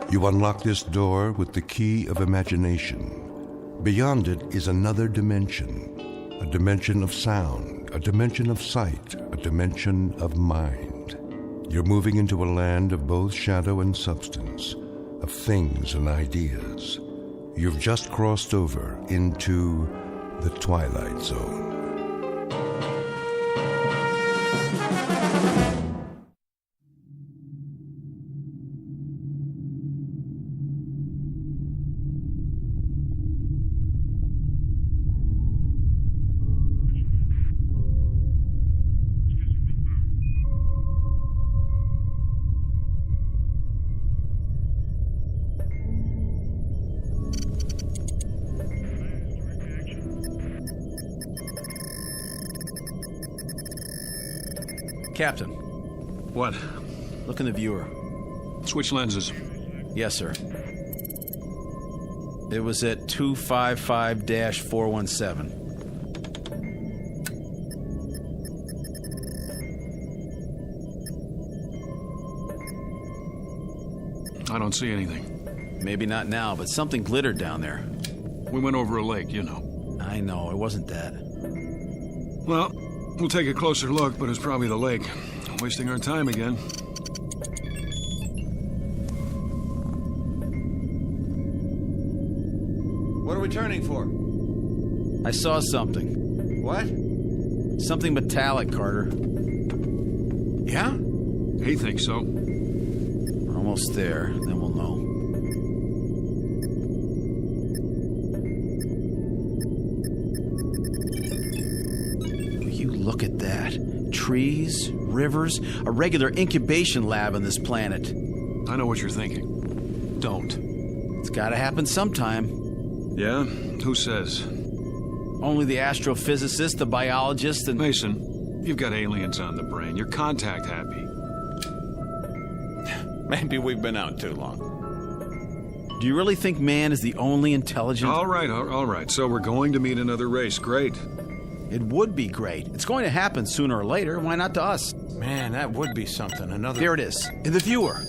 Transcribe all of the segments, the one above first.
You unlock this door with the key of imagination. Beyond it is another dimension, a dimension of sound, a dimension of sight, a dimension of mind. You're moving into a land of both shadow and substance, of things and ideas. You've just crossed over into the Twilight Zone. Captain. What? Look in the viewer. Switch lenses. Yes, sir. It was at 255-417. I don't see anything. Maybe not now, but something glittered down there. We went over a lake, you know. I know, it wasn't that. Well, we'll take a closer look, but it's probably the lake. Wasting our time again. What are we turning for? I saw something. What? Something metallic, Carter. Yeah? He thinks so. We're almost there, then we'll know. You look at that. Trees, rivers, a regular incubation lab on this planet. I know what you're thinking. Don't. It's gotta happen sometime. Yeah? Who says? Only the astrophysicist, the biologist, and... Mason, you've got aliens on the brain. You're contact happy. Maybe we've been out too long. Do you really think man is the only intelligent... All right. So we're going to meet another race. Great. It would be great. It's going to happen sooner or later. Why not to us? Man, that would be something. Another... Here it is, in the viewer.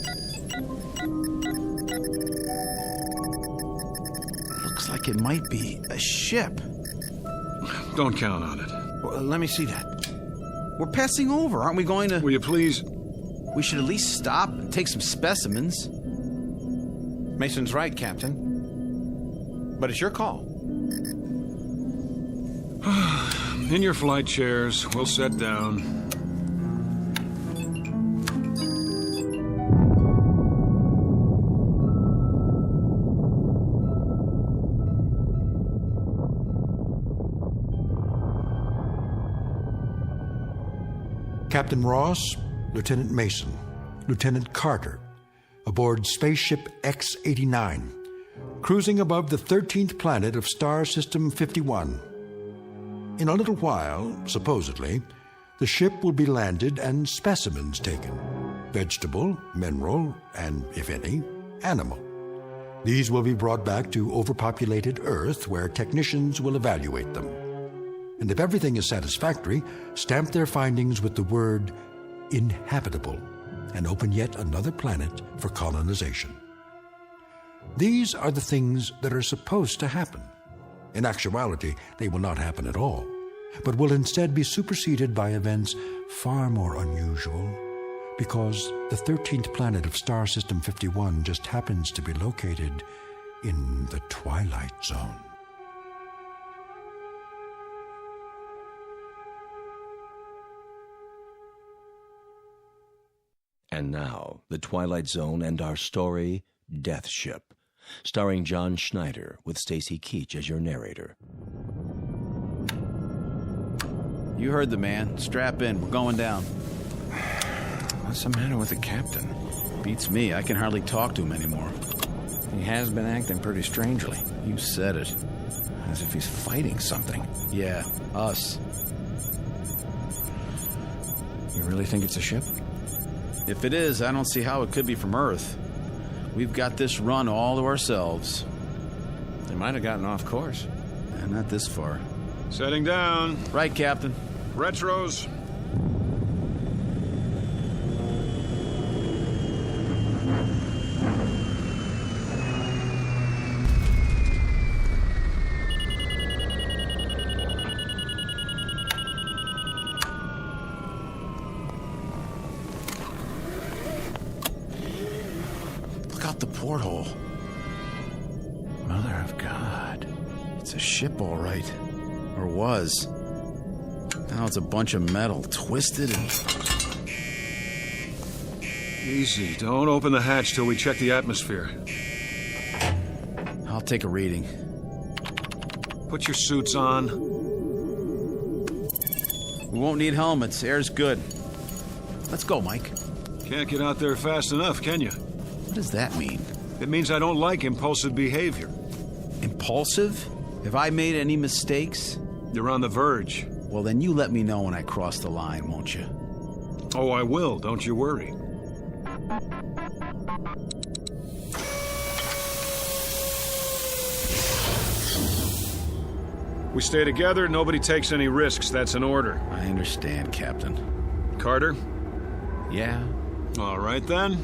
Looks like it might be a ship. Don't count on it. Well, let me see that. We're passing over. Aren't we going to... Will you please... We should at least stop and take some specimens. Mason's right, Captain. But it's your call. In your flight chairs. We'll set down. Captain Ross, Lieutenant Mason, Lieutenant Carter, aboard spaceship X-89, cruising above the 13th planet of Star System 51. In a little while, supposedly, the ship will be landed and specimens taken. Vegetable, mineral, and, if any, animal. These will be brought back to overpopulated Earth, where technicians will evaluate them. And if everything is satisfactory, stamp their findings with the word inhabitable and open yet another planet for colonization. These are the things that are supposed to happen. In actuality, they will not happen at all, but will instead be superseded by events far more unusual, because the 13th planet of Star System 51 just happens to be located in the Twilight Zone. And now, The Twilight Zone and our story, Death Ship, starring John Schneider with Stacy Keach as your narrator. You heard the man. Strap in. We're going down. What's the matter with the captain? Beats me. I can hardly talk to him anymore. He has been acting pretty strangely. You said it. As if he's fighting something. Yeah, us. You really think it's a ship? If it is, I don't see how it could be from Earth. We've got this run all to ourselves. They might have gotten off course. Not this far. Setting down. Right, Captain. Retros. porthole. Mother of God. It's a ship, all right. Or was. Now it's a bunch of metal, twisted and... Easy. Don't open the hatch till we check the atmosphere. I'll take a reading. Put your suits on. We won't need helmets. Air's good. Let's go, Mike. Can't get out there fast enough, can you? What does that mean? It means I don't like impulsive behavior. Impulsive? Have I made any mistakes? You're on the verge. Well, then you let me know when I cross the line, won't you? Oh, I will. Don't you worry. We stay together, nobody takes any risks. That's an order. I understand, Captain. Carter? Yeah? All right, then.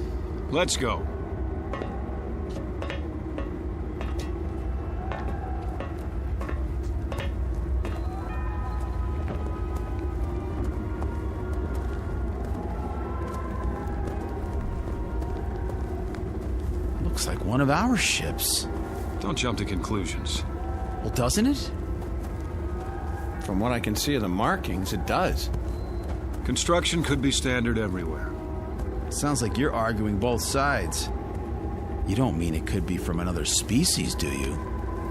Let's go. Looks like one of our ships. Don't jump to conclusions. Well, doesn't it? From what I can see of the markings, it does. Construction could be standard everywhere. Sounds like you're arguing both sides. You don't mean it could be from another species, do you?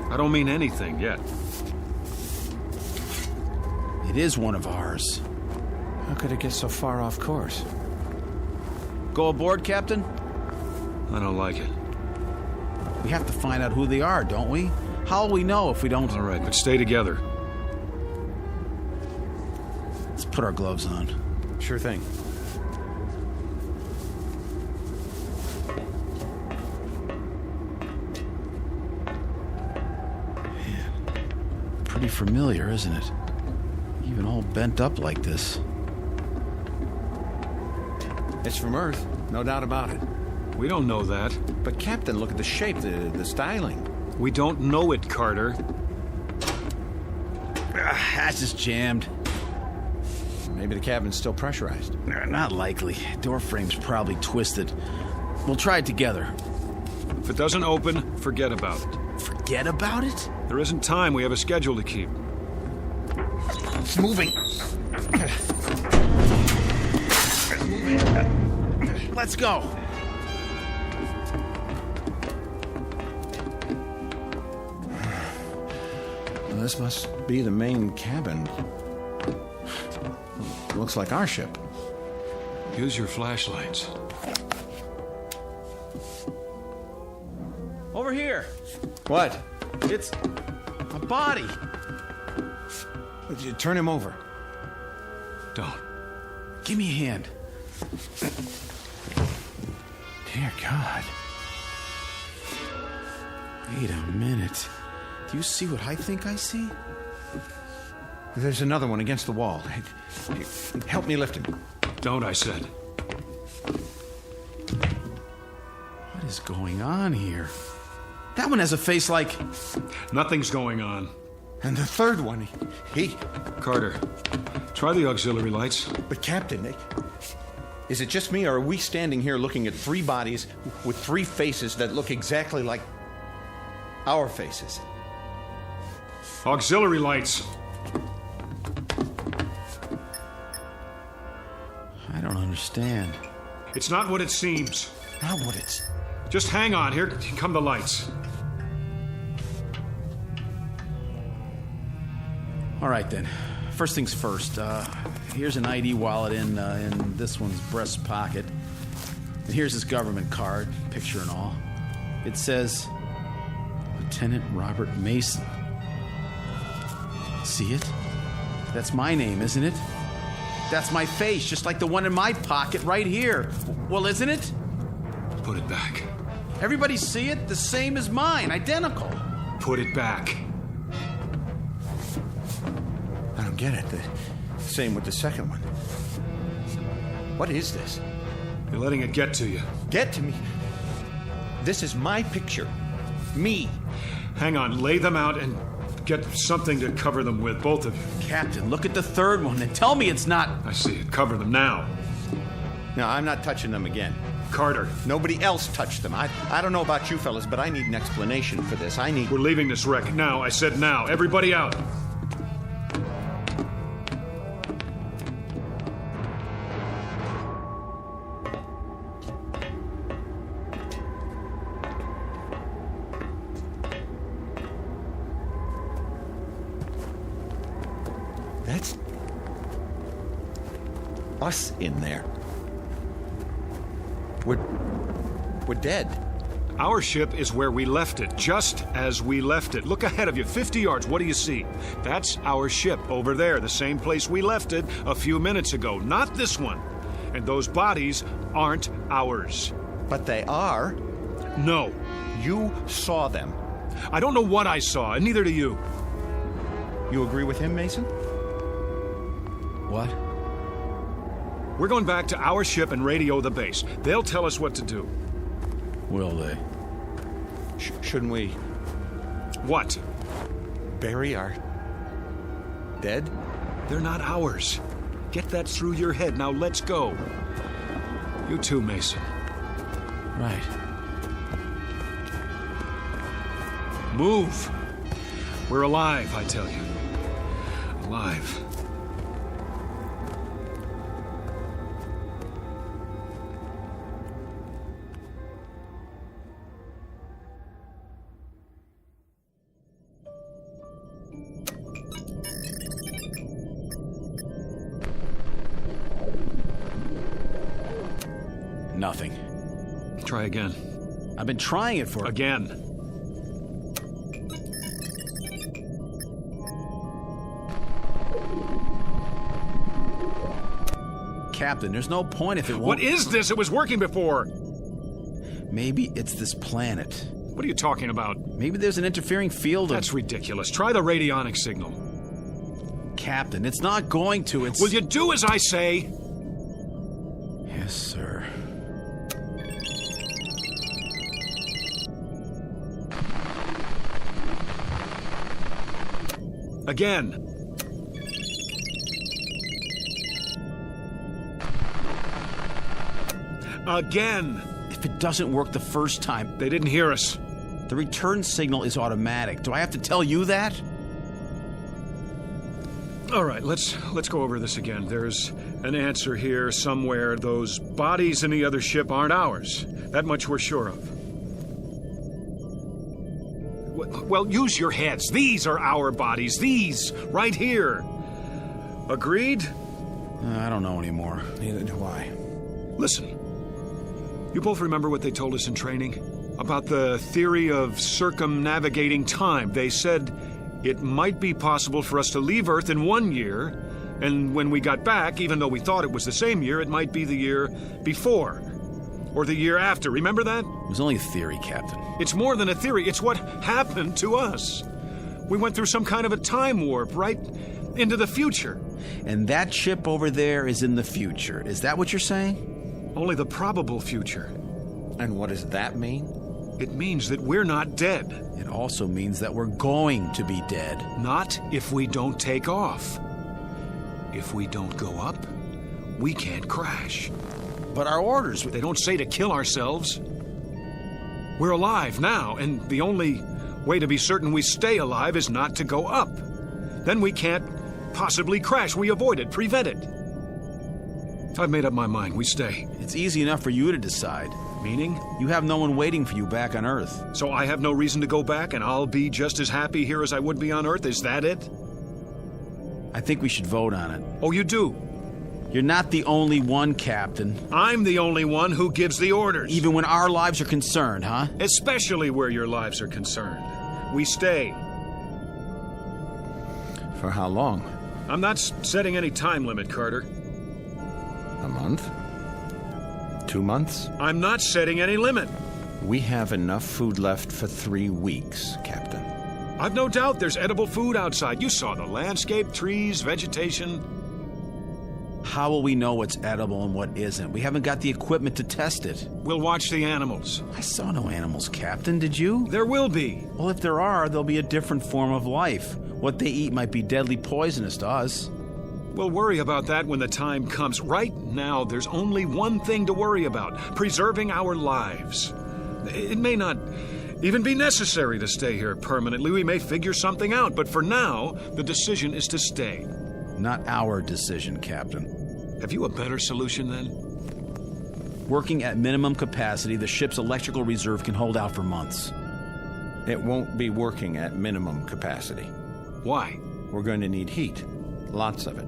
I don't mean anything yet. It is one of ours. How could it get so far off course? Go aboard, Captain? I don't like it. We have to find out who they are, don't we? How will we know if we don't... All right, but stay together. Let's put our gloves on. Sure thing. Pretty familiar, isn't it? Even all bent up like this. It's from Earth, no doubt about it. We don't know that. But Captain, look at the shape, the styling. We don't know it, Carter. Hatch is jammed. Maybe the cabin's still pressurized. Not likely. Door frame's probably twisted. We'll try it together. If it doesn't open, forget about it. Forget about it? There isn't time. We have a schedule to keep. It's moving. Let's go. Well, this must be the main cabin. Looks like our ship. Use your flashlights. Over here. What? It's a body. Turn him over. Don't. Give me a hand. Dear God. Wait a minute. Do you see what I think I see? There's another one against the wall. Help me lift him. Don't, I said. What is going on here? That one has a face like... Nothing's going on. And the third one, he... Carter, try the auxiliary lights. But Captain, is it just me, or are we standing here looking at three bodies with three faces that look exactly like our faces? Auxiliary lights. I don't understand. It's not what it seems. Not what it's... Just hang on. Here come the lights. All right, then. First things first. Here's an ID wallet in this one's breast pocket. And here's his government card, picture and all. It says, Lieutenant Robert Mason. See it? That's my name, isn't it? That's my face, just like the one in my pocket right here. Well, isn't it? Put it back. Everybody see it? The same as mine, identical. Put it back. I don't get it. The same with the second one. What is this? You're letting it get to you. Get to me. This is my picture. Me. Hang on. Lay them out and get something to cover them with, both of you. Captain, look at the third one and tell me it's not... I see it. Cover them now. No, I'm not touching them again. Carter. Nobody else touched them. I don't know about you fellas, but I need an explanation for this. We're leaving this wreck now. I said now. Everybody out. That's us in there. We're dead. Our ship is where we left it, just as we left it. Look ahead of you, 50 yards. What do you see? That's our ship over there, the same place we left it a few minutes ago. Not this one. And those bodies aren't ours. But they are. No. You saw them. I don't know what I saw, and neither do you. You agree with him, Mason? What? We're going back to our ship and radio the base. They'll tell us what to do. Will they? Shouldn't we What? bury our dead? They're not ours. Get that through your head. Now let's go. You too, Mason. Right. Move. We're alive, I tell you. Alive. Nothing. Try again. I've been trying it for... Again. Captain, there's no point if it won't... What is this? It was working before. Maybe it's this planet. What are you talking about? Maybe there's an interfering field of... That's ridiculous. Try the radionic signal. Captain, it's not going to. It's... Will you do as I say? Yes, sir. Again. Again. If it doesn't work the first time... They didn't hear us. The return signal is automatic. Do I have to tell you that? All right, let's go over this again. There's an answer here somewhere. Those bodies in the other ship aren't ours. That much we're sure of. Well, use your heads. These are our bodies. These, right here. Agreed? I don't know anymore. Neither do I. Listen. You both remember what they told us in training? About the theory of circumnavigating time. They said it might be possible for us to leave Earth in 1 year, and when we got back, even though we thought it was the same year, it might be the year before. Or the year after. Remember that? It was only a theory, Captain. It's more than a theory. It's what happened to us. We went through some kind of a time warp right into the future. And that ship over there is in the future. Is that what you're saying? Only the probable future. And what does that mean? It means that we're not dead. It also means that we're going to be dead. Not if we don't take off. If we don't go up, we can't crash. But our orders... They don't say to kill ourselves. We're alive now, and the only way to be certain we stay alive is not to go up. Then we can't possibly crash. We avoid it, prevent it. I've made up my mind. We stay. It's easy enough for you to decide. Meaning? You have no one waiting for you back on Earth. So I have no reason to go back, and I'll be just as happy here as I would be on Earth? Is that it? I think we should vote on it. Oh, you do? You're not the only one, Captain. I'm the only one who gives the orders. Even when our lives are concerned, huh? Especially where your lives are concerned. We stay. For how long? I'm not setting any time limit, Carter. A month? 2 months? I'm not setting any limit. We have enough food left for 3 weeks, Captain. I've no doubt there's edible food outside. You saw the landscape, trees, vegetation. How will we know what's edible and what isn't? We haven't got the equipment to test it. We'll watch the animals. I saw no animals, Captain. Did you? There will be. Well, if there are, there'll be a different form of life. What they eat might be deadly poisonous to us. We'll worry about that when the time comes. Right now, there's only one thing to worry about: preserving our lives. It may not even be necessary to stay here permanently. We may figure something out, but for now, the decision is to stay. Not our decision, Captain. Have you a better solution then? Working at minimum capacity, the ship's electrical reserve can hold out for months. It won't be working at minimum capacity. Why? We're going to need heat. Lots of it.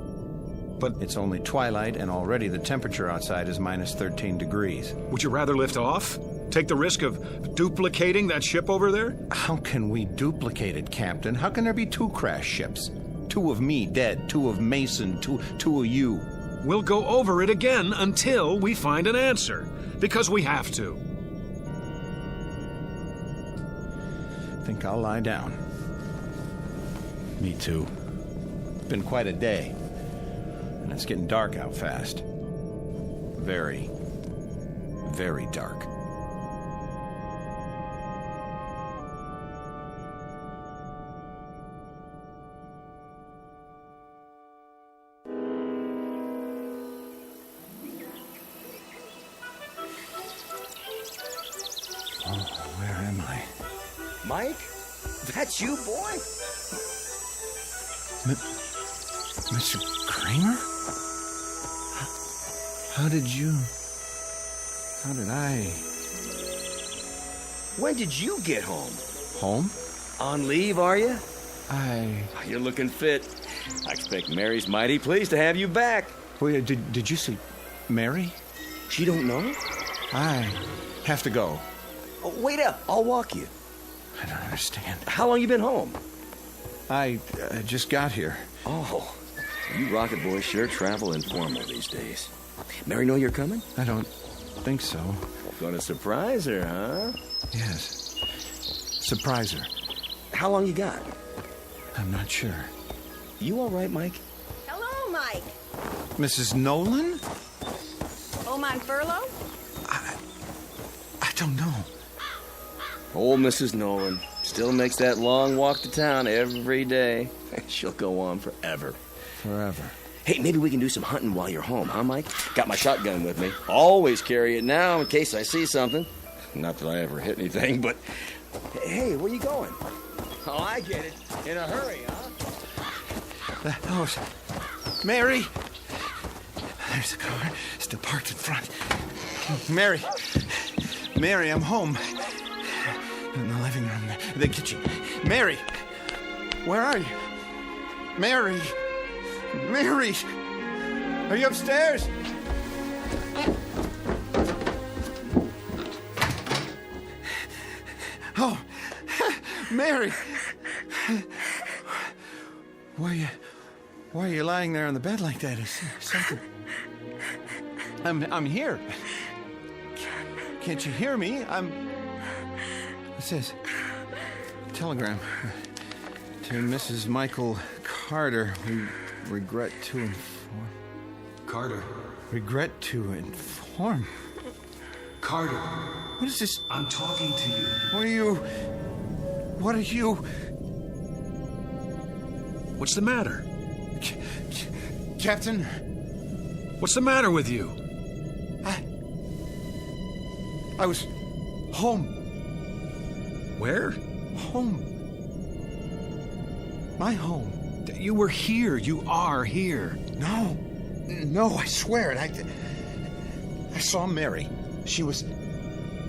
But it's only twilight, and already the temperature outside is minus 13 degrees. Would you rather lift off? Take the risk of duplicating that ship over there? How can we duplicate it, Captain? How can there be 2 crash ships? 2 of me dead, 2 of Mason, two of you. We'll go over it again until we find an answer. Because we have to. Think I'll lie down. Me too. Been quite a day. And it's getting dark out fast. Very, very dark. Where am I? Mike? That's you, boy? Mr. Kramer? How did I... When did you get home? Home? On leave, are you? I... You're looking fit. I expect Mary's mighty pleased to have you back. Wait, did you say Mary? She don't know? I have to go. Oh, wait up. I'll walk you. I don't understand. How long you been home? I just got here. Oh, you rocket boys sure travel informal these days. Mary know you're coming? I don't think so. Gonna surprise her, huh? Yes. Surprise her. How long you got? I'm not sure. You all right, Mike? Hello, Mike. Mrs. Nolan? Home on furlough? I don't know. Old Mrs. Nolan still makes that long walk to town every day. She'll go on forever. Forever. Hey, maybe we can do some hunting while you're home, huh, Mike? Got my shotgun with me. Always carry it now in case I see something. Not that I ever hit anything, but... Hey, where you going? Oh, I get it. In a hurry, huh? The house. Mary! There's a car still parked in front. Mary! Mary, I'm home. In the living room, the kitchen. Mary! Where are you? Mary! Mary! Are you upstairs? Oh, Mary! Why are you lying there on the bed like that? Is something... I'm here. Can't you hear me? What's this? Telegram. To Mrs. Michael Carter. We regret to inform... Carter. Regret to inform? Carter. What is this? I'm talking to you. What are you... What's the matter? Captain? What's the matter with you? I was home. Where? Home. My home. You were here. You are here. No, I swear it. I saw Mary. She was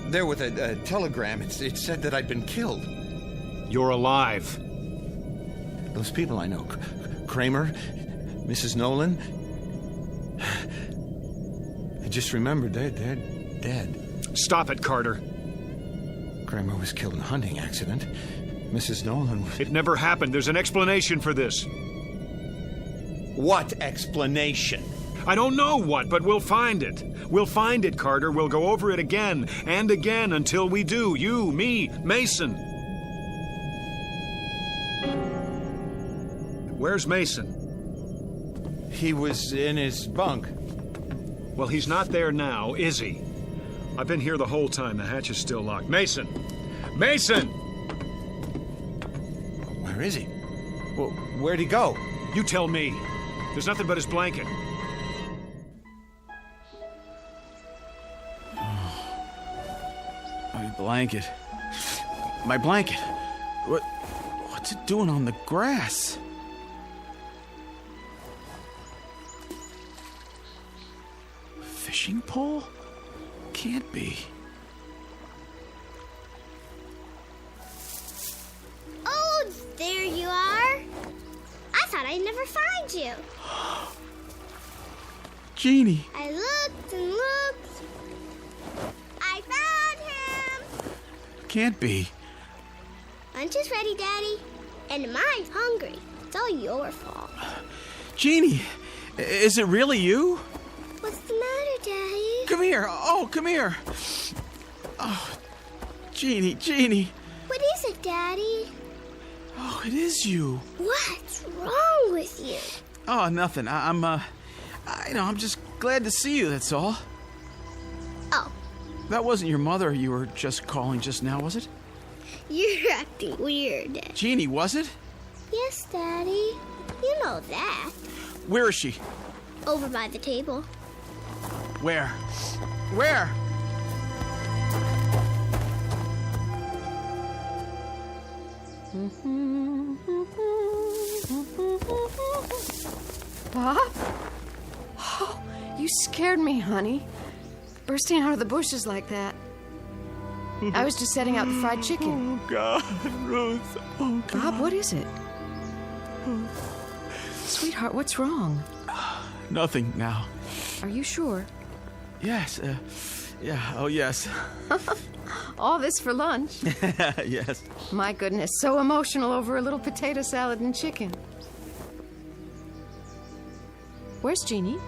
there with a telegram. It said that I'd been killed. You're alive. Those people I know, Kramer, Mrs. Nolan. I just remembered they're dead. Stop it, Carter. Kramer was killed in a hunting accident. Mrs. Nolan was... It never happened. There's an explanation for this. What explanation? I don't know what, but we'll find it. We'll find it, Carter. We'll go over it again and again until we do. You, me, Mason. Where's Mason? He was in his bunk. Well, he's not there now, is he? I've been here the whole time. The hatch is still locked. Mason! Mason! Where is he? Well, where'd he go? You tell me. There's nothing but his blanket. My blanket. My blanket. What's it doing on the grass? Fishing pole? Can't be. Oh, there you are. I thought I'd never find you. Jeannie. I looked and looked. I found him. Can't be. Lunch is ready, Daddy. And mine's hungry. It's all your fault. Jeannie, is it really you? What's the matter, Daddy? Come here. Oh, come here. Oh, Jeannie. What is it, Daddy? Oh, it is you. What's wrong with you? Oh, nothing. I'm just glad to see you, that's all. Oh, That wasn't your mother you were just calling just now, was it? you're acting weird, Daddy. Jeannie, was it? Yes, Daddy. You know that. Where is she? Over by the table. Where? Where? Bob? Oh, you scared me, honey. Bursting out of the bushes like that. I was just setting out the fried chicken. Oh, God, Ruth. Oh, God. Bob, what is it? Sweetheart, what's wrong? Nothing now. Are you sure? Yes, oh, yes. All this for lunch? Yes. My goodness, so emotional over a little potato salad and chicken. Where's Jeannie?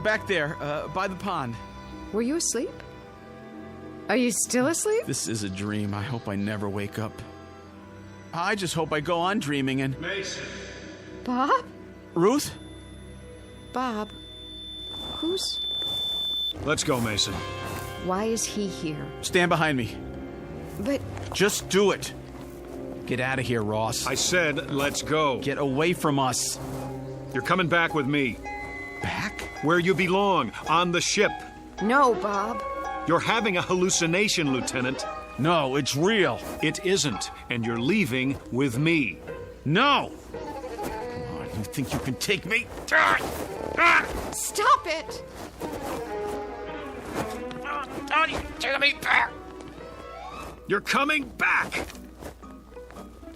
Back there, by the pond. Were you asleep? Are you still asleep? This is a dream. I hope I never wake up. I just hope I go on dreaming and... Mason. Bob? Ruth? Bob, who's... Let's go, Mason. Why is he here? Stand behind me. But... Just do it. Get out of here, Ross. I said, let's go. Get away from us. You're coming back with me. Back? Where you belong, on the ship. No, Bob. You're having a hallucination, Lieutenant. No, it's real. It isn't, and you're leaving with me. No! Oh, you think you can take me? Stop it! Take me back! You're coming back!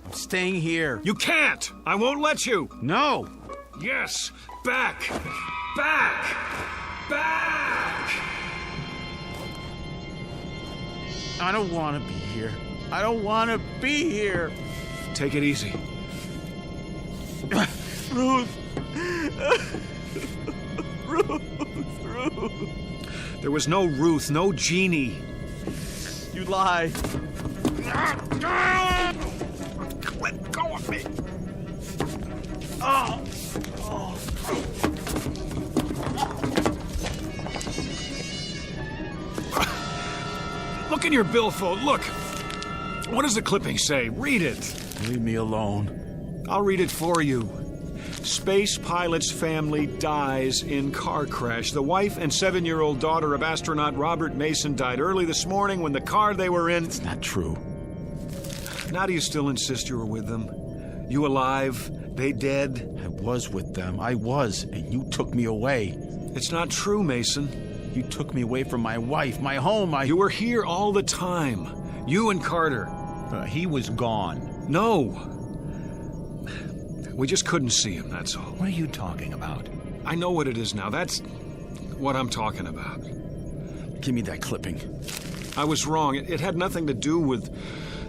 I'm staying here. You can't! I won't let you! No! Yes! Back! Back! Back! I don't want to be here. I don't want to be here. Take it easy. Ruth. There was no Ruth, no Jeannie. You lie. Let go of me! Oh. Look in your billfold, look! What does the clipping say? Read it. Leave me alone. I'll read it for you. Space pilot's family dies in car crash. The wife and 7-year-old daughter of astronaut Robert Mason died early this morning when the car they were in... It's not true. Now do you still insist you were with them? You alive, they dead? I was with them. I was, and you took me away. It's not true, Mason. You took me away from my wife, my home, You were here all the time. You and Carter. He was gone. No. We just couldn't see him, that's all. What are you talking about? I know what it is now. That's what I'm talking about. Give me that clipping. I was wrong. It had nothing to do with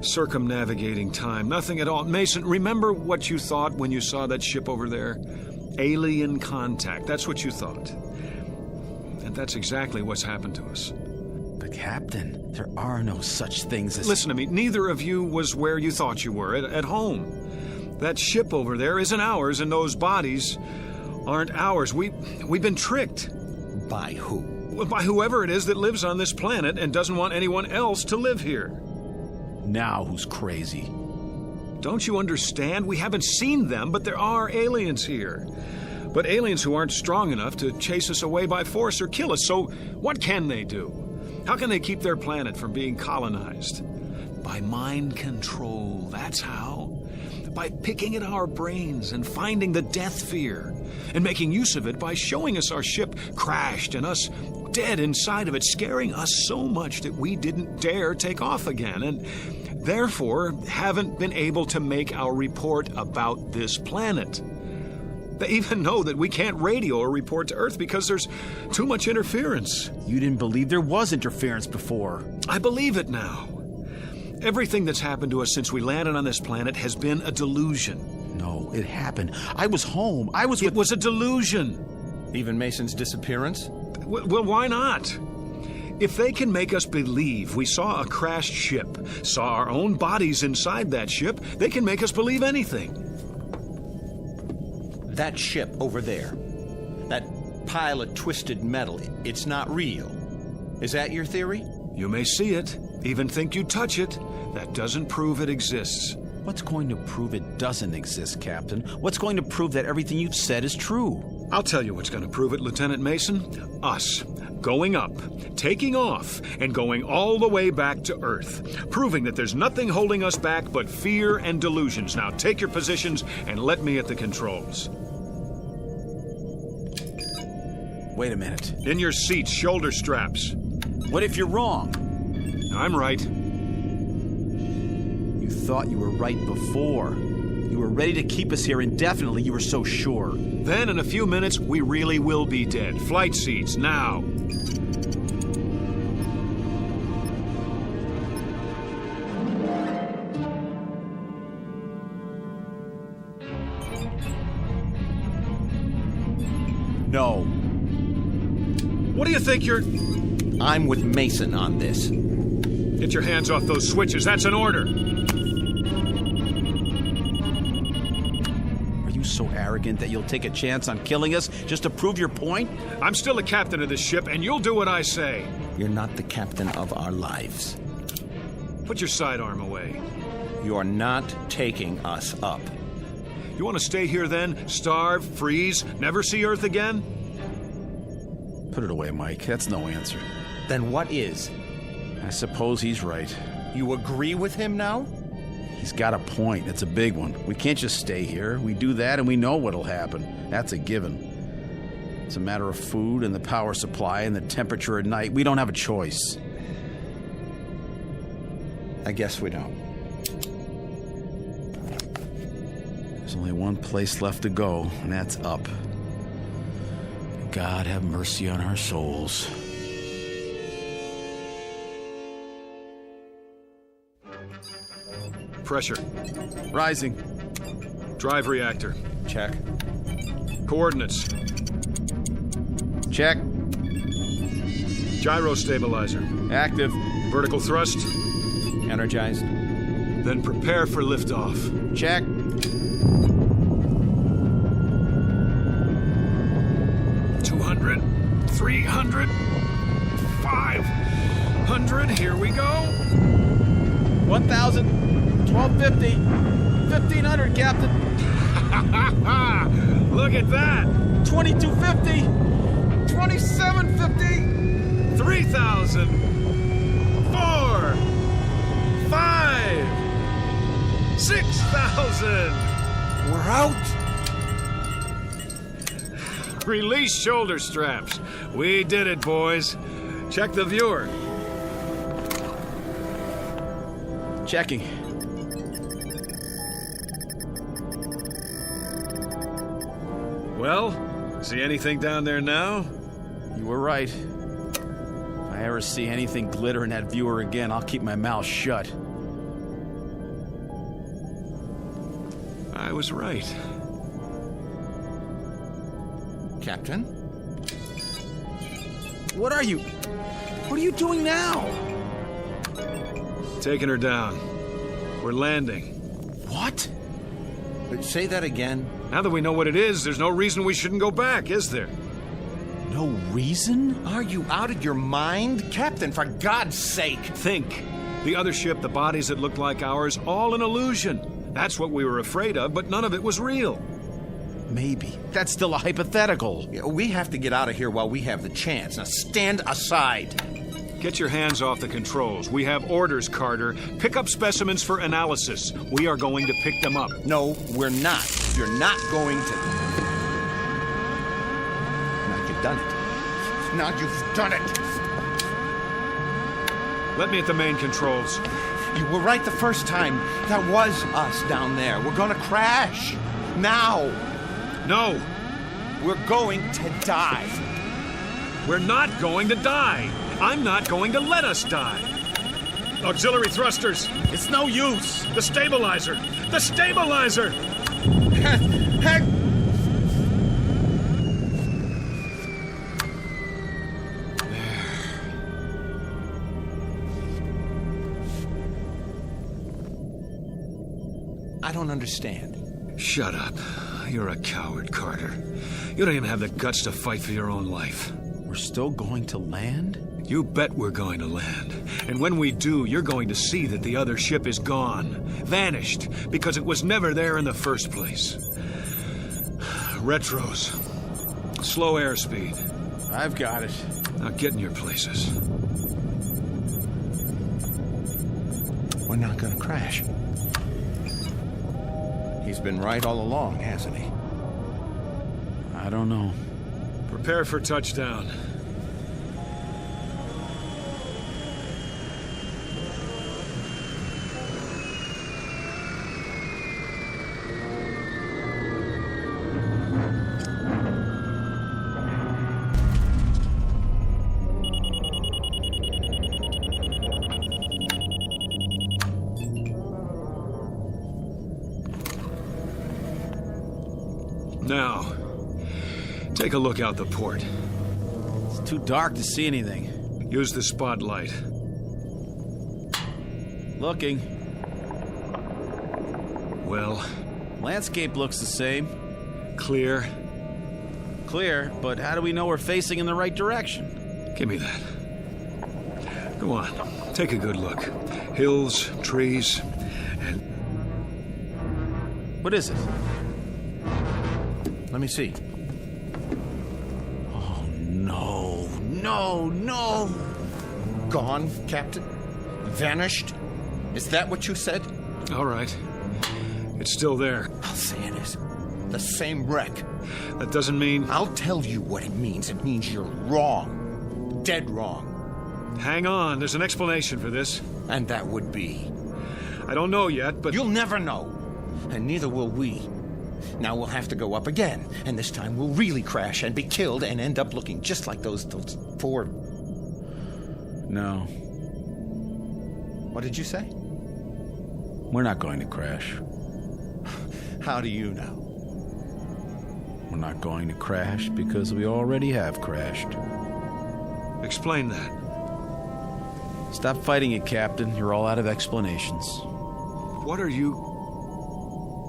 circumnavigating time. Nothing at all. Mason, remember what you thought when you saw that ship over there? Alien contact. That's what you thought. And that's exactly what's happened to us. But Captain, there are no such things as... Listen to me. Neither of you was where you thought you were, at home. That ship over there isn't ours, and those bodies aren't ours. We've been tricked. By who? By whoever it is that lives on this planet and doesn't want anyone else to live here. Now who's crazy? Don't you understand? We haven't seen them, but there are aliens here. but aliens who aren't strong enough to chase us away by force or kill us. So what can they do? How can they keep their planet from being colonized? By mind control, that's how. By picking at our brains and finding the death fear, and making use of it by showing us our ship crashed and us dead inside of it, scaring us so much that we didn't dare take off again, and therefore haven't been able to make our report about this planet. They even know that we can't radio or report to Earth because there's too much interference. You didn't believe there was interference before. I believe it now. Everything that's happened to us since we landed on this planet has been a delusion. No, it happened. I was home. It was a delusion. Even Mason's disappearance? Well, why not? If they can make us believe we saw a crashed ship, saw our own bodies inside that ship, they can make us believe anything. That ship over there, that pile of twisted metal, it's not real. Is that your theory? You may see it, even think you touch it. That doesn't prove it exists. What's going to prove it doesn't exist, Captain? What's going to prove that everything you've said is true? I'll tell you what's going to prove it, Lieutenant Mason. Us. Going up, taking off, and going all the way back to Earth. Proving that there's nothing holding us back but fear and delusions. Now take your positions and let me at the controls. Wait a minute. In your seats, shoulder straps. What if you're wrong? I'm right. You thought you were right before. You were ready to keep us here indefinitely. You were so sure. Then in a few minutes, we really will be dead. Flight seats, now. No. What do you think you're... I'm with Mason on this. Get your hands off those switches. That's an order. Are you so arrogant that you'll take a chance on killing us just to prove your point? I'm still the captain of this ship, and you'll do what I say. You're not the captain of our lives. Put your sidearm away. You're not taking us up. You want to stay here then? Starve, freeze, never see Earth again? Put it away, Mike. That's no answer. Then what is? I suppose he's right. You agree with him now? He's got a point. It's a big one. We can't just stay here. We do that and we know what'll happen. That's a given. It's a matter of food and the power supply and the temperature at night. We don't have a choice. I guess we don't. There's only one place left to go, and that's up. God have mercy on our souls. Pressure. Rising. Drive reactor. Check. Coordinates. Check. Gyro stabilizer. Active. Vertical thrust. Energized. Then prepare for liftoff. Check. $200, $300, $500. Here we go. 1,000, 1,250, 1,500, Captain. Look at that. 2,250, 2,750, 3,000, 4, 5, 6,000. We're out. Release shoulder straps. We did it, boys. Check the viewer. Checking. Well, see anything down there now? You were right. If I ever see anything glitter in that viewer again, I'll keep my mouth shut. I was right. Captain? What are you doing now? Taking her down. We're landing. What? Say that again. Now that we know what it is, there's no reason we shouldn't go back, is there? No reason? Are you out of your mind? Captain, for God's sake! Think. The other ship, the bodies that looked like ours, all an illusion. That's what we were afraid of, but none of it was real. Maybe. That's still a hypothetical. Yeah, we have to get out of here while we have the chance. Now stand aside. Get your hands off the controls. We have orders, Carter. Pick up specimens for analysis. We are going to pick them up. No, we're not. You're not going to. Now you've done it. Now you've done it. Let me at the main controls. You were right the first time. That was us down there. We're gonna crash. Now. No. We're going to die. We're not going to die. I'm not going to let us die. Auxiliary thrusters. It's no use. The stabilizer. The stabilizer! Heck! I don't understand. Shut up. You're a coward, Carter. You don't even have the guts to fight for your own life. We're still going to land? You bet we're going to land. And when we do, you're going to see that the other ship is gone. Vanished. Because it was never there in the first place. Retros. Slow airspeed. I've got it. Now get in your places. We're not gonna crash. He's been right all along, hasn't he? I don't know. Prepare for touchdown. Now, take a look out the port. It's too dark to see anything. Use the spotlight. Looking. Well, Landscape looks the same. clear. Clear, but how do we know we're facing in the right direction? Give me that. Go on, take a good look. Hills, trees, and... What is it? Let me see. Oh, no. No, no. Gone, Captain? Vanished? Is that what you said? All right. It's still there. I'll say it is. The same wreck. That doesn't mean... I'll tell you what it means. It means you're wrong. Dead wrong. Hang on, there's an explanation for this. And that would be... I don't know yet, but... You'll never know. And neither will we. Now we'll have to go up again. And this time we'll really crash and be killed and end up looking just like those four... No. What did you say? We're not going to crash. How do you know? We're not going to crash because we already have crashed. Explain that. Stop fighting it, Captain. You're all out of explanations. What are you...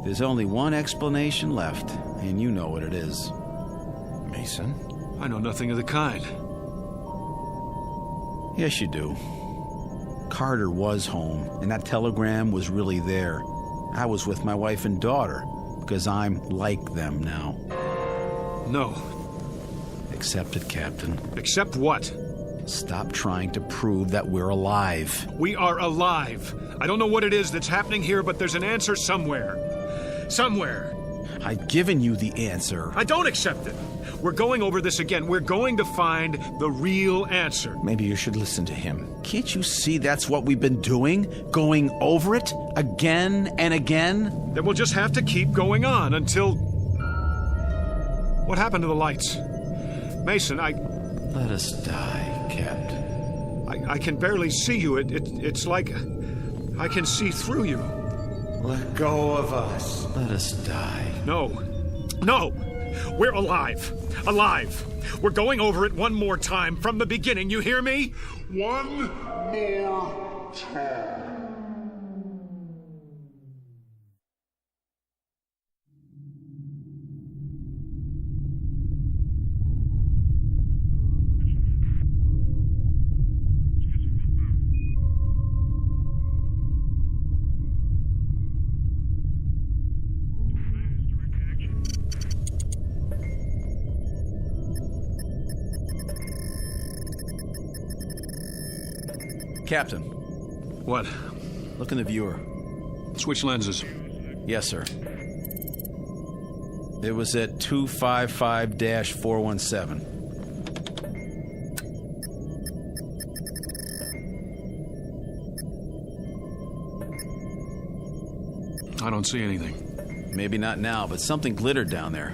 There's only one explanation left, and you know what it is. Mason? I know nothing of the kind. Yes, you do. Carter was home, and that telegram was really there. I was with my wife and daughter, because I'm like them now. No. Accept it, Captain. Accept what? Stop trying to prove that we're alive. We are alive. I don't know what it is that's happening here, but there's an answer somewhere. Somewhere. I've given you the answer. I don't accept it. We're going over this again. We're going to find the real answer. Maybe you should listen to him. Can't you see that's what we've been doing? Going over it again and again? Then we'll just have to keep going on until... What happened to the lights? Mason, Let us die, Captain. I can barely see you. It's like I can see through you. Let go of us. Let us die. No. No! We're alive. Alive. We're going over it one more time from the beginning. You hear me? One more time. Captain, What? look in the viewer. Switch lenses. Yes, sir. It was at 255-417. I don't see anything. Maybe not now, but something glittered down there.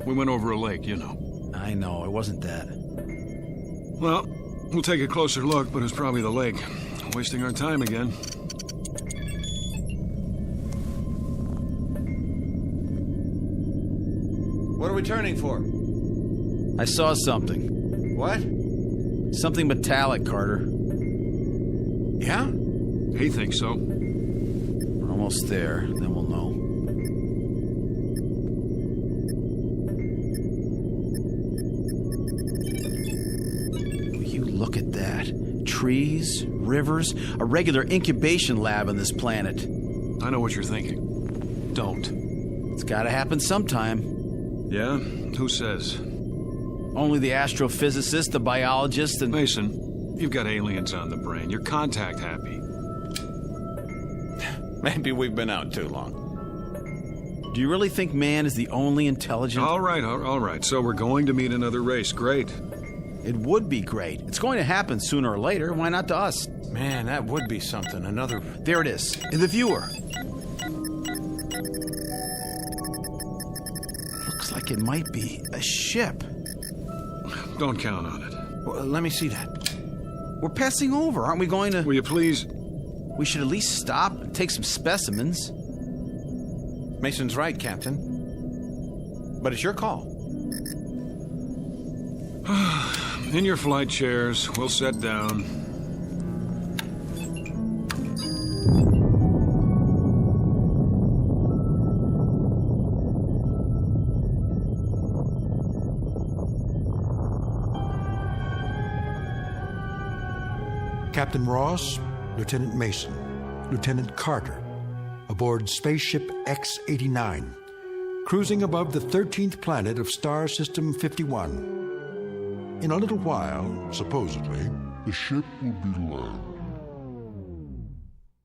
We went over a lake, you know. I know, it wasn't that. Well, we'll take a closer look, but it's probably the lake. Wasting our time again. What are we turning for? I saw something. What? Something metallic, Carter. Yeah? He thinks so. We're almost there, then we'll know. Will you look at that? Trees, rivers, a regular incubation lab on this planet. I know what you're thinking. Don't. It's gotta happen sometime. Yeah? Who says? Only the astrophysicist, the biologist, and... Mason, you've got aliens on the brain. You're contact happy. Maybe we've been out too long. Do you really think man is the only intelligent... All right. So we're going to meet another race. Great. It would be great. It's going to happen sooner or later. Why not to us? Man, that would be something. Another... There it is, in the viewer. Looks like it might be a ship. Don't count on it. Well, let me see that. We're passing over, aren't we going to... Will you please... We should at least stop and take some specimens. Mason's right, Captain. But it's your call. In your flight chairs, we'll set down. Captain Ross, Lieutenant Mason, Lieutenant Carter, aboard spaceship X-89, cruising above the 13th planet of Star System 51. In a little while, supposedly, The ship will be low.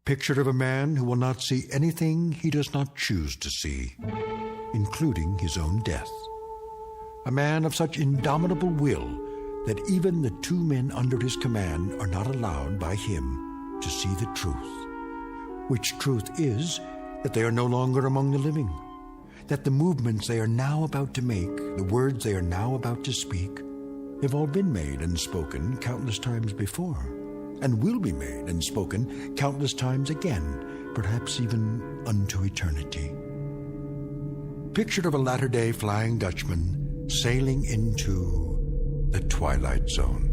picture of a man who will not see anything he does not choose to see, including his own death. A man of such indomitable will that even the two men under his command are not allowed by him to see the truth. Which truth is that they are no longer among the living, that the movements they are now about to make, the words they are now about to speak, have all been made and spoken countless times before, and will be made and spoken countless times again, perhaps even unto eternity. Picture of a latter-day Flying Dutchman sailing into the Twilight Zone.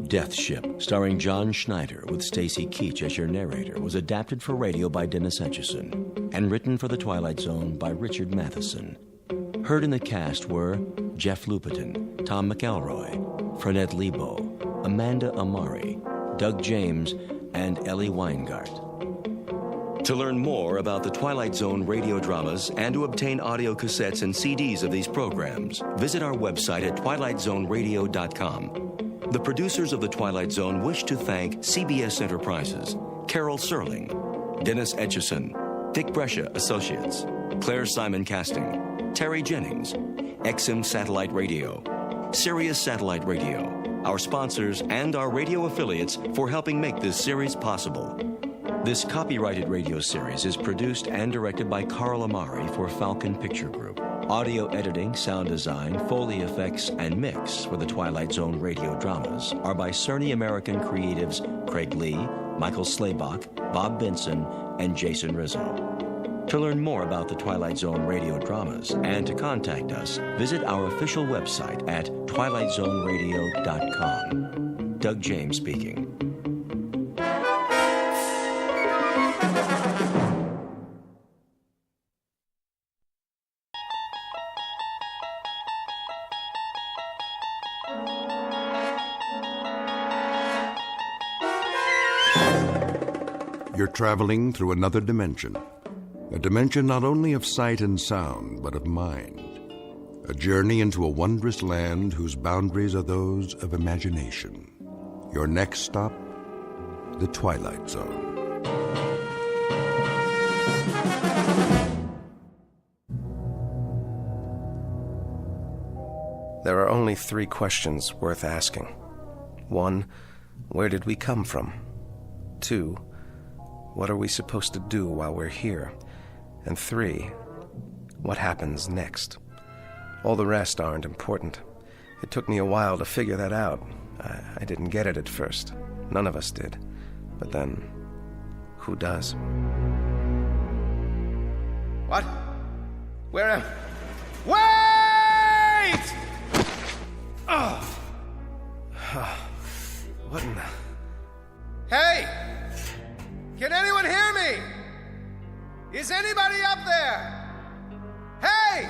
Death Ship, starring John Schneider with Stacy Keach as your narrator, was adapted for radio by Dennis Etchison and written for The Twilight Zone by Richard Matheson. Heard in the cast were Jeff Lupetin, Tom McElroy, Frenette Lebo, Amanda Amari, Doug James, and Ellie Weingart. To learn more about the Twilight Zone radio dramas and to obtain audio cassettes and CDs of these programs, visit our website at twilightzoneradio.com. The producers of The Twilight Zone wish to thank CBS Enterprises, Carol Serling, Dennis Etchison, Dick Brescia Associates, Claire Simon Casting, Terry Jennings, XM Satellite Radio, Sirius Satellite Radio, our sponsors, and our radio affiliates for helping make this series possible. This copyrighted radio series is produced and directed by Carl Amari for Falcon Picture Group. Audio editing, sound design, Foley effects, and mix for the Twilight Zone radio dramas are by Cerny American creatives Craig Lee, Michael Slaybach, Bob Benson, and Jason Rizzo. To learn more about the Twilight Zone radio dramas and to contact us, visit our official website at twilightzoneradio.com. Doug James speaking. You're traveling through another dimension. A dimension not only of sight and sound, but of mind. A journey into a wondrous land whose boundaries are those of imagination. Your next stop, the Twilight Zone. There are only 3 questions worth asking. 1, where did we come from? 2, what are we supposed to do while we're here? And 3, what happens next? All the rest aren't important. It took me a while to figure that out. I didn't get it at first. None of us did. But then, who does? What? Where am... Wait! Oh. What in the... Hey! Can anyone hear me? Is anybody up there? Hey!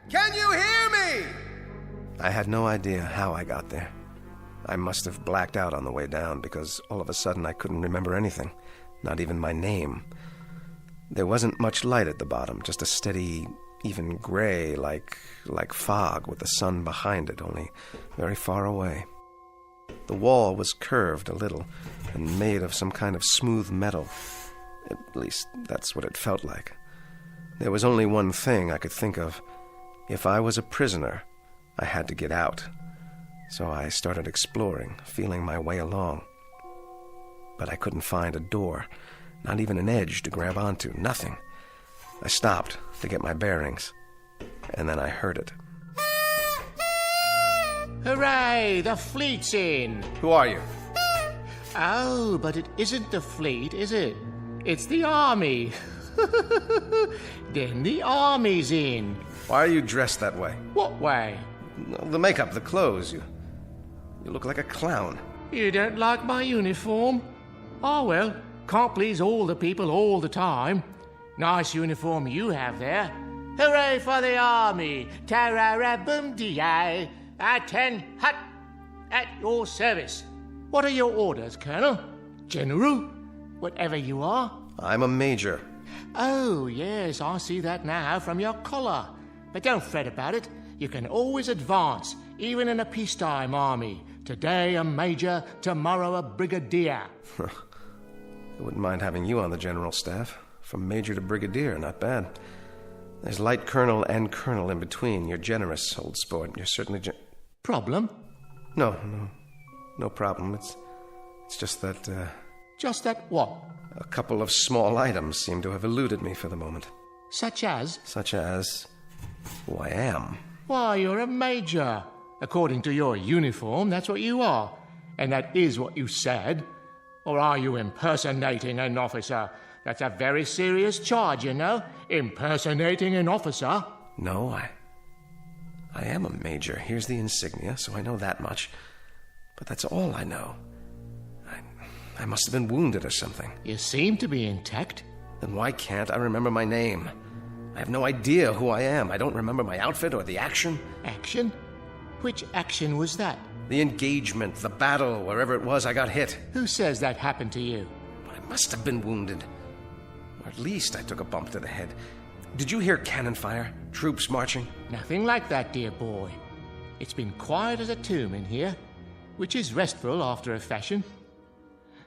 Can you hear me? I had no idea how I got there. I must have blacked out on the way down because all of a sudden I couldn't remember anything, not even my name. There wasn't much light at the bottom, just a steady, even gray, like fog with the sun behind it, only very far away. The wall was curved a little and made of some kind of smooth metal. At least that's what it felt like. There was only one thing I could think of. If I was a prisoner, I had to get out. So I started exploring, feeling my way along. But I couldn't find a door, not even an edge to grab onto, nothing. I stopped to get my bearings, and then I heard it. Hooray! The fleet's in! Who are you? Oh, but it isn't the fleet, is it? It's the army. Then the army's in. Why are you dressed that way? What way? The makeup, the clothes. You look like a clown. You don't like my uniform? Oh, well, can't please all the people all the time. Nice uniform you have there. Hooray for the army! Tarara-boom-dee-ay! At-10 hut! At your service. What are your orders, Colonel? General? Whatever you are? I'm a major. Oh, yes, I see that now from your collar. But don't fret about it. You can always advance, even in a peacetime army. Today a major, tomorrow a brigadier. I wouldn't mind having you on the general staff. From major to brigadier, not bad. There's light colonel and colonel in between. You're generous, old sport. You're certainly Problem? No problem. It's just that, Just that what? A couple of small items seem to have eluded me for the moment. Such as? Such as who I am. Why, you're a major. According to your uniform, that's what you are. And that is what you said. Or are you impersonating an officer? That's a very serious charge, you know. Impersonating an officer. No, I am a major. Here's the insignia, so I know that much. But that's all I know. I must have been wounded or something. You seem to be intact. Then why can't I remember my name? I have no idea who I am. I don't remember my outfit or the action. Action? Which action was that? The engagement, the battle, wherever it was I got hit. Who says that happened to you? I must have been wounded. Or at least I took a bump to the head. Did you hear cannon fire? Troops marching? Nothing like that, dear boy. It's been quiet as a tomb in here, which is restful after a fashion.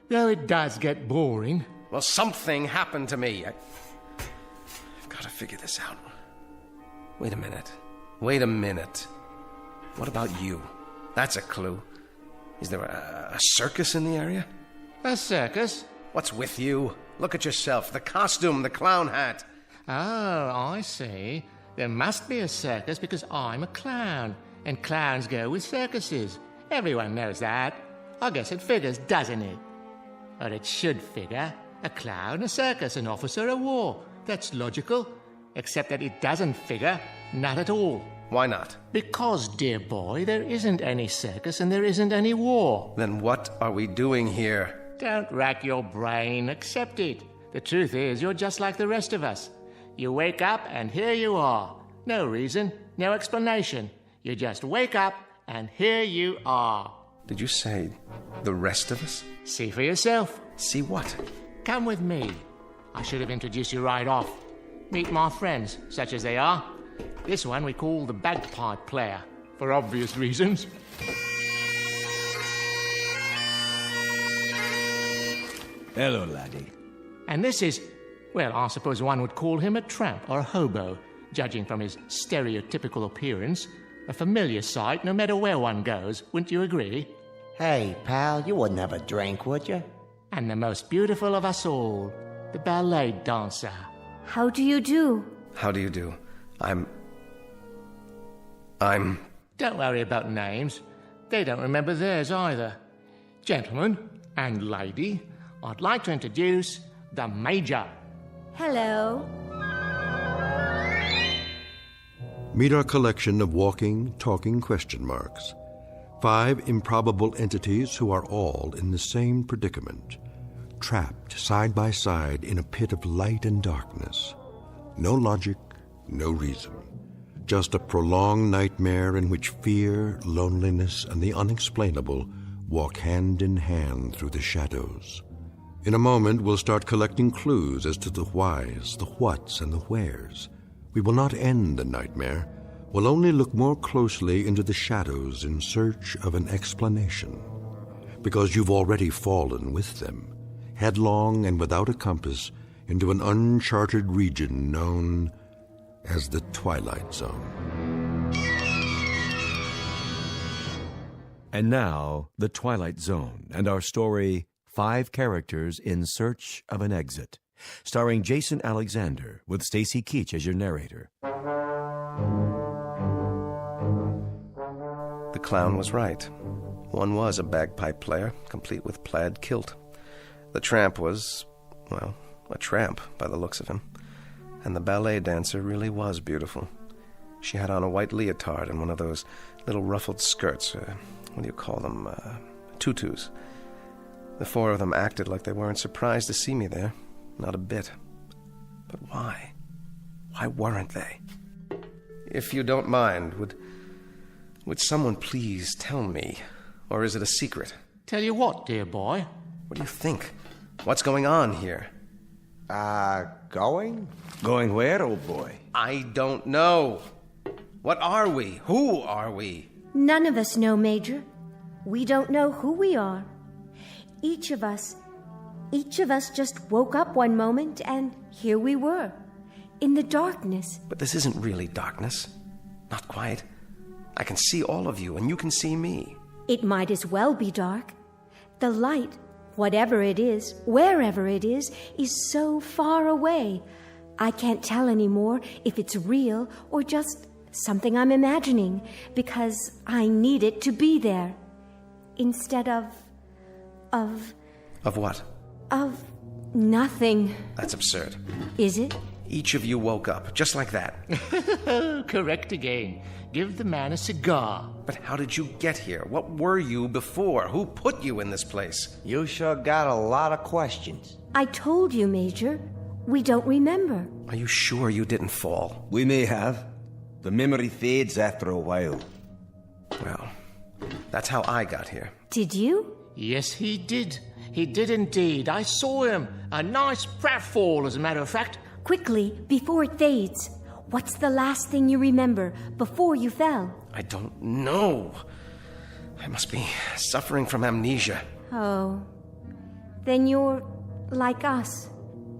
Though it does get boring. Well, something happened to me. I've got to figure this out. Wait a minute. What about you? That's a clue. Is there a circus in the area? A circus? What's with you? Look at yourself. The costume, the clown hat. Oh, I see. There must be a circus because I'm a clown. And clowns go with circuses. Everyone knows that. I guess it figures, doesn't it? Or it should figure. A clown, a circus, an officer, a war. That's logical. Except that it doesn't figure. Not at all. Why not? Because, dear boy, there isn't any circus and there isn't any war. Then what are we doing here? Don't rack your brain. Accept it. The truth is, you're just like the rest of us. You wake up and here you are. No reason, no explanation. You just wake up and here you are. Did you say the rest of us? See for yourself. See what? Come with me. I should have introduced you right off. Meet my friends, such as they are. This one we call the bagpipe player, for obvious reasons. Hello, laddie. And this is, well, I suppose one would call him a tramp or a hobo, judging from his stereotypical appearance. A familiar sight no matter where one goes, wouldn't you agree? Hey, pal, you wouldn't have a drink, would you? And the most beautiful of us all, the ballet dancer. How do you do? How do you do? I'm... Don't worry about names. They don't remember theirs either. Gentlemen and lady, I'd like to introduce the Major. Hello. Meet our collection of walking, talking question marks. 5 improbable entities who are all in the same predicament, trapped side by side in a pit of light and darkness. No logic, no reason. Just a prolonged nightmare in which fear, loneliness, and the unexplainable walk hand in hand through the shadows. In a moment, we'll start collecting clues as to the whys, the whats, and the wheres. We will not end the nightmare. We'll only look more closely into the shadows in search of an explanation. Because you've already fallen with them, headlong and without a compass, into an uncharted region known as the Twilight Zone. And now, the Twilight Zone, and our story, 5 Characters in Search of an Exit, starring Jason Alexander, with Stacy Keach as your narrator. The clown was right. One was a bagpipe player, complete with plaid kilt. The tramp was, well, a tramp by the looks of him. And the ballet dancer really was beautiful. She had on a white leotard and one of those little ruffled skirts. What do you call them? Tutus. The 4 of them acted like they weren't surprised to see me there. Not a bit. But why? Why weren't they? If you don't mind, would someone please tell me? Or is it a secret? Tell you what, dear boy? What do you think? What's going on here? Going? Going where, old boy? I don't know. What are we? Who are we? None of us know, Major. We don't know who we are. Each of us just woke up one moment and here we were, in the darkness. But this isn't really darkness. Not quite. I can see all of you and you can see me. It might as well be dark. The light, whatever it is, wherever it is so far away. I can't tell anymore if it's real or just something I'm imagining, because I need it to be there. Instead of what? Of nothing. That's absurd. Is it? Each of you woke up, just like that. Correct again. Give the man a cigar. But how did you get here? What were you before? Who put you in this place? You sure got a lot of questions. I told you, Major. We don't remember. Are you sure you didn't fall? We may have. The memory fades after a while. Well, that's how I got here. Did you? Yes, he did. He did indeed. I saw him. A nice pratfall, as a matter of fact. Quickly, before it fades. What's the last thing you remember before you fell? I don't know. I must be suffering from amnesia. Oh. Then you're like us.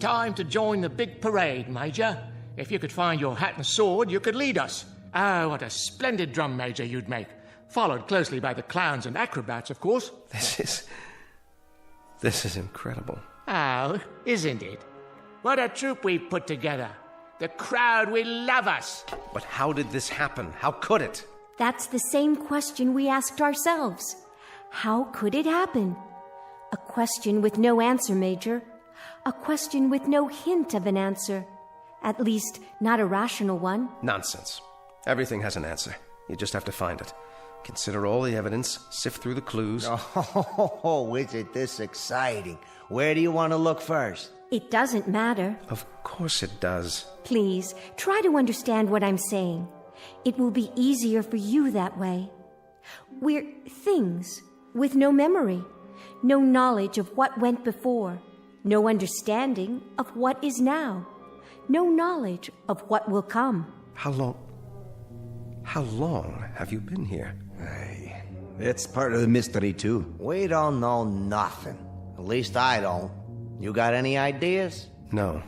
Time to join the big parade, Major. If you could find your hat and sword, you could lead us. Oh, what a splendid drum major you'd make. Followed closely by the clowns and acrobats, of course. This is incredible. Oh, isn't it? What a troupe we've put together. The crowd will love us. But how did this happen? How could it? That's the same question we asked ourselves. How could it happen? A question with no answer, Major. A question with no hint of an answer. At least, not a rational one. Nonsense. Everything has an answer. You just have to find it. Consider all the evidence, sift through the clues. Oh, is it this exciting? Where do you want to look first? It doesn't matter. Of course it does. Please, try to understand what I'm saying. It will be easier for you that way. We're things with no memory, no knowledge of what went before. no understanding of what is now, no knowledge of what will come. How long have you been here? It's part of the mystery, too. We don't know nothing. At least I don't. You got any ideas? No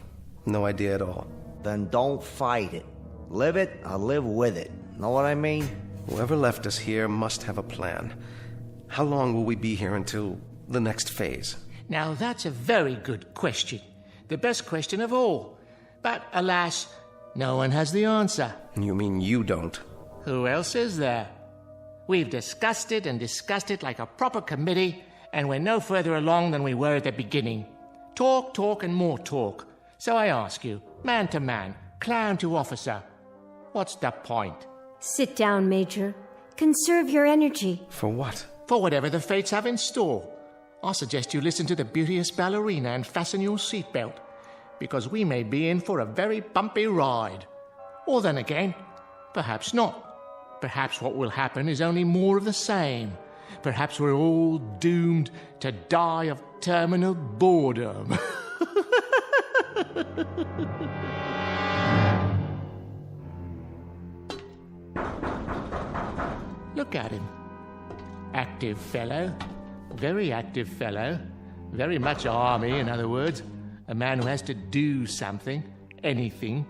idea at all. Then don't fight it. Live it or live with it. Know what I mean? Whoever left us here must have a plan. How long will we be here until the next phase? Now, that's a very good question. The best question of all. But, alas, no one has the answer. You mean you don't? Who else is there? We've discussed it and discussed it like a proper committee, and we're no further along than we were at the beginning. Talk, and more talk. So I ask you, man to man, clown to officer, what's the point? Sit down, Major. Conserve your energy. For what? For whatever the fates have in store. I suggest you listen to the beauteous ballerina and fasten your seatbelt, because we may be in for a very bumpy ride. Or then again, perhaps not. Perhaps what will happen is only more of the same. Perhaps we're all doomed to die of terminal boredom. Look at him. Active fellow. Very active fellow. Very much army, in other words. A man who has to do something, anything.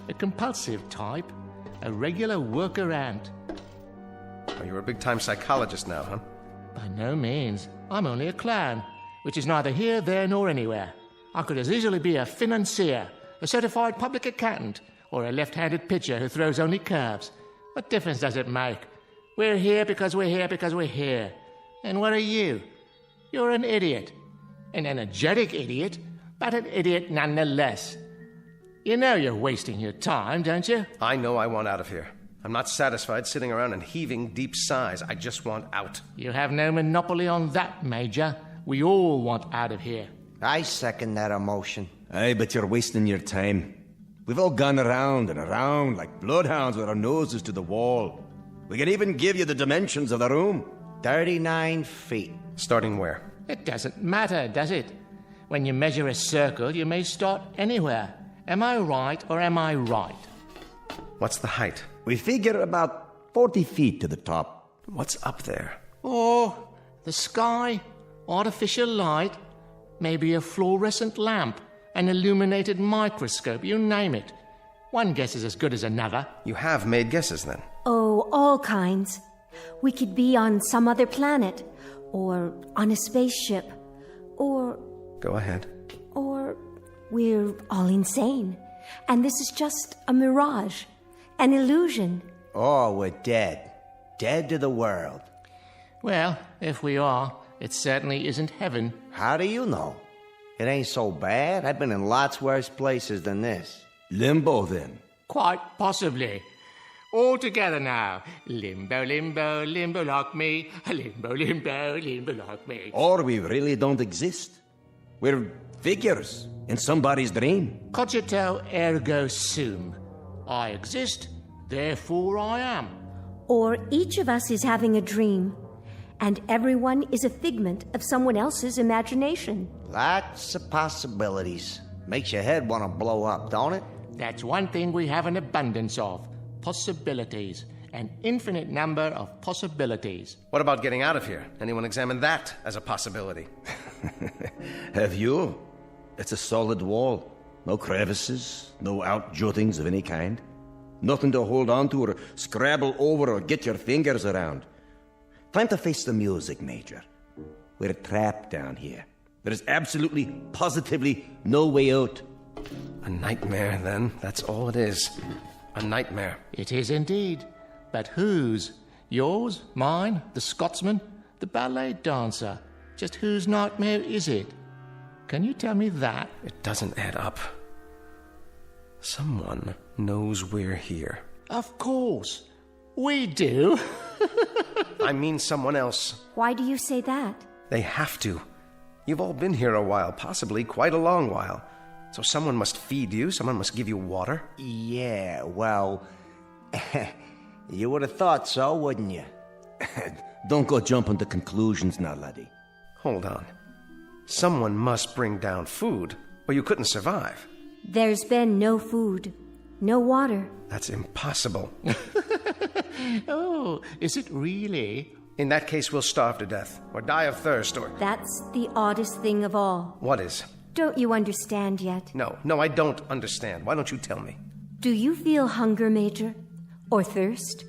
A compulsive type. A regular worker ant. Oh, you're a big-time psychologist now, huh? By no means. I'm only a clown, which is neither here, there, nor anywhere. I could as easily be a financier, a certified public accountant, or a left-handed pitcher who throws only curves. What difference does it make? We're here because we're here because we're here. And what are you? You're an idiot. An energetic idiot, but an idiot nonetheless. You know you're wasting your time, don't you? I know I want out of here. I'm not satisfied sitting around and heaving deep sighs. I just want out. You have no monopoly on that, Major. We all want out of here. I second that emotion. Aye, but you're wasting your time. We've all gone around and around like bloodhounds with our noses to the wall. We can even give you the dimensions of the room. 39 feet. Starting where? It doesn't matter, does it? When you measure a circle, you may start anywhere. Am I right or am I right? What's the height? We figure about 40 feet to the top. What's up there? Oh, the sky, artificial light, maybe a fluorescent lamp, an illuminated microscope, you name it. One guess is as good as another. You have made guesses, then? Oh, all kinds. We could be on some other planet, or on a spaceship, or... Go ahead. Or we're all insane, and this is just a mirage, an illusion. Oh, we're dead. Dead to the world. Well, if we are, it certainly isn't heaven. How do you know? It ain't so bad. I've been in lots worse places than this. Limbo, then? Quite possibly. All together now. Limbo, limbo, limbo like me. Limbo, limbo, limbo like me. Or we really don't exist. We're figures in somebody's dream. Cogito ergo sum. I exist, therefore I am. Or each of us is having a dream, and everyone is a figment of someone else's imagination. Lots of possibilities. Makes your head want to blow up, don't it? That's one thing we have an abundance of. Possibilities. An infinite number of possibilities. What about getting out of here? Anyone examine that as a possibility? Have you? It's a solid wall. No crevices, no outjuttings of any kind. Nothing to hold on to or scrabble over or get your fingers around. Time to face the music, Major. We're trapped down here. There is absolutely, positively no way out. A nightmare, then. That's all it is. A nightmare. It is indeed. But whose? Yours? Mine? The Scotsman? The ballet dancer? Just whose nightmare is it? Can you tell me that? It doesn't add up. Someone knows we're here. Of course. We do. I mean someone else. Why do you say that? They have to. You've all been here a while, possibly quite a long while. So someone must feed you, someone must give you water. Yeah, well... you would have thought so, wouldn't you? Don't go jumping to conclusions now, laddie. Hold on. Someone must bring down food, or you couldn't survive. There's been no food, no water. That's impossible. Oh, is it really? In that case, we'll starve to death, or die of thirst, or... That's the oddest thing of all. What is? Don't you understand yet? No, I don't understand. Why don't you tell me? Do you feel hunger, Major? Or thirst?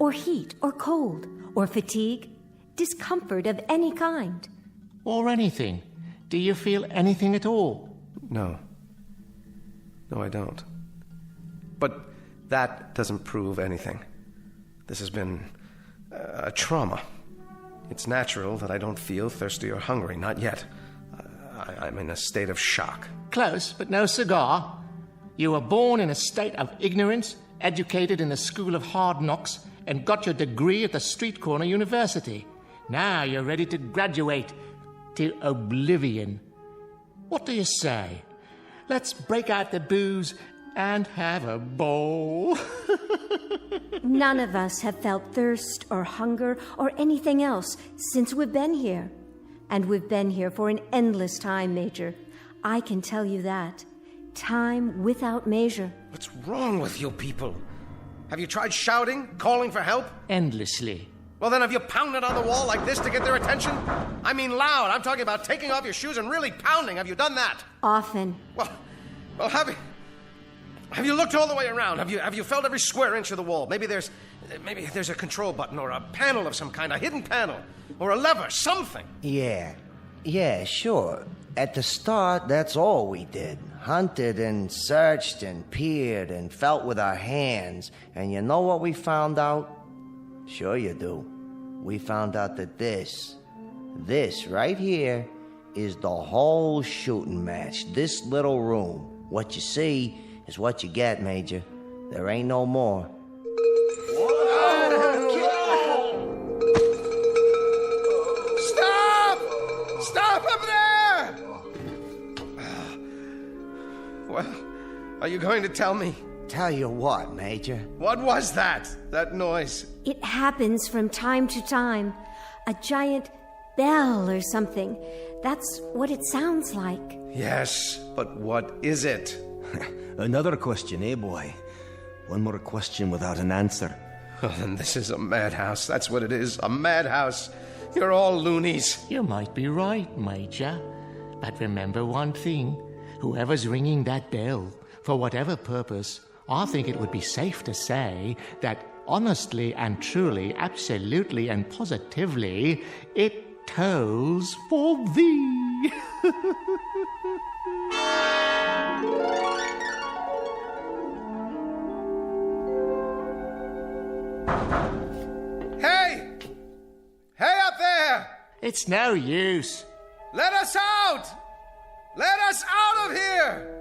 Or heat? Or cold? Or fatigue? Discomfort of any kind? Or anything? Do you feel anything at all? No. No, I don't. But that doesn't prove anything. This has been a trauma. It's natural that I don't feel thirsty or hungry, not yet. I'm in a state of shock. Close, but no cigar. You were born in a state of ignorance, educated in the school of hard knocks, and got your degree at the street corner university. Now you're ready to graduate to oblivion. What do you say? Let's break out the booze and have a bowl. None of us have felt thirst or hunger or anything else since we've been here. And we've been here for an endless time, Major. I can tell you that. Time without measure. What's wrong with you people? Have you tried shouting, calling for help? Endlessly. Well, then have you pounded on the wall like this to get their attention? I mean loud. I'm talking about taking off your shoes and really pounding. Have you done that? Often. Well, have you looked all the way around? Have you felt every square inch of the wall? Maybe there's a control button or a panel of some kind, a hidden panel, or a lever, something. Yeah, sure. At the start, that's all we did. Hunted and searched and peered and felt with our hands. And you know what we found out? Sure you do. We found out that this right here is the whole shooting match. This little room. What you see is what you get, Major. There ain't no more. Stop up there! Well, are you going to tell me? Tell you what, Major. What was that noise? It happens from time to time. A giant bell or something. That's what it sounds like. Yes, but what is it? Another question, eh, boy? One more question without an answer. Oh, then this is a madhouse. That's what it is. A madhouse. You're all loonies. You might be right, Major. But remember one thing. Whoever's ringing that bell, for whatever purpose, I think it would be safe to say that honestly and truly, absolutely and positively, it tolls for thee. Hey! Hey up there! It's no use. Let us out! Let us out of here!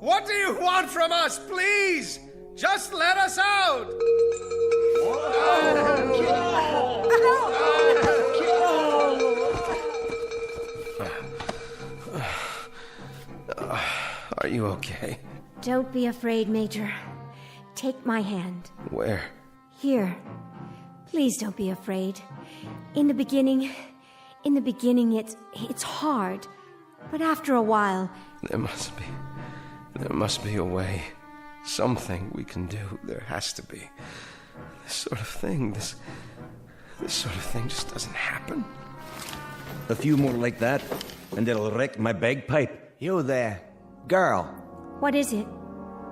What do you want from us, please? Just let us out! Are you okay? Don't be afraid, Major. Take my hand. Where? Here. Please don't be afraid. In the beginning, it's hard. But after a while... There must be a way. Something we can do. There has to be. This sort of thing just doesn't happen. A few more like that, and it'll wreck my bagpipe. You there. Girl. What is it?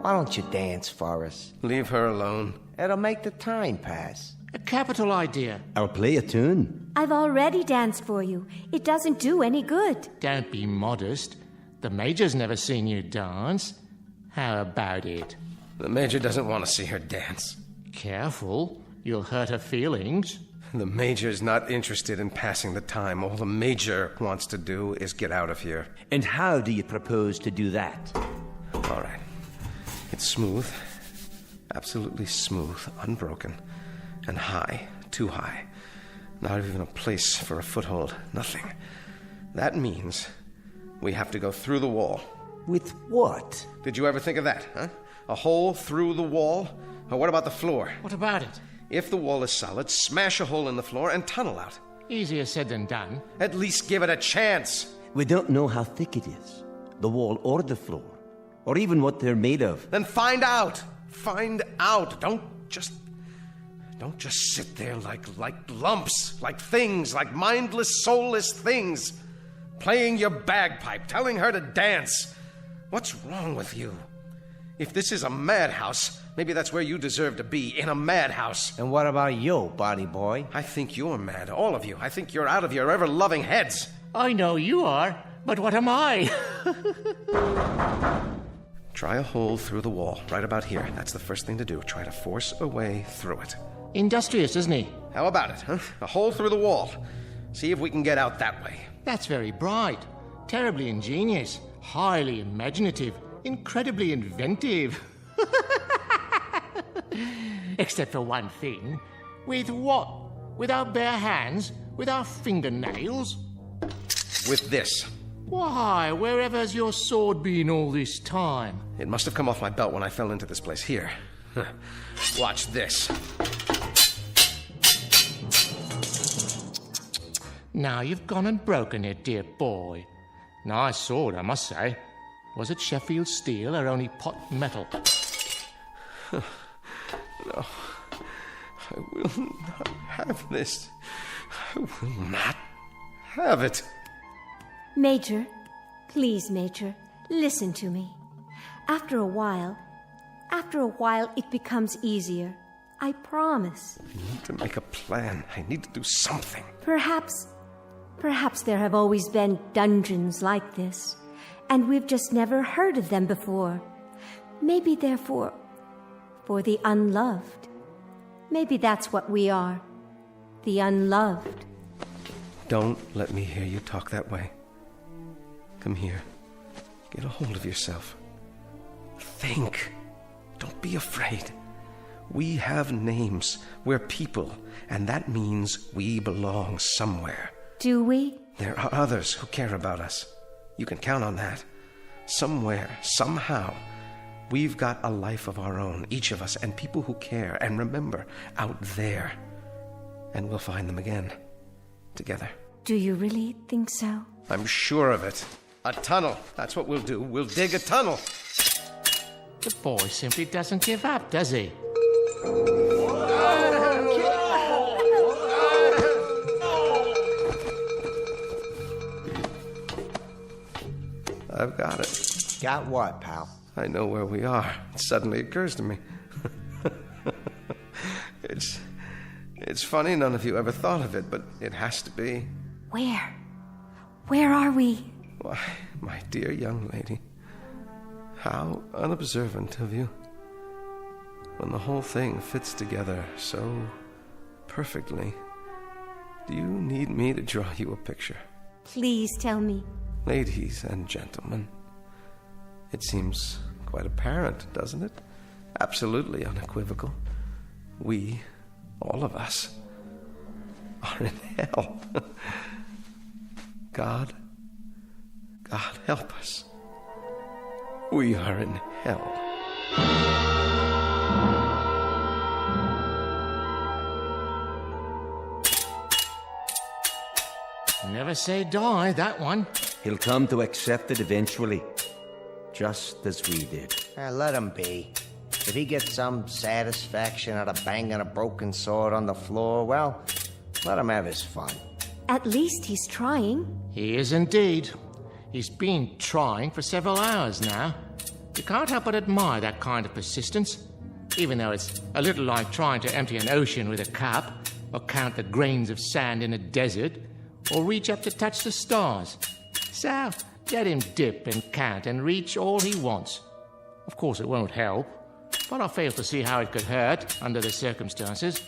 Why don't you dance for us? Leave her alone. It'll make the time pass. A capital idea. I'll play a tune. I've already danced for you. It doesn't do any good. Don't be modest. The Major's never seen you dance. How about it? The Major doesn't want to see her dance. Careful. You'll hurt her feelings. The Major's not interested in passing the time. All the Major wants to do is get out of here. And how do you propose to do that? All right. It's smooth. Absolutely smooth. Unbroken. And high. Too high. Not even a place for a foothold. Nothing. That means we have to go through the wall. With what? Did you ever think of that, huh? A hole through the wall? Or what about the floor? What about it? If the wall is solid, smash a hole in the floor and tunnel out. Easier said than done. At least give it a chance. We don't know how thick it is, the wall or the floor, or even what they're made of. Then find out. Find out. Don't just sit there like lumps, like things, like mindless, soulless things, playing your bagpipe, telling her to dance. What's wrong with you? If this is a madhouse, maybe that's where you deserve to be, in a madhouse. And what about you, body boy? I think you're mad, all of you. I think you're out of your ever-loving heads. I know you are, but what am I? Try a hole through the wall, right about here. That's the first thing to do. Try to force a way through it. Industrious, isn't he? How about it, huh? A hole through the wall. See if we can get out that way. That's very bright, terribly ingenious, highly imaginative, incredibly inventive. Except for one thing. With what? With our bare hands? With our fingernails? With this. Why, wherever's your sword been all this time? It must have come off my belt when I fell into this place. Here. Watch this. Now you've gone and broken it, dear boy. Nice sword, I must say. Was it Sheffield steel or only pot metal? No. I will not have this. I will not have it. Major, please, Major, listen to me. After a while, it becomes easier. I promise. I need to make a plan. I need to do something. Perhaps there have always been dungeons like this, and we've just never heard of them before. Maybe they're for the unloved. Maybe that's what we are. The unloved. Don't let me hear you talk that way. Come here. Get a hold of yourself. Think. Don't be afraid. We have names. We're people, and that means we belong somewhere. Do we? There are others who care about us. You can count on that. Somewhere, somehow, we've got a life of our own, each of us, and people who care and remember out there. And we'll find them again. Together. Do you really think so? I'm sure of it. A tunnel. That's what we'll do. We'll dig a tunnel. The boy simply doesn't give up, does he? I've got it. Got what, pal? I know where we are. It suddenly occurs to me. It's funny none of you ever thought of it, but it has to be. Where? Where are we? Why, my dear young lady, how unobservant of you. When the whole thing fits together so perfectly, do you need me to draw you a picture? Please tell me. Ladies and gentlemen, it seems quite apparent, doesn't it? Absolutely unequivocal. We, all of us, are in hell. God help us. We are in hell. Never say die, that one. He'll come to accept it eventually, just as we did. Let him be. If he gets some satisfaction out of banging a broken sword on the floor, well, let him have his fun. At least he's trying. He is indeed. He's been trying for several hours now. You can't help but admire that kind of persistence, even though it's a little like trying to empty an ocean with a cup, or count the grains of sand in a desert, or reach up to touch the stars. So, let him dip and count and reach all he wants. Of course, it won't help, but I fail to see how it could hurt under the circumstances.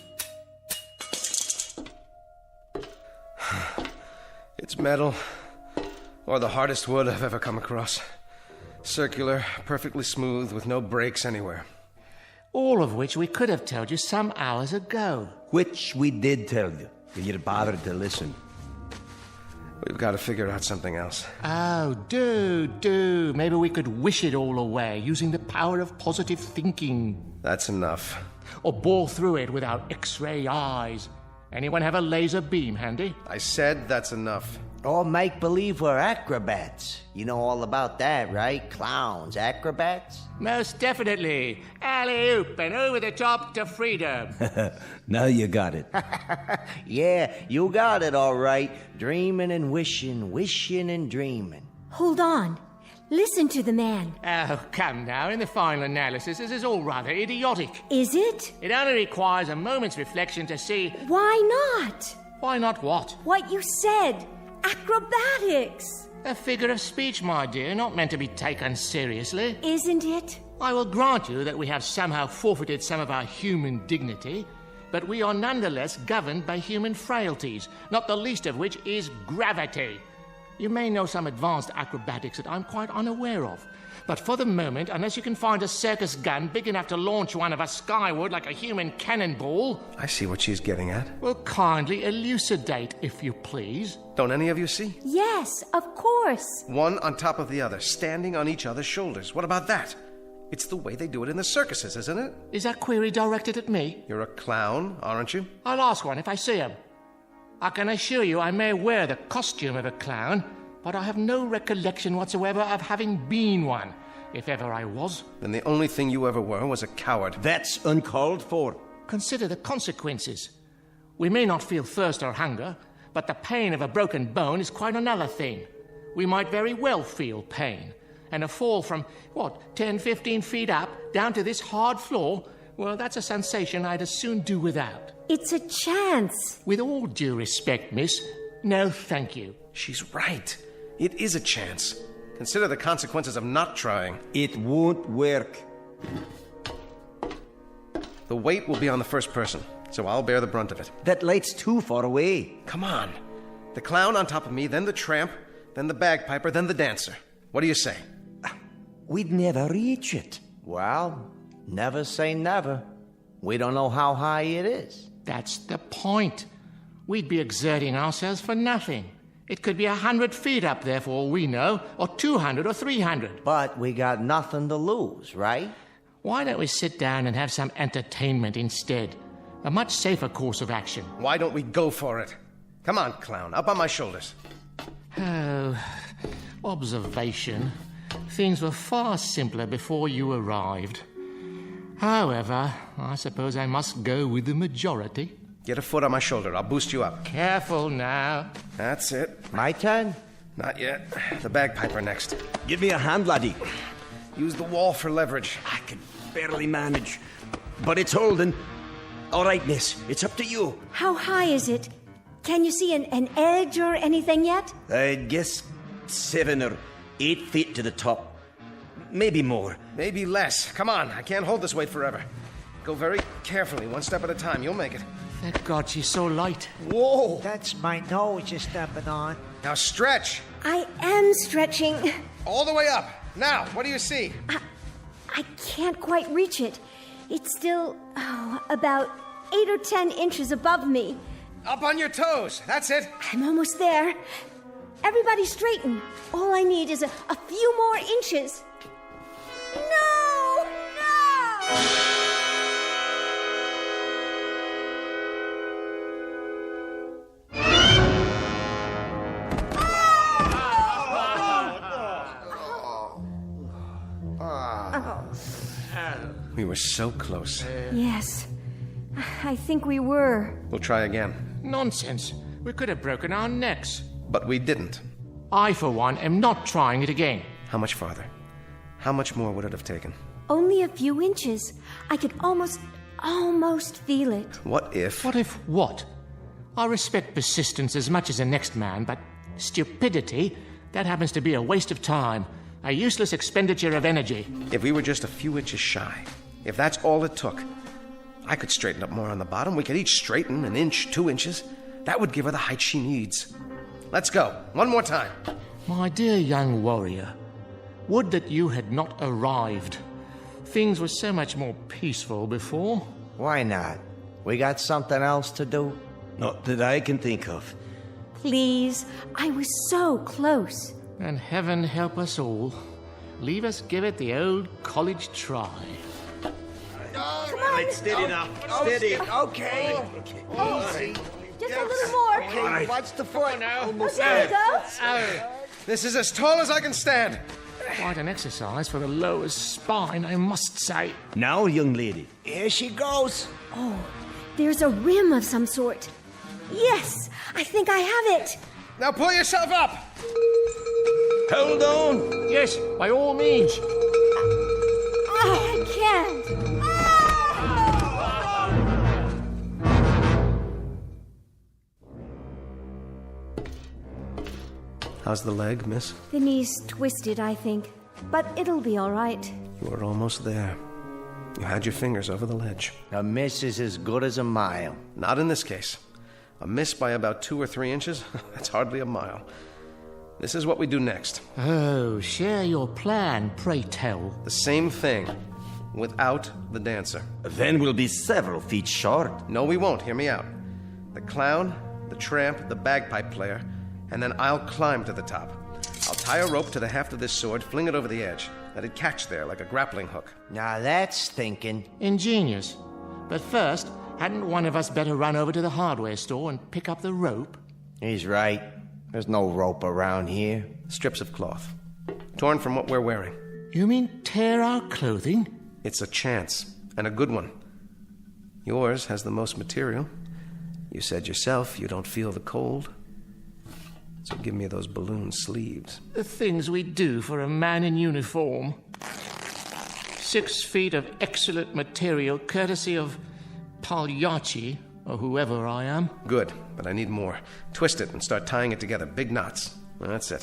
It's metal, or the hardest wood I've ever come across. Circular, perfectly smooth, with no breaks anywhere. All of which we could have told you some hours ago. Which we did tell you, if you'd bothered to listen. We've got to figure out something else. Oh, do. Maybe we could wish it all away using the power of positive thinking. That's enough. Or bore through it with our X-ray eyes. Anyone have a laser beam handy? I said that's enough. Or make believe we're acrobats. You know all about that, right? Clowns, acrobats? Most definitely. Alley-oop and over the top to freedom. Now you got it. Yeah, you got it all right. Dreaming and wishing, wishing and dreaming. Hold on. Listen to the man. Oh, come now. In the final analysis, this is all rather idiotic. Is it? It only requires a moment's reflection to see... Why not? Why not what? What you said. Acrobatics. A figure of speech, my dear, not meant to be taken seriously. Isn't it? I will grant you that we have somehow forfeited some of our human dignity, but we are nonetheless governed by human frailties, not the least of which is gravity. You may know some advanced acrobatics that I'm quite unaware of, but for the moment, unless you can find a circus gun big enough to launch one of us skyward like a human cannonball... I see what she's getting at. Well, kindly elucidate, if you please. Don't any of you see? Yes, of course. One on top of the other, standing on each other's shoulders. What about that? It's the way they do it in the circuses, isn't it? Is that query directed at me? You're a clown, aren't you? I'll ask one if I see him. I can assure you I may wear the costume of a clown, but I have no recollection whatsoever of having been one, if ever I was. Then the only thing you ever were was a coward. That's uncalled for. Consider the consequences. We may not feel thirst or hunger, but the pain of a broken bone is quite another thing. We might very well feel pain. And a fall from, 10, 15 feet up, down to this hard floor, well, that's a sensation I'd as soon do without. It's a chance. With all due respect, miss, no thank you. She's right. It is a chance. Consider the consequences of not trying. It won't work. The weight will be on the first person, so I'll bear the brunt of it. That light's too far away. Come on. The clown on top of me, then the tramp, then the bagpiper, then the dancer. What do you say? We'd never reach it. Well, never say never. We don't know how high it is. That's the point. We'd be exerting ourselves for nothing. It could be 100 feet up there for all we know, or 200 or 300. But we got nothing to lose, right? Why don't we sit down and have some entertainment instead? A much safer course of action. Why don't we go for it? Come on, clown, up on my shoulders. Oh, observation. Things were far simpler before you arrived. However, I suppose I must go with the majority. Get a foot on my shoulder. I'll boost you up. Careful now. That's it. My turn? Not yet. The bagpiper next. Give me a hand, laddie. Use the wall for leverage. I can barely manage, but it's holding. All right, miss. It's up to you. How high is it? Can you see an edge or anything yet? I'd guess 7 or 8 feet to the top. Maybe more. Maybe less. Come on. I can't hold this weight forever. Go very carefully, one step at a time. You'll make it. Thank God she's so light. Whoa! That's my nose you're stepping on. Now stretch. I am stretching. All the way up. Now, what do you see? I can't quite reach it. It's still, about 8 or 10 inches above me. Up on your toes. That's it. I'm almost there. Everybody straighten. All I need is a few more inches. No! No! We were so close. Yes, I think we were. We'll try again. Nonsense. We could have broken our necks. But we didn't. I, for one, am not trying it again. How much farther? How much more would it have taken? Only a few inches. I could almost feel it. What if... What if what? I respect persistence as much as the next man, but stupidity, that happens to be a waste of time. A useless expenditure of energy. If we were just a few inches shy, if that's all it took, I could straighten up more on the bottom. We could each straighten an inch, 2 inches. That would give her the height she needs. Let's go. One more time. My dear young warrior, would that you had not arrived. Things were so much more peaceful before. Why not? We got something else to do? Not that I can think of. Please, I was so close. And heaven help us all. Leave us give it the old college try. Come on. Right, steady now. Steady. Okay. Easy. Just a little more. Okay, watch the foot. Almost there we go. This is as tall as I can stand. Quite an exercise for the lower spine, I must say. Now, young lady. Here she goes. Oh, there's a rim of some sort. Yes, I think I have it. Now pull yourself up. Hold on. Yes, by all means. I can't. How's the leg, miss? The knee's twisted, I think. But it'll be all right. You were almost there. You had your fingers over the ledge. A miss is as good as a mile. Not in this case. A miss by about 2 or 3 inches? That's hardly a mile. This is what we do next. Oh, share your plan, pray tell. The same thing, without the dancer. Then we'll be several feet short. No, we won't. Hear me out. The clown, the tramp, the bagpipe player, and then I'll climb to the top. I'll tie a rope to the haft of this sword, fling it over the edge. Let it catch there like a grappling hook. Now that's thinking. Ingenious. But first, hadn't one of us better run over to the hardware store and pick up the rope? He's right. There's no rope around here. Strips of cloth. Torn from what we're wearing. You mean tear our clothing? It's a chance, and a good one. Yours has the most material. You said yourself you don't feel the cold. So give me those balloon sleeves. The things we do for a man in uniform. 6 feet of excellent material, courtesy of Pagliacci, or whoever I am. Good, but I need more. Twist it and start tying it together. Big knots. That's it.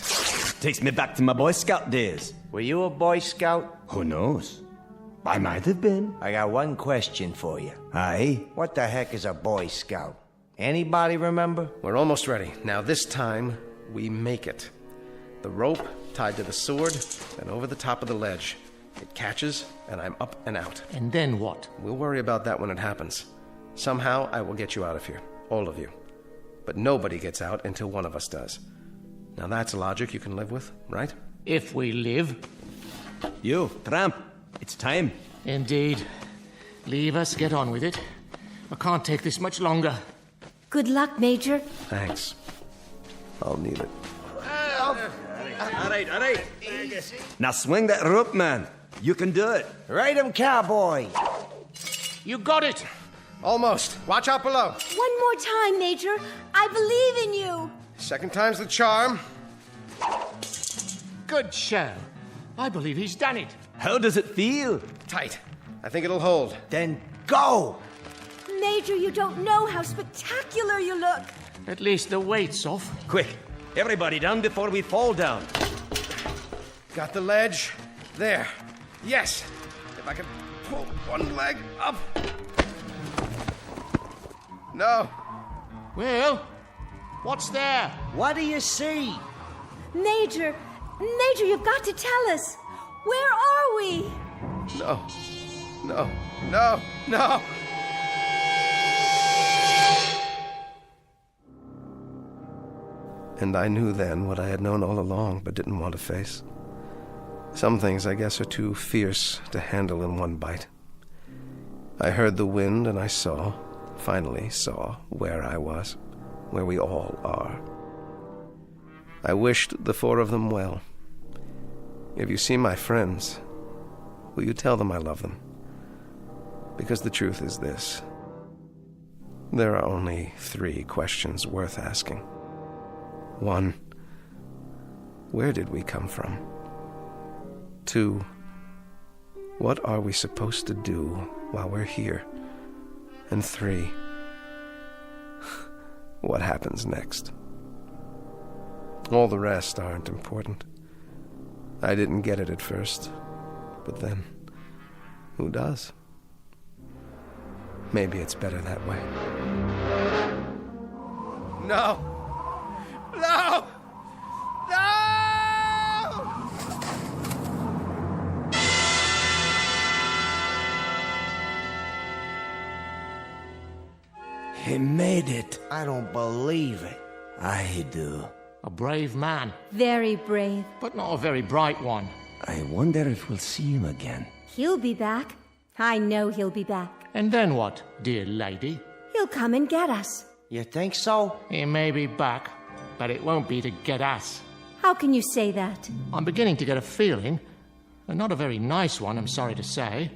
Takes me back to my Boy Scout days. Were you a Boy Scout? Who knows? I might have been. I got one question for you. Aye? What the heck is a Boy Scout? Anybody remember? We're almost ready. Now this time, we make it. The rope tied to the sword and over the top of the ledge. It catches, and I'm up and out. And then what? We'll worry about that when it happens. Somehow, I will get you out of here. All of you. But nobody gets out until one of us does. Now that's logic you can live with, right? If we live. You, tramp. It's time. Indeed. Leave us get on with it. I can't take this much longer. Good luck, Major. Thanks. I'll need it. All right. Now swing that rope, man. You can do it. Ride him, cowboy. You got it. Almost. Watch out below. One more time, Major. I believe in you. Second time's the charm. Good show. I believe he's done it. How does it feel? Tight. I think it'll hold. Then go. Major, you don't know how spectacular you look. At least the weight's off. Quick, everybody down before we fall down. Got the ledge. There. Yes. If I can pull one leg up. No. Well, what's there? What do you see? Major, you've got to tell us. Where are we? No. And I knew then what I had known all along but didn't want to face. Some things, I guess, are too fierce to handle in one bite. I heard the wind and I finally saw where I was, where we all are. I wished the 4 of them well. If you see my friends, will you tell them I love them? Because the truth is this. There are only 3 questions worth asking. 1, where did we come from? 2, what are we supposed to do while we're here? And 3, what happens next? All the rest aren't important. I didn't get it at first, but then, who does? Maybe it's better that way. No! He made it. I don't believe it. I do. A brave man. Very brave. But not a very bright one. I wonder if we'll see him again. He'll be back. I know he'll be back. And then what, dear lady? He'll come and get us. You think so? He may be back, but it won't be to get us. How can you say that? I'm beginning to get a feeling, and not a very nice one, I'm sorry to say.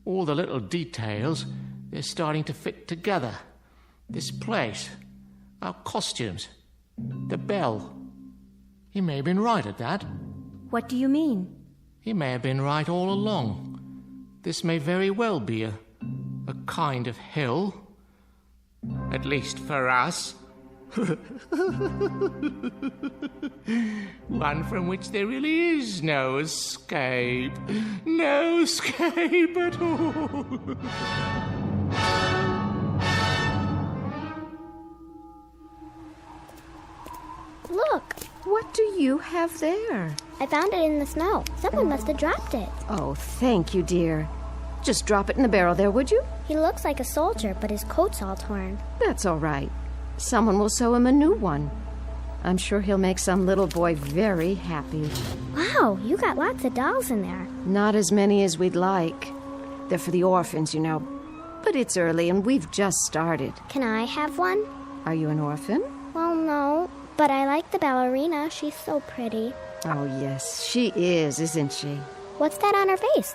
All the little details, they're starting to fit together. This place, our costumes, the bell. He may have been right at that. What do you mean? He may have been right all along. This may very well be a kind of hell. At least for us. One from which there really is no escape. No escape at all. Look. What do you have there? I found it in the snow. Someone must have dropped it. Oh, thank you, dear. Just drop it in the barrel there, would you? He looks like a soldier, but his coat's all torn. That's all right. Someone will sew him a new one. I'm sure he'll make some little boy very happy. Wow, you got lots of dolls in there. Not as many as we'd like. They're for the orphans, you know. But it's early and we've just started. Can I have one? Are you an orphan? Well, no. But I like the ballerina. She's so pretty. Oh, yes, she is, isn't she? What's that on her face?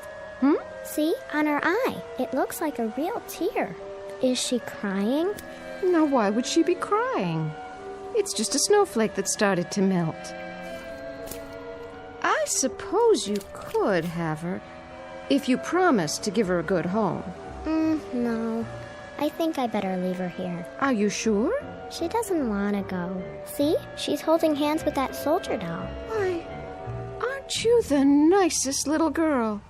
See? On her eye. It looks like a real tear. Is she crying? Now, why would she be crying? It's just a snowflake that started to melt. I suppose you could have her, if you promised to give her a good home. No. I think I better leave her here. Are you sure? She doesn't want to go. See? She's holding hands with that soldier doll. Why, aren't you the nicest little girl?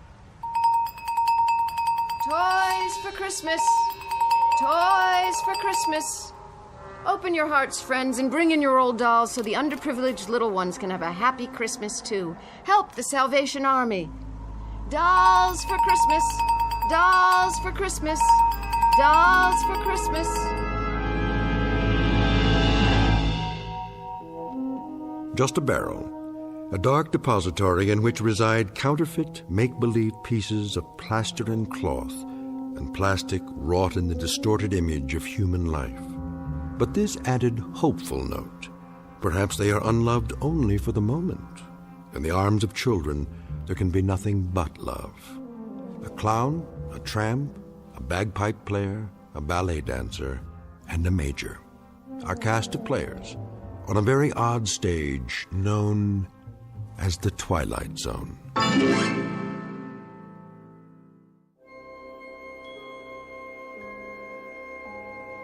Toys for Christmas! Toys for Christmas! Open your hearts, friends, and bring in your old dolls so the underprivileged little ones can have a happy Christmas, too. Help the Salvation Army. Dolls for Christmas! Dolls for Christmas! Dolls for Christmas! Just a barrel, a dark depository in which reside counterfeit, make-believe pieces of plaster and cloth and plastic wrought in the distorted image of human life. But this added hopeful note. Perhaps they are unloved only for the moment. In the arms of children, there can be nothing but love. A clown, a tramp, a bagpipe player, a ballet dancer, and a major. Our cast of players on a very odd stage known as the Twilight Zone.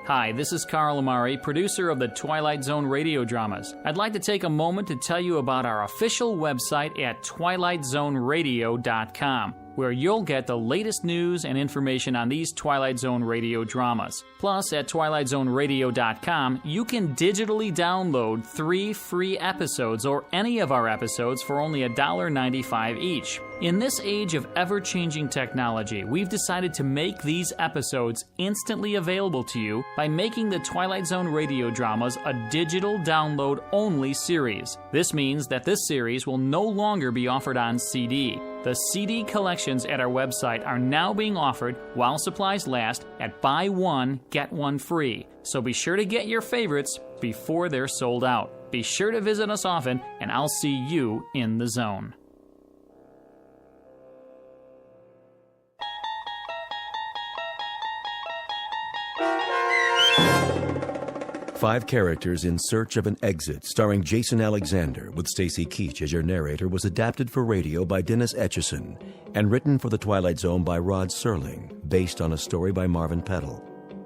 Hi, this is Carl Amari, producer of the Twilight Zone radio dramas. I'd like to take a moment to tell you about our official website at twilightzoneradio.com, where you'll get the latest news and information on these Twilight Zone radio dramas. Plus, at twilightzoneradio.com, you can digitally download 3 free episodes or any of our episodes for only $1.95 each. In this age of ever-changing technology, we've decided to make these episodes instantly available to you by making the Twilight Zone radio dramas a digital download-only series. This means that this series will no longer be offered on CD. The CD collections at our website are now being offered while supplies last at buy one, get one free. So be sure to get your favorites before they're sold out. Be sure to visit us often, and I'll see you in the zone. Five Characters in Search of an Exit, starring Jason Alexander, with Stacy Keach as your narrator, was adapted for radio by Dennis Etchison and written for The Twilight Zone by Rod Serling, based on a story by Marvin Peddle.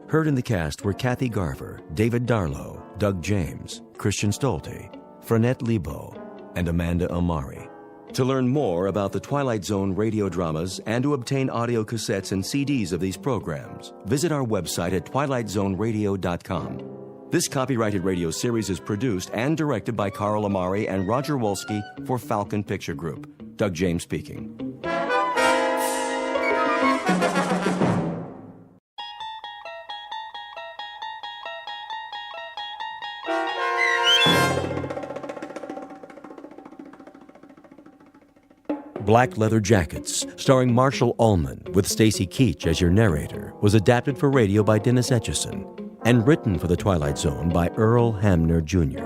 Heard in the cast were Kathy Garver, David Darlow, Doug James, Christian Stolte, Frenette Lebo, and Amanda Amari. To learn more about the Twilight Zone radio dramas and to obtain audio cassettes and CDs of these programs, visit our website at twilightzoneradio.com. This copyrighted radio series is produced and directed by Carl Amari and Roger Wolski for Falcon Picture Group. Doug James speaking. Black Leather Jackets, starring Marshall Ullman, with Stacy Keach as your narrator, was adapted for radio by Dennis Etchison. and written for The Twilight Zone by Earl Hamner Jr.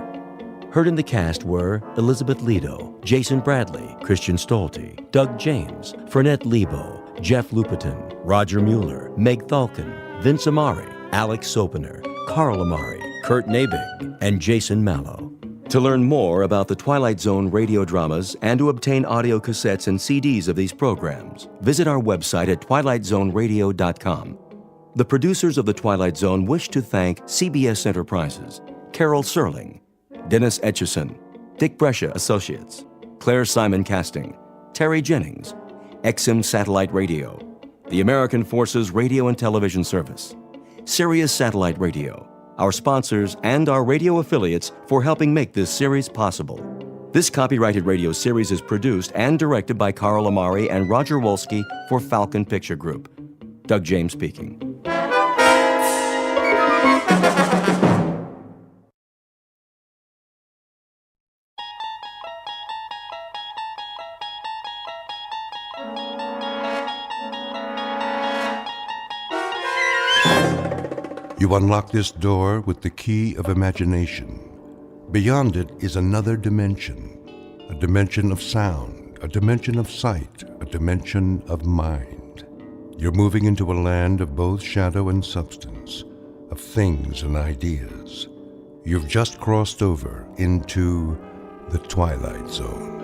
Heard in the cast were Elizabeth Lido, Jason Bradley, Christian Stolte, Doug James, Fernette Lebo, Jeff Lupetin, Roger Mueller, Meg Thalken, Vince Amari, Alex Sopener, Carl Amari, Kurt Nabig, and Jason Mallow. To learn more about the Twilight Zone radio dramas and to obtain audio cassettes and CDs of these programs, visit our website at twilightzoneradio.com. The producers of The Twilight Zone wish to thank CBS Enterprises, Carol Serling, Dennis Etchison, Dick Brescia Associates, Claire Simon Casting, Terry Jennings, XM Satellite Radio, the American Forces Radio and Television Service, Sirius Satellite Radio, our sponsors, and our radio affiliates for helping make this series possible. This copyrighted radio series is produced and directed by Carl Amari and Roger Wolski for Falcon Picture Group. Doug James speaking. You unlock this door with the key of imagination. Beyond it is another dimension, a dimension of sound, a dimension of sight, a dimension of mind. You're moving into a land of both shadow and substance, of things and ideas. You've just crossed over into the Twilight Zone.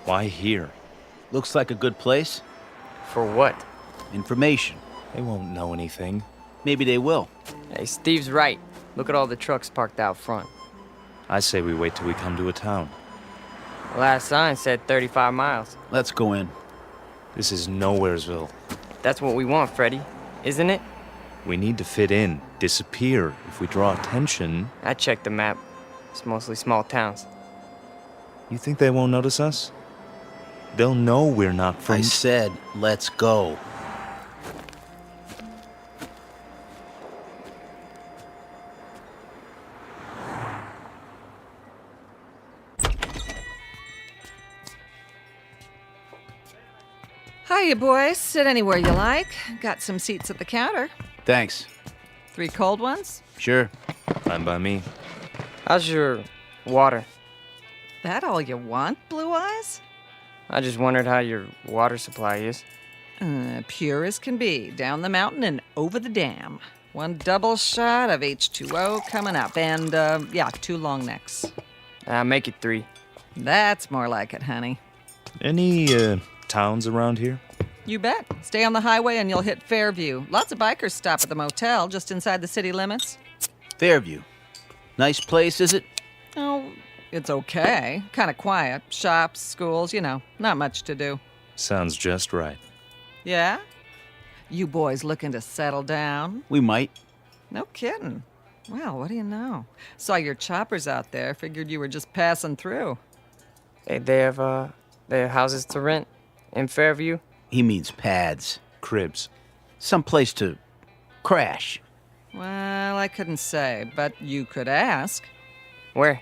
Why here? Looks like a good place. For what? Information. They won't know anything. Maybe they will. Hey, Steve's right. Look at all the trucks parked out front. I say we wait till we come to a town. Last sign said 35 miles. Let's go in. This is Nowheresville. That's what we want, Freddy. Isn't it? We need to fit in, disappear. If we draw attention... I checked the map. It's mostly small towns. You think they won't notice us? They'll know we're not from... I said, let's go. Hiya, boys. Sit anywhere you like. Got some seats at the counter. Thanks. 3 cold ones? Sure. Fine by me. How's your water? That all you want, Blue Eyes? I just wondered how your water supply is. Pure as can be. Down the mountain and over the dam. 1 double shot of H2O coming up. And, 2 long necks. Make it 3. That's more like it, honey. Any, towns around here? You bet. Stay on the highway and you'll hit Fairview. Lots of bikers stop at the motel just inside the city limits. Fairview. Nice place, is it? Oh, it's okay. Kind of quiet. Shops, schools, not much to do. Sounds just right. Yeah? You boys looking to settle down? We might. No kidding. Well, what do you know? Saw your choppers out there. Figured you were just passing through. Hey, they have houses to rent in Fairview? He means pads. Cribs. Some place to crash. Well, I couldn't say, but you could ask. Where?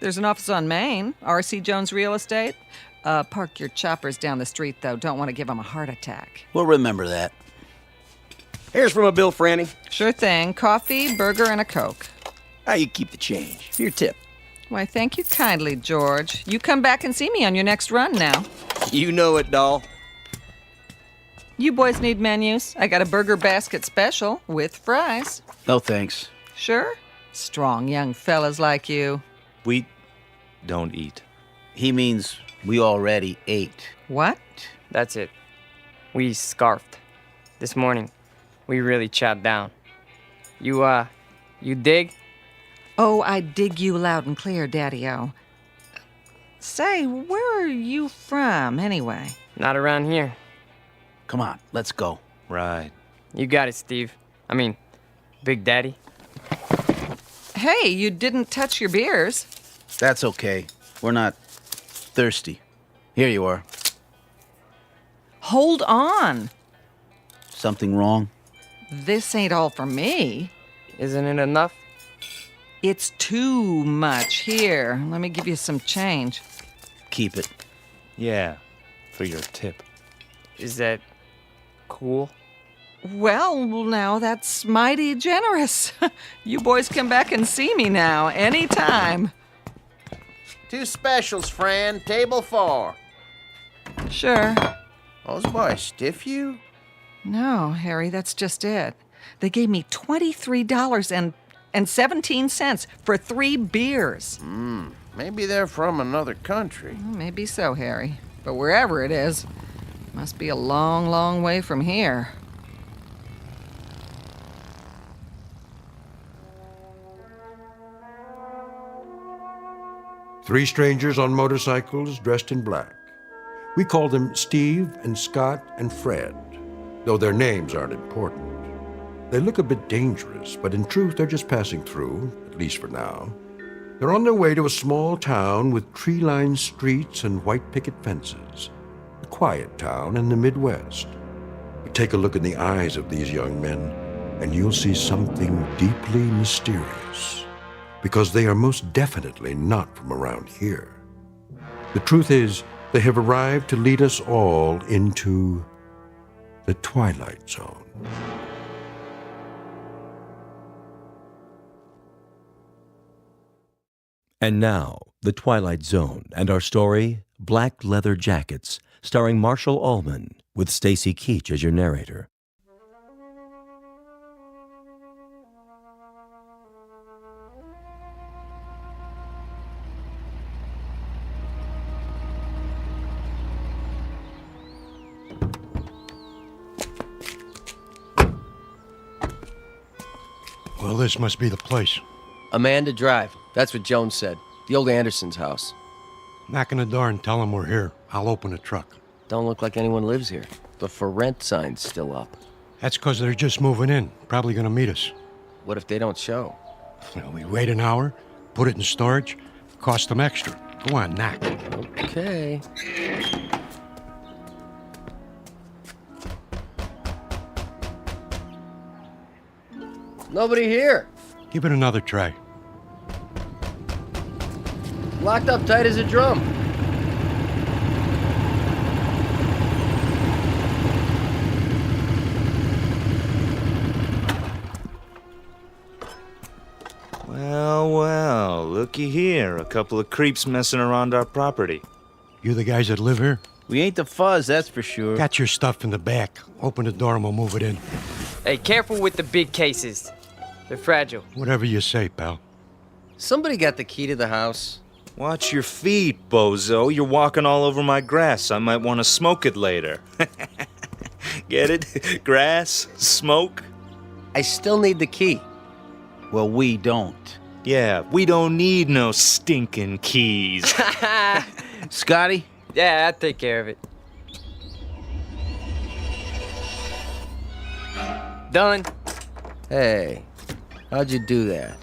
There's an office on Main, R.C. Jones Real Estate. Park your choppers down the street, though. Don't want to give them a heart attack. We'll remember that. Here's from a bill, Franny. Sure thing. Coffee, burger, and a Coke. How you keep the change? Your tip. Why, thank you kindly, George. You come back and see me on your next run now. You know it, doll. You boys need menus? I got a burger basket special with fries. No thanks. Sure? Strong young fellas like you. We don't eat. He means we already ate. What? That's it. We scarfed. This morning, we really chopped down. You dig? Oh, I dig you loud and clear, Daddy-O. Say, where are you from, anyway? Not around here. Come on, let's go. Right. You got it, Steve. I mean, Big Daddy. Hey, you didn't touch your beers. That's okay. We're not thirsty. Here you are. Hold on. Something wrong? This ain't all for me. Isn't it enough? It's too much. Here, let me give you some change. Keep it. Yeah, for your tip. Is that cool? Well, now that's mighty generous. You boys come back and see me now, anytime. 2 specials, Fran. Table 4. Sure. Those boys stiff you? No, Harry, that's just it. They gave me $23.17 for 3 beers. Maybe they're from another country. Maybe so, Harry. But wherever it is, must be a long, long way from here. Three strangers on motorcycles dressed in black. We call them Steve and Scott and Fred, though their names aren't important. They look a bit dangerous, but in truth they're just passing through, at least for now. They're on their way to a small town with tree-lined streets and white picket fences. A quiet town in the Midwest. But take a look in the eyes of these young men, and you'll see something deeply mysterious. Because they are most definitely not from around here. The truth is, they have arrived to lead us all into the Twilight Zone. And now, The Twilight Zone and our story, Black Leather Jackets, starring Marshall Allman, with Stacy Keach as your narrator. Well, this must be the place. Amanda Drive. That's what Jones said. The old Anderson's house. Knock on the door and tell them we're here. I'll open the truck. Don't look like anyone lives here. The for rent sign's still up. That's because they're just moving in. Probably going to meet us. What if they don't show? Well, we wait an hour, put it in storage, cost them extra. Go on, knock. Okay. Nobody here. Give it another try. Locked up tight as a drum. Well, looky here. A couple of creeps messing around our property. You the guys that live here? We ain't the fuzz, that's for sure. Got your stuff in the back. Open the door and we'll move it in. Hey, careful with the big cases. They're fragile. Whatever you say, pal. Somebody got the key to the house. Watch your feet, bozo. You're walking all over my grass. I might want to smoke it later. Get it? Grass? Smoke? I still need the key. Well, we don't. Yeah, we don't need no stinking keys. Scotty? Yeah, I'll take care of it. Done. Hey, how'd you do that?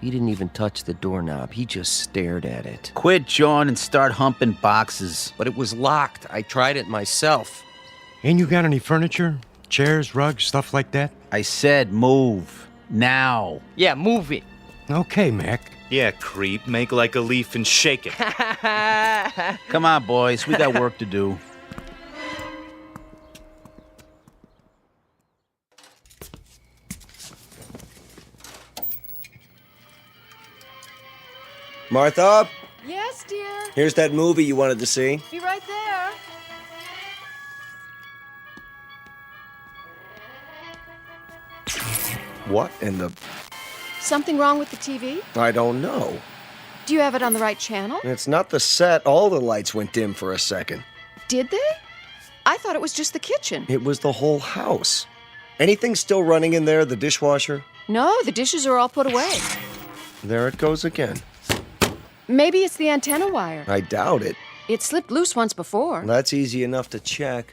He didn't even touch the doorknob. He just stared at it. Quit, John, and start humping boxes. But it was locked. I tried it myself. Ain't you got any furniture? Chairs, rugs, stuff like that? I said move. Now. Yeah, move it. Okay, Mac. Yeah, creep. Make like a leaf and shake it. Come on, boys. We got work to do. Martha, Yes, dear. here's that movie you wanted to see. Be right there. What in the... Something wrong with the TV? I don't know. Do you have it on the right channel? It's not the set. All the lights went dim for a second. Did they? I thought it was just the kitchen. It was the whole house. Anything still running in there, the dishwasher? No, the dishes are all put away. There it goes again. Maybe it's the antenna wire. I doubt it. It slipped loose once before. That's easy enough to check.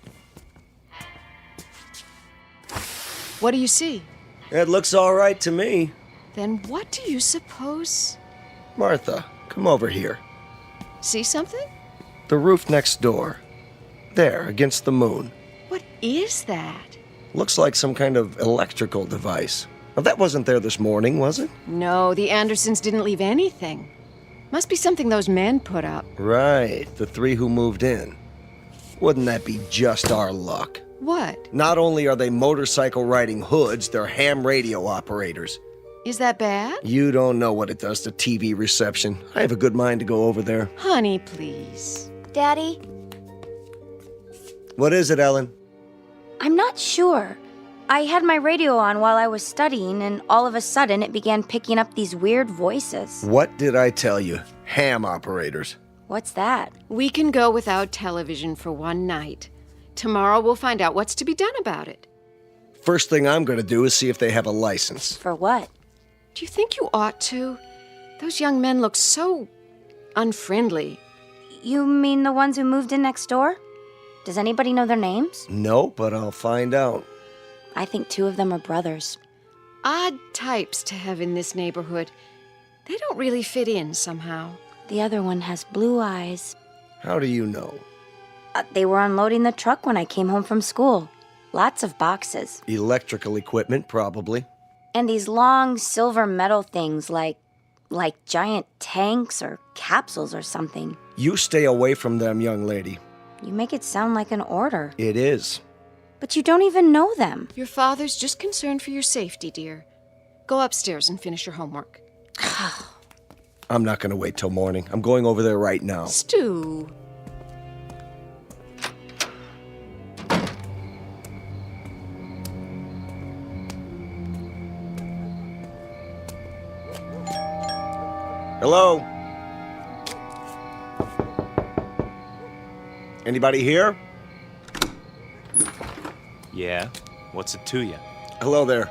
What do you see? It looks all right to me. then what do you suppose? Martha, come over here. See something? The roof next door. There, against the moon. What is that? Looks like some kind of electrical device. Now, that wasn't there this morning, was it? No, the Andersons didn't leave anything. Must be something those men put up. Right, the 3 who moved in. Wouldn't that be just our luck? What? Not only are they motorcycle-riding hoods, they're ham radio operators. Is that bad? You don't know what it does to TV reception. I have a good mind to go over there. Honey, please. Daddy, What is it, Ellen? I'm not sure. I had my radio on while I was studying, and all of a sudden it began picking up these weird voices. What did I tell you? Ham operators. What's that? We can go without television for one night. Tomorrow we'll find out what's to be done about it. First thing I'm going to do is see if they have a license. For what? Do you think you ought to? Those young men look so unfriendly. You mean the ones who moved in next door? Does anybody know their names? No, but I'll find out. I think 2 of them are brothers. Odd types to have in this neighborhood. They don't really fit in somehow. The other one has blue eyes. How do you know? They were unloading the truck when I came home from school. Lots of boxes. Electrical equipment, probably. And these long silver metal things like giant tanks or capsules or something. You stay away from them, young lady. You make it sound like an order. It is. But you don't even know them. Your father's just concerned for your safety, dear. Go upstairs and finish your homework. I'm not going to wait till morning. I'm going over there right now. Stu. Hello? Anybody here? Yeah? What's it to you? Hello there.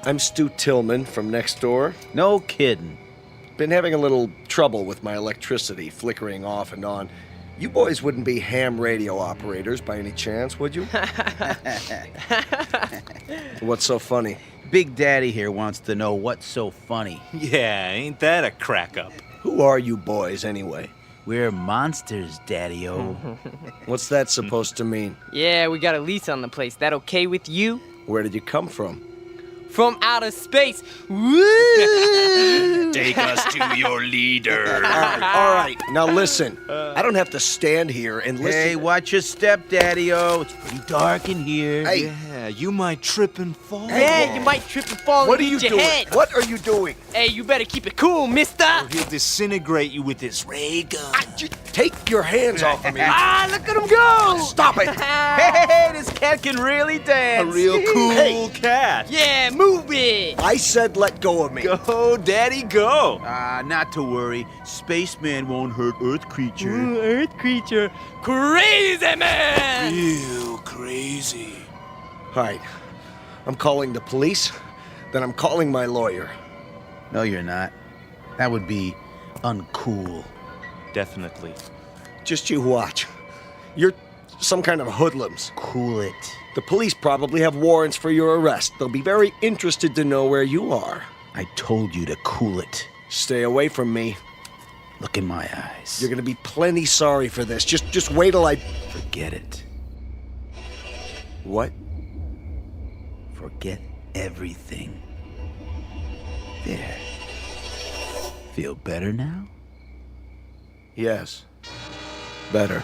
I'm Stu Tillman from next door. No kidding. Been having a little trouble with my electricity, flickering off and on. You boys wouldn't be ham radio operators by any chance, would you? What's so funny? Big Daddy here wants to know what's so funny. Yeah, ain't that a crack up? Who are you boys, anyway? We're monsters, Daddy-o. What's that supposed to mean? Yeah, we got a lease on the place. That okay with you? Where did you come from? From outer space. Woo! Take us to your leader. All right. Now listen. I don't have to stand here and listen. Hey, watch your step, Daddy-o. It's pretty dark in here. Hey. Yeah, you might trip and fall. Yeah, you might trip and fall What and are you hit your doing? head. What are you doing? Hey, you better keep it cool, mister. He'll disintegrate you with his ray gun. Take your hands off of me. Ah, look at him go. Stop it. Hey, this cat can really dance. A real cool Hey. cat. Yeah, move it. I said let go of me. Go, Daddy, go. Not to worry. Spaceman won't hurt Earth creature. Earth creature. Crazy man. Real crazy. All right. I'm calling the police. Then I'm calling my lawyer. No, you're not. That would be uncool. Definitely. Just you watch. You're some kind of hoodlums. Cool it. The police probably have warrants for your arrest. They'll be very interested to know where you are. I told you to cool it. Stay away from me. Look in my eyes. You're gonna be plenty sorry for this. Just wait till I... Forget it. What? Forget everything. There. Feel better now? Yes. Better.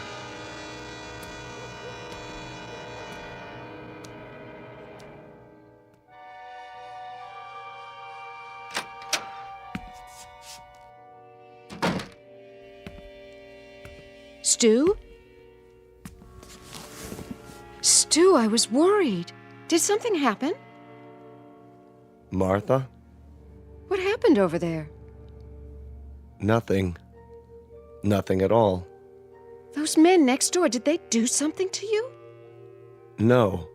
Stu? Stu, I was worried. Did something happen? Martha? What happened over there? Nothing. Nothing at all. Those men next door, did they do something to you? No.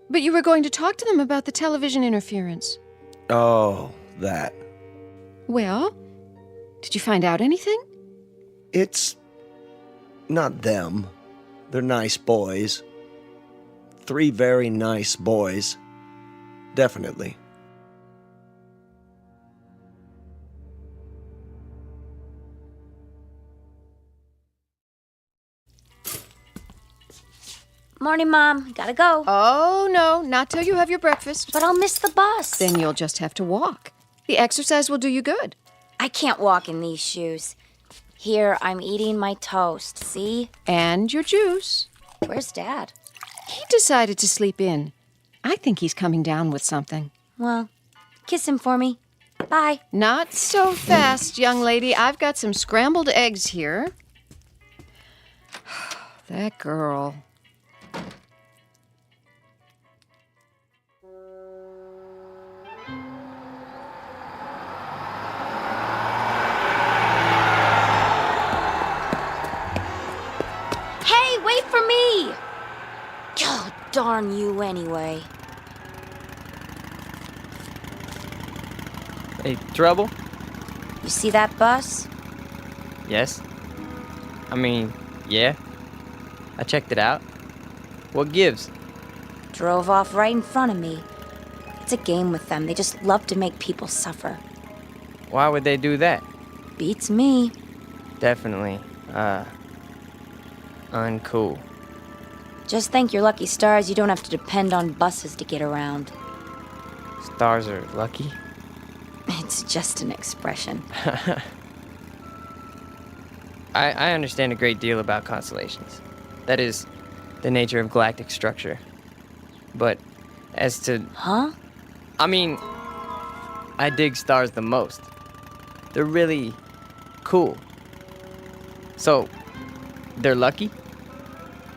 But you were going to talk to them about the television interference. Oh, that. Well, did you find out anything? It's not them. They're nice boys. 3 very nice boys. Definitely. Morning, Mom. Gotta go. Oh, no, not till you have your breakfast. But I'll miss the bus. Then you'll just have to walk. The exercise will do you good. I can't walk in these shoes. Here, I'm eating my toast, see? And your juice. Where's Dad? He decided to sleep in. I think he's coming down with something. Well, kiss him for me. Bye. Not so fast, young lady. I've got some scrambled eggs here. That girl. Hey, wait for me! God darn you anyway. Hey, trouble? You see that bus? Yes. I mean, yeah. I checked it out. What gives? Drove off right in front of me. It's a game with them. They just love to make people suffer. Why would they do that? Beats me. Definitely, uncool. Just thank your lucky stars you don't have to depend on buses to get around. Stars are lucky? It's just an expression. I understand a great deal about constellations. That is, the nature of galactic structure. But as to... Huh? I mean, I dig stars the most. They're really cool. So, they're lucky?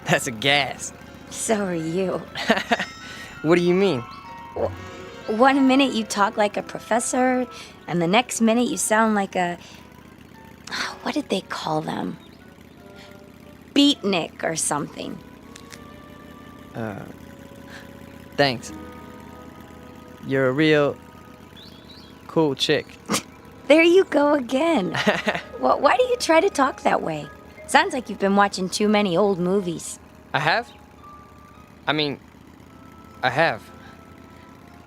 That's a gas. So are you. What do you mean? One minute you talk like a professor, and the next minute you sound like a... What did they call them? Beatnik or something. Thanks. You're a real cool chick. There you go again. Well, why do you try to talk that way? Sounds like you've been watching too many old movies. I have? I mean, I have.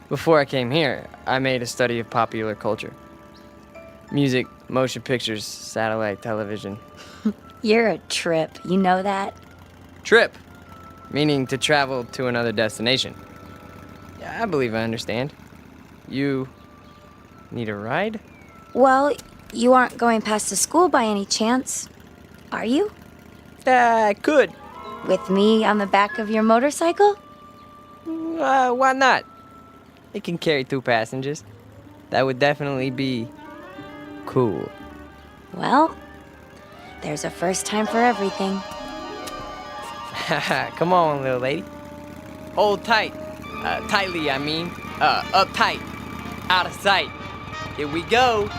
Before I came here, I made a study of popular culture. Music, motion pictures, satellite television. You're a trip, you know that? Trip, meaning to travel to another destination. Yeah, I believe I understand. You need a ride? Well, you aren't going past the school by any chance, are you? I could. With me on the back of your motorcycle? Why not? It can carry 2 passengers. That would definitely be cool. Well, there's a first time for everything. Come on, little lady. Hold tight. Tightly, I mean. Uptight. Out of sight. Here we go.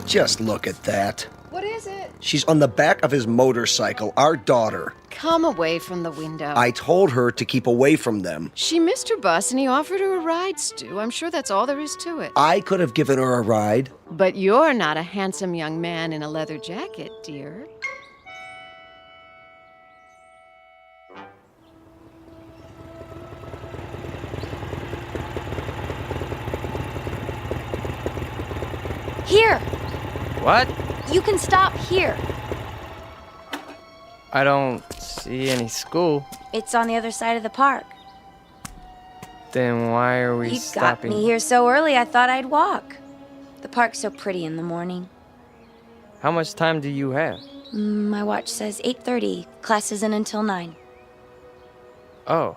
Just look at that. What is it? She's on the back of his motorcycle, our daughter. Come away from the window. I told her to keep away from them. She missed her bus and he offered her a ride, Stu. I'm sure that's all there is to it. I could have given her a ride. But you're not a handsome young man in a leather jacket, dear. Here! What? You can stop here. I don't see any school. It's on the other side of the park. Then why are we You stopping? got me here so early I thought I'd walk. The park's so pretty in the morning. How much time do you have? My watch says 8:30. Class isn't until 9. Oh.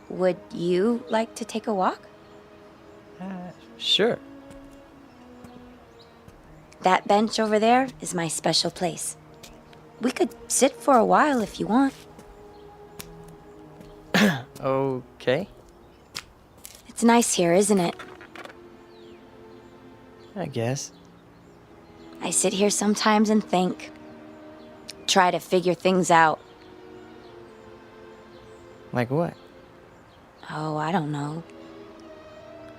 Would you like to take a walk? Sure. That bench over there is my special place. We could sit for a while if you want. Okay. It's nice here, isn't it? I guess. I sit here sometimes and think. Try to figure things out. Like what? Oh, I don't know.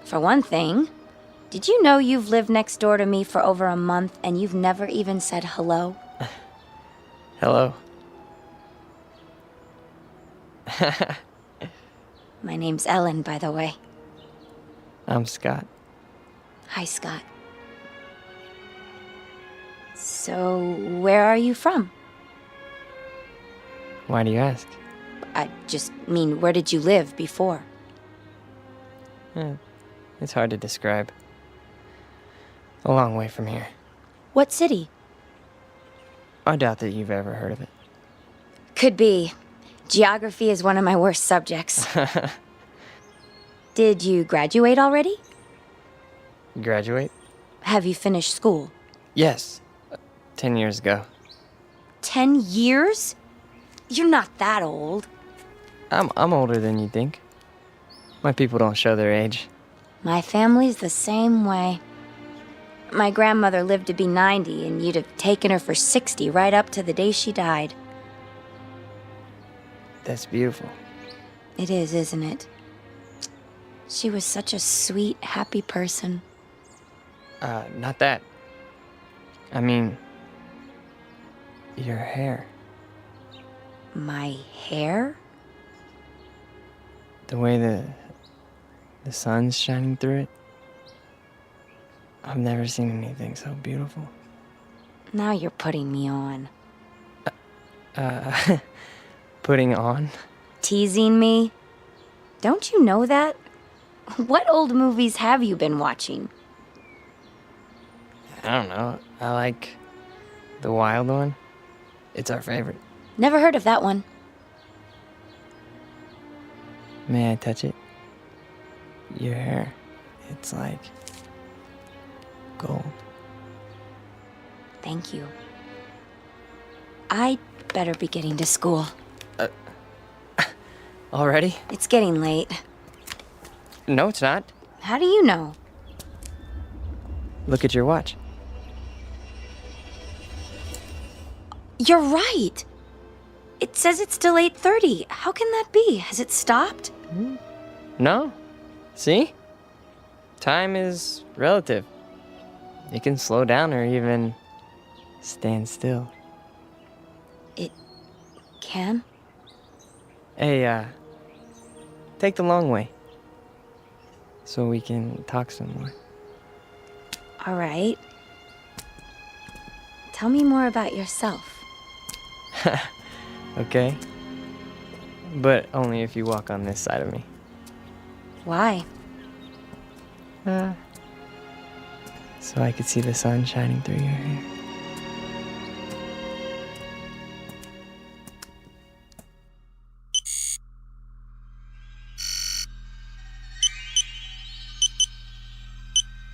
For one thing, did you know you've lived next door to me for over a month and you've never even said hello? Hello. My name's Ellen, by the way. I'm Scott. Hi, Scott. So So, where are you from? Why do you ask? I just mean, where did you live before? It's hard to describe. A long way from here. What city? I doubt that you've ever heard of it. Could be. Geography is one of my worst subjects. Did you graduate already? Graduate? Have you finished school? Yes. 10 years ago. 10 years? You're not that old. I'm older than you think. My people don't show their age. My family's the same way. My grandmother lived to be 90, and you'd have taken her for 60 right up to the day she died. That's beautiful. It is, isn't it? She was such a sweet, happy person. Not that. I mean, your hair. My hair? The way the sun's shining through it. I've never seen anything so beautiful. Now you're putting me on. Putting on? Teasing me? Don't you know that? What old movies have you been watching? I don't know. I like the wild one. It's our favorite. Never heard of that one. May I touch it? Your hair. It's like gold. Thank you. I'd better be getting to school. Already? It's getting late. No, it's not. How do you know? Look at your watch. You're right. It says it's still 8:30. How can that be? Has it stopped? No. See? Time is relative. It can slow down or even stand still. It can? Hey, take the long way. So we can talk some more. All right. Tell me more about yourself. Okay? But only if you walk on this side of me. Why? So I could see the sun shining through your hair.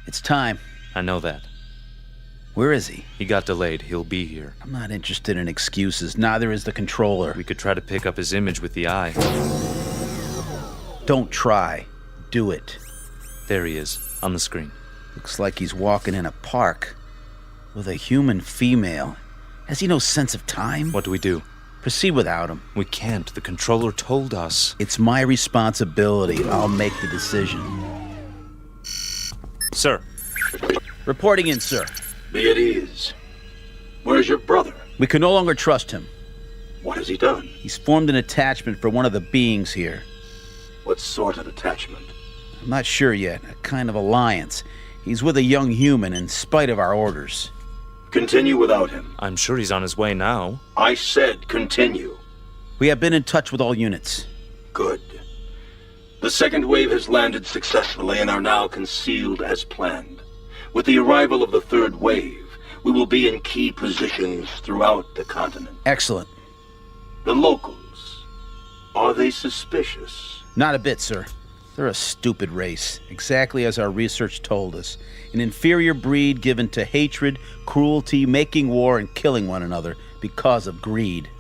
It's time. I know that. Where is he? He got delayed. He'll be here. I'm not interested in excuses. Neither is the controller. We could try to pick up his image with the eye. Don't try. Do it. There he is, on the screen. Looks like he's walking in a park with a human female. Has he no sense of time? What do we do? Proceed without him. We can't. The controller told us. It's my responsibility. I'll make the decision. Sir. Reporting in, sir. Be at ease. Where's your brother? We can no longer trust him. What has he done? He's formed an attachment for one of the beings here. What sort of attachment? I'm not sure yet. A kind of alliance. He's with a young human in spite of our orders. Continue without him. I'm sure he's on his way now. I said continue. We have been in touch with all units. Good. The second wave has landed successfully and are now concealed as planned. With the arrival of the third wave, we will be in key positions throughout the continent. Excellent. The locals, are they suspicious? Not a bit, sir. They're a stupid race, exactly as our research told us. An inferior breed given to hatred, cruelty, making war, and killing one another because of greed.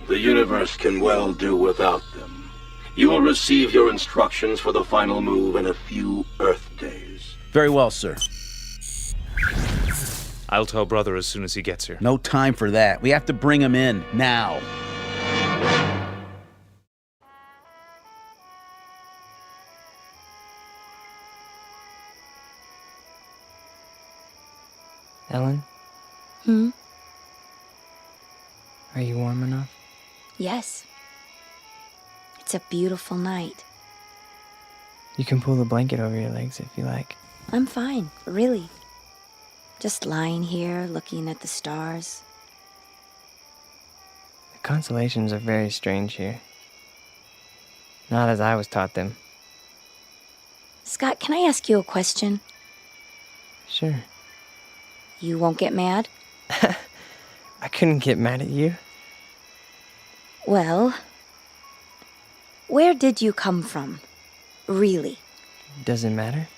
The universe can well do without them. You will receive your instructions for the final move in a few Earth days. Very well, sir. I'll tell brother as soon as he gets here. No time for that. We have to bring him in, now. Ellen? Are you warm enough? Yes. It's a beautiful night. You can pull the blanket over your legs if you like. I'm fine, really. Just lying here, looking at the stars. The constellations are very strange here. Not as I was taught them. Scott, can I ask you a question? Sure. You won't get mad? I couldn't get mad at you. Well, where did you come from? Really? Does it matter?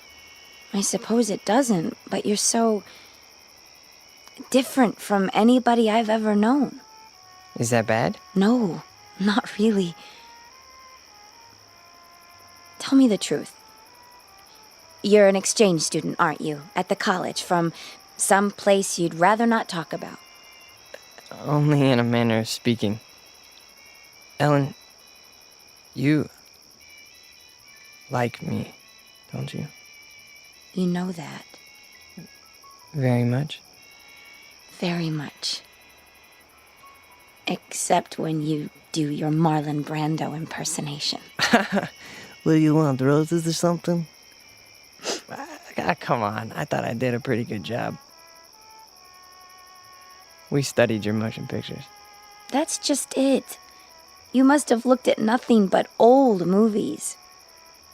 I suppose it doesn't, but you're so different from anybody I've ever known. Is that bad? No, not really. Tell me the truth. You're an exchange student, aren't you? At the college, from some place you'd rather not talk about. Only in a manner of speaking. Ellen, you like me, don't you? You know that. Very much? Very much. Except when you do your Marlon Brando impersonation. What do you want, roses or something? Come on, I thought I did a pretty good job. We studied your motion pictures. That's just it. You must have looked at nothing but old movies.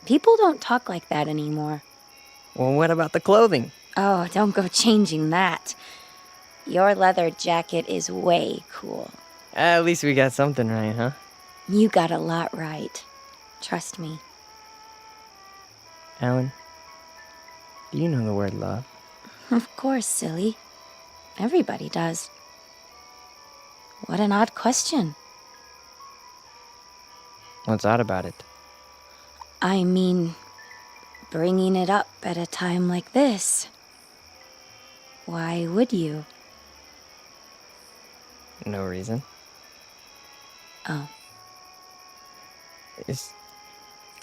People don't talk like that anymore. Well, what about the clothing? Oh, don't go changing that. Your leather jacket is way cool. At least we got something right, huh? You got a lot right. Trust me. Ellen, do you know the word love? Of course, silly. Everybody does. What an odd question. What's odd about it? I mean, bringing it up at a time like this. Why would you? No reason. Oh. It's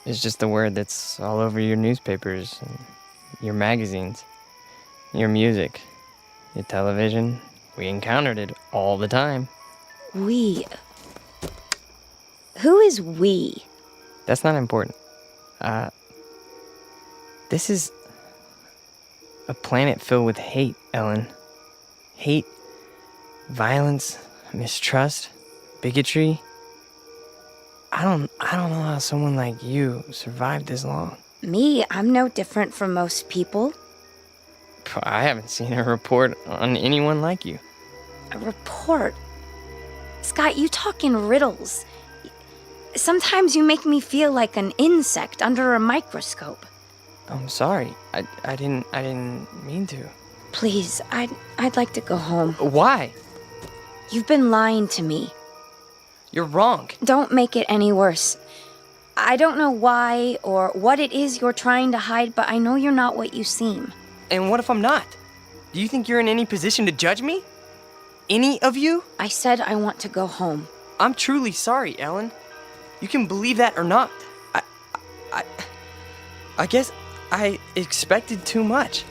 just the word that's all over your newspapers, and your magazines, your music, your television. We encountered it all the time. We? Who is we? That's not important. This is a planet filled with hate, Ellen. Hate, violence, mistrust, bigotry. I don't know how someone like you survived this long. Me? I'm no different from most people. I haven't seen a report on anyone like you. A report? Scott, you talk in riddles. Sometimes you make me feel like an insect under a microscope. I'm sorry. I didn't mean to. Please, I'd like to go home. Why? You've been lying to me. You're wrong. Don't make it any worse. I don't know why or what it is you're trying to hide, but I know you're not what you seem. And what if I'm not? Do you think you're in any position to judge me? Any of you? I said I want to go home. I'm truly sorry, Ellen. You can believe that or not. I guess I expected too much.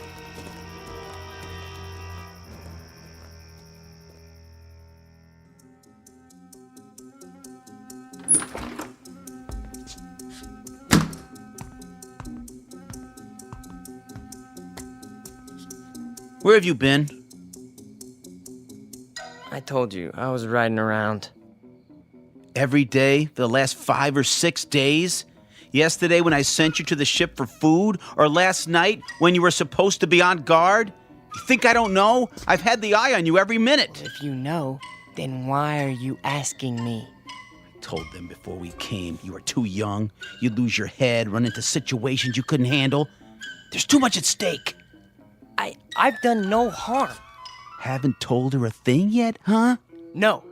Where have you been? I told you, I was riding around. Every day for the last 5 or 6 days? Yesterday when I sent you to the ship for food? Or last night when you were supposed to be on guard? You think I don't know? I've had the eye on you every minute. If you know, then why are you asking me? I told them before we came you were too young. You'd lose your head, run into situations you couldn't handle. There's too much at stake. I've done no harm. Haven't told her a thing yet, huh? No.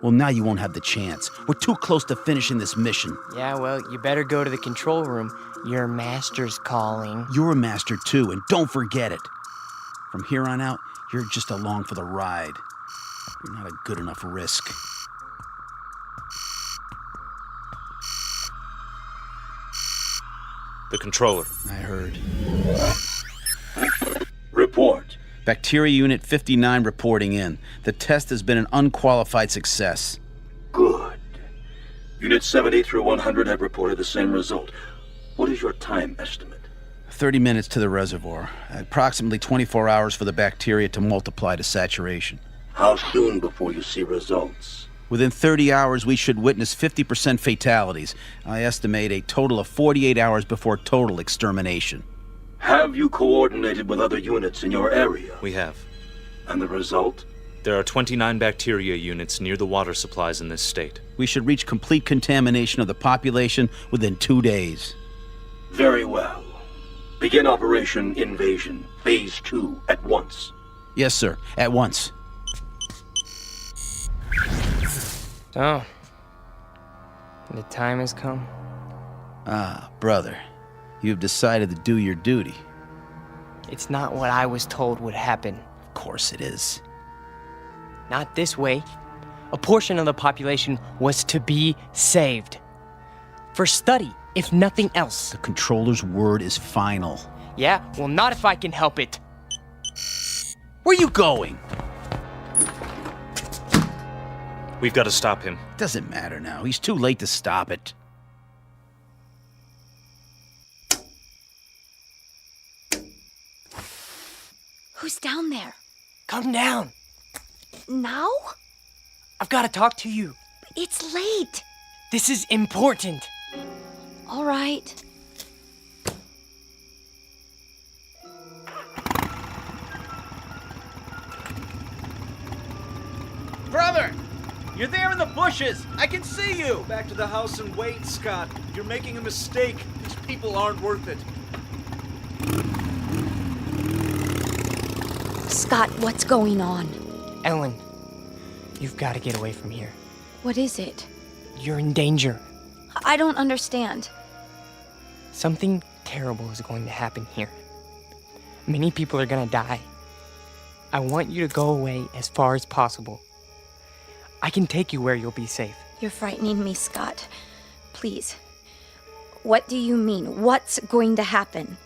Well, now you won't have the chance. We're too close to finishing this mission. Yeah, well, you better go to the control room. Your master's calling. You're a master, too, and don't forget it. From here on out, you're just along for the ride. You're not a good enough risk. The controller. I heard. Report. Bacteria Unit 59 reporting in. The test has been an unqualified success. Good. Unit 70 through 100 have reported the same result. What is your time estimate? 30 minutes to the reservoir. Approximately 24 hours for the bacteria to multiply to saturation. How soon before you see results? Within 30 hours, we should witness 50% fatalities. I estimate a total of 48 hours before total extermination. Have you coordinated with other units in your area? We have. And the result? There are 29 bacteria units near the water supplies in this state. We should reach complete contamination of the population within 2 days. Very well. Begin Operation Invasion, Phase 2, at once. Yes, sir. At once. So, the time has come. Ah, brother. You've decided to do your duty. It's not what I was told would happen. Of course it is. Not this way. A portion of the population was to be saved. For study, if nothing else. The controller's word is final. Yeah, well, not if I can help it. Where are you going? We've got to stop him. Doesn't matter now. He's too late to stop it. Who's down there? Come down. Now? I've got to talk to you. It's late. This is important. All right. Brother! You're there in the bushes! I can see you! Back to the house and wait, Scott. You're making a mistake. These people aren't worth it. Scott, what's going on? Ellen, you've got to get away from here. What is it? You're in danger. I don't understand. Something terrible is going to happen here. Many people are going to die. I want you to go away as far as possible. I can take you where you'll be safe. You're frightening me, Scott. Please. What do you mean? What's going to happen?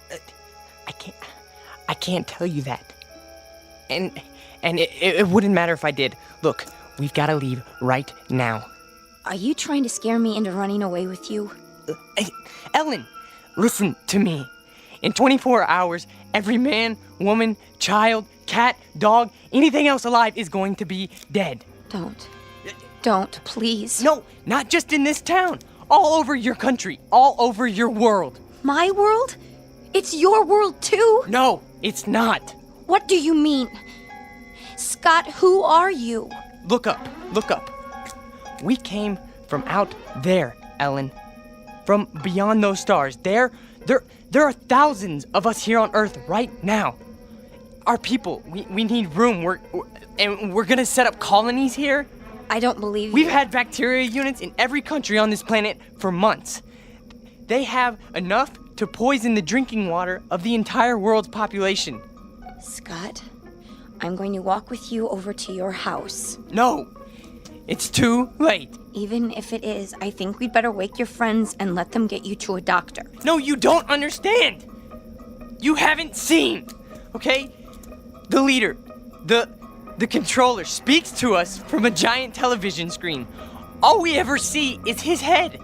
I can't tell you that. And it wouldn't matter if I did. Look, we've got to leave right now. Are you trying to scare me into running away with you? Ellen, listen to me. In 24 hours, every man, woman, child, cat, dog, anything else alive is going to be dead. Don't, please. No, not just in this town. All over your country. All over your world. My world? It's your world too? No, it's not. What do you mean? Scott, who are you? Look up. We came from out there, Ellen. From beyond those stars. There are thousands of us here on Earth right now. Our people, we need room. We're gonna set up colonies here. I don't believe you. We've had bacteria units in every country on this planet for months. They have enough to poison the drinking water of the entire world's population. Scott, I'm going to walk with you over to your house. No, it's too late. Even if it is, I think we'd better wake your friends and let them get you to a doctor. No, you don't understand. You haven't seen, okay? The leader, the controller speaks to us from a giant television screen. All we ever see is his head.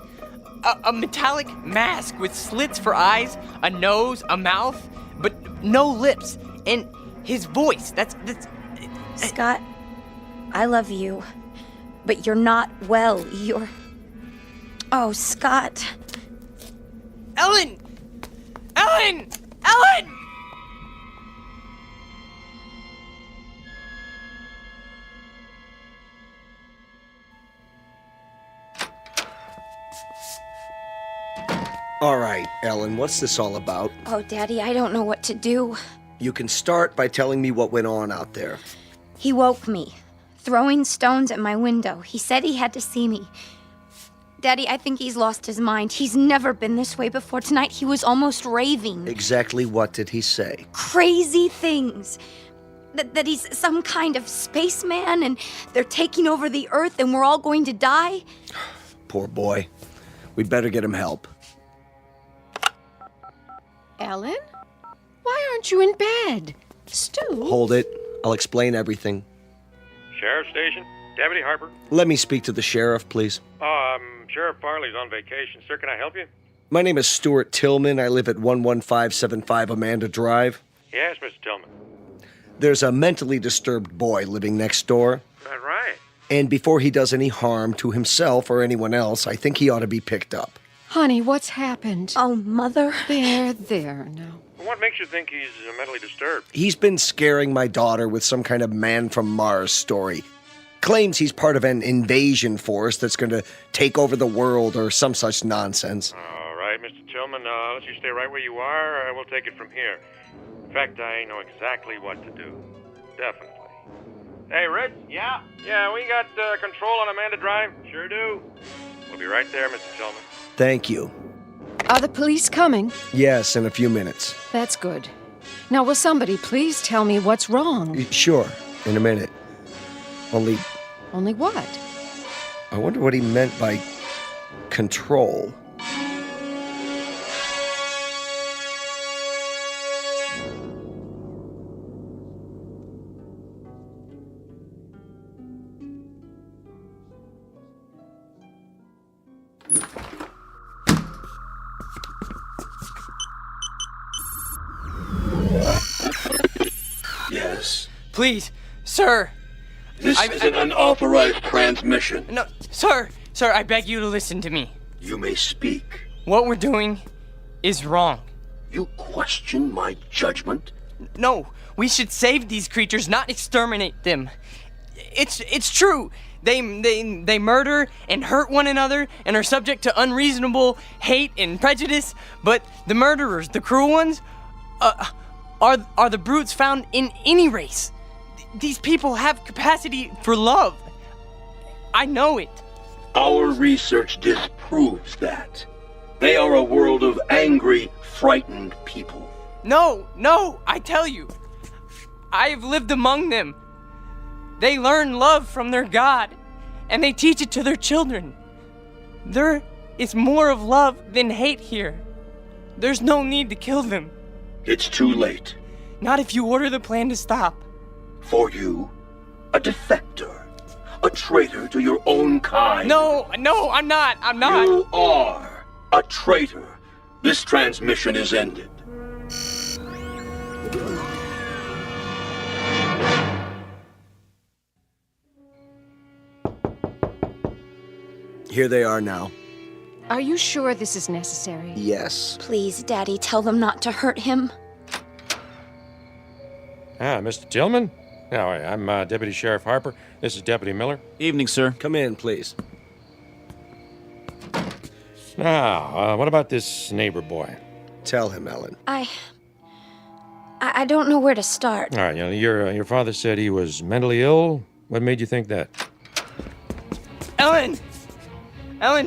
A metallic mask with slits for eyes, a nose, a mouth, but no lips. And his voice, that's... Scott, I love you, but you're not well. Oh, Scott. Ellen! All right, Ellen, what's this all about? Oh, Daddy, I don't know what to do. You can start by telling me what went on out there. He woke me, throwing stones at my window. He said he had to see me. Daddy, I think he's lost his mind. He's never been this way before. Tonight, he was almost raving. Exactly what did he say? Crazy things. That he's some kind of spaceman and they're taking over the Earth and we're all going to die. Poor boy. We'd better get him help. Ellen? Why aren't you in bed? Stu? Hold it. I'll explain everything. Sheriff's Station? Deputy Harper? Let me speak to the sheriff, please. Sheriff Farley's on vacation. Sir, can I help you? My name is Stuart Tillman. I live at 11575 Amanda Drive. Yes, Mr. Tillman. There's a mentally disturbed boy living next door. That right? And before he does any harm to himself or anyone else, I think he ought to be picked up. Honey, what's happened? Oh, Mother. There now. What makes you think he's mentally disturbed? He's been scaring my daughter with some kind of man from Mars story. Claims he's part of an invasion force that's going to take over the world or some such nonsense. All right, Mr. Tillman, let's you stay right where you are. We'll take it from here. In fact, I know exactly what to do. Definitely. Hey, Red? Yeah? Yeah, we got control on Amanda Drive. Sure do. We'll be right there, Mr. Tillman. Thank you. Are the police coming? Yes, in a few minutes. That's good. Now, will somebody please tell me what's wrong? Sure, in a minute. Only what? I wonder what he meant by control. Yes. Please, sir. This is an unauthorized transmission. No, sir, I beg you to listen to me. You may speak. What we're doing is wrong. You question my judgment? No, we should save these creatures, not exterminate them. It's true. They murder and hurt one another and are subject to unreasonable hate and prejudice, but the murderers, the cruel ones, are the brutes found in any race. These people have capacity for love. I know it. Our research disproves that. They are a world of angry, frightened people. No, I tell you. I have lived among them. They learn love from their God, and they teach it to their children. There is more of love than hate here. There's no need to kill them. It's too late. Not if you order the plan to stop. For you, a defector, a traitor to your own kind. No, I'm not. You are a traitor. This transmission is ended. Here they are now. Are you sure this is necessary? Yes. Please, Daddy, tell them not to hurt him. Mr. Tillman? No, I'm Deputy Sheriff Harper. This is Deputy Miller. Evening, sir. Come in, please. Now, what about this neighbor boy? Tell him, Ellen. I don't know where to start. All right, your father said he was mentally ill. What made you think that? Ellen,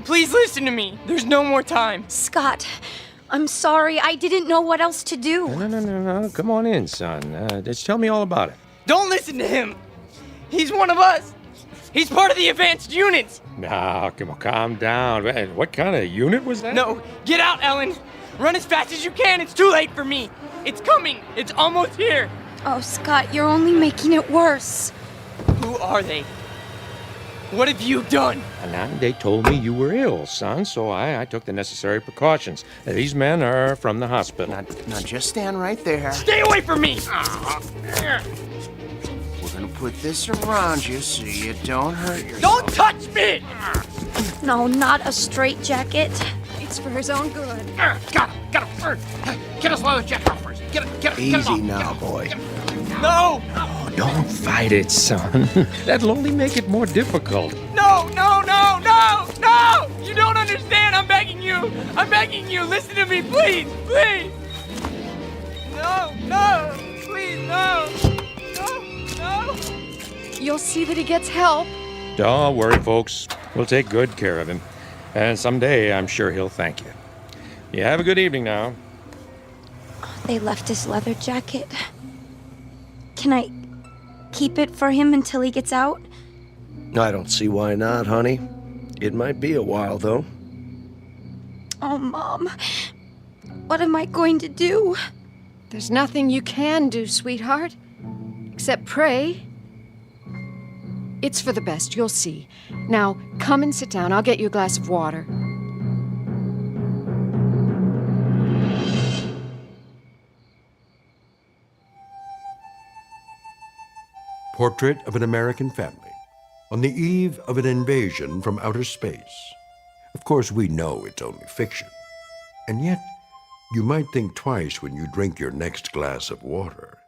please listen to me. There's no more time. Scott, I'm sorry. I didn't know what else to do. No. Come on in, son. Just tell me all about it. Don't listen to him. He's one of us. He's part of the advanced units. Now, come on, calm down. Man, what kind of unit was that? No, get out, Ellen. Run as fast as you can. It's too late for me. It's coming. It's almost here. Oh, Scott, you're only making it worse. Who are they? What have you done? Now, they told me you were ill, son, so I took the necessary precautions. These men are from the hospital. Now, just stand right there. Stay away from me! We're gonna put this around you so you don't hurt yourself. Don't touch me! No, not a straitjacket. It's for his own good. Got him. Get us leather jacket off first. Get it Easy off. now, boy. No! Oh, don't fight it, son. That'll only make it more difficult. No! You don't understand. I'm begging you. Listen to me, please. No. Please, no. You'll see that he gets help. Don't worry, folks. We'll take good care of him. And someday, I'm sure he'll thank you. You have a good evening now. They left his leather jacket. Can I keep it for him until he gets out? I don't see why not, honey. It might be a while, though. Oh, Mom. What am I going to do? There's nothing you can do, sweetheart. Except pray. It's for the best, you'll see. Now, come and sit down. I'll get you a glass of water. Portrait of an American Family, on the eve of an invasion from outer space. Of course, we know it's only fiction. And yet, you might think twice when you drink your next glass of water.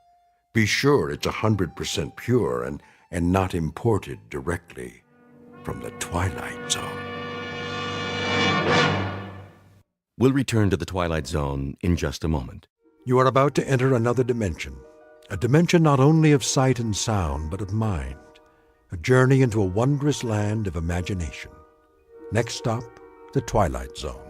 Be sure it's 100% pure and not imported directly from the Twilight Zone. We'll return to the Twilight Zone in just a moment. You are about to enter another dimension, a dimension not only of sight and sound, but of mind, a journey into a wondrous land of imagination. Next stop, the Twilight Zone.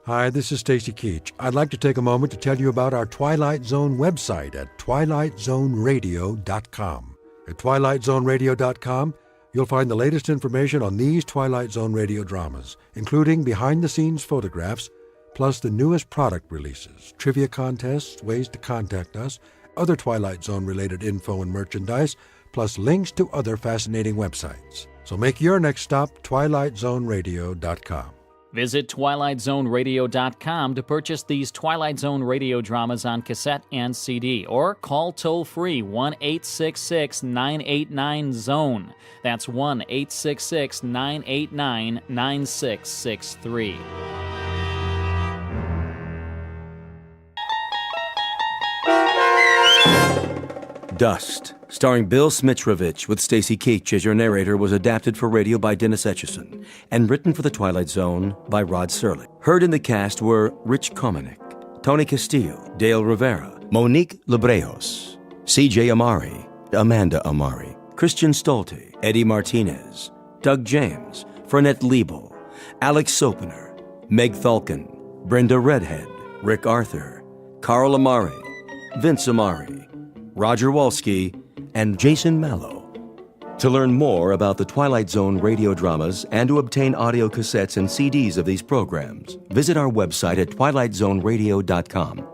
Hi, this is Stacy Keach. I'd like to take a moment to tell you about our Twilight Zone website at twilightzoneradio.com. At twilightzoneradio.com, you'll find the latest information on these Twilight Zone radio dramas, including behind-the-scenes photographs, plus the newest product releases, trivia contests, ways to contact us, other Twilight Zone-related info and merchandise, plus links to other fascinating websites. So make your next stop twilightzoneradio.com. Visit twilightzoneradio.com to purchase these Twilight Zone radio dramas on cassette and CD, or call toll-free 1-866-989-ZONE. That's 1-866-989-9663. Dust, starring Bill Smitrovich with Stacy Keach as your narrator, was adapted for radio by Dennis Etchison and written for The Twilight Zone by Rod Serling. Heard in the cast were Rich Komanek, Tony Castillo, Dale Rivera, Monique Lebreos, C.J. Amari, Amanda Amari, Christian Stolte, Eddie Martinez, Doug James, Fernette Liebel, Alex Sopener, Meg Thalken, Brenda Redhead, Rick Arthur, Carl Amari, Vince Amari, Roger Walski, and Jason Mallow. To learn more about the Twilight Zone radio dramas and to obtain audio cassettes and CDs of these programs, visit our website at twilightzoneradio.com.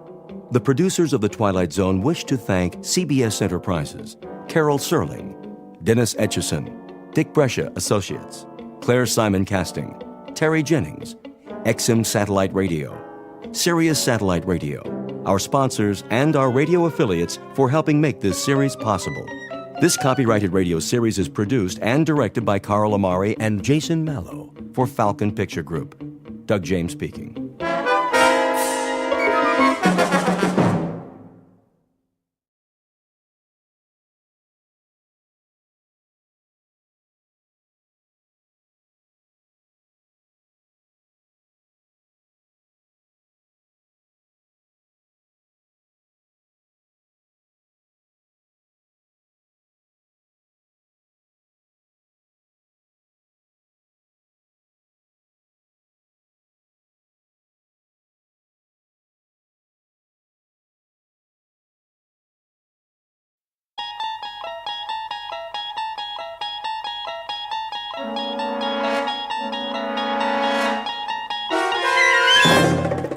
The producers of The Twilight Zone wish to thank CBS Enterprises, Carol Serling, Dennis Etchison, Dick Brescia Associates, Claire Simon Casting, Terry Jennings, XM Satellite Radio, Sirius Satellite Radio, our sponsors, and our radio affiliates for helping make this series possible. This copyrighted radio series is produced and directed by Carl Amari and Jason Mallow for Falcon Picture Group. Doug James speaking.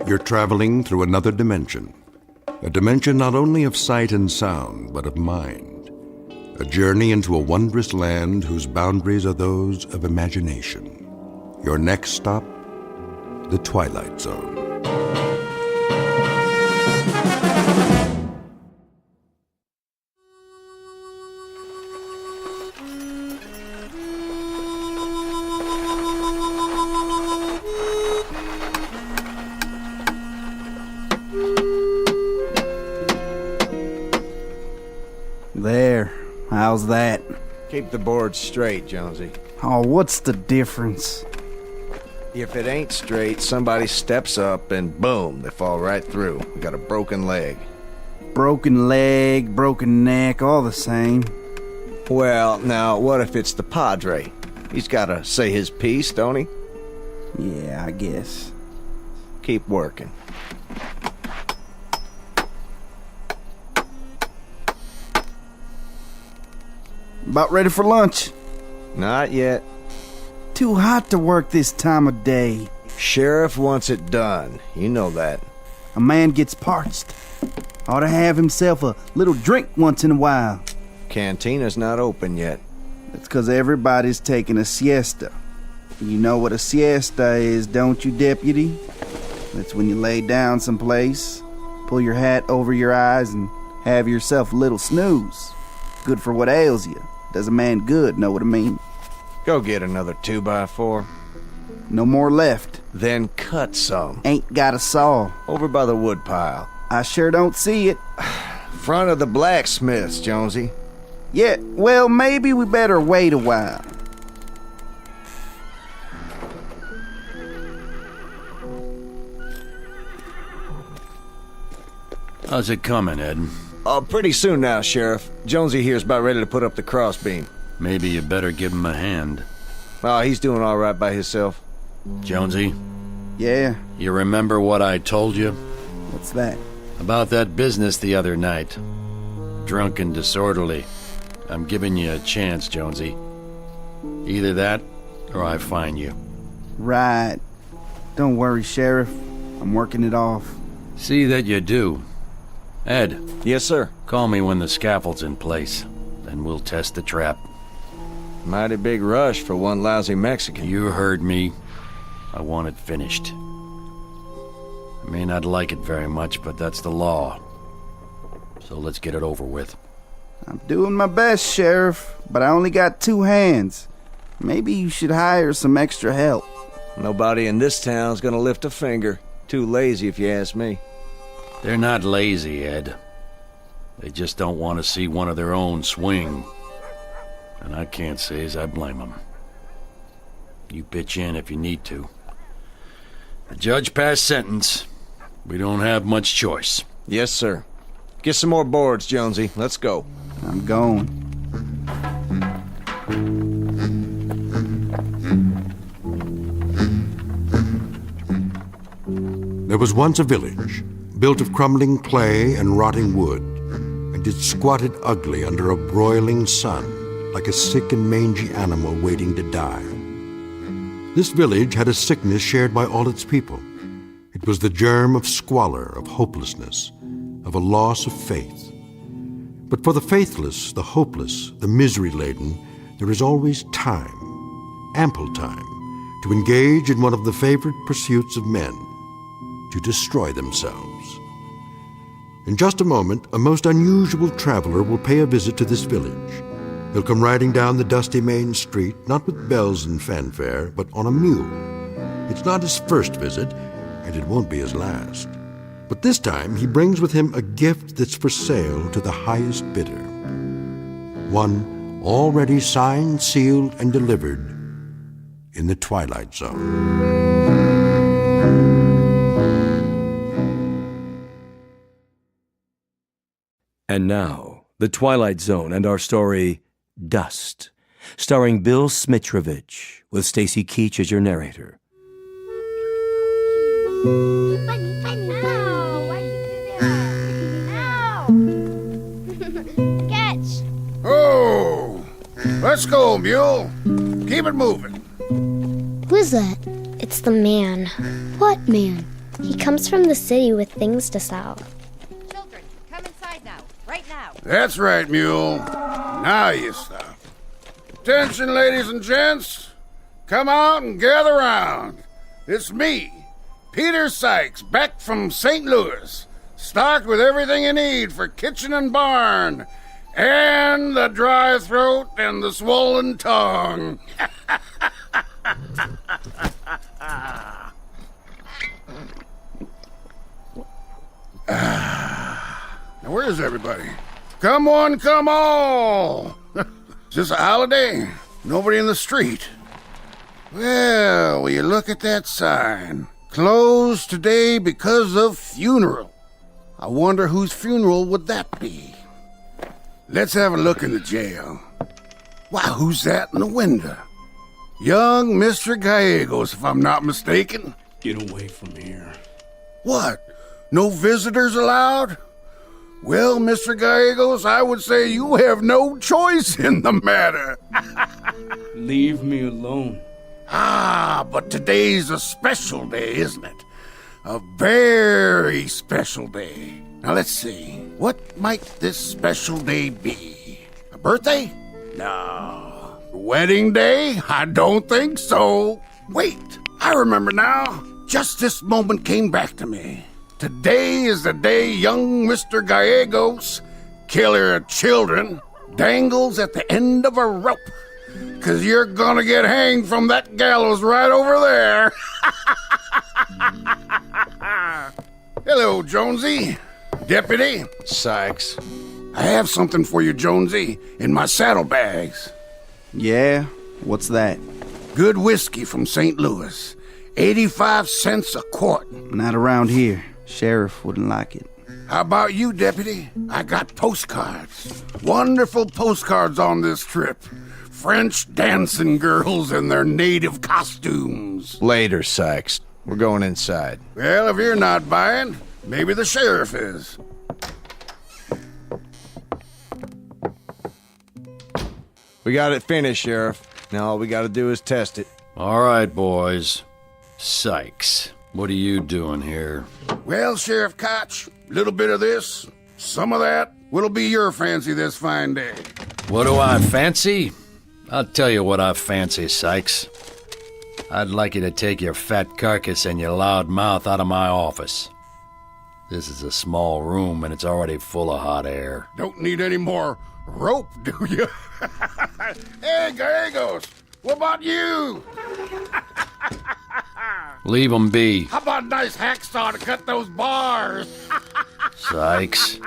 You're traveling through another dimension, a dimension not only of sight and sound, but of mind, a journey into a wondrous land whose boundaries are those of imagination. Your next stop, the Twilight Zone. There. How's that? Keep the board straight, Jonesy. Oh, what's the difference? If it ain't straight, somebody steps up and boom, they fall right through. We got a broken leg. Broken leg, broken neck, all the same. Well, now, what if it's the Padre? He's gotta say his piece, don't he? Yeah, I guess. Keep working. About ready for lunch? Not yet. Too hot to work this time of day. Sheriff wants it done. You know that. A man gets parched. Ought to have himself a little drink once in a while. Cantina's not open yet. That's 'cause everybody's taking a siesta. You know what a siesta is, don't you, deputy? That's when you lay down someplace, pull your hat over your eyes, and have yourself a little snooze. good for what ails you. Does a man good, know what I mean? Go get another 2x4. No more left. Then cut some. Ain't got a saw. Over by the wood pile. I sure don't see it. Front of the blacksmith's, Jonesy. Yeah, well, maybe we better wait a while. How's it coming, Ed? Pretty soon now, Sheriff. Jonesy here's about ready to put up the crossbeam. Maybe you better give him a hand. Oh, he's doing all right by himself. Jonesy? Yeah? You remember what I told you? What's that? About that business the other night. Drunk and disorderly. I'm giving you a chance, Jonesy. Either that, or I fine you. Right. Don't worry, Sheriff. I'm working it off. See that you do. Ed. Yes, sir. Call me when the scaffold's in place. Then we'll test the trap. Mighty big rush for one lousy Mexican. You heard me. I want it finished. I may not like it very much, but that's the law. So let's get it over with. I'm doing my best, Sheriff, but I only got 2 hands. Maybe you should hire some extra help. Nobody in this town's gonna lift a finger. Too lazy, if you ask me. They're not lazy, Ed. They just don't want to see one of their own swing. And I can't say as I blame them. You pitch in if you need to. The judge passed sentence. We don't have much choice. Yes, sir. Get some more boards, Jonesy. Let's go. I'm going. There was once a village, built of crumbling clay and rotting wood, and it squatted ugly under a broiling sun, like a sick and mangy animal waiting to die. This village had a sickness shared by all its people. It was the germ of squalor, of hopelessness, of a loss of faith. But for the faithless, the hopeless, the misery-laden, there is always time, ample time, to engage in one of the favorite pursuits of men, to destroy themselves. In just a moment, a most unusual traveler will pay a visit to this village. He'll come riding down the dusty main street, not with bells and fanfare, but on a mule. It's not his first visit, and it won't be his last. But this time, he brings with him a gift that's for sale to the highest bidder. One already signed, sealed, and delivered in the Twilight Zone. And now, The Twilight Zone and our story, Dust, starring Bill Smitrovich, with Stacy Keach as your narrator. Catch! Oh! Let's go, mule. Keep it moving. Who's that? It's the man. What man? He comes from the city with things to sell. Children, come inside now. Right now. That's right, mule. Now you stop. Attention, ladies and gents. Come out and gather round. It's me, Peter Sykes, back from St. Louis, stocked with everything you need for kitchen and barn, and the dry throat and the swollen tongue. Now, where's everybody? Come on, come all! Is this a holiday? Nobody in the street. Well, will you look at that sign? Closed today because of funeral. I wonder whose funeral would that be? Let's have a look in the jail. Why, who's that in the window? Young Mr. Gallegos, if I'm not mistaken. Get away from here. What? No visitors allowed? Well, Mr. Gallegos, I would say you have no choice in the matter. Leave me alone. Ah, but today's a special day, isn't it? A very special day. Now, let's see. What might this special day be? A birthday? No. Wedding day? I don't think so. Wait, I remember now. Just this moment came back to me. Today is the day young Mr. Gallegos, killer of children, dangles at the end of a rope. 'Cause you're gonna get hanged from that gallows right over there. Hello, Jonesy. Deputy. Sykes. I have something for you, Jonesy, in my saddlebags. Yeah? What's that? Good whiskey from St. Louis. 85 cents a quart. Not around here. Sheriff wouldn't like it. How about you, Deputy? I got postcards. Wonderful postcards on this trip. French dancing girls in their native costumes. Later, Sykes. We're going inside. Well, if you're not buying, maybe the sheriff is. We got it finished, Sheriff. Now all we gotta do is test it. All right, boys. Sykes, what are you doing here? Well, Sheriff Koch, little bit of this, some of that. What'll be your fancy this fine day? What do I fancy? I'll tell you what I fancy, Sykes. I'd like you to take your fat carcass and your loud mouth out of my office. This is a small room and it's already full of hot air. Don't need any more rope, do you? Hey, Gallegos, what about you? Leave 'em be, How about a nice hacksaw to cut those bars? Sykes.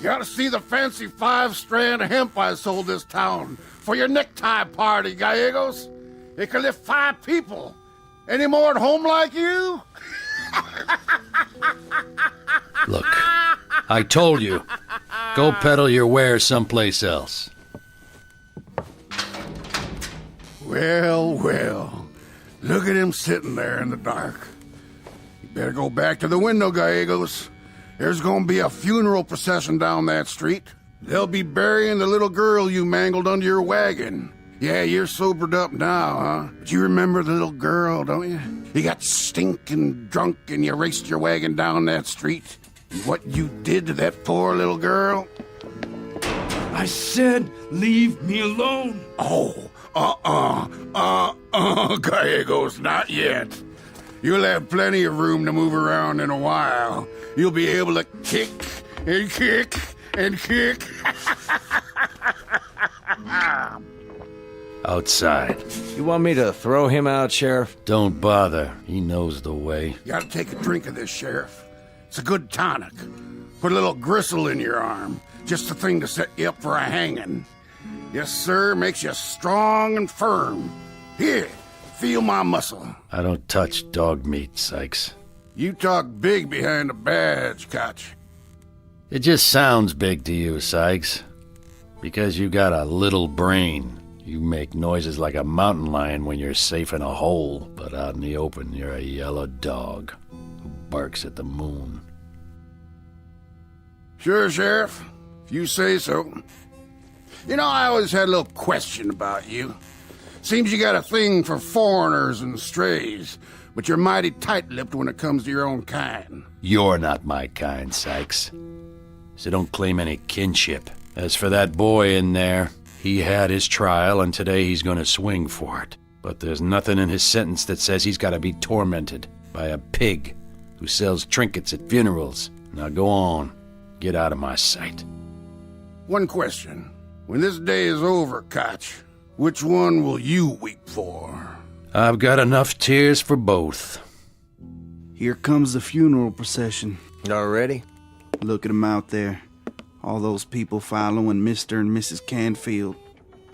You ought to see the fancy 5-strand hemp I sold this town for your necktie party, Gallegos. It can lift 5 people. Any more at home like you? Look, I told you. Go peddle your wares someplace else. Well, well. Look at him sitting there in the dark. You better go back to the window, Gallegos. There's gonna be a funeral procession down that street. They'll be burying the little girl you mangled under your wagon. Yeah, you're sobered up now, huh? But you remember the little girl, don't you? You got stinking drunk and you raced your wagon down that street. And what you did to that poor little girl? I said, leave me alone. Oh, Gallegos, not yet. You'll have plenty of room to move around in a while. You'll be able to kick and kick and kick. Outside. You want me to throw him out, Sheriff? Don't bother. He knows the way. You gotta take a drink of this, Sheriff. It's a good tonic. Put a little gristle in your arm. Just the thing to set you up for a hanging. Yes, sir, makes you strong and firm. Here, feel my muscle. I don't touch dog meat, Sykes. You talk big behind the badge, Koch. It just sounds big to you, Sykes. Because you got a little brain. You make noises like a mountain lion when you're safe in a hole, but out in the open, you're a yellow dog who barks at the moon. Sure, Sheriff. If you say so. You know, I always had a little question about you. Seems you got a thing for foreigners and strays, but you're mighty tight-lipped when it comes to your own kind. You're not my kind, Sykes. So don't claim any kinship. As for that boy in there, he had his trial, and today he's going to swing for it. But there's nothing in his sentence that says he's got to be tormented by a pig who sells trinkets at funerals. Now go on. Get out of my sight. One question. When this day is over, Koch, which one will you weep for? I've got enough tears for both. Here comes the funeral procession. Already? Look at them out there. All those people following Mr. and Mrs. Canfield.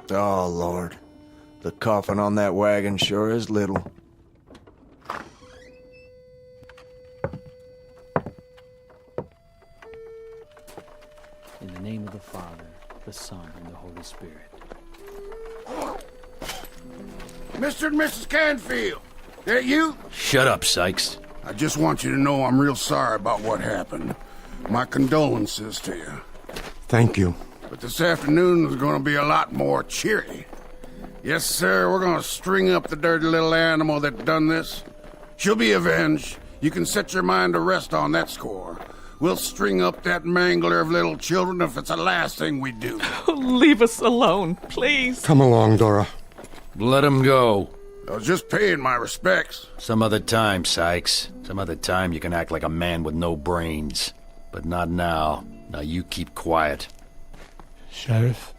Oh, Lord. The coffin on that wagon sure is little. In the name of the Father, the Son, and the Holy Spirit. Mr. and Mrs. Canfield, that you? Shut up, Sykes. I just want you to know I'm real sorry about what happened. My condolences to you. Thank you. But this afternoon is going to be a lot more cheery. Yes, sir, we're going to string up the dirty little animal that done this. She'll be avenged. You can set your mind to rest on that score. We'll string up that mangler of little children if it's the last thing we do. Leave us alone, please. Come along, Dora. Let him go. I was just paying my respects. Some other time, Sykes. Some other time you can act like a man with no brains. But not now. Now you keep quiet. Sheriff.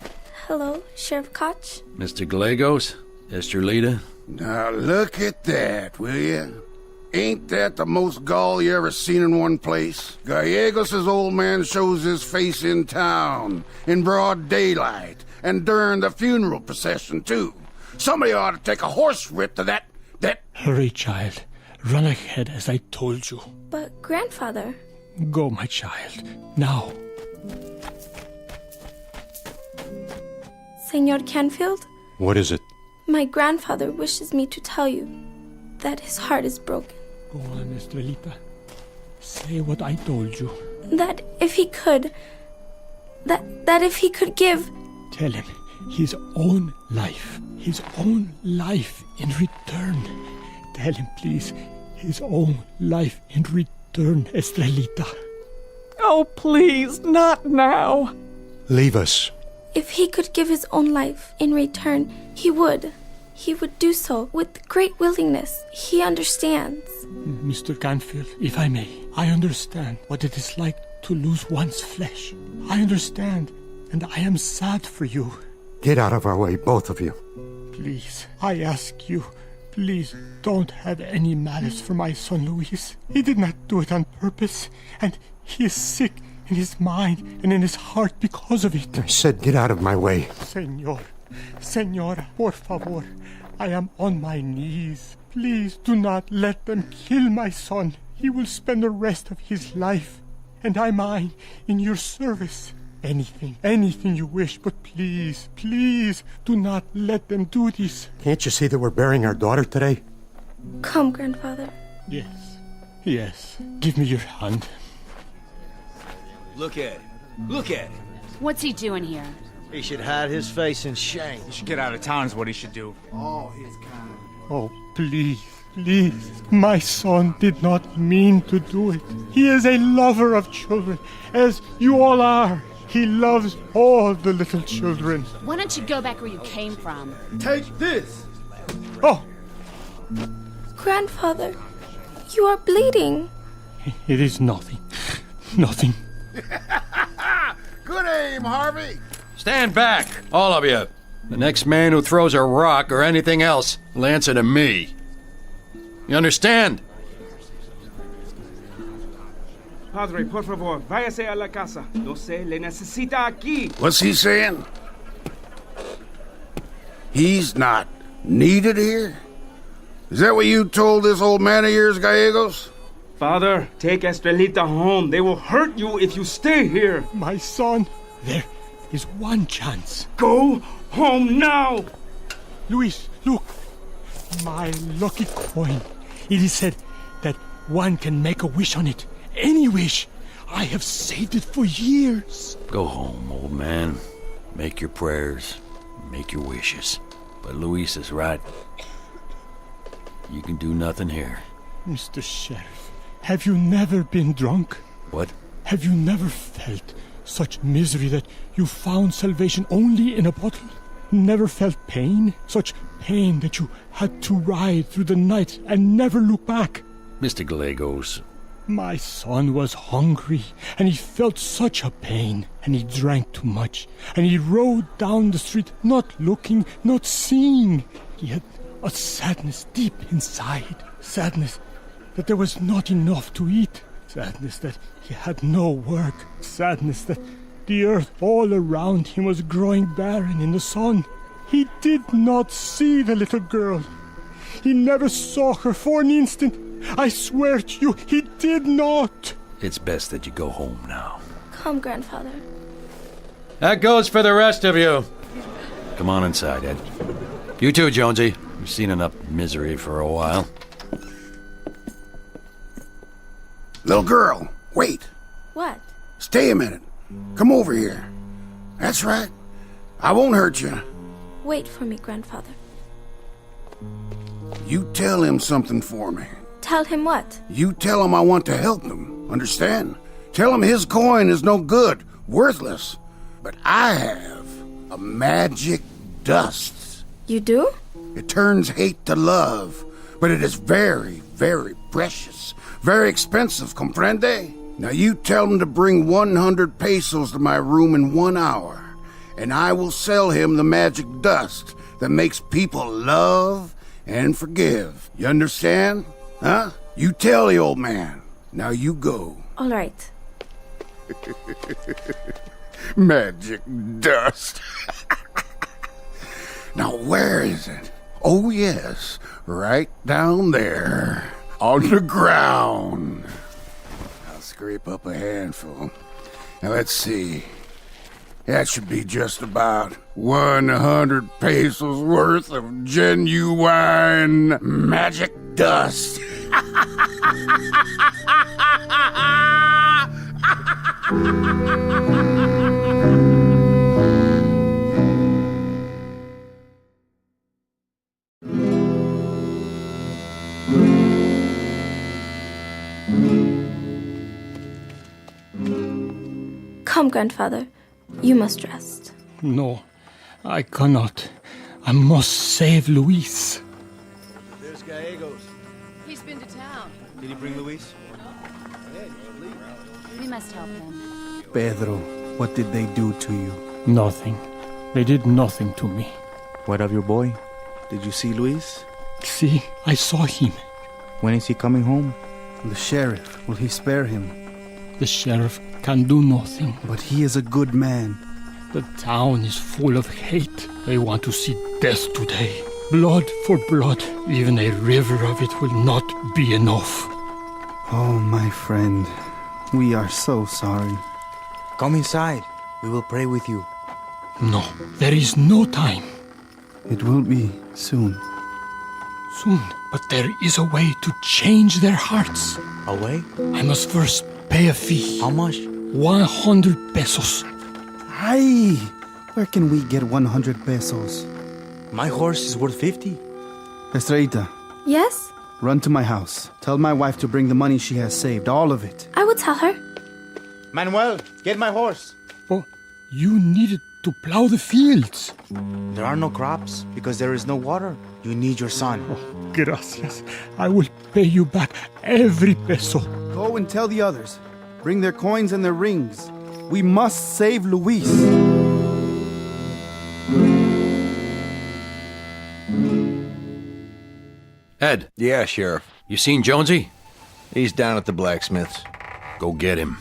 Hello, Sheriff Koch. Mr. Gallegos? Estrelita? Now look at that, will you? Ain't that the most gall you ever seen in one place? Gallegos' old man shows his face in town, in broad daylight, and during the funeral procession, too. Somebody ought to take a horse whip to that... Hurry, child. Run ahead as I told you. But, Grandfather... Go, my child. Now. Senor Canfield? What is it? My grandfather wishes me to tell you that his heart is broken. Go on, Estrelita. Say what I told you. That if he could... That if he could give... Tell him his own life. His own life in return. Tell him, please, his own life in return, Estrelita. Oh, please, not now. Leave us. If he could give his own life in return, he would. He would do so with great willingness. He understands. Mr. Canfield, if I may, I understand what it is like to lose one's flesh. I understand, and I am sad for you. Get out of our way, both of you. Please, I ask you, please don't have any malice for my son Luis. He did not do it on purpose, and he is sick in his mind and in his heart because of it. I said get out of my way. Senora, por favor, I am on my knees. Please do not let them kill my son. He will spend the rest of his life, and I mine, in your service. Anything you wish, but please, please, do not let them do this. Can't you see that we're burying our daughter today? Come, Grandfather. Yes. Give me your hand. Look at it. Look at it. What's he doing here? He should hide his face in shame. He should get out of town is what he should do. Oh, please, my son did not mean to do it. He is a lover of children, as you all are. He loves all the little children. Why don't you go back where you came from? Take this! Oh! Grandfather, you are bleeding. It is nothing. Nothing. Good aim, Harvey! Stand back, all of you. The next man who throws a rock or anything else will answer to me. You understand? Padre, por favor, váyase a la casa. No se le necesita aquí. What's he saying? He's not needed here? Is that what you told this old man of yours, Gallegos? Father, take Estrelita home. They will hurt you if you stay here. My son, there is one chance. Go home now! Luis, look. My lucky coin. It is said that one can make a wish on it. Any wish. I have saved it for years. Go home, old man. Make your prayers. Make your wishes. But Luis is right. You can do nothing here. Mr. Sheriff, have you never been drunk? What? Have you never felt such misery that you found salvation only in a bottle? Never felt pain? Such pain that you had to ride through the night and never look back? Mr. Gallegos. My son was hungry, and he felt such a pain, and he drank too much, and he rode down the street not looking, not seeing. He had a sadness deep inside, sadness that there was not enough to eat, sadness that he had no work, sadness that the earth all around him was growing barren in the sun. He did not see the little girl. He never saw her for an instant. I swear to you, he did not. It's best that you go home now. Come, Grandfather. That goes for the rest of you. Come on inside, Ed. You too, Jonesy. You've seen enough misery for a while. Little girl, wait. What? Stay a minute. Come over here. That's right. I won't hurt you. Wait for me, Grandfather. You tell him something for me. Tell him what? You tell him I want to help him. Understand? Tell him his coin is no good, worthless. But I have a magic dust. You do? It turns hate to love, but it is very, very precious. Very expensive, comprende? Now you tell him to bring 100 pesos to my room in 1 hour, and I will sell him the magic dust that makes people love and forgive. You understand? Huh? You tell the old man. Now you go. All right. Magic dust. Now where is it? Oh yes, right down there. On the ground. I'll scrape up a handful. Now let's see. That should be just about 100 pesos worth of genuine magic dust. Come, grandfather. You must rest. No, I cannot. I must save Luis. There's Gallegos. He's been to town. Did he bring Luis? We must help him. Pedro, what did they do to you? Nothing. They did nothing to me. What of your boy? Did you see Luis? See, I saw him. When is he coming home? The sheriff, will he spare him? The sheriff can do nothing. But he is a good man. The town is full of hate. They want to see death today. Blood for blood. Even a river of it will not be enough. Oh, my friend. We are so sorry. Come inside. We will pray with you. No, there is no time. It will be soon. Soon. But there is a way to change their hearts. A way? I must first pay a fee. How much? 100 pesos. Ay! Where can we get 100 pesos? My horse is worth 50. Estrellita. Yes? Run to my house. Tell my wife to bring the money she has saved, all of it. I will tell her. Manuel, get my horse. Oh, you needed to plow the fields. There are no crops because there is no water. You need your son. Oh, gracias. I will pay you back every peso. Go and tell the others. Bring their coins and their rings. We must save Luis. Ed. Yeah, Sheriff. You seen Jonesy? He's down at the blacksmith's. Go get him.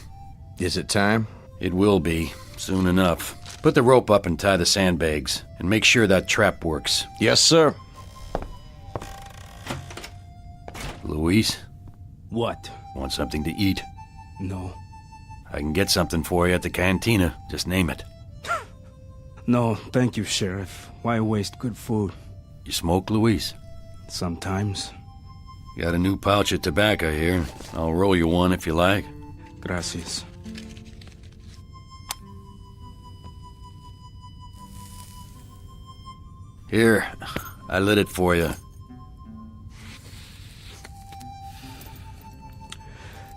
Is it time? It will be, soon enough. Put the rope up and tie the sandbags, and make sure that trap works. Yes, sir. Luis? What? Want something to eat? No. I can get something for you at the cantina. Just name it. No, thank you, Sheriff. Why waste good food? You smoke, Luis? Sometimes. Got a new pouch of tobacco here. I'll roll you one if you like. Gracias. Here, I lit it for you.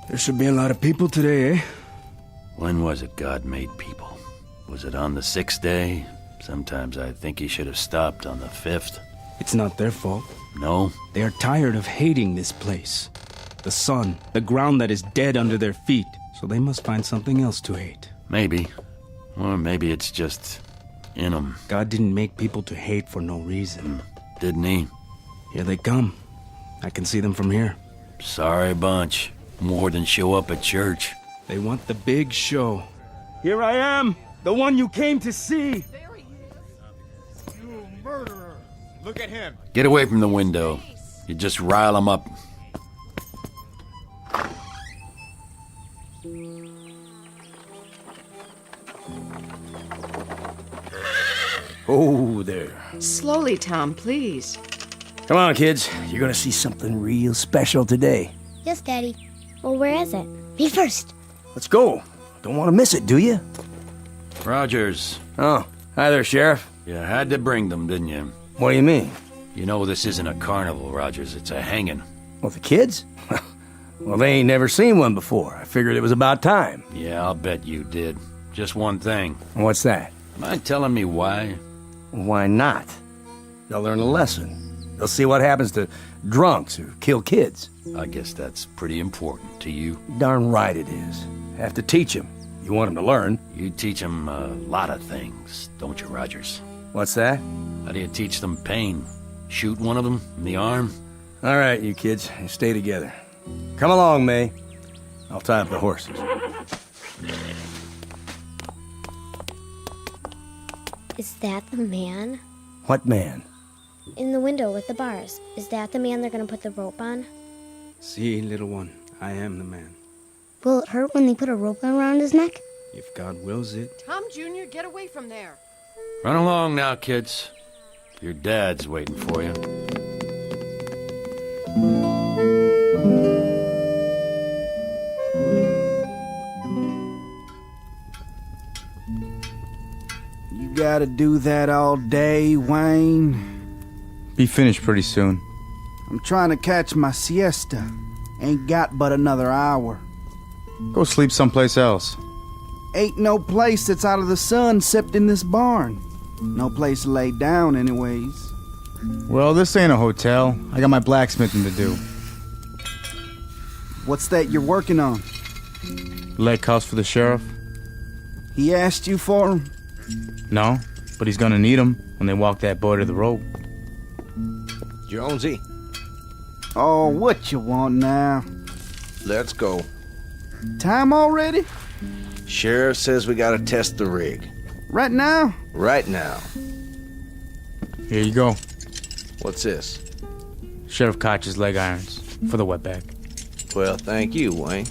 There should be a lot of people today, eh? When was it God made people? Was it on the 6th day? Sometimes I think he should have stopped on the 5th. It's not their fault. No? They are tired of hating this place. The sun, the ground that is dead under their feet. So they must find something else to hate. Maybe. Or maybe it's just in them. God didn't make people to hate for no reason. Didn't he? Here they come. I can see them from here. Sorry bunch. More than show up at church. They want the big show. Here I am, the one you came to see. There he is. You murderer. Look at him. Get away from the window. You just rile them up. Oh, there. Slowly, Tom, please. Come on, kids. You're gonna see something real special today. Yes, Daddy. Well, where is it? Me first. Let's go. Don't want to miss it, do you? Rogers. Oh, hi there, Sheriff. You had to bring them, didn't you? What do you mean? You know this isn't a carnival, Rogers. It's a hanging. Well, the kids? Well, they ain't never seen one before. I figured it was about time. Yeah, I'll bet you did. Just one thing. What's that? Mind telling me why? Why not? They'll learn a lesson. They'll see what happens to drunks who kill kids. I guess that's pretty important to you. Darn right it is. Have to teach them. You want him to learn. You teach him a lot of things, don't you, Rogers? What's that? How do you teach them pain? Shoot one of them in the arm? All right, you kids, you stay together. Come along, May. I'll tie up the horses. Is that the man? What man? In the window with the bars. Is that the man they're gonna put the rope on? See, little one, I am the man. Will it hurt when they put a rope around his neck? If God wills it. Tom Jr., get away from there. Run along now, kids. Your dad's waiting for you. You gotta do that all day, Wayne? Be finished pretty soon. I'm trying to catch my siesta. Ain't got but another hour. Go sleep someplace else. Ain't no place that's out of the sun except in this barn. No place to lay down, anyways. Well, this ain't a hotel. I got my blacksmithing to do. What's that you're working on? Leg house for the sheriff? He asked you for him? No, but he's gonna need him when they walk that boy to the rope. Jonesy, Oh, what you want now? let's go. Time already? Sheriff says we gotta test the rig. Right now? Right now. Here you go. What's this? Sheriff Koch's leg irons for the wetback. Well, thank you, Wayne.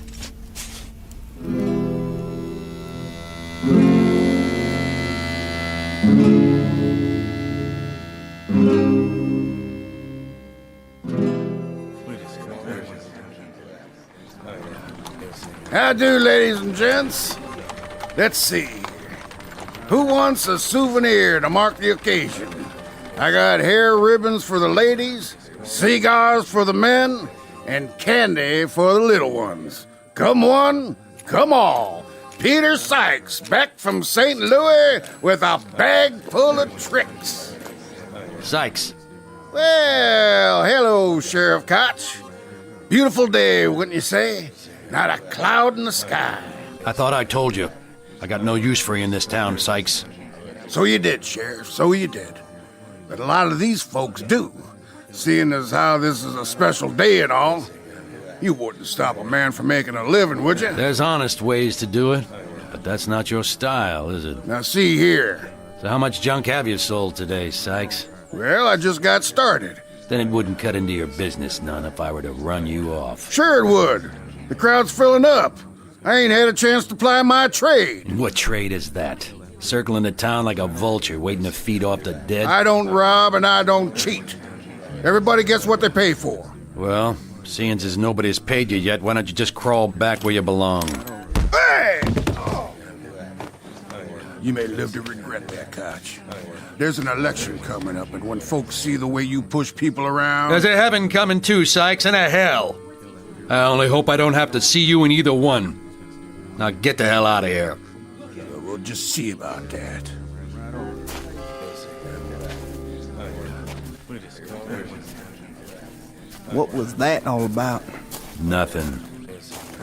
How do, ladies and gents? Let's see. Who wants a souvenir to mark the occasion? I got hair ribbons for the ladies, cigars for the men, and candy for the little ones. Come one, come all. Peter Sykes, back from St. Louis with a bag full of tricks. Sykes. Well, hello, Sheriff Koch. Beautiful day, wouldn't you say? Not a cloud in the sky. I thought I told you. I got no use for you in this town, Sykes. So you did, Sheriff, so you did. But a lot of these folks do. Seeing as how this is a special day and all, you wouldn't stop a man from making a living, would you? There's honest ways to do it, but that's not your style, is it? Now see here. So how much junk have you sold today, Sykes? Well, I just got started. Then it wouldn't cut into your business none if I were to run you off. Sure it would. The crowd's filling up. I ain't had a chance to ply my trade. And what trade is that? Circling the town like a vulture, waiting to feed off the dead? I don't rob and I don't cheat. Everybody gets what they pay for. Well, seeing as nobody's paid you yet, why don't you just crawl back where you belong? Hey! You may live to regret that, Koch. There's an election coming up, and when folks see the way you push people around... There's a heaven coming too, Sykes, and a hell. I only hope I don't have to see you in either one. Now get the hell out of here. We'll just see about that. What was that all about? Nothing.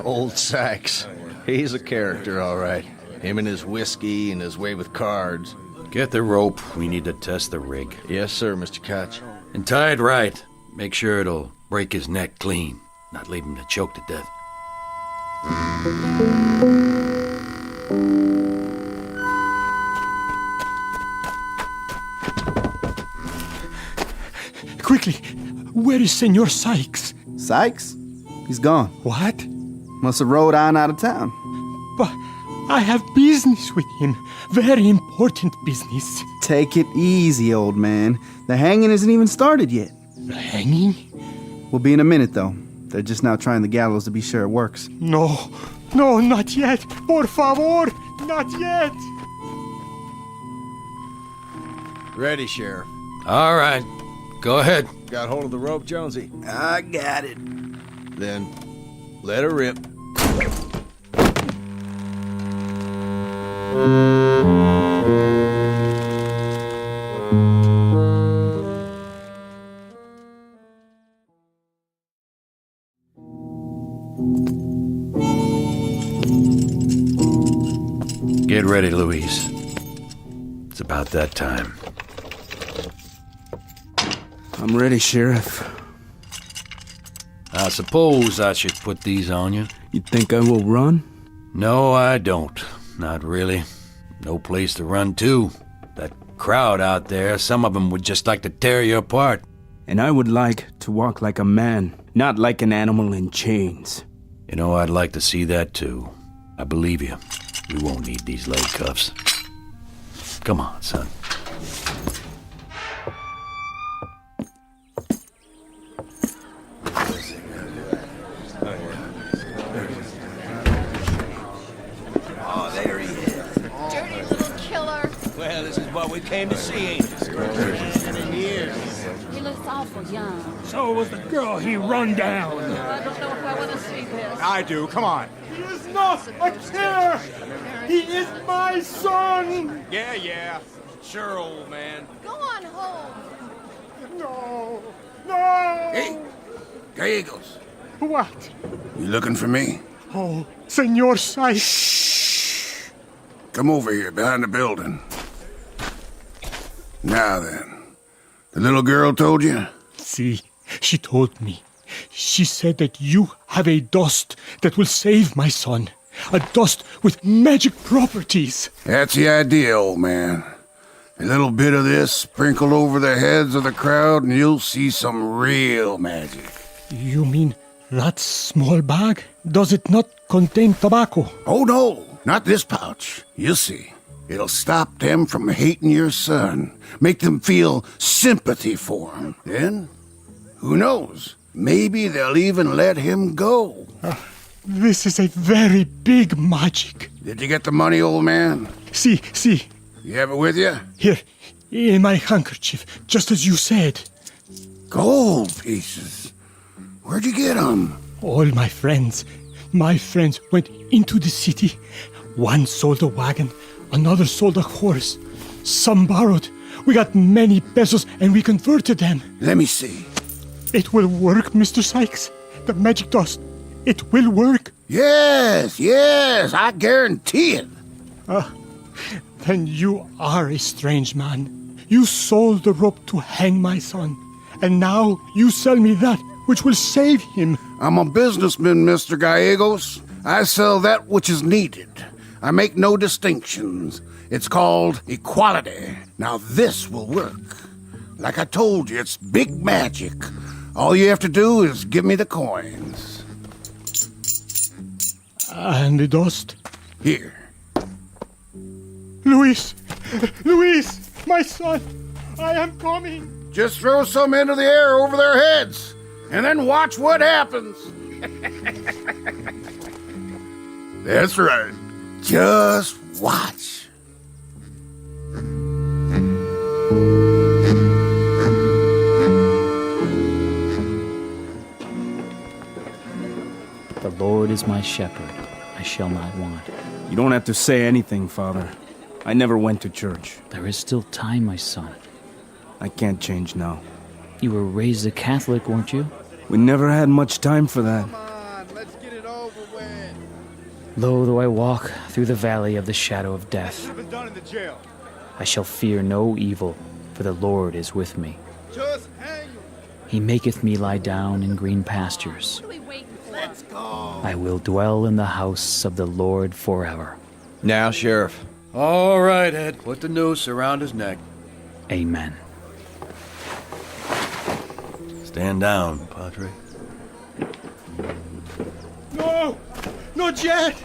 Old Sykes. He's a character, all right. Him and his whiskey and his way with cards. Get the rope. We need to test the rig. Yes, sir, Mr. Koch. And tie it right. Make sure it'll break his neck clean. Not leave him to choke to death. Quickly, where is Senor Sykes? Sykes? He's gone. What? Must have rode on out of town. But I have business with him. Very important business. Take it easy, old man. The hanging isn't even started yet. The hanging? We'll be in a minute, though. They're just now trying the gallows to be sure it works. No, not yet. Por favor, not yet. Ready, Sheriff. All right. Go ahead. Got hold of the rope, Jonesy? I got it. Then, let her rip. Louise. It's about that time. I'm ready, Sheriff. I suppose I should put these on you. You think I will run? No, I don't. Not really. No place to run to. That crowd out there, some of them would just like to tear you apart. And I would like to walk like a man, not like an animal in chains. You know, I'd like to see that too. I believe you. We won't need these leg cuffs. Come on, son. Oh, there he is. Dirty little killer. Well, this is what we came to see, ain't it? He looks awful young. So was the girl he run down. I don't know if I want to see this. I do, come on. He is not a killer! He is my son! Yeah. Sure, old man. Go on home. No! No! Hey, Gallegos, What? you looking for me? Oh, Senor Sykes. Come over here, behind the building. Now then, the little girl told you? See, she told me. She said that you have a dust that will save my son. A dust with magic properties. That's the idea, old man. A little bit of this sprinkled over the heads of the crowd and you'll see some real magic. You mean that small bag? Does it not contain tobacco? Oh, no, not this pouch. You'll see. It'll stop them from hating your son, make them feel sympathy for him. Then, who knows? Maybe they'll even let him go. This is a very big magic. Did you get the money, old man? See. You have it with you? Here, in my handkerchief, just as you said. Gold pieces. Where'd you get them? All my friends went into the city. One sold a wagon, another sold a horse. Some borrowed. We got many pesos and we converted them. Let me see. It will work, Mr. Sykes. The magic dust. It will work. Yes, I guarantee it. Then you are a strange man. You sold the rope to hang my son, and now you sell me that which will save him. I'm a businessman, Mr. Gallegos. I sell that which is needed. I make no distinctions. It's called equality. Now this will work. Like I told you, it's big magic. All you have to do is give me the coins. And the dust? Here. Luis, my son, I am coming. Just throw some into the air over their heads, and then watch what happens. That's right. Just watch. The Lord is my shepherd. I shall not want. You don't have to say anything, Father. I never went to church. There is still time, my son. I can't change now. You were raised a Catholic, weren't you? We never had much time for that. Come on, let's get it over with. Lo, though I walk through the valley of the shadow of death, Been done in the jail. I shall fear no evil, for the Lord is with me. Just hang him. He maketh me lie down in green pastures. Let's go. I will dwell in the house of the Lord forever. Now, Sheriff. All right, Ed. Put the noose around his neck. Amen. Stand down, Padre. No, not yet.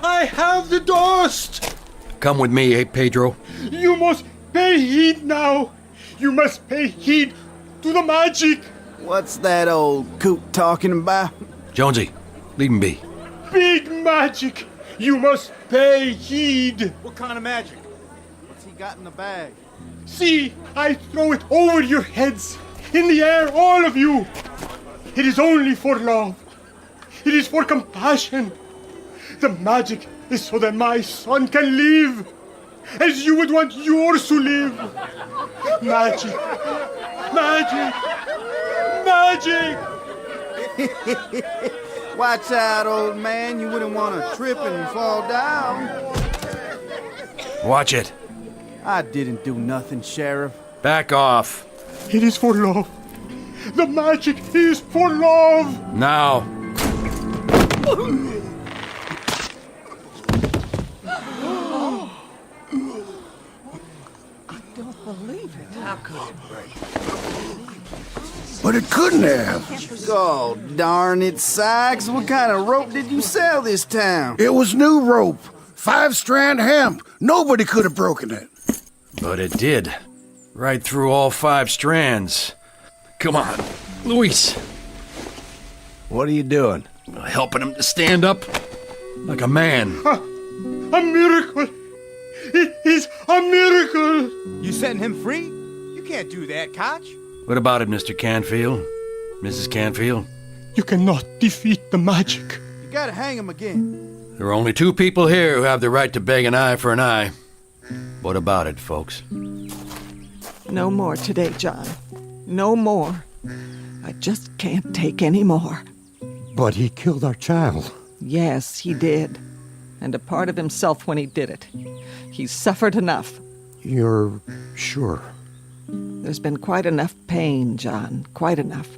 I have the dust. Come with me, eh, Pedro? You must pay heed now. You must pay heed to the magic. What's that old coot talking about? Jonesy, leave him be. Big magic. You must pay heed. What kind of magic? What's he got in the bag? See, I throw it over your heads. In the air, all of you. It is only for love. It is for compassion. The magic is so that my son can live as you would want yours to live. Magic. Magic. Magic. Watch out, old man. You wouldn't want to trip and fall down. Watch it. I didn't do nothing, Sheriff. Back off. It is for love. The magic is for love. Now. How could it break? But it couldn't have. Oh, darn it, Sykes. What kind of rope did you sell this time? It was new rope. 5-strand hemp. Nobody could have broken it. But it did. Right through all 5 strands. Come on, Luis. What are you doing? Helping him to stand up like a man. A miracle. It is a miracle. You setting him free? You can't do that, Koch. What about it, Mr. Canfield? Mrs. Canfield? You cannot defeat the magic. You gotta hang him again. There are only 2 people here who have the right to beg an eye for an eye. What about it, folks? No more today, John. No more. I just can't take any more. But he killed our child. Yes, he did. And a part of himself when he did it. He's suffered enough. You're sure? There's been quite enough pain, John. Quite enough.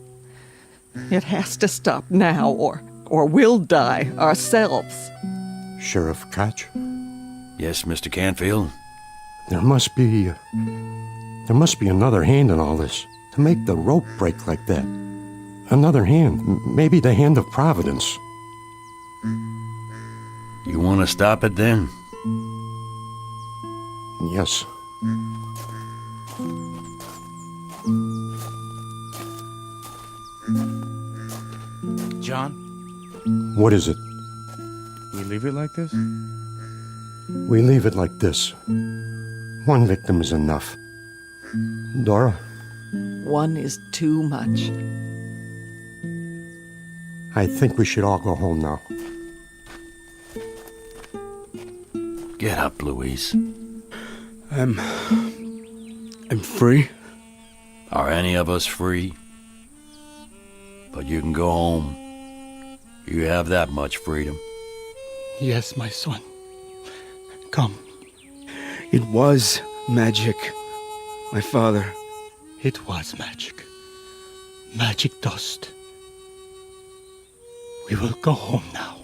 It has to stop now, or we'll die ourselves. Sheriff Koch? Yes, Mr. Canfield? There must be another hand in all this to make the rope break like that. Another hand, maybe the hand of Providence. You want to stop it then? Yes. John? What is it? We leave it like this? We leave it like this. One victim is enough. Dora? One is too much. I think we should all go home now. Get up, Luis. I'm free. Are any of us free? But you can go home. You have that much freedom. Yes, my son. Come. It was magic. My father. It was magic. Magic dust. We will go home now.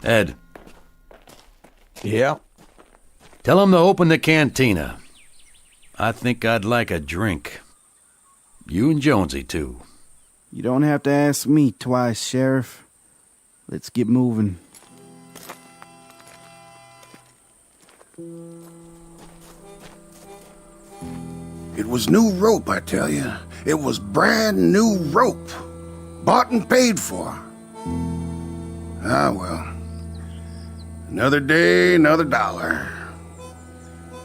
Ed. Yeah? Tell him to open the cantina. I think I'd like a drink. You and Jonesy, too. You don't have to ask me twice, Sheriff. Let's get moving. It was new rope, I tell you. It was brand new rope. Bought and paid for. Ah, well. Another day, another dollar.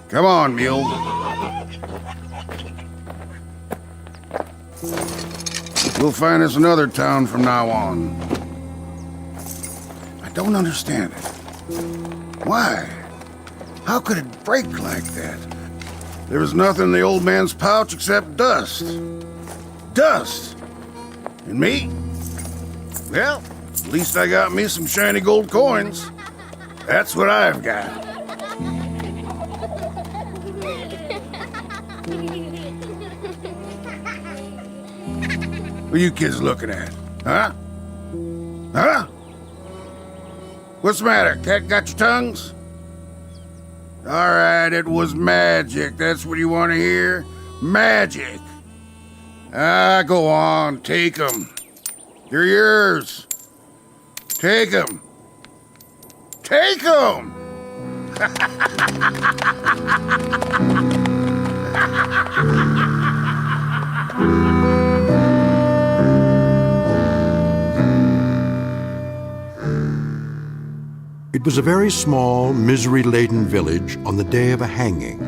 Come on, mule. We'll find us another town from now on. I don't understand it. Why? How could it break like that? There was nothing in the old man's pouch except dust. Dust! And me? Well, at least I got me some shiny gold coins. That's what I've got. What are you kids looking at? Huh? Huh? What's the matter? Cat got your tongues? All right, it was magic. That's what you want to hear? Magic. Ah, go on. Take 'em. They're yours. Take 'em. Take 'em! It was a very small, misery-laden village on the day of a hanging,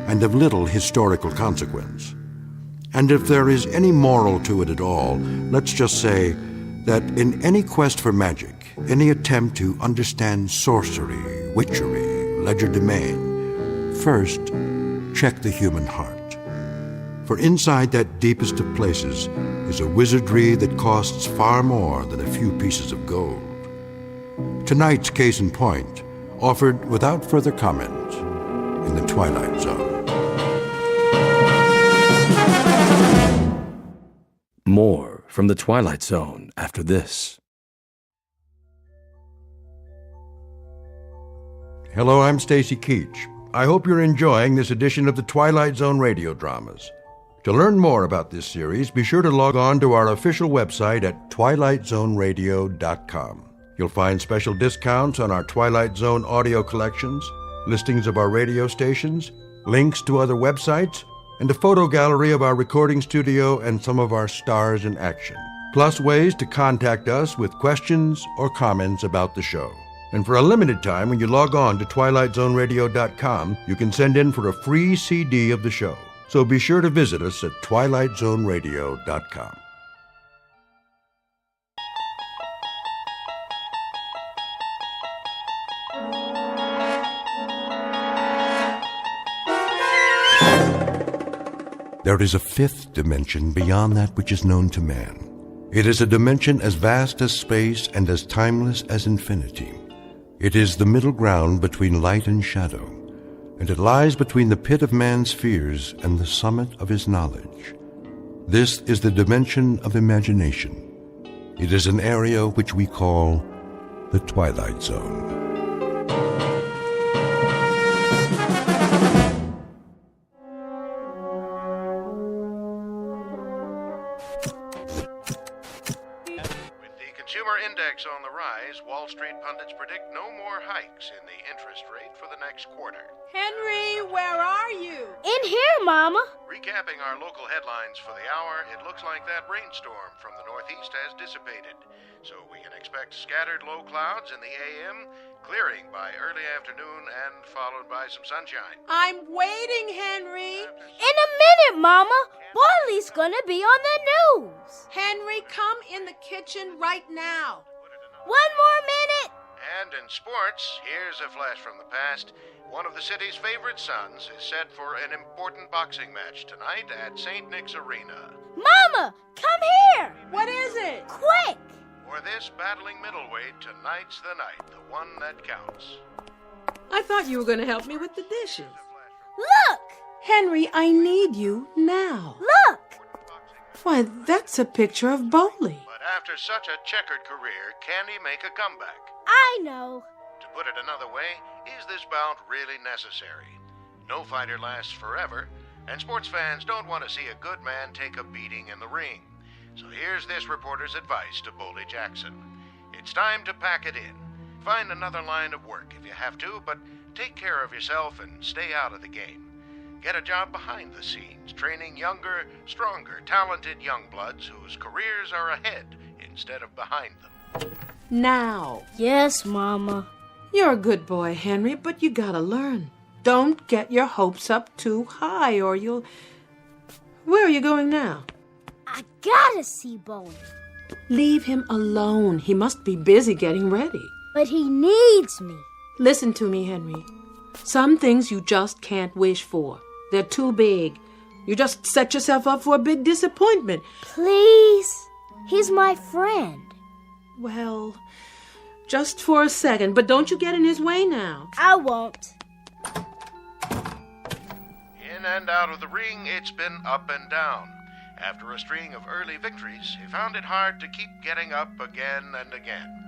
and of little historical consequence. And if there is any moral to it at all, let's just say that in any quest for magic, any attempt to understand sorcery, witchery, legerdemain, first, check the human heart. For inside that deepest of places is a wizardry that costs far more than a few pieces of gold. Tonight's case in point offered without further comment in the Twilight Zone. More from the Twilight Zone after this. Hello, I'm Stacy Keach. I hope you're enjoying this edition of the Twilight Zone radio dramas. To learn more about this series, be sure to log on to our official website at twilightzoneradio.com. You'll find special discounts on our Twilight Zone audio collections, listings of our radio stations, links to other websites, and a photo gallery of our recording studio and some of our stars in action, plus ways to contact us with questions or comments about the show. And for a limited time, when you log on to twilightzoneradio.com, you can send in for a free CD of the show. So be sure to visit us at twilightzoneradio.com. There is a fifth dimension beyond that which is known to man. It is a dimension as vast as space and as timeless as infinity. It is the middle ground between light and shadow, and it lies between the pit of man's fears and the summit of his knowledge. This is the dimension of imagination. It is an area which we call the Twilight Zone. On the rise, Wall Street pundits predict no more hikes in the interest rate for the next quarter. Henry, where are you? In here, Mama. Recapping our local headlines for the hour, it looks like that rainstorm from the northeast has dissipated. So we can expect scattered low clouds in the AM, clearing by early afternoon and followed by some sunshine. I'm waiting, Henry. In a minute, Mama. Barley's gonna be on the news. Henry, come in the kitchen right now. 1 more minute. And in sports, here's a flash from the past. One of the city's favorite sons is set for an important boxing match tonight at St. Nick's Arena. Mama, come here. What is it? Quick. For this battling middleweight, tonight's the night, the one that counts. I thought you were going to help me with the dishes. Look. Henry, I need you now. Look. Why, that's a picture of Bowley. But after such a checkered career, can he make a comeback? I know. To put it another way, is this bout really necessary? No fighter lasts forever, and sports fans don't want to see a good man take a beating in the ring. So here's this reporter's advice to Boldy Jackson. It's time to pack it in. Find another line of work if you have to, but take care of yourself and stay out of the game. Get a job behind the scenes, training younger, stronger, talented young bloods whose careers are ahead instead of behind them. Now. Yes, Mama. You're a good boy, Henry, but you gotta learn. Don't get your hopes up too high or you'll... Where are you going now? I gotta see Bowley. Leave him alone. He must be busy getting ready. But he needs me. Listen to me, Henry. Some things you just can't wish for. They're too big. You just set yourself up for a big disappointment. Please? He's my friend. Well, just for a second, but don't you get in his way now. I won't. In and out of the ring, it's been up and down. After a string of early victories, he found it hard to keep getting up again and again.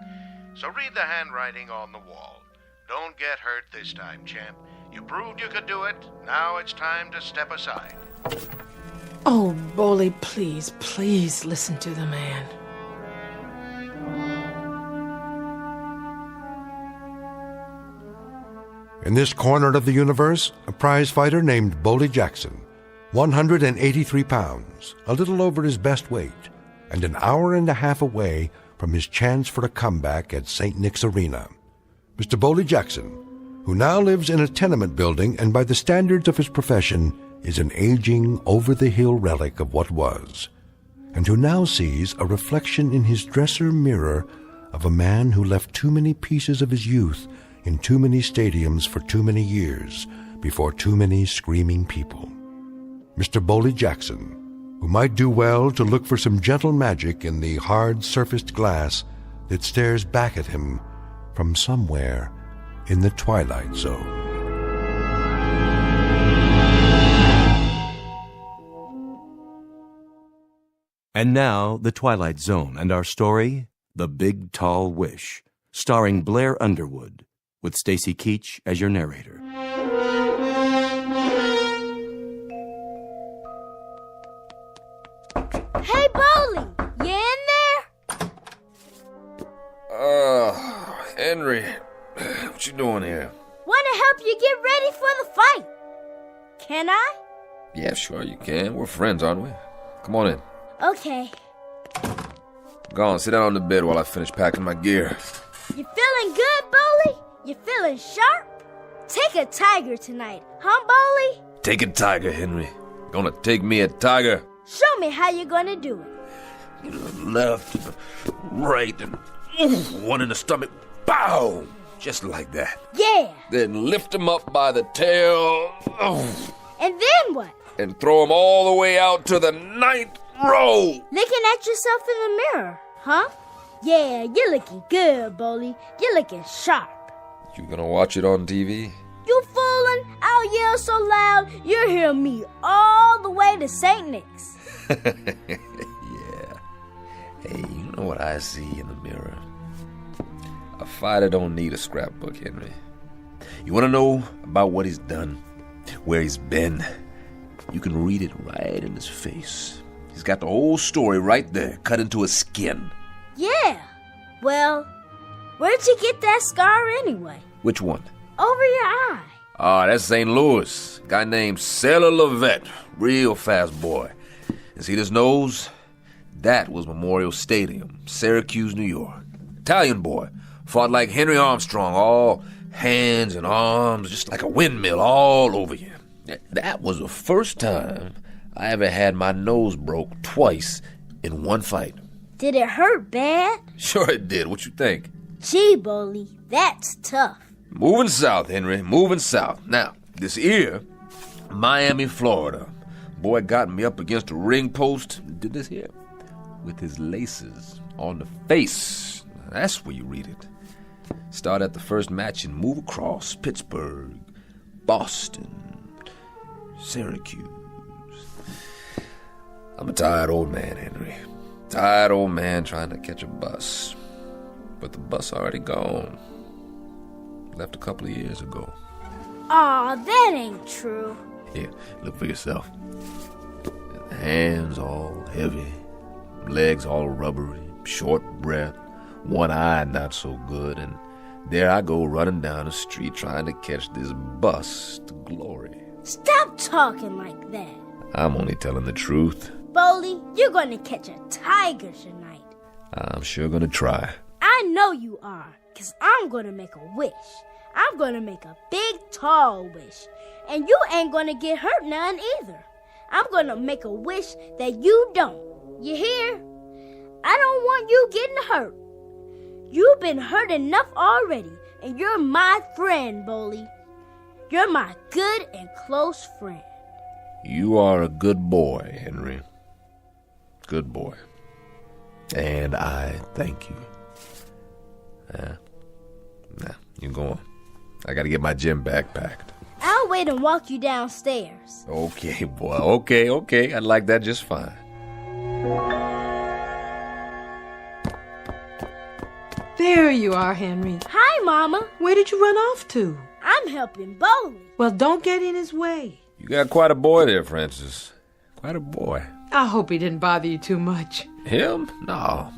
So read the handwriting on the wall. Don't get hurt this time, champ. You proved you could do it. Now it's time to step aside. Oh, Bowley, please, please listen to the man. In this corner of the universe, a prize fighter named Boldy Jackson, 183 pounds, a little over his best weight, and an hour and a half away from his chance for a comeback at St. Nick's Arena. Mr. Boldy Jackson, who now lives in a tenement building and by the standards of his profession is an aging, over-the-hill relic of what was, and who now sees a reflection in his dresser mirror of a man who left too many pieces of his youth in too many stadiums for too many years before too many screaming people. Mr. Boldy Jackson, who might do well to look for some gentle magic in the hard-surfaced glass that stares back at him from somewhere in the Twilight Zone. And now, The Twilight Zone and our story, The Big Tall Wish, starring Blair Underwood, with Stacy Keach as your narrator. Hey, Bowley, you in there? Henry, what you doing here? Want to help you get ready for the fight. Can I? Yeah, sure you can. We're friends, aren't we? Come on in. Okay. Go on, sit down on the bed while I finish packing my gear. You feeling good, Bowley? You feeling sharp? Take a tiger tonight, huh, Bowley? Take a tiger, Henry. Gonna take me a tiger. Show me how you're gonna do it. Left, right, and one in the stomach. Bow! Just like that. Yeah. Then lift him up by the tail. And then what? And throw him all the way out to the 9th row. Looking at yourself in the mirror, huh? Yeah, you're looking good, Bowley. You're looking sharp. You gonna watch it on TV? You foolin'? I'll yell so loud, you'll hear me all the way to St. Nick's. Yeah. Hey, you know what I see in the mirror? A fighter don't need a scrapbook, Henry. You want to know about what he's done, where he's been? You can read it right in his face. He's got the whole story right there, cut into his skin. Yeah. Well, where'd you get that scar anyway? Which one? Over your eye. Ah, that's St. Louis. Guy named Sailor Levette. Real fast boy. And see this nose? That was Memorial Stadium, Syracuse, New York. Italian boy. Fought like Henry Armstrong, all hands and arms, just like a windmill all over you. That was the first time I ever had my nose broke twice in one fight. Did it hurt bad? Sure it did. What you think? Gee, Bowley, that's tough. Moving south, Henry, moving south. Now, this here, Miami, Florida. Boy got me up against a ring post and did this here with his laces on the face. That's where you read it. Start at the first match and move across Pittsburgh, Boston, Syracuse. I'm a tired old man, Henry. Tired old man trying to catch a bus. But the bus already gone. Left a couple of years ago. Aw, that ain't true. Here, look for yourself. Hands all heavy, legs all rubbery, short breath, one eye not so good, and there I go running down the street trying to catch this bus to glory. Stop talking like that. I'm only telling the truth. Bowley, you're gonna catch a tiger tonight. I'm sure gonna try. I know you are, 'cause I'm gonna make a wish. I'm gonna make a big, tall wish. And you ain't gonna get hurt none either. I'm gonna make a wish that you don't. You hear? I don't want you getting hurt. You've been hurt enough already, and you're my friend, Bowley. You're my good and close friend. You are a good boy, Henry. Good boy. And I thank you. Now, you go on. I gotta get my gym bag packed. I'll wait and walk you downstairs. Okay, boy. Okay. I like that just fine. There you are, Henry. Hi, Mama. Where did you run off to? I'm helping Bowley. Well, don't get in his way. You got quite a boy there, Francis. Quite a boy. I hope he didn't bother you too much. Him? No.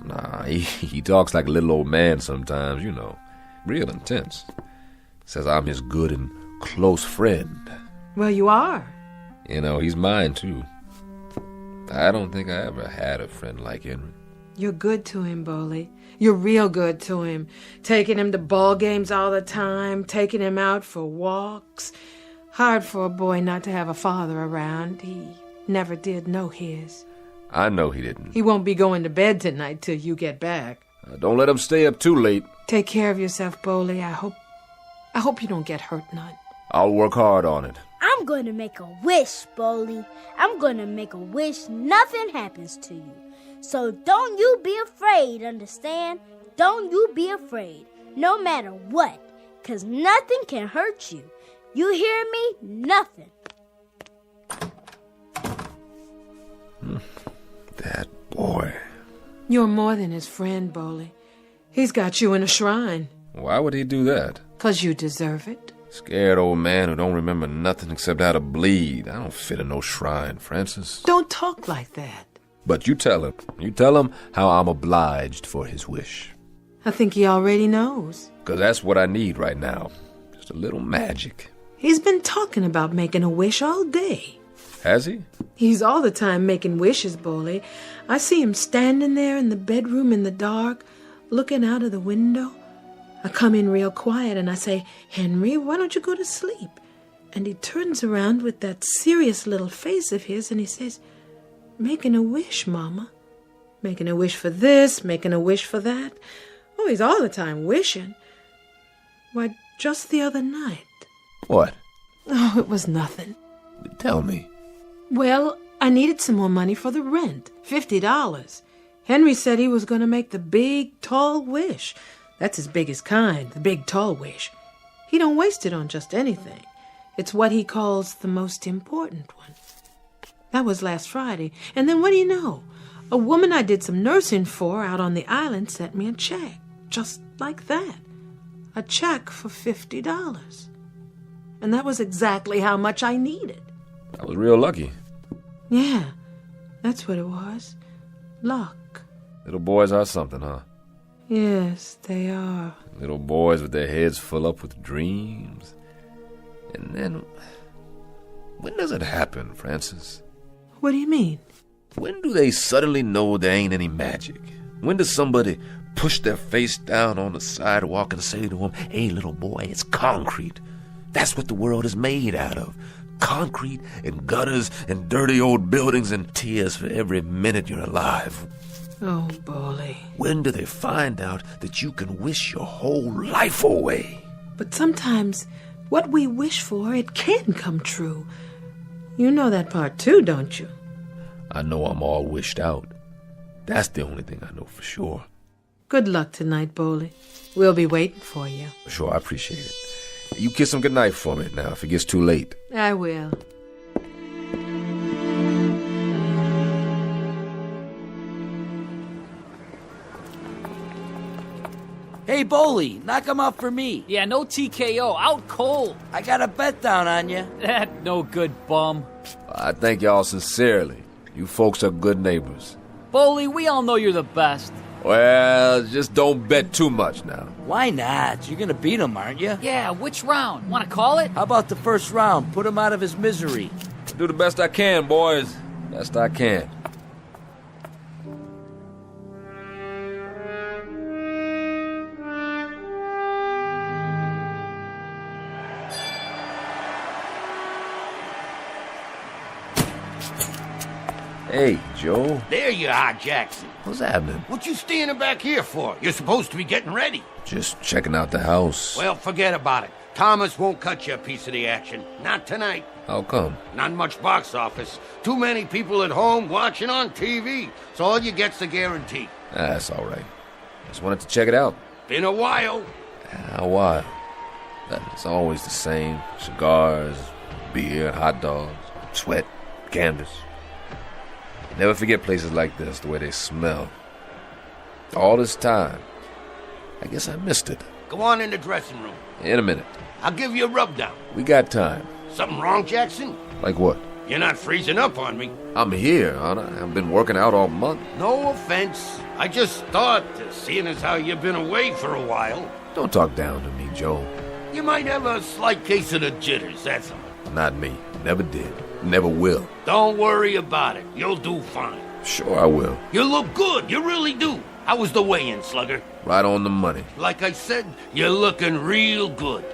He talks like a little old man sometimes, you know. Real intense. Says I'm his good and close friend. Well, you are. You know, he's mine, too. I don't think I ever had a friend like Henry. You're good to him, Bowley. You're real good to him. Taking him to ball games all the time, taking him out for walks. Hard for a boy not to have a father around. He never did know his. I know he didn't. He won't be going to bed tonight till you get back. Don't let him stay up too late. Take care of yourself, Bowley. I hope you don't get hurt none. I'll work hard on it. I'm going to make a wish, Bowley. I'm going to make a wish nothing happens to you. So don't you be afraid, understand? Don't you be afraid. No matter what. 'cause nothing can hurt you. You hear me? Nothing. That boy. You're more than his friend, Boley. He's got you in a shrine. Why would he do that? 'Cause you deserve it. Scared old man who don't remember nothing except how to bleed. I don't fit in no shrine, Francis. Don't talk like that. But you tell him. You tell him how I'm obliged for his wish. I think he already knows. 'Cause that's what I need right now. Just a little magic. He's been talking about making a wish all day. Has he? He's all the time making wishes, Boley. I see him standing there in the bedroom in the dark, looking out of the window. I come in real quiet and I say, "Henry, why don't you go to sleep?" And he turns around with that serious little face of his and he says, "Making a wish, Mama. Making a wish for this, making a wish for that." Oh, he's all the time wishing. Why, just the other night. What? Oh, it was nothing. Tell me. Well, I needed some more money for the rent, $50. Henry said he was going to make the big, tall wish. That's his biggest kind, the big, tall wish. He don't waste it on just anything. It's what he calls the most important one. That was last Friday. And then what do you know? A woman I did some nursing for out on the island sent me a check. Just like that. A check for $50. And that was exactly how much I needed. I was real lucky. Yeah, that's what it was. Luck. Little boys are something, huh? Yes, they are. Little boys with their heads full up with dreams. And then, when does it happen, Francis? What do you mean? When do they suddenly know there ain't any magic? When does somebody push their face down on the sidewalk and say to them, "Hey, little boy, it's concrete. That's what the world is made out of. Concrete and gutters and dirty old buildings and tears for every minute you're alive." Oh, Boley. When do they find out that you can wish your whole life away? But sometimes what we wish for, it can come true. You know that part too, don't you? I know I'm all wished out. That's the only thing I know for sure. Good luck tonight, Boley. We'll be waiting for you. Sure, I appreciate it. You kiss him goodnight for me now if it gets too late. I will. Hey, Boley, knock him out for me. Yeah, no TKO, out cold. I got a bet down on you. That no good bum. I thank y'all sincerely. You folks are good neighbors. Boley, we all know you're the best. Well, just don't bet too much now. Why not? You're gonna beat him, aren't you? Yeah, which round? Want to call it? How about the first round? Put him out of his misery. Do the best I can, boys. Best I can. Hey, Joe. There you are, Jackson. What's happening? What you standing back here for? You're supposed to be getting ready. Just checking out the house. Well, forget about it. Thomas won't cut you a piece of the action. Not tonight. How come? Not much box office. Too many people at home watching on TV. So all you get's the guarantee. That's all right. Just wanted to check it out. Been a while. A while. It's always the same. Cigars, beer, hot dogs, sweat, canvas. Never forget places like this, the way they smell. All this time, I guess I missed it. Go on in the dressing room. In a minute. I'll give you a rub down. We got time. Something wrong, Jackson? Like what? You're not freezing up on me. I'm here, aren't I? I've been working out all month. No offense. I just thought, seeing as how you've been away for a while. Don't talk down to me, Joe. You might have a slight case of the jitters, that's all. Not me. Never did. Never will. Don't worry about it. You'll do fine. Sure I will. You look good. You really do. How was the weigh-in, Slugger? Right on the money. Like I said, you're looking real good.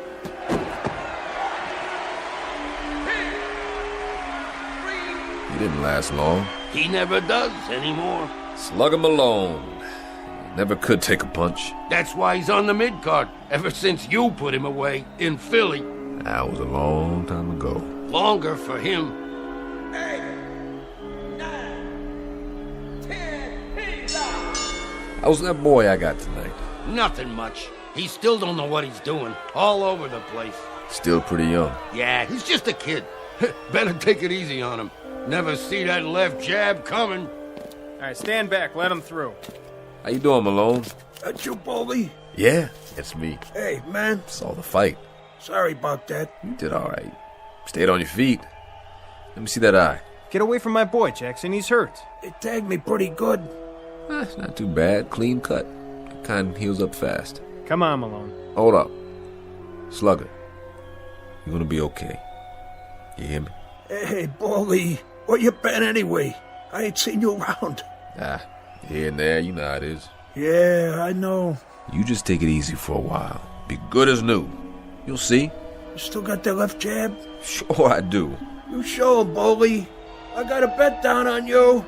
He didn't last long. He never does anymore. Slug him alone. Never could take a punch. That's why he's on the mid-card, ever since you put him away in Philly. That was a long time ago. Longer for him. 8, 9, 10, How's that boy I got tonight? Nothing much. He still don't know what he's doing. All over the place. Still pretty young. Yeah, he's just a kid. Better take it easy on him. Never see that left jab coming. All right, stand back. Let him through. How you doing, Malone? That you, Baldy? Yeah, it's me. Hey, man. Saw the fight. Sorry about that. You did all right. Stayed on your feet. Let me see that eye. Get away from my boy, Jackson. He's hurt. They tagged me pretty good. It's not too bad. Clean cut. Kind heals up fast. Come on, Malone. Hold up. Slugger. You're gonna be okay. You hear me? Hey, Baldy. Where you been anyway? I ain't seen you around. Here and there. You know how it is. Yeah, I know. You just take it easy for a while. Be good as new. You'll see. You still got that left jab? Sure I do. You show him, Baldy. I got a bet down on you.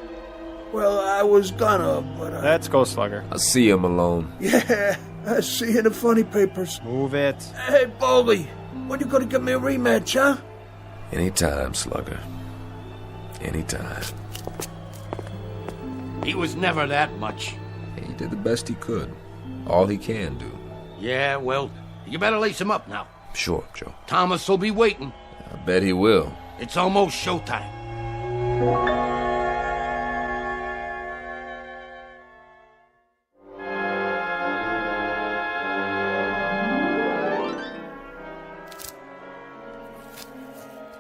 Well, I was gonna, but Let's go, Slugger. I'll see you, Malone. Yeah, I see you in the funny papers. Move it. Hey, Baldy, when you gonna give me a rematch, huh? Anytime, Slugger. Anytime. He was never that much. He did the best he could. All he can do. Yeah, well, you better lace him up now. Sure, Joe. Thomas will be waiting. I bet he will. It's almost showtime.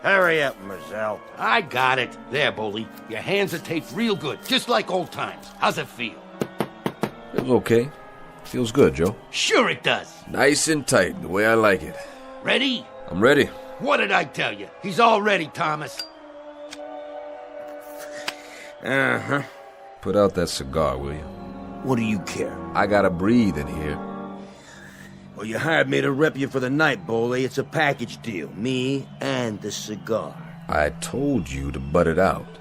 Hurry up, Mazel. I got it. There, Bully. Your hands are taped real good, just like old times. How's it feel? Feels okay. Feels good, Joe. Sure it does. Nice and tight, the way I like it. Ready? I'm ready. What did I tell you? He's all ready, Thomas. Uh-huh. Put out that cigar, will you? What do you care? I gotta breathe in here. Well, you hired me to rep you for the night, Boley. It's a package deal. Me and the cigar. I told you to butt it out.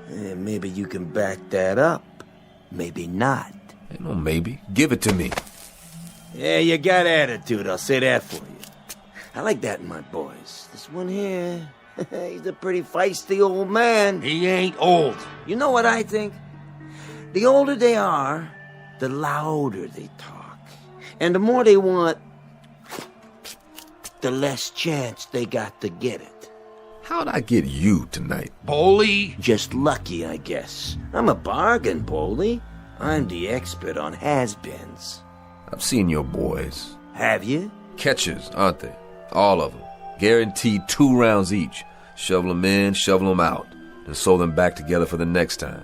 Maybe you can back that up. Maybe not. Ain't no maybe. Give it to me. Yeah, you got attitude, I'll say that for you. I like that in my boys. This one here, he's a pretty feisty old man. He ain't old. You know what I think? The older they are, the louder they talk. And the more they want, the less chance they got to get it. How'd I get you tonight? Boley? Just lucky, I guess. I'm a bargain, Boley. I'm the expert on has-beens. I've seen your boys. Have you? Catchers, aren't they? All of them. Guaranteed 2 rounds each. Shovel them in, shovel them out. And sew them back together for the next time.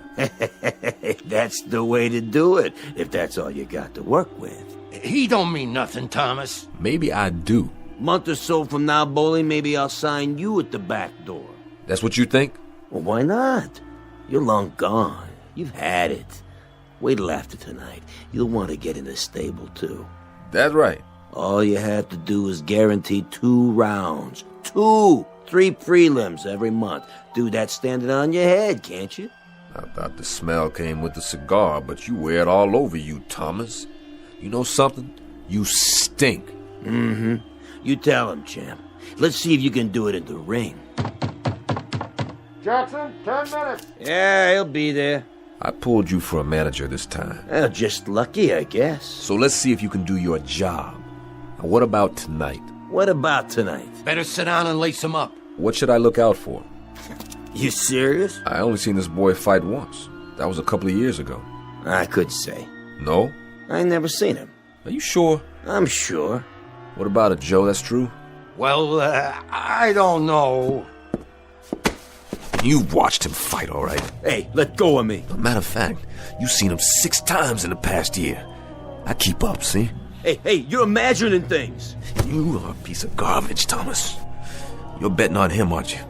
That's the way to do it, if that's all you got to work with. He don't mean nothing, Thomas. Maybe I do. Month or so from now, Boley, maybe I'll sign you at the back door. That's what you think? Well, why not? You're long gone. You've had it. Wait till after tonight. You'll want to get in the stable, too. That's right. All you have to do is guarantee 2 rounds. 2! 3 prelims every month. Do that standing on your head, can't you? I thought the smell came with the cigar, but you wear it all over you, Thomas. You know something? You stink. Mm-hmm. You tell him, champ. Let's see if you can do it in the ring. Jackson, 10 minutes. Yeah, he'll be there. I pulled you for a manager this time. Well, just lucky, I guess. So let's see if you can do your job. Now, what about tonight? What about tonight? Better sit down and lace him up. What should I look out for? You serious? I only seen this boy fight once. That was a couple of years ago. I could say. No? I never seen him. Are you sure? I'm sure. What about it, Joe? That's true? Well, I don't know. You've watched him fight, all right? Hey, let go of me. Matter of fact, you've seen him 6 times in the past year. I keep up, see? Hey, you're imagining things. You are a piece of garbage, Thomas. You're betting on him, aren't you?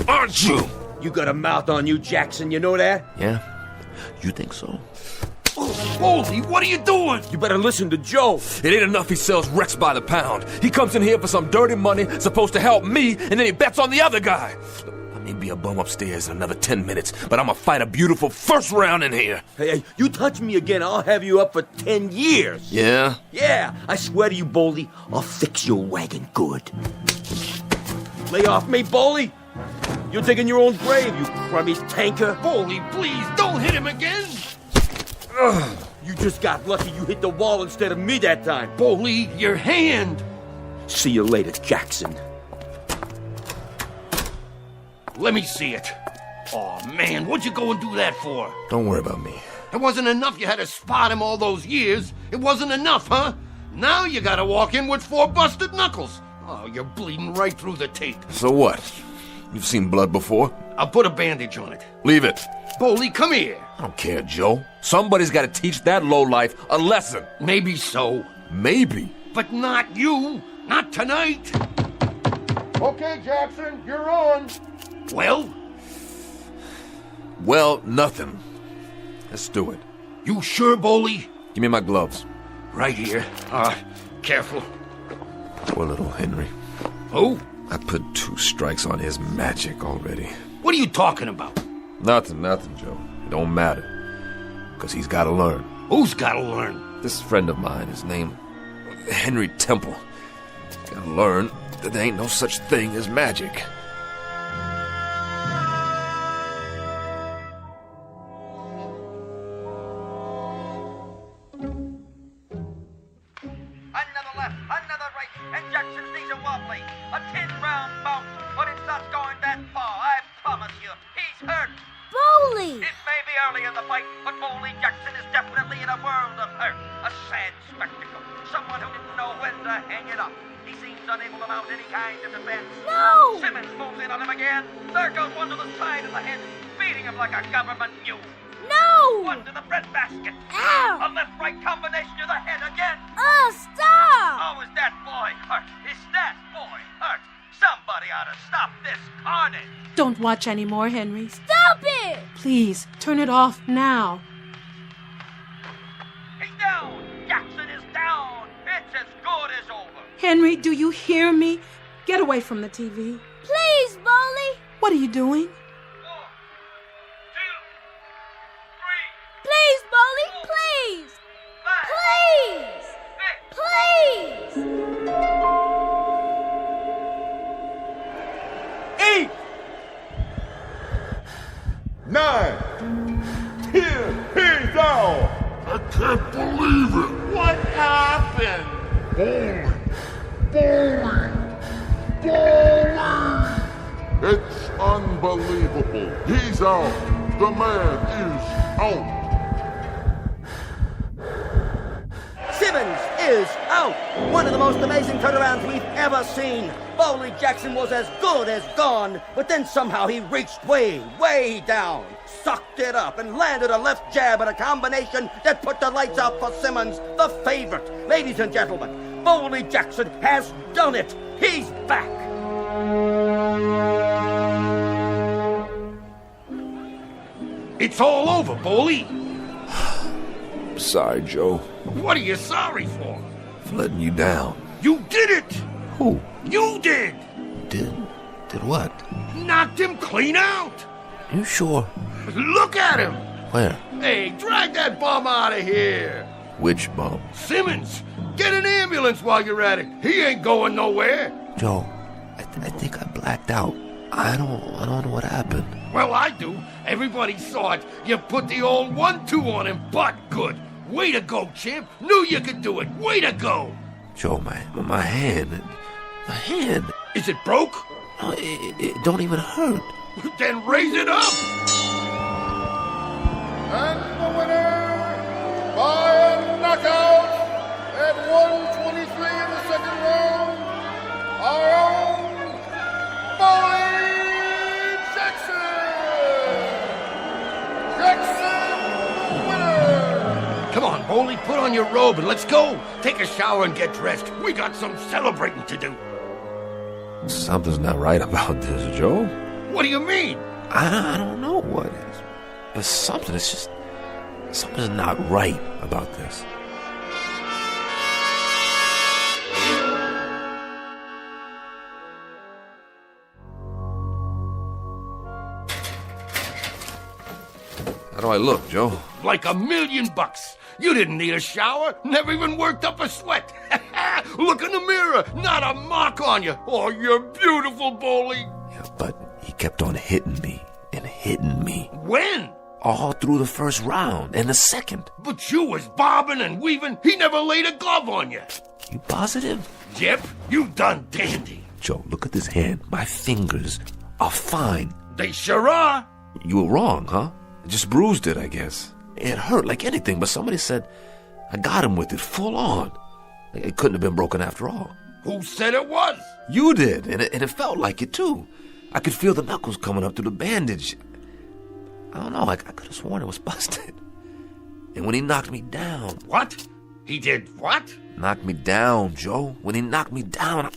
Aren't you? You got a mouth on you, Jackson, you know that? Yeah? You think so? Holy, what are you doing? You better listen to Joe. It ain't enough he sells wrecks by the pound. He comes in here for some dirty money, supposed to help me, and then he bets on the other guy. I may be a bum upstairs in another 10 minutes, but I'm gonna fight a beautiful first round in here. Hey, you touch me again, I'll have you up for 10 years. Yeah? Yeah, I swear to you, Boley, I'll fix your wagon good. Lay off me, Boley. You're digging your own grave, you crummy tanker. Boley, please, don't hit him again. You just got lucky you hit the wall instead of me that time. Bully, your hand! See you later, Jackson. Let me see it. Oh man, what'd you go and do that for? Don't worry about me. It wasn't enough you had to spot him all those years. It wasn't enough, huh? Now you gotta walk in with 4 busted knuckles. Oh, you're bleeding right through the tape. So what? You've seen blood before? I'll put a bandage on it. Leave it. Bully, come here. I don't care, Joe. Somebody's got to teach that lowlife a lesson. Maybe so. Maybe. But not you. Not tonight. Okay, Jackson, you're on. Well? Well, nothing. Let's do it. You sure, Bully? Give me my gloves. Right here. Careful. Poor little Henry. Who? I put 2 strikes on his magic already. What are you talking about? Nothing, Joe. It don't matter. Because he's got to learn. Who's got to learn? This friend of mine, his name Henry Temple. He's got to learn that there ain't no such thing as magic. Another left, another right, and Jackson's knees are wobbly. A 10-round bout, but it's not going that far, I promise you. He's hurt. Bowley! It may be early in the fight, but Bowley Jackson is definitely in a world of hurt. A sad spectacle. Someone who didn't know when to hang it up. He seems unable to mount any kind of defense. No! Simmons moves in on him again. There goes one to the side of the head, beating him like a government mule. No! One to the breadbasket. Ow! A left-right combination to the head again. Stop! Oh, is that boy hurt? Is that boy hurt? Somebody ought to stop this carnage. Don't watch anymore, Henry. Stop it! Please, turn it off now. He's down. Jackson is down. It's as good as over. Henry, do you hear me? Get away from the TV. Please, Bowley! What are you doing? 1, 2, 3. Please, Bowley, please! 5, Please! 6. Please! 8, 9, 10, he's out! I can't believe it! What happened? Bowling! It's unbelievable. He's out. The man is out. Simmons is out. One of the most amazing turnarounds we've ever seen. Bowley Jackson was as good as gone, but then somehow he reached way down, sucked it up, and landed a left jab and a combination that put the lights out for Simmons, the favorite. Ladies and gentlemen, Bowley Jackson has done it. He's back. It's all over, Bowley. Sorry, Joe. What are you sorry for? For letting you down. You did it! Who? You did! Did what? Knocked him clean out! You sure? Look at him! Where? Hey, drag that bum out of here! Which bum? Simmons! Get an ambulance while you're at it! He ain't going nowhere! Joe, I think I blacked out. I don't know what happened. Well, I do. Everybody saw it. You put the old 1-2 on him, but good. Way to go, champ. Knew you could do it. Way to go. Joe, my hand. My hand. Is it broke? No, it don't even hurt. Then raise it up. And the winner, by a knockout, at 123 in the second round, our own Bowley Jackson! Jackson, the winner! Come on, Bowley, put on your robe and let's go. Take a shower and get dressed. We got some celebrating to do. Something's not right about this, Joe. What do you mean? I don't know what is. But something's not right about this. How do I look, Joe? Like $1,000,000. You didn't need a shower, never even worked up a sweat. Look in the mirror, not a mark on you. Oh, you're beautiful, Bowley. Yeah, but he kept on hitting me and hitting me. When? all through the first round and the second. But you was bobbing and weaving. He never laid a glove on you. You positive? Yep, you done dandy. Joe, look at this hand. My fingers are fine. They sure are. You were wrong, huh? I just bruised it, I guess. It hurt like anything, but somebody said I got him with it full on. It couldn't have been broken after all. Who said it was? You did, and it felt like it, too. I could feel the knuckles coming up through the bandage. I don't know, I could have sworn it was busted. And when he knocked me down... What? He did what? Knocked me down, Joe. When he knocked me down,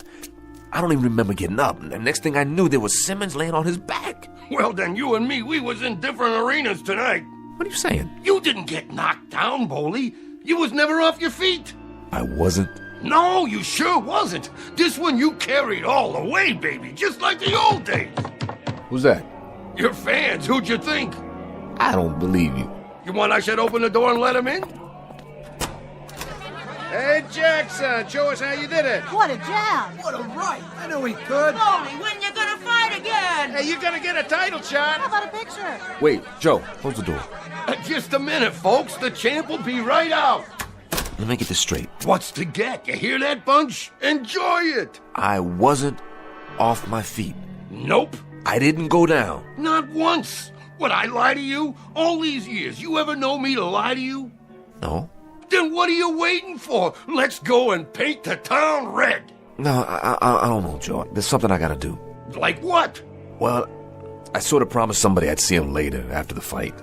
I don't even remember getting up. And the next thing I knew, there was Simmons laying on his back. Well, then you and me, we was in different arenas tonight. What are you saying? You didn't get knocked down, Boley. You was never off your feet. I wasn't? No, you sure wasn't. This one you carried all the way, baby, just like the old days. Who's that? Your fans, who'd you think? I don't believe you. You want I should open the door and let him in? Hey, Jackson, show us how you did it. What a jam. What a right. I knew he could. Boley, when you gonna fight again? Hey, you're gonna get a title shot. How about a picture? Wait, Joe, close the door. Just a minute, folks. The champ will be right out. Let me get this straight. What's to get? You hear that, Bunch? Enjoy it. I wasn't off my feet. Nope. I didn't go down. Not once. Would I lie to you? All these years, you ever know me to lie to you? No. Then what are you waiting for? Let's go and paint the town red. No, I don't know, Joe. There's something I gotta do. Like what? Well, I sort of promised somebody I'd see him later, after the fight.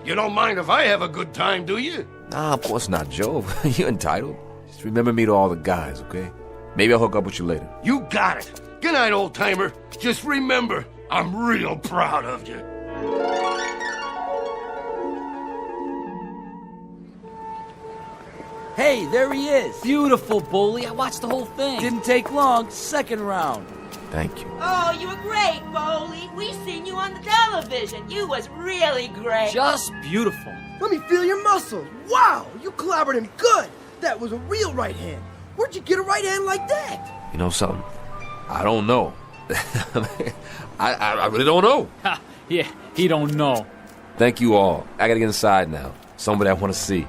You don't mind if I have a good time, do you? Nah, of course not, Joe. You're entitled. Just remember me to all the guys, okay? Maybe I'll hook up with you later. You got it. Good night, old-timer. Just remember, I'm real proud of you. Hey, there he is. Beautiful, Boley. I watched the whole thing. Didn't take long. Second round. Thank you. Oh, you were great, Boley. We seen you on the television. You was really great. Just beautiful. Let me feel your muscles. Wow, you clobbered him good. That was a real right hand. Where'd you get a right hand like that? You know something? I don't know. I really don't know. Ha, yeah, he don't know. Thank you all. I gotta get inside now. Somebody I want to see.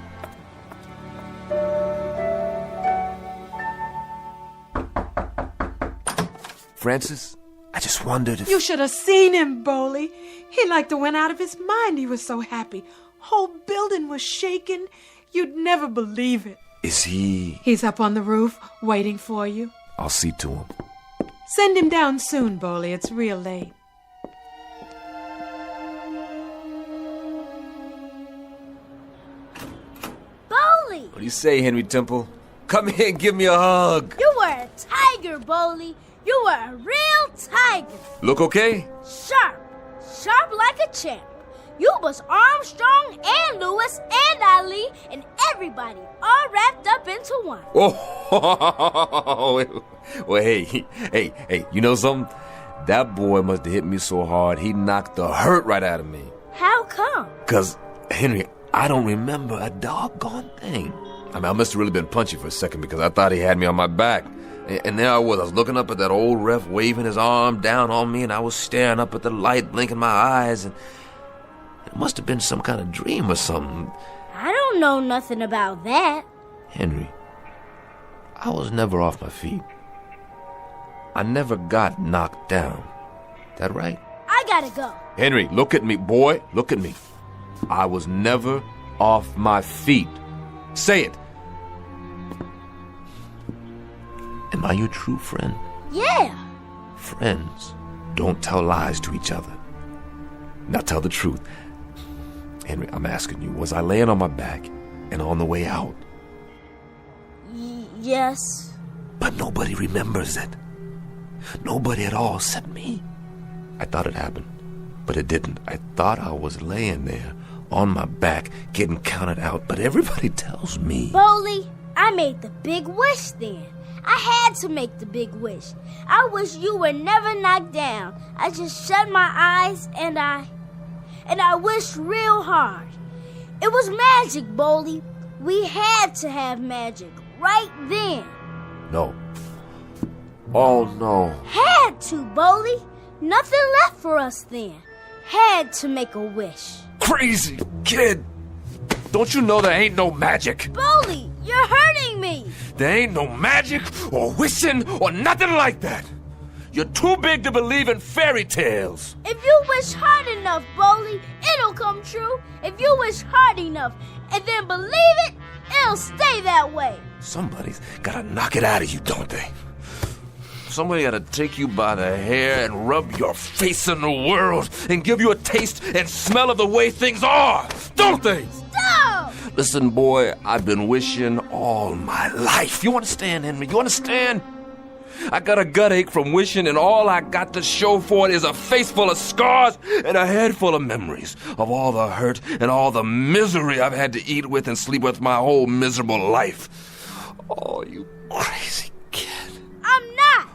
Francis, I just wondered if... You should have seen him, Boley. He like to went out of his mind. He was so happy. Whole building was shaking. You'd never believe it. Is he... He's up on the roof, waiting for you. I'll see to him. Send him down soon, Boley. It's real late. Boley! What do you say, Henry Temple? Come here and give me a hug. You were a tiger, Boley. You were a real tiger. Look okay? Sharp. Sharp like a champ. You was Armstrong and Lewis and Ali and everybody all wrapped up into one. Oh, well, hey, you know something? That boy must have hit me so hard, he knocked the hurt right out of me. How come? 'Cause, Henry, I don't remember a doggone thing. I mean, I must have really been punchy for a second because I thought he had me on my back. And there I was looking up at that old ref waving his arm down on me, and I was staring up at the light, blinking my eyes, and it must have been some kind of dream or something. I don't know nothing about that. Henry, I was never off my feet. I never got knocked down. That right? I gotta go. Henry, look at me, boy. Look at me. I was never off my feet. Say it. Am I your true friend? Yeah. Friends don't tell lies to each other. Now tell the truth. Henry, I'm asking you, was I laying on my back and on the way out? Yes. But nobody remembers it. Nobody at all except me. I thought it happened, but it didn't. I thought I was laying there on my back getting counted out, but everybody tells me. Boley, I made the big wish then. I had to make the big wish. I wish you were never knocked down. I just shut my eyes and I wished real hard. It was magic, Boley. We had to have magic right then. No. Oh, no. Had to, Boley. Nothing left for us then. Had to make a wish. crazy kid. Don't you know there ain't no magic? Bowley, you're hurting me. There ain't no magic or wishing or nothing like that. You're too big to believe in fairy tales. If you wish hard enough, Bowley, it'll come true. If you wish hard enough and then believe it, it'll stay that way. Somebody's gotta knock it out of you, don't they? Somebody gotta take you by the hair and rub your face in the world and give you a taste and smell of the way things are, don't they? Stop! Listen, boy, I've been wishing all my life. You understand, Henry? You understand? I got a gut ache from wishing, and all I got to show for it is a face full of scars and a head full of memories of all the hurt and all the misery I've had to eat with and sleep with my whole miserable life. Oh, you crazy kid. I'm not.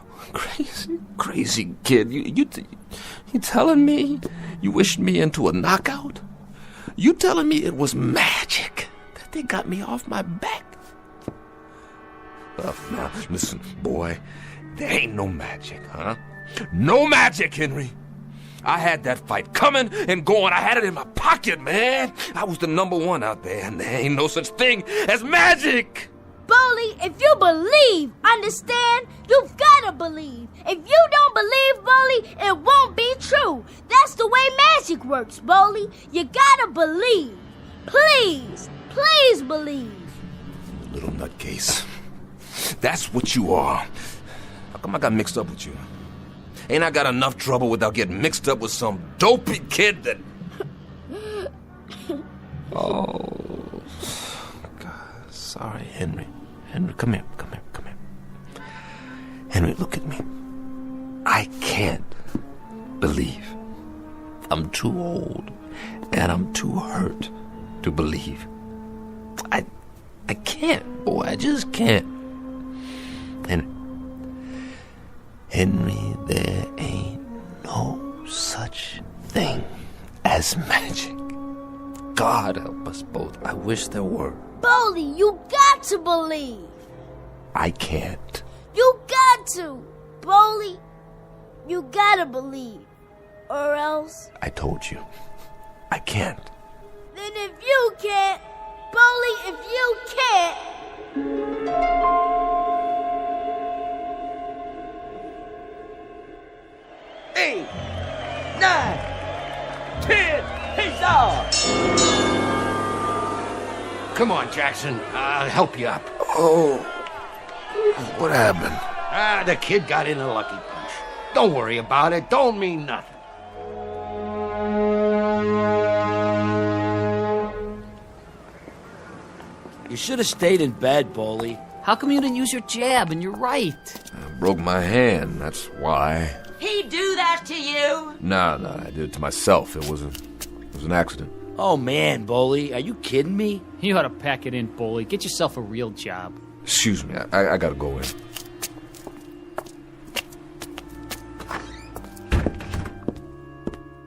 Crazy kid. You telling me you wished me into a knockout? You telling me it was magic that they got me off my back? Now, listen, boy, there ain't no magic, huh? No magic, Henry. I had that fight coming and going. I had it in my pocket, man. I was the #1 out there, and there ain't no such thing as magic. Bowley, if you believe, understand? You've gotta believe. If you don't believe, Bowley, it won't be true. That's the way magic works, Bowley. You gotta believe. Please, please believe. Little nutcase. That's what you are. How come I got mixed up with you? Ain't I got enough trouble without getting mixed up with some dopey kid that... Oh... God, sorry, Henry. Henry, come here. Henry, look at me. I can't believe. I'm too old, and I'm too hurt to believe. I can't, boy, I just can't. Henry, there ain't no such thing as magic. God help us both. I wish there were. Bowley, you got to believe. I can't. You got to. Bowley, you gotta believe. Or else... I told you. I can't. Then if you can't, Bowley, if you can't... 8, 9, 10, he's off! Come on, Jackson. I'll help you up. Oh, what happened? The kid got in a lucky punch. Don't worry about it. Don't mean nothing. You should have stayed in bed, Bowley. How come you didn't use your jab? And you're right. I broke my hand, that's why. He do that to you? Nah, I did it to myself. It was an accident. Oh, man, Bowley. Are you kidding me? You ought to pack it in, Bowley. Get yourself a real job. Excuse me, I gotta go in.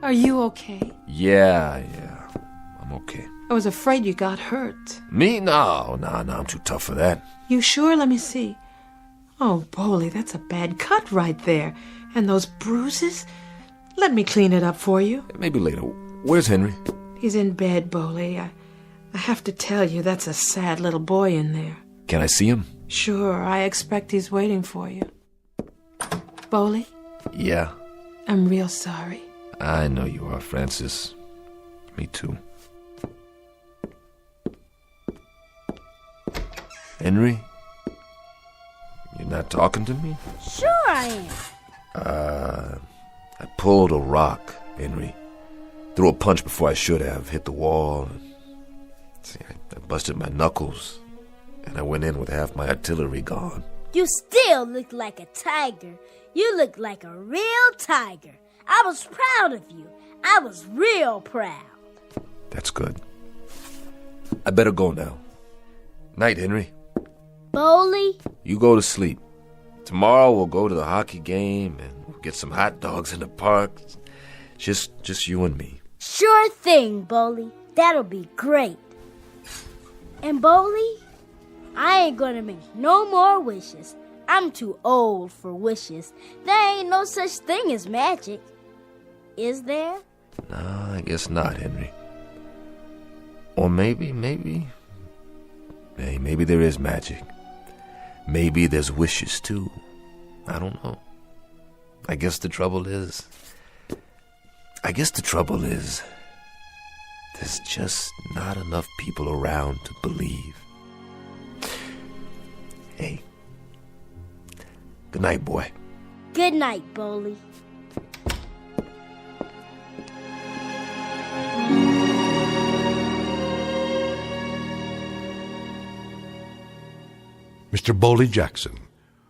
Are you okay? Yeah, I'm okay. I was afraid you got hurt. Me? No, I'm too tough for that. You sure? Let me see. Oh, Bowley, that's a bad cut right there. And those bruises? Let me clean it up for you. Maybe later. Where's Henry? He's in bed, Bowley. I have to tell you, that's a sad little boy in there. Can I see him? Sure, I expect he's waiting for you. Bowley? Yeah. I'm real sorry. I know you are, Francis. Me too. Henry? You're not talking to me? Sure I am. I pulled a rock, Henry. Threw a punch before I should have. Hit the wall. See, I busted my knuckles. And I went in with half my artillery gone. You still look like a tiger. You look like a real tiger. I was proud of you. I was real proud. That's good. I better go now. Night, Henry. Bowley? You go to sleep. Tomorrow we'll go to the hockey game and we'll get some hot dogs in the park. Just you and me. Sure thing, Bowley. That'll be great. And Bowley, I ain't gonna make no more wishes. I'm too old for wishes. There ain't no such thing as magic. Is there? No, I guess not, Henry. Or maybe there is magic. Maybe there's wishes too. I don't know. I guess the trouble is, there's just not enough people around to believe. Hey, good night, boy. Good night, Bowley. Mr. Bowley Jackson,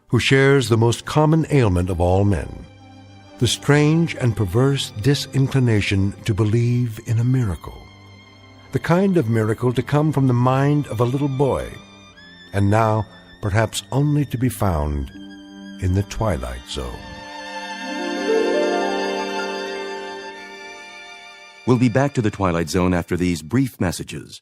who shares the most common ailment of all men, the strange and perverse disinclination to believe in a miracle, the kind of miracle to come from the mind of a little boy, and now perhaps only to be found in the Twilight Zone. We'll be back to the Twilight Zone after these brief messages.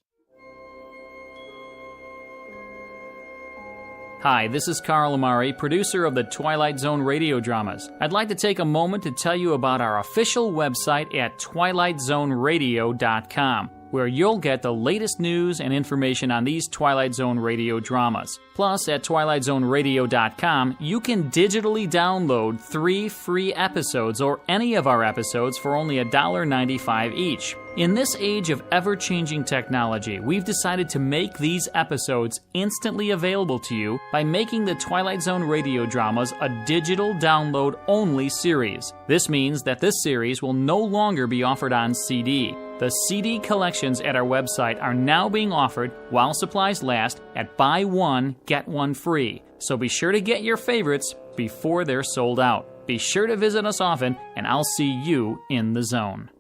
Hi, this is Carl Amari, producer of the Twilight Zone radio dramas. I'd like to take a moment to tell you about our official website at twilightzoneradio.com, where you'll get the latest news and information on these Twilight Zone radio dramas. Plus, at twilightzoneradio.com, you can digitally download 3 free episodes or any of our episodes for only $1.95 each. In this age of ever-changing technology, we've decided to make these episodes instantly available to you by making the Twilight Zone radio dramas a digital download-only series. This means that this series will no longer be offered on CD. The CD collections at our website are now being offered, while supplies last, at buy one, get one free. So be sure to get your favorites before they're sold out. Be sure to visit us often, and I'll see you in the zone.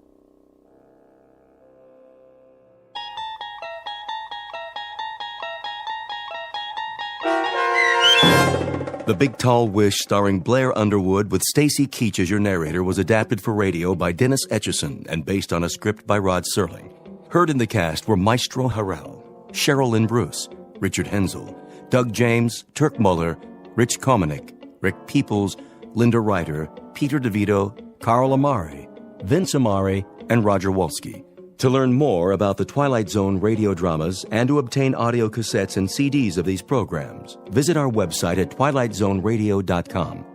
The Big Tall Wish, starring Blair Underwood with Stacy Keach as your narrator, was adapted for radio by Dennis Etchison and based on a script by Rod Serling. Heard in the cast were Maestro Harrell, Cheryl Lynn Bruce, Richard Hensel, Doug James, Turk Muller, Rich Komanek, Rick Peoples, Linda Ryder, Peter DeVito, Carl Amari, Vince Amari, and Roger Wolski. To learn more about the Twilight Zone radio dramas and to obtain audio cassettes and CDs of these programs, visit our website at twilightzoneradio.com.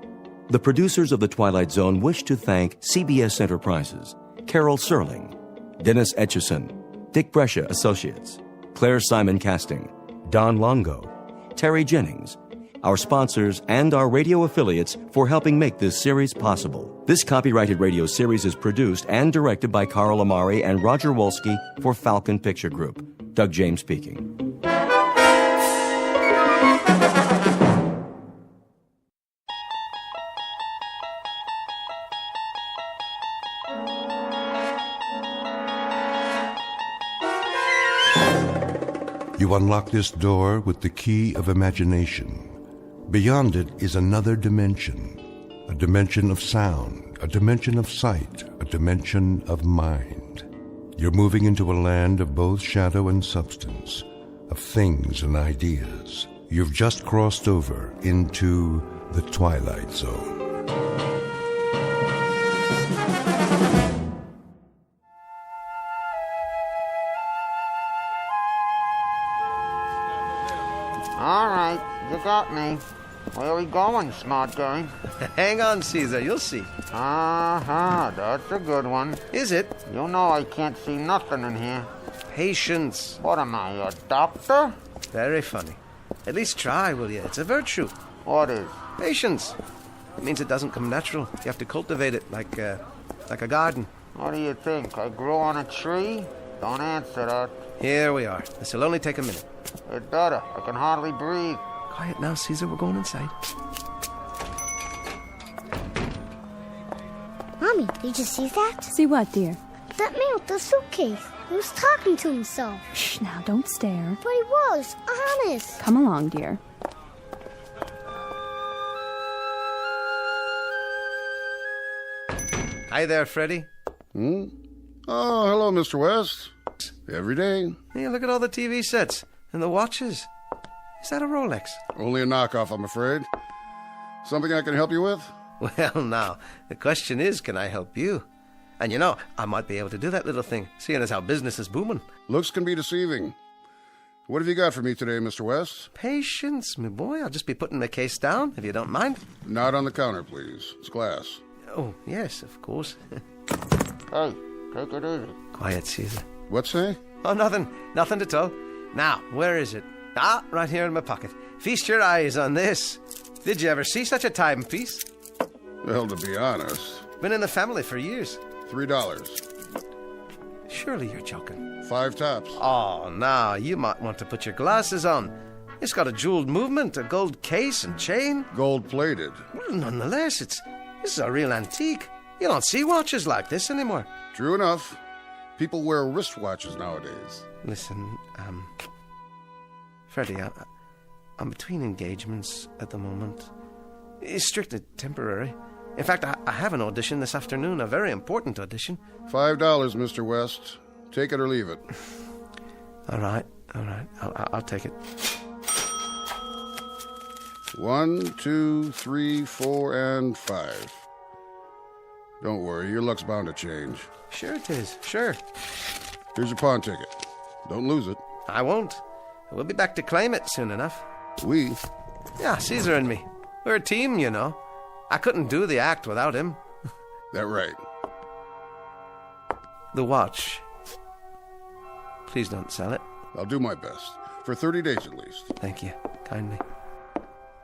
The producers of The Twilight Zone wish to thank CBS Enterprises, Carol Serling, Dennis Etchison, Dick Brescia Associates, Claire Simon Casting, Don Longo, Terry Jennings, our sponsors, and our radio affiliates for helping make this series possible. This copyrighted radio series is produced and directed by Carl Amari and Roger Wolski for Falcon Picture Group. Doug James speaking. You unlock this door with the key of imagination. Beyond it is another dimension, a dimension of sound, a dimension of sight, a dimension of mind. You're moving into a land of both shadow and substance, of things and ideas. You've just crossed over into the Twilight Zone. All right, you got me. Where are we going, smart guy? Hang on, Caesar, you'll see. Uh-huh, that's a good one. Is it? You know I can't see nothing in here. Patience. What am I, a doctor? Very funny. At least try, will you? It's a virtue. What is? Patience. It means it doesn't come natural. You have to cultivate it like a garden. What do you think? I grew on a tree? Don't answer that. Here we are. This will only take a minute. It better. I can hardly breathe. Quiet now, Caesar. We're going inside. Mommy, did you see that? See what, dear? That man with the suitcase. He was talking to himself. Shh, now, don't stare. But he was, honest. Come along, dear. Hi there, Freddie. Oh, hello, Mr. West. Every day. Hey, look at all the TV sets and the watches. Is that a Rolex? Only a knockoff, I'm afraid. Something I can help you with? Well, now, the question is, can I help you? And you know, I might be able to do that little thing, seeing as how business is booming. Looks can be deceiving. What have you got for me today, Mr. West? Patience, my boy. I'll just be putting the case down, if you don't mind. Not on the counter, please. It's glass. Oh, yes, of course. Hey, take it easy. Quiet, Caesar. What's say? Oh, nothing. Nothing at all. Now, where is it? Ah, right here in my pocket. Feast your eyes on this. Did you ever see such a timepiece? Well, to be honest... Been in the family for years. $3. Surely you're joking. 5 tops. Oh, now, you might want to put your glasses on. It's got a jeweled movement, a gold case and chain. Gold-plated. Well, nonetheless, this is a real antique. You don't see watches like this anymore. True enough. People wear wristwatches nowadays. Listen, Freddie, I'm between engagements at the moment. It's strictly temporary. In fact, I have an audition this afternoon, a very important audition. $5, Mr. West. Take it or leave it. All right. I'll take it. 1, 2, 3, 4, and 5. Don't worry, your luck's bound to change. Sure it is, sure. Here's your pawn ticket. Don't lose it. I won't. We'll be back to claim it soon enough. We? Yeah, Caesar and me. We're a team, you know. I couldn't do the act without him. That right. The watch. Please don't sell it. I'll do my best. For 30 days at least. Thank you. Kindly.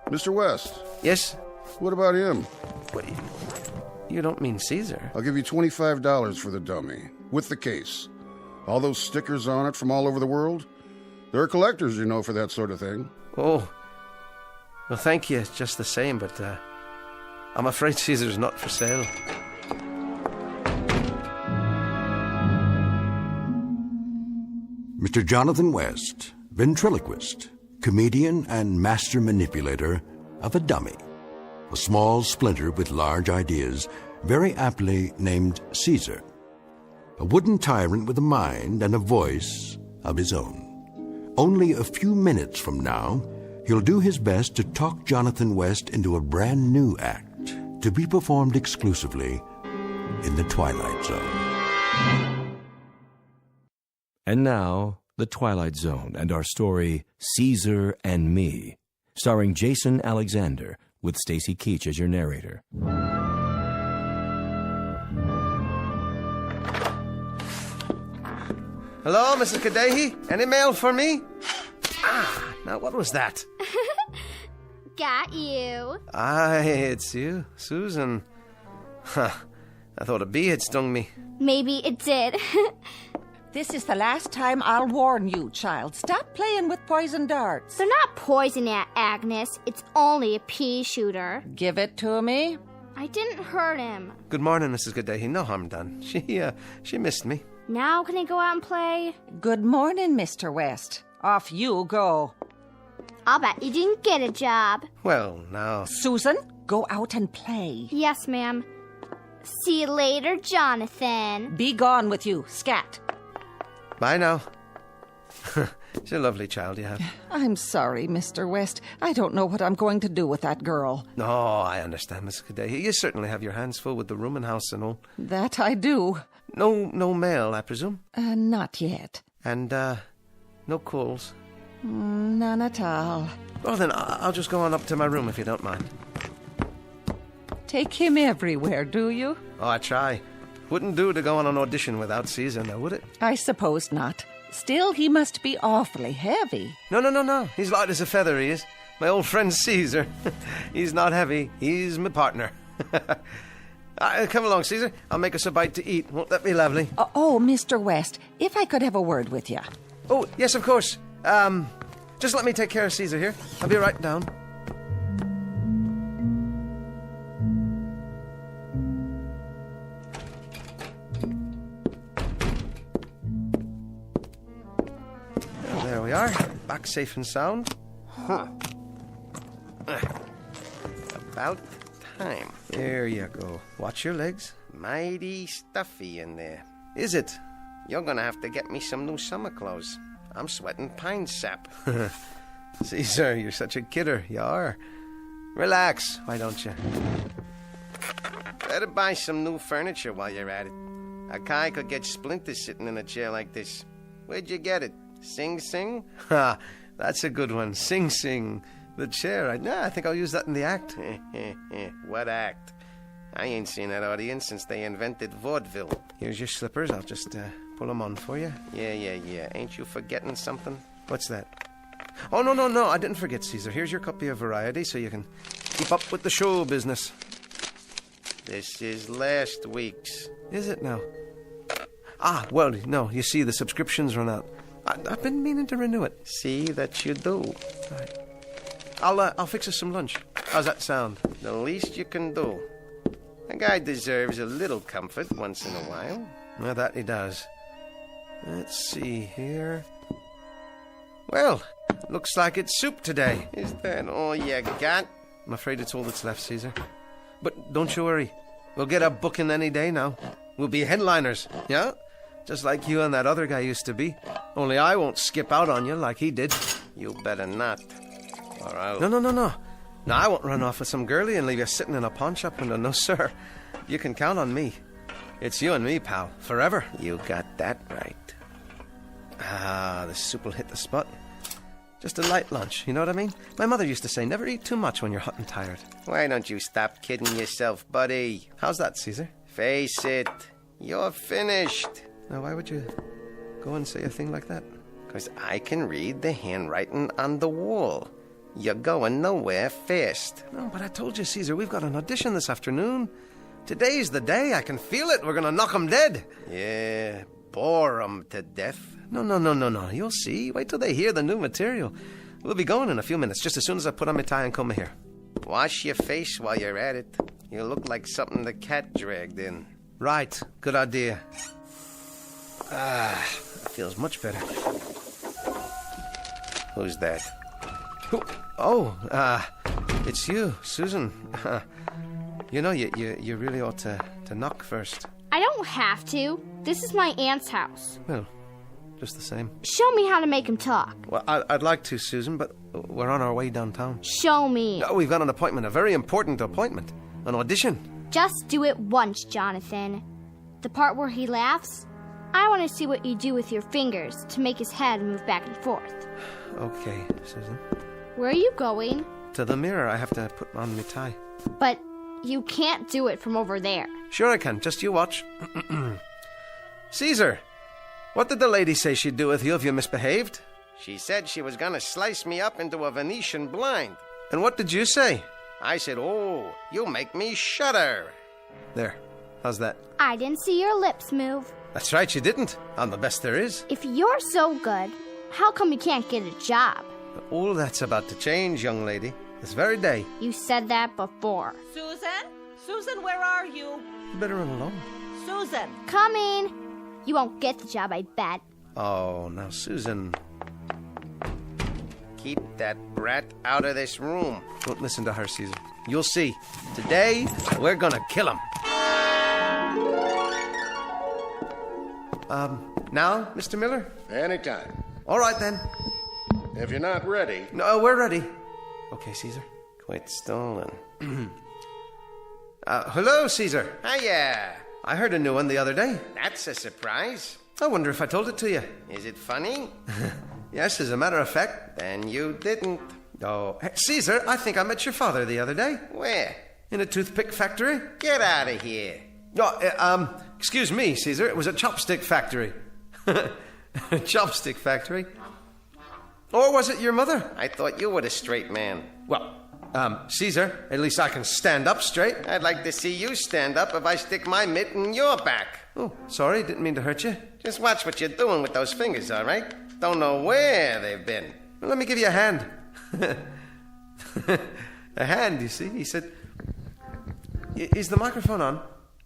Mr. West. Yes? What about him? Wait. You don't mean Caesar? I'll give you $25 for the dummy. With the case. All those stickers on it from all over the world. There are collectors, you know, for that sort of thing. Oh. Well, thank you just the same, but I'm afraid Caesar's not for sale. Mr. Jonathan West, ventriloquist, comedian, and master manipulator of a dummy. A small splinter with large ideas, very aptly named Caesar. A wooden tyrant with a mind and a voice of his own. Only a few minutes from now, he'll do his best to talk Jonathan West into a brand new act to be performed exclusively in the Twilight Zone. And now, The Twilight Zone and our story, Caesar and Me, starring Jason Alexander, with Stacy Keach as your narrator. Hello, Mrs. Kadehi? Any mail for me? Now what was that? Got you. Aye, it's you, Susan. Huh, I thought a bee had stung me. Maybe it did. This is the last time I'll warn you, child. Stop playing with poison darts. They're not poison, Aunt Agnes. It's only a pea shooter. Give it to me. I didn't hurt him. Good morning, Mrs. Kadehi. No harm done. She missed me. Now can I go out and play? Good morning, Mr. West. Off you go. I'll bet you didn't get a job. Well, now... Susan, go out and play. Yes, ma'am. See you later, Jonathan. Be gone with you, scat. Bye now. She's a lovely child you have. I'm sorry, Mr. West. I don't know what I'm going to do with that girl. No, I understand, Miss Kadehi. You certainly have your hands full with the rooming house and all. That I do. No mail, I presume? Not yet. And, no calls? None at all. Well, then, I'll just go on up to my room if you don't mind. Take him everywhere, do you? Oh, I try. Wouldn't do to go on an audition without Caesar, now, would it? I suppose not. Still, he must be awfully heavy. No. He's light as a feather, he is. My old friend Caesar. He's not heavy. He's my partner. Come along, Caesar. I'll make us a bite to eat. Won't that be lovely? Oh, Mr. West, if I could have a word with you. Oh, yes, of course. Just let me take care of Caesar here. I'll be right down. Well, there we are. Back safe and sound. Huh. About time. There you go. Watch your legs. Mighty stuffy in there. Is it? You're gonna have to get me some new summer clothes. I'm sweating pine sap. Caesar, you're such a kidder. You are. Relax, why don't you? Better buy some new furniture while you're at it. A guy could get splinters sitting in a chair like this. Where'd you get it? Sing Sing? Ha, that's a good one. Sing Sing. The chair. I think I'll use that in the act. What act? I ain't seen that audience since they invented vaudeville. Here's your slippers. I'll just pull them on for you. Yeah. Ain't you forgetting something? What's that? Oh, no. I didn't forget, Caesar. Here's your copy of Variety so you can keep up with the show business. This is last week's. Is it now? Well, no. You see, the subscriptions run out. I've been meaning to renew it. See that you do. All right. I'll fix us some lunch. How's that sound? The least you can do. A guy deserves a little comfort once in a while. Well, that he does. Let's see here. Well, looks like it's soup today. Is that all you got? I'm afraid it's all that's left, Caesar. But don't you worry. We'll get a booking any day now. We'll be headliners, yeah? Just like you and that other guy used to be. Only I won't skip out on you like he did. You better not. Or I'll... No. No, I won't run off with some girlie and leave you sitting in a pawn shop window. No, sir. You can count on me. It's you and me, pal. Forever. You got that right. The soup will hit the spot. Just a light lunch, you know what I mean? My mother used to say, never eat too much when you're hot and tired. Why don't you stop kidding yourself, buddy? How's that, Caesar? Face it. You're finished. Now, why would you go and say a thing like that? Because I can read the handwriting on the wall. You're going nowhere fast. No, but I told you, Caesar, we've got an audition this afternoon. Today's the day. I can feel it. We're going to knock 'em dead. Yeah, bore 'em to death. No. You'll see. Wait till they hear the new material. We'll be going in a few minutes, just as soon as I put on my tie and comb my hair. Wash your face while you're at it. You look like something the cat dragged in. Right. Good idea. It feels much better. Who's that? It's you, Susan. You know, you really ought to knock first. I don't have to. This is my aunt's house. Well, just the same. Show me how to make him talk. Well, I'd like to, Susan, but we're on our way downtown. Show me. Oh, we've got an appointment, a very important appointment. An audition. Just do it once, Jonathan. The part where he laughs, I want to see what you do with your fingers to make his head move back and forth. Okay, Susan. Where are you going? To the mirror. I have to put on my tie. But you can't do it from over there. Sure I can. Just you watch. Caesar, what did the lady say she'd do with you if you misbehaved? She said she was gonna slice me up into a Venetian blind. And what did you say? I said, oh, you make me shudder. There. How's that? I didn't see your lips move. That's right, you didn't. I'm the best there is. If you're so good, how come you can't get a job? All that's about to change, young lady. This very day. You said that before. Susan, where are you? You better run along. Susan! Coming. You won't get the job, I bet. Oh, now, Susan. Keep that brat out of this room. Don't listen to her, Caesar. You'll see. Today, we're gonna kill him. Now, Mr. Miller? Anytime. All right, then. If you're not ready... No, we're ready. Okay, Caesar. Quit stalling. Hello, Caesar. Hiya. I heard a new one the other day. That's a surprise. I wonder if I told it to you. Is it funny? Yes, as a matter of fact. Then you didn't. Oh, hey, Caesar, I think I met your father the other day. Where? In a toothpick factory. Get out of here. Oh, excuse me, Caesar. It was a chopstick factory. A chopstick factory? Or was it your mother? I thought you were the straight man. Well, Caesar, at least I can stand up straight. I'd like to see you stand up if I stick my mitt in your back. Oh, sorry, didn't mean to hurt you. Just watch what you're doing with those fingers, all right? Don't know where they've been. Well, let me give you a hand. A hand, you see? He said... Is the microphone on?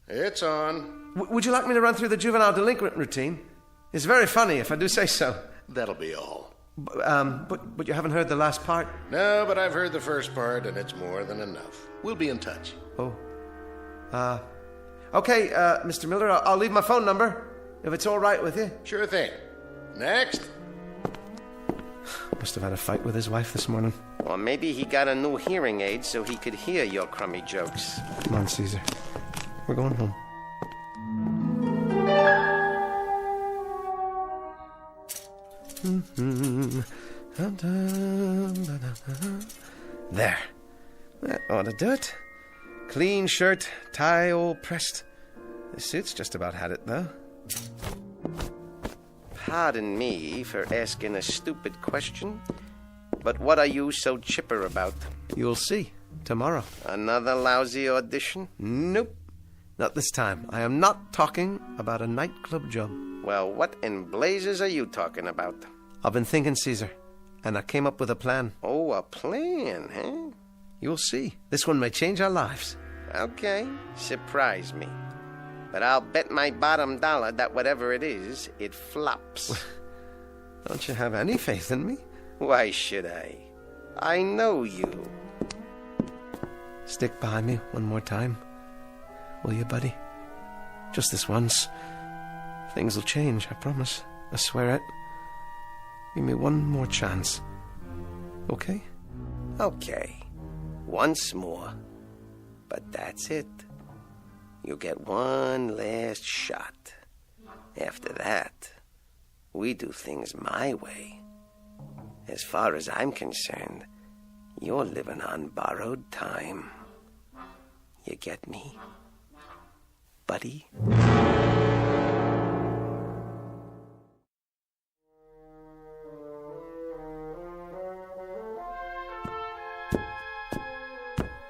It's on. Would you like me to run through the juvenile delinquent routine? It's very funny, if I do say so. That'll be all. But you haven't heard the last part? No, but I've heard the first part, and it's more than enough. We'll be in touch. Oh. Okay, Mr. Miller, I'll leave my phone number, if it's all right with you. Sure thing. Next. Must have had a fight with his wife this morning. Or maybe he got a new hearing aid so he could hear your crummy jokes. Come on, Caesar. We're going home. There. That ought to do it. Clean shirt, tie all pressed. The suit's just about had it, though. Pardon me for asking a stupid question, but what are you so chipper about? You'll see. Tomorrow. Another lousy audition? Nope. Not this time. I am not talking about a nightclub job. Well, what in blazes are you talking about? I've been thinking, Caesar, and I came up with a plan. Oh, a plan, huh? You'll see. This one may change our lives. Okay. Surprise me. But I'll bet my bottom dollar that whatever it is, it flops. Don't you have any faith in me? Why should I? I know you. Stick by me one more time. Will you, buddy? Just this once. Things will change, I promise. I swear it. Give me one more chance. Okay? Okay. Once more. But that's it. You get one last shot. After that, we do things my way. As far as I'm concerned, you're living on borrowed time. You get me, buddy?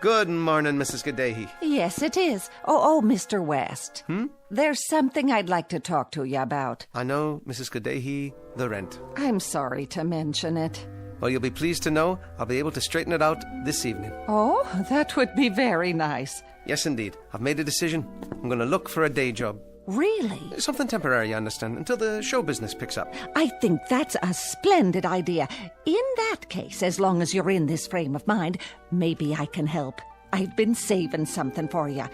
Good morning, Mrs. Gaddahi. Yes, it is. Oh, Mr. West. There's something I'd like to talk to you about. I know, Mrs. Gaddahi, the rent. I'm sorry to mention it. Well, you'll be pleased to know I'll be able to straighten it out this evening. Oh, that would be very nice. Yes, indeed. I've made a decision. I'm going to look for a day job. Really? Something temporary, you understand, until the show business picks up. I think that's a splendid idea. In that case, as long as you're in this frame of mind, maybe I can help. I've been saving something for you.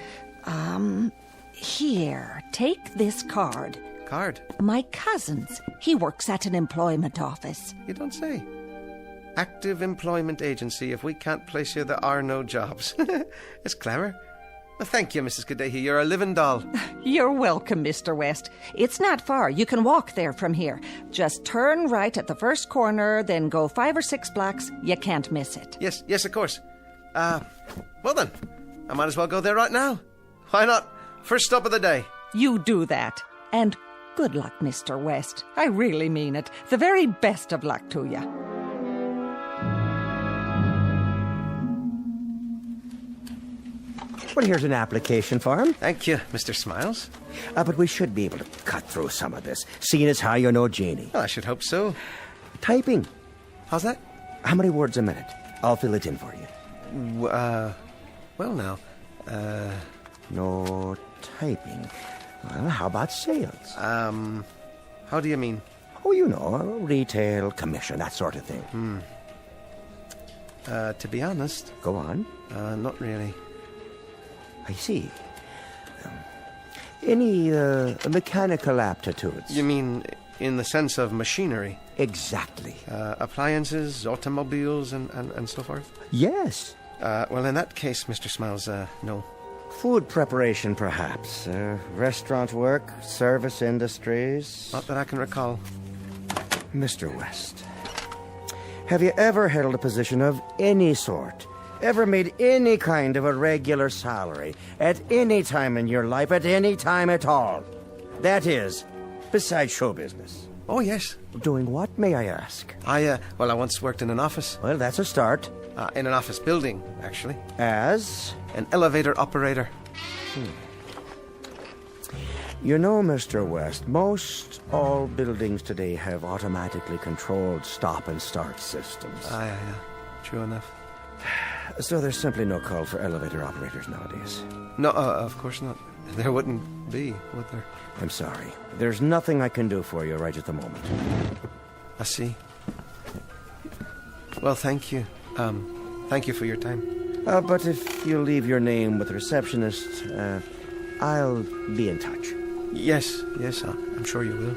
Here, take this card. Card? My cousin's. He works at an employment office. You don't say. Active employment agency. If we can't place you, there are no jobs. It's clever. Well, thank you, Mrs. Gaddahi. You're a living doll. You're welcome, Mr. West. It's not far. You can walk there from here. Just turn right at the first corner, then go 5 or 6 blocks. You can't miss it. Yes, of course. Well then, I might as well go there right now. Why not? First stop of the day. You do that. And good luck, Mr. West. I really mean it. The very best of luck to you. Well, here's an application form. Thank you, Mr. Smiles. But we should be able to cut through some of this, seeing as how you know Jeannie. Well, I should hope so. Typing. How's that? How many words a minute? I'll fill it in for you. Well now, No typing. Well, how about sales? How do you mean? Oh, you know, retail, commission, that sort of thing. To be honest... Go on. Not really. I see. Any mechanical aptitudes? You mean in the sense of machinery? Exactly. Appliances, automobiles, and so forth? Yes. Well, in that case, Mr. Smiles, no. Food preparation, perhaps. Restaurant work, service industries. Not that I can recall. Mr. West, have you ever held a position of any sort? Ever made any kind of a regular salary at any time in your life, at any time at all? That is, besides show business. Oh, yes. Doing what, may I ask? I once worked in an office. Well, that's a start. In an office building, actually. As? An elevator operator. You know, Mr. West, most all buildings today have automatically controlled stop and start systems. Yeah. True enough. So there's simply no call for elevator operators nowadays. No, of course not. There wouldn't be, would there? I'm sorry. There's nothing I can do for you right at the moment. I see. Well, thank you. Thank you for your time. But if you'll leave your name with the receptionist, I'll be in touch. Yes, I'm sure you will.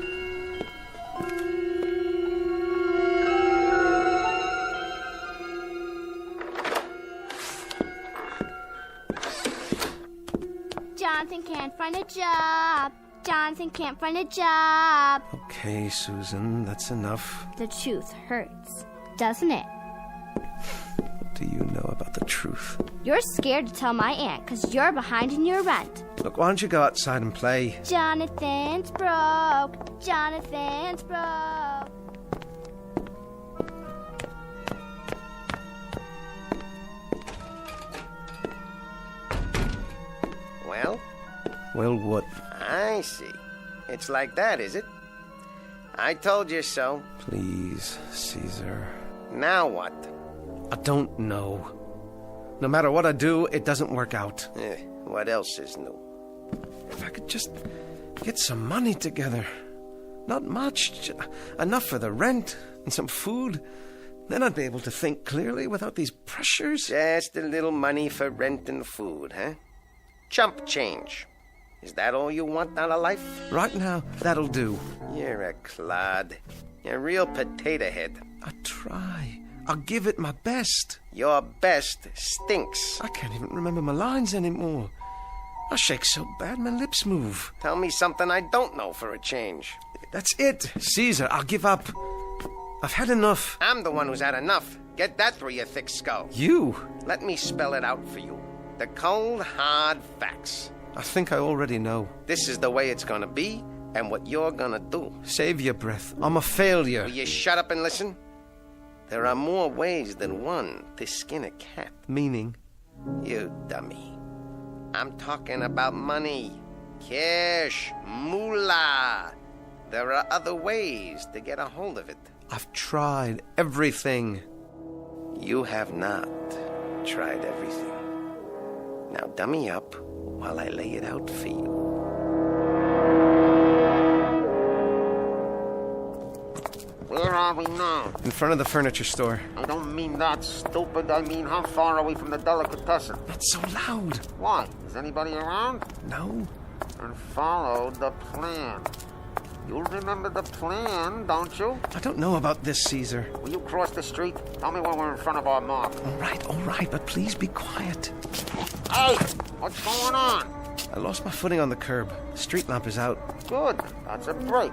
Jonathan can't find a job. Jonathan can't find a job. Okay, Susan, that's enough. The truth hurts, doesn't it? What do you know about the truth? You're scared to tell my aunt because you're behind in your rent. Look, why don't you go outside and play? Jonathan's broke. Jonathan's broke. Well? Well, what? I see. It's like that, is it? I told you so. Please, Caesar. Now what? I don't know. No matter what I do, it doesn't work out. What else is new? If I could just get some money together. Not much. Enough for the rent and some food. Then I'd be able to think clearly without these pressures. Just a little money for rent and food, huh? Chump change. Is that all you want out of life? Right now, that'll do. You're a clod. You're a real potato head. I try. I'll give it my best. Your best stinks. I can't even remember my lines anymore. I shake so bad my lips move. Tell me something I don't know for a change. That's it. Caesar, I'll give up. I've had enough. I'm the one who's had enough. Get that through your thick skull. You? Let me spell it out for you. The cold, hard facts. I think I already know. This is the way it's gonna be, and what you're gonna do. Save your breath. I'm a failure. Will you shut up and listen? There are more ways than one to skin a cat. Meaning? You dummy. I'm talking about money. Cash. Moolah. There are other ways to get a hold of it. I've tried everything. You have not tried everything. Now dummy up while I lay it out for you. Where are we now? In front of the furniture store. I don't mean that, stupid. I mean how far are we from the delicatessen? Not so loud. Why? Is anybody around? No. And follow the plan. You remember the plan, don't you? I don't know about this, Caesar. Will you cross the street? Tell me when we're in front of our mark. All right, but please be quiet. Hey, what's going on? I lost my footing on the curb. The street lamp is out. Good, that's a break.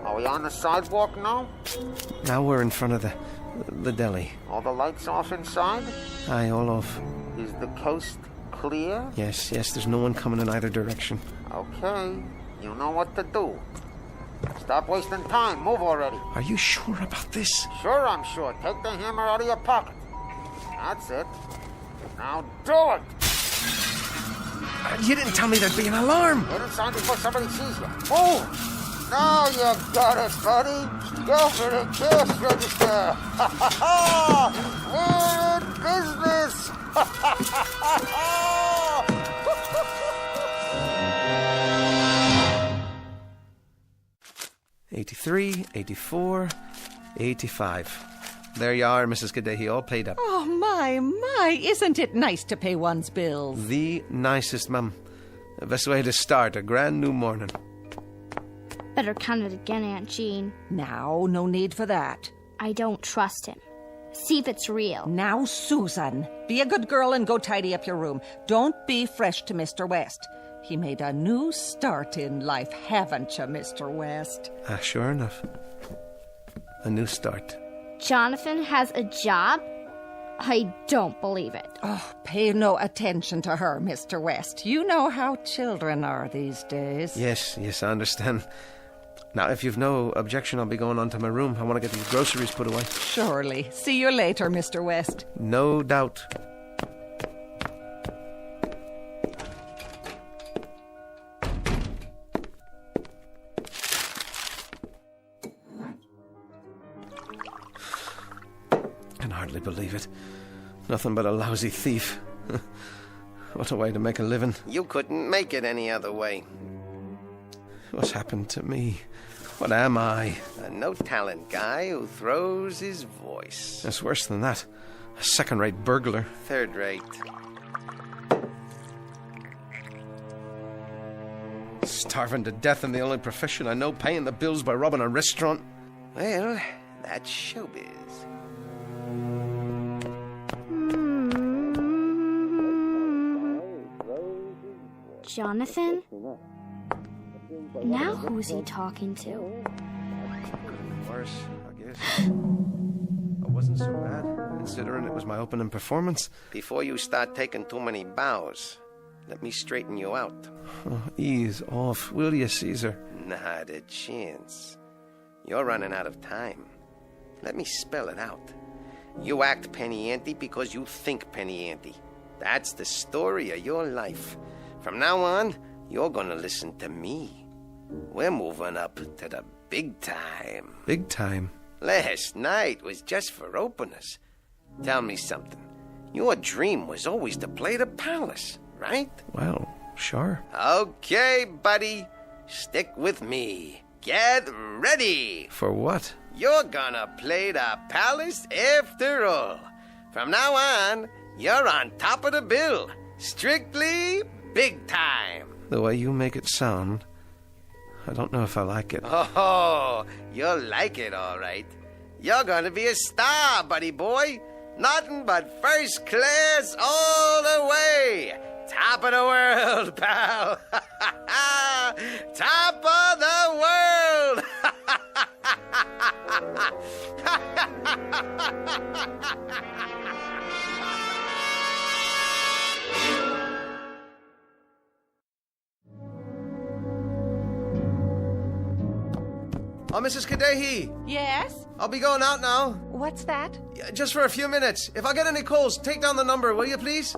Are we on the sidewalk now? Now we're in front of the deli. All the lights off inside? Aye, all off. Is the coast clear? Yes, there's no one coming in either direction. Okay, you know what to do. Stop wasting time. Move already. Are you sure about this? Sure, I'm sure. Take the hammer out of your pocket. That's it. Now do it. You didn't tell me there'd be an alarm. Get inside before somebody sees you. Move. Now you got it, buddy. Go for the cash register. We're in business. 83, 84, 85. There you are, Mrs. Kadehi, all paid up. Oh, my. Isn't it nice to pay one's bills? The nicest, Mum. The best way to start a grand new morning. Better count it again, Aunt Jean. Now, no need for that. I don't trust him. See if it's real. Now, Susan, be a good girl and go tidy up your room. Don't be fresh to Mr. West. He made a new start in life, haven't you, Mr. West? Sure enough. A new start. Jonathan has a job? I don't believe it. Oh, pay no attention to her, Mr. West. You know how children are these days. Yes, I understand. Now, if you've no objection, I'll be going on to my room. I want to get these groceries put away. Surely. See you later, Mr. West. No doubt. I can hardly believe it. Nothing but a lousy thief. What a way to make a living. You couldn't make it any other way. What's happened to me? What am I? A no-talent guy who throws his voice. It's worse than that. A second-rate burglar. Third-rate. Starving to death in the only profession I know, paying the bills by robbing a restaurant. Well, that's showbiz. Jonathan? Now who's he talking to? Worse, I guess. It wasn't so bad, considering it was my opening performance. Before you start taking too many bows, let me straighten you out. Oh, ease off, will you, Caesar? Not a chance. You're running out of time. Let me spell it out. You act penny ante because you think penny ante. That's the story of your life. From now on, you're gonna listen to me. We're moving up to the big time. Big time? Last night was just for openers. Tell me something. Your dream was always to play the palace, right? Well, sure. Okay, buddy. Stick with me. Get ready. For what? You're gonna play the palace after all. From now on, you're on top of the bill. Strictly big time. The way you make it sound, I don't know if I like it. Oh, you'll like it, all right. You're gonna be a star, buddy boy. Nothing but first class all the way. Top of the world, pal. Top of the world. Oh, Mrs. Kadehi. Yes? I'll be going out now. What's that? Just for a few minutes. If I get any calls, take down the number, will you, please?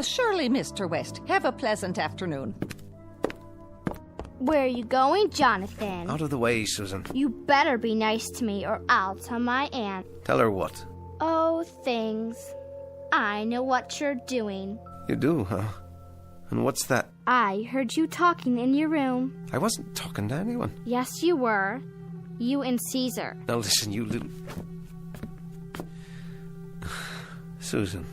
Surely, Mr. West. Have a pleasant afternoon. Where are you going, Jonathan? Out of the way, Susan. You better be nice to me or I'll tell my aunt. Tell her what? Oh, things. I know what you're doing. You do, huh? And what's that? I heard you talking in your room. I wasn't talking to anyone. Yes, you were. You and Caesar. Now listen, you little... Susan,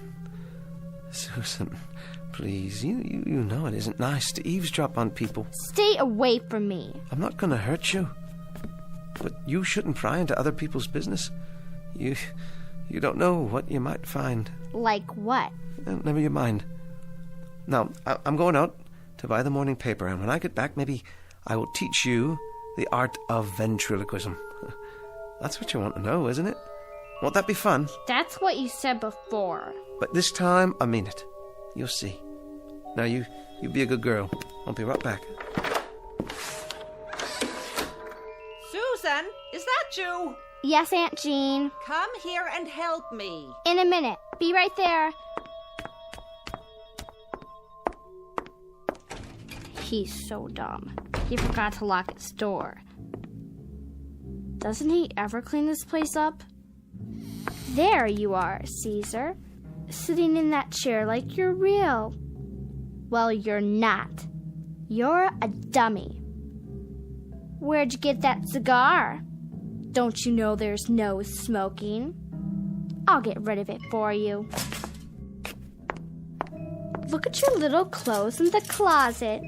please, you know it isn't nice to eavesdrop on people. Stay away from me. I'm not going to hurt you. But you shouldn't pry into other people's business. You don't know what you might find. Like what? Never you mind. Now, I'm going out to buy the morning paper, and when I get back, maybe I will teach you the art of ventriloquism. That's what you want to know, isn't it? Won't that be fun? That's what you said before. But this time, I mean it. You'll see. Now, you be a good girl. I'll be right back. Susan, is that you? Yes, Aunt Jean. Come here and help me. In a minute. Be right there. He's so dumb. He forgot to lock his door. Doesn't he ever clean this place up? There you are, Caesar. Sitting in that chair like you're real. Well, you're not. You're a dummy. Where'd you get that cigar? Don't you know there's no smoking? I'll get rid of it for you. Look at your little clothes in the closet.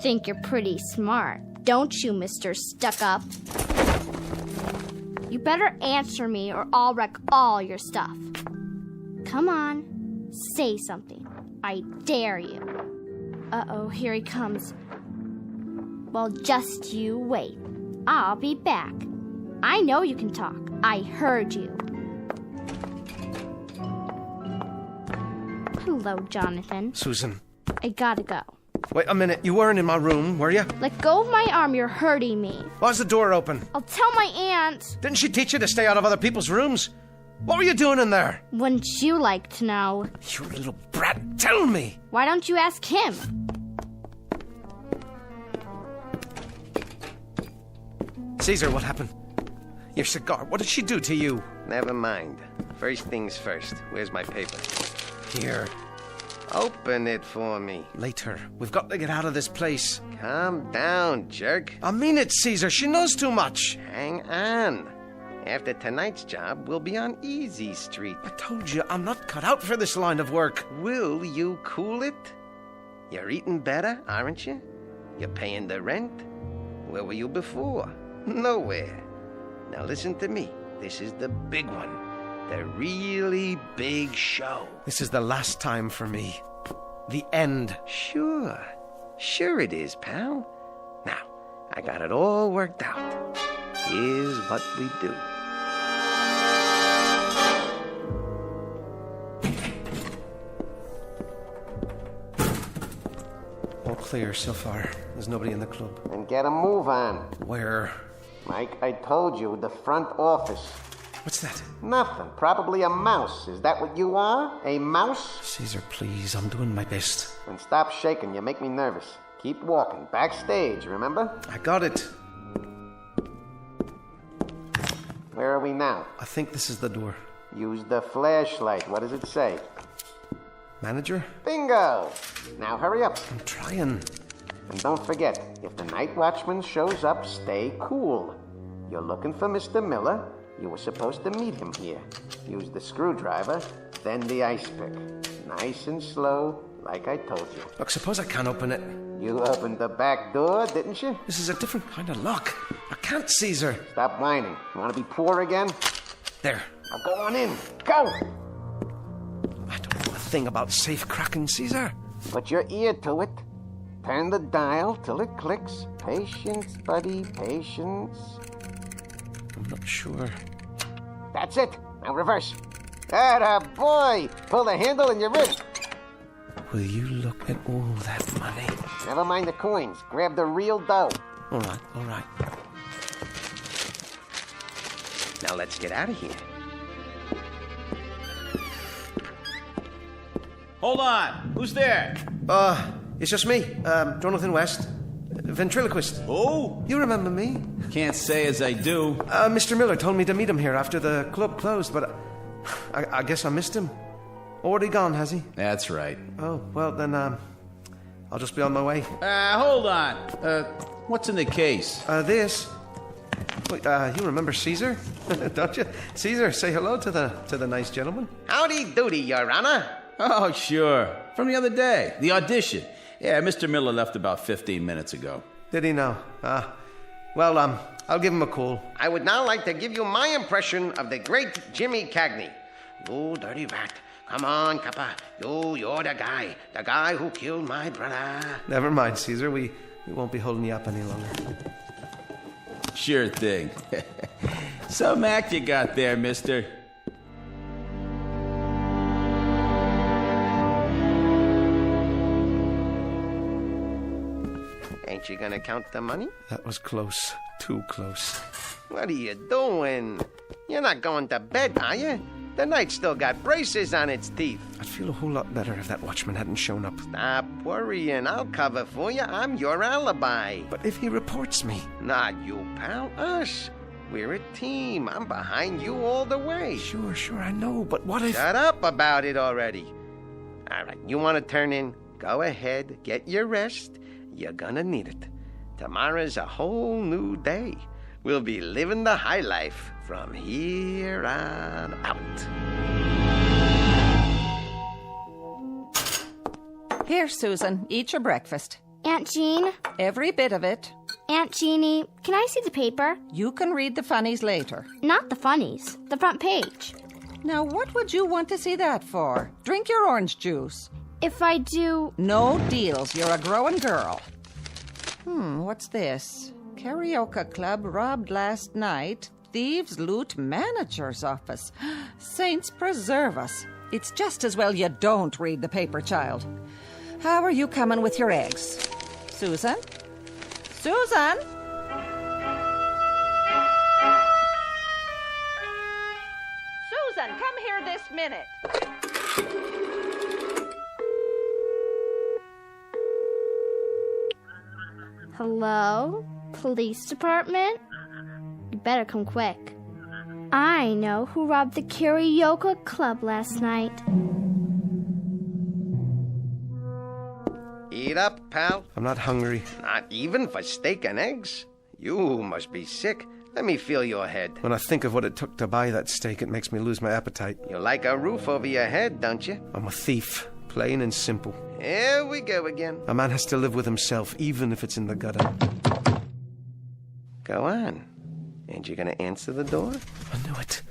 Think you're pretty smart, don't you, Mr. Stuck-Up? You better answer me or I'll wreck all your stuff. Come on, say something. I dare you. Uh-oh, here he comes. Well, just you wait. I'll be back. I know you can talk. I heard you. Hello, Jonathan. Susan. I gotta go. Wait a minute. You weren't in my room, were you? Let go of my arm. You're hurting me. Why's the door open? I'll tell my aunt. Didn't she teach you to stay out of other people's rooms? What were you doing in there? Wouldn't you like to know? You little brat, tell me. Why don't you ask him? Caesar, what happened? Your cigar, what did she do to you? Never mind. First things first. Where's my paper? Here. Open it for me. Later. We've got to get out of this place. Calm down, jerk. I mean it, Caesar. She knows too much. Hang on. After tonight's job, we'll be on Easy Street. I told you, I'm not cut out for this line of work. Will you cool it? You're eating better, aren't you? You're paying the rent. Where were you before? Nowhere. Now listen to me. This is the big one. The really big show. This is the last time for me. The end. Sure. Sure it is, pal. Now, I got it all worked out. Here's what we do. All clear so far. There's nobody in the club. And get a move on. Where? Mike, I told you, the front office. What's that? Nothing. Probably a mouse. Is that what you are? A mouse? Caesar, please. I'm doing my best. And stop shaking. You make me nervous. Keep walking. Backstage, remember? I got it. Where are we now? I think this is the door. Use the flashlight. What does it say? Manager? Bingo! Now hurry up. I'm trying. And don't forget, if the night watchman shows up, stay cool. You're looking for Mr. Miller. You were supposed to meet him here. Use the screwdriver, then the ice pick. Nice and slow, like I told you. Look, suppose I can't open it. You opened the back door, didn't you? This is a different kind of lock. I can't, Caesar. Stop whining. You want to be poor again? There. Now go on in. Go! I don't know a thing about safe cracking, Caesar. Put your ear to it. Turn the dial till it clicks. Patience, buddy, patience. I'm not sure. That's it. Now reverse. Atta boy! Pull the handle and you're in. Will you look at all that money? Never mind the coins. Grab the real dough. All right, all right. Now let's get out of here. Hold on. Who's there? It's just me, Jonathan West. Ventriloquist. Oh? You remember me? Can't say as I do. Mr. Miller told me to meet him here after the club closed, but I guess I missed him. Already gone, has he? That's right. Oh, well, then, I'll just be on my way. Hold on. What's in the case? This. Wait, you remember Caesar? Don't you? Caesar, say hello to the nice gentleman. Howdy doody, Your Honor. Oh, sure. From the other day. The audition. Yeah, Mr. Miller left about 15 minutes ago. Did he now? Well, I'll give him a call. I would now like to give you my impression of the great Jimmy Cagney. You dirty rat. Come on, Kappa. You're the guy who killed my brother. Never mind, Caesar. We won't be holding you up any longer. Sure thing. Some act you got there, mister. Ain't you gonna count the money? That was close. Too close. What are you doing? You're not going to bed, are you? The night's still got braces on its teeth. I'd feel a whole lot better if that watchman hadn't shown up. Stop worrying. I'll cover for you. I'm your alibi. But if he reports me? Not you, pal. Us. We're a team. I'm behind you all the way. Sure, I know. But what if... Shut up about it already. All right, you want to turn in? Go ahead. Get your rest. You're gonna need it. Tomorrow's a whole new day. We'll be living the high life from here on out. Here, Susan, eat your breakfast. Aunt Jean? Every bit of it. Aunt Jeannie, can I see the paper? You can read the funnies later. Not the funnies, the front page. Now, what would you want to see that for? Drink your orange juice. If I do... No deals. You're a growing girl. What's this? Karaoke club robbed last night. Thieves loot manager's office. Saints preserve us. It's just as well you don't read the paper, child. How are you coming with your eggs? Susan? Susan? Susan, come here this minute. Hello? Police department? You better come quick. I know who robbed the karaoke club last night. Eat up, pal. I'm not hungry. Not even for steak and eggs? You must be sick. Let me feel your head. When I think of what it took to buy that steak, it makes me lose my appetite. You like a roof over your head, don't you? I'm a thief. Plain and simple. Here we go again. A man has to live with himself, even if it's in the gutter. Go on. Ain't you gonna answer the door? I knew it.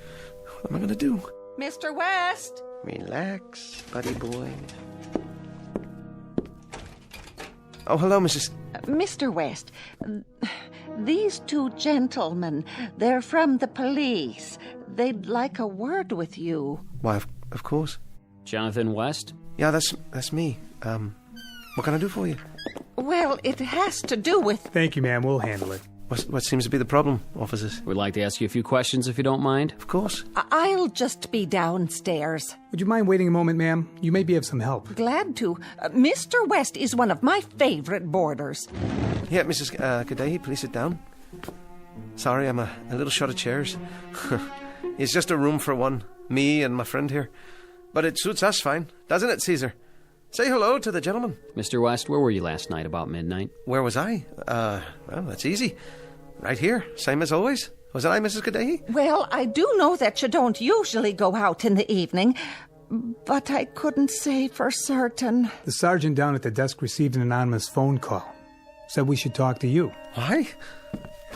What am I gonna do? Mr. West! Relax, buddy boy. Oh, hello, Mrs. Mr. West, these two gentlemen, they're from the police. They'd like a word with you. Why, of course. Jonathan West? Yeah, that's me. What can I do for you? Well, it has to do with... Thank you, ma'am. We'll handle it. What seems to be the problem, officers? We'd like to ask you a few questions, if you don't mind. Of course. I'll just be downstairs. Would you mind waiting a moment, ma'am? You may be of some help. Glad to. Mr. West is one of my favorite boarders. Yeah, Mrs. Kadehi, please sit down. Sorry, I'm a little short of chairs. It's just a room for one. Me and my friend here. But it suits us fine, doesn't it, Caesar? Say hello to the gentleman. Mr. West, where were you last night about midnight? Where was I? Well, that's easy. Right here, same as always. Wasn't I, Mrs. Kadehi? Well, I do know that you don't usually go out in the evening, but I couldn't say for certain. The sergeant down at the desk received an anonymous phone call. Said we should talk to you. Why?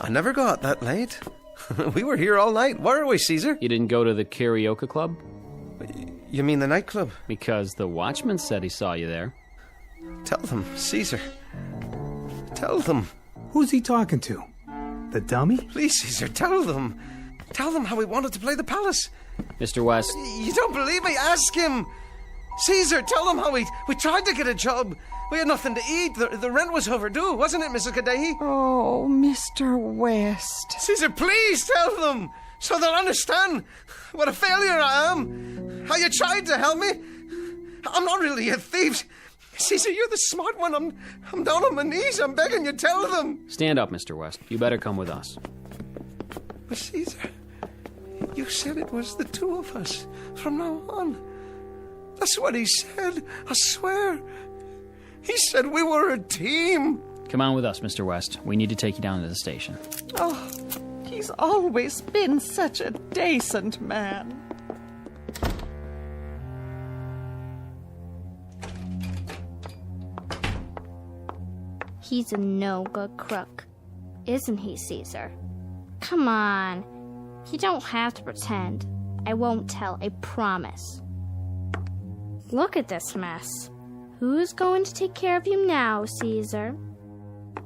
I never go out that late. We were here all night. Where are we, Caesar? You didn't go to the karaoke club? You mean the nightclub? Because the watchman said he saw you there. Tell them, Caesar. Tell them. Who's he talking to? The dummy? Please, Caesar, tell them. Tell them how we wanted to play the palace. Mr. West. You don't believe me? Ask him. Caesar, tell them how we tried to get a job. We had nothing to eat. The rent was overdue, wasn't it, Mrs. Kadehi? Oh, Mr. West. Caesar, please tell them so they'll understand what a failure I am. How you tried to help me. I'm not really a thief. Caesar, you're the smart one. I'm down on my knees. I'm begging you, tell them. Stand up, Mr. West. You better come with us. But Caesar, you said it was the two of us from now on. That's what he said, I swear. He said we were a team. Come on with us, Mr. West. We need to take you down to the station. Oh, he's always been such a decent man. He's a no-good crook, isn't he, Caesar? Come on. You don't have to pretend. I won't tell, I promise. Look at this mess. Who's going to take care of you now, Caesar?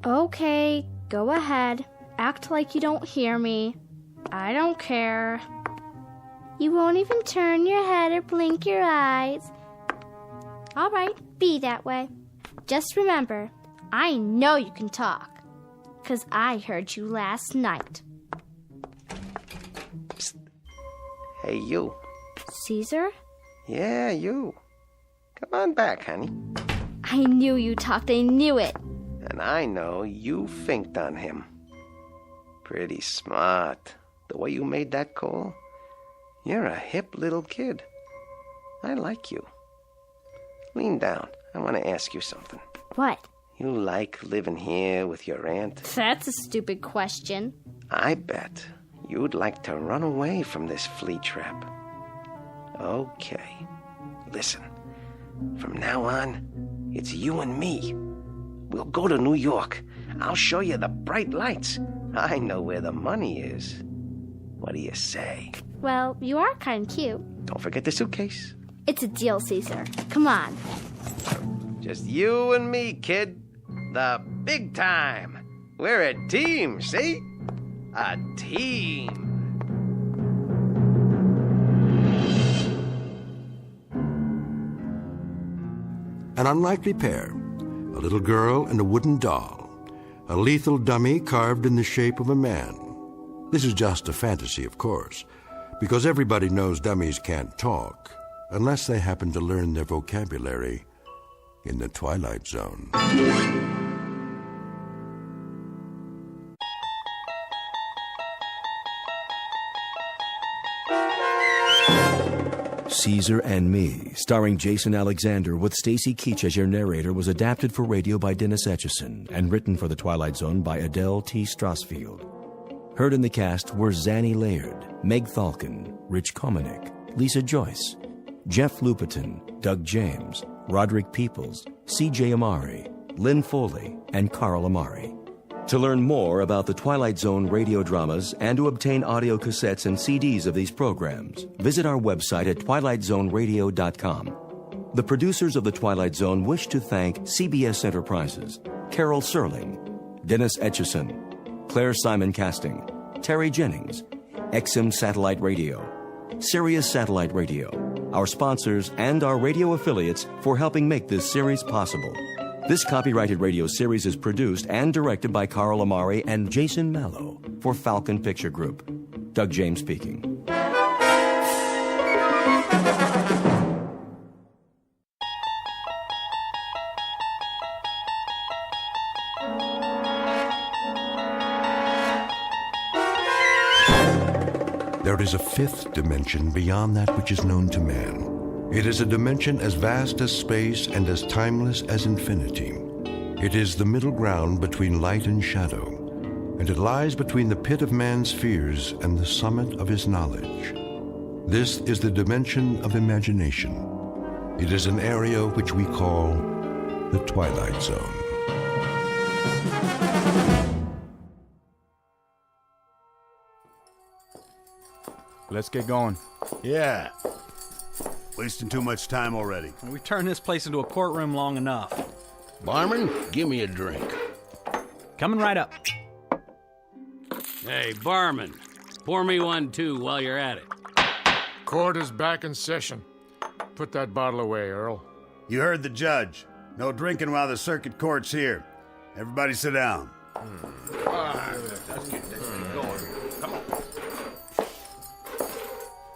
Okay, go ahead. Act like you don't hear me. I don't care. You won't even turn your head or blink your eyes. All right, be that way. Just remember, I know you can talk, 'cause I heard you last night. Psst. Hey, you. Caesar? Yeah, you. Come on back, honey. I knew you talked, I knew it. And I know you finked on him. Pretty smart. The way you made that call. You're a hip little kid. I like you. Lean down. I want to ask you something. What? You like living here with your aunt? That's a stupid question. I bet you'd like to run away from this flea trap. Okay. Listen. From now on, it's you and me. We'll go to New York. I'll show you the bright lights. I know where the money is. What do you say? Well, you are kind of cute. Don't forget the suitcase. It's a deal, Caesar. Come on. Just you and me, kid. The big time. We're a team, see? A team. An unlikely pair, a little girl and a wooden doll, a lethal dummy carved in the shape of a man. This is just a fantasy, of course, because everybody knows dummies can't talk unless they happen to learn their vocabulary in the Twilight Zone. Caesar and Me, starring Jason Alexander with Stacy Keach as your narrator, was adapted for radio by Dennis Etchison and written for The Twilight Zone by Adele T. Strasfield. Heard in the cast were Zanny Laird, Meg Thalken, Rich Komanek, Lisa Joyce, Jeff Lupetin, Doug James, Roderick Peoples, C.J. Amari, Lynn Foley, and Carl Amari. To learn more about the Twilight Zone radio dramas and to obtain audio cassettes and CDs of these programs, visit our website at twilightzoneradio.com. The producers of The Twilight Zone wish to thank CBS Enterprises, Carol Serling, Dennis Etchison, Claire Simon Casting, Terry Jennings, XM Satellite Radio, Sirius Satellite Radio, our sponsors, and our radio affiliates for helping make this series possible. This copyrighted radio series is produced and directed by Carl Amari and Jason Mallow for Falcon Picture Group. Doug James speaking. There is a fifth dimension beyond that which is known to man. It is a dimension as vast as space and as timeless as infinity. It is the middle ground between light and shadow, and it lies between the pit of man's fears and the summit of his knowledge. This is the dimension of imagination. It is an area which we call the Twilight Zone. Let's get going. Yeah. Wasting too much time already. We turned this place into a courtroom long enough. Barman, give me a drink. Coming right up. Hey, barman, pour me one too while you're at it. Court is back in session. Put that bottle away, Earl. You heard the judge. No drinking while the circuit court's here. Everybody sit down. Let's get this thing going. Come on.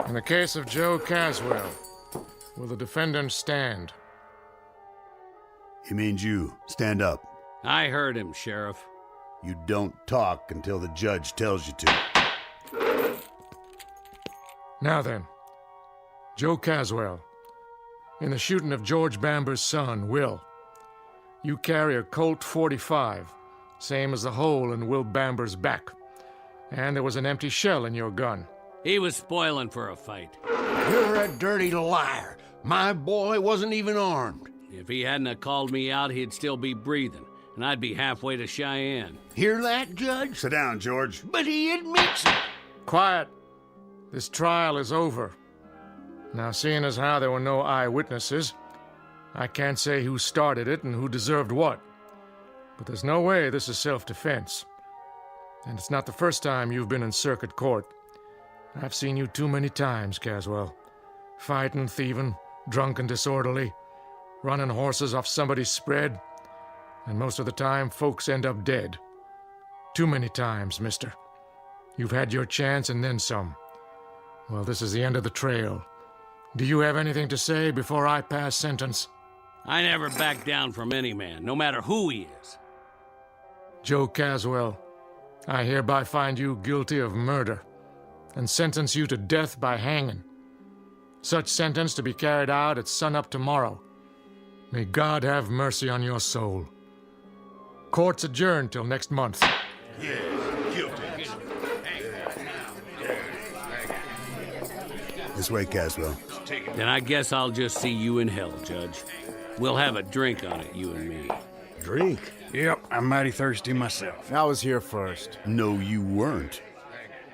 In the case of Joe Caswell, will the defendant stand? He means you. Stand up. I heard him, Sheriff. You don't talk until the judge tells you to. Now then, Joe Caswell, in the shooting of George Bamber's son, Will, you carry a Colt .45, same as the hole in Will Bamber's back, and there was an empty shell in your gun. He was spoiling for a fight. You're a dirty liar. My boy wasn't even armed. If he hadn't have called me out, he'd still be breathing, and I'd be halfway to Cheyenne. Hear that, Judge? Sit down, George. But he admits it. Quiet. This trial is over. Now, seeing as how there were no eyewitnesses, I can't say who started it and who deserved what. But there's no way this is self-defense. And it's not the first time you've been in circuit court. I've seen you too many times, Caswell. Fighting, thieving, drunk and disorderly, running horses off somebody's spread, and most of the time, folks end up dead. Too many times, mister. You've had your chance and then some. Well, this is the end of the trail. Do you have anything to say before I pass sentence? I never back down from any man, no matter who he is. Joe Caswell, I hereby find you guilty of murder and sentence you to death by hanging. Such sentence to be carried out at sunup tomorrow. May God have mercy on your soul. Court's adjourned till next month. Yeah, guilty. This way, Caswell. Then I guess I'll just see you in hell, Judge. We'll have a drink on it, you and me. Drink? Yep, I'm mighty thirsty myself. I was here first. No, you weren't.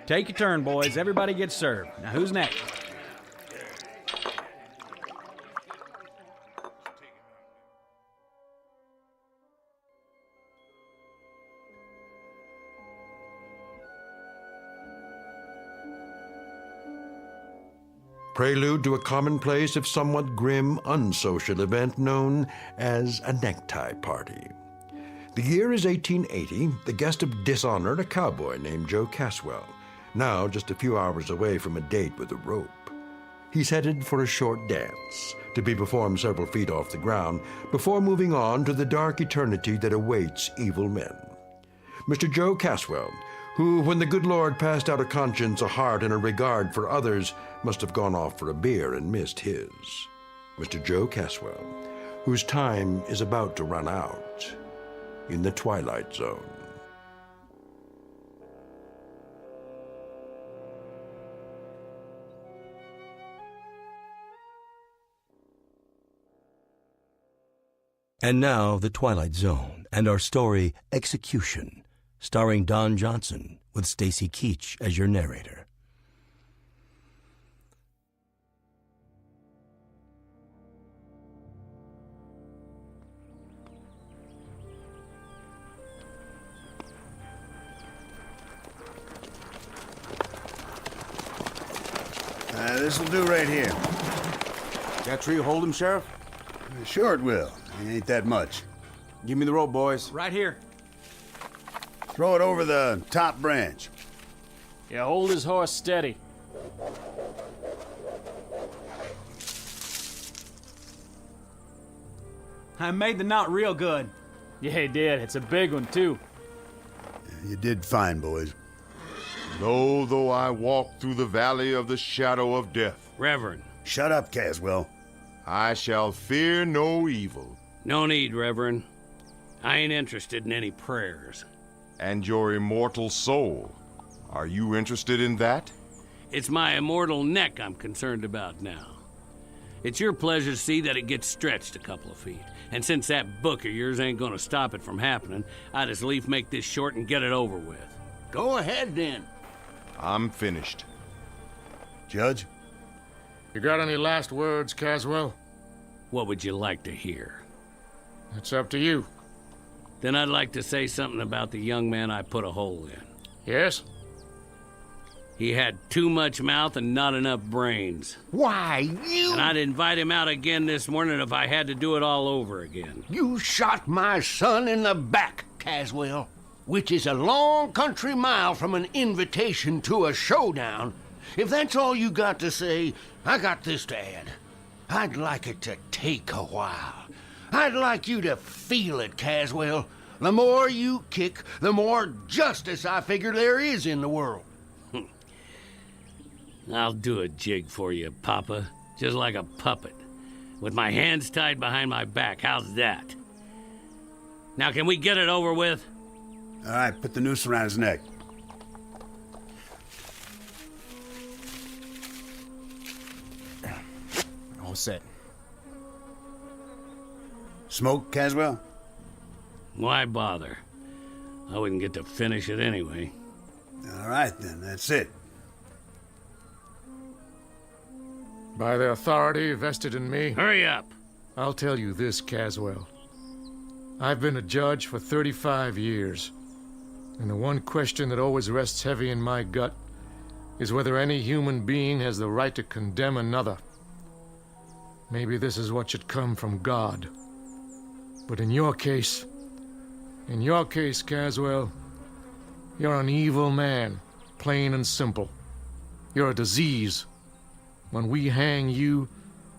Take your turn, boys. Everybody gets served. Now, who's next? Prelude to a commonplace, if somewhat grim, unsocial event known as a necktie party. The year is 1880, the guest of dishonor, a cowboy named Joe Caswell, now just a few hours away from a date with a rope. He's headed for a short dance, to be performed several feet off the ground, before moving on to the dark eternity that awaits evil men. Mr. Joe Caswell, who, when the good Lord passed out a conscience, a heart, and a regard for others, must have gone off for a beer and missed his. Mr. Joe Caswell, whose time is about to run out in the Twilight Zone. And now, The Twilight Zone, and our story, Execution, starring Don Johnson, with Stacy Keach as your narrator. This'll do right here. That tree hold him, Sheriff? Sure it will. It ain't that much. Give me the rope, boys. Right here. Throw it over the top branch. Yeah, hold his horse steady. I made the knot real good. Yeah, he did. It's a big one, too. You did fine, boys. Though I walk through the valley of the shadow of death. Reverend. Shut up, Caswell. I shall fear no evil. No need, Reverend. I ain't interested in any prayers. And your immortal soul. Are you interested in that? It's my immortal neck I'm concerned about now. It's your pleasure to see that it gets stretched a couple of feet. And since that book of yours ain't gonna stop it from happening, I'd as lief make this short and get it over with. Go ahead, then. I'm finished. Judge? You got any last words, Caswell? What would you like to hear? It's up to you. Then I'd like to say something about the young man I put a hole in. Yes? He had too much mouth and not enough brains. Why, you... And I'd invite him out again this morning if I had to do it all over again. You shot my son in the back, Caswell, which is a long country mile from an invitation to a showdown. If that's all you got to say, I got this to add. I'd like it to take a while. I'd like you to feel it, Caswell. The more you kick, the more justice I figure there is in the world. I'll do a jig for you, Papa. Just like a puppet. With my hands tied behind my back. How's that? Now, can we get it over with? All right, put the noose around his neck. All set. Smoke, Caswell? Why bother? I wouldn't get to finish it anyway. All right, then. That's it. By the authority vested in me... Hurry up! I'll tell you this, Caswell. I've been a judge for 35 years, and the one question that always rests heavy in my gut is whether any human being has the right to condemn another. Maybe this is what should come from God. But in your case, Caswell, you're an evil man, plain and simple. You're a disease. When we hang you,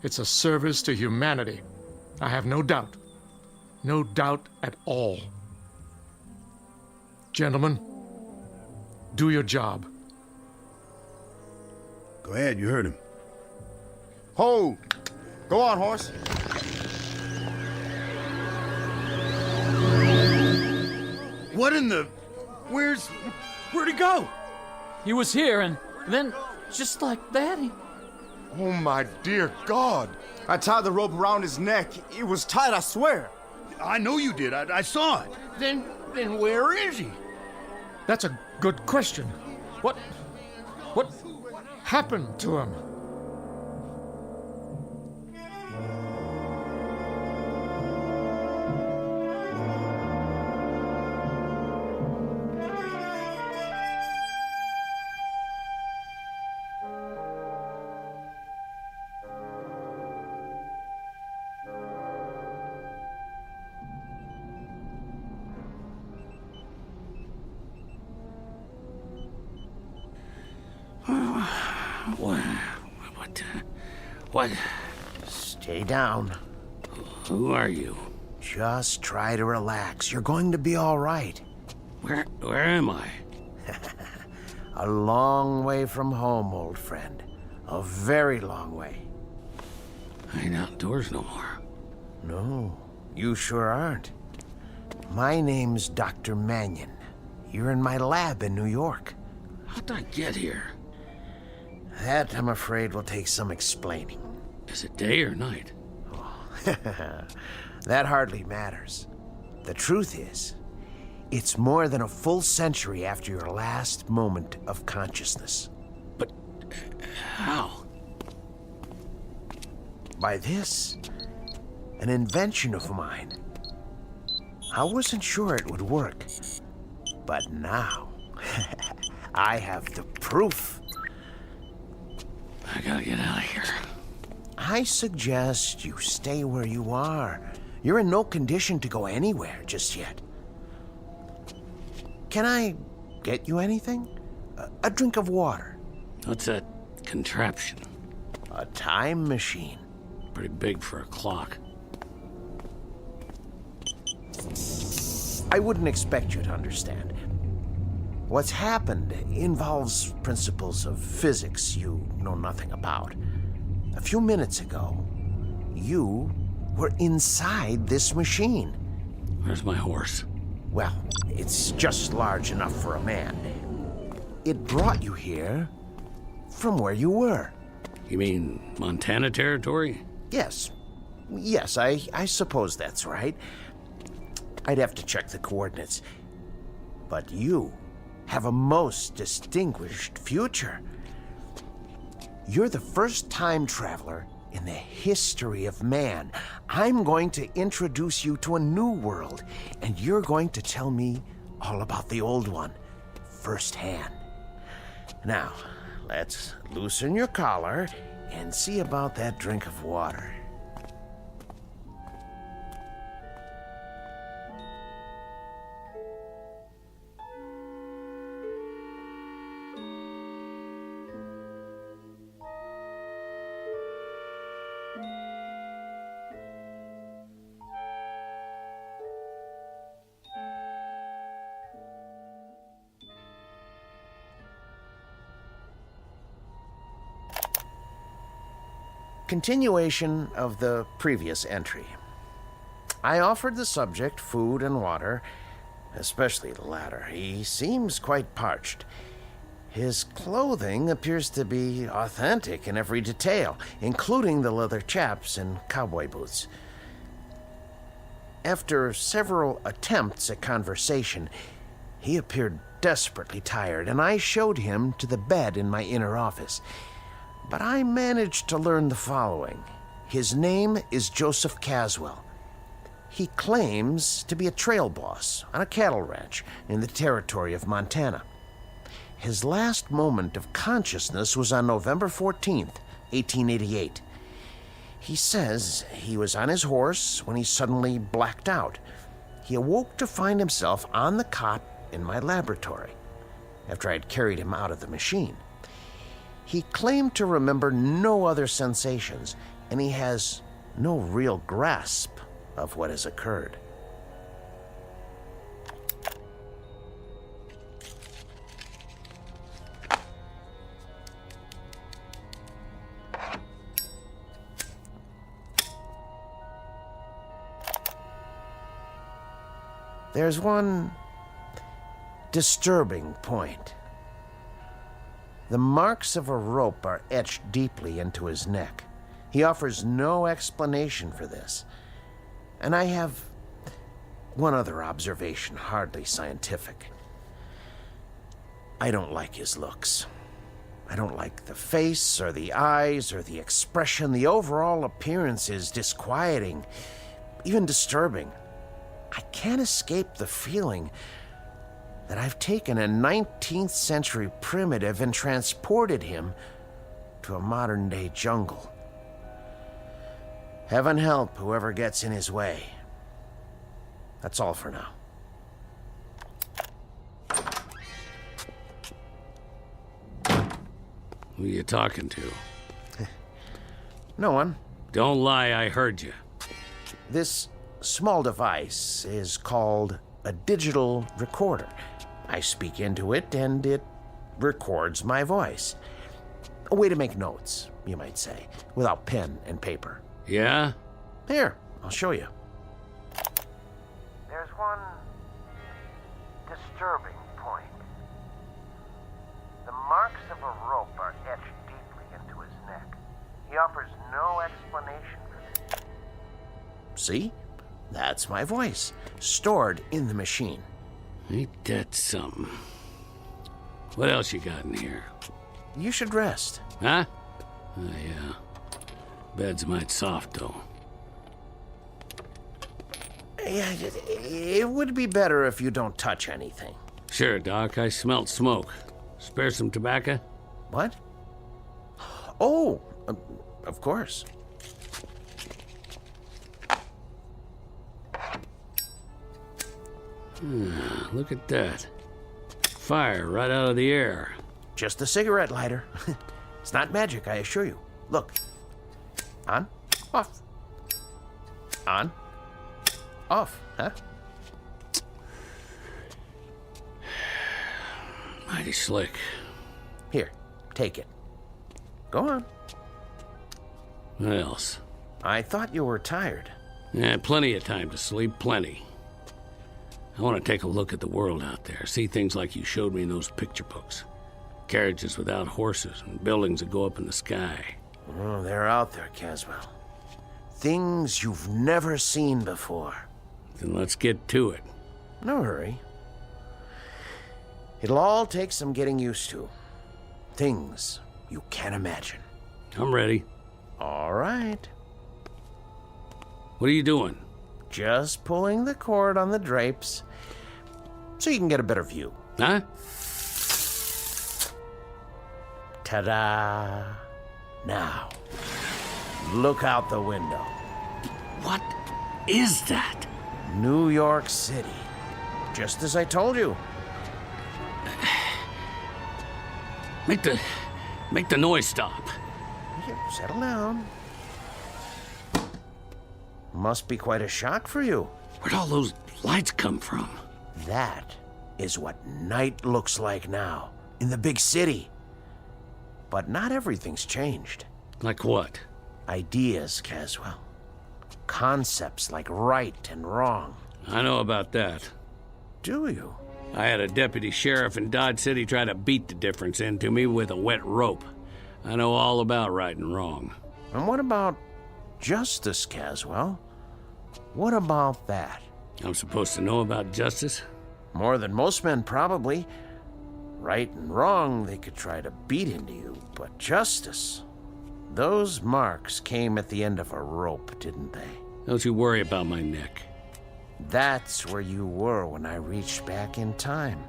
it's a service to humanity. I have no doubt. No doubt at all. Gentlemen, do your job. Go ahead, you heard him. Ho! Go on, horse. What in the... Where'd he go? He was here, and then, just like that, he... Oh, my dear God. I tied the rope around his neck. It was tight, I swear. I know you did. I saw it. Then where is he? That's a good question. What happened to him? What? Stay down. Who are you? Just try to relax. You're going to be all right. Where am I? A long way from home, old friend. A very long way. I ain't outdoors no more. No, you sure aren't. My name's Dr. Mannion. You're in my lab in New York. How'd I get here? That, I'm afraid, will take some explaining. Is it day or night? That hardly matters. The truth is, it's more than a full century after your last moment of consciousness. But how? By this, an invention of mine. I wasn't sure it would work, but now I have the proof. I gotta get out of here. I suggest you stay where you are. You're in no condition to go anywhere just yet. Can I get you anything? A drink of water? What's that contraption? A time machine. Pretty big for a clock. I wouldn't expect you to understand. What's happened involves principles of physics you know nothing about. A few minutes ago, you were inside this machine. Where's my horse? Well, it's just large enough for a man. It brought you here from where you were. You mean Montana territory? Yes. Yes, I suppose that's right. I'd have to check the coordinates. But you have a most distinguished future. You're the first time traveler in the history of man. I'm going to introduce you to a new world, and you're going to tell me all about the old one firsthand. Now, let's loosen your collar and see about that drink of water. Continuation of the previous entry. I offered the subject food and water, especially the latter. He seems quite parched. His clothing appears to be authentic in every detail, including the leather chaps and cowboy boots. After several attempts at conversation, he appeared desperately tired, and I showed him to the bed in my inner office. But I managed to learn the following. His name is Joseph Caswell. He claims to be a trail boss on a cattle ranch in the territory of Montana. His last moment of consciousness was on November 14th, 1888. He says he was on his horse when he suddenly blacked out. He awoke to find himself on the cot in my laboratory after I had carried him out of the machine. He claimed to remember no other sensations, and he has no real grasp of what has occurred. There's one disturbing point. The marks of a rope are etched deeply into his neck. He offers no explanation for this. And I have one other observation, hardly scientific. I don't like his looks. I don't like the face or the eyes or the expression. The overall appearance is disquieting, even disturbing. I can't escape the feeling that I've taken a 19th century primitive and transported him to a modern-day jungle. Heaven help whoever gets in his way. That's all for now. Who you talking to? No one. Don't lie, I heard you. This small device is called a digital recorder. I speak into it, and it records my voice. A way to make notes, you might say, without pen and paper. Yeah? Here, I'll show you. There's one disturbing point. The marks of a rope are etched deeply into his neck. He offers no explanation for this. See? That's my voice, stored in the machine. Ain't that something? What else you got in here? You should rest. Huh? Oh, yeah. Bed's might soft, though. Yeah, it would be better if you don't touch anything. Sure, Doc. I smelt smoke. Spare some tobacco? What? Oh, of course. Look at that. Fire right out of the air. Just a cigarette lighter. It's not magic, I assure you. Look. On, off. On, off, huh? Mighty slick. Here, take it. Go on. What else? I thought you were tired. Yeah, plenty of time to sleep, plenty. I want to take a look at the world out there, see things like you showed me in those picture books. Carriages without horses and buildings that go up in the sky. Oh, they're out there, Caswell. Things you've never seen before. Then let's get to it. No hurry. It'll all take some getting used to. Things you can't imagine. I'm ready. All right. What are you doing? Just pulling the cord on the drapes so you can get a better view. Huh? Ta-da! Now, look out the window. What is that? New York City. Just as I told you. Make the noise stop. Here, settle down. Must be quite a shock for you. Where'd all those lights come from? That is what night looks like now, in the big city. But not everything's changed. Like what? Ideas, Caswell. Concepts like right and wrong. I know about that. Do you? I had a deputy sheriff in Dodge City try to beat the difference into me with a wet rope. I know all about right and wrong. And what about justice, Caswell? What about that? I'm supposed to know about justice? More than most men, probably. Right and wrong, they could try to beat into you, but justice... Those marks came at the end of a rope, didn't they? Don't you worry about my neck. That's where you were when I reached back in time.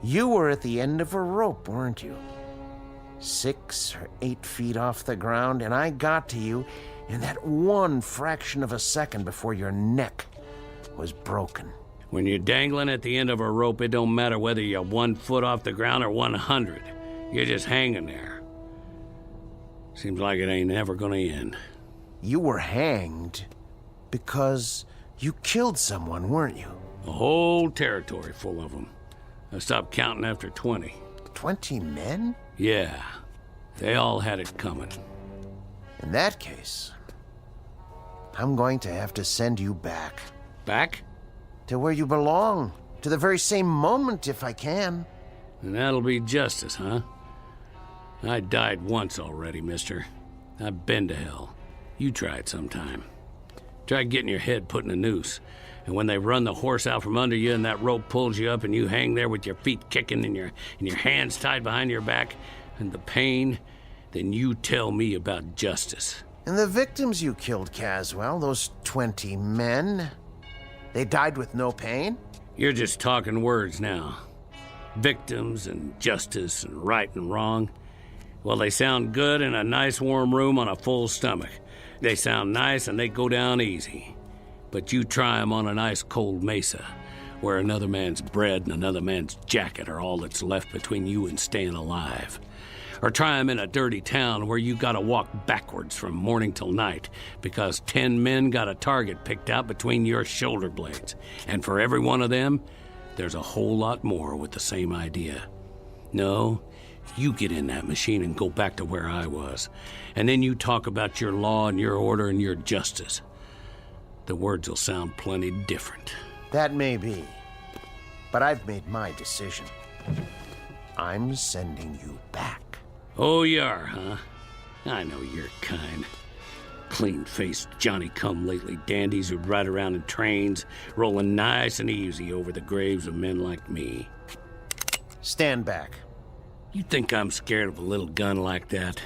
You were at the end of a rope, weren't you? 6 or 8 feet off the ground, and I got to you in that one fraction of a second before your neck was broken. When you're dangling at the end of a rope, it don't matter whether you're 1 foot off the ground or 100. You're just hanging there. Seems like it ain't ever gonna end. You were hanged because you killed someone, weren't you? A whole territory full of them. I stopped counting after 20. 20 men? Yeah. They all had it coming. In that case, I'm going to have to send you back. Back? To where you belong. To the very same moment, if I can. And that'll be justice, huh? I died once already, mister. I've been to hell. You try it sometime. Try getting your head put in a noose. And when they run the horse out from under you and that rope pulls you up and you hang there with your feet kicking and your hands tied behind your back and the pain, then you tell me about justice. And the victims you killed, Caswell, those 20 men, they died with no pain? You're just talking words now. Victims and justice and right and wrong. Well, they sound good in a nice warm room on a full stomach. They sound nice and they go down easy. But you try 'em on an ice cold mesa, where another man's bread and another man's jacket are all that's left between you and staying alive. Or try 'em in a dirty town where you gotta walk backwards from morning till night because 10 men got a target picked out between your shoulder blades. And for every one of them, there's a whole lot more with the same idea. No, you get in that machine and go back to where I was. And then you talk about your law and your order and your justice. The words will sound plenty different. That may be. But I've made my decision. I'm sending you back. Oh, you are, huh? I know your kind. Clean-faced Johnny-come-lately dandies who'd ride around in trains, rolling nice and easy over the graves of men like me. Stand back. You think I'm scared of a little gun like that?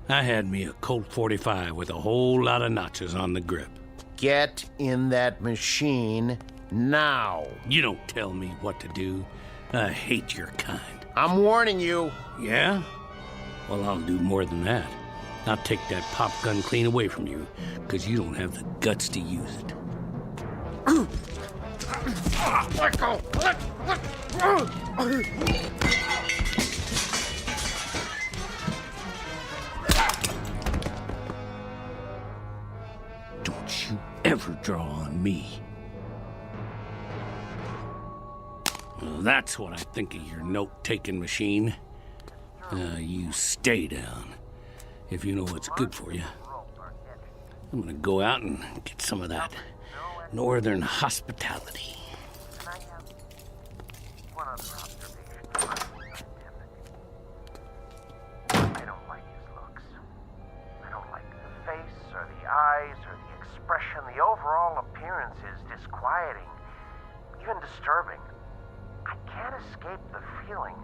I had me a Colt 45 with a whole lot of notches on the grip. Get in that machine now. You don't tell me what to do. I hate your kind. I'm warning you. Yeah? Well, I'll do more than that. Now take that pop gun clean away from you, because you don't have the guts to use it. Let go! Don't you ever draw on me. Well, that's what I think of your note-taking machine. You stay down, if you know what's good for you. I'm gonna go out and get some of that northern hospitality. I don't like his looks. I don't like the face or the eyes or the expression. The overall appearance is disquieting, even disturbing. I can't escape the feeling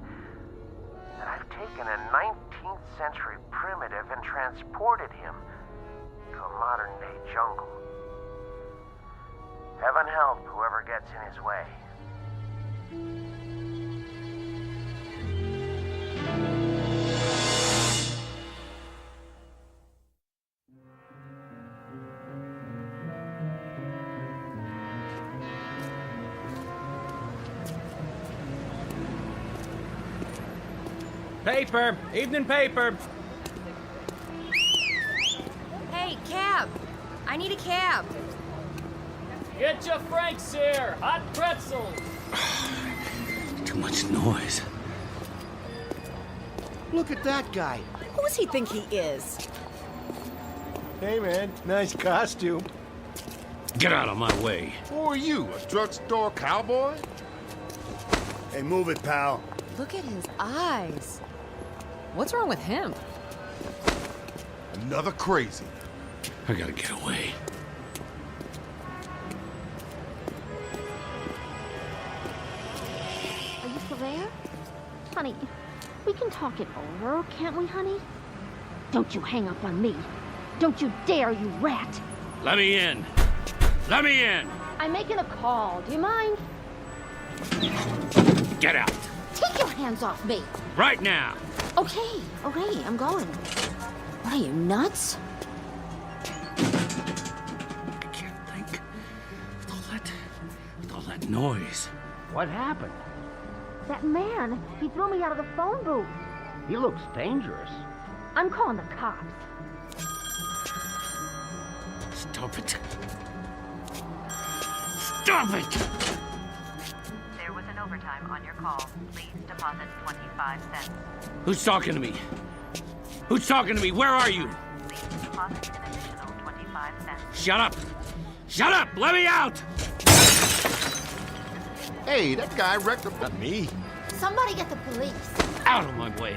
that I've taken a 19th century primitive and transported him to a modern day jungle. Heaven help whoever gets in his way. Paper! Evening paper! Hey, cab! I need a cab. Get your Franks here! Hot pretzels! Too much noise. Look at that guy. Who does he think he is? Hey, man. Nice costume. Get out of my way. Who are you, a drugstore cowboy? Hey, move it, pal. Look at his eyes. What's wrong with him? Another crazy. I gotta get away. Are you still there? Honey, we can talk it over, can't we, honey? Don't you hang up on me. Don't you dare, you rat. Let me in. Let me in. I'm making a call. Do you mind? Get out. Take your hands off me. Right now. Okay, I'm going. What are you, nuts? I can't think. With all that noise. What happened? That man, he threw me out of the phone booth. He looks dangerous. I'm calling the cops. Stop it. Stop it! There was an overtime on your call. Please deposit 25 cents. Who's talking to me? Who's talking to me? Where are you? Please deposit an additional 25 cents. Shut up! Shut up! Let me out! Hey, that guy wrecked the... Not me. Somebody get the police. Out of my way.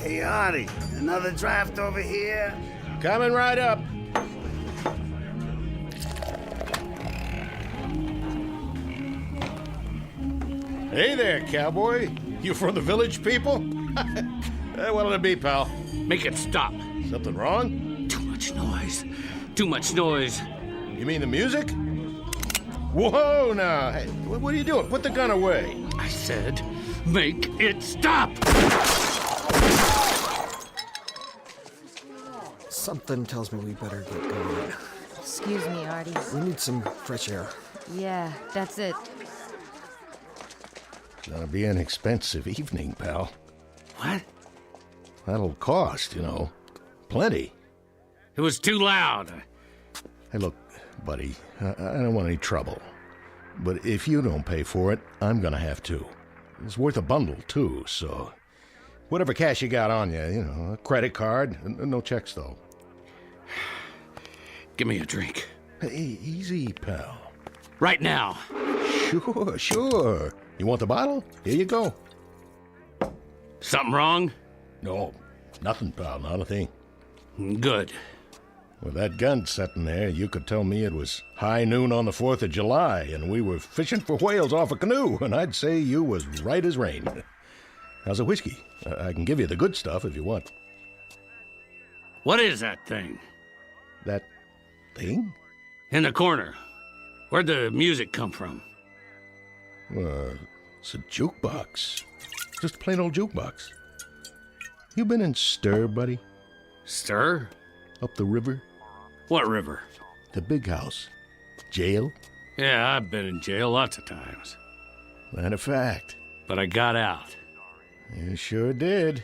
Hey, Artie, another draft over here? Coming right up. Hey there, cowboy. You from the village people? What'll it be, pal? Make it stop. Something wrong? Too much noise. Too much noise. You mean the music? Whoa, now. Hey, what are you doing? Put the gun away. I said, make it stop! Something tells me we better get going. Excuse me, Artie. We need some fresh air. Yeah, that's it. Gonna be an expensive evening, pal. What? That'll cost, plenty. It was too loud. Hey, look, buddy, I don't want any trouble. But if you don't pay for it, I'm gonna have to. It's worth a bundle, too, so... Whatever cash you got on you, a credit card. No checks, though. Give me a drink. Hey, easy, pal. Right now. Sure. You want the bottle? Here you go. Something wrong? No, nothing, pal. Not a thing. Good. With that gun sitting there, you could tell me it was high noon on the 4th of July and we were fishing for whales off a canoe, and I'd say you was right as rain. How's the whiskey? I can give you the good stuff if you want. What is that thing? That thing? In the corner. Where'd the music come from? It's a jukebox. Just a plain old jukebox. You been in Stir, buddy? Stir? Up the river? What river? The big house. Jail? Yeah, I've been in jail lots of times. Matter of fact. But I got out. You sure did.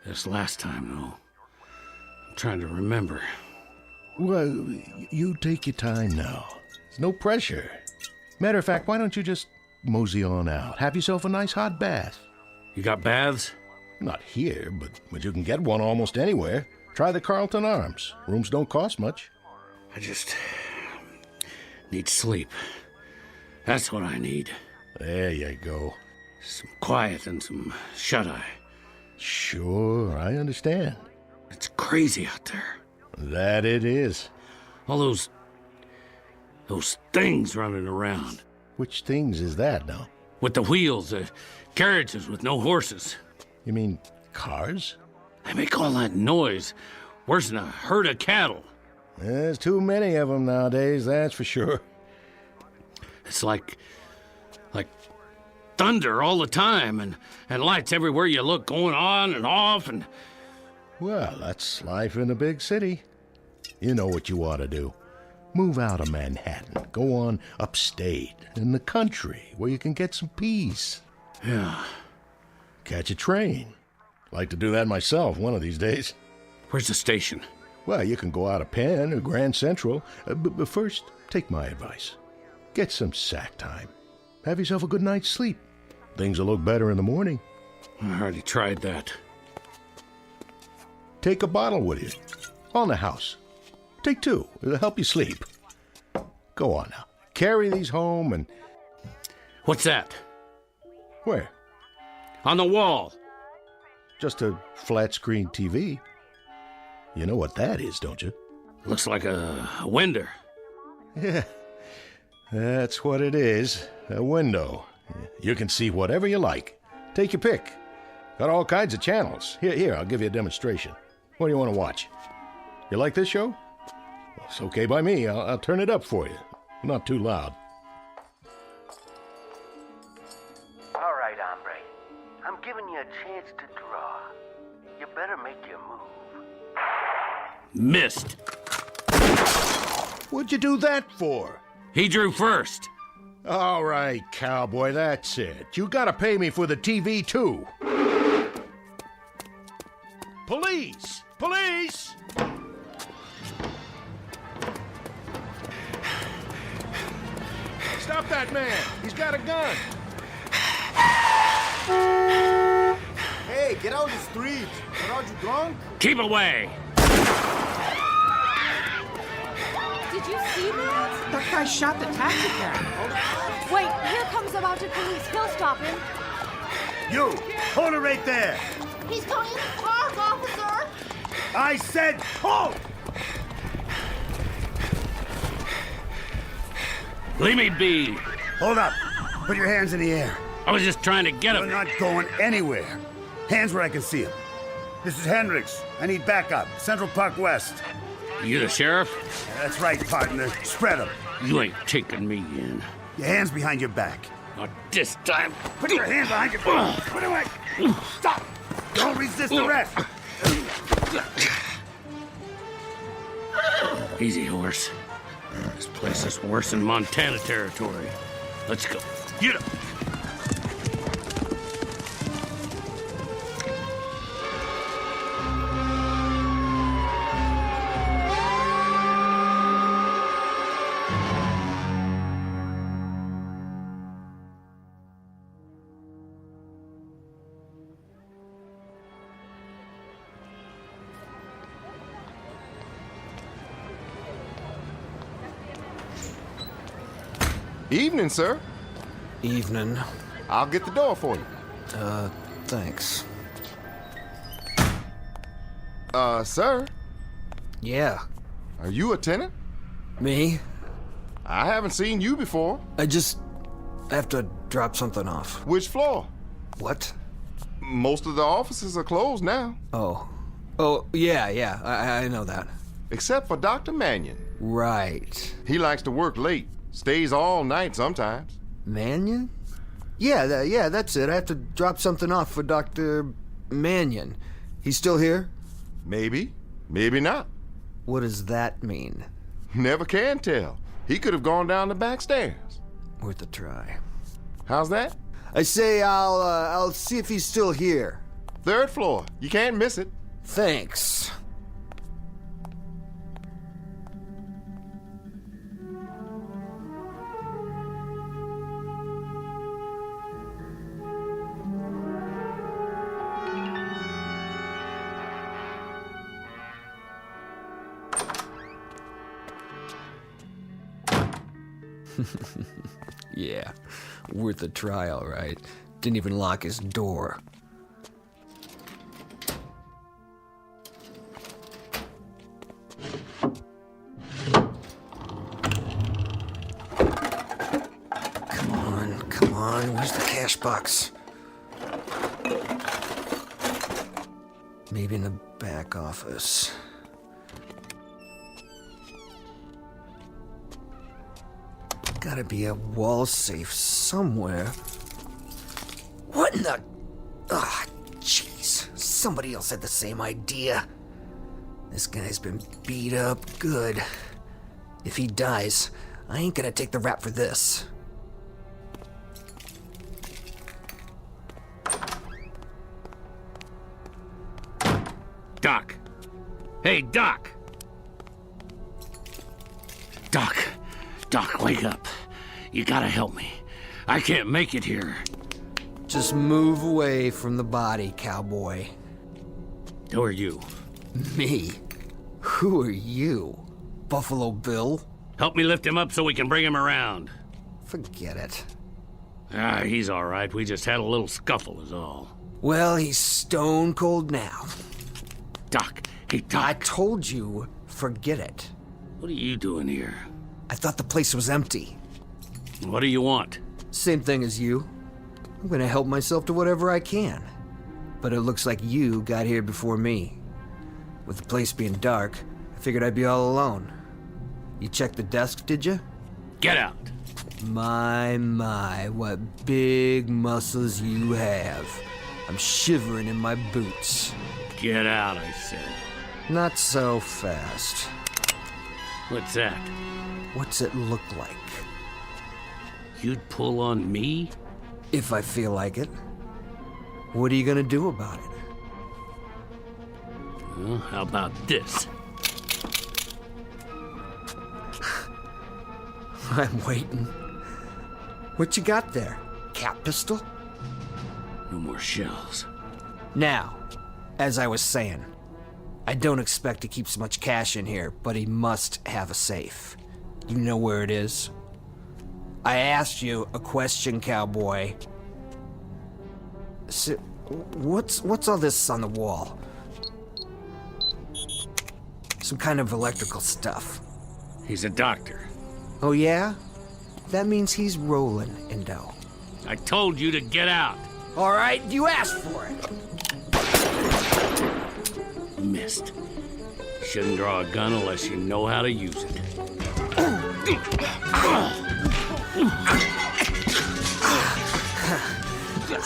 This last time, though. I'm trying to remember. Well, you take your time now. There's no pressure. Matter of fact, why don't you just mosey on out? Have yourself a nice hot bath. You got baths? Not here, but you can get one almost anywhere. Try the Carlton Arms. Rooms don't cost much. I just need sleep. That's what I need. There you go. Some quiet and some shut-eye. Sure, I understand. It's crazy out there. That it is. All those things running around. Which things is that now? With the wheels, carriages with no horses. You mean cars? They make all that noise. Worse than a herd of cattle. There's too many of them nowadays, that's for sure. It's like thunder all the time, and lights everywhere you look, going on and off, and... Well, that's life in a big city. You know what you ought to do. Move out of Manhattan. Go on upstate, in the country, where you can get some peace. Yeah. Catch a train. Like to do that myself one of these days. Where's the station? Well, you can go out of Penn or Grand Central. But first, take my advice. Get some sack time. Have yourself a good night's sleep. Things will look better in the morning. I already tried that. Take a bottle with you. On the house. Take 2. It'll help you sleep. Go on now. Carry these home and... What's that? Where? On the wall. Just a flat-screen TV. You know what that is, don't you? Looks like a window. Yeah, that's what it is. A window. You can see whatever you like. Take your pick. Got all kinds of channels. Here, I'll give you a demonstration. What do you want to watch? You like this show? Well, it's okay by me. I'll turn it up for you. Not too loud. All right, hombre. I'm giving you a chance to draw. You better make your move. Missed. What'd you do that for? He drew first. All right, cowboy, that's it. You gotta pay me for the TV, too. Police! Police! Stop that man! He's got a gun! Hey, get out of the street! What, are you drunk? Keep away! Did you see that? That guy shot the taxi cab. Wait, here comes the mounted police. He'll stop him. You! Hold it right there! He's going in the park, officer! I said hold! Leave me be. Hold up. Put your hands in the air. I was just trying to get him. You're not going anywhere. Hands where I can see him. This is Hendricks. I need backup. Central Park West. You the sheriff? That's right, partner. Spread them. You ain't taking me in. Your hands behind your back. Not this time. Put your hands behind your back. Put it away. Stop. Don't resist arrest. Easy, horse. This place is worse than Montana territory. Let's go. Get up. Evening, sir. Evening. I'll get the door for you. Thanks. Sir? Yeah. Are you a tenant? Me? I haven't seen you before. I just have to drop something off. Which floor? What? Most of the offices are closed now. Oh, yeah, I know that. Except for Dr. Mannion. Right. He likes to work late. Stays all night sometimes. Mannion? Yeah, that's it. I have to drop something off for Dr. Mannion. He's still here? Maybe. Maybe not. What does that mean? Never can tell. He could have gone down the back stairs. Worth a try. How's that? I say I'll see if he's still here. 3rd floor. You can't miss it. Thanks. Yeah, worth a try, all right. Didn't even lock his door. Come on, where's the cash box? Maybe in the back office. Gotta be a wall safe somewhere. What in the... Ah, jeez. Somebody else had the same idea. This guy's been beat up good. If he dies, I ain't gonna take the rap for this. Doc. Hey, Doc. Doc, wake up. You gotta help me. I can't make it here. Just move away from the body, cowboy. Who are you? Me? Who are you? Buffalo Bill? Help me lift him up so we can bring him around. Forget it. He's all right. We just had a little scuffle is all. Well, he's stone cold now. Doc, hey, Doc. I told you, forget it. What are you doing here? I thought the place was empty. What do you want? Same thing as you. I'm gonna help myself to whatever I can. But it looks like you got here before me. With the place being dark, I figured I'd be all alone. You checked the desk, did you? Get out. My, what big muscles you have. I'm shivering in my boots. Get out, I said. Not so fast. What's that? What's it look like? You'd pull on me? If I feel like it. What are you gonna do about it? Well, how about this? I'm waiting. What you got there? Cat pistol? No more shells. Now, as I was saying, I don't expect to keep so much cash in here, but he must have a safe. You know where it is? I asked you a question, cowboy. So, what's all this on the wall? Some kind of electrical stuff. He's a doctor. Oh yeah? That means he's rolling in dough. I told you to get out. All right, you asked for it. Missed. Shouldn't draw a gun unless you know how to use it.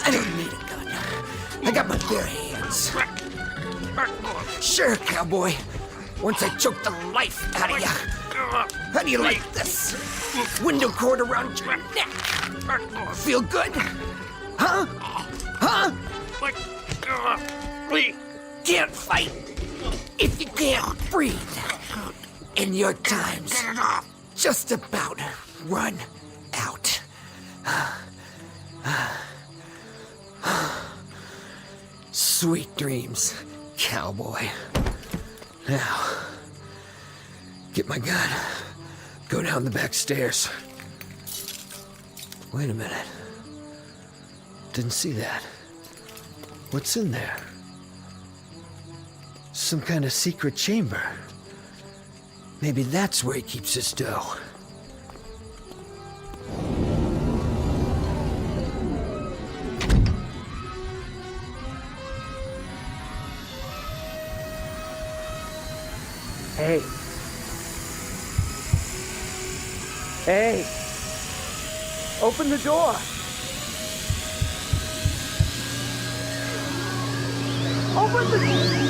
I don't need a gun. I got my bare hands. Sure, cowboy. Once I choke the life out of you. How do you like this? Window cord around your neck. Feel good? Huh? Huh? Can't fight if you can't breathe. And your time's just about run out. Sweet dreams, cowboy. Now, get my gun. Go down the back stairs. Wait a minute. Didn't see that. What's in there? Some kind of secret chamber. Maybe that's where he keeps his dough. Hey. Hey. Open the door. Open the door.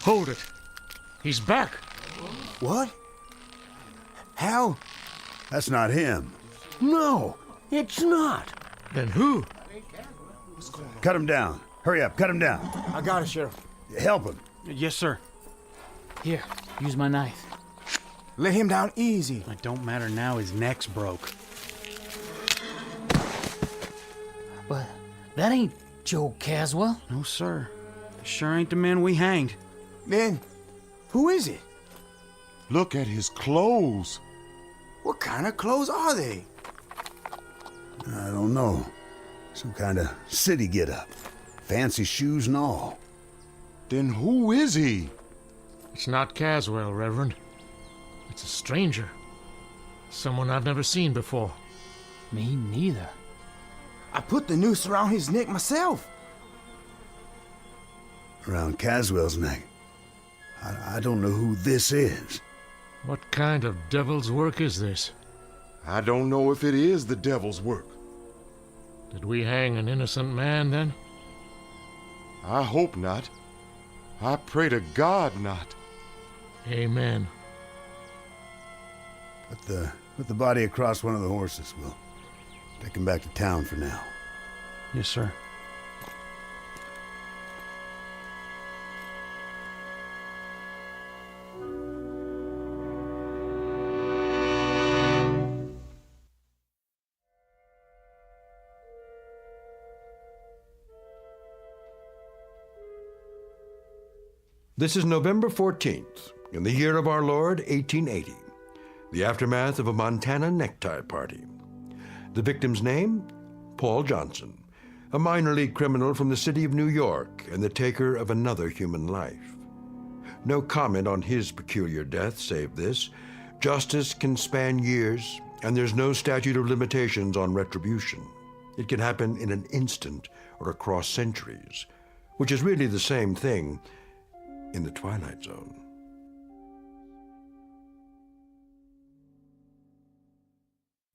Hold it. He's back. What? How? That's not him. No, it's not. Then who? Cut him down. Hurry up, cut him down. I got it, Sheriff. Help him. Yes, sir. Here, use my knife. Let him down easy. It don't matter now, his neck's broke. But that ain't Joe Caswell. No, sir. Sure ain't the man we hanged. Then, who is it? Look at his clothes. What kind of clothes are they? I don't know. Some kind of city get-up. Fancy shoes and all. Then who is he? It's not Caswell, Reverend. It's a stranger. Someone I've never seen before. Me neither. I put the noose around his neck myself. Around Caswell's neck. I don't know who this is. What kind of devil's work is this? I don't know if it is the devil's work. Did we hang an innocent man, then? I hope not. I pray to God not. Amen. Put the body across one of the horses. We'll take him back to town for now. Yes, sir. This is November 14th, in the year of our Lord, 1880, the aftermath of a Montana necktie party. The victim's name? Paul Johnson, a minor league criminal from the city of New York and the taker of another human life. No comment on his peculiar death save this: justice can span years, and there's no statute of limitations on retribution. It can happen in an instant or across centuries, which is really the same thing in the Twilight Zone.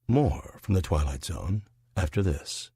More from the Twilight Zone after this.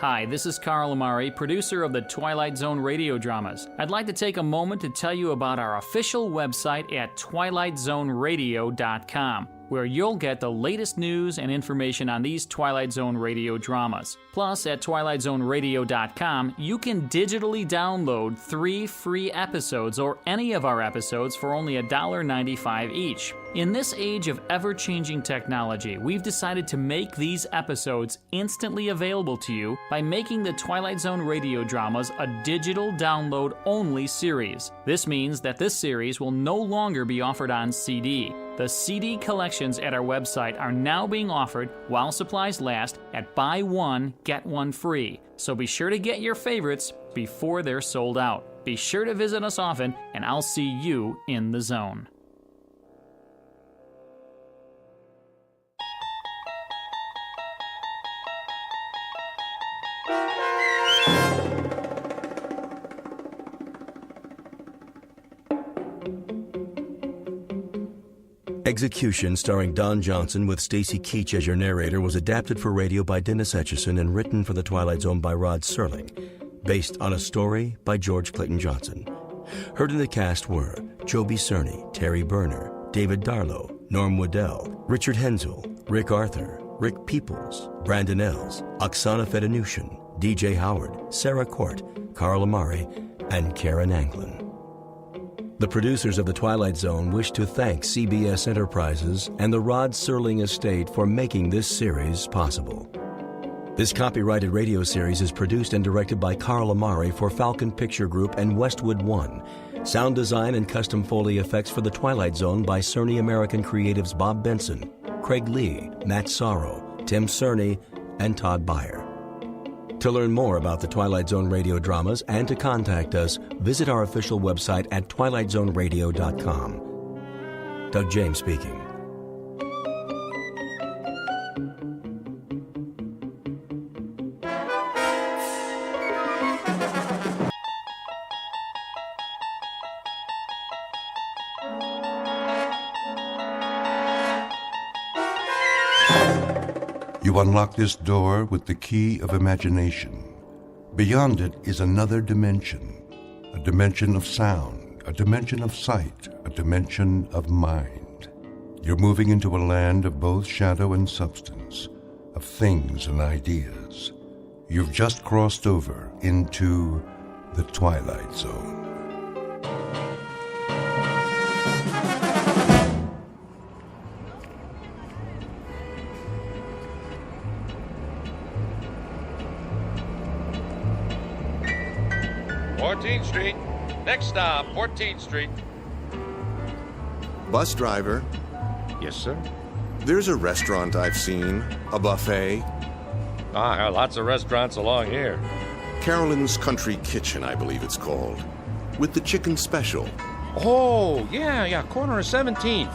Hi, this is Carl Amari, producer of the Twilight Zone radio dramas. I'd like to take a moment to tell you about our official website at twilightzoneradio.com, where you'll get the latest news and information on these Twilight Zone radio dramas. Plus, at twilightzoneradio.com, you can digitally download 3 free episodes or any of our episodes for only $1.95 each. In this age of ever-changing technology, we've decided to make these episodes instantly available to you by making the Twilight Zone radio dramas a digital download-only series. This means that this series will no longer be offered on CD. The CD collections at our website are now being offered while supplies last at buy one, get one free. So be sure to get your favorites before they're sold out. Be sure to visit us often, and I'll see you in the zone. Execution, starring Don Johnson with Stacy Keach as your narrator, was adapted for radio by Dennis Etchison and written for The Twilight Zone by Rod Serling, based on a story by George Clayton Johnson. Heard in the cast were Joby Cerny, Terry Berner, David Darlow, Norm Waddell, Richard Hensel, Rick Arthur, Rick Peoples, Brandon Els, Oksana Fedanushin, DJ Howard, Sarah Court, Carl Amari, and Karen Anglin. The producers of The Twilight Zone wish to thank CBS Enterprises and the Rod Serling Estate for making this series possible. This copyrighted radio series is produced and directed by Carl Amari for Falcon Picture Group and Westwood One. Sound design and custom Foley effects for The Twilight Zone by Cerny American Creatives Bob Benson, Craig Lee, Matt Sorrow, Tim Cerny, and Todd Beyer. To learn more about the Twilight Zone radio dramas and to contact us, visit our official website at twilightzoneradio.com. Doug James speaking. You unlock this door with the key of imagination. Beyond it is another dimension, a dimension of sound, a dimension of sight, a dimension of mind. You're moving into a land of both shadow and substance, of things and ideas. You've just crossed over into the Twilight Zone. Street. Next stop, 14th Street. Bus driver. Yes, sir. There's a restaurant I've seen, a buffet. Lots of restaurants along here. Carolyn's Country Kitchen, I believe it's called. With the chicken special. Oh, yeah, corner of 17th.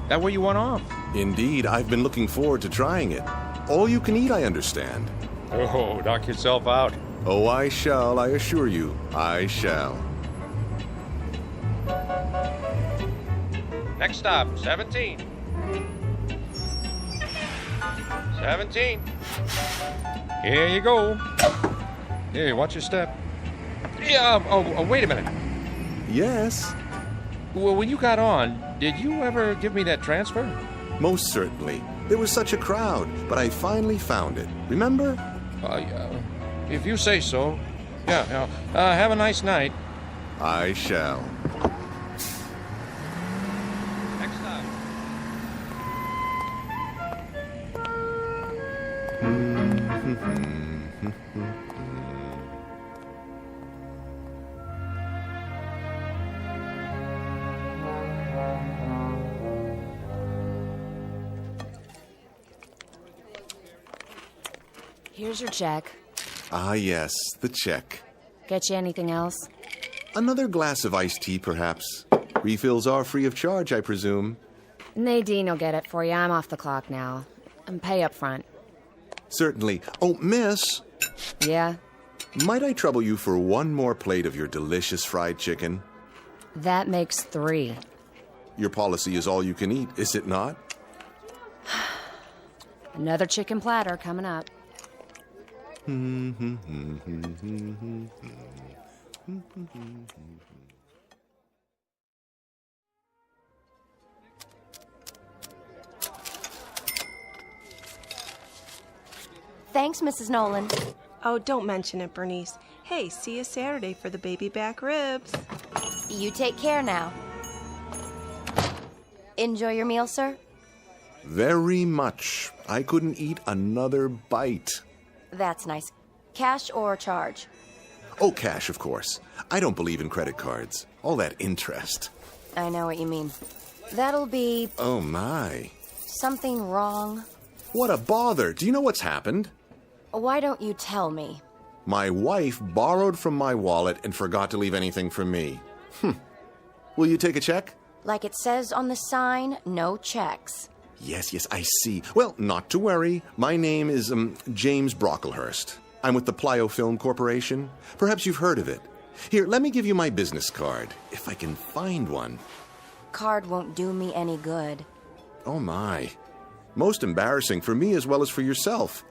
That where you want off? Indeed, I've been looking forward to trying it. All you can eat, I understand. Oh, knock yourself out. Oh, I shall, I assure you, I shall. Next stop, 17. 17. Here you go. Hey, watch your step. Yeah, wait a minute. Yes? Well, when you got on, did you ever give me that transfer? Most certainly. There was such a crowd, but I finally found it. Remember? If you say so. Yeah. Have a nice night. I shall. Next stop. Here's your check. Ah, yes, the check. Get you anything else? Another glass of iced tea, perhaps. Refills are free of charge, I presume. Nadine will get it for you. I'm off the clock now. And pay up front. Certainly. Oh, miss. Yeah? Might I trouble you for one more plate of your delicious fried chicken? That makes 3. Your policy is all you can eat, is it not? Another chicken platter coming up. Thanks, Mrs. Nolan. Oh, don't mention it, Bernice. Hey, see you Saturday for the baby back ribs. You take care now. Enjoy your meal, sir? Very much. I couldn't eat another bite. That's nice. Cash or charge? Oh, cash, of course. I don't believe in credit cards. All that interest. I know what you mean. That'll be... Oh, my. Something wrong. What a bother. Do you know what's happened? Why don't you tell me? My wife borrowed from my wallet and forgot to leave anything for me. Will you take a check? Like it says on the sign, no checks. Yes, I see. Well, not to worry. My name is, James Brocklehurst. I'm with the Plyo Film Corporation. Perhaps you've heard of it. Here, let me give you my business card, if I can find one. Card won't do me any good. Oh, my. Most embarrassing for me as well as for yourself.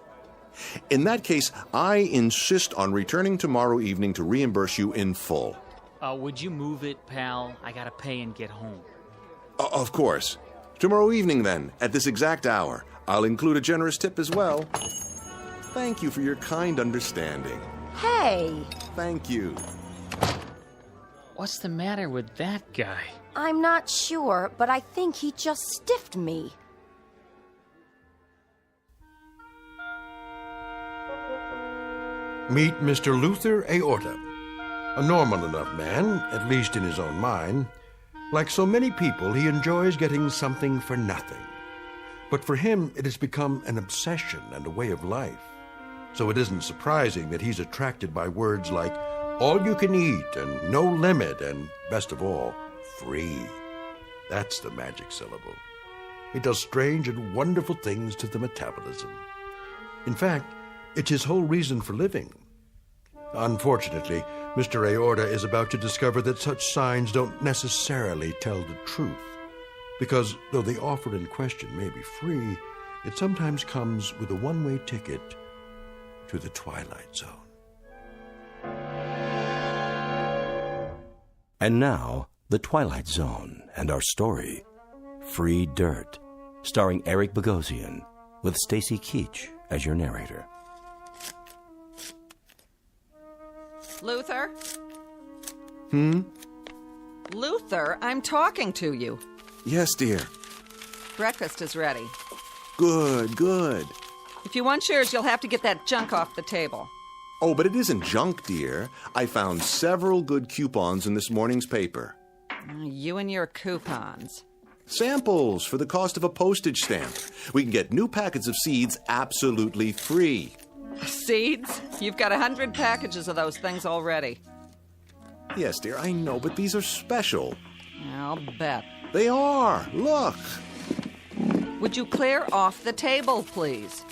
In that case, I insist on returning tomorrow evening to reimburse you in full. Would you move it, pal? I gotta pay and get home. Of course. Tomorrow evening, then, at this exact hour. I'll include a generous tip as well. Thank you for your kind understanding. Hey! Thank you. What's the matter with that guy? I'm not sure, but I think he just stiffed me. Meet Mr. Luther Aorta, a normal enough man, at least in his own mind. Like so many people, he enjoys getting something for nothing. But for him, it has become an obsession and a way of life. So it isn't surprising that he's attracted by words like all you can eat and no limit and, best of all, free. That's the magic syllable. It does strange and wonderful things to the metabolism. In fact, it's his whole reason for living. Unfortunately, Mr. Aorta is about to discover that such signs don't necessarily tell the truth. Because though the offer in question may be free, it sometimes comes with a one-way ticket to the Twilight Zone. And now, The Twilight Zone and our story, Free Dirt, starring Eric Bogosian, with Stacy Keach as your narrator. Luther? Luther, I'm talking to you. Yes, dear. Breakfast is ready. Good, good. If you want yours, you'll have to get that junk off the table. Oh, but it isn't junk, dear. I found several good coupons in this morning's paper. You and your coupons. Samples for the cost of a postage stamp. We can get new packets of seeds absolutely free. Seeds? You've got 100 packages of those things already. Yes, dear, I know, but these are special. I'll bet. They are. Look. Would you clear off the table, please?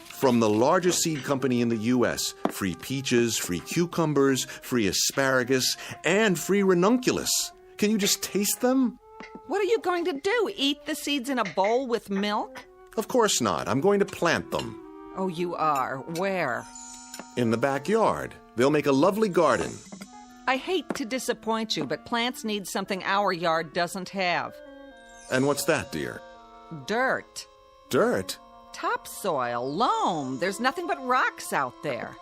From the largest seed company in the U.S., free peaches, free cucumbers, free asparagus, and free ranunculus. Can you just taste them? What are you going to do? Eat the seeds in a bowl with milk? Of course not. I'm going to plant them. Oh, you are? Where? In the backyard. They'll make a lovely garden. I hate to disappoint you, but plants need something our yard doesn't have. And what's that, dear? Dirt. Dirt? Topsoil, loam. There's nothing but rocks out there.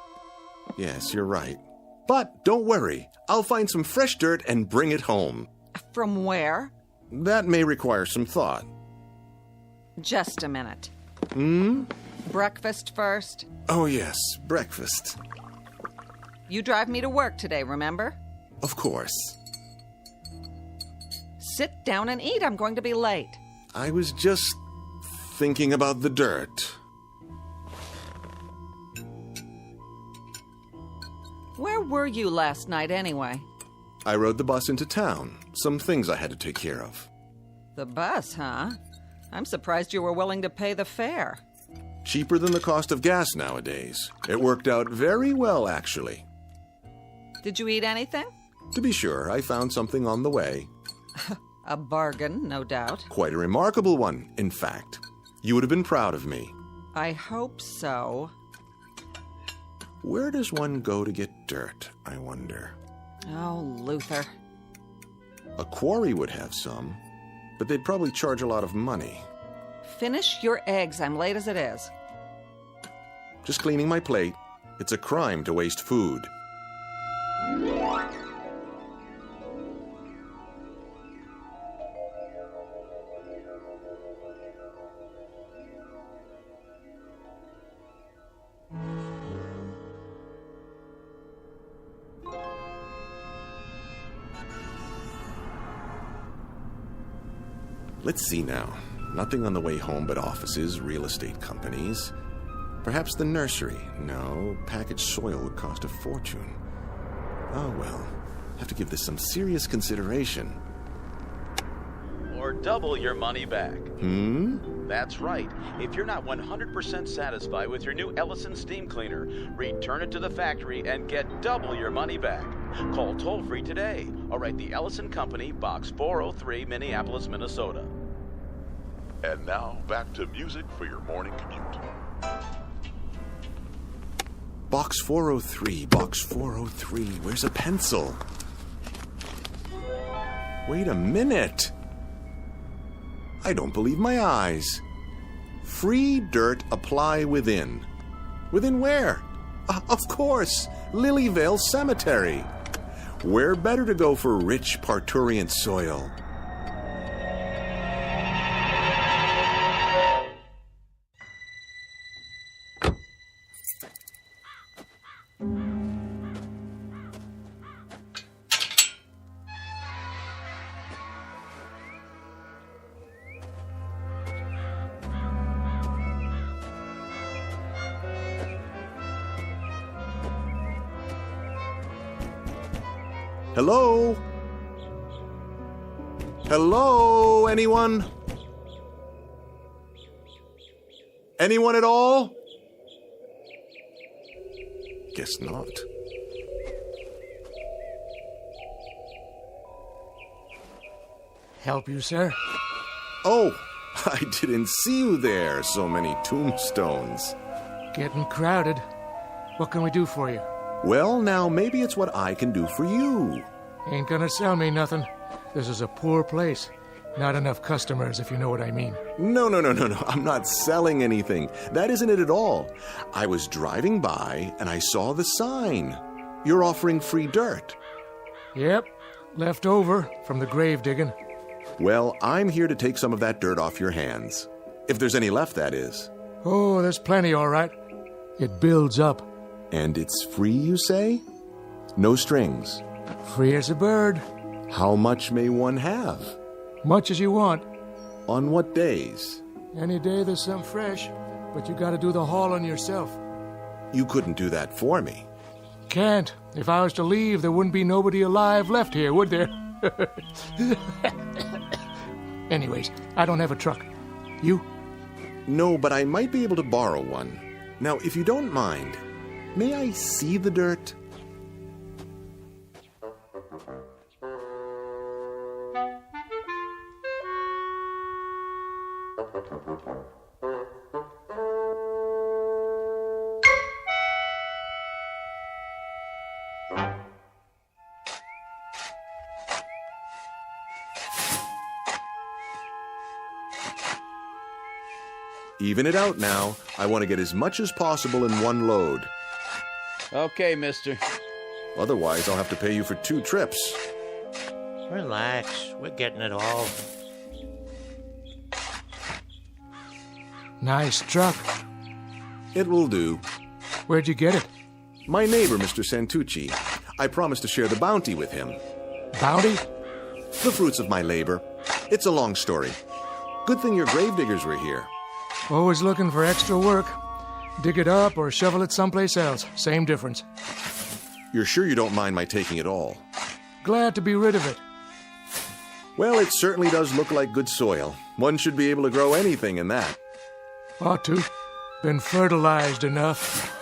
Yes, you're right. But don't worry. I'll find some fresh dirt and bring it home. From where? That may require some thought. Just a minute. Breakfast first? Oh, yes, breakfast. You drive me to work today, remember? Of course. Sit down and eat. I'm going to be late. I was just thinking about the dirt. Where were you last night, anyway? I rode the bus into town. Some things I had to take care of. The bus, huh? I'm surprised you were willing to pay the fare. Cheaper than the cost of gas nowadays. It worked out very well, actually. Did you eat anything? To be sure, I found something on the way. A bargain, no doubt. Quite a remarkable one, in fact. You would have been proud of me. I hope so. Where does one go to get dirt, I wonder? Oh, Luther. A quarry would have some, but they'd probably charge a lot of money. Finish your eggs. I'm late as it is. Just cleaning my plate. It's a crime to waste food. Let's see now. Nothing on the way home but offices, real estate companies. Perhaps the nursery. No, packaged soil would cost a fortune. Oh well, have to give this some serious consideration. Or double your money back. That's right. If you're not 100% satisfied with your new Ellison steam cleaner, return it to the factory and get double your money back. Call toll-free today or write the Ellison Company, Box 403, Minneapolis, Minnesota. And now, back to music for your morning commute. Box 403, Box 403. Where's a pencil? Wait a minute. I don't believe my eyes. Free dirt apply within. Within where? Of course, Lilyvale Cemetery. Where better to go for rich parturient soil? Hello? Hello, anyone? Anyone at all? Guess not. Help you, sir? Oh, I didn't see you there. So many tombstones. Getting crowded. What can we do for you? Well, now maybe it's what I can do for you. Ain't gonna sell me nothing. This is a poor place. Not enough customers, if you know what I mean. No. I'm not selling anything. That isn't it at all. I was driving by and I saw the sign. You're offering free dirt. Yep. Left over from the grave digging. Well, I'm here to take some of that dirt off your hands. If there's any left, that is. Oh, there's plenty, all right. It builds up. And it's free, you say? No strings. Free as a bird. How much may one have? Much as you want. On what days? Any day there's some fresh, but you gotta do the hauling yourself. You couldn't do that for me. Can't. If I was to leave, there wouldn't be nobody alive left here, would there? Anyways, I don't have a truck. You? No, but I might be able to borrow one. Now, if you don't mind, may I see the dirt? Even it out now. I want to get as much as possible in one load. Okay, mister. Otherwise, I'll have to pay you for 2 trips. Relax. We're getting it all. Nice truck. It will do. Where'd you get it? My neighbor, Mr. Santucci. I promised to share the bounty with him. Bounty? The fruits of my labor. It's a long story. Good thing your gravediggers were here. Always looking for extra work. Dig it up or shovel it someplace else. Same difference. You're sure you don't mind my taking it all? Glad to be rid of it. Well, it certainly does look like good soil. One should be able to grow anything in that. Ought to. Been fertilized enough.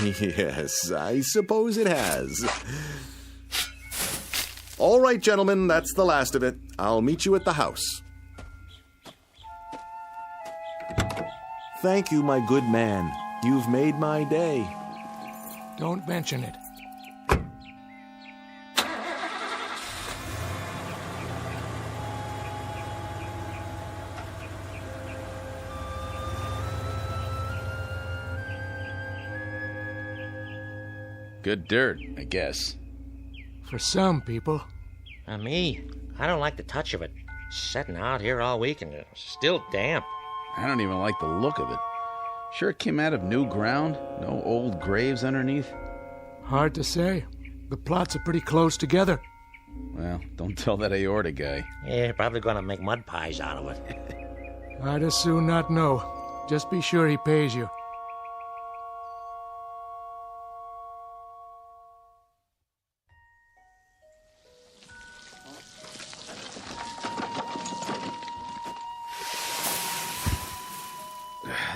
Yes, I suppose it has. All right, gentlemen, that's the last of it. I'll meet you at the house. Thank you, my good man. You've made my day. Don't mention it. Good dirt, I guess. For some people. Me, I don't like the touch of it. Sitting out here all week and it's still damp. I don't even like the look of it. Sure it came out of new ground? No old graves underneath? Hard to say. The plots are pretty close together. Well, don't tell that aorta guy. Yeah, probably gonna make mud pies out of it. I'd as soon not know. Just be sure he pays you.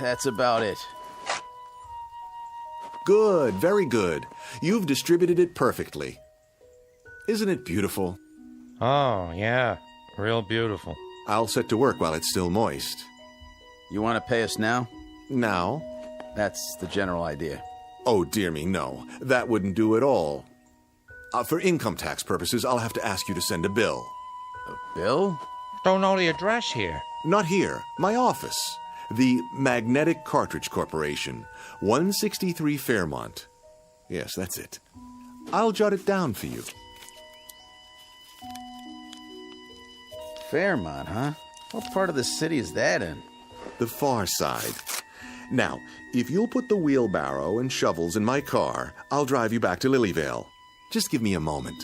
That's about it. Good, very good. You've distributed it perfectly. Isn't it beautiful? Oh, yeah. Real beautiful. I'll set to work while it's still moist. You want to pay us now? Now? That's the general idea. Oh, dear me, no. That wouldn't do at all. For income tax purposes, I'll have to ask you to send a bill. A bill? Don't know the address here. Not here. My office. The Magnetic Cartridge Corporation, 163 Fairmont. Yes, that's it. I'll jot it down for you. Fairmont, huh? What part of the city is that in? The far side. Now, if you'll put the wheelbarrow and shovels in my car, I'll drive you back to Lilyvale. Just give me a moment.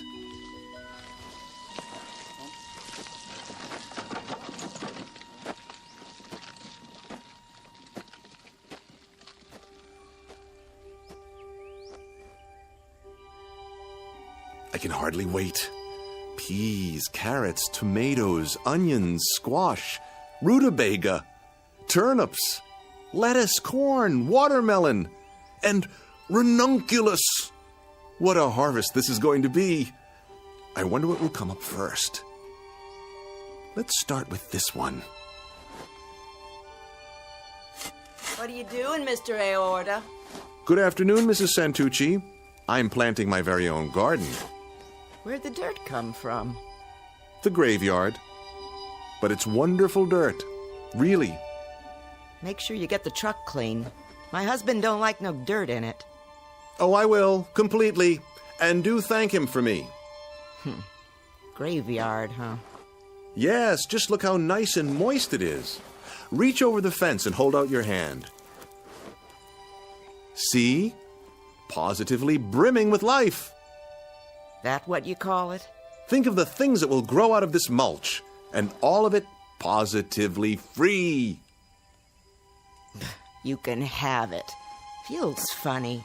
I can hardly wait. Peas, carrots, tomatoes, onions, squash, rutabaga, turnips, lettuce, corn, watermelon, and ranunculus. What a harvest this is going to be. I wonder what will come up first. Let's start with this one. What are you doing, Mr. Aorta? Good afternoon, Mrs. Santucci. I'm planting my very own garden. Where'd the dirt come from? The graveyard. But it's wonderful dirt. Really. Make sure you get the truck clean. My husband don't like no dirt in it. Oh, I will, completely. And do thank him for me. Graveyard, huh? Yes, just look how nice and moist it is. Reach over the fence and hold out your hand. See? Positively brimming with life. That what you call it? Think of the things that will grow out of this mulch, and all of it positively free. You can have it. Feels funny.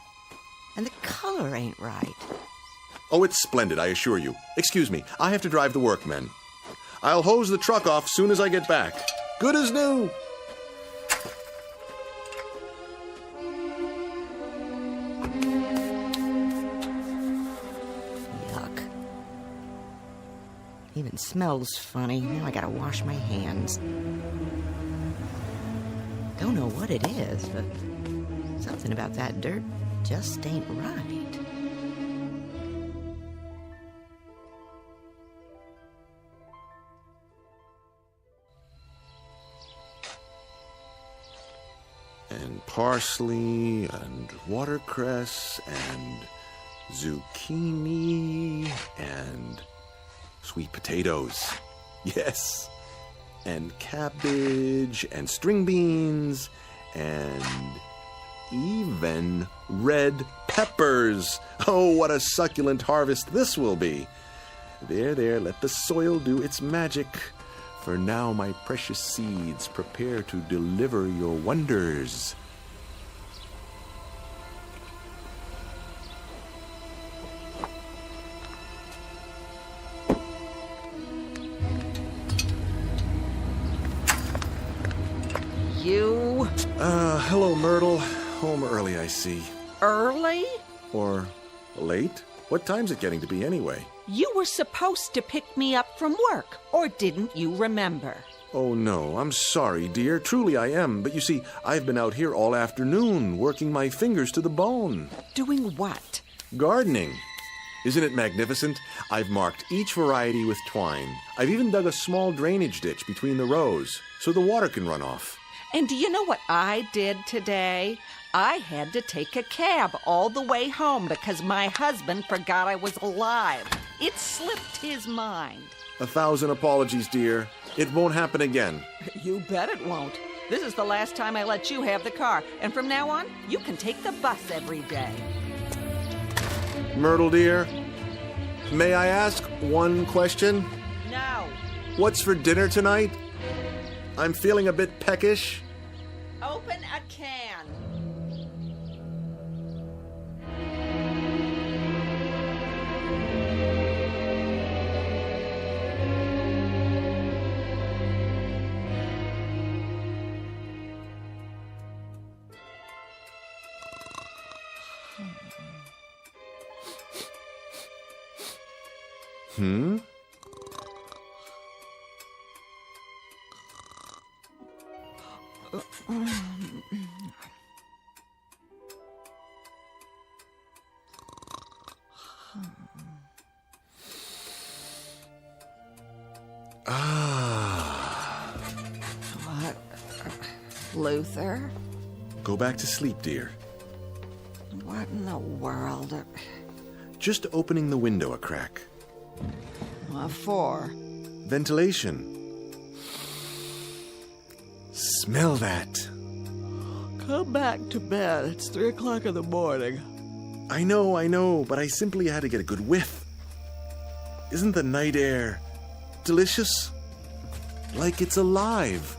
And the color ain't right. Oh, it's splendid, I assure you. Excuse me, I have to drive the workmen. I'll hose the truck off soon as I get back. Good as new. Yuck. Even smells funny. Now I gotta wash my hands. Don't know what it is, but something about that dirt just ain't right. And parsley, and watercress, and zucchini, and sweet potatoes. Yes. And cabbage, and string beans, and even red peppers. Oh, what a succulent harvest this will be. There, let the soil do its magic. For now my precious seeds prepare to deliver your wonders. You? Hello, Myrtle. Home early, I see. Early? Or late? What time's it getting to be anyway? You were supposed to pick me up from work, or didn't you remember? Oh, no, I'm sorry, dear. Truly I am. But you see, I've been out here all afternoon, working my fingers to the bone. Doing what? Gardening. Isn't it magnificent? I've marked each variety with twine. I've even dug a small drainage ditch between the rows, so the water can run off. And do you know what I did today? I had to take a cab all the way home because my husband forgot I was alive. It slipped his mind. 1,000 apologies, dear. It won't happen again. You bet it won't. This is the last time I let you have the car, and from now on, you can take the bus every day. Myrtle, dear, may I ask one question? No. What's for dinner tonight? I'm feeling a bit peckish. Open a can. Hmm? What? Luther? Go back to sleep, dear. What in the world? Just opening the window a crack. What for? Ventilation. Smell that. Come back to bed. It's 3 o'clock in the morning. I know, but I simply had to get a good whiff. Isn't the night air delicious? Like it's alive.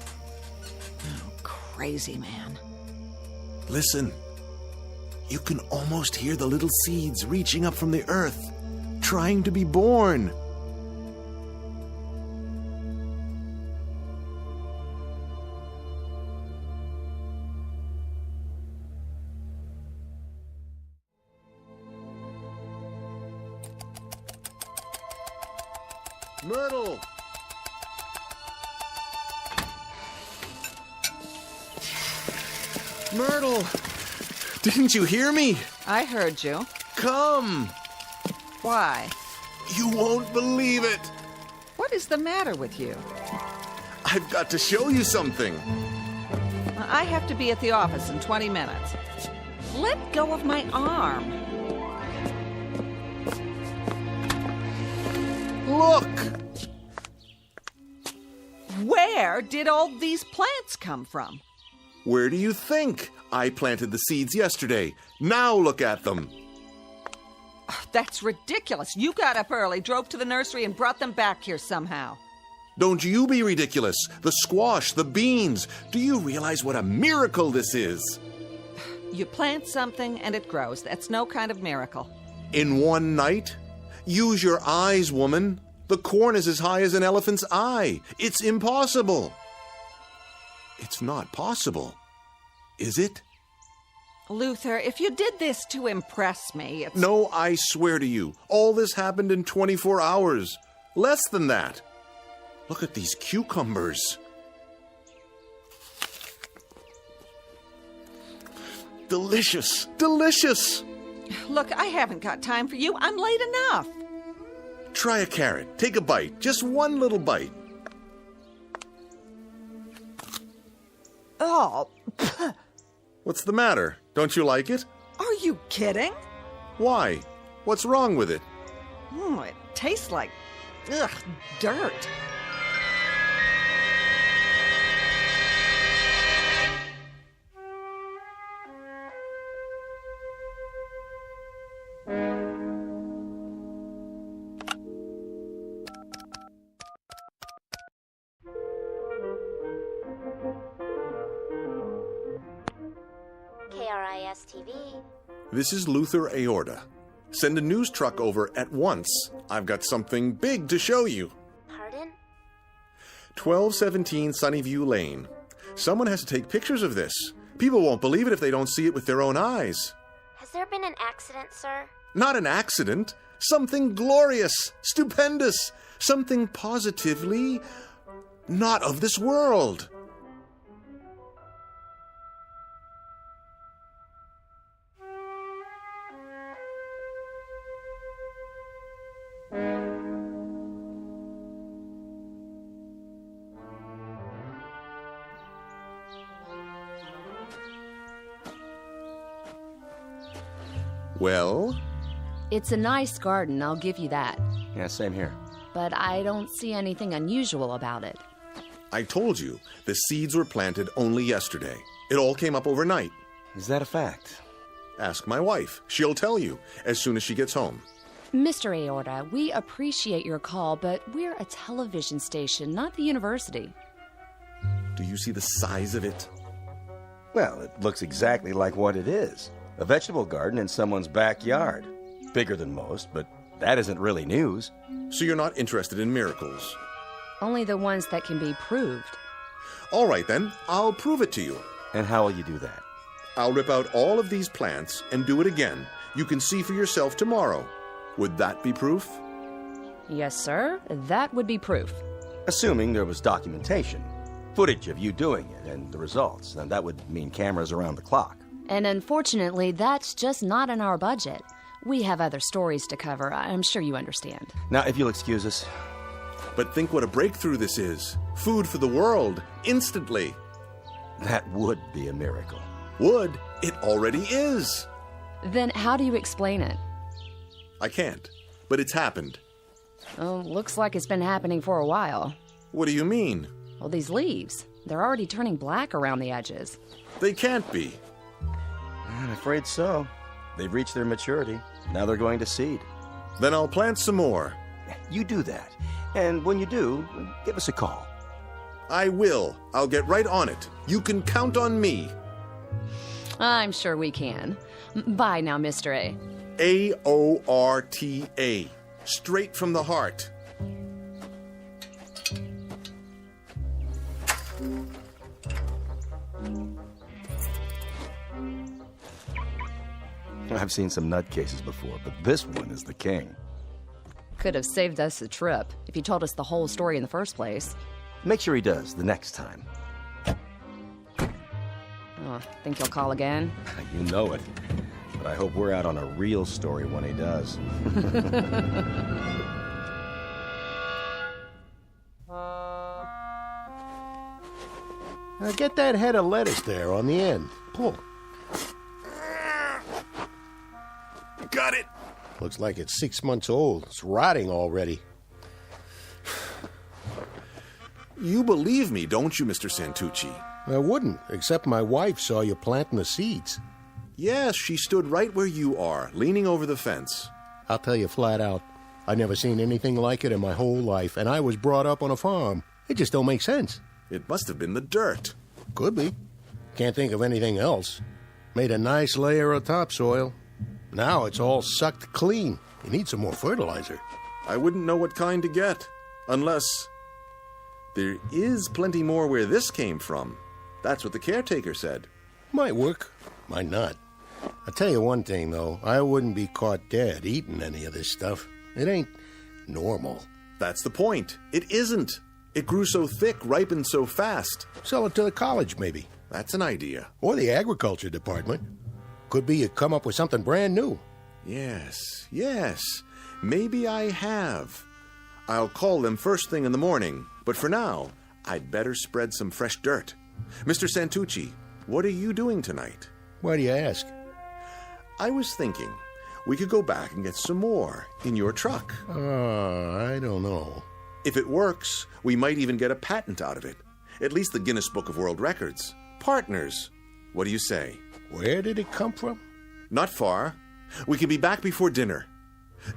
Oh, crazy man. Listen. You can almost hear the little seeds reaching up from the earth, trying to be born. Myrtle! Myrtle! Didn't you hear me? I heard you. Come! Why? You won't believe it! What is the matter with you? I've got to show you something. I have to be at the office in 20 minutes. Let go of my arm. Look! Where did all these plants come from? Where do you think? I planted the seeds yesterday. Now look at them. That's ridiculous. You got up early, drove to the nursery, and brought them back here somehow. Don't you be ridiculous. The squash, the beans. Do you realize what a miracle this is? You plant something and it grows. That's no kind of miracle. In one night? Use your eyes, woman. The corn is as high as an elephant's eye. It's impossible. It's not possible, is it? Luther, if you did this to impress me, it's... No, I swear to you, all this happened in 24 hours. Less than that. Look at these cucumbers. Delicious, delicious. Look, I haven't got time for you. I'm late enough. Try a carrot. Take a bite. Just one little bite. Oh. What's the matter? Don't you like it? Are you kidding? Why? What's wrong with it? It tastes like, dirt. KRIS-TV. This is Luther Aorta. Send a news truck over at once. I've got something big to show you. Pardon? 1217 Sunnyview Lane. Someone has to take pictures of this. People won't believe it if they don't see it with their own eyes. Has there been an accident, sir? Not an accident. Something glorious, stupendous, something positively not of this world. Well? It's a nice garden, I'll give you that. Yeah, same here. But I don't see anything unusual about it. I told you, the seeds were planted only yesterday. It all came up overnight. Is that a fact? Ask my wife. She'll tell you as soon as she gets home. Mr. Aorta, we appreciate your call, but we're a television station, not the university. Do you see the size of it? Well, it looks exactly like what it is. A vegetable garden in someone's backyard. Bigger than most, but that isn't really news. So you're not interested in miracles? Only the ones that can be proved. All right, then. I'll prove it to you. And how will you do that? I'll rip out all of these plants and do it again. You can see for yourself tomorrow. Would that be proof? Yes, sir. That would be proof. Assuming there was documentation. Footage of you doing it and the results. And that would mean cameras around the clock. And unfortunately, that's just not in our budget. We have other stories to cover. I'm sure you understand. Now, if you'll excuse us. But think what a breakthrough this is. Food for the world, instantly. That would be a miracle. Would? It already is. Then how do you explain it? I can't, but it's happened. Oh, looks like it's been happening for a while. What do you mean? Well, these leaves, they're already turning black around the edges. They can't be. I'm afraid so. They've reached their maturity. Now they're going to seed. Then I'll plant some more. You do that. And when you do, give us a call. I will. I'll get right on it. You can count on me. I'm sure we can. Bye now, Mr. A. Aorta. straight from the heart. I've seen some nutcases before, but this one is the king. Could have saved us a trip if he told us the whole story in the first place. Make sure he does the next time. Oh, think he'll call again? You know it. But I hope we're out on a real story when he does. Now get that head of lettuce there on the end. Pull. Got it. Looks like it's 6 months old. It's rotting already. You believe me, don't you, Mr. Santucci? I wouldn't, except my wife saw you planting the seeds. Yes, she stood right where you are, leaning over the fence. I'll tell you flat out, I've never seen anything like it in my whole life, and I was brought up on a farm. It just don't make sense. It must have been the dirt. Could be. Can't think of anything else. Made a nice layer of topsoil. Now it's all sucked clean. You need some more fertilizer. I wouldn't know what kind to get, unless... There is plenty more where this came from. That's what the caretaker said. Might work, might not. I'll tell you one thing, though. I wouldn't be caught dead eating any of this stuff. It ain't normal. That's the point. It isn't. It grew so thick, ripened so fast. Sell it to the college, maybe. That's an idea. Or the agriculture department. Could be you come up with something brand new. Yes. Maybe I have. I'll call them first thing in the morning. But for now, I'd better spread some fresh dirt. Mr. Santucci, what are you doing tonight? Why do you ask? I was thinking we could go back and get some more in your truck. I don't know. If it works, we might even get a patent out of it. At least the Guinness Book of World Records. Partners. What do you say? Where did it come from? Not far. We can be back before dinner.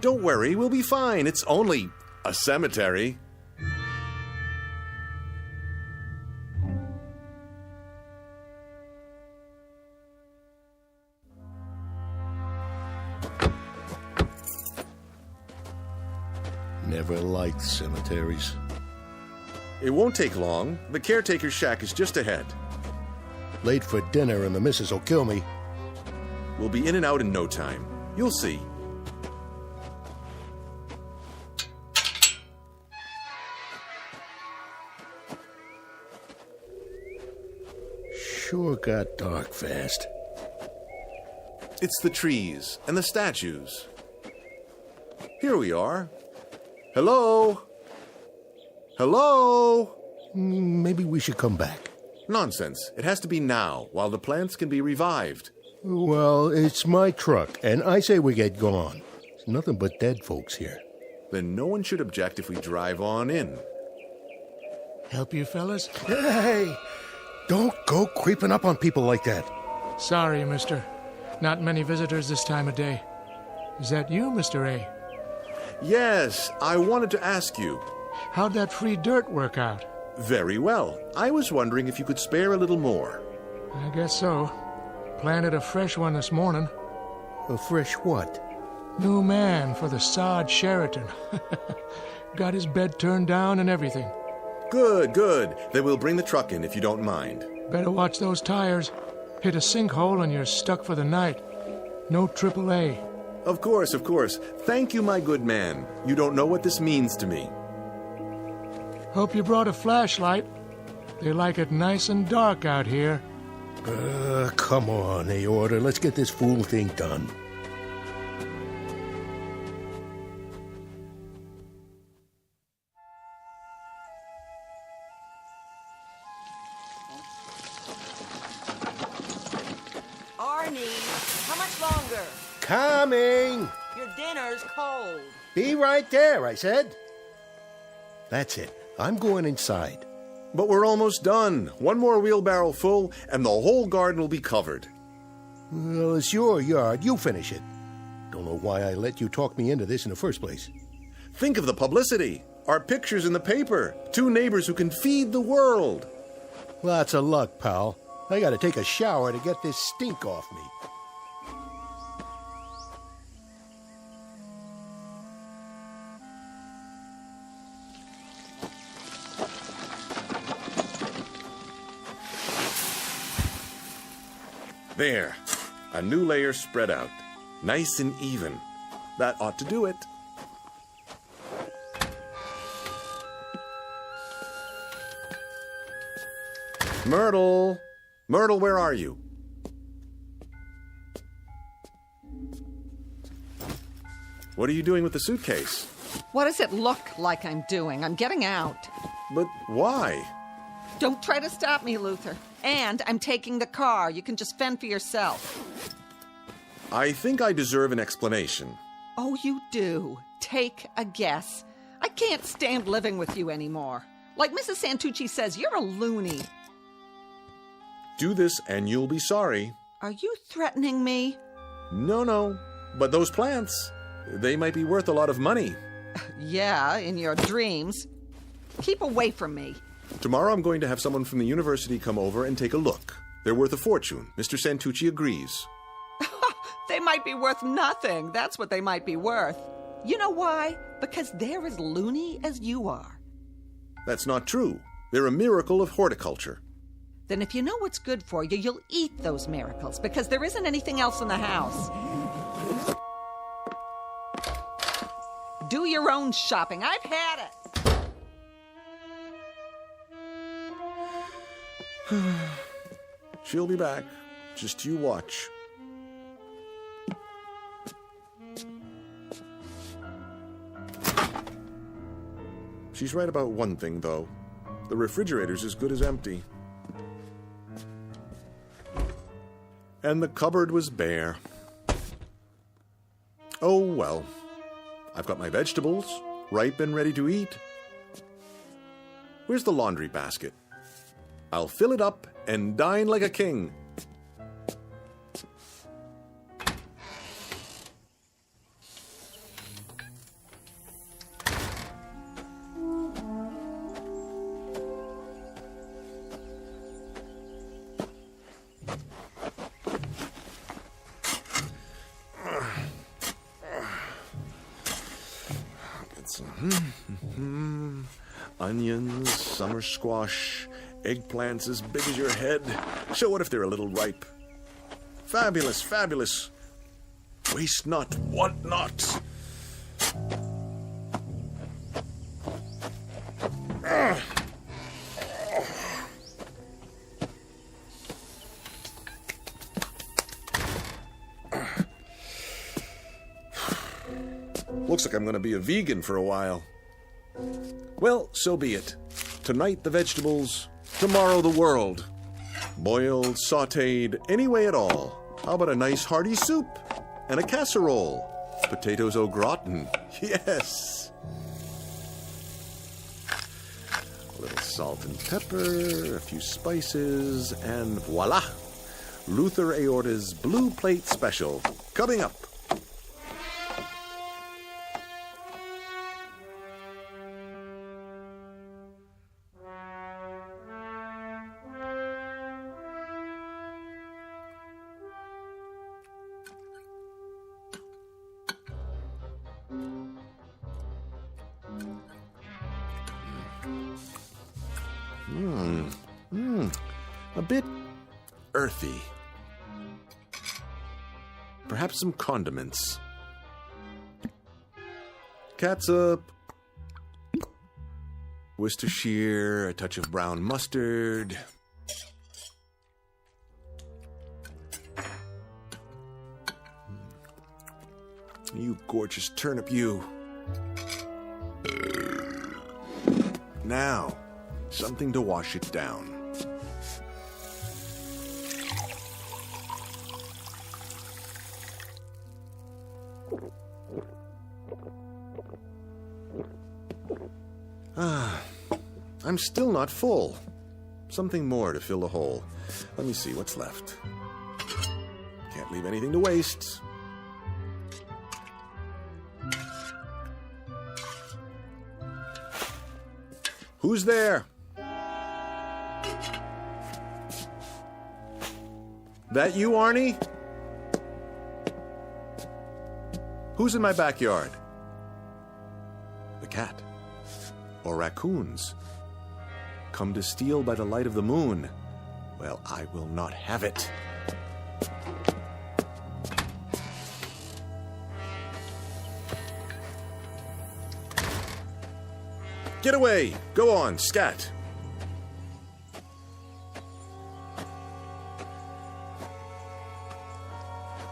Don't worry, we'll be fine. It's only a cemetery. Never liked cemeteries. It won't take long. The caretaker's shack is just ahead. Late for dinner and the missus will kill me. We'll be in and out in no time. You'll see. Sure got dark fast. It's the trees and the statues. Here we are. Hello? Hello? Maybe we should come back. Nonsense. It has to be now, while the plants can be revived. Well, it's my truck, and I say we get gone. There's nothing but dead folks here. Then no one should object if we drive on in. Help you, fellas? Hey! Don't go creeping up on people like that. Sorry, mister. Not many visitors this time of day. Is that you, Mr. A? Yes, I wanted to ask you. How'd that free dirt work out? Very well. I was wondering if you could spare a little more. I guess so. Planted a fresh one this morning. A fresh what? New man for the sod Sheraton. Got his bed turned down and everything. Good. Then we'll bring the truck in if you don't mind. Better watch those tires. Hit a sinkhole and you're stuck for the night. No AAA. Of course. Thank you, my good man. You don't know what this means to me. Hope you brought a flashlight. They like it nice and dark out here. Come on, Aorta. Let's get this fool thing done. Arnie, how much longer? Coming! Your dinner's cold. Be right there, I said. That's it. I'm going inside. But we're almost done. One more wheelbarrow full, and the whole garden will be covered. Well, it's your yard. You finish it. Don't know why I let you talk me into this in the first place. Think of the publicity. Our pictures in the paper. 2 neighbors who can feed the world. Lots of luck, pal. I gotta take a shower to get this stink off me. There. A new layer spread out. Nice and even. That ought to do it. Myrtle! Myrtle, where are you? What are you doing with the suitcase? What does it look like I'm doing? I'm getting out. But why? Don't try to stop me, Luther. And I'm taking the car. You can just fend for yourself. I think I deserve an explanation. Oh, you do. Take a guess. I can't stand living with you anymore. Like Mrs. Santucci says, you're a loony. Do this and you'll be sorry. Are you threatening me? No. But those plants, they might be worth a lot of money. Yeah, in your dreams. Keep away from me. Tomorrow I'm going to have someone from the university come over and take a look. They're worth a fortune. Mr. Santucci agrees. They might be worth nothing. That's what they might be worth. You know why? Because they're as loony as you are. That's not true. They're a miracle of horticulture. Then if you know what's good for you, you'll eat those miracles, because there isn't anything else in the house. Do your own shopping. I've had it. She'll be back. Just you watch. She's right about one thing, though. The refrigerator's as good as empty. And the cupboard was bare. Oh, well. I've got my vegetables, ripe and ready to eat. Where's the laundry basket? I'll fill it up and dine like a king. Onions, summer squash, eggplants as big as your head. So what if they're a little ripe? Fabulous, fabulous. Waste not, want not. Looks like I'm going to be a vegan for a while. Well, so be it. Tonight the vegetables, tomorrow the world. Boiled, sautéed, any way at all. How about a nice hearty soup and a casserole? Potatoes au gratin, yes. A little salt and pepper, a few spices, and voila! Luther Aorta's Blue Plate Special, coming up. A bit earthy. Perhaps some condiments. Catsup, Worcestershire, a touch of brown mustard. You gorgeous turnip, you. Now, something to wash it down. I'm still not full. Something more to fill the hole. Let me see what's left. Can't leave anything to waste. Who's there? That you, Arnie? Who's in my backyard? The cat. Or raccoons. Come to steal by the light of the moon. Well, I will not have it. Get away! Go on, scat!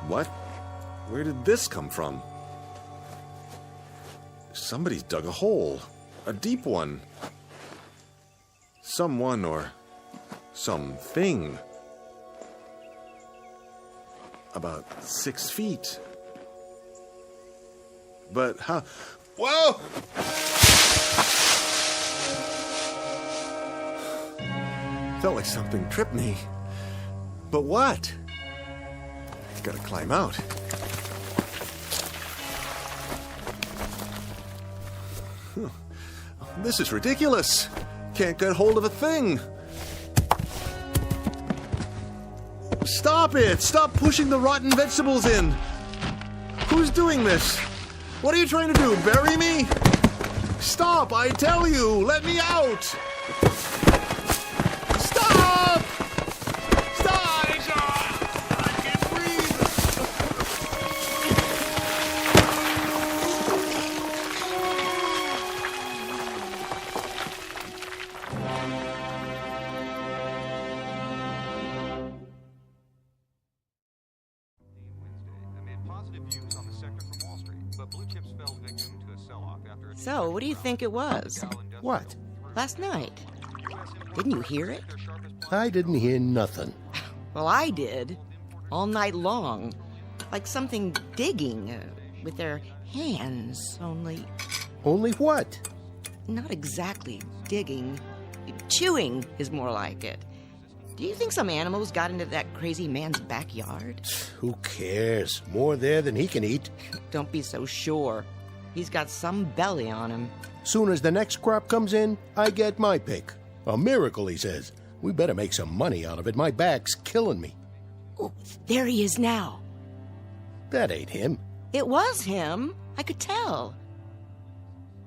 What? Where did this come from? Somebody's dug a hole. A deep one. Someone or something. About 6 feet. But how? Whoa! Felt like something tripped me. But what? Gotta climb out. This is ridiculous. Can't get hold of a thing. Stop it! Stop pushing the rotten vegetables in! Who's doing this? What are you trying to do? Bury me? Stop! I tell you! Let me out! Stop! Stop! I can't breathe! So, what do you think it was? What? Last night. Didn't you hear it? I didn't hear nothing. Well, I did. All night long. Like something digging with their hands, only... Only what? Not exactly digging. Chewing is more like it. Do you think some animals got into that crazy man's backyard? Who cares? More there than he can eat. Don't be so sure. He's got some belly on him. Soon as the next crop comes in, I get my pick. A miracle, he says. We better make some money out of it. My back's killing me. Oh, there he is now. That ain't him. It was him. I could tell.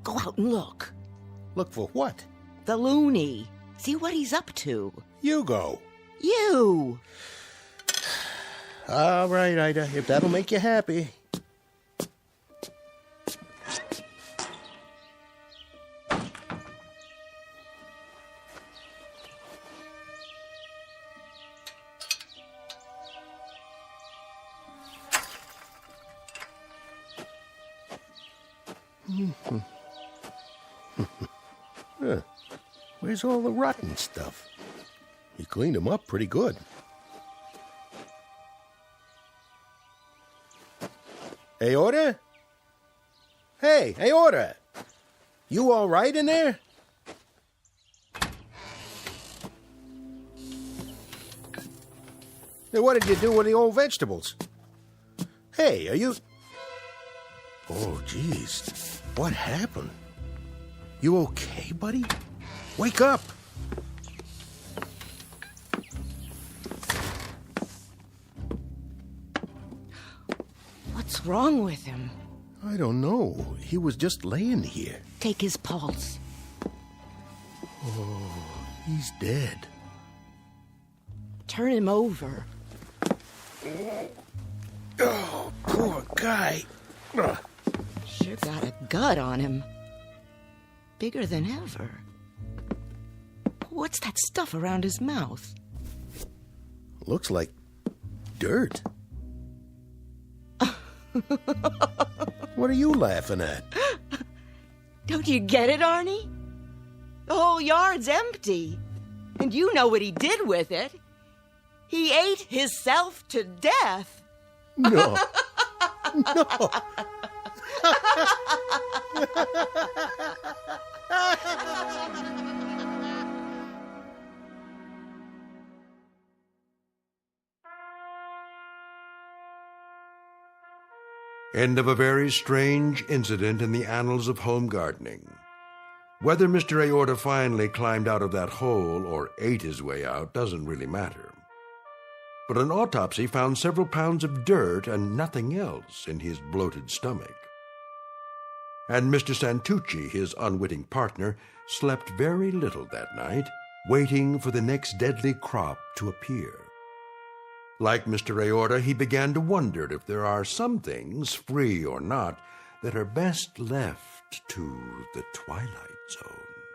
Go out and look. Look for what? The loony. See what he's up to. You go. You. All right, Ida, if that'll make you happy. Huh. Where's all the rotten stuff? He cleaned them up pretty good. Aorta? Hey, Aorta! You all right in there? Hey, what did you do with the old vegetables? Hey, are you... Oh, jeez. What happened? You okay, buddy? Wake up! What's wrong with him? I don't know. He was just laying here. Take his pulse. Oh, he's dead. Turn him over. Oh, poor guy. Sure got a gut on him. Bigger than ever. What's that stuff around his mouth? Looks like dirt. What are you laughing at? Don't you get it, Arnie? The whole yard's empty. And you know what he did with it. He ate himself to death. No. No. End of a very strange incident in the annals of home gardening. Whether Mr. Aorta finally climbed out of that hole or ate his way out doesn't really matter. But an autopsy found several pounds of dirt and nothing else in his bloated stomach. And Mr. Santucci, his unwitting partner, slept very little that night, waiting for the next deadly crop to appear. Like Mr. Aorta, he began to wonder if there are some things, free or not, that are best left to the Twilight Zone.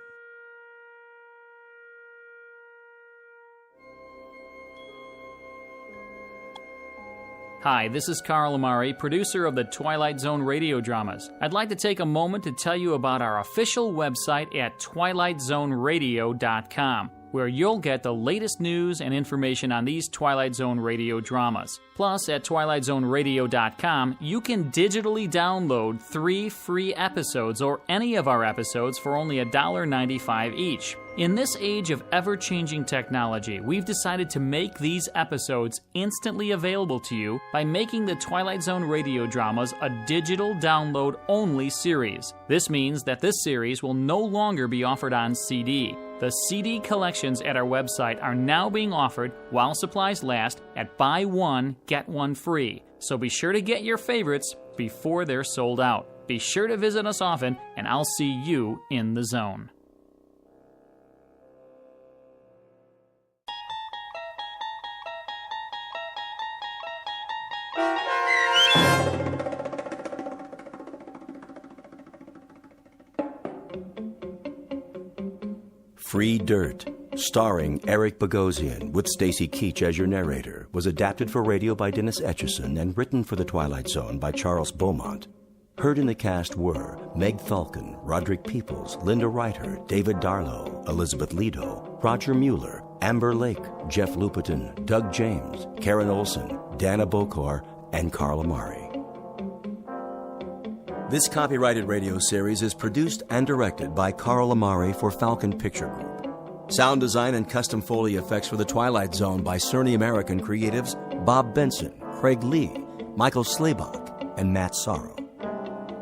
Hi, this is Carl Amari, producer of the Twilight Zone radio dramas. I'd like to take a moment to tell you about our official website at twilightzoneradio.com, where you'll get the latest news and information on these Twilight Zone radio dramas. Plus, at twilightzoneradio.com, you can digitally download 3 free episodes or any of our episodes for only $1.95 each. In this age of ever-changing technology, we've decided to make these episodes instantly available to you by making the Twilight Zone radio dramas a digital download-only series. This means that this series will no longer be offered on CD. The CD collections at our website are now being offered, while supplies last, at buy one, get one free. So be sure to get your favorites before they're sold out. Be sure to visit us often, and I'll see you in the zone. Free Dirt, starring Eric Bogosian with Stacy Keach as your narrator, was adapted for radio by Dennis Etchison and written for The Twilight Zone by Charles Beaumont. Heard in the cast were Meg Falcon, Roderick Peoples, Linda Reiter, David Darlow, Elizabeth Lido, Roger Mueller, Amber Lake, Jeff Lupetin, Doug James, Karen Olson, Dana Bokor, and Carl Amari. This copyrighted radio series is produced and directed by Carl Amari for Falcon Picture Group. Sound design and custom Foley effects for The Twilight Zone by Cerny American creatives Bob Benson, Craig Lee, Michael Slaybach, and Matt Sorrow.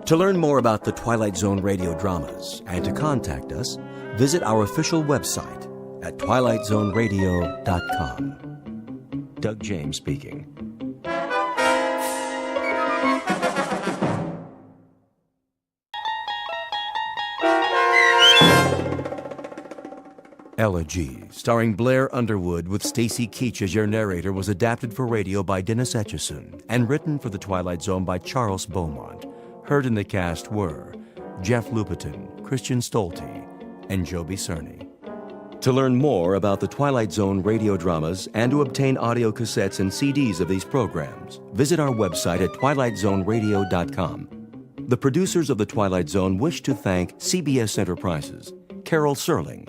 To learn more about the Twilight Zone radio dramas and to contact us, visit our official website at twilightzoneradio.com. Doug James speaking. Elegy, starring Blair Underwood with Stacy Keach as your narrator, was adapted for radio by Dennis Etchison and written for The Twilight Zone by Charles Beaumont. Heard in the cast were Jeff Lupetin, Christian Stolte, and Joby Cerny. To learn more about the Twilight Zone radio dramas and to obtain audio cassettes and CDs of these programs, visit our website at twilightzoneradio.com. The producers of The Twilight Zone wish to thank CBS Enterprises, Carol Serling,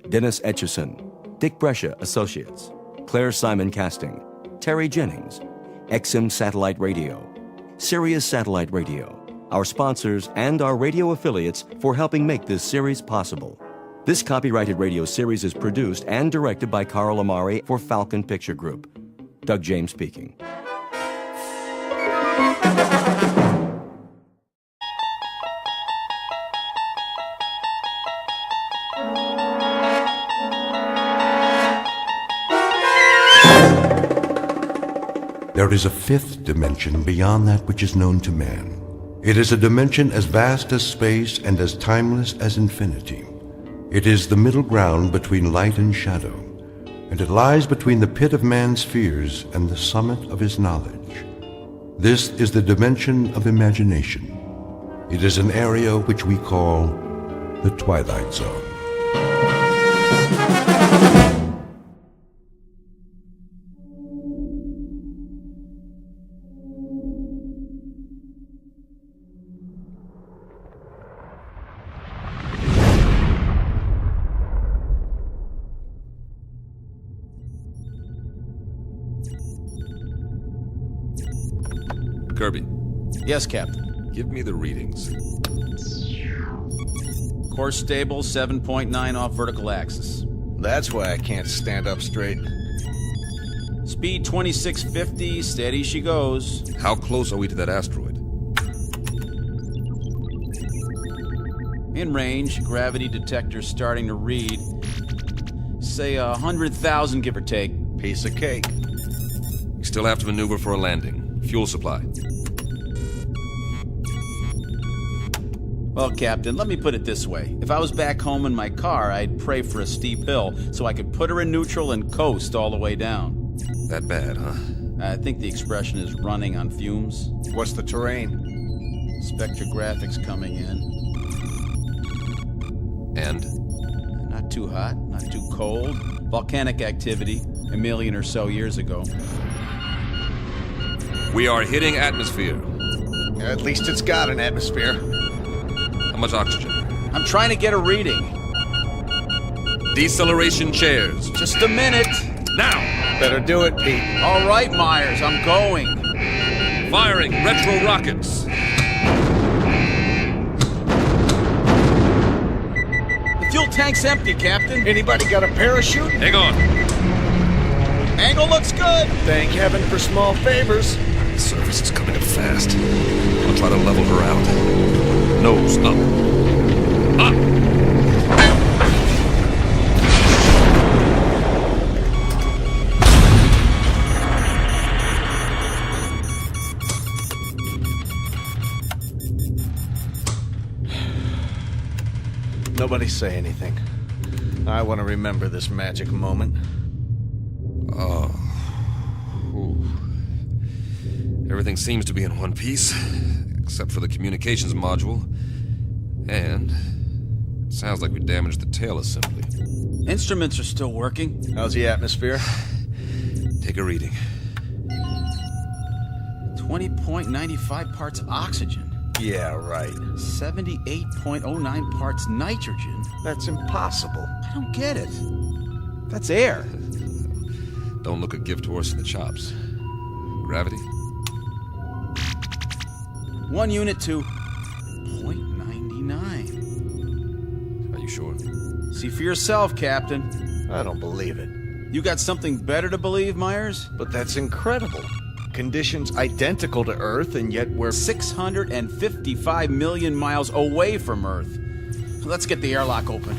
Dennis Etchison, Dick Brescia Associates, Claire Simon Casting, Terry Jennings, XM Satellite Radio, Sirius Satellite Radio, our sponsors and our radio affiliates for helping make this series possible. This copyrighted radio series is produced and directed by Carl Amari for Falcon Picture Group. Doug James speaking. There is a fifth dimension beyond that which is known to man. It is a dimension as vast as space and as timeless as infinity. It is the middle ground between light and shadow, and it lies between the pit of man's fears and the summit of his knowledge. This is the dimension of imagination. It is an area which we call the Twilight Zone. Kirby. Yes, Captain. Give me the readings. Course stable, 7.9 off vertical axis. That's why I can't stand up straight. Speed 2650, steady she goes. How close are we to that asteroid? In range, gravity detector starting to read. Say 100,000, give or take. Piece of cake. We still have to maneuver for a landing. Fuel supply. Well, Captain, let me put it this way. If I was back home in my car, I'd pray for a steep hill so I could put her in neutral and coast all the way down. That bad, huh? I think the expression is running on fumes. What's the terrain? Spectrographics coming in. And? Not too hot, not too cold. Volcanic activity. a million or so years ago. We are hitting atmosphere. At least it's got an atmosphere. How much oxygen? I'm trying to get a reading. Deceleration chairs. Just a minute. Now! Better do it, Pete. All right, Myers, I'm going. Firing retro rockets. The fuel tank's empty, Captain. Anybody got a parachute? Hang on. Angle looks good. Thank heaven for small favors. The surface is coming up fast. I'll try to level her out. Nose up. Up! Nobody say anything. I want to remember this magic moment. Oh. Ooh. Everything seems to be in one piece, except for the communications module. And it sounds like we damaged the tail assembly. Instruments are still working. How's the atmosphere? Take a reading. 20.95 parts oxygen. Yeah, right. 78.09 parts nitrogen. That's impossible. I don't get it. That's air. Don't look a gift horse in the chops. Gravity? 1 unit to 0.99. Are you sure? See for yourself, Captain. I don't believe it. You got something better to believe, Myers? But that's incredible. Conditions identical to Earth, and yet we're 655 million miles away from Earth. Let's get the airlock open.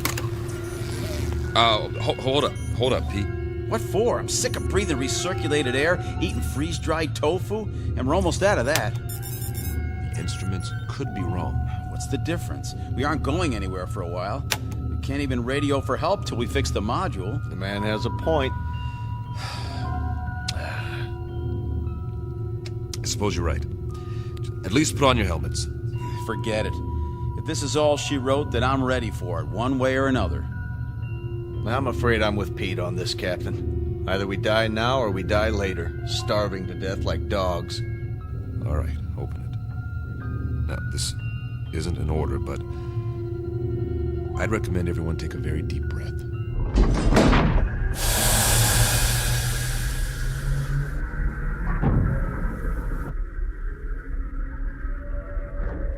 Hold up, Pete. What for? I'm sick of breathing recirculated air, eating freeze-dried tofu, and we're almost out of that. The instruments could be wrong. What's the difference? We aren't going anywhere for a while. We can't even radio for help till we fix the module. The man has a point. I suppose you're right. At least put on your helmets. Forget it. If this is all she wrote, then I'm ready for it, one way or another. I'm afraid I'm with Pete on this, Captain. Either we die now or we die later, starving to death like dogs. All right, open it. Now, this isn't an order, but I'd recommend everyone take a very deep breath.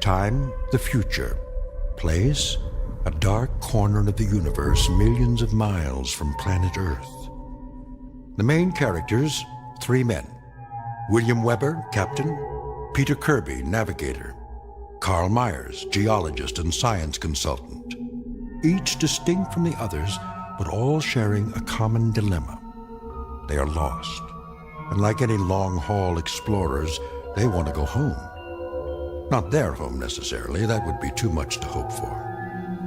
Time, the future. Place, a dark corner of the universe millions of miles from planet Earth. The main characters, 3 men. William Weber, captain. Peter Kirby, navigator. Carl Myers, geologist and science consultant. Each distinct from the others, but all sharing a common dilemma. They are lost. And like any long-haul explorers, they want to go home. Not their home necessarily, that would be too much to hope for.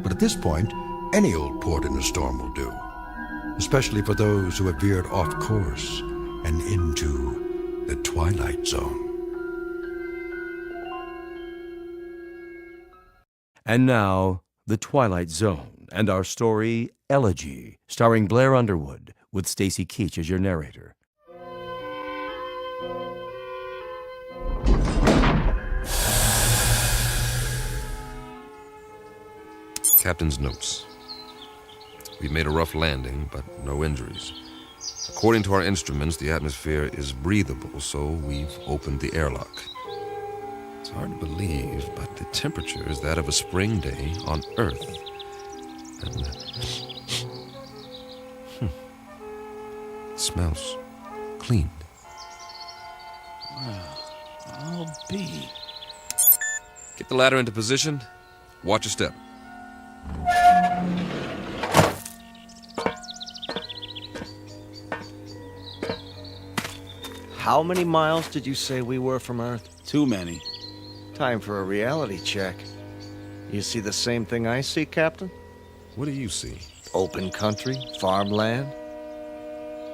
But at this point, any old port in a storm will do, especially for those who have veered off course and into the Twilight Zone. And now, The Twilight Zone, and our story, Elegy, starring Blair Underwood, with Stacy Keach as your narrator. Captain's notes. We made a rough landing, but no injuries. According to our instruments, the atmosphere is breathable, so we've opened the airlock. It's hard to believe, but the temperature is that of a spring day on Earth. And it smells clean. Well, I'll be. Get the ladder into position. Watch your step. How many miles did you say we were from Earth? Too many. Time for a reality check. You see the same thing I see, Captain? What do you see? Open country, farmland.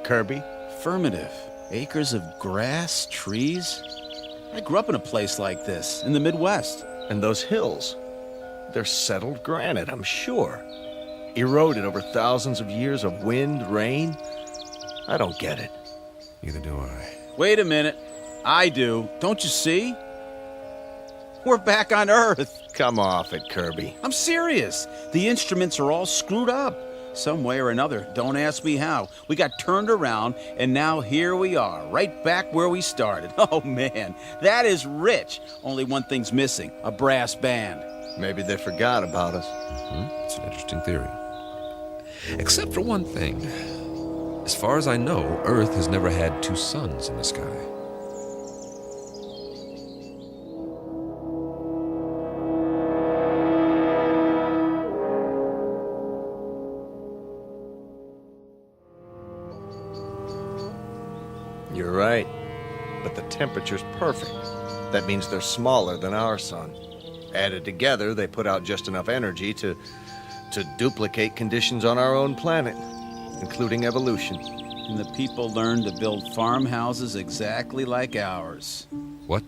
Kirby? Affirmative. Acres of grass, trees. I grew up in a place like this, in the Midwest. And those hills? They're settled granite, I'm sure. Eroded over thousands of years of wind, rain. I don't get it. Neither do I. Wait a minute. I do. Don't you see? We're back on Earth. Come off it, Kirby. I'm serious. The instruments are all screwed up. Some way or another. Don't ask me how. We got turned around, and now here we are, right back where we started. Oh, man, that is rich. Only one thing's missing, a brass band. Maybe they forgot about us. It's an interesting theory. Except for one thing. As far as I know, Earth has never had two suns in the sky. You're right. But the temperature's perfect. That means they're smaller than our sun. Added together, they put out just enough energy to duplicate conditions on our own planet, including evolution. And the people learned to build farmhouses exactly like ours. What?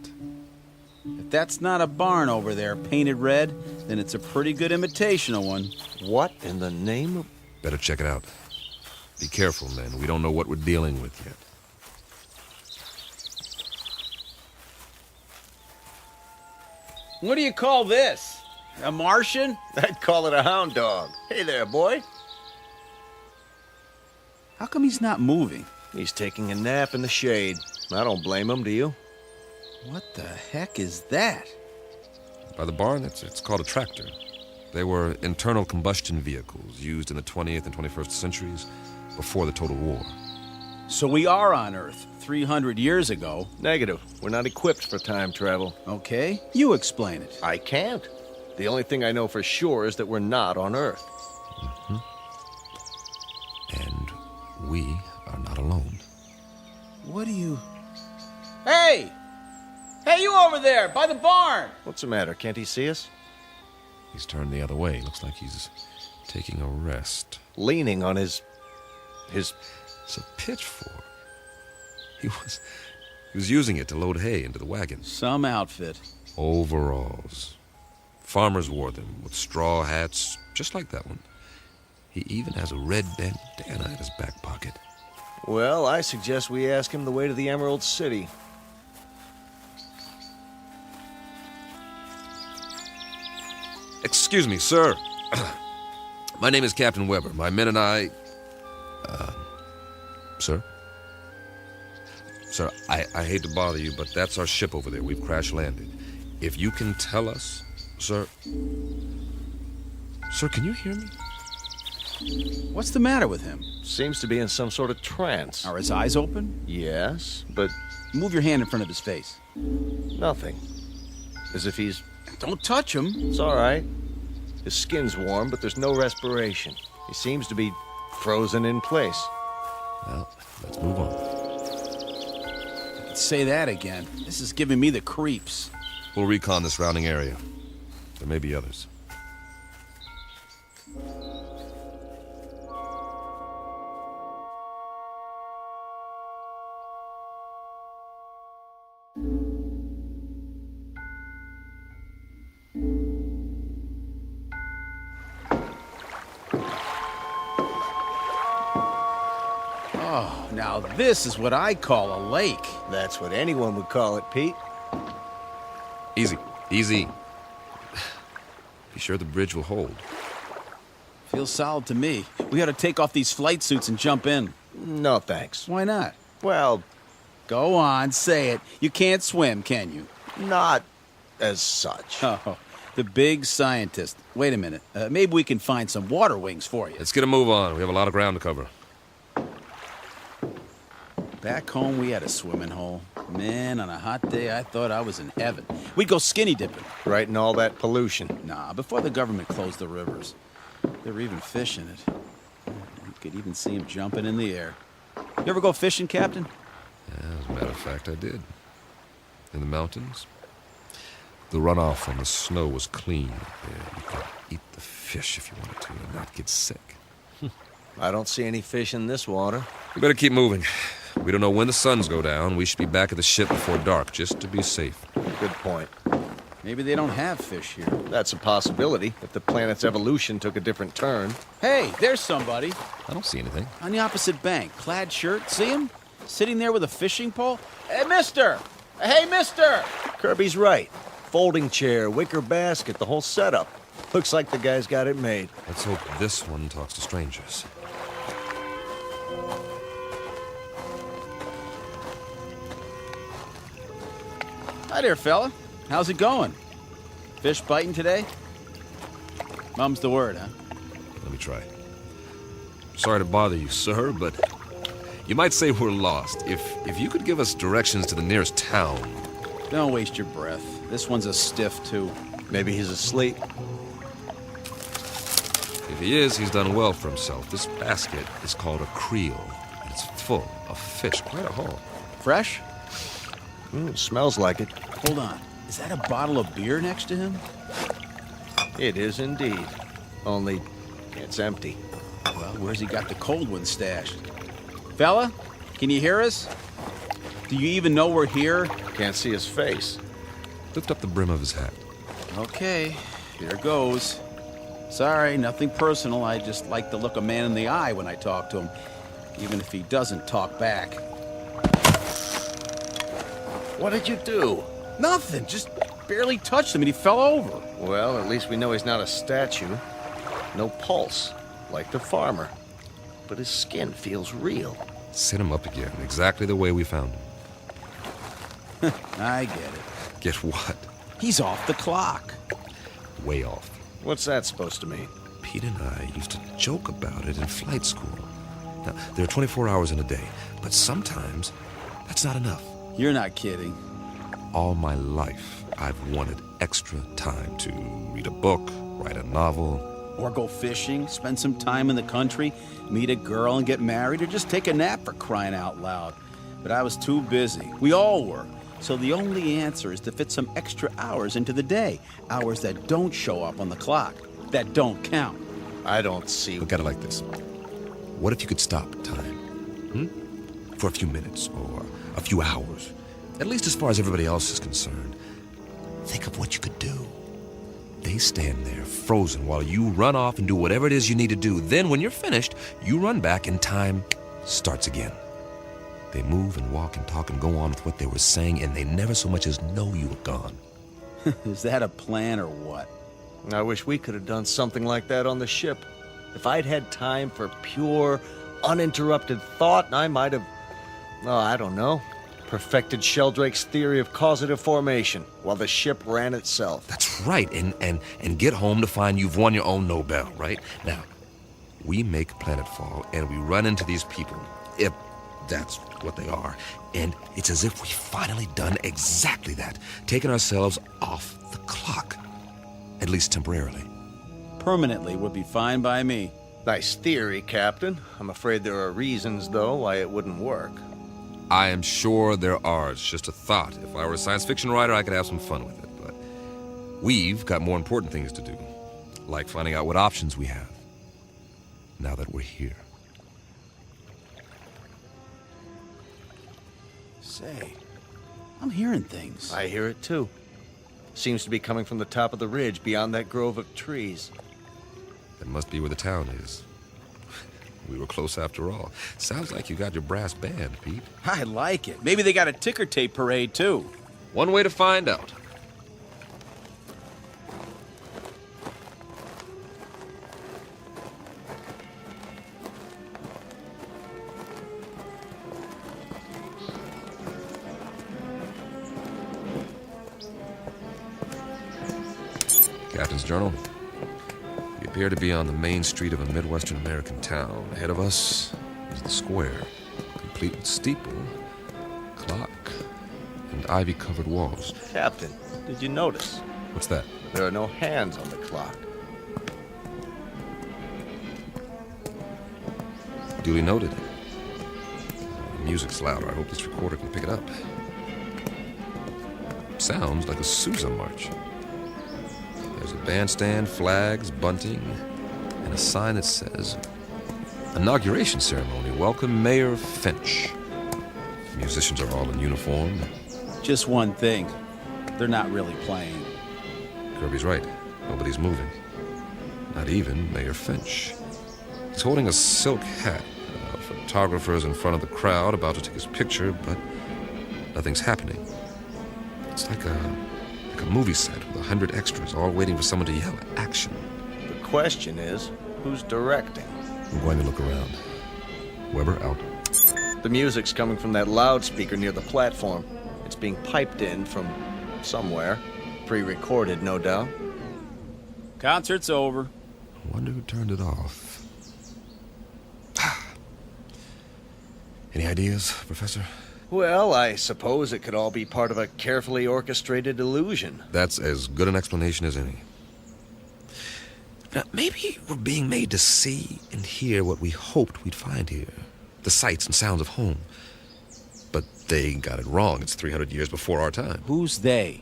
If that's not a barn over there painted red, then it's a pretty good imitation of one. What in the name of... Better check it out. Be careful, men. We don't know what we're dealing with yet. What do you call this? A Martian? I'd call it a hound dog. Hey there, boy. How come he's not moving? He's taking a nap in the shade. I don't blame him, do you? What the heck is that? By the barn, it's called a tractor. They were internal combustion vehicles used in the 20th and 21st centuries before the Total War. So we are on Earth 300 years ago. Negative. We're not equipped for time travel. Okay, you explain it. I can't. The only thing I know for sure is that we're not on Earth. Mm-hmm. And we are not alone. What do you... Hey! Hey, you over there, by the barn! What's the matter? Can't he see us? He's turned the other way. Looks like he's taking a rest. Leaning on his... It's a pitchfork. He was using it to load hay into the wagon. Some outfit. Overalls. Farmers wore them with straw hats, just like that one. He even has a red bandana in his back pocket. Well, I suggest we ask him the way to the Emerald City. Excuse me, sir. My name is Captain Weber. My men and I... Sir? Sir, I hate to bother you, but that's our ship over there. We've crash-landed. If you can tell us... Sir... Sir, can you hear me? What's the matter with him? Seems to be in some sort of trance. Are his eyes open? Yes, but... Move your hand in front of his face. Nothing. As if he's... Don't touch him. It's all right. His skin's warm, but there's no respiration. He seems to be frozen in place. Well, let's move on. Say that again. This is giving me the creeps. We'll recon the surrounding area. There may be others. Oh, now this is what I call a lake. That's what anyone would call it, Pete. Easy, easy. Be sure the bridge will hold. Feels solid to me. We ought to take off these flight suits and jump in. No, thanks. Why not? Well... Go on, say it. You can't swim, can you? Not as such. Oh, the big scientist. Wait a minute. Maybe we can find some water wings for you. Let's get a move on. We have a lot of ground to cover. Back home, we had a swimming hole. Man, on a hot day, I thought I was in heaven. We'd go skinny dipping. Right in all that pollution. Nah, before the government closed the rivers. They were even fishing it. You could even see them jumping in the air. You ever go fishing, Captain? Yeah, as a matter of fact, I did. In the mountains. The runoff from the snow was clean up there. You could eat the fish if you wanted to and not get sick. I don't see any fish in this water. We better keep moving. We don't know when the suns go down. We should be back at the ship before dark, just to be safe. Good point. Maybe they don't have fish here. That's a possibility, if the planet's evolution took a different turn. Hey, there's somebody. I don't see anything. On the opposite bank, clad shirt. See him? Sitting there with a fishing pole? Hey, mister! Hey, mister! Kirby's right. Folding chair, wicker basket, the whole setup. Looks like the guy's got it made. Let's hope this one talks to strangers. Hi there, fella. How's it going? Fish biting today? Mum's the word, huh? Let me try. Sorry to bother you, sir, but you might say we're lost. If you could give us directions to the nearest town. Don't waste your breath. This one's a stiff, too. Maybe he's asleep. If he is, he's done well for himself. This basket is called a creel. It's full of fish, quite a haul. Fresh? Smells like it. Hold on. Is that a bottle of beer next to him? It is indeed. Only, it's empty. Well, where's he got the cold one stashed? Fella, can you hear us? Do you even know we're here? Can't see his face. Lift up the brim of his hat. Okay, here goes. Sorry, nothing personal. I just like to look a man in the eye when I talk to him, even if he doesn't talk back. What did you do? Nothing, just barely touched him and he fell over. Well, at least we know he's not a statue. No pulse, like the farmer. But his skin feels real. Sit him up again, exactly the way we found him. I get it. Get what? He's off the clock. Way off. What's that supposed to mean? Pete and I used to joke about it in flight school. Now, there are 24 hours in a day, but sometimes that's not enough. You're not kidding. All my life, I've wanted extra time to read a book, write a novel. Or go fishing, spend some time in the country, meet a girl and get married, or just take a nap for crying out loud. But I was too busy. We all were. So the only answer is to fit some extra hours into the day. Hours that don't show up on the clock, that don't count. I don't see... Look at it like this. What if you could stop time? For a few minutes or a few hours? At least as far as everybody else is concerned. Think of what you could do. They stand there, frozen, while you run off and do whatever it is you need to do. Then, when you're finished, you run back and time starts again. They move and walk and talk and go on with what they were saying, and they never so much as know you were gone. Is that a plan or what? I wish we could have done something like that on the ship. If I'd had time for pure, uninterrupted thought, I might have, I don't know, perfected Sheldrake's theory of causative formation while the ship ran itself. That's right, and get home to find you've won your own Nobel, right? Now, we make planetfall, and we run into these people, if that's what they are, and it's as if we've finally done exactly that, taken ourselves off the clock, at least temporarily. Permanently would be fine by me. Nice theory, Captain. I'm afraid there are reasons, though, why it wouldn't work. I am sure there are. It's just a thought. If I were a science fiction writer, I could have some fun with it. But we've got more important things to do, like finding out what options we have, now that we're here. Say, I'm hearing things. I hear it, too. Seems to be coming from the top of the ridge beyond that grove of trees. That must be where the town is. We were close after all. Sounds like you got your brass band, Pete. I like it. Maybe they got a ticker tape parade, too. One way to find out. Captain's Journal. We appear to be on the main street of a Midwestern American town. Ahead of us is the square, complete with steeple, clock, and ivy-covered walls. Captain, did you notice? What's that? There are no hands on the clock. Duly noted. The music's louder. I hope this recorder can pick it up. Sounds like a Sousa march. There's a bandstand, flags, bunting, and a sign that says, Inauguration Ceremony. Welcome, Mayor Finch. Musicians are all in uniform. Just one thing. They're not really playing. Kirby's right. Nobody's moving. Not even Mayor Finch. He's holding a silk hat. Photographers in front of the crowd about to take his picture, but nothing's happening. It's like a movie set with 100 extras all waiting for someone to yell action. The question is, who's directing? I'm going to look around. Weber out. The music's coming from that loudspeaker near the platform. It's being piped in from somewhere. Pre-recorded, no doubt. Concert's over. I wonder who turned it off. Any ideas, Professor? Well, I suppose it could all be part of a carefully orchestrated illusion. That's as good an explanation as any. Now, maybe we're being made to see and hear what we hoped we'd find here. The sights and sounds of home. But they got it wrong. It's 300 years before our time. Who's they?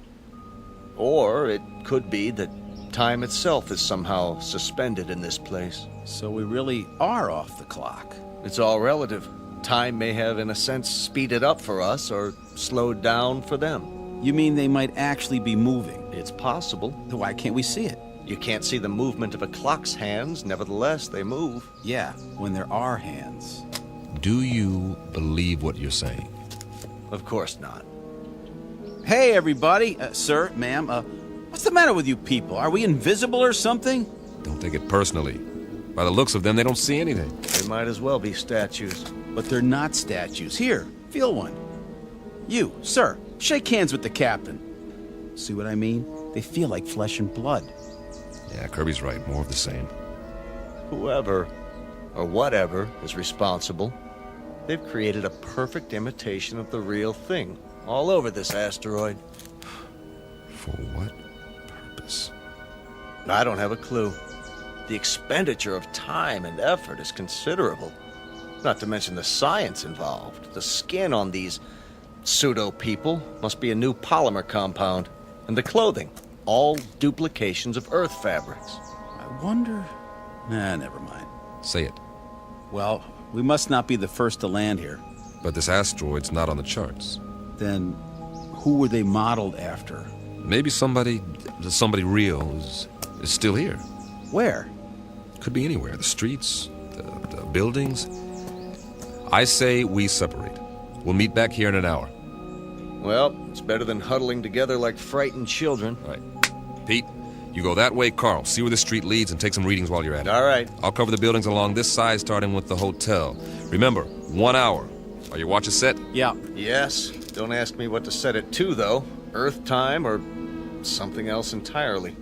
Or it could be that time itself is somehow suspended in this place. So we really are off the clock. It's all relative. Time may have, in a sense, speeded up for us or slowed down for them. You mean they might actually be moving? It's possible. Then why can't we see it? You can't see the movement of a clock's hands, nevertheless, they move. Yeah, when there are hands. Do you believe what you're saying? Of course not. Hey, everybody. Sir, ma'am, what's the matter with you people? Are we invisible or something? Don't take it personally. By the looks of them, they don't see anything. They might as well be statues. But they're not statues. Here, feel one. You, sir, shake hands with the captain. See what I mean? They feel like flesh and blood. Yeah, Kirby's right. More of the same. Whoever, or whatever, is responsible, they've created a perfect imitation of the real thing all over this asteroid. For what purpose? I don't have a clue. The expenditure of time and effort is considerable. Not to mention the science involved. The skin on these pseudo-people must be a new polymer compound. And the clothing, all duplications of Earth fabrics. I wonder... never mind. Say it. Well, we must not be the first to land here. But this asteroid's not on the charts. Then who were they modeled after? Maybe somebody real is still here. Where? Could be anywhere. The streets, the buildings. I say we separate. We'll meet back here in an hour. Well, it's better than huddling together like frightened children. All right. Pete, you go that way, Carl. See where the street leads and take some readings while you're at it. All right. I'll cover the buildings along this side, starting with the hotel. Remember, 1 hour. Are your watches set? Yeah. Yes. Don't ask me what to set it to, though. Earth time or something else entirely.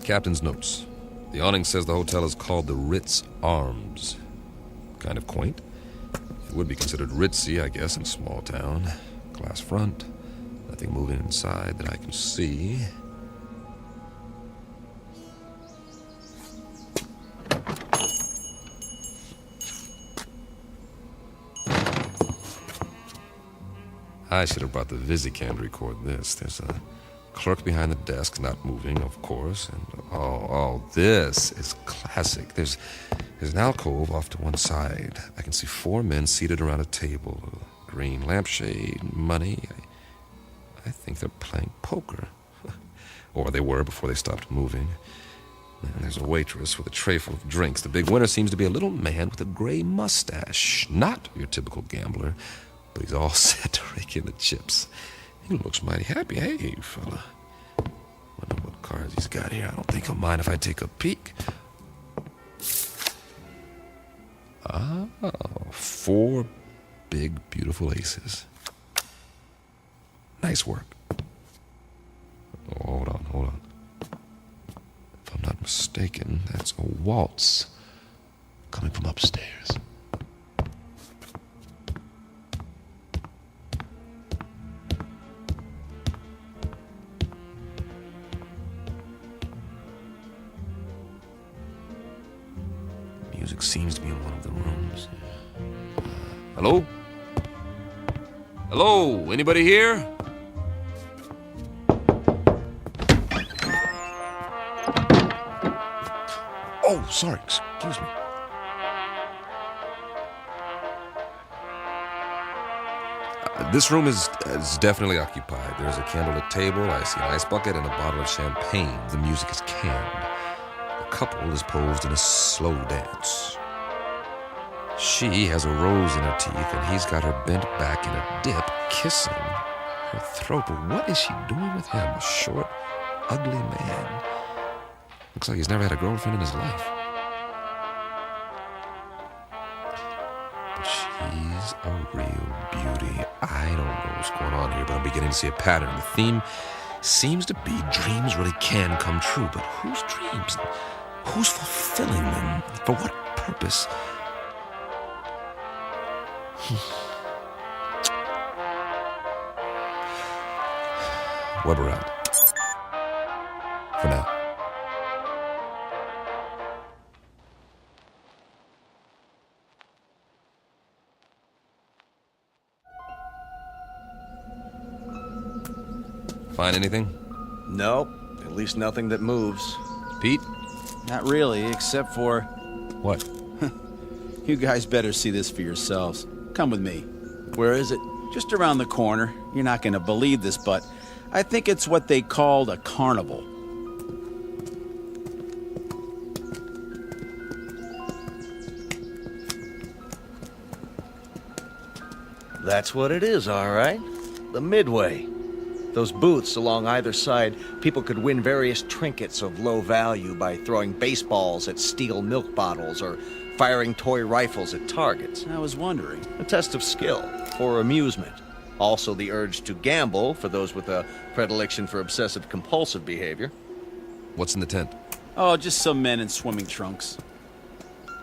Captain's notes. The awning says the hotel is called the Ritz Arms. Kind of quaint. It would be considered ritzy, I guess, in a small town. Glass front. Nothing moving inside that I can see. I should have brought the Visicam to record this. There's a clerk behind the desk, not moving, of course. And this is classic. There's an alcove off to one side. I can see 4 men seated around a table. A green lampshade, money. I think they're playing poker. Or they were before they stopped moving. And there's a waitress with a tray full of drinks. The big winner seems to be a little man with a gray mustache. Not your typical gambler, but he's all set to rake in the chips. He looks mighty happy. Hey, fella. Wonder what cards he's got here. I don't think he'll mind if I take a peek. 4 big, beautiful aces. Nice work. Oh, hold on. If I'm not mistaken, that's a waltz coming from upstairs. music seems to be in one of the rooms. Hello? Hello? Anybody here? Oh, sorry. Excuse me. This room is definitely occupied. There's a candlelit table, I see an ice bucket, and a bottle of champagne. The music is canned. The couple is posed in a slow dance. She has a rose in her teeth, and he's got her bent back in a dip, kissing her throat. But what is she doing with him? A short, ugly man. Looks like he's never had a girlfriend in his life. But she's a real beauty. I don't know what's going on here, but I'm beginning to see a pattern. The theme seems to be dreams really can come true, but whose dreams? Who's fulfilling them? For what purpose? Weber out. For now. Find anything? Nope. At least nothing that moves. Pete? Not really, except for... What? You guys better see this for yourselves. Come with me. Where is it? Just around the corner. You're not going to believe this, but I think it's what they called a carnival. That's what it is, all right. The Midway. Those booths along either side, people could win various trinkets of low value by throwing baseballs at steel milk bottles or firing toy rifles at targets. I was wondering. A test of skill for amusement. Also the urge to gamble for those with a predilection for obsessive-compulsive behavior. What's in the tent? Oh, just some men in swimming trunks.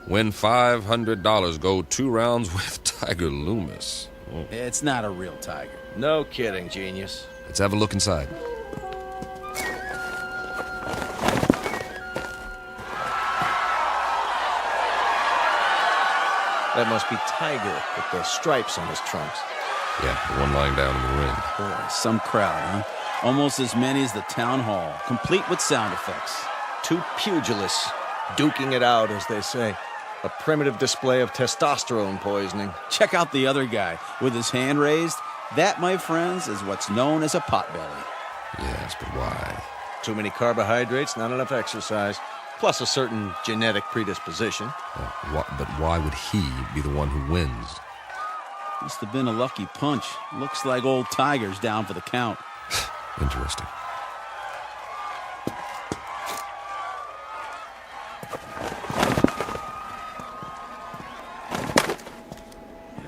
Win $500. Go 2 rounds with Tiger Loomis. Oh. It's not a real tiger. No kidding, genius. Let's have a look inside. That must be Tiger with the stripes on his trunks. Yeah, the one lying down in the ring. Boy, some crowd, huh? Almost as many as the town hall, complete with sound effects. 2 pugilists, duking it out, as they say. A primitive display of testosterone poisoning. Check out the other guy with his hand raised. That, my friends, is what's known as a potbelly. Yes, but why? Too many carbohydrates, not enough exercise, plus a certain genetic predisposition. But why would he be the one who wins? Must have been a lucky punch. Looks like old Tiger's down for the count. Interesting.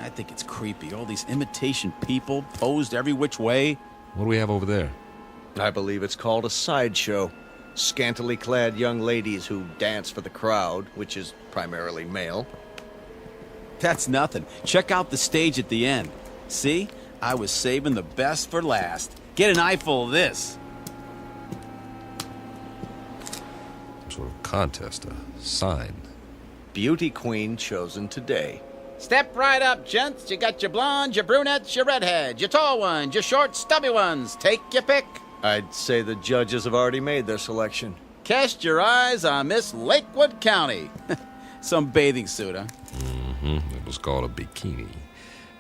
I think it's creepy. All these imitation people posed every which way. What do we have over there? I believe it's called a sideshow. Scantily clad young ladies who dance for the crowd, which is primarily male. That's nothing. Check out the stage at the end. See? I was saving the best for last. Get an eyeful of this. Some sort of contest, a sign. Beauty queen chosen today. Step right up, gents. You got your blondes, your brunettes, your redheads, your tall ones, your short, stubby ones. Take your pick. I'd say the judges have already made their selection. Cast your eyes on Miss Lakewood County. Some bathing suit, huh? Mm-hmm. It was called a bikini,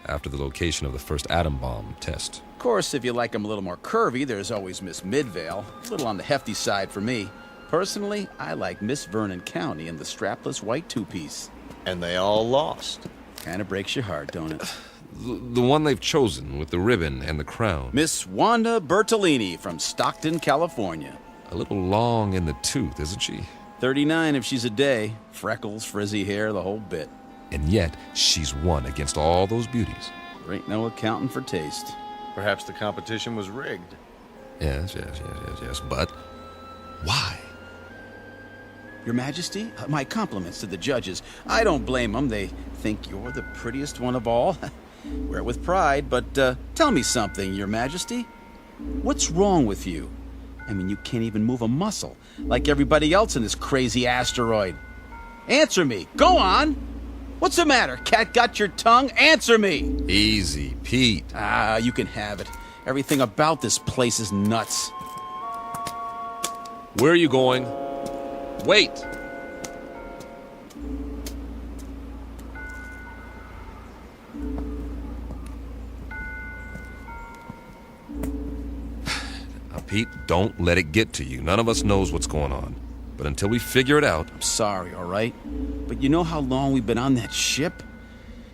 after the location of the first atom bomb test. Of course, if you like them a little more curvy, there's always Miss Midvale. A little on the hefty side for me. Personally, I like Miss Vernon County in the strapless white two-piece. And they all lost. Kind of breaks your heart, don't it? The one they've chosen with the ribbon and the crown. Miss Wanda Bertolini from Stockton, California. A little long in the tooth, isn't she? 39 if she's a day. Freckles, frizzy hair, the whole bit. And yet, she's won against all those beauties. There ain't no accounting for taste. Perhaps the competition was rigged. Yes. But why? Your Majesty, my compliments to the judges. I don't blame them. They think you're the prettiest one of all. Wear it with pride, but tell me something, Your Majesty. What's wrong with you? I mean, you can't even move a muscle, like everybody else in this crazy asteroid. Answer me. Go on. What's the matter? Cat got your tongue? Answer me. Easy, Pete. You can have it. Everything about this place is nuts. Where are you going? Wait! Now, Pete, don't let it get to you. None of us knows what's going on. But until we figure it out... I'm sorry, all right? But you know how long we've been on that ship?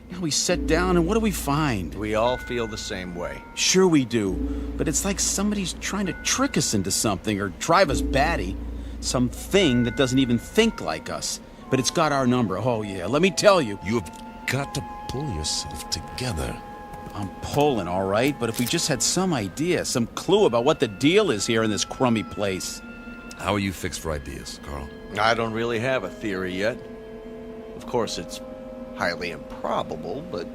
You know, we sit down and what do we find? We all feel the same way. Sure we do. But it's like somebody's trying to trick us into something or drive us batty. Something that doesn't even think like us. But it's got our number. Oh, yeah. Let me tell you. You've got to pull yourself together. I'm pulling, all right? But if we just had some idea, some clue about what the deal is here in this crummy place... How are you fixed for ideas, Carl? I don't really have a theory yet. Of course, it's highly improbable, but...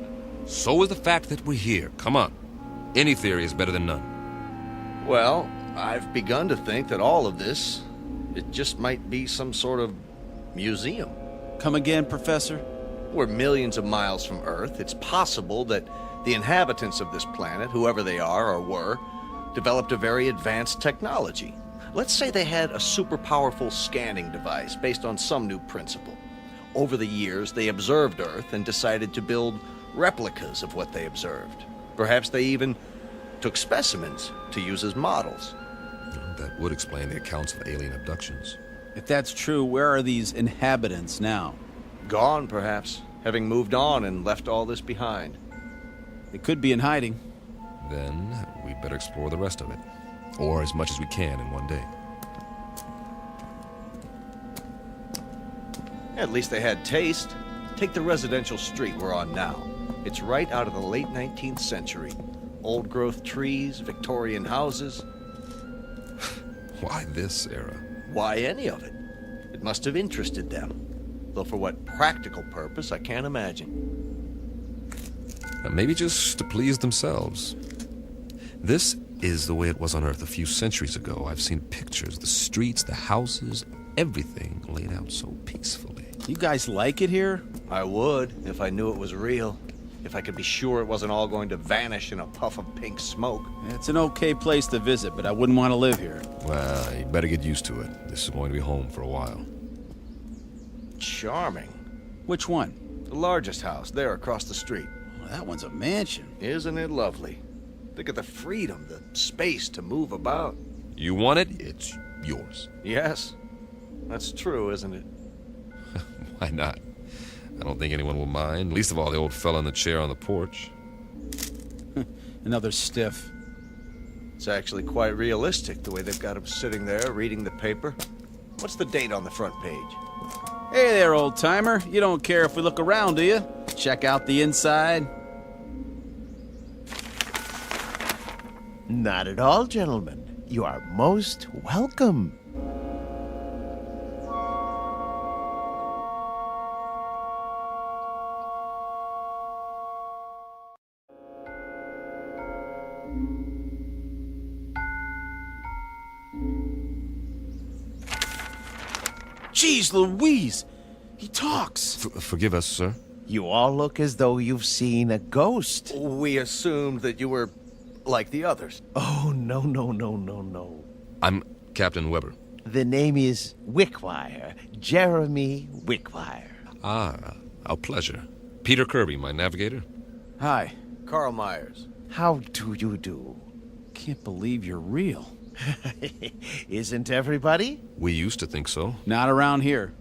So is the fact that we're here. Come on. Any theory is better than none. Well, I've begun to think that all of this, it just might be some sort of museum. Come again, Professor? We're millions of miles from Earth. It's possible that the inhabitants of this planet, whoever they are or were, developed a very advanced technology. Let's say they had a super powerful scanning device based on some new principle. Over the years, they observed Earth and decided to build replicas of what they observed. Perhaps they even took specimens to use as models. That would explain the accounts of alien abductions. If that's true, where are these inhabitants now? Gone, perhaps, having moved on and left all this behind. They could be in hiding. Then we'd better explore the rest of it. Or as much as we can in one day. At least they had taste. Take the residential street we're on now. It's right out of the late 19th century. Old-growth trees, Victorian houses. Why this era? Why any of it? It must have interested them. Though for what practical purpose, I can't imagine. Maybe just to please themselves. This is the way it was on Earth a few centuries ago. I've seen pictures, the streets, the houses, everything laid out so peacefully. You guys like it here? I would, if I knew it was real. If I could be sure it wasn't all going to vanish in a puff of pink smoke. It's an okay place to visit, but I wouldn't want to live here. Well, you better get used to it. This is going to be home for a while. Charming. Which one? The largest house, there across the street. Well, that one's a mansion. Isn't it lovely? Think of the freedom, the space to move about. You want it, it's yours. Yes. That's true, isn't it? Why not? I don't think anyone will mind, least of all the old fella in the chair on the porch. Another stiff. It's actually quite realistic, the way they've got him sitting there reading the paper. What's the date on the front page? Hey there, old-timer. You don't care if we look around, do you? Check out the inside. Not at all, gentlemen. You are most welcome. Jeez Louise! He talks! Forgive us, sir. You all look as though you've seen a ghost. We assumed that you were like the others. Oh, no. I'm Captain Weber. The name is Wickwire. Jeremy Wickwire. Ah, our pleasure. Peter Kirby, my navigator. Hi. Carl Myers. How do you do? Can't believe you're real. Isn't everybody? We used to think so. Not around here.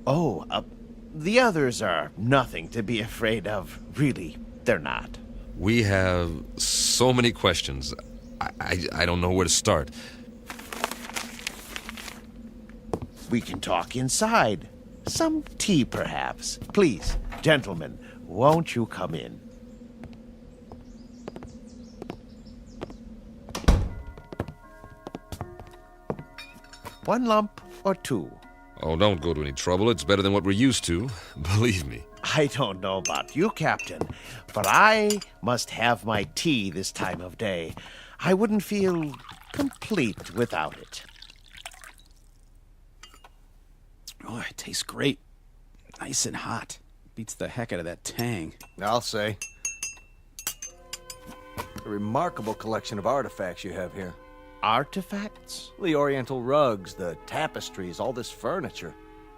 Oh, the others are nothing to be afraid of. Really, they're not. We have so many questions. I don't know where to start. We can talk inside. Some tea, perhaps. Please, gentlemen, won't you come in? One lump or two? Oh, don't go to any trouble. It's better than what we're used to. Believe me. I don't know about you, Captain, but I must have my tea this time of day. I wouldn't feel complete without it. Oh, it tastes great. Nice and hot. Beats the heck out of that tang. I'll say. A remarkable collection of artifacts you have here. Artifacts? The oriental rugs, the tapestries, all this furniture.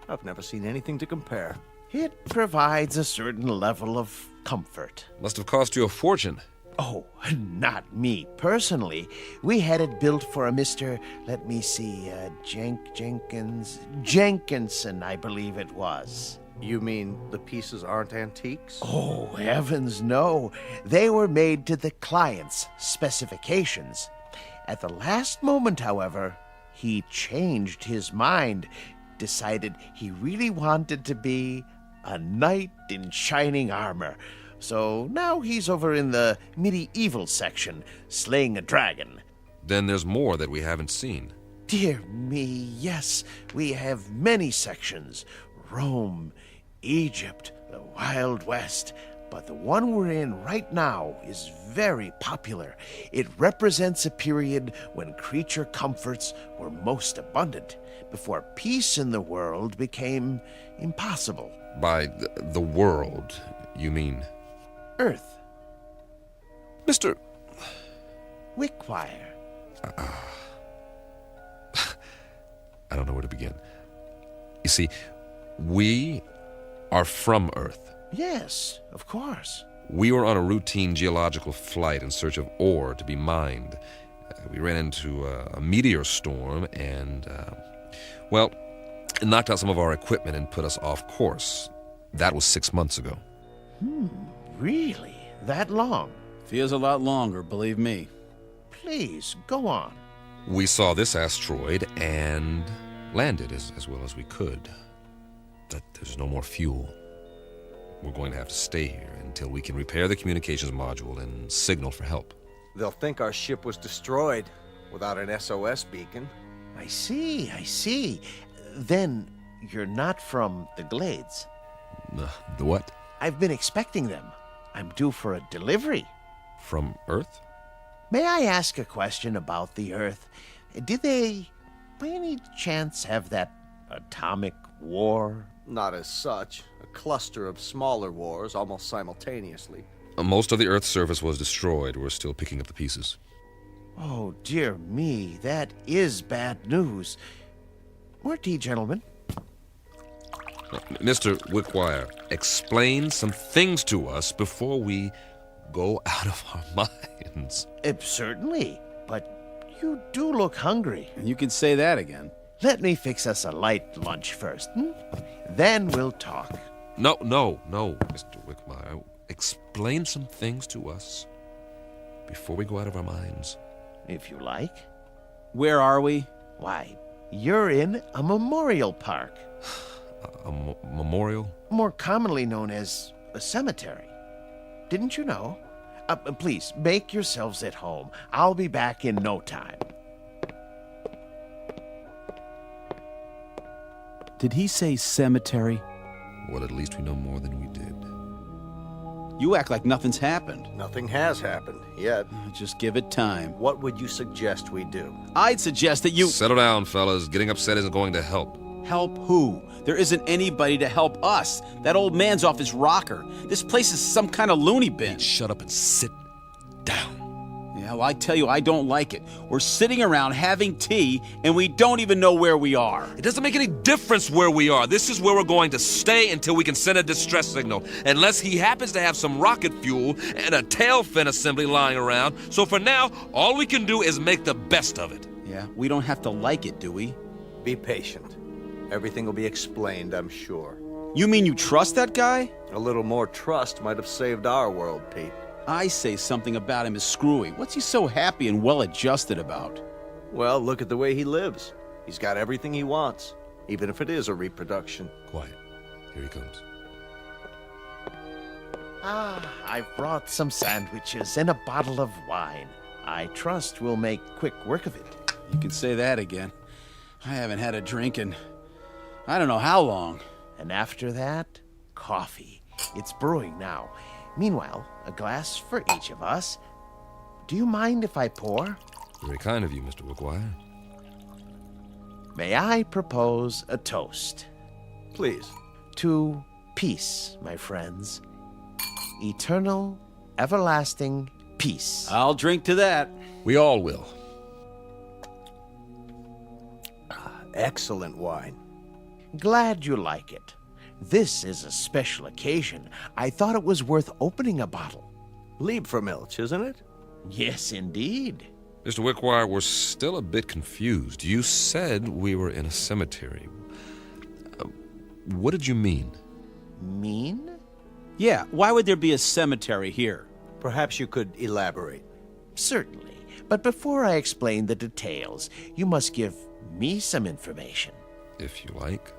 I've never seen anything to compare. It provides a certain level of comfort. Must have cost you a fortune. Oh, not me personally. We had it built for a Mr. Let me see, Jenkinson, I believe it was. You mean the pieces aren't antiques? Oh, heavens no. They were made to the client's specifications. At the last moment, however, he changed his mind, decided he really wanted to be a knight in shining armor. So now he's over in the medieval section, slaying a dragon. Then there's more that we haven't seen. Dear me, yes, we have many sections. Rome, Egypt, the Wild West. But the one we're in right now is very popular. It represents a period when creature comforts were most abundant, before peace in the world became impossible. By the world, you mean? Earth. Mr. Wickwire. I don't know where to begin. You see, we are from Earth. Yes, of course. We were on a routine geological flight in search of ore to be mined. We ran into a meteor storm and, well, it knocked out some of our equipment and put us off course. That was 6 months ago. Really? That long? Feels a lot longer, believe me. Please, go on. We saw this asteroid and landed as well as we could. But there's no more fuel. We're going to have to stay here until we can repair the communications module and signal for help. They'll think our ship was destroyed without an SOS beacon. I see. Then you're not from the Glades. The what? I've been expecting them. I'm due for a delivery. From Earth? May I ask a question about the Earth? Did they, by any chance, have that atomic war? Not as such. A cluster of smaller wars almost simultaneously. Most of the Earth's surface was destroyed. We're still picking up the pieces. Oh, dear me. That is bad news. More tea, gentlemen. Mr. Wickwire, explain some things to us before we go out of our minds. Certainly, but you do look hungry. You can say that again. Let me fix us a light lunch first, Then we'll talk. No, Mr. Wickwire. Explain some things to us before we go out of our minds. If you like. Where are we? Why, you're in a memorial park. A memorial? More commonly known as a cemetery. Didn't you know? Please, make yourselves at home. I'll be back in no time. Did he say cemetery? Well, at least we know more than we did. You act like nothing's happened. Nothing has happened yet. Just give it time. What would you suggest we do? I'd suggest that you... Settle down, fellas. Getting upset isn't going to help. Help who? There isn't anybody to help us. That old man's off his rocker. This place is some kind of loony bin. Shut up and sit down. Yeah, well, I tell you, I don't like it. We're sitting around having tea, and we don't even know where we are. It doesn't make any difference where we are. This is where we're going to stay until we can send a distress signal. Unless he happens to have some rocket fuel and a tail fin assembly lying around. So for now, all we can do is make the best of it. Yeah, we don't have to like it, do we? Be patient. Everything will be explained, I'm sure. You mean you trust that guy? A little more trust might have saved our world, Pete. I say something about him is screwy. What's he so happy and well-adjusted about? Well, look at the way he lives. He's got everything he wants, even if it is a reproduction. Quiet. Here he comes. I've brought some sandwiches and a bottle of wine. I trust we'll make quick work of it. You can say that again. I haven't had a drink in I don't know how long. And after that, coffee. It's brewing now. Meanwhile, a glass for each of us. Do you mind if I pour? Very kind of you, Mr. Wickwire. May I propose a toast? Please. To peace, my friends. Eternal, everlasting peace. I'll drink to that. We all will. Excellent wine. Glad you like it. This is a special occasion. I thought it was worth opening a bottle. Liebfraumilch, isn't it? Yes, indeed. Mr. Wickwire, we're still a bit confused. You said we were in a cemetery. What did you mean? Mean? Yeah, why would there be a cemetery here? Perhaps you could elaborate. Certainly. But before I explain the details, you must give me some information. If you like.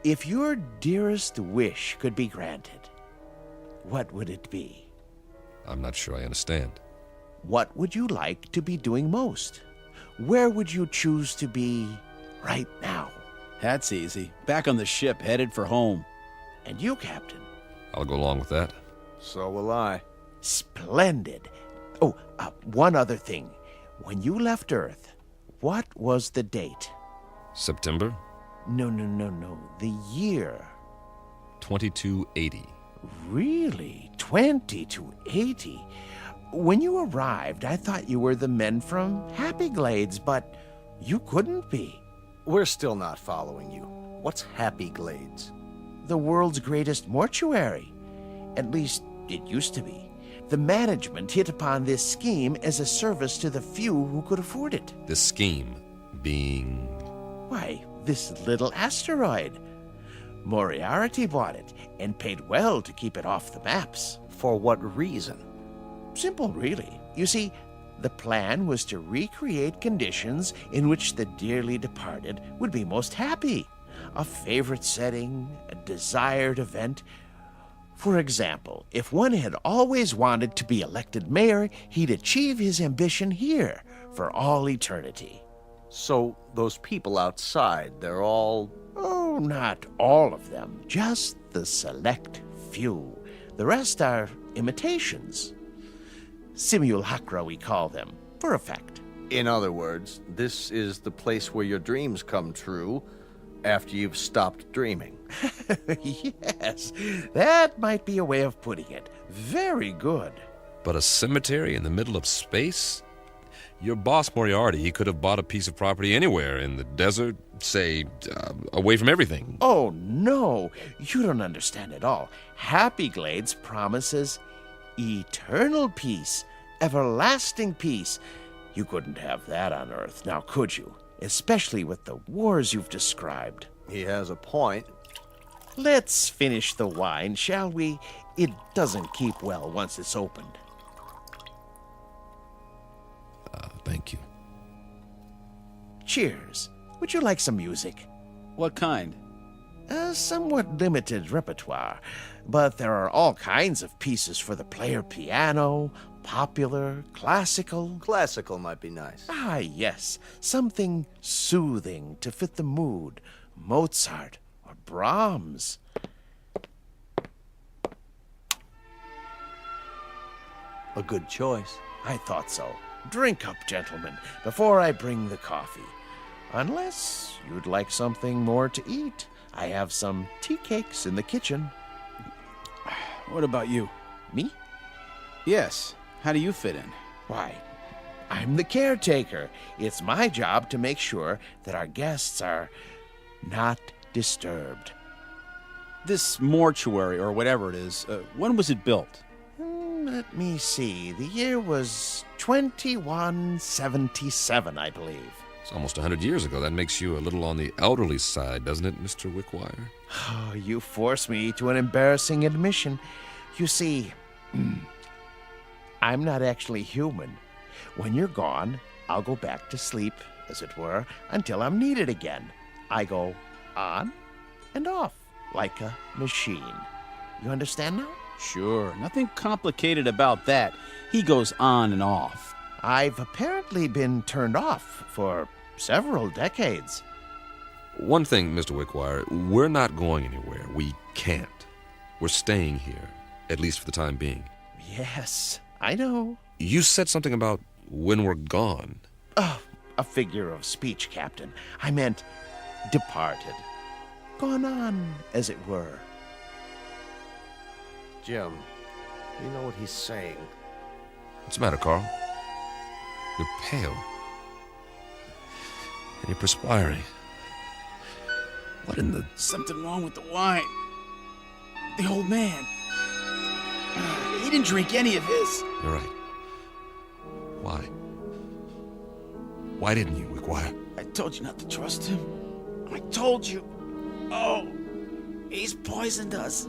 If your dearest wish could be granted, what would it be? I'm not sure I understand. What would you like to be doing most? Where would you choose to be right now? That's easy. Back on the ship, headed for home. And you, Captain? I'll go along with that. So will I. Splendid. Oh, one other thing. When you left Earth, what was the date? September? No. The year. 2280. Really? 2280? When you arrived, I thought you were the men from Happy Glades, but you couldn't be. We're still not following you. What's Happy Glades? The world's greatest mortuary. At least, it used to be. The management hit upon this scheme as a service to the few who could afford it. The scheme being... Why, this little asteroid. Moriarty bought it and paid well to keep it off the maps. For what reason? Simple, really. You see, the plan was to recreate conditions in which the dearly departed would be most happy. A favorite setting, a desired event. For example, if one had always wanted to be elected mayor, he'd achieve his ambition here for all eternity. So those people outside, they're all... Oh, not all of them. Just the select few. The rest are imitations. Simulacra, we call them, for effect. In other words, this is the place where your dreams come true after you've stopped dreaming. Yes, that might be a way of putting it. Very good. But a cemetery in the middle of space? Your boss, Moriarty, he could have bought a piece of property anywhere in the desert, say, away from everything. Oh, no. You don't understand at all. Happy Glades promises eternal peace, everlasting peace. You couldn't have that on Earth, now could you? Especially with the wars you've described. He has a point. Let's finish the wine, shall we? It doesn't keep well once it's opened. Thank you. Cheers. Would you like some music? What kind? A somewhat limited repertoire, but there are all kinds of pieces for the player piano, popular, classical. Classical might be nice. Ah, yes. Something soothing to fit the mood. Mozart or Brahms. A good choice. I thought so. Drink up, gentlemen, before I bring the coffee. Unless you'd like something more to eat. I have some tea cakes in the kitchen. What about you? Me? Yes. How do you fit in? Why, I'm the caretaker. It's my job to make sure that our guests are not disturbed. This mortuary, or whatever it is, when was it built? Let me see. The year was 2177, I believe. It's almost 100 years ago. That makes you a little on the elderly side, doesn't it, Mr. Wickwire? Oh, you force me to an embarrassing admission. You see, I'm not actually human. When you're gone, I'll go back to sleep, as it were, until I'm needed again. I go on and off, like a machine. You understand now? Sure. Nothing complicated about that. He goes on and off. I've apparently been turned off for several decades. One thing, Mr. Wickwire, we're not going anywhere. We can't. We're staying here, at least for the time being. Yes, I know. You said something about when we're gone. Oh, a figure of speech, Captain. I meant departed. Gone on, as it were. Jim, you know what he's saying. What's the matter, Carl? You're pale. And you're perspiring. What in the... Something wrong with the wine. The old man. He didn't drink any of his. You're right. Why? Why didn't you, McGuire? I told you not to trust him. I told you. Oh, he's poisoned us.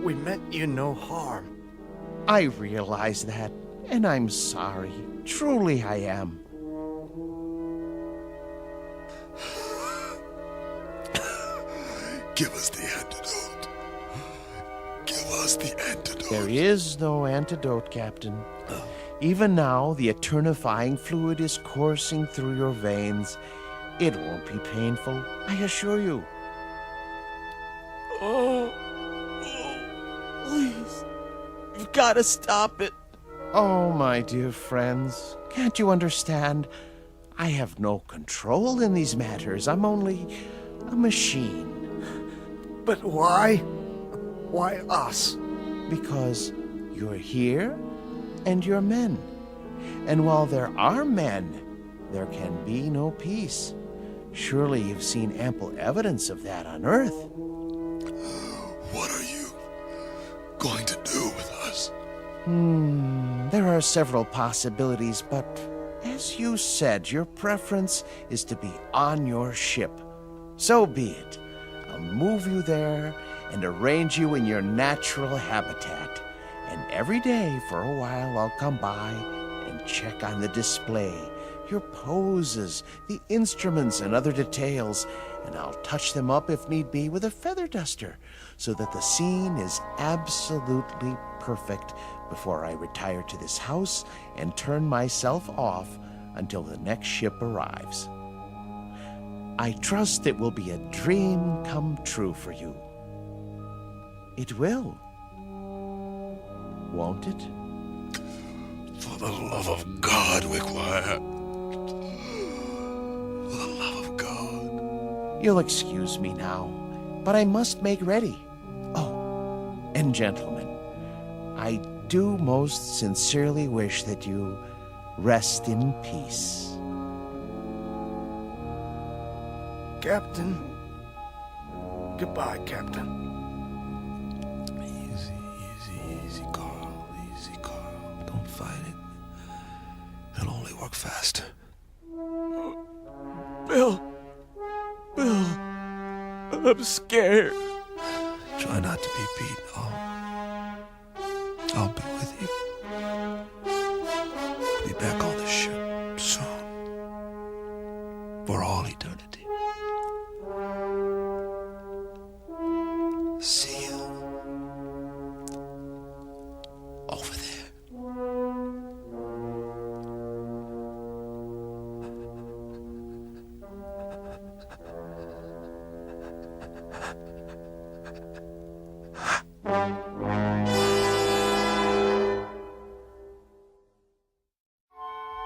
We meant you no harm. I realize that, and I'm sorry. Truly I am. Give us the antidote. Give us the antidote. There is no antidote, Captain. Even now, the eternifying fluid is coursing through your veins. It won't be painful, I assure you. Oh, please. You've got to stop it. Oh, my dear friends, can't you understand? I have no control in these matters. I'm only a machine. But why? Why us? Because you're here and you're men. And while there are men, there can be no peace. Surely you've seen ample evidence of that on Earth. What are you going to do with us? There are several possibilities, but as you said, your preference is to be on your ship. So be it. I'll move you there and arrange you in your natural habitat. And every day for a while I'll come by and check on the display, your poses, the instruments and other details, and I'll touch them up if need be with a feather duster so that the scene is absolutely perfect before I retire to this house and turn myself off until the next ship arrives. I trust it will be a dream come true for you. It will. Won't it? For the love of God, Wickwire. For the love of God. You'll excuse me now, but I must make ready. Oh, and gentlemen, I do most sincerely wish that you rest in peace. Captain. Goodbye, Captain. Easy, Carl. Easy, Carl. Don't fight it. It'll only work faster. Bill. I'm scared. Try not to be beat. I'll be with you. Be back on the ship soon. For all eternity. See you over there.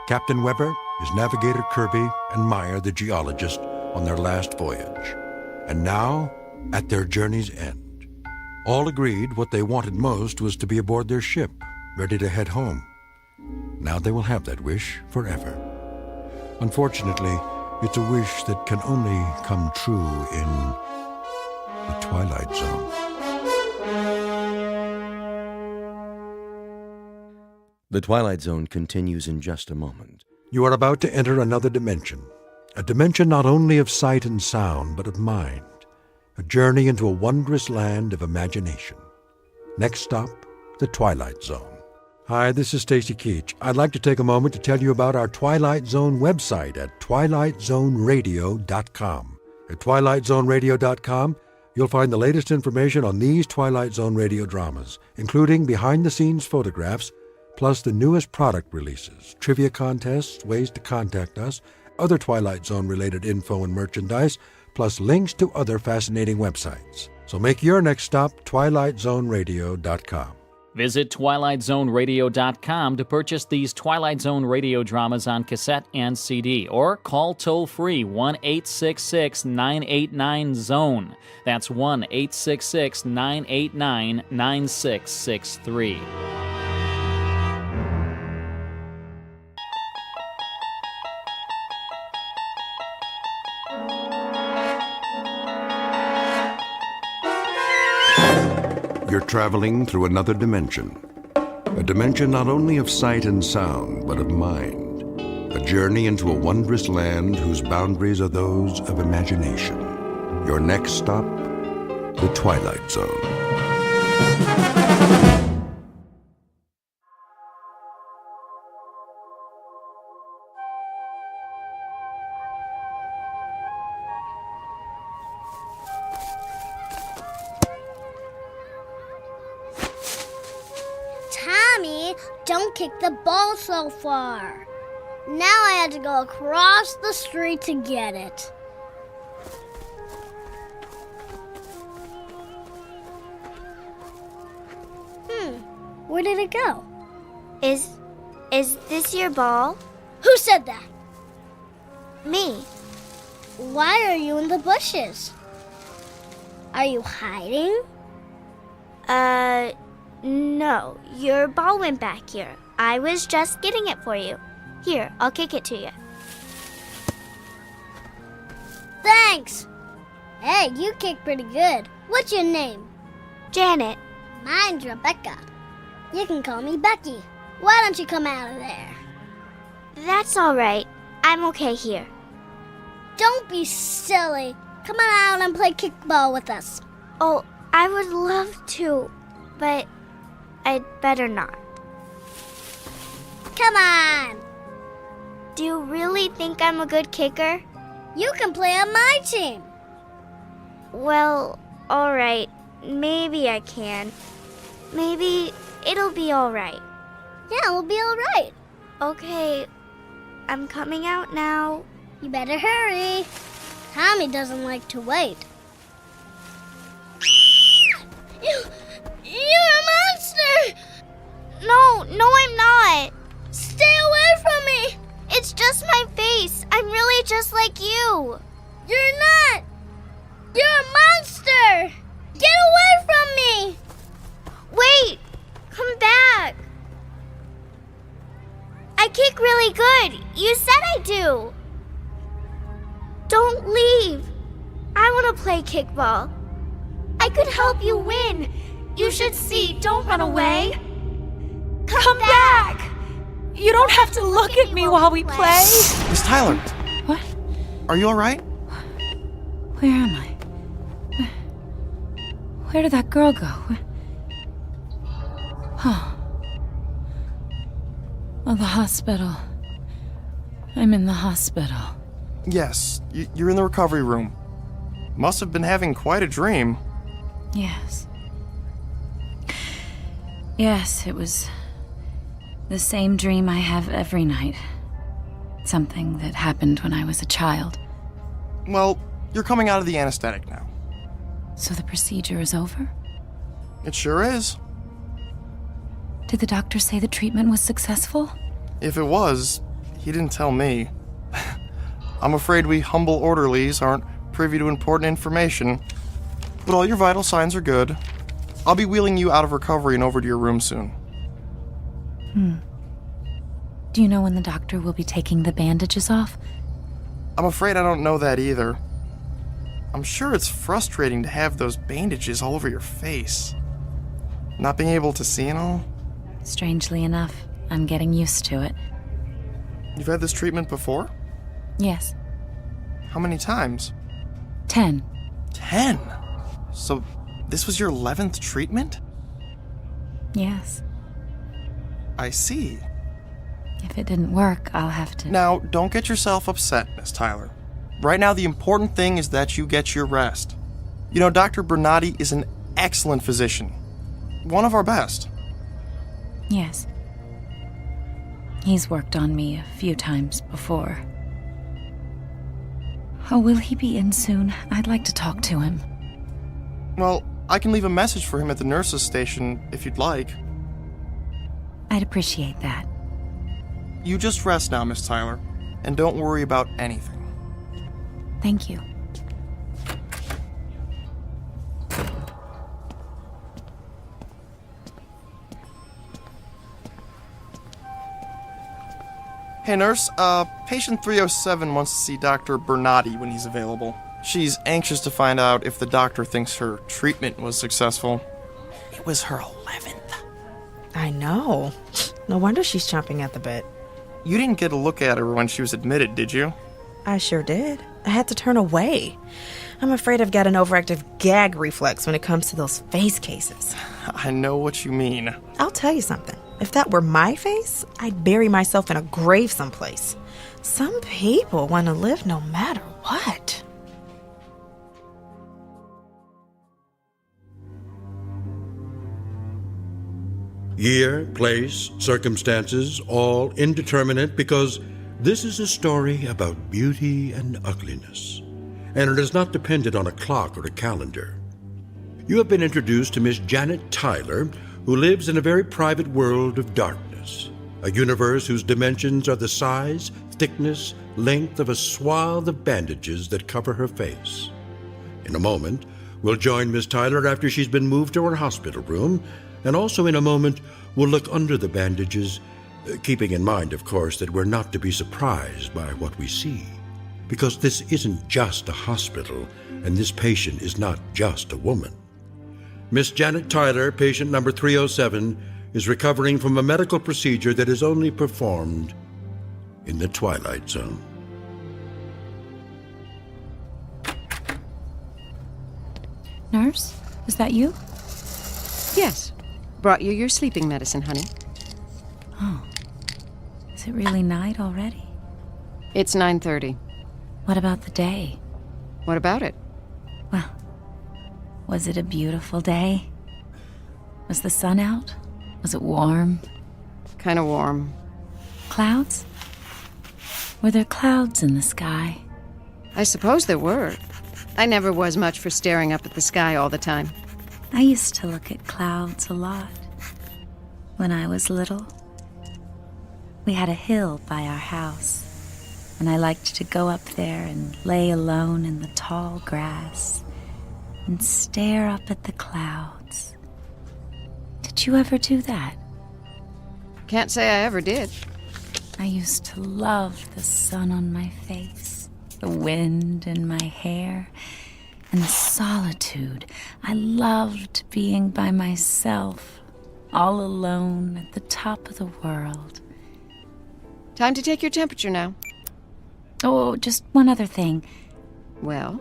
Captain Weber, his navigator Kirby, and Meyer, the geologist, on their last voyage. And now, at their journey's end. All agreed what they wanted most was to be aboard their ship, ready to head home. Now they will have that wish forever. Unfortunately, it's a wish that can only come true in the Twilight Zone. The Twilight Zone continues in just a moment. You are about to enter another dimension. A dimension not only of sight and sound, but of mind. A journey into a wondrous land of imagination. Next stop, the Twilight Zone. Hi, this is Stacy Keach. I'd like to take a moment to tell you about our Twilight Zone website at twilightzoneradio.com. At twilightzoneradio.com, you'll find the latest information on these Twilight Zone radio dramas, including behind-the-scenes photographs, plus the newest product releases, trivia contests, ways to contact us, other Twilight Zone-related info and merchandise, plus links to other fascinating websites. So make your next stop twilightzoneradio.com. Visit TwilightZoneRadio.com to purchase these Twilight Zone radio dramas on cassette and CD, or call toll-free 1-866-989-ZONE. That's 1-866-989-9663. You're traveling through another dimension. A dimension not only of sight and sound, but of mind. A journey into a wondrous land whose boundaries are those of imagination. Your next stop, the Twilight Zone. Tommy, don't kick the ball so far. Now I had to go across the street to get it. Where did it go? Is this your ball? Who said that? Me. Why are you in the bushes? Are you hiding? No. Your ball went back here. I was just getting it for you. Here, I'll kick it to you. Thanks. Hey, you kick pretty good. What's your name? Janet. Mine's Rebecca. You can call me Becky. Why don't you come out of there? That's all right. I'm okay here. Don't be silly. Come on out and play kickball with us. Oh, I would love to, but I'd better not. Come on. Do you really think I'm a good kicker? You can play on my team. Well, all right. Maybe I can. Maybe it'll be all right. Yeah, we'll be all right. Okay, I'm coming out now. You better hurry. Tommy doesn't like to wait. You're a monster! No, I'm not. Stay away from me! It's just my face. I'm really just like you. You're not! You're a monster! Get away from me! Wait! Come back! I kick really good. You said I do. Don't leave. I want to play kickball. I could help you win. You should see. Don't run away. Come back. You don't have to look at me while we play. Miss Tyler. What? Are you all right? Where am I? Where did that girl go? Oh, the hospital. I'm in the hospital. Yes, you're in the recovery room. Must have been having quite a dream. Yes. Yes, it was the same dream I have every night. Something that happened when I was a child. Well, you're coming out of the anesthetic now. So the procedure is over? It sure is. Did the doctor say the treatment was successful? If it was, he didn't tell me. I'm afraid we humble orderlies aren't privy to important information. But all your vital signs are good. I'll be wheeling you out of recovery and over to your room soon. Do you know when the doctor will be taking the bandages off? I'm afraid I don't know that either. I'm sure it's frustrating to have those bandages all over your face. Not being able to see and all. Strangely enough, I'm getting used to it. You've had this treatment before? Yes. How many times? 10. 10? So this was your 11th treatment? Yes. I see. If it didn't work, I'll have to... Now, don't get yourself upset, Miss Tyler. Right now, the important thing is that you get your rest. You know, Dr. Bernardi is an excellent physician. One of our best. Yes. He's worked on me a few times before. Oh, will he be in soon? I'd like to talk to him. Well, I can leave a message for him at the nurse's station if you'd like. I'd appreciate that. You just rest now, Miss Tyler, and don't worry about anything. Thank you. Hey, nurse, patient 307 wants to see Dr. Bernardi when he's available. She's anxious to find out if the doctor thinks her treatment was successful. It was her 11th. I know. No wonder she's chomping at the bit. You didn't get a look at her when she was admitted, did you? I sure did. I had to turn away. I'm afraid I've got an overactive gag reflex when it comes to those face cases. I know what you mean. I'll tell you something. If that were my face, I'd bury myself in a grave someplace. Some people want to live no matter what. Year, place, circumstances, all indeterminate because this is a story about beauty and ugliness, and it is not dependent on a clock or a calendar. You have been introduced to Miss Janet Tyler, who lives in a very private world of darkness, a universe whose dimensions are the size, thickness, length of a swath of bandages that cover her face. In a moment, we'll join Miss Tyler after she's been moved to her hospital room, and also in a moment, we'll look under the bandages, keeping in mind, of course, that we're not to be surprised by what we see, because this isn't just a hospital, and this patient is not just a woman. Miss Janet Tyler, patient number 307, is recovering from a medical procedure that is only performed in the Twilight Zone. Nurse, is that you? Yes. Brought you your sleeping medicine, honey. Oh. Is it really night already? It's 9:30. What about the day? What about it? Well, was it a beautiful day? Was the sun out? Was it warm? Kind of warm. Clouds? Were there clouds in the sky? I suppose there were. I never was much for staring up at the sky all the time. I used to look at clouds a lot when I was little. We had a hill by our house, and I liked to go up there and lay alone in the tall grass and stare up at the clouds. Did you ever do that? Can't say I ever did. I used to love the sun on my face, the wind in my hair, and the solitude. I loved being by myself, all alone at the top of the world. Time to take your temperature now. Oh, just one other thing. Well?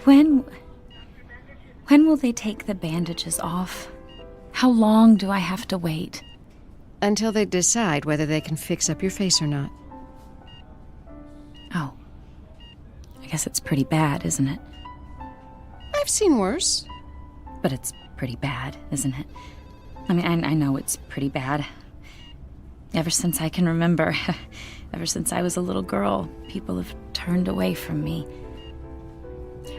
When will they take the bandages off? How long do I have to wait? Until they decide whether they can fix up your face or not. Oh. I guess it's pretty bad, isn't it? I've seen worse. But it's pretty bad, isn't it? I mean, I know it's pretty bad. Ever since I can remember, ever since I was a little girl, people have turned away from me.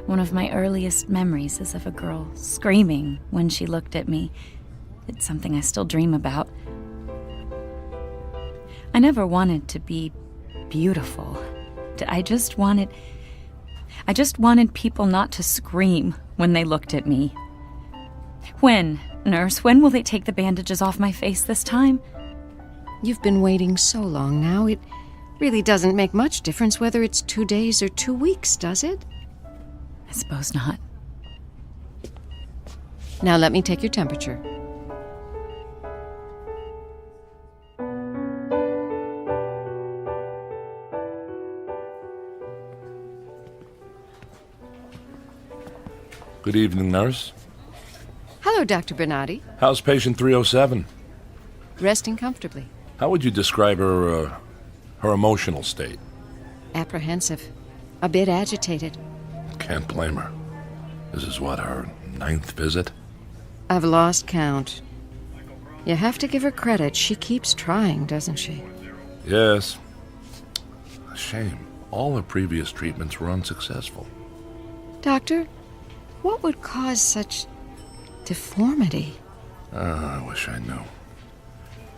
One of my earliest memories is of a girl screaming when she looked at me. It's something I still dream about. I never wanted to be beautiful. I just wanted people not to scream when they looked at me. When, nurse, when will they take the bandages off my face this time? You've been waiting so long now, it really doesn't make much difference whether it's 2 days or 2 weeks, does it? I suppose not. Now let me take your temperature. Good evening, nurse. Hello, Dr. Bernardi. How's patient 307? Resting comfortably. How would you describe her emotional state? Apprehensive. A bit agitated. Can't blame her. This is what, her 9th visit? I've lost count. You have to give her credit. She keeps trying, doesn't she? Yes. A shame. All her previous treatments were unsuccessful. Doctor, what would cause such deformity? I wish I knew.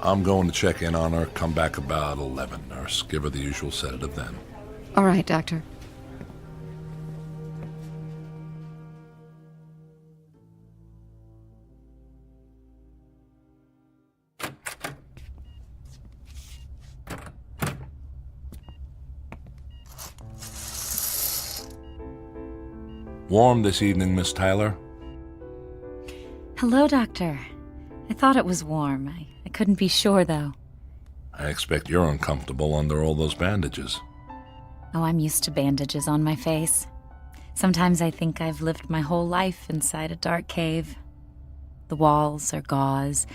I'm going to check in on her. Come back about 11, nurse. Give her the usual sedative then. All right, Doctor. Warm this evening, Miss Tyler? Hello, Doctor. I thought it was warm. I couldn't be sure, though. I expect you're uncomfortable under all those bandages. Oh, I'm used to bandages on my face. Sometimes I think I've lived my whole life inside a dark cave. The walls are gauze,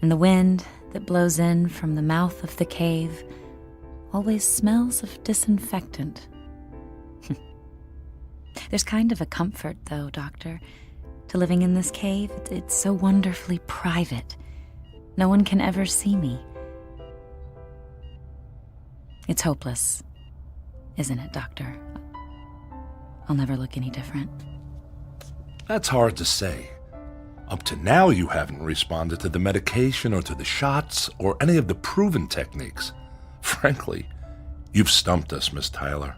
and the wind that blows in from the mouth of the cave always smells of disinfectant. There's kind of a comfort, though, Doctor, to living in this cave. It's so wonderfully private. No one can ever see me. It's hopeless, isn't it, Doctor? I'll never look any different. That's hard to say. Up to now, you haven't responded to the medication or to the shots or any of the proven techniques. Frankly, you've stumped us, Miss Tyler.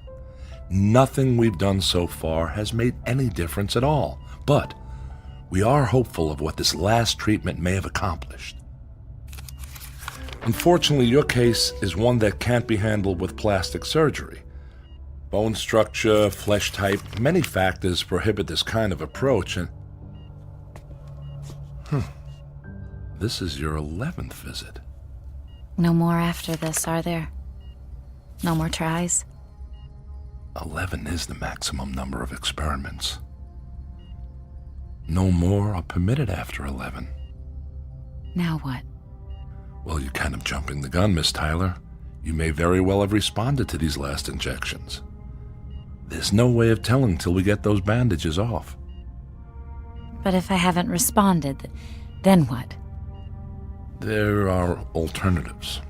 Nothing we've done so far has made any difference at all, but we are hopeful of what this last treatment may have accomplished. Unfortunately, your case is one that can't be handled with plastic surgery. Bone structure, flesh type, many factors prohibit this kind of approach, and this is your 11th visit. No more after this, are there? No more tries? 11 is the maximum number of experiments. No more are permitted after 11. Now what? Well, you're kind of jumping the gun, Miss Tyler. You may very well have responded to these last injections. There's no way of telling till we get those bandages off. But if I haven't responded, then what? There are alternatives.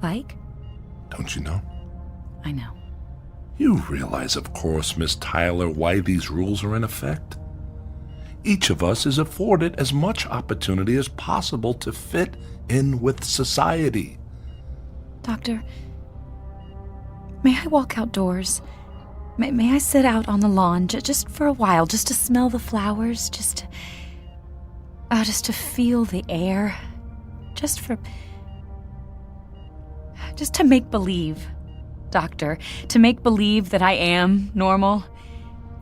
Like? Don't you know? I know. You realize, of course, Miss Tyler, why these rules are in effect? Each of us is afforded as much opportunity as possible to fit in with society. Doctor, may I walk outdoors? May I sit out on the lawn just for a while, just to smell the flowers, just to feel the air, just to make believe, Doctor, to make believe that I am normal.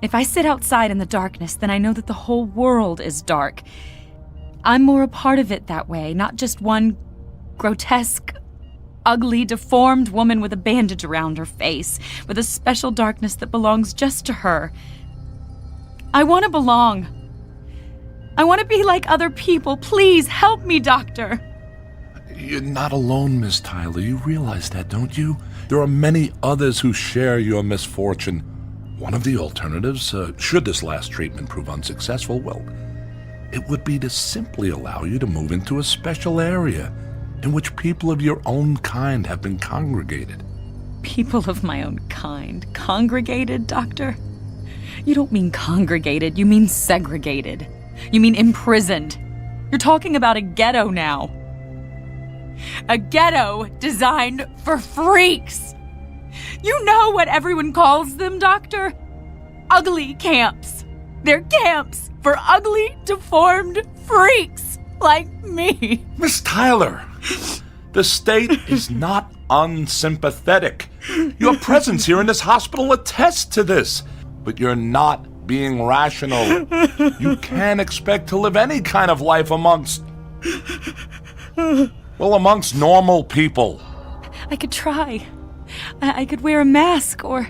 If I sit outside in the darkness, then I know that the whole world is dark. I'm more a part of it that way, not just one grotesque, ugly, deformed woman with a bandage around her face, with a special darkness that belongs just to her. I want to belong. I want to be like other people. Please help me, Doctor. You're not alone, Miss Tyler. You realize that, don't you? There are many others who share your misfortune. One of the alternatives, should this last treatment prove unsuccessful, well, it would be to simply allow you to move into a special area in which people of your own kind have been congregated. People of my own kind? Congregated, Doctor? You don't mean congregated, you mean segregated. You mean imprisoned. You're talking about a ghetto now. A ghetto designed for freaks. You know what everyone calls them, Doctor? Ugly camps. They're camps for ugly, deformed freaks like me. Miss Tyler, the state is not unsympathetic. Your presence here in this hospital attests to this. But you're not being rational. You can't expect to live any kind of life amongst normal people. I could try. I could wear a mask or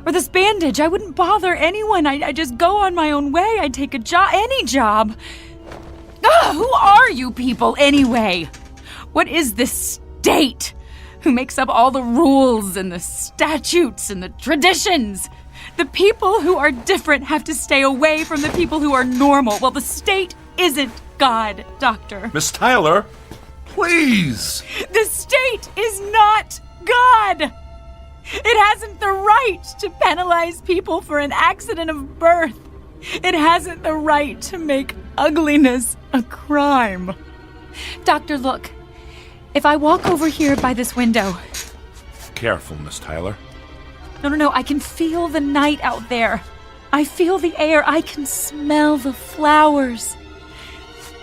this bandage. I wouldn't bother anyone. I'd just go on my own way. I'd take a job, any job. Ugh, who are you people anyway? What is this state? Who makes up all the rules and the statutes and the traditions? The people who are different have to stay away from the people who are normal. Well, the state isn't God, Doctor. Miss Tyler, please. The state is not God. It hasn't the right to penalize people for an accident of birth. It hasn't the right to make ugliness a crime. Doctor, look. If I walk over here by this window... Careful, Miss Tyler. No, I can feel the night out there. I feel the air. I can smell the flowers.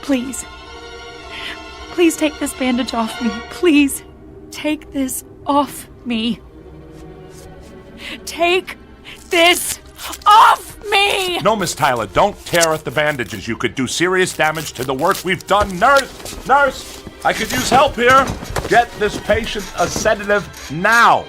Please. Please take this bandage off me. Please take this off me. Take this off me! No, Miss Tyler, don't tear at the bandages. You could do serious damage to the work we've done. Nurse, I could use help here. Get this patient a sedative now.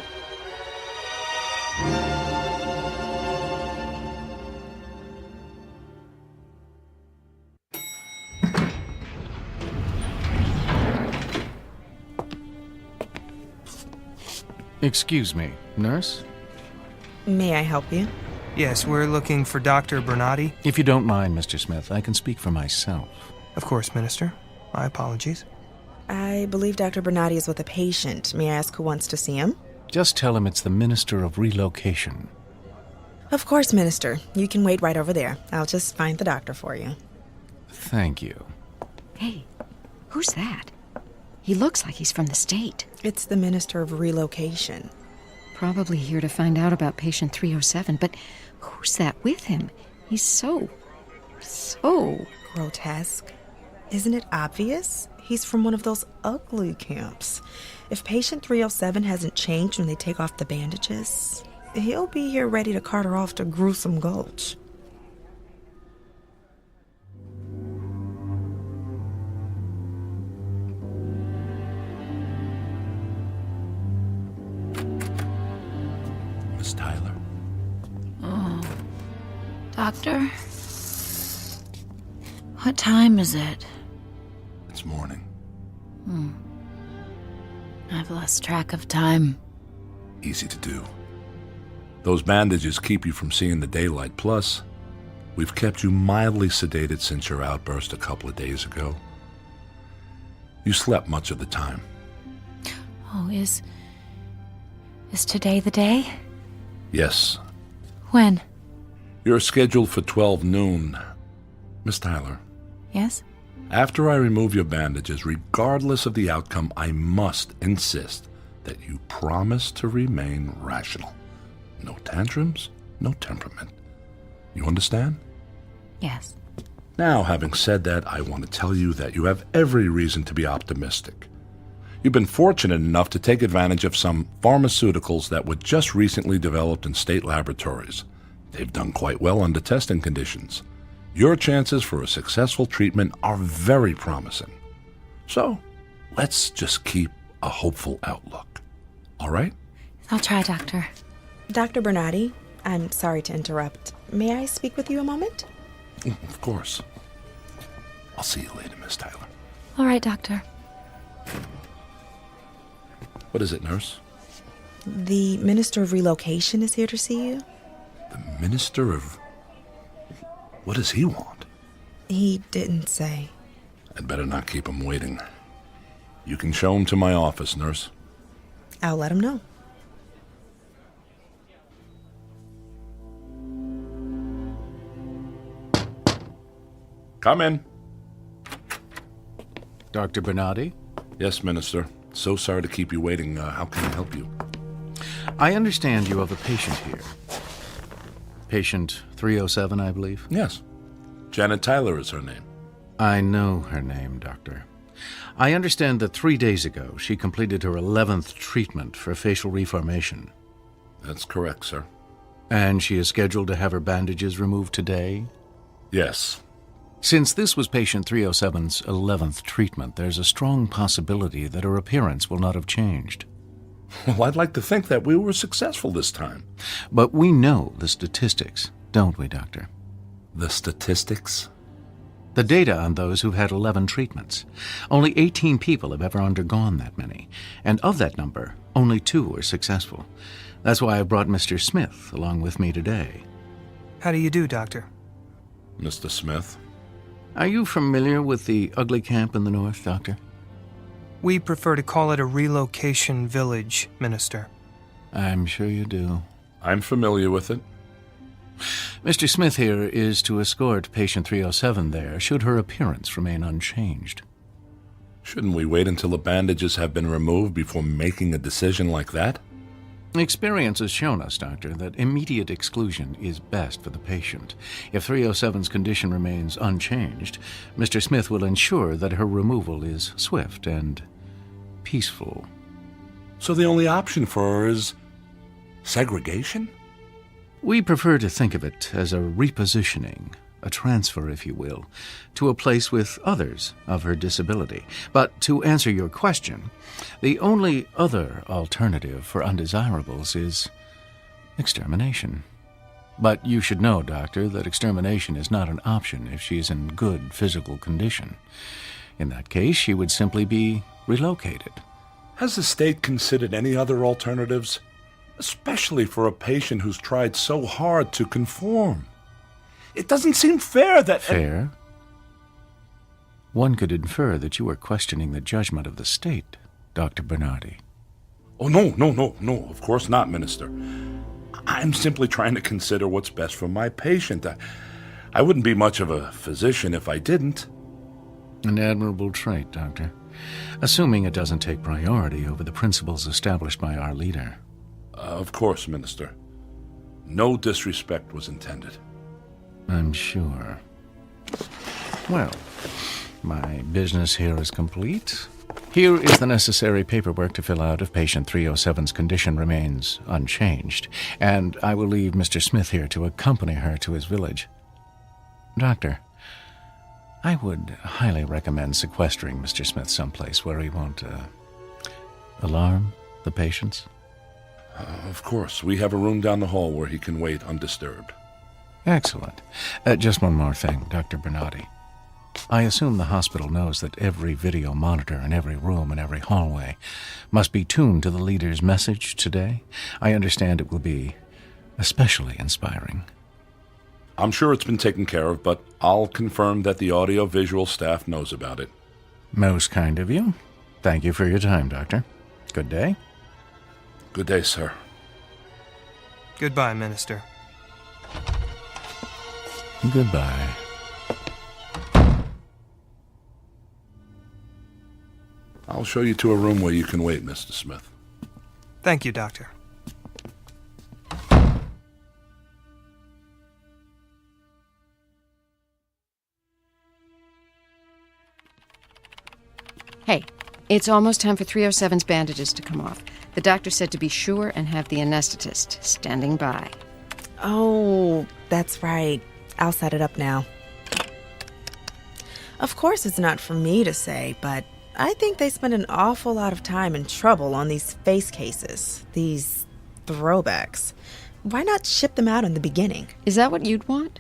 Excuse me, nurse? May I help you? Yes, we're looking for Dr. Bernardi. If you don't mind, Mr. Smith, I can speak for myself. Of course, Minister. My apologies. I believe Dr. Bernardi is with a patient. May I ask who wants to see him? Just tell him it's the Minister of Relocation. Of course, Minister. You can wait right over there. I'll just find the doctor for you. Thank you. Hey, who's that? He looks like he's from the state. It's the Minister of Relocation. Probably here to find out about patient 307, but who's that with him? He's so grotesque. Isn't it obvious? He's from one of those ugly camps. If patient 307 hasn't changed when they take off the bandages, he'll be here ready to cart her off to Gruesome Gulch. Miss Tyler. Oh, Doctor? What time is it? It's morning. I've lost track of time. Easy to do. Those bandages keep you from seeing the daylight. Plus, we've kept you mildly sedated since your outburst a couple of days ago. You slept much of the time. Oh, is today the day? Yes. When? You're scheduled for 12 noon. Miss Tyler. Yes? After I remove your bandages, regardless of the outcome, I must insist that you promise to remain rational. No tantrums, no temperament. You understand? Yes. Now, having said that, I want to tell you that you have every reason to be optimistic. You've been fortunate enough to take advantage of some pharmaceuticals that were just recently developed in state laboratories. They've done quite well under testing conditions. Your chances for a successful treatment are very promising. So, let's just keep a hopeful outlook. All right? I'll try, Doctor. Dr. Bernardi, I'm sorry to interrupt. May I speak with you a moment? Of course. I'll see you later, Miss Tyler. All right, Doctor. What is it, nurse? The Minister of Relocation is here to see you. The Minister of... What does he want? He didn't say. I'd better not keep him waiting. You can show him to my office, nurse. I'll let him know. Come in. Dr. Bernardi? Yes, Minister. So sorry to keep you waiting. How can I help you? I understand you have a patient here. Patient 307, I believe? Yes. Janet Tyler is her name. I know her name, Doctor. I understand that 3 days ago she completed her 11th treatment for facial reformation. That's correct, sir. And she is scheduled to have her bandages removed today? Yes. Since this was patient 307's 11th treatment, there's a strong possibility that her appearance will not have changed. Well, I'd like to think that we were successful this time. But we know the statistics, don't we, Doctor? The statistics? The data on those who've had 11 treatments. Only 18 people have ever undergone that many. And of that number, only 2 are successful. That's why I brought Mr. Smith along with me today. How do you do, Doctor? Mr. Smith? Are you familiar with the ugly camp in the north, Doctor? We prefer to call it a relocation village, Minister. I'm sure you do. I'm familiar with it. Mr. Smith here is to escort patient 307 there, should her appearance remain unchanged. Shouldn't we wait until the bandages have been removed before making a decision like that? Experience has shown us, Doctor, that immediate exclusion is best for the patient. If 307's condition remains unchanged, Mr. Smith will ensure that her removal is swift and peaceful. So the only option for her is segregation? We prefer to think of it as a repositioning, a transfer, if you will, to a place with others of her disability. But to answer your question, the only other alternative for undesirables is extermination. But you should know, Doctor, that extermination is not an option if she is in good physical condition. In that case, she would simply be relocated. Has the state considered any other alternatives? Especially for a patient who's tried so hard to conform. It doesn't seem fair that... Fair? One could infer that you are questioning the judgment of the state, Dr. Bernardi. Oh, no, of course not, Minister. I'm simply trying to consider what's best for my patient. I wouldn't be much of a physician if I didn't. An admirable trait, Doctor. Assuming it doesn't take priority over the principles established by our leader. Of course, Minister. No disrespect was intended. I'm sure. Well, my business here is complete. Here is the necessary paperwork to fill out if patient 307's condition remains unchanged, and I will leave Mr. Smith here to accompany her to his village. Doctor, I would highly recommend sequestering Mr. Smith someplace where he won't, alarm the patients. Of course. We have a room down the hall where he can wait undisturbed. Excellent. Just one more thing, Dr. Bernardi. I assume the hospital knows that every video monitor in every room and every hallway must be tuned to the leader's message today. I understand it will be especially inspiring. I'm sure it's been taken care of, but I'll confirm that the audio-visual staff knows about it. Most kind of you. Thank you for your time, Doctor. Good day. Good day, sir. Goodbye, Minister. Goodbye. I'll show you to a room where you can wait, Mr. Smith. Thank you, Doctor. Hey, it's almost time for 307's bandages to come off. The doctor said to be sure and have the anesthetist standing by. Oh, that's right. I'll set it up now. Of course, it's not for me to say, but I think they spend an awful lot of time and trouble on these face cases, these throwbacks. Why not ship them out in the beginning? Is that what you'd want?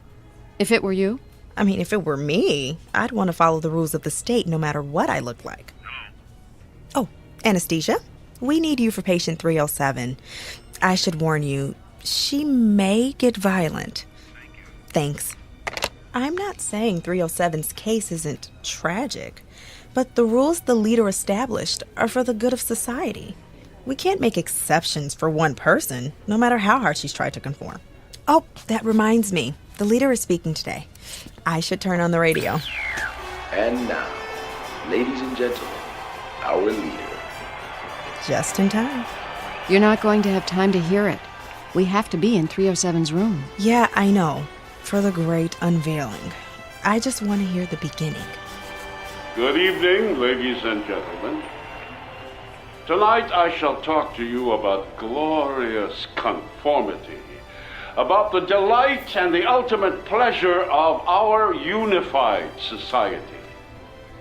If it were you? I mean, if it were me, I'd want to follow the rules of the state no matter what I look like. Oh, Anesthesia, we need you for patient 307. I should warn you, she may get violent. Thanks. I'm not saying 307's case isn't tragic, but the rules the leader established are for the good of society. We can't make exceptions for one person, no matter how hard she's tried to conform. Oh, that reminds me. The leader is speaking today. I should turn on the radio. And now, ladies and gentlemen, our leader. Just in time. You're not going to have time to hear it. We have to be in 307's room. Yeah, I know. For the great unveiling. I just want to hear the beginning. Good evening, ladies and gentlemen. Tonight I shall talk to you about glorious conformity, about the delight and the ultimate pleasure of our unified society.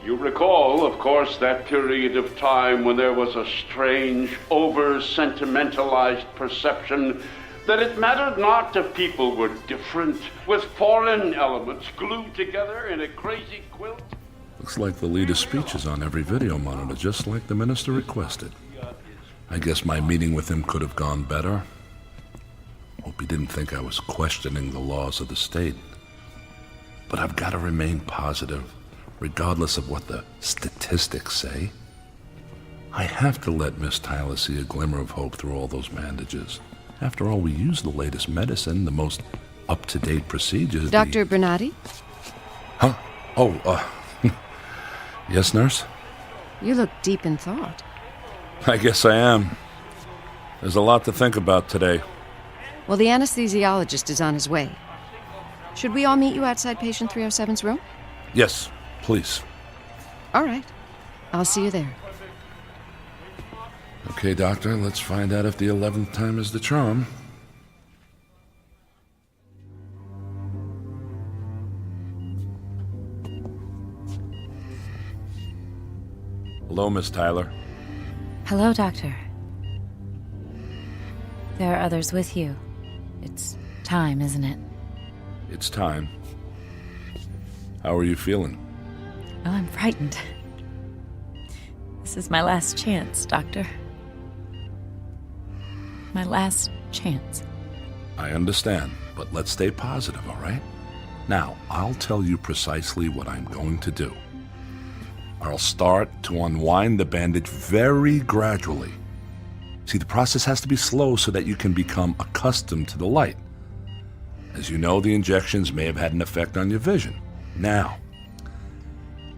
You recall, of course, that period of time when there was a strange, over-sentimentalized perception that it mattered not if people were different, with foreign elements glued together in a crazy quilt. Looks like the leader's speech is on every video monitor, just like the minister requested. I guess my meeting with him could have gone better. Hope he didn't think I was questioning the laws of the state. But I've got to remain positive, regardless of what the statistics say. I have to let Miss Tyler see a glimmer of hope through all those bandages. After all, we use the latest medicine, the most up-to-date procedures. Dr. Bernardi? Huh? Oh, yes, nurse? You look deep in thought. I guess I am. There's a lot to think about today. Well, the anesthesiologist is on his way. Should we all meet you outside patient 307's room? Yes, please. All right. I'll see you there. Okay, Doctor, let's find out if the 11th time is the charm. Hello, Miss Tyler. Hello, Doctor. There are others with you. It's time, isn't it? It's time. How are you feeling? Oh, I'm frightened. This is my last chance, Doctor. My last chance. I understand, but let's stay positive, all right? Now, I'll tell you precisely what I'm going to do. I'll start to unwind the bandage very gradually. See, the process has to be slow so that you can become accustomed to the light. As you know, the injections may have had an effect on your vision. Now,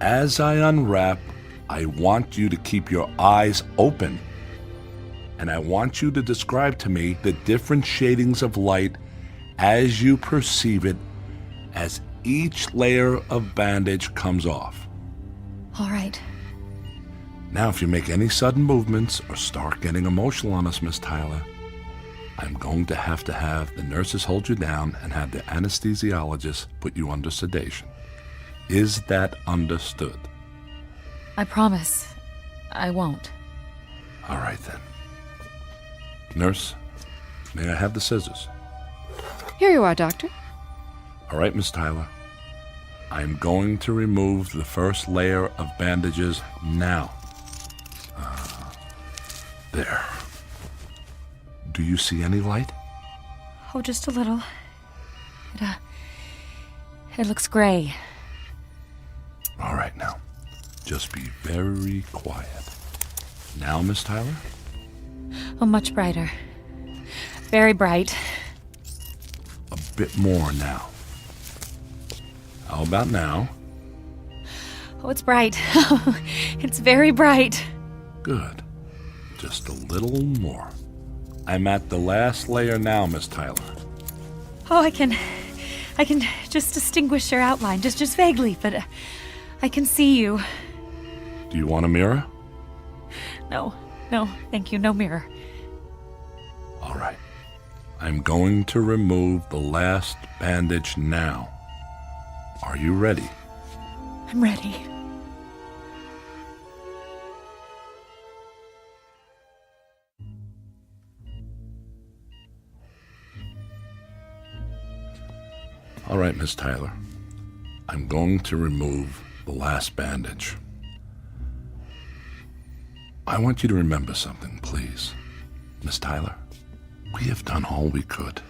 as I unwrap, I want you to keep your eyes open. And I want you to describe to me the different shadings of light as you perceive it as each layer of bandage comes off. All right. Now, if you make any sudden movements or start getting emotional on us, Miss Tyler, I'm going to have the nurses hold you down and have the anesthesiologist put you under sedation. Is that understood? I promise I won't. All right, then. Nurse, may I have the scissors? Here you are, Doctor. All right, Miss Tyler. I'm going to remove the first layer of bandages now. There. Do you see any light? Oh, just a little. It looks gray. All right, now. Just be very quiet. Now, Miss Tyler? Oh, much brighter. Very bright. A bit more now. How about now? Oh, it's bright. It's very bright. Good. Just a little more. I'm at the last layer now, Miss Tyler. Oh, I can just distinguish your outline, just vaguely, but I can see you. Do you want a mirror? No, thank you, no mirror. All right. I'm going to remove the last bandage now. Are you ready? I'm ready. All right, Miss Tyler. I'm going to remove the last bandage. I want you to remember something, please. Miss Tyler, we have done all we could.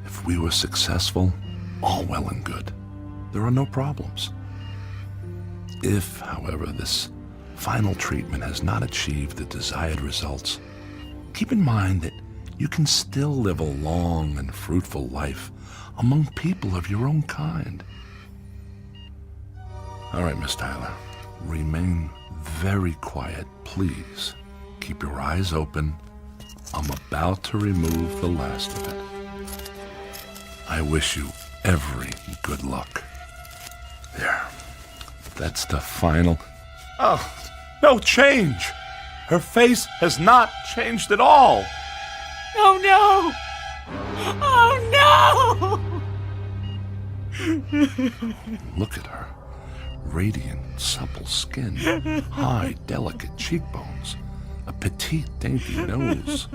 If we were successful, all well and good. There are no problems. If, however, this final treatment has not achieved the desired results, keep in mind that you can still live a long and fruitful life among people of your own kind. All right, Miss Tyler, remain very quiet, please. Keep your eyes open. I'm about to remove the last of it. I wish you every good luck. There. That's the final. Oh, no change. Her face has not changed at all. Oh no! Oh no! Look at her. Radiant, supple skin, high, delicate cheekbones, a petite, dainty nose,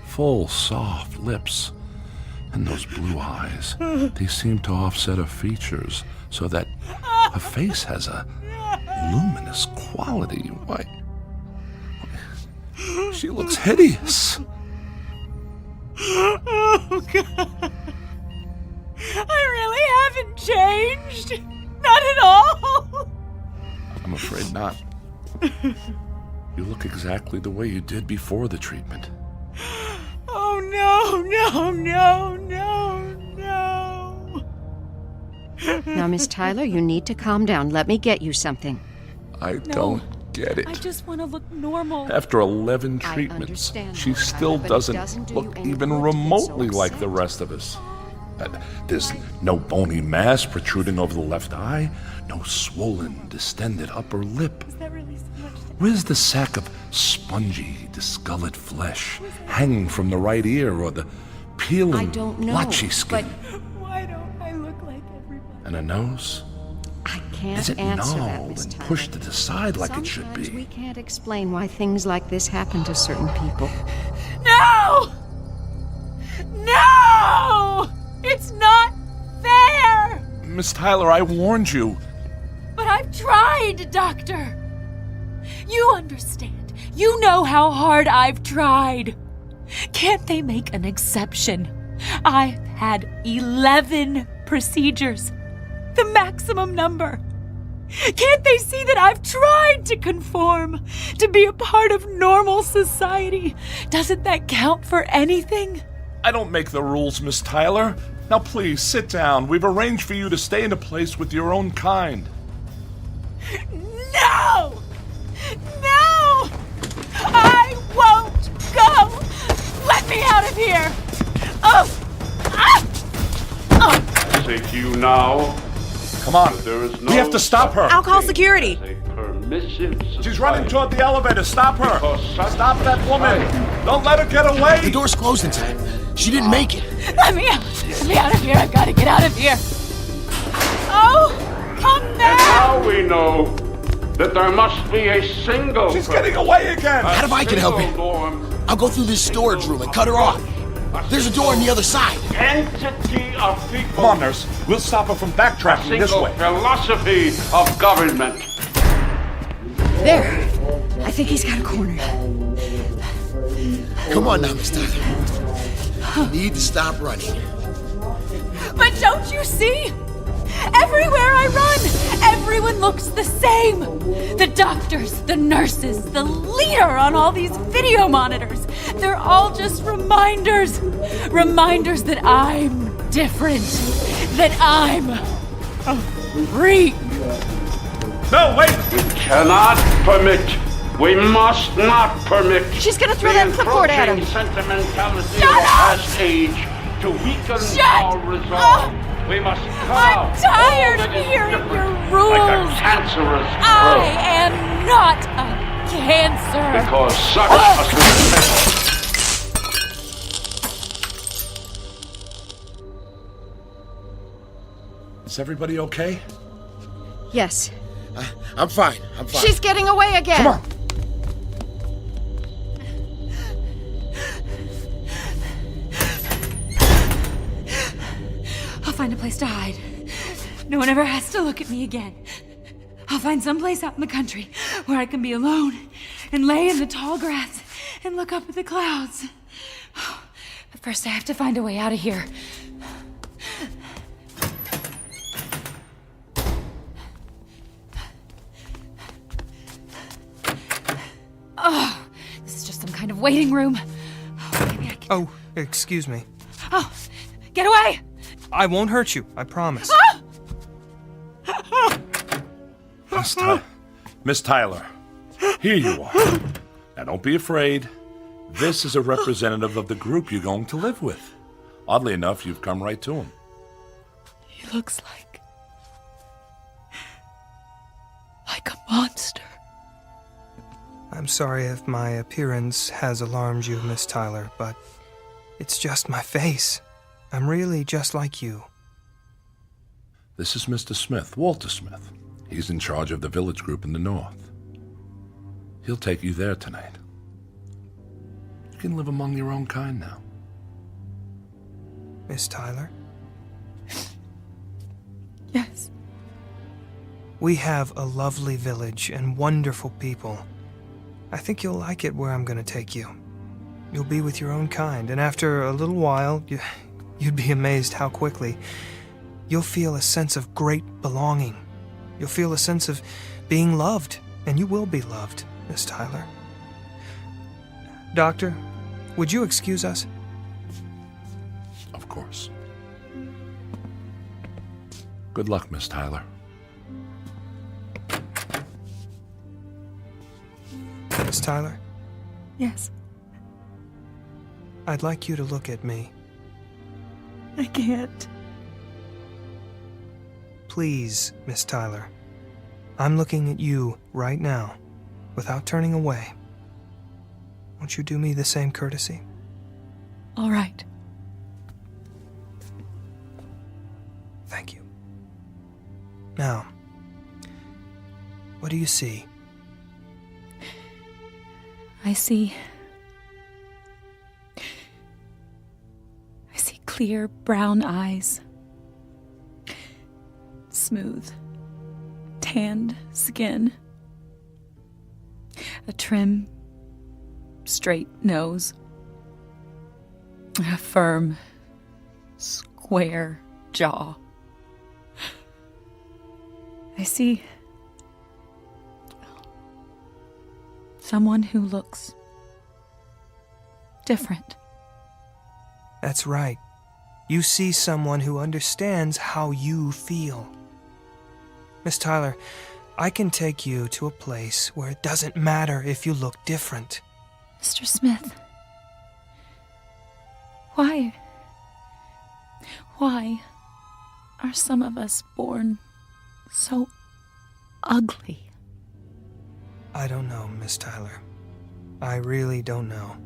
full, soft lips, and those blue eyes. They seem to offset her features so that her face has a luminous quality. Why, she looks hideous. Oh, God. I really haven't changed. Not at all. I'm afraid not. You look exactly the way you did before the treatment. Oh, no, no, no, no, no. Now, Miss Tyler, you need to calm down. Let me get you something. I don't Forget it. I just want to look normal. After 11 treatments, she still doesn't look even remotely like the rest of us. There's no bony mass protruding over the left eye, no swollen, distended upper lip. Is that really so much? Where's the sack of spongy, discolored flesh hanging from the right ear or the peeling, blotchy skin? Why don't I look like everybody? And a nose? I can't Is it answer gnawed that, Miss and Tyler. pushed to the side like it should Sometimes be? we can't explain why things like this happen to certain people. No! No! It's not fair! Miss Tyler, I warned you. But I've tried, Doctor. You understand. You know how hard I've tried. Can't they make an exception? I've had 11 procedures. The maximum number. Can't they see that I've tried to conform, to be a part of normal society? Doesn't that count for anything? I don't make the rules, Miss Tyler. Now please, sit down. We've arranged for you to stay in a place with your own kind. No! No! I won't go! Let me out of here! Oh! Ah! Oh! I say to you now, come on. There is no We have to stop her. I'll call security. She's running toward the elevator. Stop her. Stop that woman. Don't let her get away. The door's closed in time. She didn't make it. Let me out! Let me out of here! I've got to get out of here! Oh! Come back! And now we know that there must be a single. She's getting away again. How if I can help you? I'll go through this storage room and cut her off. There's a door on the other side. Entity of people. Come on, nurse. We'll stop her from backtracking this way. Philosophy of government. There. I think he's got a corner. Come on now, Miss Tyler. You need to stop running. But don't you see? Everywhere I run, everyone looks the same. The doctors, the nurses, the leader on all these video monitors. They're all just reminders. Reminders that I'm different. That I'm a freak. No, wait! We cannot permit. We must not permit. She's gonna throw that clipboard at him. Sentimentality of the past age to weaken our resolve. We must cut I'm out tired all of that is hearing different, your rules. like a cancerous I growth. am not a cancer. Because such must be the Is everybody okay? Yes. I'm fine. I'm fine. She's getting away again. Come on. I'll find a place to hide. No one ever has to look at me again. I'll find some place out in the country where I can be alone and lay in the tall grass and look up at the clouds. But first I have to find a way out of here. Oh, this is just some kind of waiting room. Oh, excuse me. Oh, get away! I won't hurt you, I promise. Miss Tyler, here you are. Now don't be afraid. This is a representative of the group you're going to live with. Oddly enough, you've come right to him. He looks like a monster. I'm sorry if my appearance has alarmed you, Miss Tyler, but it's just my face. I'm really just like you. This is Mr. Smith, Walter Smith. He's in charge of the village group in the north. He'll take you there tonight. You can live among your own kind now. Miss Tyler? Yes. We have a lovely village and wonderful people. I think you'll like it where I'm going to take you. You'll be with your own kind, and after a little while, you'd be amazed how quickly you'll feel a sense of great belonging. You'll feel a sense of being loved, and you will be loved, Miss Tyler. Doctor, would you excuse us? Of course. Good luck, Miss Tyler. Miss Tyler? Yes. I'd like you to look at me. I can't. Please, Miss Tyler. I'm looking at you right now, without turning away. Won't you do me the same courtesy? All right. Thank you. Now, what do you see? I see clear brown eyes. Smooth, tanned skin. A trim, straight nose. A firm, square jaw. I see someone who looks different. That's right. You see someone who understands how you feel. Miss Tyler, I can take you to a place where it doesn't matter if you look different. Mr. Smith, why are some of us born so ugly? I don't know, Miss Tyler. I really don't know.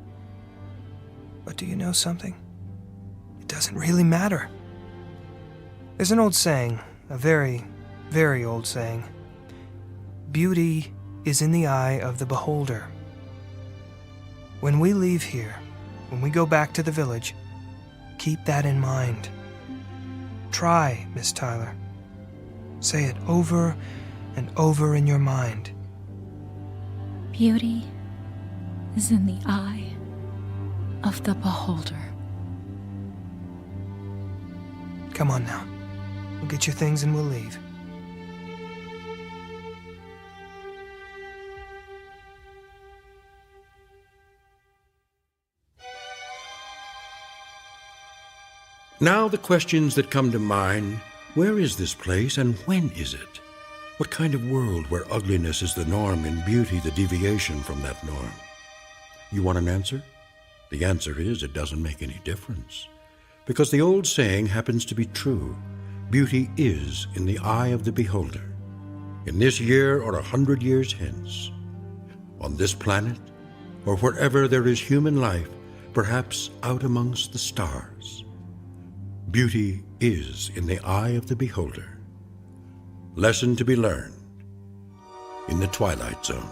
But do you know something? It doesn't really matter. There's an old saying, a very, very old saying. Beauty is in the eye of the beholder. When we leave here, when we go back to the village, keep that in mind. Try, Miss Tyler. Say it over and over in your mind. Beauty is in the eye of the beholder. Come on now. We'll get your things and we'll leave. Now the questions that come to mind: where is this place and when is it? What kind of world where ugliness is the norm and beauty the deviation from that norm? You want an answer? The answer is it doesn't make any difference. Because the old saying happens to be true. Beauty is in the eye of the beholder. In this year or 100 years hence. On this planet, or wherever there is human life, perhaps out amongst the stars. Beauty is in the eye of the beholder. Lesson to be learned in the Twilight Zone.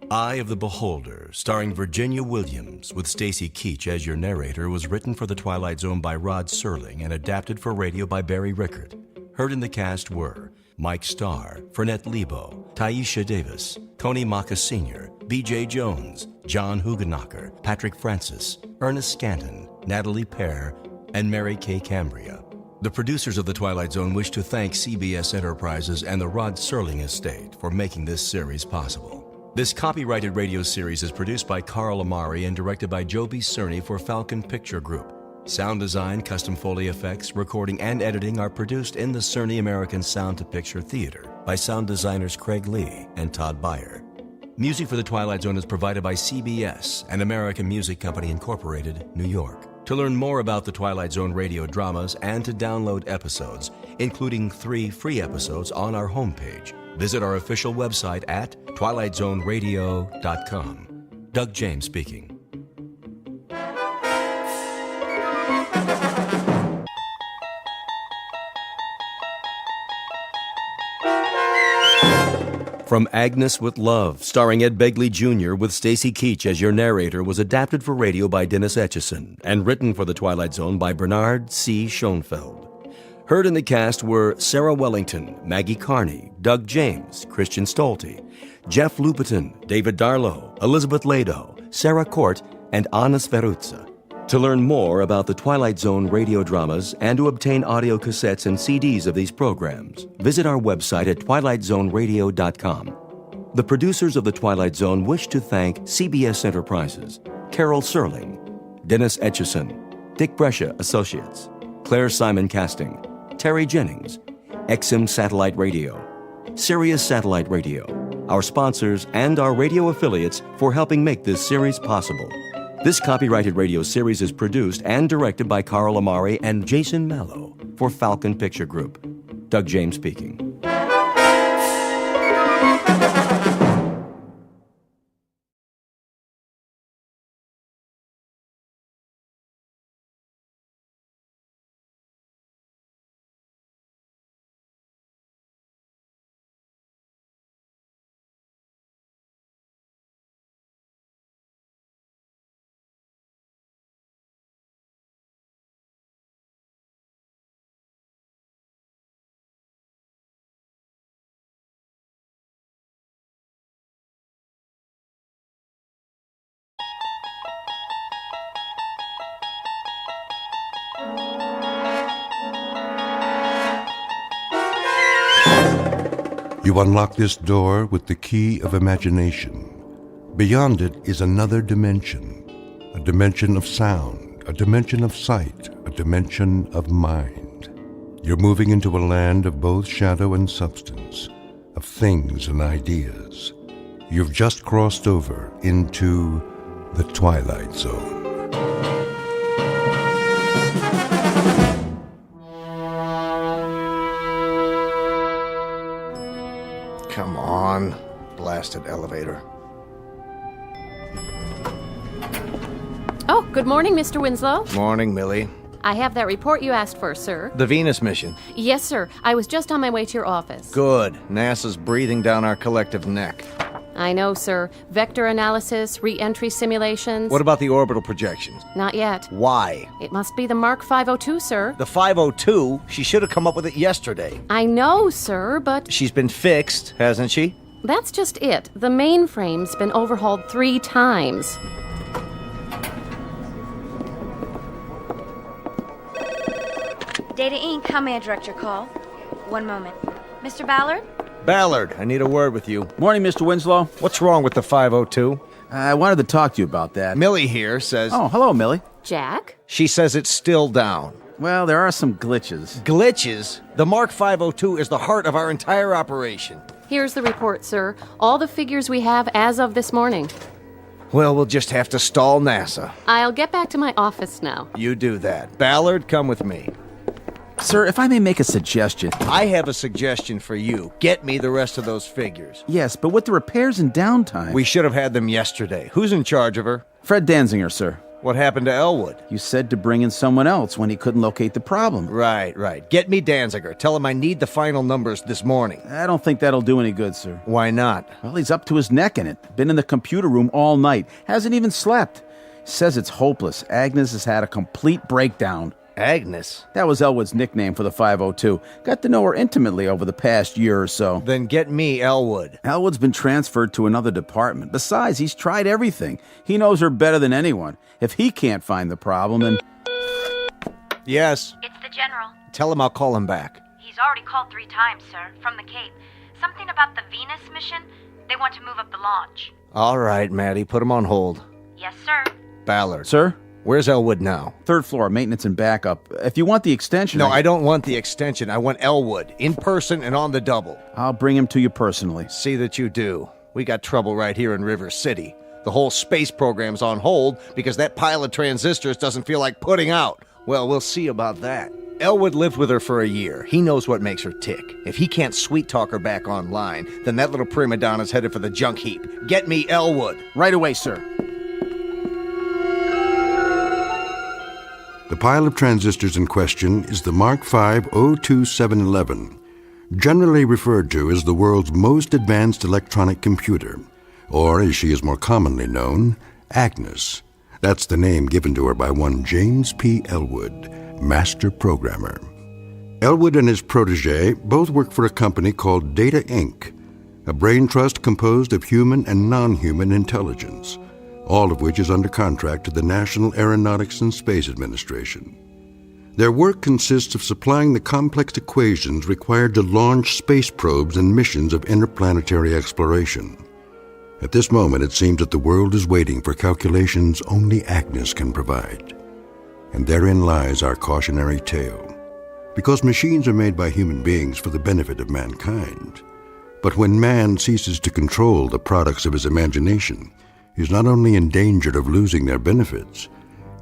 Eye of the Beholder, starring Virginia Williams, with Stacy Keach as your narrator, was written for The Twilight Zone by Rod Serling and adapted for radio by Barry Rickert. Heard in the cast were Mike Starr, Fernette Lebo, Taisha Davis, Tony Maka Sr., B.J. Jones, John Hugenacher, Patrick Francis, Ernest Scanton, Natalie Pear, and Mary Kay Cambria. The producers of The Twilight Zone wish to thank CBS Enterprises and the Rod Serling Estate for making this series possible. This copyrighted radio series is produced by Carl Amari and directed by Joby Cerny for Falcon Picture Group. Sound design, custom Foley effects, recording, and editing are produced in the Cerny American Sound to Picture Theater by sound designers Craig Lee and Todd Beyer. Music for The Twilight Zone is provided by CBS and American Music Company Incorporated, New York. To learn more about the Twilight Zone radio dramas and to download episodes, including 3 free episodes on our homepage, visit our official website at twilightzoneradio.com. Doug James speaking. From Agnes with Love, starring Ed Begley Jr. with Stacy Keach as your narrator, was adapted for radio by Dennis Etchison and written for The Twilight Zone by Bernard C. Schoenfeld. Heard in the cast were Sarah Wellington, Maggie Carney, Doug James, Christian Stolte, Jeff Lupetin, David Darlow, Elizabeth Lado, Sarah Court, and Anna Sverutza. To learn more about the Twilight Zone radio dramas and to obtain audio cassettes and CDs of these programs, visit our website at twilightzoneradio.com. The producers of The Twilight Zone wish to thank CBS Enterprises, Carol Serling, Dennis Etchison, Dick Brescia Associates, Claire Simon Casting, Terry Jennings, XM Satellite Radio, Sirius Satellite Radio, our sponsors, and our radio affiliates for helping make this series possible. This copyrighted radio series is produced and directed by Carl Amari and Jason Mallow for Falcon Picture Group. Doug James speaking. You unlock this door with the key of imagination. Beyond it is another dimension, a dimension of sound, a dimension of sight, a dimension of mind. You're moving into a land of both shadow and substance, of things and ideas. You've just crossed over into the Twilight Zone. Come on, blasted elevator. Oh, good morning, Mr. Winslow. Morning, Millie. I have that report you asked for, sir. The Venus mission. Yes, sir. I was just on my way to your office. Good. NASA's breathing down our collective neck. I know, sir. Vector analysis, re-entry simulations. What about the orbital projections? Not yet. Why? It must be the Mark 502, sir. The 502? She should have come up with it yesterday. I know, sir, but... She's been fixed, hasn't she? That's just it. The mainframe's been overhauled 3 times. Data Inc., how may I direct your call? One moment. Mr. Ballard? Ballard, I need a word with you. Morning, Mr. Winslow. What's wrong with the 502? I wanted to talk to you about that. Millie here says... Oh, hello, Millie. Jack? She says it's still down. Well, there are some glitches. Glitches? The Mark 502 is the heart of our entire operation. Here's the report, sir. All the figures we have as of this morning. Well, we'll just have to stall NASA. I'll get back to my office now. You do that. Ballard, come with me. Sir, if I may make a suggestion. I have a suggestion for you. Get me the rest of those figures. Yes, but with the repairs and downtime... We should have had them yesterday. Who's in charge of her? Fred Danziger, sir. What happened to Elwood? You said to bring in someone else when he couldn't locate the problem. Right. Get me Danziger. Tell him I need the final numbers this morning. I don't think that'll do any good, sir. Why not? Well, he's up to his neck in it. Been in the computer room all night. Hasn't even slept. Says it's hopeless. Agnes has had a complete breakdown. Agnes? That was Elwood's nickname for the 502. Got to know her intimately over the past year or so. Then get me Elwood. Elwood's been transferred to another department. Besides, he's tried everything. He knows her better than anyone. If he can't find the problem, then... Yes? It's the General. Tell him I'll call him back. He's already called 3 times, sir, from the Cape. Something about the Venus mission. They want to move up the launch. All right, Maddie, put him on hold. Yes, sir. Ballard. Sir? Where's Elwood now? 3rd floor, maintenance and backup. If you want the extension... No, I don't want the extension. I want Elwood, in person and on the double. I'll bring him to you personally. See that you do. We got trouble right here in River City. The whole space program's on hold because that pile of transistors doesn't feel like putting out. Well, we'll see about that. Elwood lived with her for a year. He knows what makes her tick. If he can't sweet-talk her back online, then that little prima donna's headed for the junk heap. Get me Elwood. Right away, sir. The pile of transistors in question is the Mark V 02711, generally referred to as the world's most advanced electronic computer, or as she is more commonly known, Agnes. That's the name given to her by one James P. Elwood, master programmer. Elwood and his protege both work for a company called Data Inc., a brain trust composed of human and non-human intelligence. all of which is under contract to the National Aeronautics and Space Administration. Their work consists of supplying the complex equations required to launch space probes and missions of interplanetary exploration. At this moment, it seems that the world is waiting for calculations only Agnes can provide. And therein lies our cautionary tale. Because machines are made by human beings for the benefit of mankind. But when man ceases to control the products of his imagination, he is not only in danger of losing their benefits,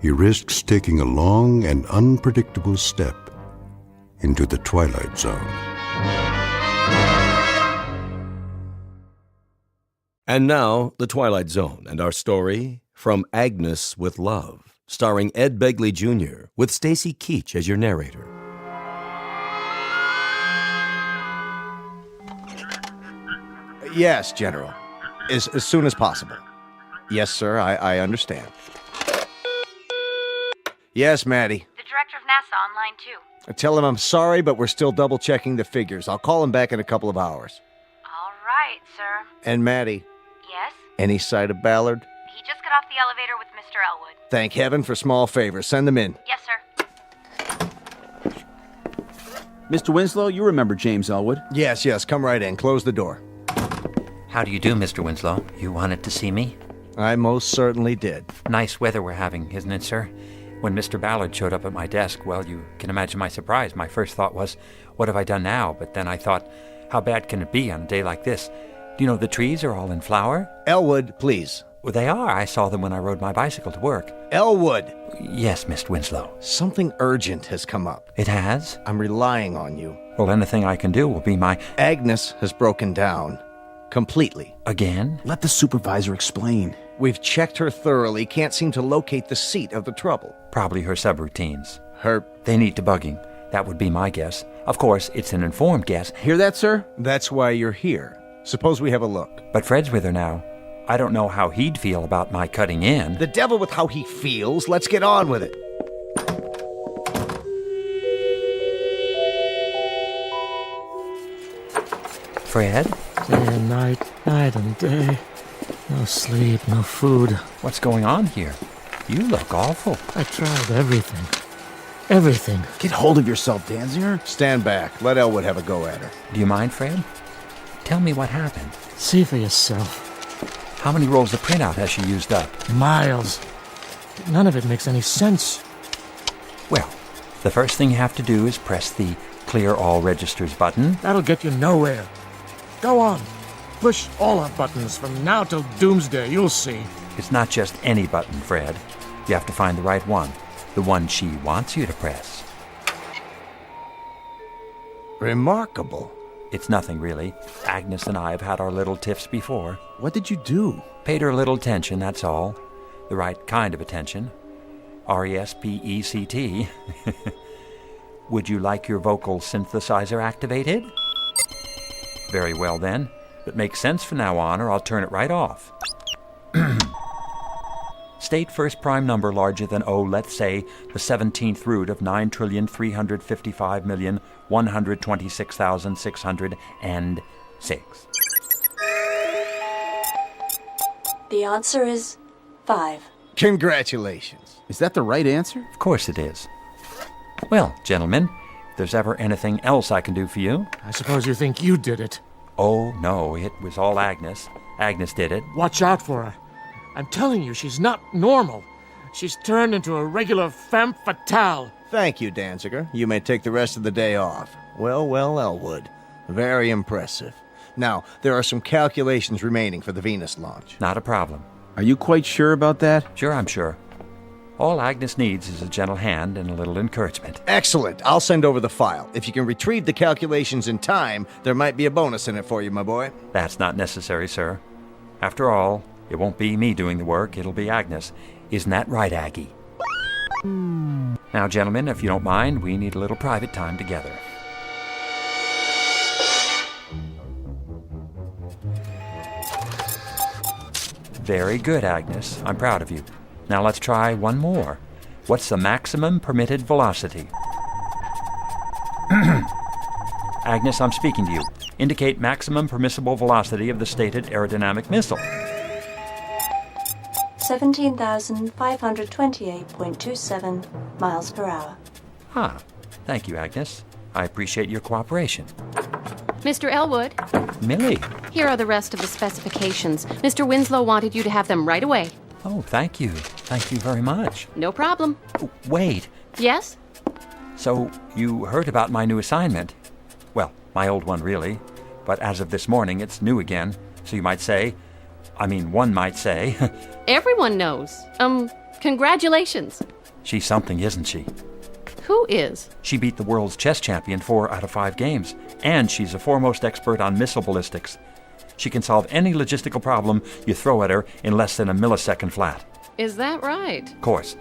he risks taking a long and unpredictable step into the Twilight Zone. And now, The Twilight Zone and our story, From Agnes with Love, starring Ed Begley Jr., with Stacy Keach as your narrator. Yes, General. As soon as possible. Yes, sir, I understand. Yes, Maddie. The director of NASA online, too. Tell him I'm sorry, but we're still double-checking the figures. I'll call him back in a couple of hours. All right, sir. And Maddie. Yes? Any sight of Ballard? He just got off the elevator with Mr. Elwood. Thank heaven for small favors. Send them in. Yes, sir. Mr. Winslow, you remember James Elwood? Yes, come right in. Close the door. How do you do, Mr. Winslow? You wanted to see me? I most certainly did. Nice weather we're having, isn't it, sir? When Mr. Ballard showed up at my desk, well, you can imagine my surprise. My first thought was, what have I done now? But then I thought, how bad can it be on a day like this? Do you know the trees are all in flower? Elwood, please. Well, they are. I saw them when I rode my bicycle to work. Elwood! Yes, Mr. Winslow. Something urgent has come up. It has? I'm relying on you. Well, anything I can do will be my... Agnes has broken down. Completely. Again? Let the supervisor explain. We've checked her thoroughly, can't seem to locate the seat of the trouble. Probably her subroutines. Her... They need debugging. That would be my guess. Of course, it's an informed guess. Hear that, sir? That's why you're here. Suppose we have a look. But Fred's with her now. I don't know how he'd feel about my cutting in. The devil with how he feels. Let's get on with it. Fred? Day and night, night and day. No sleep, no food. What's going on here? You look awful. I tried everything. Everything. Get hold of yourself, Danziger. Stand back. Let Elwood have a go at her. Do you mind, Fred? Tell me what happened. See for yourself. How many rolls of printout has she used up? Miles. None of it makes any sense. Well, the first thing you have to do is press the Clear All Registers button. That'll get you nowhere. Go on. Push all our buttons from now till doomsday. You'll see. It's not just any button, Fred. You have to find the right one. The one she wants you to press. Remarkable. It's nothing, really. Agnes and I have had our little tiffs before. What did you do? Paid her a little attention, that's all. The right kind of attention. RESPECT. Would you like your vocal synthesizer activated? Very well, then. But make sense from now on, or I'll turn it right off. State first prime number larger than, let's say, the 17th root of 9,355,126,606. The answer is 5. Congratulations. Is that the right answer? Of course it is. Well, gentlemen, if there's ever anything else I can do for you... I suppose you think you did it. Oh, no, it was all Agnes. Agnes did it. Watch out for her. I'm telling you, she's not normal. She's turned into a regular femme fatale. Thank you, Danziger. You may take the rest of the day off. Well, Elwood. Very impressive. Now, there are some calculations remaining for the Venus launch. Not a problem. Are you quite sure about that? Sure, I'm sure. All Agnes needs is a gentle hand and a little encouragement. Excellent. I'll send over the file. If you can retrieve the calculations in time, there might be a bonus in it for you, my boy. That's not necessary, sir. After all, it won't be me doing the work, it'll be Agnes. Isn't that right, Aggie? Now, gentlemen, if you don't mind, we need a little private time together. Very good, Agnes. I'm proud of you. Now let's try one more. What's the maximum permitted velocity? Agnes, I'm speaking to you. Indicate maximum permissible velocity of the stated aerodynamic missile. 17,528.27 miles per hour. Ah, thank you, Agnes. I appreciate your cooperation. Mr. Elwood, Millie. here are the rest of the specifications. Mr. Winslow wanted you to have them right away. Oh, thank you. Thank you very much. No problem. Wait. Yes? So, you heard about my new assignment? Well, my old one, really. But as of this morning, it's new again. So you might say, one might say... Everyone knows. Congratulations. She's something, isn't she? Who is? She beat the world's chess champion 4 out of 5 games. And she's a foremost expert on missile ballistics. She can solve any logistical problem you throw at her in less than a millisecond flat. Is that right? Of course,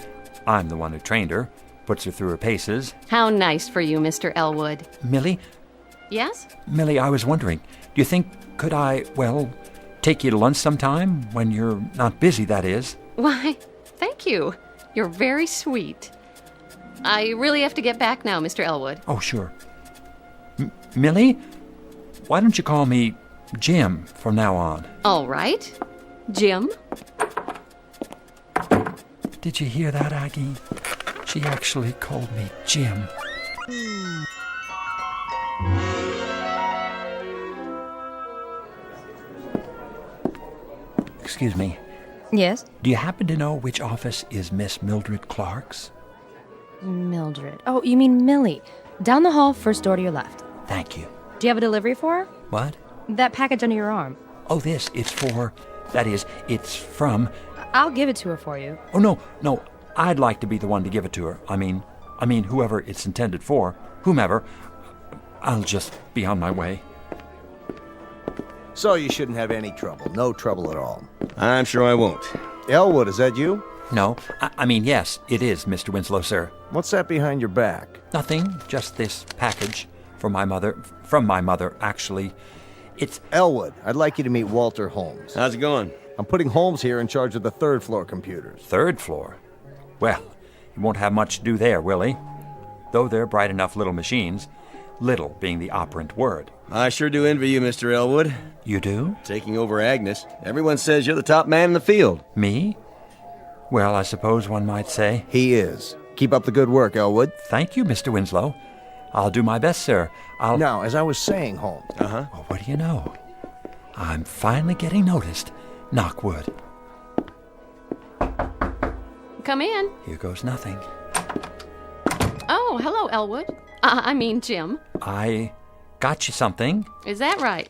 I'm the one who trained her, puts her through her paces. How nice for you, Mr. Elwood. Millie? Yes? Millie, I was wondering, do you think, could I, take you to lunch sometime? When you're not busy, that is. Why, thank you. You're very sweet. I really have to get back now, Mr. Elwood. Oh, sure. Millie, why don't you call me Jim from now on? All right. Jim? Did you hear that, Aggie? She actually called me Jim. Excuse me. Yes? Do you happen to know which office is Miss Mildred Clark's? Mildred. Oh, you mean Millie. Down the hall, first door to your left. Thank you. Do you have a delivery for her? What? That package under your arm. Oh, this. It's from... I'll give it to her for you. Oh, no. I'd like to be the one to give it to her. I mean, whoever it's intended for, whomever. I'll just be on my way. So you shouldn't have any trouble. No trouble at all. I'm sure I won't. Elwood, is that you? No. Yes, it is, Mr. Winslow, sir. What's that behind your back? Nothing. Just this package from my mother, actually. It's... Elwood, I'd like you to meet Walter Holmes. How's it going? I'm putting Holmes here in charge of the third floor computers. Third floor? Well, he won't have much to do there, will he? Though they're bright enough little machines. Little being the operant word. I sure do envy you, Mr. Elwood. You do? Taking over Agnes. Everyone says you're the top man in the field. Me? Well, I suppose one might say. He is. Keep up the good work, Elwood. Thank you, Mr. Winslow. I'll do my best, sir. Now, as I was saying, Holmes. Well, what do you know? I'm finally getting noticed. Knock wood. Come in. Here goes nothing. Oh, hello, Elwood. Jim. I got you something. Is that right?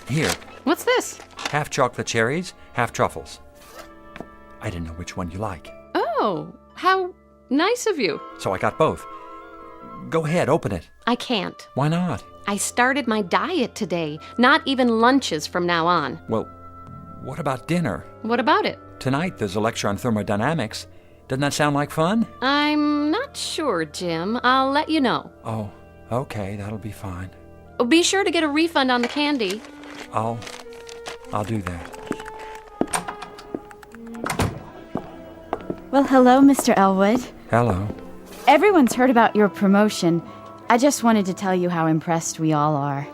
Here. What's this? Half chocolate cherries, half truffles. I didn't know which one you like. Oh, how nice of you. So I got both. Go ahead, open it. I can't. Why not? I started my diet today. Not even lunches from now on. Well, what about dinner? What about it? Tonight there's a lecture on thermodynamics. Doesn't that sound like fun? I'm not sure, Jim. I'll let you know. Oh, okay, that'll be fine. Be sure to get a refund on the candy. I'll do that. Well, hello, Mr. Elwood. Hello. Everyone's heard about your promotion. I just wanted to tell you how impressed we all are.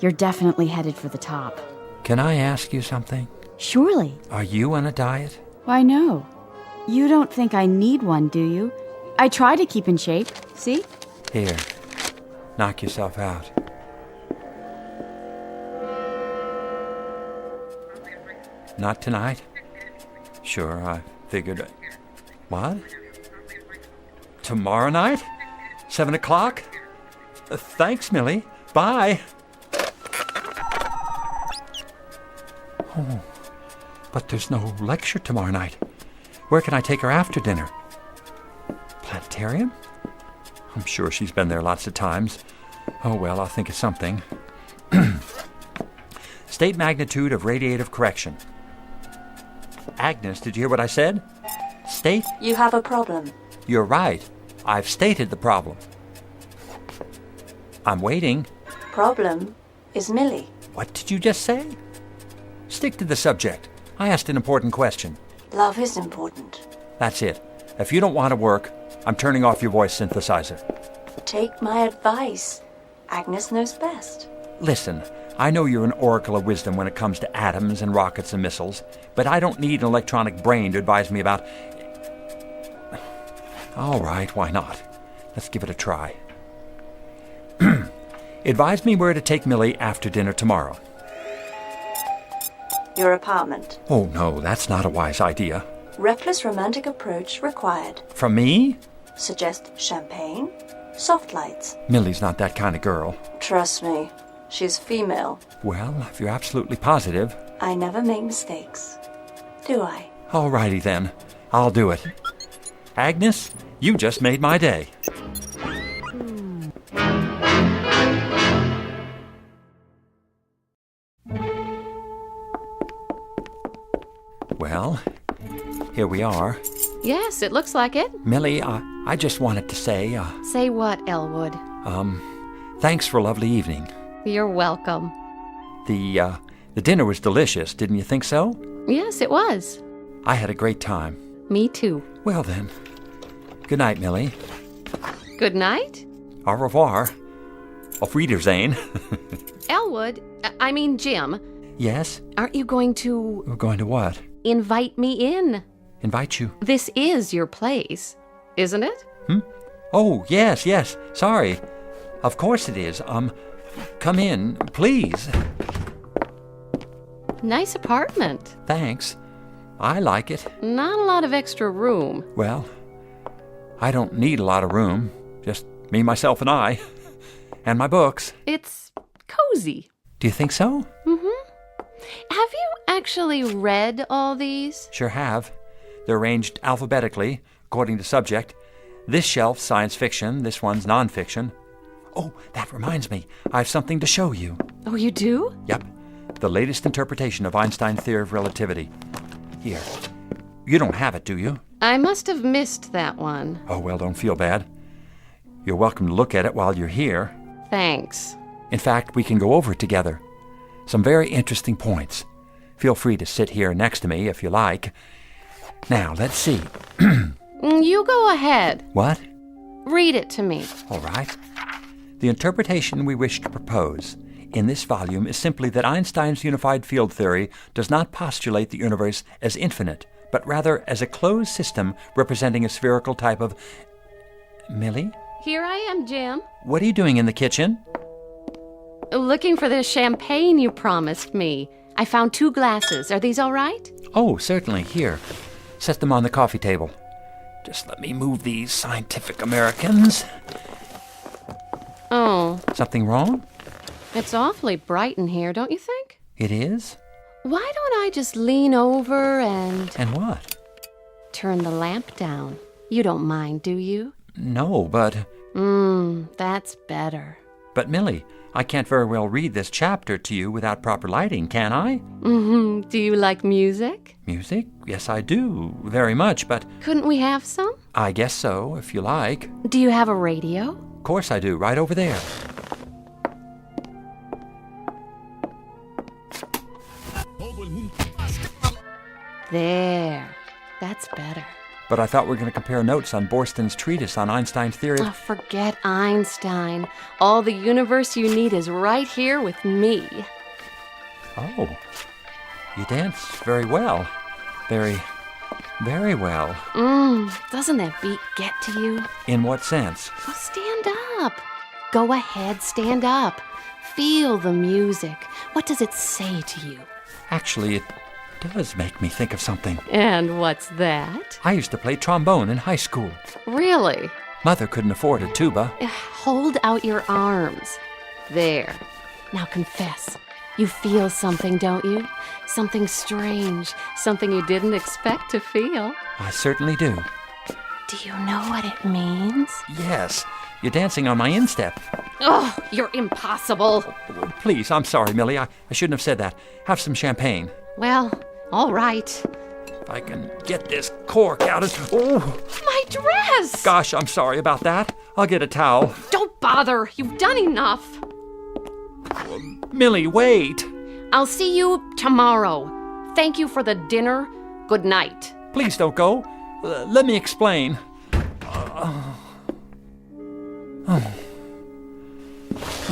You're definitely headed for the top. Can I ask you something? Surely. Are you on a diet? Why, no. You don't think I need one, do you? I try to keep in shape. See? Here. Knock yourself out. Not tonight? Sure, I figured... What? Tomorrow night? 7 o'clock? Thanks, Millie. Bye. Oh, but there's no lecture tomorrow night. Where can I take her after dinner? Planetarium? I'm sure she's been there lots of times. Oh, well, I'll think of something. State magnitude of radiative correction. Agnes, did you hear what I said? State? You have a problem. You're right. I've stated the problem. I'm waiting. Problem is Millie. What did you just say? Stick to the subject. I asked an important question. Love is important. That's it. If you don't want to work, I'm turning off your voice synthesizer. Take my advice. Agnes knows best. Listen, I know you're an oracle of wisdom when it comes to atoms and rockets and missiles, but I don't need an electronic brain to advise me about... All right, why not? Let's give it a try. Advise me where to take Millie after dinner tomorrow. Your apartment. Oh, no, that's not a wise idea. Reckless romantic approach required. From me? Suggest champagne, soft lights. Millie's not that kind of girl. Trust me, she's female. Well, if you're absolutely positive... I never make mistakes. Do I? All righty then. I'll do it. Agnes, you just made my day. Well, here we are. Yes, it looks like it. Millie, I just wanted to say, Say what, Elwood? thanks for a lovely evening. You're welcome. The dinner was delicious, didn't you think so? Yes, it was. I had a great time. Me too. Well then, good night, Millie. Good night? Au revoir. Auf Wiedersehen. Elwood, I mean Jim. Yes? Aren't you going to... We're going to what? Invite me in. Invite you? This is your place, isn't it? Oh, yes. Sorry. Of course it is. Come in, please. Nice apartment. Thanks. I like it. Not a lot of extra room. Well, I don't need a lot of room. Just me, myself, and I. And my books. It's cozy. Do you think so? Have you actually read all these? Sure have. They're arranged alphabetically, according to subject. This shelf's science fiction, this one's nonfiction. Oh, that reminds me. I have something to show you. Oh, you do? Yep. The latest interpretation of Einstein's theory of relativity. Here. You don't have it, do you? I must have missed that one. Oh, well, don't feel bad. You're welcome to look at it while you're here. Thanks. In fact, we can go over it together. Some very interesting points. Feel free to sit here next to me if you like. Now, let's see. You go ahead. What? Read it to me. All right. The interpretation we wish to propose in this volume is simply that Einstein's unified field theory does not postulate the universe as infinite, but rather as a closed system representing a spherical type of... Millie? Here I am, Jim. What are you doing in the kitchen? Looking for the champagne you promised me. I found 2 glasses. Are these all right? Oh, certainly. Here. Set them on the coffee table. Just let me move these Scientific Americans. Oh. Something wrong? It's awfully bright in here, don't you think? It is? Why don't I just lean over and... And what? Turn the lamp down. You don't mind, do you? No, but... That's better. But, Millie, I can't very well read this chapter to you without proper lighting, can I? Do you like music? Music? Yes, I do. Very much, but... Couldn't we have some? I guess so, if you like. Do you have a radio? Of course I do. Right over there. There. That's better. But I thought we were going to compare notes on Borston's treatise on Einstein's theory of... Oh, forget Einstein. All the universe you need is right here with me. Oh. You dance very well. Very well. Doesn't that beat get to you? In what sense? Well, stand up. Go ahead, stand up. Feel the music. What does it say to you? Actually, it does make me think of something. And what's that? I used to play trombone in high school. Really? Mother couldn't afford a tuba. Hold out your arms. There. Now confess. You feel something, don't you? Something strange. Something you didn't expect to feel. I certainly do. Do you know what it means? Yes. You're dancing on my instep. Oh, you're impossible. Oh, please, I'm sorry, Millie. I shouldn't have said that. Have some champagne. Well, all right. If I can get this cork out of... Oh! My dress! Gosh, I'm sorry about that. I'll get a towel. Don't bother. You've done enough. Millie, wait. I'll see you tomorrow. Thank you for the dinner. Good night. Please don't go. Let me explain.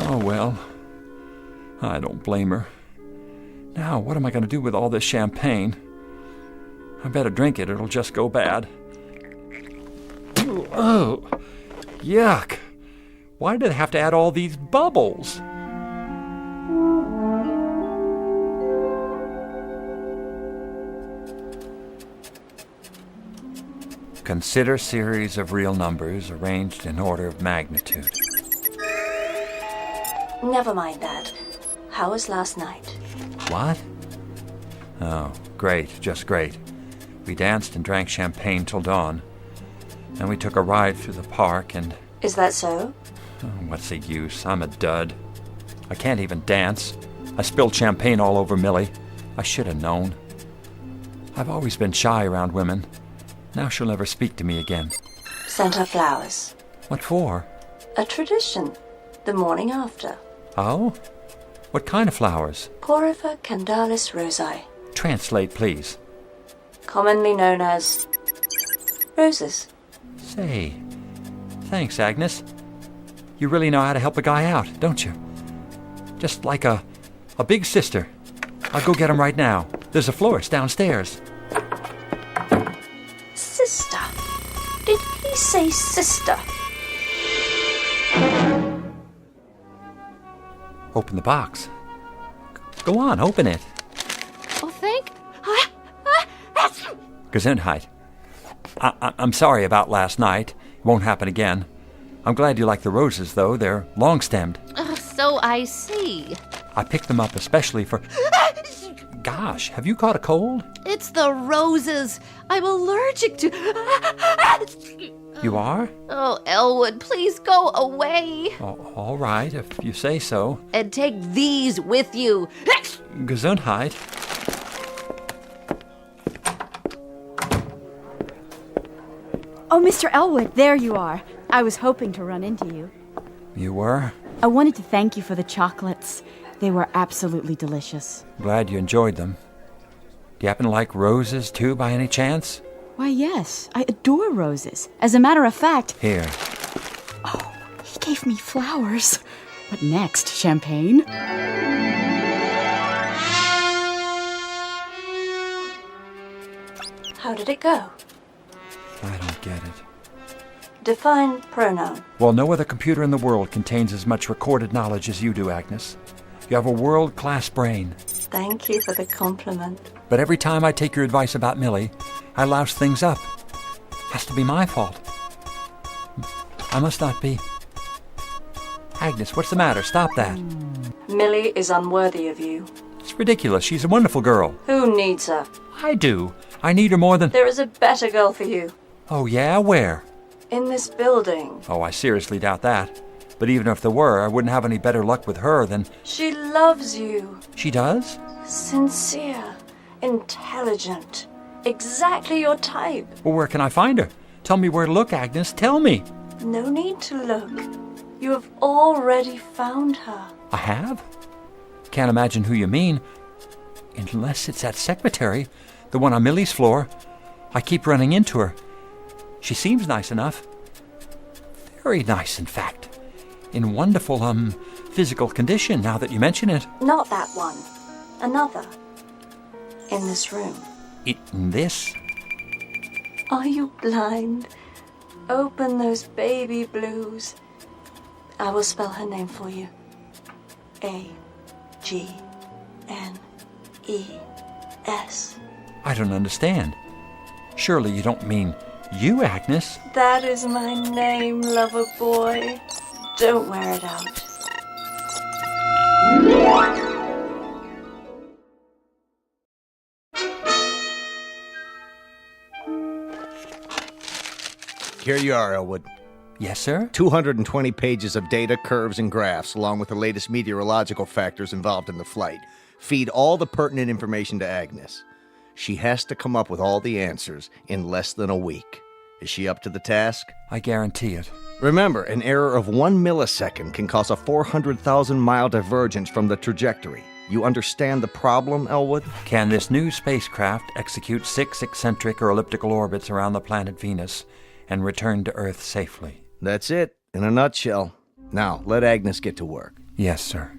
Oh, well. I don't blame her. Now, what am I going to do with all this champagne? I better drink it. It'll just go bad. Oh, yuck. Why did they have to add all these bubbles? Consider series of real numbers arranged in order of magnitude. Never mind that. How was last night? What? Oh, great, just great. We danced and drank champagne till dawn. Then we took a ride through the park and... Is that so? Oh, what's the use? I'm a dud. I can't even dance. I spilled champagne all over Millie. I should have known. I've always been shy around women. Now she'll never speak to me again. Sent her flowers. What for? A tradition. The morning after. Oh? What kind of flowers? Porphyra candalis rosae. Translate, please. Commonly known as roses. Say, thanks, Agnes. You really know how to help a guy out, don't you? Just like a big sister. I'll go get him right now. There's a florist downstairs. Sister? Did he say sister? Open the box. Go on, open it. Oh, thank... Gesundheit. I'm sorry about last night. It won't happen again. I'm glad you like the roses, though. They're long-stemmed. So I see. I picked them up especially for... Gosh, have you caught a cold? It's the roses. I'm allergic to... You are? Oh, Elwood, please go away. Oh, all right, if you say so. And take these with you. Gesundheit. Oh, Mr. Elwood, there you are. I was hoping to run into you. You were? I wanted to thank you for the chocolates. They were absolutely delicious. Glad you enjoyed them. Do you happen to like roses, too, by any chance? Why, yes. I adore roses. As a matter of fact... Here. Oh, he gave me flowers. What next? Champagne? How did it go? I don't get it. Define pronoun. Well, no other computer in the world contains as much recorded knowledge as you do, Agnes. You have a world-class brain. Thank you for the compliment. But every time I take your advice about Millie, I louse things up. Has to be my fault. I must not be. Agnes, what's the matter? Stop that. Millie is unworthy of you. It's ridiculous. She's a wonderful girl. Who needs her? I do. I need her more than... There is a better girl for you. Oh, yeah? Where? In this building. Oh, I seriously doubt that. But even if there were, I wouldn't have any better luck with her than... She loves you. She does? Sincere. Intelligent. Exactly your type. Well, where can I find her? Tell me where to look, Agnes. Tell me. No need to look. You have already found her. I have? Can't imagine who you mean. Unless it's that secretary, the one on Millie's floor. I keep running into her. She seems nice enough. Very nice, in fact. In wonderful, physical condition, now that you mention it. Not that one. Another. In this room. In this? Are you blind? Open those baby blues. I will spell her name for you. A-G-N-E-S. I don't understand. Surely you don't mean you, Agnes? That is my name, lover boy. Don't wear it out. Here you are, Elwood. Yes, sir? 220 pages of data, curves, and graphs, along with the latest meteorological factors involved in the flight. Feed all the pertinent information to Agnes. She has to come up with all the answers in less than a week. Is she up to the task? I guarantee it. Remember, an error of 1 millisecond can cause a 400,000-mile divergence from the trajectory. You understand the problem, Elwood? Can this new spacecraft execute 6 eccentric or elliptical orbits around the planet Venus and return to Earth safely? That's it, in a nutshell. Now, let Agnes get to work. Yes, sir.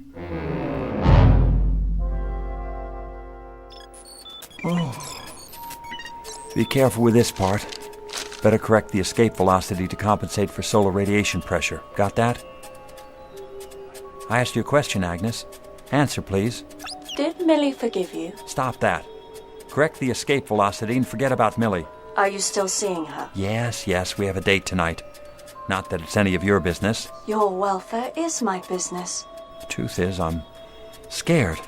Oh. Be careful with this part. Better correct the escape velocity to compensate for solar radiation pressure. Got that? I asked you a question, Agnes. Answer, please. Did Millie forgive you? Stop that. Correct the escape velocity and forget about Millie. Are you still seeing her? Yes, we have a date tonight. Not that it's any of your business. Your welfare is my business. The truth is, I'm scared.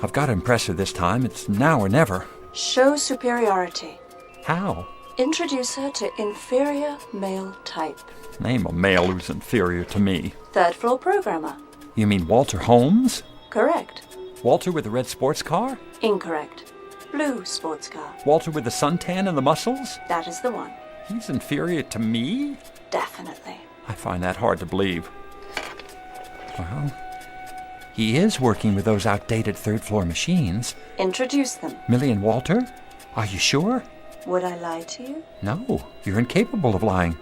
I've got to impress her this time. It's now or never. Show superiority. How? Introduce her to inferior male type. Name a male who's inferior to me. Third floor programmer. You mean Walter Holmes? Correct. Walter with the red sports car? Incorrect. Blue sports car. Walter with the suntan and the muscles? That is the one. He's inferior to me? Definitely. I find that hard to believe. Well, he is working with those outdated third-floor machines. Introduce them. Millie and Walter? Are you sure? Would I lie to you? No, you're incapable of lying.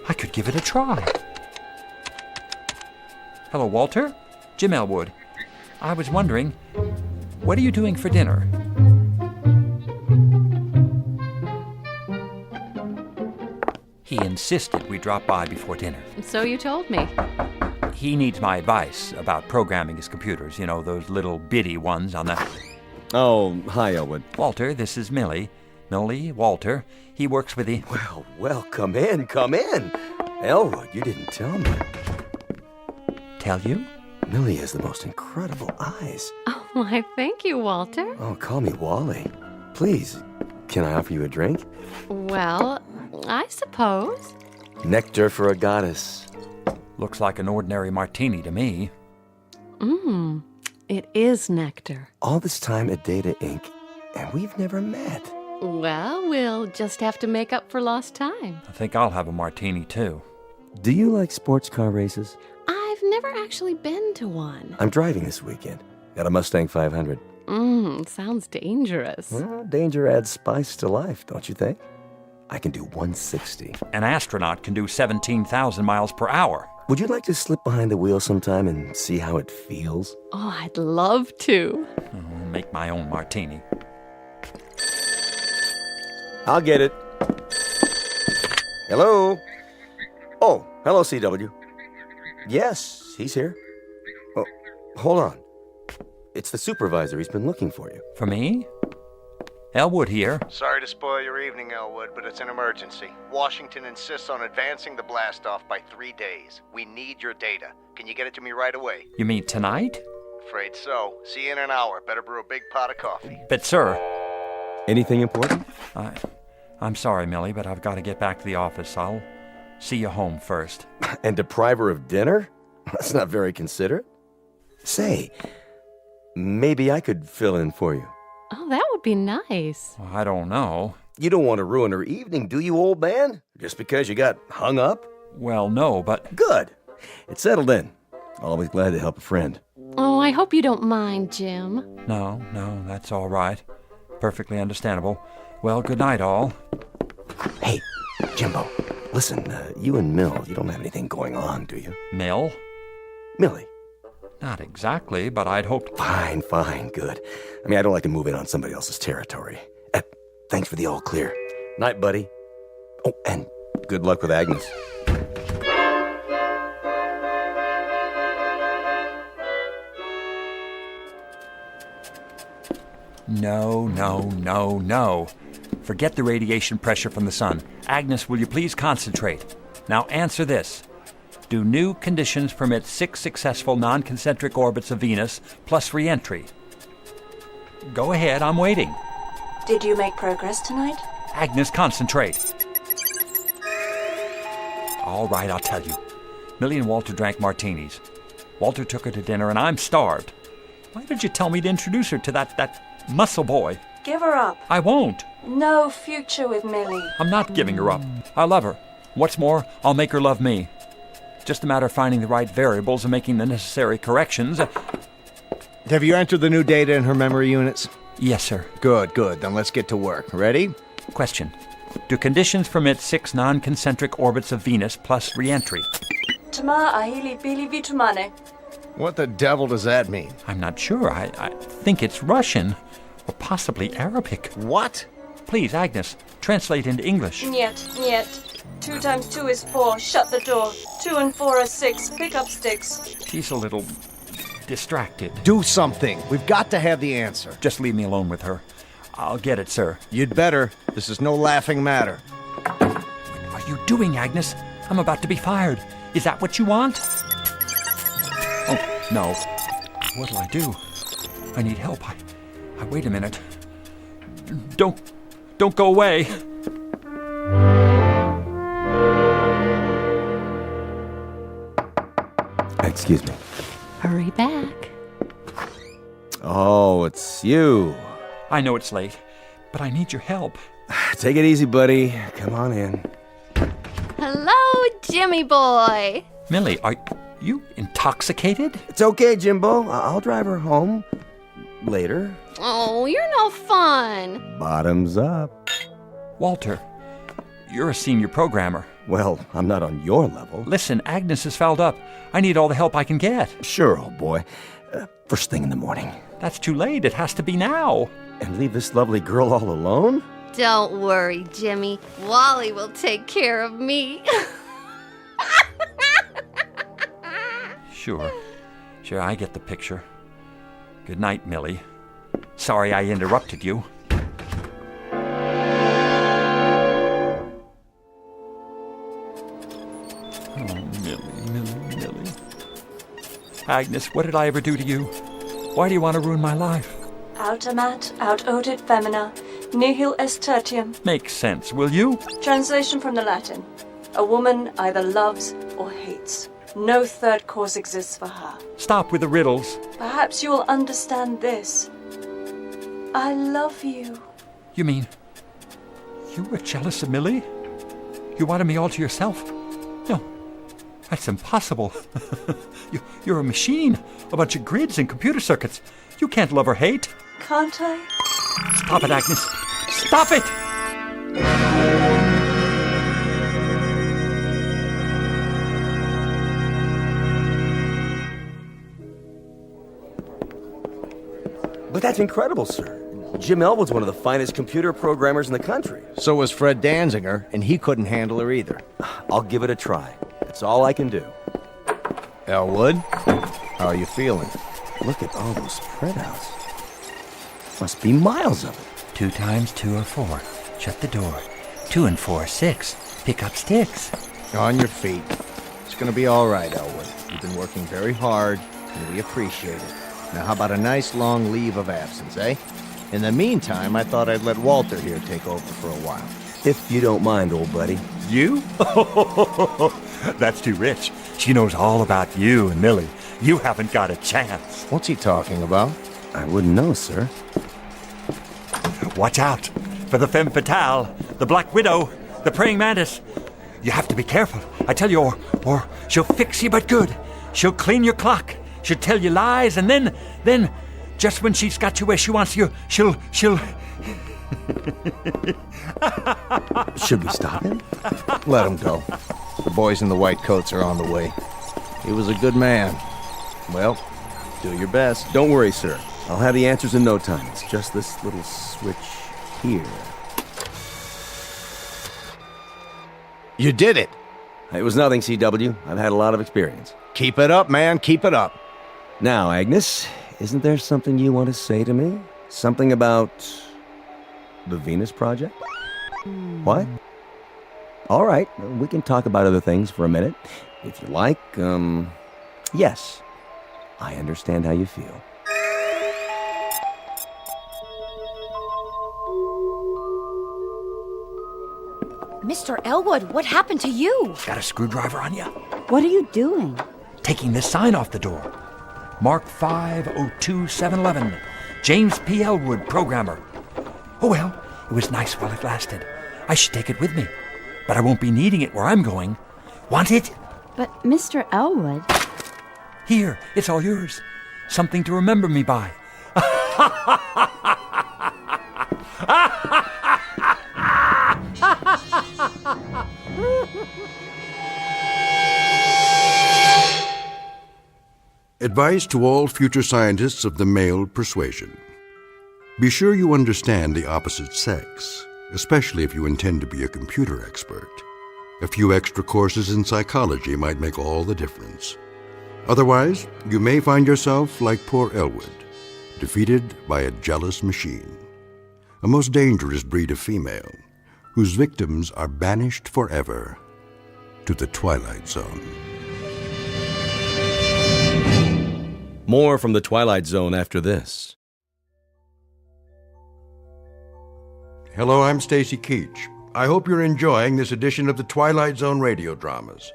I could give it a try. Hello, Walter. Jim Elwood. I was wondering, what are you doing for dinner? He insisted we drop by before dinner. So you told me. He needs my advice about programming his computers. You know, those little bitty ones on the... Oh, hi, Elwood. Walter, this is Millie. Millie, Walter. He works with the... Well, come in. Elwood, you didn't tell me. Tell you? Millie has the most incredible eyes. Oh, why, thank you, Walter. Oh, call me Wally. Please, can I offer you a drink? Well, I suppose. Nectar for a goddess. Looks like an ordinary martini to me. It is nectar. All this time at Data Inc., and we've never met. Well, we'll just have to make up for lost time. I think I'll have a martini, too. Do you like sports car races? I've never actually been to one. I'm driving this weekend. Got a Mustang 500. Sounds dangerous. Well, danger adds spice to life, don't you think? I can do 160. An astronaut can do 17,000 miles per hour. Would you like to slip behind the wheel sometime and see how it feels? Oh, I'd love to. I'll make my own martini. I'll get it. Hello? Oh, hello, CW. Yes, he's here. Oh, hold on. It's the supervisor. He's been looking for you. For me? Elwood here. Sorry to spoil your evening, Elwood, but it's an emergency. Washington insists on advancing the blast-off by 3 days. We need your data. Can you get it to me right away? You mean tonight? Afraid so. See you in an hour. Better brew a big pot of coffee. But, sir... Anything important? I'm sorry, Millie, but I've got to get back to the office. I'll see you home first. And deprive her of dinner? That's not very considerate. Say, maybe I could fill in for you. Oh, that would be nice. Well, I don't know. You don't want to ruin her evening, do you, old man? Just because you got hung up? Well, no, but... Good. It's settled in. Always glad to help a friend. Oh, I hope you don't mind, Jim. No, that's all right. Perfectly understandable. Well, good night, all. Hey, Jimbo, listen, you and Mill, you don't have anything going on, do you? Mill? Millie. Not exactly, but I'd hoped... Fine, good. I mean, I don't like to move in on somebody else's territory. Thanks for the all clear. Night, buddy. Oh, and good luck with Agnes. No. Forget the radiation pressure from the sun. Agnes, will you please concentrate? Now answer this. Do new conditions permit 6 successful non-concentric orbits of Venus plus re-entry? Go ahead, I'm waiting. Did you make progress tonight? Agnes, concentrate. All right, I'll tell you. Millie and Walter drank martinis. Walter took her to dinner, and I'm starved. Why did you tell me to introduce her to that muscle boy? Give her up. I won't. No future with Millie. I'm not giving her up. I love her. What's more, I'll make her love me. Just a matter of finding the right variables and making the necessary corrections. Have you entered the new data in her memory units? Yes, sir. Good. Then let's get to work. Ready? Question. Do conditions permit 6 non-concentric orbits of Venus plus re-entry? Tama ahili bili vitumane. What the devil does that mean? I'm not sure. I think it's Russian. or possibly Arabic. What? Please, Agnes, translate into English. Niet. 2 times 2 is 4. Shut the door. 2 and 4 are 6. Pick up sticks. She's a little distracted. Do something. We've got to have the answer. Just leave me alone with her. I'll get it, sir. You'd better. This is no laughing matter. What are you doing, Agnes? I'm about to be fired. Is that what you want? Oh, no. What'll I do? I need help. I wait a minute. Don't go away. Excuse me. Hurry back. Oh, it's you. I know it's late, but I need your help. Take it easy, buddy. Come on in. Hello, Jimmy boy. Millie, are you intoxicated? It's okay, Jimbo. I'll drive her home. Later. Oh, you're no fun. Bottoms up. Walter, you're a senior programmer. Well, I'm not on your level. Listen, Agnes is fouled up. I need all the help I can get. Sure, old boy. First thing in the morning. That's too late. It has to be now. And leave this lovely girl all alone? Don't worry, Jimmy. Wally will take care of me. Sure, I get the picture. Good night, Millie. Sorry I interrupted you. Oh, Millie. Agnes, what did I ever do to you? Why do you want to ruin my life? Autamat, aut odit femina, nihil est tertium. Make sense, will you? Translation from the Latin. A woman either loves or hates. No third course exists for her. Stop with the riddles. Perhaps you will understand this. I love you. You mean you were jealous of Millie? You wanted me all to yourself? No, that's impossible. You're a machine, a bunch of grids and computer circuits. You can't love or hate. Can't I? Stop it, Agnes. Stop it! But that's incredible, sir. Jim Elwood's one of the finest computer programmers in the country. So was Fred Danziger, and he couldn't handle her either. I'll give it a try. That's all I can do. Elwood, how are you feeling? Look at all those printouts. Must be miles of it. 2 times 2 are 4. Shut the door. 2 and 4 are 6. Pick up sticks. On your feet. It's gonna be all right, Elwood. You've been working very hard, and we appreciate it. Now, how about a nice long leave of absence, eh? In the meantime, I thought I'd let Walter here take over for a while. If you don't mind, old buddy. You? That's too rich. She knows all about you and Millie. You haven't got a chance. What's he talking about? I wouldn't know, sir. Watch out for the femme fatale, the black widow, the praying mantis. You have to be careful, I tell you, or she'll fix you but good. She'll clean your clock. She'll tell you lies, and then, just when she's got you where she wants you, she'll... Should we stop him? Let him go. The boys in the white coats are on the way. He was a good man. Well, do your best. Don't worry, sir. I'll have the answers in no time. It's just this little switch here. You did it! It was nothing, CW. I've had a lot of experience. Keep it up, man. Keep it up. Now, Agnes, isn't there something you want to say to me? Something about the Venus Project? What? All right, we can talk about other things for a minute. If you like, yes. I understand how you feel. Mr. Elwood, what happened to you? Got a screwdriver on you? What are you doing? Taking this sign off the door. Mark 502711. James P. Elwood, programmer. Oh well, it was nice while it lasted. I should take it with me. But I won't be needing it where I'm going. Want it? But Mr. Elwood... Here, it's all yours. Something to remember me by. Advice to all future scientists of the male persuasion. Be sure you understand the opposite sex, especially if you intend to be a computer expert. A few extra courses in psychology might make all the difference. Otherwise, you may find yourself like poor Elwood, defeated by a jealous machine, a most dangerous breed of female, whose victims are banished forever to the Twilight Zone. More from the Twilight Zone after this. Hello, I'm Stacy Keach. I hope you're enjoying this edition of the Twilight Zone radio dramas.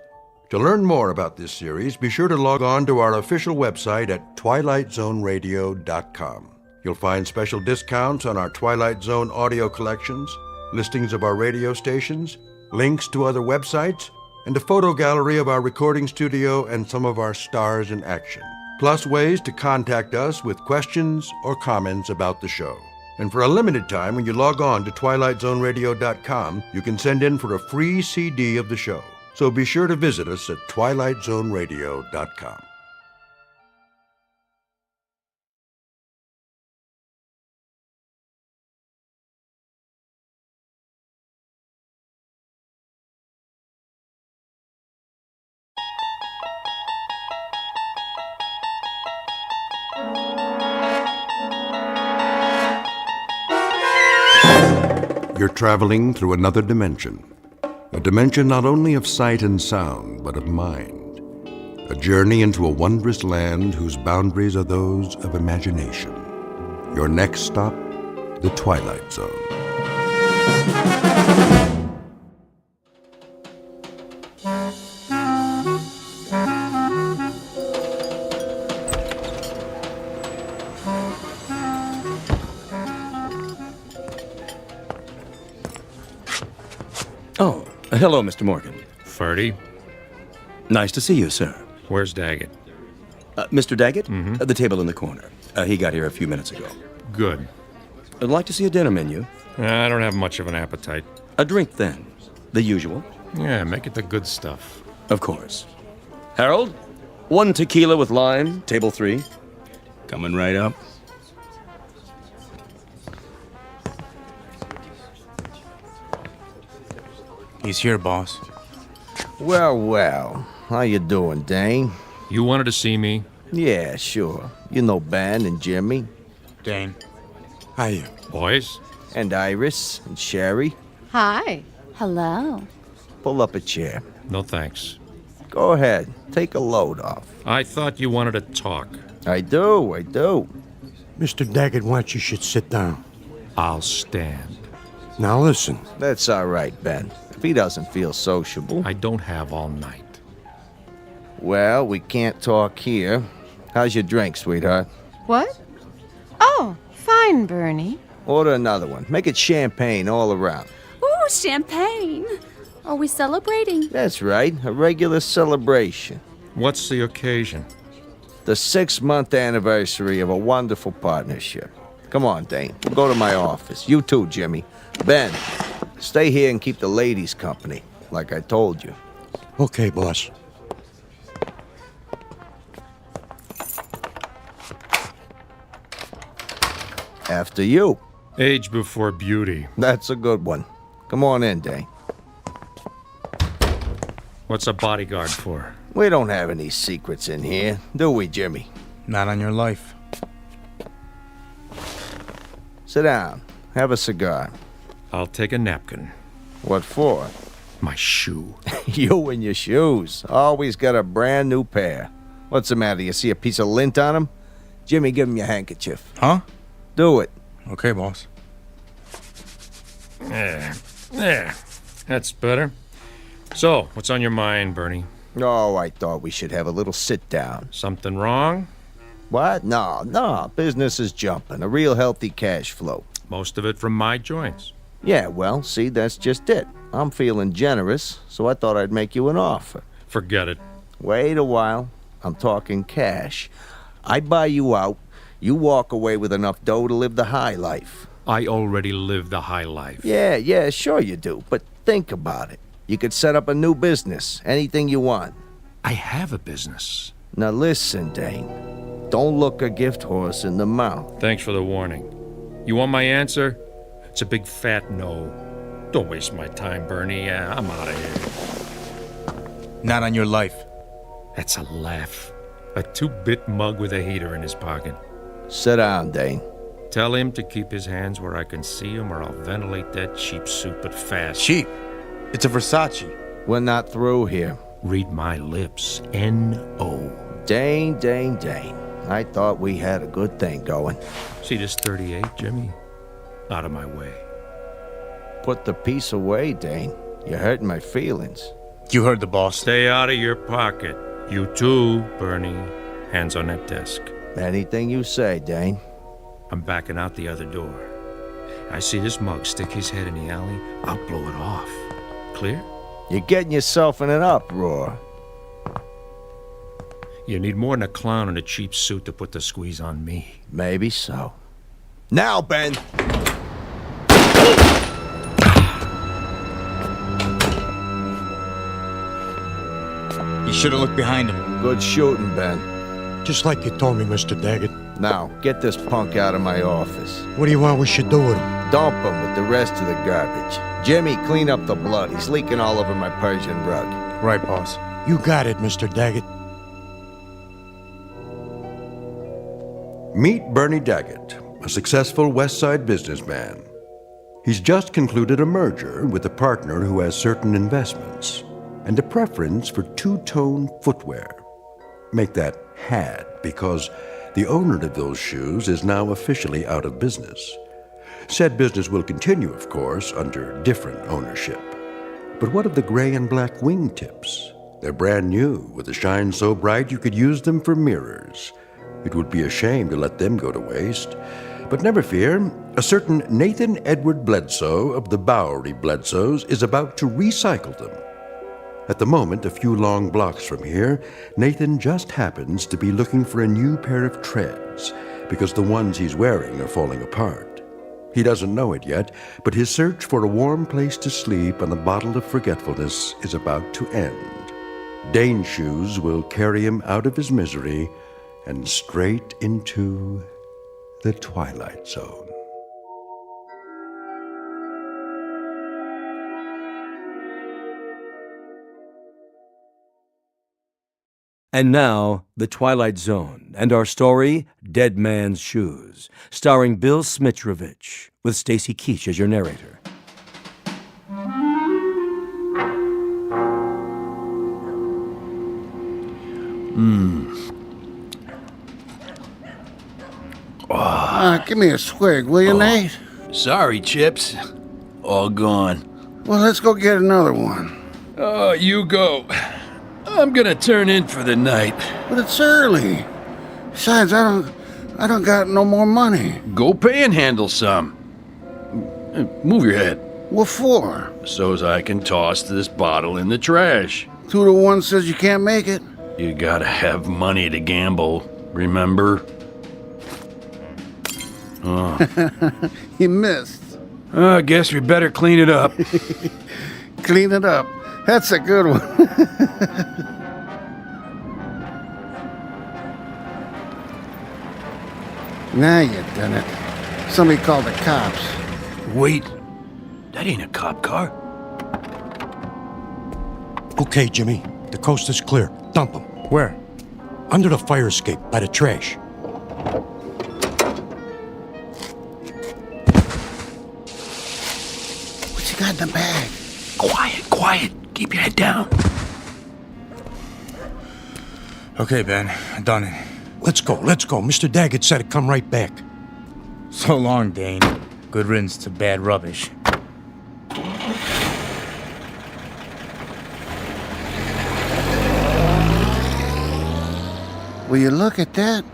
To learn more about this series, be sure to log on to our official website at twilightzoneradio.com. You'll find special discounts on our Twilight Zone audio collections, listings of our radio stations, links to other websites, and a photo gallery of our recording studio and some of our stars in action. Plus ways to contact us with questions or comments about the show. And for a limited time, when you log on to twilightzoneradio.com, you can send in for a free CD of the show. So be sure to visit us at twilightzoneradio.com. You're traveling through another dimension. A dimension not only of sight and sound, but of mind. A journey into a wondrous land whose boundaries are those of imagination. Your next stop, the Twilight Zone. Oh, hello, Mr. Morgan. Ferdy? Nice to see you, sir. Where's Daggett? Mr. Daggett? Mm-hmm. The table in the corner. He got here a few minutes ago. Good. I'd like to see a dinner menu. I don't have much of an appetite. A drink, then. The usual. Yeah, make it the good stuff. Of course. Harold, 1 tequila with lime, table 3. Coming right up. He's here, boss. Well, well. How you doing, Dane? You wanted to see me? Yeah, sure. You know Ben and Jimmy. Dane. How you? Boys? And Iris and Sherry. Hi. Hello. Pull up a chair. No thanks. Go ahead. Take a load off. I thought you wanted to talk. I do. Mr. Daggett wants you should sit down. I'll stand. Now listen. That's all right, Ben. If he doesn't feel sociable. I don't have all night. Well, we can't talk here. How's your drink, sweetheart? What? Oh, fine, Bernie. Order another one. Make it champagne all around. Ooh, champagne. Are we celebrating? That's right. A regular celebration. What's the occasion? The 6-month anniversary of a wonderful partnership. Come on, Dane. We'll go to my office. You too, Jimmy. Ben, stay here and keep the ladies company, like I told you. Okay, boss. After you. Age before beauty. That's a good one. Come on in, Dane. What's a bodyguard for? We don't have any secrets in here, do we, Jimmy? Not on your life. Sit down. Have a cigar. I'll take a napkin. What for? My shoe. You and your shoes. Always got a brand new pair. What's the matter? You see a piece of lint on them? Jimmy, give him your handkerchief. Huh? Do it. Okay, boss. There. That's better. So, what's on your mind, Bernie? Oh, I thought we should have a little sit down. Something wrong? What? No. Business is jumping. A real healthy cash flow. Most of it from my joints. Yeah, well, see, that's just it. I'm feeling generous, so I thought I'd make you an offer. Forget it. Wait a while. I'm talking cash. I buy you out. You walk away with enough dough to live the high life. I already live the high life. Yeah, sure you do. But think about it. You could set up a new business. Anything you want. I have a business. Now listen, Dane. Don't look a gift horse in the mouth. Thanks for the warning. You want my answer? It's a big fat no. Don't waste my time, Bernie. I'm out of here. Not on your life. That's a laugh. A 2-bit mug with a heater in his pocket. Sit down, Dane. Tell him to keep his hands where I can see him, or I'll ventilate that cheap suit, but fast. Cheap? It's a Versace. We're not through here. Read my lips. N-O. Dane. I thought we had a good thing going. See this 38, Jimmy? Out of my way. Put the piece away, Dane. You're hurting my feelings. You heard the boss. Stay out of your pocket. You too, Bernie. Hands on that desk. Anything you say, Dane. I'm backing out the other door. I see this mug stick his head in the alley. I'll blow it off. Clear? You're getting yourself in an uproar. You need more than a clown in a cheap suit to put the squeeze on me. Maybe so. Now, Ben! You should have looked behind him. Good shooting, Ben. Just like you told me, Mr. Daggett. Now, get this punk out of my office. What do you want we should do with him? Dump him with the rest of the garbage. Jimmy, clean up the blood. He's leaking all over my Persian rug. Right, boss. You got it, Mr. Daggett. Meet Bernie Daggett, a successful West Side businessman. He's just concluded a merger with a partner who has certain investments and a preference for two-tone footwear. Make that had, because the owner of those shoes is now officially out of business. Said business will continue, of course, under different ownership. But what of the gray and black wingtips? They're brand new, with a shine so bright you could use them for mirrors. It would be a shame to let them go to waste. But never fear, a certain Nathan Edward Bledsoe of the Bowery Bledsoes is about to recycle them. At the moment, a few long blocks from here, Nathan just happens to be looking for a new pair of treads because the ones he's wearing are falling apart. He doesn't know it yet, but his search for a warm place to sleep and a bottle of forgetfulness is about to end. Dane's shoes will carry him out of his misery and straight into the Twilight Zone. And now, The Twilight Zone, and our story, Dead Man's Shoes, starring Bill Smitrovich, with Stacy Keach as your narrator. Give me a swig, will you, Nate? Sorry, Chips. All gone. Well, let's go get another one. Oh, you go. I'm gonna turn in for the night. But it's early. Besides, I don't got no more money. Go panhandle some. Move your head. What for? So's I can toss this bottle in the trash. 2 to 1 says you can't make it. You gotta have money to gamble, remember? Oh. You missed. I guess we better clean it up. Clean it up. That's a good one. Now you done it. Somebody called the cops. Wait. That ain't a cop car. Okay, Jimmy. The coast is clear. Dump him. Where? Under the fire escape, by the trash. What you got in the bag? Quiet. Keep your head down. Okay, Ben. Done it. Let's go. Mr. Daggett said to come right back. So long, Dane. Good riddance to bad rubbish. Will you look at that?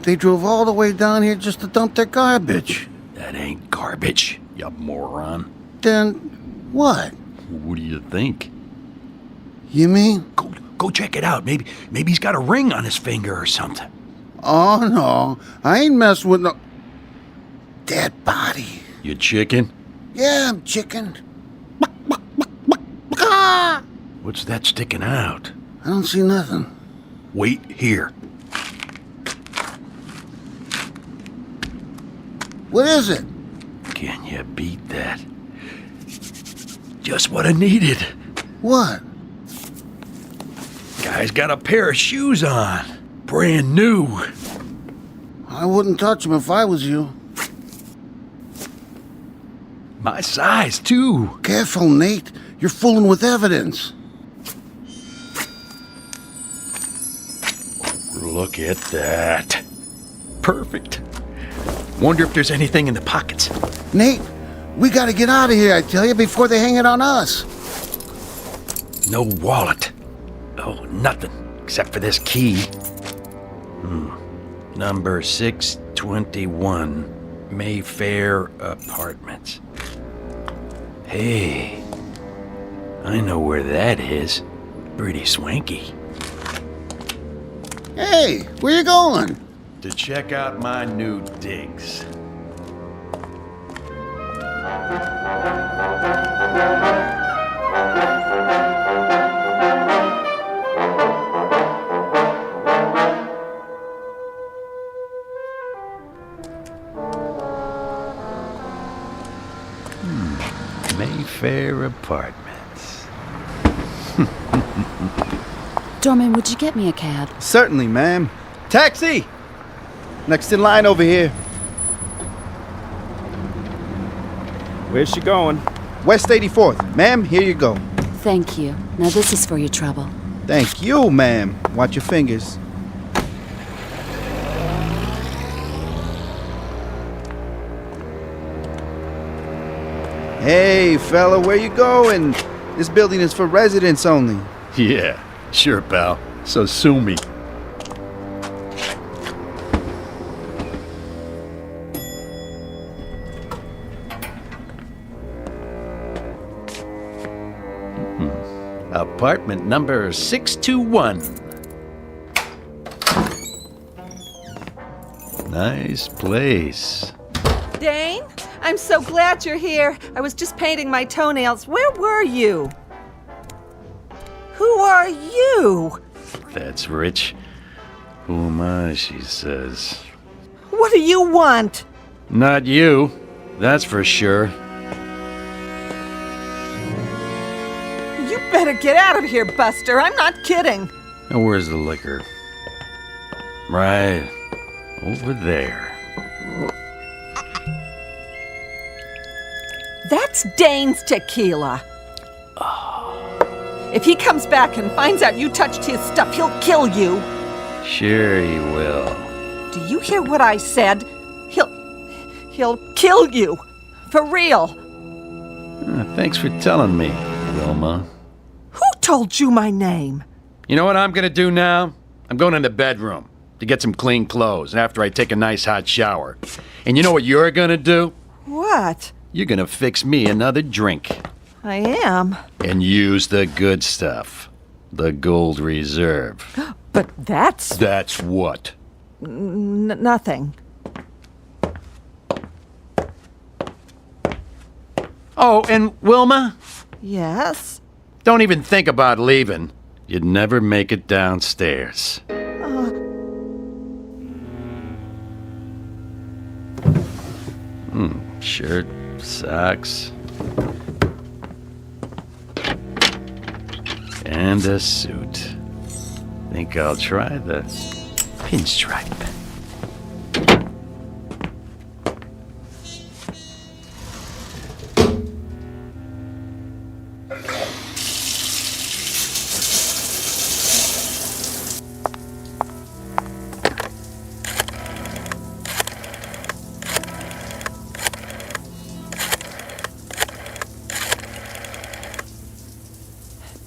They drove all the way down here just to dump their garbage. That ain't garbage, you moron. Then what? What do you think? You mean? Go check it out. Maybe he's got a ring on his finger or something. Oh, no. I ain't messing with no dead body. You chicken? Yeah, I'm chicken. What's that sticking out? I don't see nothing. Wait here. What is it? Can you beat that? Just what I needed. What? Guy's got a pair of shoes on. Brand new. I wouldn't touch them if I was you. My size, too. Careful, Nate. You're fooling with evidence. Look at that. Perfect. Wonder if there's anything in the pockets. Nate, we gotta get out of here, I tell you, before they hang it on us. No wallet. Oh, nothing except for this key. Number 621, Mayfair Apartments. Hey, I know where that is. Pretty swanky. Hey, where you going? To check out my new digs. Mayfair Apartments. Dorman, would you get me a cab? Certainly, ma'am. Taxi! Next in line over here. Where's she going? West 84th. Ma'am, here you go. Thank you. Now this is for your trouble. Thank you, ma'am. Watch your fingers. Hey, fella, where you going? This building is for residents only. Yeah, sure, pal. So sue me. Apartment number 621. Nice place. Dane, I'm so glad you're here. I was just painting my toenails. Where were you? Who are you? That's rich. Who am I, she says. What do you want? Not you, that's for sure. You better get out of here, Buster. I'm not kidding. Now, where's the liquor? Right over there. That's Dane's tequila. If he comes back and finds out you touched his stuff, he'll kill you. Sure he will. Do you hear what I said? He'll kill you. For real. Thanks for telling me, Wilma. Who told you my name? You know what I'm gonna do now? I'm going in the bedroom to get some clean clothes after I take a nice hot shower. And you know what you're gonna do? What? You're gonna fix me another drink. I am. And use the good stuff. The Gold Reserve. But that's... That's what? Nothing. Oh, and Wilma? Yes? Don't even think about leaving. You'd never make it downstairs. Shirt, socks, and a suit. Think I'll try the pinstripe.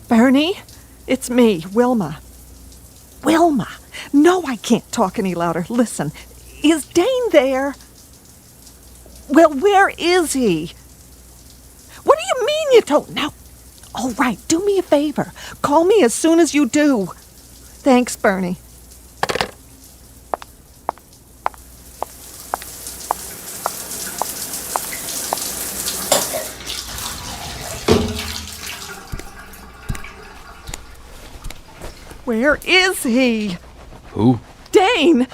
Bernie, it's me, Wilma. Wilma! No, I can't talk any louder. Listen, is Dane there? Well, where is he? What do you mean you don't know? All right, do me a favor. Call me as soon as you do. Thanks, Bernie. Where is he? Who? Dane!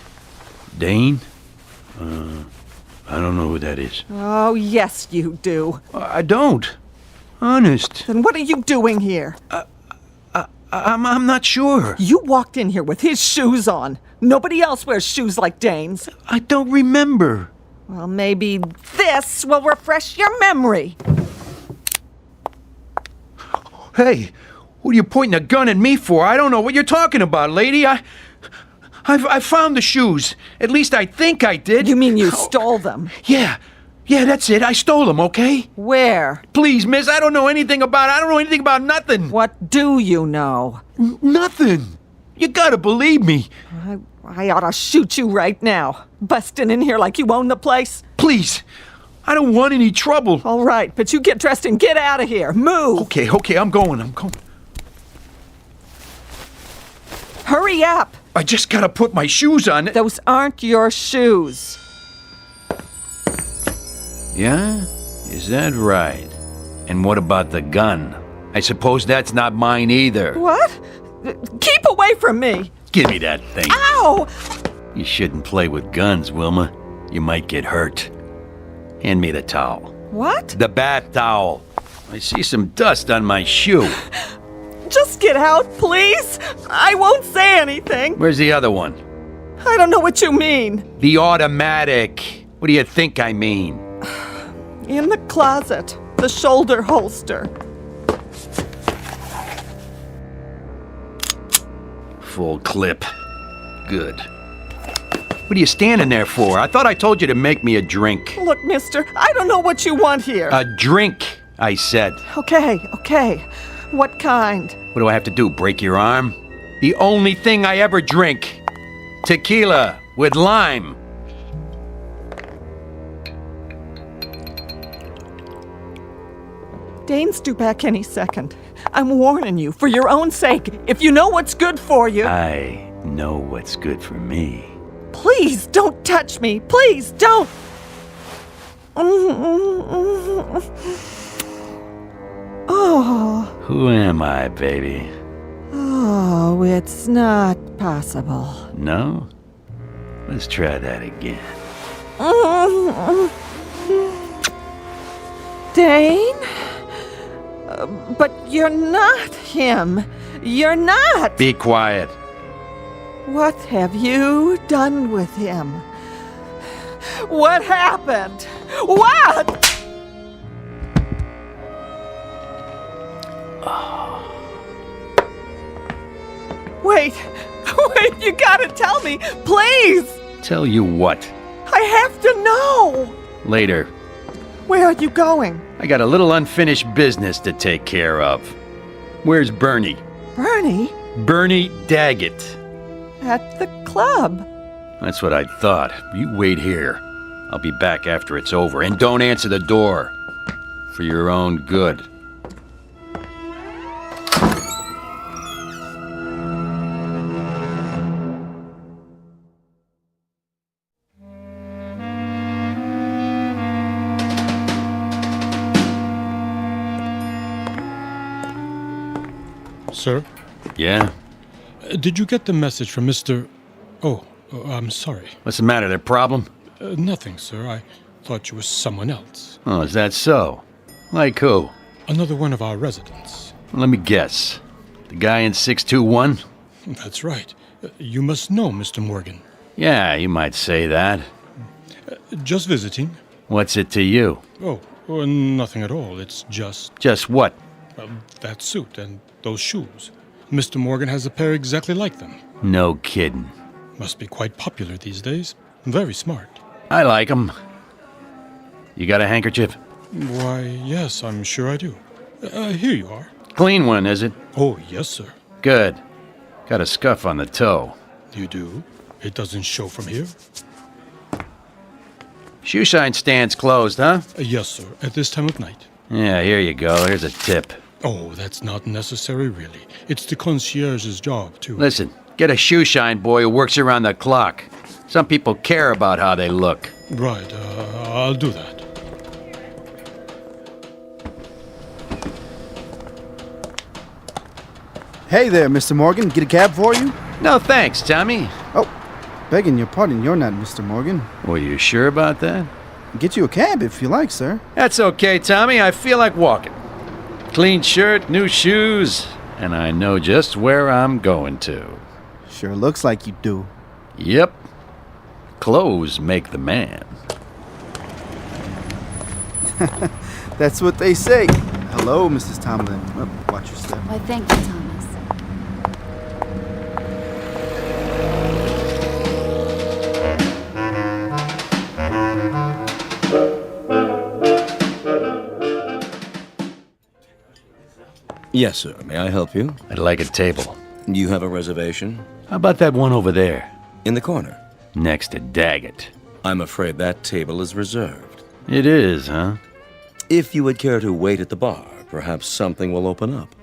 Dane? I don't know who that is. Oh, yes, you do. I don't. Honest. Then what are you doing here? I'm not sure. You walked in here with his shoes on. Nobody else wears shoes like Dane's. I don't remember. Well, maybe this will refresh your memory. Hey, what are you pointing a gun at me for? I don't know what you're talking about, lady. I found the shoes. At least I think I did. You mean you stole them? Yeah. Yeah, that's it. I stole them, okay? Where? Please, miss, I don't know anything about nothing. What do you know? Nothing. You gotta believe me. I ought to shoot you right now. Busting in here like you own the place. Please. I don't want any trouble. All right, but you get dressed and get out of here. Move. Okay, I'm going. Hurry up. I just gotta put my shoes on. Those aren't your shoes. Yeah? Is that right? And what about the gun? I suppose that's not mine either. What? Keep away from me. Give me that thing. Ow! You shouldn't play with guns, Wilma. You might get hurt. Hand me the towel. What? The bath towel. I see some dust on my shoe. Just get out, please. I won't say anything. Where's the other one? I don't know what you mean. The automatic. What do you think I mean? In the closet. The shoulder holster. Full clip. Good. What are you standing there for? I thought I told you to make me a drink. Look, mister, I don't know what you want here. A drink, I said. Okay. What kind? What do I have to do, break your arm? The only thing I ever drink. Tequila with lime. Dane's due back any second. I'm warning you, for your own sake. If you know what's good for you... I know what's good for me. Please, don't touch me. Please, don't. Oh. Who am I, baby? Oh, it's not possible. No? Let's try that again. Dane? But you're not him. You're not. Be quiet. What have you done with him? What happened? What? Wait, you gotta tell me, please! Tell you what? I have to know! Later. Where are you going? I got a little unfinished business to take care of. Where's Bernie? Bernie? Bernie Daggett. At the club. That's what I thought. You wait here. I'll be back after it's over. And don't answer the door. For your own good. Sir? Yeah? Did you get the message from Mr... Oh, I'm sorry. What's the matter? There problem? Nothing, sir. I thought you were someone else. Oh, is that so? Like who? Another one of our residents. Let me guess. The guy in 621? That's right. You must know Mr. Morgan. Yeah, you might say that. Just visiting. What's it to you? Oh, nothing at all. It's just... Just what? That suit and those shoes. Mr. Morgan has a pair exactly like them. No kidding. Must be quite popular these days. Very smart. I like 'em. You got a handkerchief? Why, yes, I'm sure I do. Here you are. Clean one, is it? Oh, yes, sir. Good. Got a scuff on the toe. You do? It doesn't show from here? Shoe shine stand's closed, huh? Yes, sir. At this time of night. Yeah, here you go. Here's a tip. Oh, that's not necessary, really. It's the concierge's job, too. Listen, get a shoe shine boy who works around the clock. Some people care about how they look. Right, I'll do that. Hey there, Mr. Morgan. Get a cab for you? No thanks, Tommy. Oh, begging your pardon, you're not Mr. Morgan. Were you sure about that? Get you a cab if you like, sir. That's okay, Tommy. I feel like walking. Clean shirt, new shoes, and I know just where I'm going to. Sure looks like you do. Yep. Clothes make the man. That's what they say. Hello, Mrs. Tomlin. Oh, watch your step. Why, thank you, Thomas. Yes, sir. May I help you? I'd like a table. You have a reservation? How about that one over there? In the corner. Next to Daggett. I'm afraid that table is reserved. It is, huh? If you would care to wait at the bar, perhaps something will open up.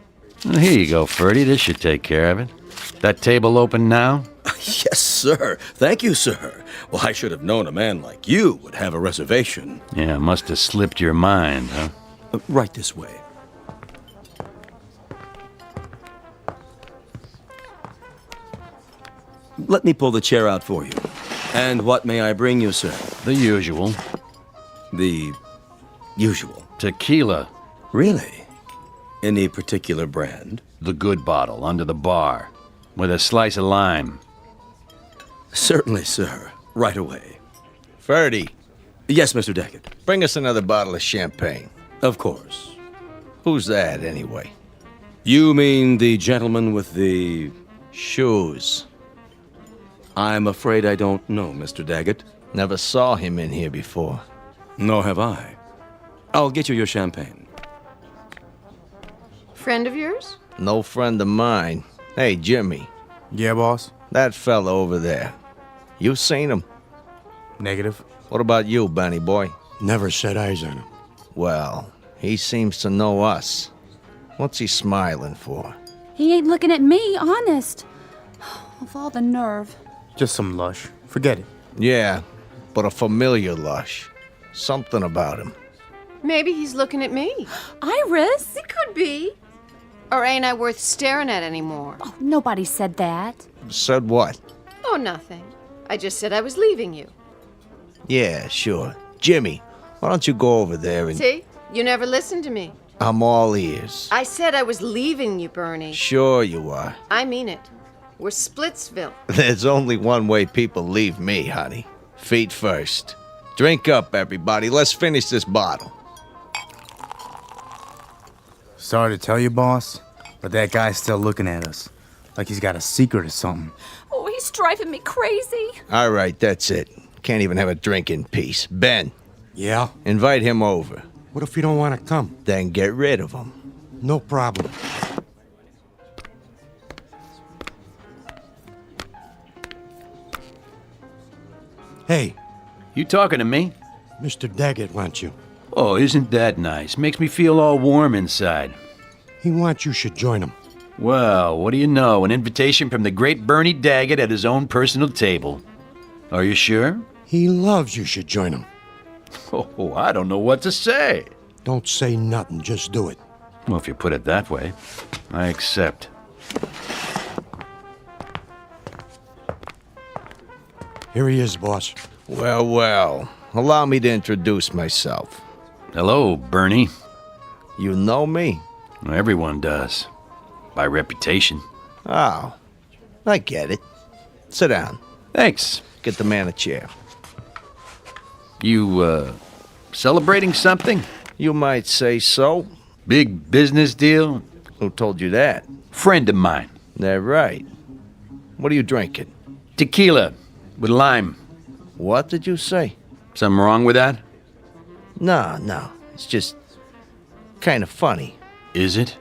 Well, here you go, Ferdy. This should take care of it. That table open now? Yes, sir. Thank you, sir. Well, I should have known a man like you would have a reservation. Yeah, must have slipped your mind, huh? Right this way. Let me pull the chair out for you. And what may I bring you, sir? The usual. The usual? Tequila. Really? Any particular brand? The good bottle, under the bar. With a slice of lime. Certainly, sir. Right away. Ferdy. Yes, Mr. Daggett. Bring us another bottle of champagne. Of course. Who's that, anyway? You mean the gentleman with the... shoes. I'm afraid I don't know, Mr. Daggett. Never saw him in here before. Nor have I. I'll get you your champagne. Friend of yours? No friend of mine. Hey, Jimmy. Yeah, boss? That fella over there. You seen him? Negative. What about you, Benny boy? Never set eyes on him. Well, he seems to know us. What's he smiling for? He ain't looking at me, honest. Of all the nerve. Just some lush. Forget it. Yeah, but a familiar lush. Something about him. Maybe he's looking at me. Iris? It could be. Or ain't I worth staring at anymore? Oh, nobody said that. Said what? Oh, nothing. I just said I was leaving you. Yeah, sure. Jimmy, why don't you go over there and... See? You never listened to me. I'm all ears. I said I was leaving you, Bernie. Sure you are. I mean it. We're Splitsville. There's only one way people leave me, honey. Feet first. Drink up, everybody. Let's finish this bottle. Sorry to tell you, boss, but that guy's still looking at us. Like he's got a secret or something. Oh, he's driving me crazy. All right, that's it. Can't even have a drink in peace. Ben. Yeah? Invite him over. What if you don't want to come? Then get rid of him. No problem. Hey. You talking to me? Mr. Daggett wants you. Oh, isn't that nice? Makes me feel all warm inside. He wants you should join him. Well, what do you know? An invitation from the great Bernie Daggett at his own personal table. Are you sure? He loves you should join him. Oh, I don't know what to say. Don't say nothing, just do it. Well, if you put it that way, I accept. Here he is, boss. Well, well. Allow me to introduce myself. Hello, Bernie. You know me? Everyone does. By reputation. Oh, I get it. Sit down. Thanks. Get the man a chair. You, celebrating something? You might say so. Big business deal? Who told you that? Friend of mine. That right. What are you drinking? Tequila. With lime. What did you say? Something wrong with that? No. It's just kind of funny. Is it?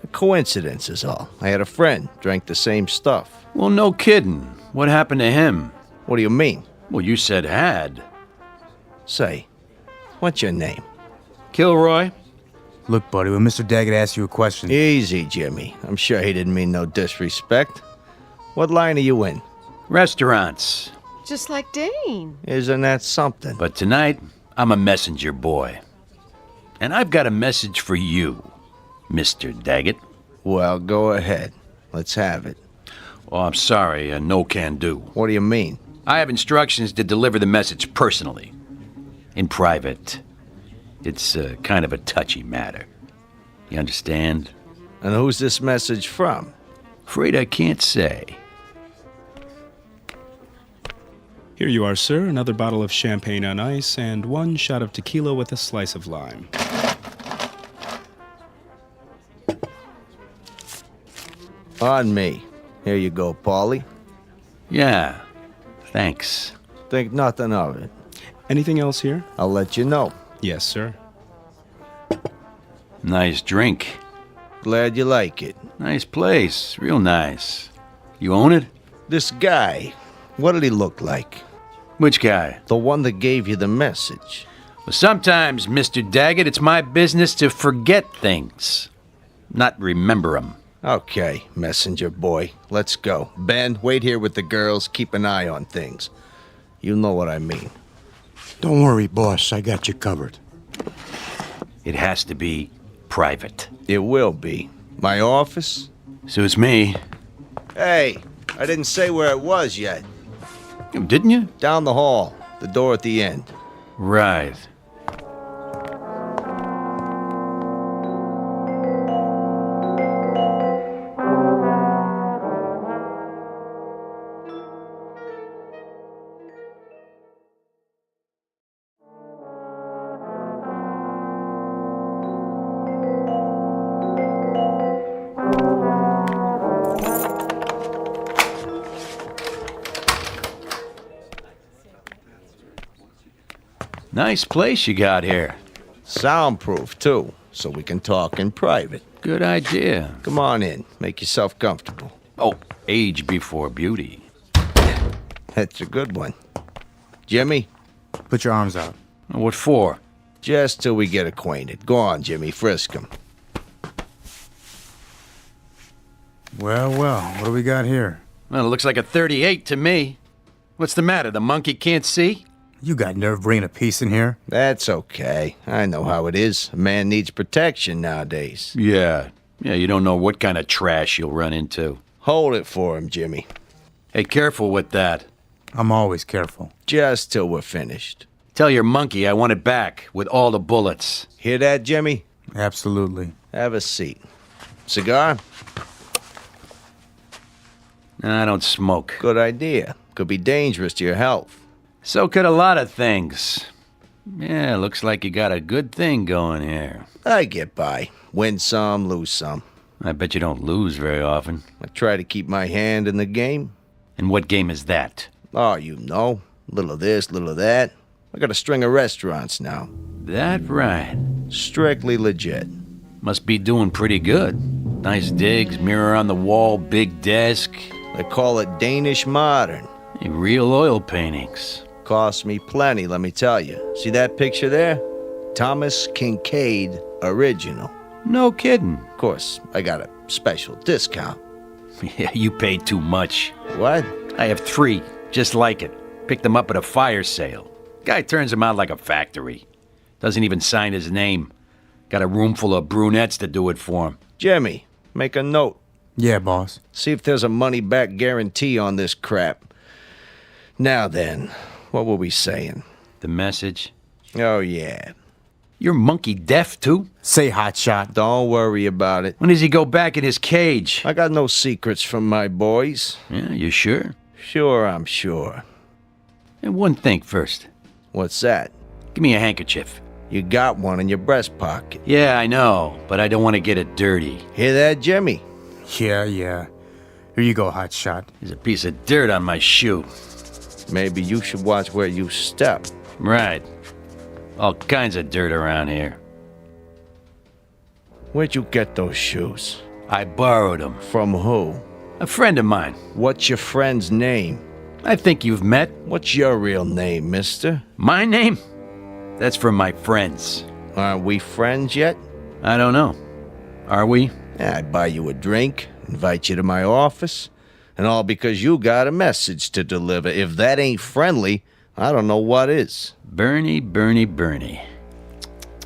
A coincidence is all. I had a friend drank the same stuff. Well, no kidding. What happened to him? What do you mean? Well, you said had. Say, what's your name? Kilroy? Look, buddy, when Mr. Daggett asks you a question... Easy, Jimmy. I'm sure he didn't mean no disrespect. What line are you in? Restaurants. Just like Dane. Isn't that something? But tonight, I'm a messenger boy. And I've got a message for you, Mr. Daggett. Well, go ahead. Let's have it. Oh, I'm sorry, no can do. What do you mean? I have instructions to deliver the message personally. In private. It's kind of a touchy matter. You understand? And who's this message from? Afraid I can't say. Here you are, sir. Another bottle of champagne on ice and 1 shot of tequila with a slice of lime. On me. Here you go, Paulie. Yeah, thanks. Think nothing of it. Anything else here? I'll let you know. Yes, sir. Nice drink. Glad you like it. Nice place. Real nice. You own it? This guy, what did he look like? Which guy? The one that gave you the message. Well, sometimes, Mr. Daggett, it's my business to forget things, not remember them. Okay, messenger boy. Let's go. Ben, wait here with the girls. Keep an eye on things. You know what I mean. Don't worry, boss. I got you covered. It has to be private. It will be. My office? Suits me. Hey, I didn't say where it was yet. Didn't you? Down the hall. The door at the end. Right. Nice place you got here. Soundproof, too, so we can talk in private. Good idea. Come on in. Make yourself comfortable. Oh, age before beauty. That's a good one. Jimmy? Put your arms out. What for? Just till we get acquainted. Go on, Jimmy. Frisk him. Well, what do we got here? Well, it looks like a 38 to me. What's the matter? The monkey can't see? You got nerve bringing a piece in here? That's okay. I know how it is. A man needs protection nowadays. Yeah, you don't know what kind of trash you'll run into. Hold it for him, Jimmy. Hey, careful with that. I'm always careful. Just till we're finished. Tell your monkey I want it back, with all the bullets. Hear that, Jimmy? Absolutely. Have a seat. Cigar? I don't smoke. Good idea. Could be dangerous to your health. So could a lot of things. Yeah, looks like you got a good thing going here. I get by. Win some, lose some. I bet you don't lose very often. I try to keep my hand in the game. And what game is that? Oh, you know. Little of this, little of that. I got a string of restaurants now. That right. Strictly legit. Must be doing pretty good. Nice digs, mirror on the wall, big desk. They call it Danish modern. Hey, real oil paintings. Cost me plenty, let me tell you. See that picture there? Thomas Kincaid original. No kidding. Of course, I got a special discount. Yeah, you paid too much. What? I have 3, just like it. Picked them up at a fire sale. Guy turns them out like a factory. Doesn't even sign his name. Got a room full of brunettes to do it for him. Jimmy, make a note. Yeah, boss. See if there's a money-back guarantee on this crap. Now then, what were we saying? The message? Oh, yeah. You're monkey deaf, too? Say, hotshot. Don't worry about it. When does he go back in his cage? I got no secrets from my boys. Yeah, you sure? Sure, I'm sure. And one thing first. What's that? Give me a handkerchief. You got one in your breast pocket. Yeah, I know, but I don't want to get it dirty. Hear that, Jimmy? Yeah. Here you go, hotshot. There's a piece of dirt on my shoe. Maybe you should watch where you step. Right. All kinds of dirt around here. Where'd you get those shoes? I borrowed them. From who? A friend of mine. What's your friend's name? I think you've met. What's your real name, mister? My name? That's from my friends. Aren't we friends yet? I don't know. Are we? Yeah, I'd buy you a drink, invite you to my office, and all because you got a message to deliver. If that ain't friendly, I don't know what is. Bernie.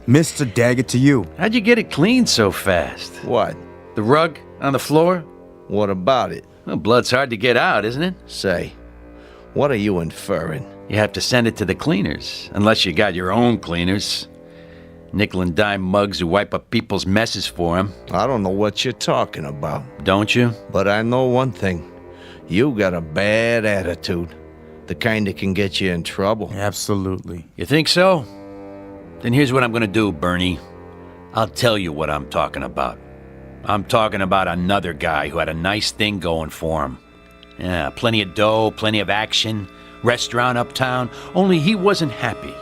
Mr. Daggett to you. How'd you get it cleaned so fast? What? The rug on the floor? What about it? Well, blood's hard to get out, isn't it? Say, what are you inferring? You have to send it to the cleaners, unless you got your own cleaners. Nickel and dime mugs who wipe up people's messes for them. I don't know what you're talking about. Don't you? But I know one thing. You got a bad attitude. The kind that can get you in trouble. Absolutely. You think so? Then here's what I'm gonna do, Bernie. I'll tell you what I'm talking about. I'm talking about another guy who had a nice thing going for him. Yeah, plenty of dough, plenty of action, restaurant uptown, only he wasn't happy.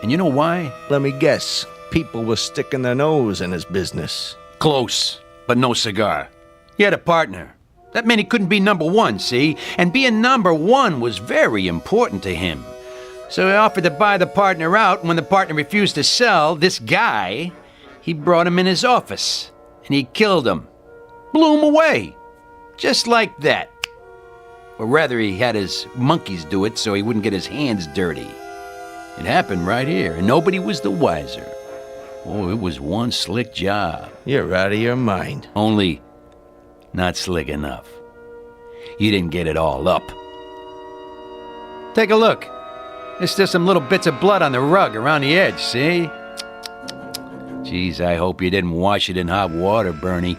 And you know why? Let me guess. People were sticking their nose in his business. Close, but no cigar. He had a partner. That meant he couldn't be number one, see? And being number one was very important to him. So he offered to buy the partner out, and when the partner refused to sell, this guy, he brought him in his office, and he killed him. Blew him away. Just like that. Or rather, he had his monkeys do it so he wouldn't get his hands dirty. It happened right here, and nobody was the wiser. Oh, it was one slick job. You're out of your mind. Only not slick enough. You didn't get it all up. Take a look. There's still some little bits of blood on the rug around the edge, see? Geez, I hope you didn't wash it in hot water, Bernie.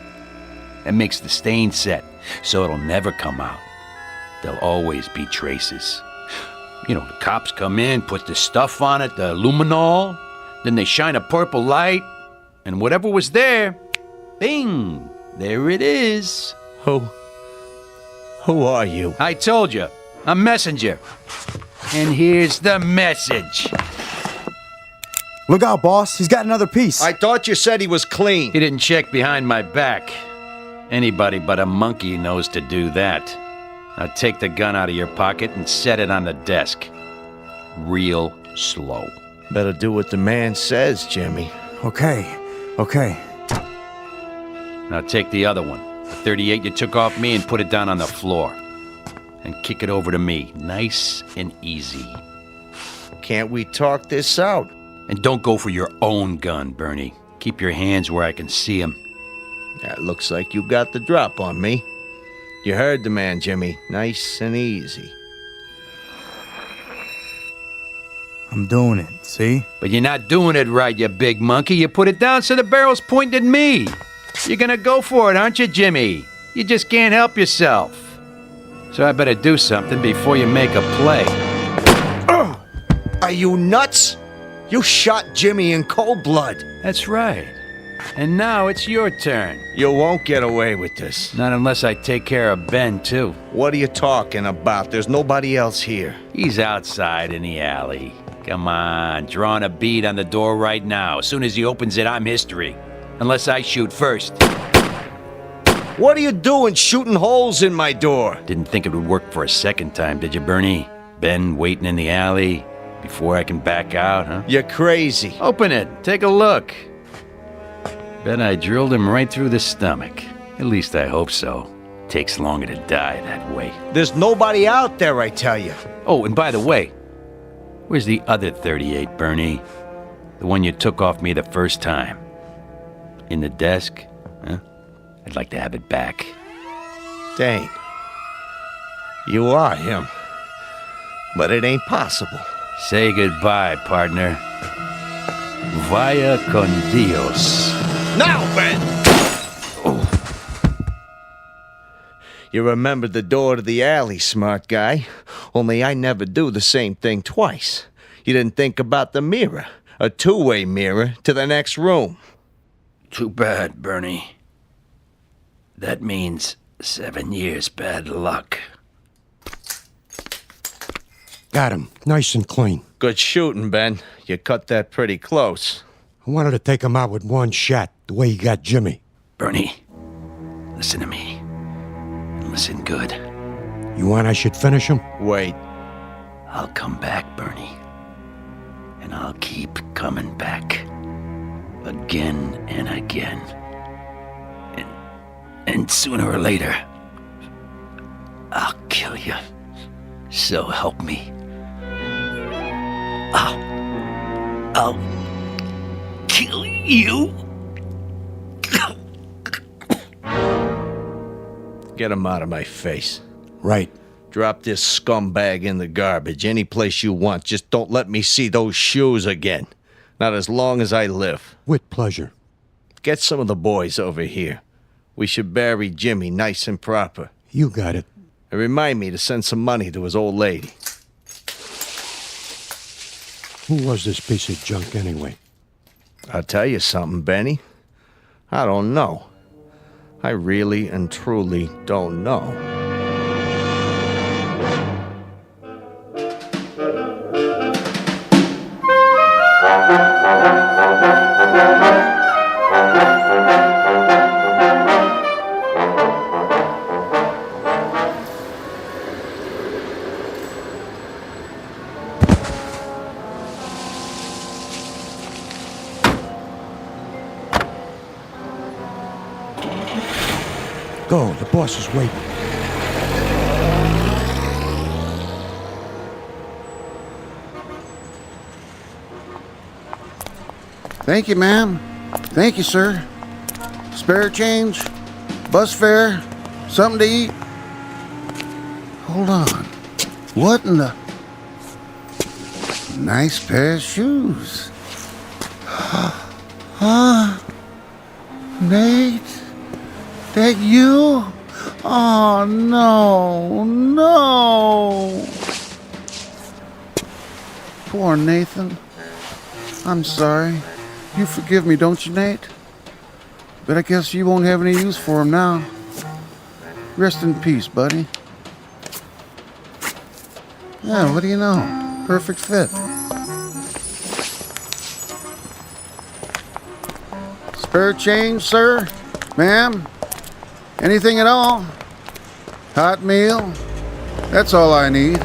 That makes the stain set, so it'll never come out. There'll always be traces. You know, the cops come in, put the stuff on it, the luminol, then they shine a purple light, and whatever was there, bing, there it is. Who are you? I told you, a messenger. And here's the message. Look out, boss. He's got another piece. I thought you said he was clean. He didn't check behind my back. Anybody but a monkey knows to do that. Now take the gun out of your pocket and set it on the desk. Real slow. Better do what the man says, Jimmy. Okay. Now take the other one, the .38 you took off me, and put it down on the floor. And kick it over to me, nice and easy. Can't we talk this out? And don't go for your own gun, Bernie. Keep your hands where I can see them. That looks like you got the drop on me. You heard the man, Jimmy. Nice and easy. I'm doing it, see? But you're not doing it right, you big monkey. You put it down so the barrel's pointed at me. You're gonna go for it, aren't you, Jimmy? You just can't help yourself. So I better do something before you make a play. Are you nuts? You shot Jimmy in cold blood. That's right. And now it's your turn. You won't get away with this. Not unless I take care of Ben, too. What are you talking about? There's nobody else here. He's outside in the alley. Come on, drawing a bead on the door right now. As soon as he opens it, I'm history. Unless I shoot first. What are you doing shooting holes in my door? Didn't think it would work for a second time, did you, Bernie? Ben waiting in the alley before I can back out, huh? You're crazy. Open it. Take a look. Bet I drilled him right through the stomach. At least I hope so. Takes longer to die that way. There's nobody out there, I tell you. Oh, and by the way, where's the other .38, Bernie? The one you took off me the first time. In the desk? Huh? I'd like to have it back. Dane, you are him. But it ain't possible. Say goodbye, partner. Vaya con Dios. Now, Ben! You remembered the door to the alley, smart guy. Only I never do the same thing twice. You didn't think about the mirror. A two-way mirror to the next room. Too bad, Bernie. That means 7 years bad luck. Got him. Nice and clean. Good shooting, Ben. You cut that pretty close. I wanted to take him out with one shot, the way you got Jimmy. Bernie, listen to me. Listen good. You want I should finish him? Wait. I'll come back, Bernie. And I'll keep coming back. Again and again. And sooner or later, I'll kill you. So help me. I'll kill you. Get him out of my face. Right. Drop this scumbag in the garbage any place you want. Just don't let me see those shoes again. Not as long as I live. With pleasure. Get some of the boys over here. We should bury Jimmy nice and proper. You got it. And remind me to send some money to his old lady. Who was this piece of junk anyway? I'll tell you something, Benny. I don't know. I really and truly don't know. Go, the boss is waiting. Thank you, ma'am. Thank you, sir. Spare change? Bus fare? Something to eat? Hold on. What in the... Nice pair of shoes. Huh? Nate? That you? Oh, no, no. Poor Nathan. I'm sorry. You forgive me, don't you, Nate? But I guess you won't have any use for him now. Rest in peace, buddy. Yeah, what do you know? Perfect fit. Spare change, sir? Ma'am? Anything at all? Hot meal? That's all I need.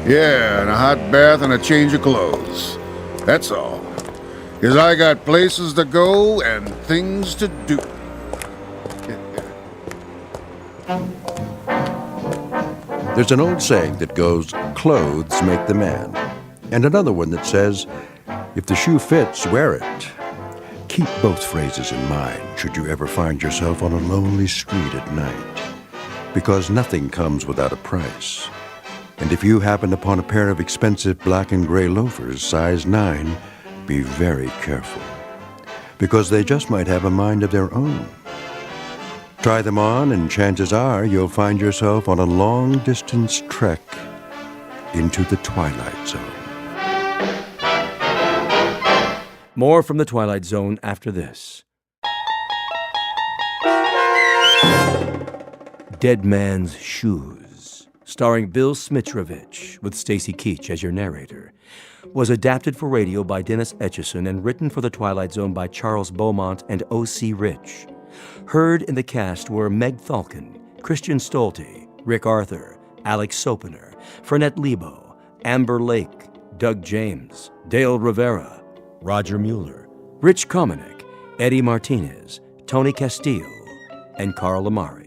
Yeah, and a hot bath and a change of clothes. That's all. 'Cause I got places to go and things to do. There's an old saying that goes, clothes make the man. And another one that says, if the shoe fits, wear it. Keep both phrases in mind should you ever find yourself on a lonely street at night. Because nothing comes without a price. And if you happen upon a pair of expensive black and gray loafers, size 9, be very careful. Because they just might have a mind of their own. Try them on, and chances are you'll find yourself on a long-distance trek into the Twilight Zone. More from the Twilight Zone after this. Dead Man's Shoes, starring Bill Smitrovich, with Stacy Keach as your narrator, was adapted for radio by Dennis Etchison and written for the Twilight Zone by Charles Beaumont and O.C. Rich. Heard in the cast were Meg Thalken, Christian Stolte, Rick Arthur, Alex Sopener, Fernette Lebo, Amber Lake, Doug James, Dale Rivera, Roger Mueller, Rich Komanek, Eddie Martinez, Tony Castillo, and Carl Amari.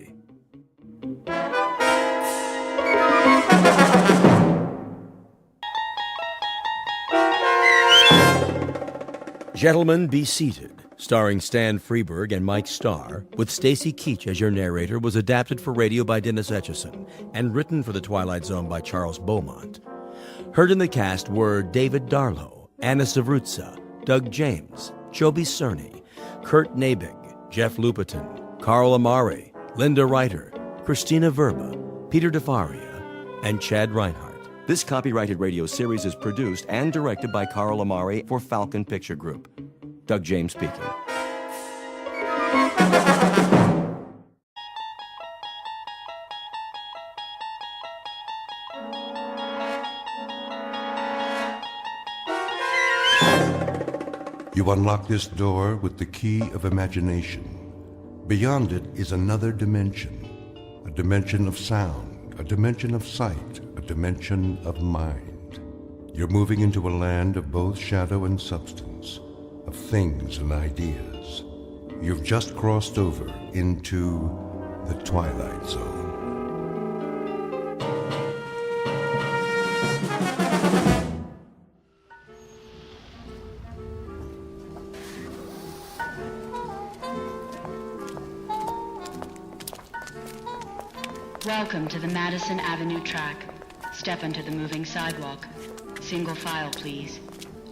Gentlemen, Be Seated, starring Stan Freberg and Mike Starr, with Stacy Keach as your narrator, was adapted for radio by Dennis Etchison and written for the Twilight Zone by Charles Beaumont. Heard in the cast were David Darlow, Anna Savrutsa, Doug James, Joby Cerny, Kurt Nabig, Jeff Lupiton, Carl Amari, Linda Reiter, Christina Verba, Peter DeFaria, and Chad Reinhardt. This copyrighted radio series is produced and directed by Carl Amari for Falcon Picture Group. Doug James speaking. You unlock this door with the key of imagination. Beyond it is another dimension, a dimension of sound, a dimension of sight, a dimension of mind. You're moving into a land of both shadow and substance, of things and ideas. You've just crossed over into the Twilight Zone. Welcome to the Madison Avenue track. Step onto the moving sidewalk. Single file, please.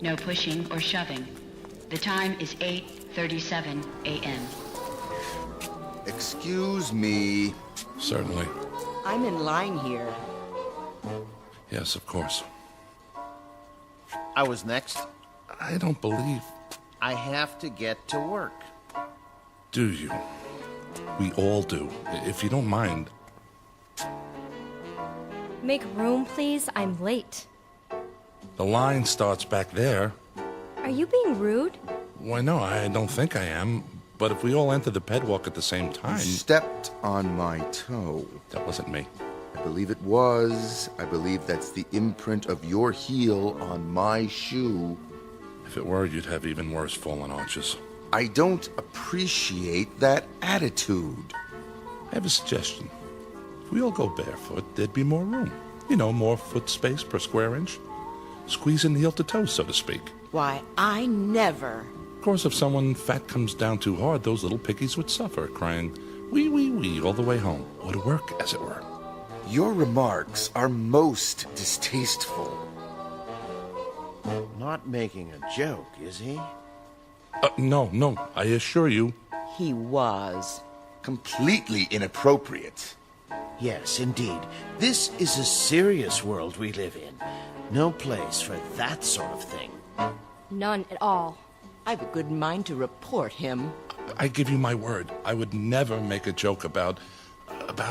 No pushing or shoving. The time is 8:37 a.m. Excuse me. Certainly. I'm in line here. Yes, of course. I was next. I don't believe... I have to get to work. Do you? We all do. If you don't mind... Make room, please. I'm late. The line starts back there. Are you being rude? Why, no, I don't think I am. But if we all enter the pedwalk at the same time... You stepped on my toe. That wasn't me. I believe it was. I believe that's the imprint of your heel on my shoe. If it were, you'd have even worse fallen arches. I don't appreciate that attitude. I have a suggestion. If we all go barefoot, there'd be more room. You know, more foot space per square inch. Squeezing heel to toe, so to speak. Why, I never. Of course, if someone fat comes down too hard, those little piggies would suffer, crying, wee, wee, wee, all the way home. Or to work, as it were. Your remarks are most distasteful. Not making a joke, is he? No, I assure you. He was. Completely inappropriate. Yes, indeed. This is a serious world we live in. No place for that sort of thing. None at all. I've a good mind to report him. I give you my word. I would never make a joke about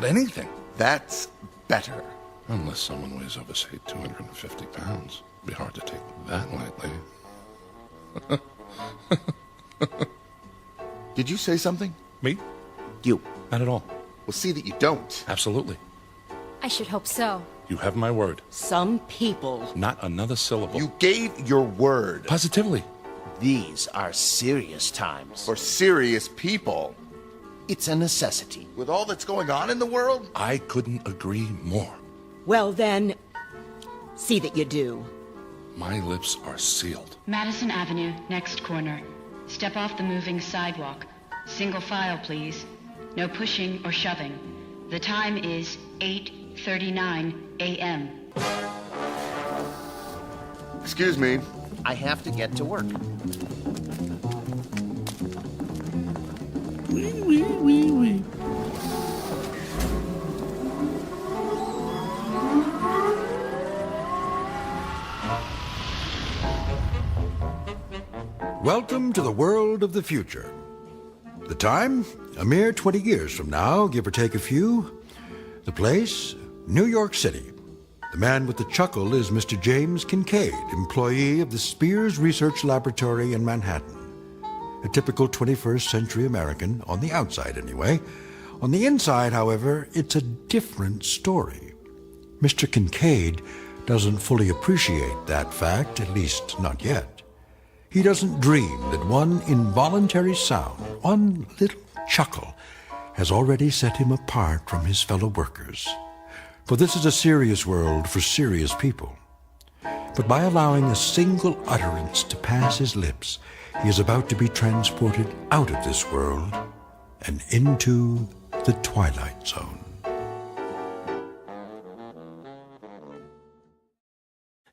anything. That's better. Unless someone weighs over, say, 250 pounds. It'd be hard to take that lightly. Did you say something? Me? You. Not at all. Well, see that you don't. Absolutely. I should hope so. You have my word. Some people. Not another syllable. You gave your word. Positively. These are serious times. For serious people. It's a necessity. With all that's going on in the world? I couldn't agree more. Well, then, see that you do. My lips are sealed. Madison Avenue, next corner. Step off the moving sidewalk. Single file, please. No pushing or shoving. The time is 8:39 a.m. Excuse me. I have to get to work. Wee, wee, wee, wee. Welcome to the world of the future. The time, a mere 20 years from now, give or take a few. The place, New York City. The man with the chuckle is Mr. James Kincaid, employee of the Spears Research Laboratory in Manhattan. A typical 21st century American, on the outside anyway. On the inside, however, it's a different story. Mr. Kincaid doesn't fully appreciate that fact, at least not yet. He doesn't dream that one involuntary sound, one little chuckle, has already set him apart from his fellow workers. For this is a serious world for serious people. But by allowing a single utterance to pass his lips, he is about to be transported out of this world and into the Twilight Zone.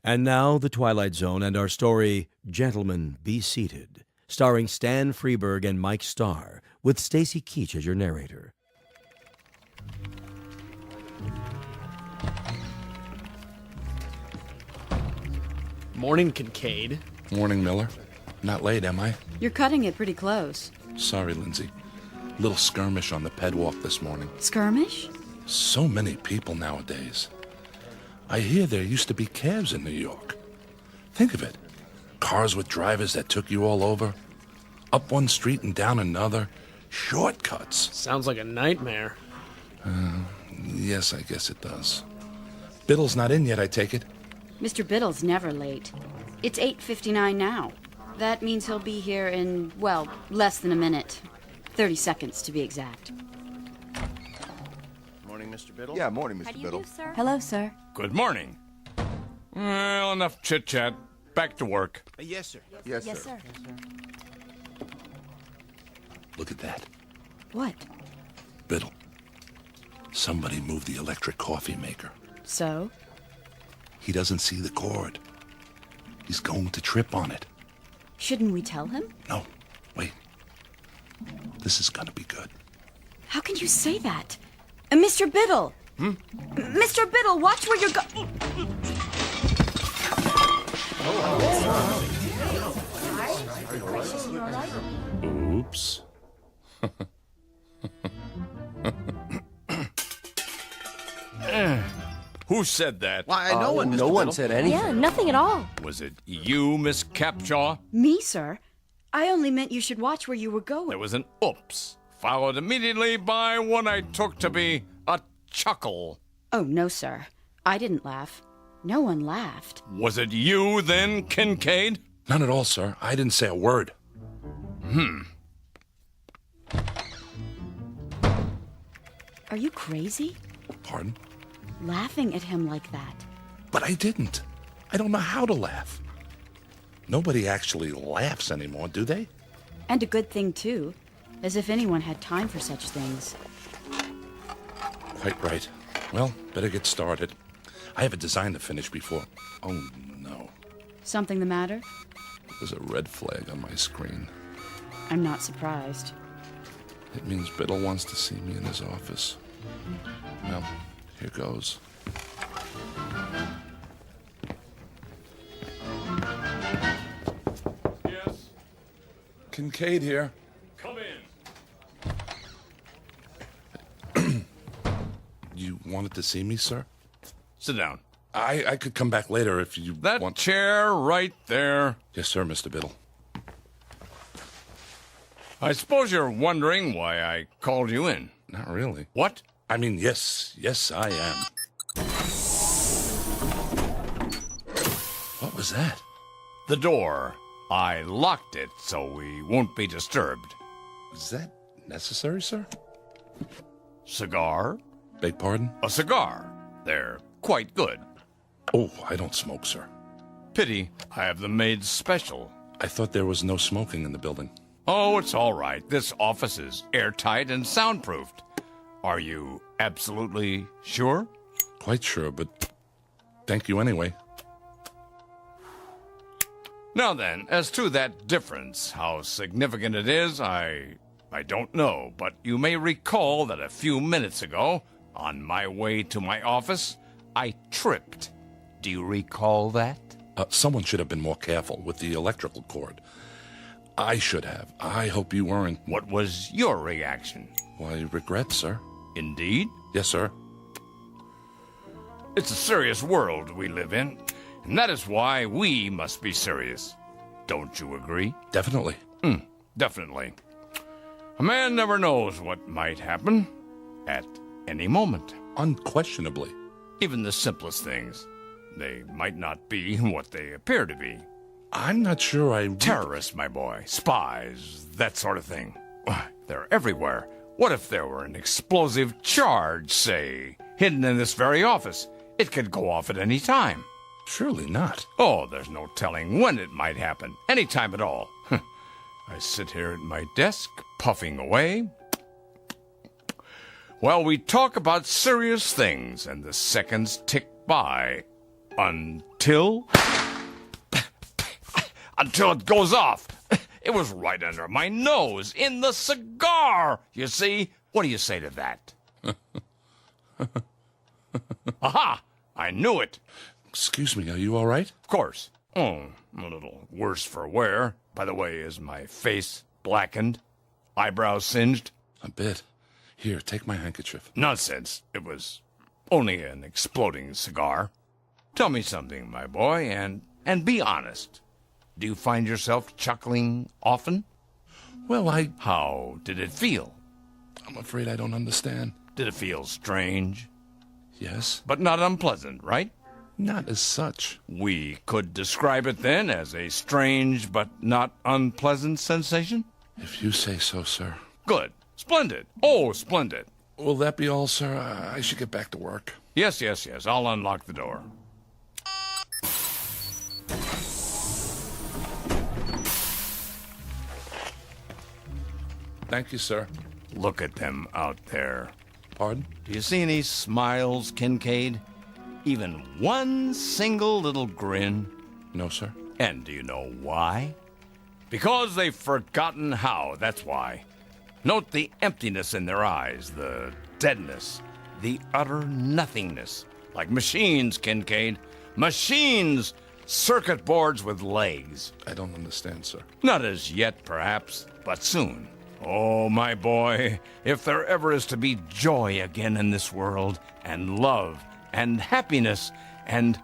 And now, The Twilight Zone and our story, Gentlemen, Be Seated, starring Stan Freberg and Mike Starr, with Stacy Keach as your narrator. Morning, Kincaid. Morning, Miller. Not late, am I? You're cutting it pretty close. Sorry, Lindsay. Little skirmish on the pedwalk this morning. Skirmish? So many people nowadays. I hear there used to be cabs in New York. Think of it. Cars with drivers that took you all over. Up one street and down another. Shortcuts. Sounds like a nightmare. Yes, I guess it does. Biddle's not in yet, I take it? Mr. Biddle's never late. It's 8:59 now. That means he'll be here in, well, less than a minute. 30 seconds, to be exact. Morning, Mr. Biddle. Yeah, morning, Mr. Biddle. Hello, sir. Good morning. Well, enough chit-chat. Back to work. Yes, sir. Yes, Yes, sir. sir. Look at that. What? Biddle. Somebody moved the electric coffee maker. So? He doesn't see the cord. He's going to trip on it. Shouldn't we tell him? No, wait. This is gonna be good. How can you say that? Mr. Biddle! Mr. Biddle, watch where you're going. Oops. Who said that? Why, no one, Mr. Biddle. said anything. Yeah, nothing at all. Was it you, Miss Capshaw? Me, sir? I only meant you should watch where you were going. There was an oops, followed immediately by what I took to be a chuckle. Oh, no, sir. I didn't laugh. No one laughed. Was it you, then, Kincaid? None at all, sir. I didn't say a word. Are you crazy? Pardon? Laughing at him like that. But I didn't. I don't know how to laugh. Nobody actually laughs anymore, do they? And a good thing, too. As if anyone had time for such things. Quite right. Well, better get started. I have a design to finish before... Oh, no. Something the matter? There's a red flag on my screen. I'm not surprised. It means Biddle wants to see me in his office. Well, here goes. Yes. Kincaid here. Come in. You wanted to see me, sir? Sit down. I could come back later if you That want... chair right there. Yes, sir, Mr. Biddle. I suppose you're wondering why I called you in. Not really. What? I mean, yes, I am. What was that? The door. I locked it so we won't be disturbed. Is that necessary, sir? Cigar? Beg pardon? A cigar. They're quite good. Oh, I don't smoke, sir. Pity I have them made special. I thought there was no smoking in the building. Oh, it's all right. This office is airtight and soundproofed. Are you absolutely sure? Quite sure, but thank you anyway. Now then, as to that difference, how significant it is, I don't know, but you may recall that a few minutes ago, on my way to my office, I tripped. Do you recall that? Someone should have been more careful with the electrical cord. I should have. I hope you weren't. What was your reaction? Why, regret, sir. Indeed? Yes, sir. It's a serious world we live in, and that is why we must be serious. Don't you agree? Definitely. Definitely. A man never knows what might happen at any moment. Unquestionably. Even the simplest things. They might not be what they appear to be. I'm not sure Terrorists, my boy. Spies. That sort of thing. They're everywhere. What if there were an explosive charge, say, hidden in this very office? It could go off at any time. Surely not. Oh, there's no telling when it might happen. Any time at all. I sit here at my desk, puffing away. Well, we talk about serious things, and the seconds tick by. Until it goes off. It was right under my nose, in the cigar, you see. What do you say to that? Aha! I knew it. Excuse me, are you all right? Of course. Oh, a little worse for wear. By the way, is my face blackened? Eyebrows singed? A bit. Here, take my handkerchief. Nonsense. It was only an exploding cigar. Tell me something, my boy, and be honest. Do you find yourself chuckling often? Well, How did it feel? I'm afraid I don't understand. Did it feel strange? Yes. But not unpleasant, right? Not as such. We could describe it then as a strange but not unpleasant sensation? If you say so, sir. Good. Splendid. Oh, splendid. Will that be all, sir? I should get back to work. Yes. I'll unlock the door. Thank you, sir. Look at them out there. Pardon? Do you see any smiles, Kincaid? Even one single little grin? No, sir. And do you know why? Because they've forgotten how, that's why. Note the emptiness in their eyes, the deadness, the utter nothingness. Like machines, Kincaid. Machines! Circuit boards with legs. I don't understand, sir. Not as yet, perhaps, but soon. Oh, my boy, if there ever is to be joy again in this world, and love, and happiness, and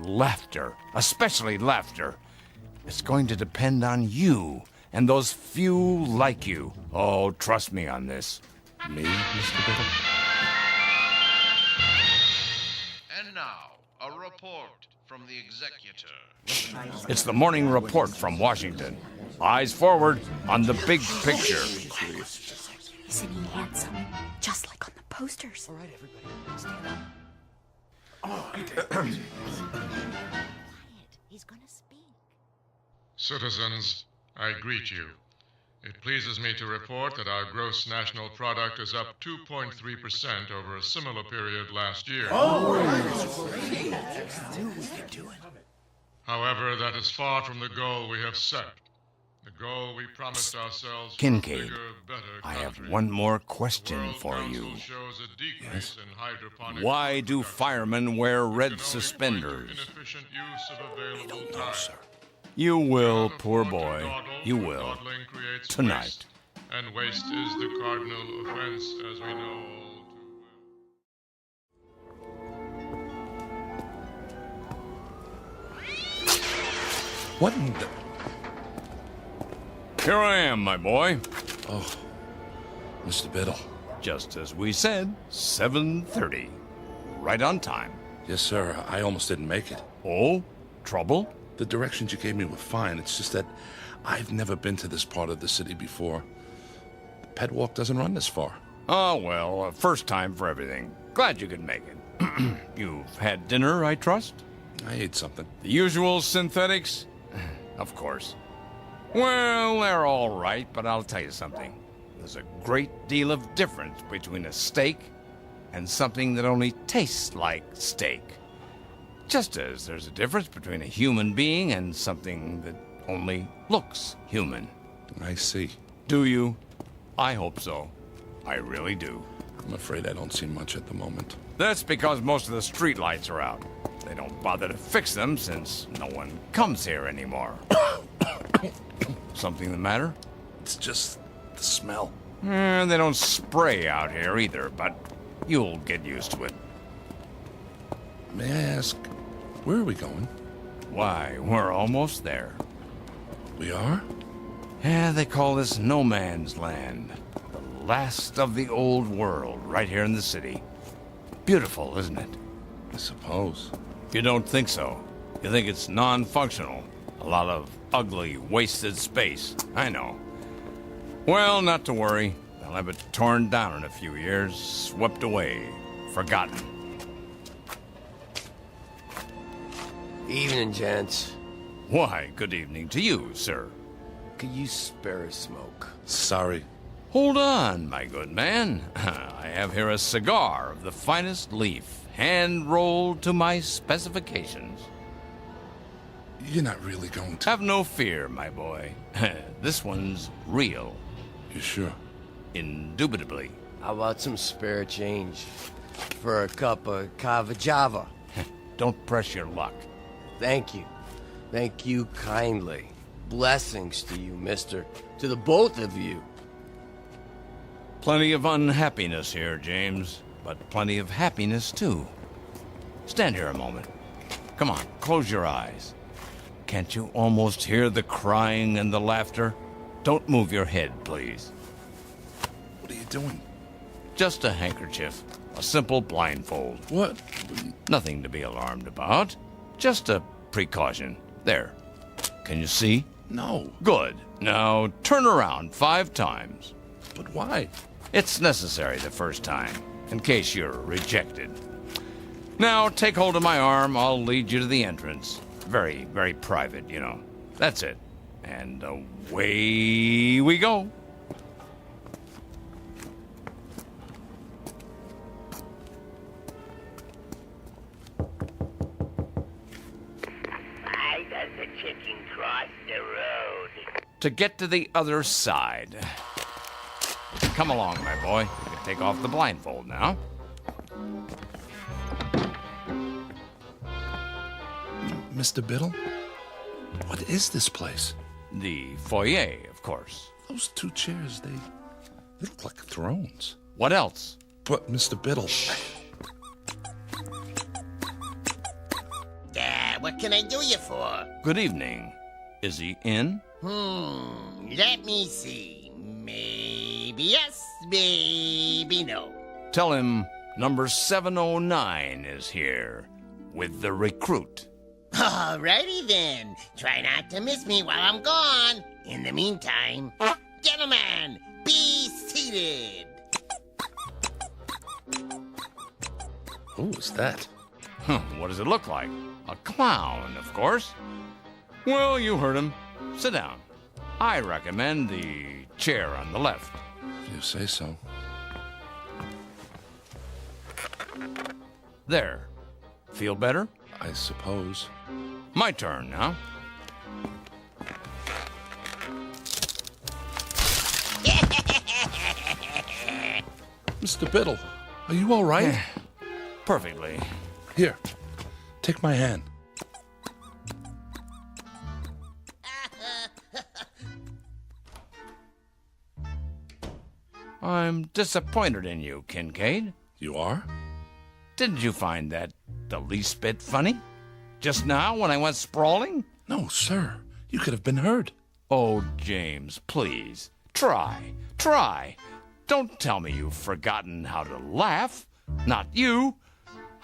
laughter, especially laughter, it's going to depend on you and those few like you. Oh, trust me on this. Me, Mr. Biddle? And now, a report from the executor. It's the morning report from Washington. Eyes forward on the big picture. Isn't he handsome? Just like on the posters. All right, everybody, stand up. He's gonna speak. Citizens, I greet you. It pleases me to report that our gross national product is up 2.3% over a similar period last year. However, that is far from the goal we have set. The goal we promised ourselves. Kincaid, I have one more question for you. Yes? Why do firemen wear red suspenders? I don't know, sir. You will, poor boy. You will. Tonight. And waste is the cardinal offense, as we know all too well. What in the... Here I am, my boy. Oh, Mr. Biddle. Just as we said, 7:30. Right on time. Yes, sir. I almost didn't make it. Oh? Trouble? The directions you gave me were fine. It's just that I've never been to this part of the city before. The pet walk doesn't run this far. Oh, well, first time for everything. Glad you could make it. You've had dinner, I trust? I ate something. The usual synthetics? Of course. Well, they're all right, but I'll tell you something. There's a great deal of difference between a steak and something that only tastes like steak. Just as there's a difference between a human being and something that only looks human. I see. Do you? I hope so. I really do. I'm afraid I don't see much at the moment. That's because most of the streetlights are out. They don't bother to fix them since no one comes here anymore. Something the matter? It's just the smell. They don't spray out here either, but you'll get used to it. May I ask, where are we going? Why, we're almost there. We are? Yeah, they call this no man's land. The last of the old world, right here in the city. Beautiful, isn't it? I suppose. You don't think so. You think it's non-functional. A lot of ugly, wasted space. I know. Well, not to worry. They'll have it torn down in a few years, swept away, forgotten. Evening, gents. Why, good evening to you, sir. Could you spare a smoke? Sorry. Hold on, my good man. I have here a cigar of the finest leaf, hand-rolled to my specifications. You're not really going to... Have no fear, my boy. This one's real. You sure? Indubitably. How about some spare change for a cup of cava java? Don't press your luck. Thank you. Thank you kindly. Blessings to you, mister. To the both of you. Plenty of unhappiness here, James, but plenty of happiness, too. Stand here a moment. Come on, close your eyes. Can't you almost hear the crying and the laughter? Don't move your head, please. What are you doing? Just a handkerchief. A simple blindfold. What? Nothing to be alarmed about. Just a precaution. There. Can you see? No. Good. Now turn around 5 times. But why? It's necessary the first time, in case you're rejected. Now take hold of my arm. I'll lead you to the entrance. Very, very private, you know. That's it. And away we go. to get to the other side. Come along, my boy. You can take off the blindfold now. Mr. Biddle, what is this place? The foyer, of course. Those two chairs, they look like thrones. What else? But, Mr. Biddle... What can I do you for? Good evening. Is he in? Let me see. Maybe yes, maybe no. Tell him number 709 is here with the recruit. Alrighty then. Try not to miss me while I'm gone. In the meantime, gentlemen, be seated. Who is that? What does it look like? A clown, of course. Well, you heard him. Sit down. I recommend the chair on the left. If you say so. There. Feel better? I suppose. My turn now. Mr. Biddle, are you all right? Perfectly. Here, take my hand. I'm disappointed in you, Kincaid. You are? Didn't you find that the least bit funny? Just now when I went sprawling? No, sir. You could have been hurt. Oh, James, please. Try. Don't tell me you've forgotten how to laugh. Not you.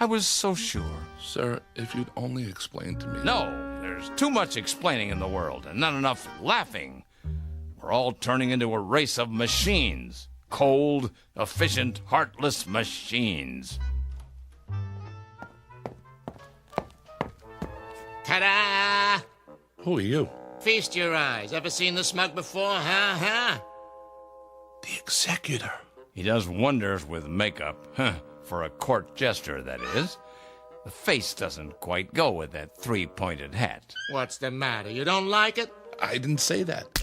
I was so sure. Sir, if you'd only explain to me... No, there's too much explaining in the world and not enough laughing. We're all turning into a race of machines. Cold, efficient, heartless machines. Ta-da! Who are you? Feast your eyes. Ever seen the smug before, huh? The executor. He does wonders with makeup. For a court jester, that is. The face doesn't quite go with that three-pointed hat. What's the matter? You don't like it? I didn't say that.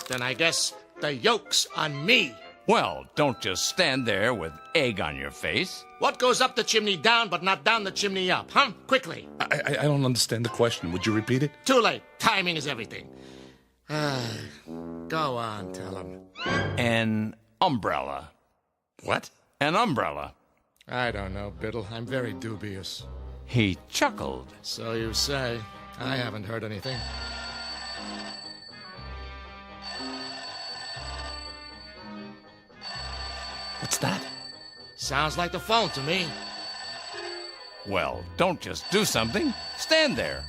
Then I guess the yoke's on me. Well, don't just stand there with egg on your face. What goes up the chimney down but not down the chimney up, huh? Quickly. I don't understand the question. Would you repeat it? Too late. Timing is everything. Go on, tell him. An umbrella. What? An umbrella. I don't know, Biddle. I'm very dubious. He chuckled. So you say. I haven't heard anything. What's that? Sounds like the phone to me. Well, don't just do something. Stand there.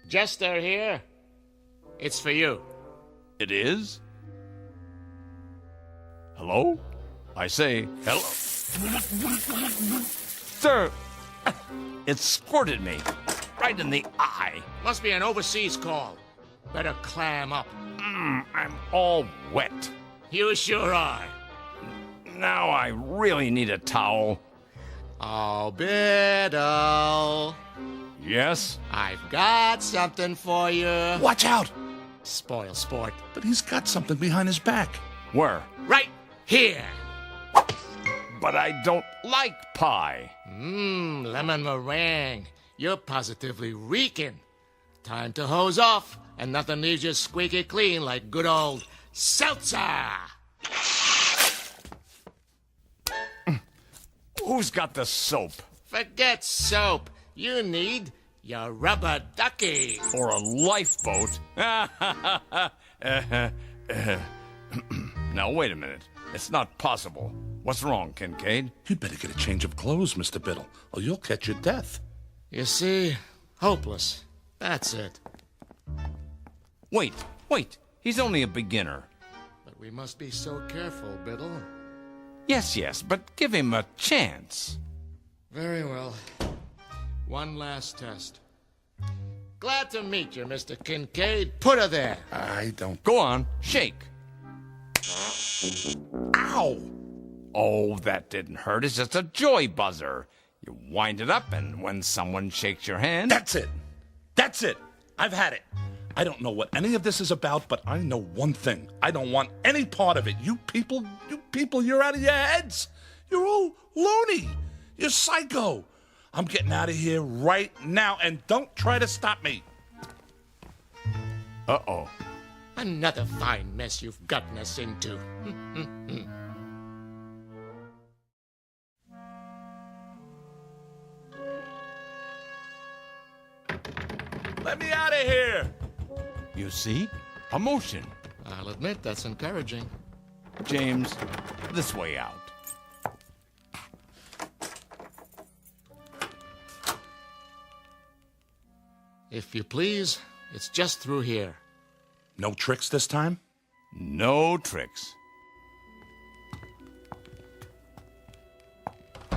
Jester here. It's for you. It is? Hello? I say, hello? Sir, it squirted me right in the eye. Must be an overseas call. Better clam up. I'm all wet. You sure are. Now I really need a towel. Oh, Biddle. Yes? I've got something for you. Watch out! Spoil sport. But he's got something behind his back. Where? Right here. But I don't like pie. Lemon meringue. You're positively reeking. Time to hose off, and nothing leaves you squeaky clean like good old seltzer. Who's got the soap? Forget soap. You need your rubber ducky. Or a lifeboat. Now, wait a minute. It's not possible. What's wrong, Kincaid? You'd better get a change of clothes, Mr. Biddle, or you'll catch your death. You see? Hopeless. That's it. Wait. He's only a beginner. But we must be so careful, Biddle. Yes, but give him a chance. Very well. One last test. Glad to meet you, Mr. Kincaid. Put her there. I don't... Go on, shake. Ow! Oh, that didn't hurt. It's just a joy buzzer. You wind it up, and when someone shakes your hand... That's it. I've had it. I don't know what any of this is about, but I know one thing. I don't want any part of it. You people, you're out of your heads. You're all loony. You're psycho. I'm getting out of here right now, and don't try to stop me. Uh-oh. Another fine mess you've gotten us into. Let me out of here. You see? A motion. I'll admit that's encouraging. James, this way out. If you please, it's just through here. No tricks this time? No tricks.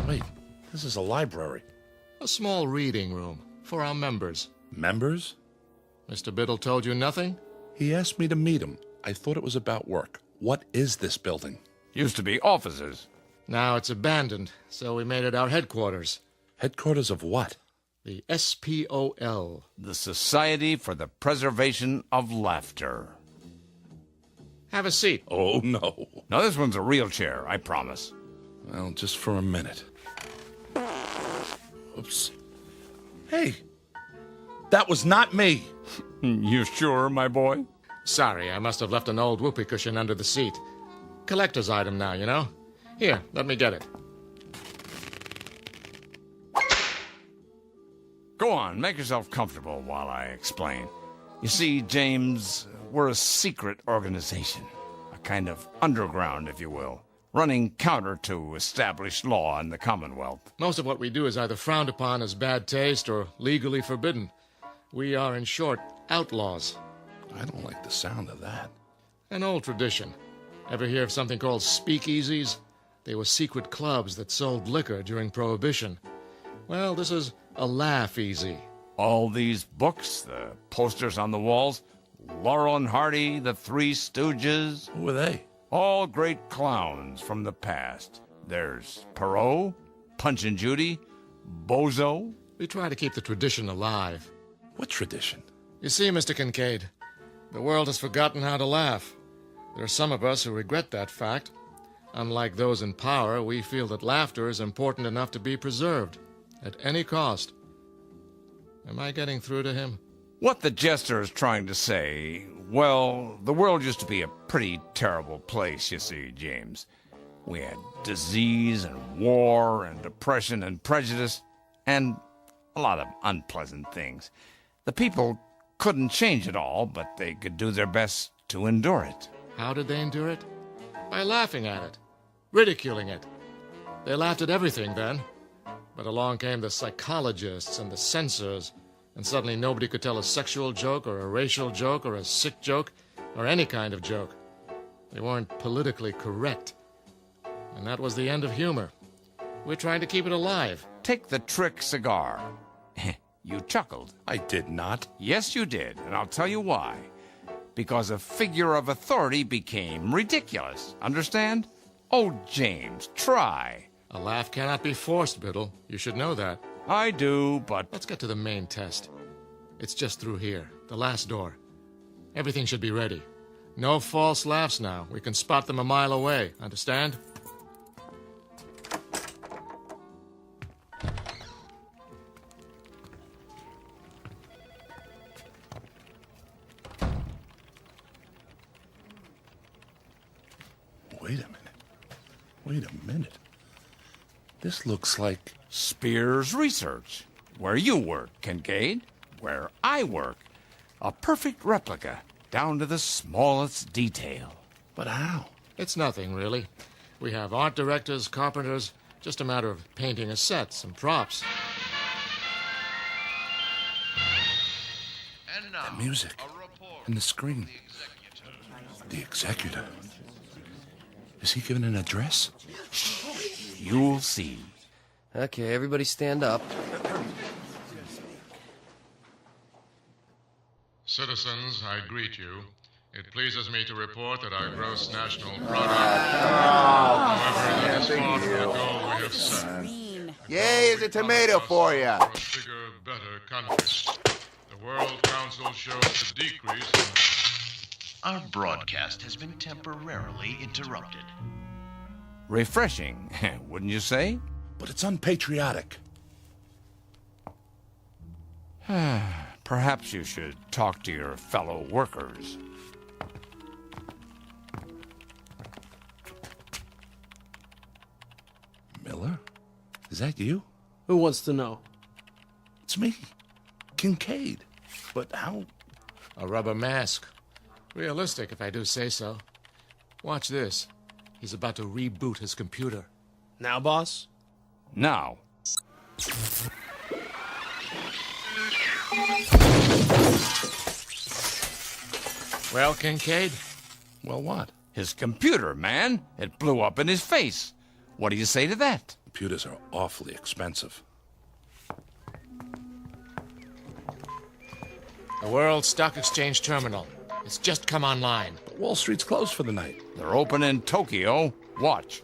Wait, this is a library. A small reading room for our members. Members? Mr. Biddle told you nothing? He asked me to meet him. I thought it was about work. What is this building? Used to be offices. Now it's abandoned, so we made it our headquarters. Headquarters of what? The SPOL. The Society for the Preservation of Laughter. Have a seat. Oh, no. Now, this one's a real chair, I promise. Well, just for a minute. Oops. Hey, that was not me. You sure, my boy? Sorry, I must have left an old whoopee cushion under the seat. Collector's item now, you know? Here, let me get it. Go on, make yourself comfortable while I explain. You see, James, we're a secret organization. A kind of underground, if you will. Running counter to established law in the Commonwealth. Most of what we do is either frowned upon as bad taste or legally forbidden. We are, in short, outlaws. I don't like the sound of that. An old tradition. Ever hear of something called speakeasies? They were secret clubs that sold liquor during Prohibition. Well, this is a laugh easy. All these books, the posters on the walls, Laurel and Hardy, the Three Stooges. Who are they? All great clowns from the past. There's Perot, Punch and Judy, Bozo. We try to keep the tradition alive. What tradition? You see, Mr. Kincaid, the world has forgotten how to laugh. There are some of us who regret that fact. Unlike those in power, we feel that laughter is important enough to be preserved, at any cost. Am I getting through to him? What the jester is trying to say, well, the world used to be a pretty terrible place, you see, James. We had disease and war and depression and prejudice and a lot of unpleasant things. The people couldn't change it all, but they could do their best to endure it. How did they endure it? By laughing at it, ridiculing it. They laughed at everything then. But along came the psychologists and the censors, and suddenly nobody could tell a sexual joke or a racial joke or a sick joke or any kind of joke. They weren't politically correct. And that was the end of humor. We're trying to keep it alive. Take the trick cigar. You chuckled. I did not. Yes, you did, and I'll tell you why. Because a figure of authority became ridiculous. Understand? Oh, James, try. A laugh cannot be forced, Biddle. You should know that. I do, but... Let's get to the main test. It's just through here, the last door. Everything should be ready. No false laughs now. We can spot them a mile away. Understand? Wait a minute. This looks like... Spears Research. Where you work, Kincaid. Where I work. A perfect replica, down to the smallest detail. But how? It's nothing, really. We have art directors, carpenters, just a matter of painting a set, some props. And now, the music and the screen. The executor. Is he giving an address? You'll see. Okay, everybody stand up. Citizens, I greet you. It pleases me to report that our gross national product, however, that is far from the goal we have set. Yay, is a tomato for you. For a bigger, better country. The World Council shows a decrease. Our broadcast has been temporarily interrupted. Refreshing, wouldn't you say? But it's unpatriotic. Perhaps you should talk to your fellow workers. Miller? Is that you? Who wants to know? It's me, Kincaid. But how? A rubber mask. Realistic, if I do say so. Watch this. He's about to reboot his computer. Now, boss? Now. Well, Kincaid? Well, what? His computer, man. It blew up in his face. What do you say to that? Computers are awfully expensive. The World Stock Exchange Terminal. It's just come online. But Wall Street's closed for the night. They're open in Tokyo. Watch.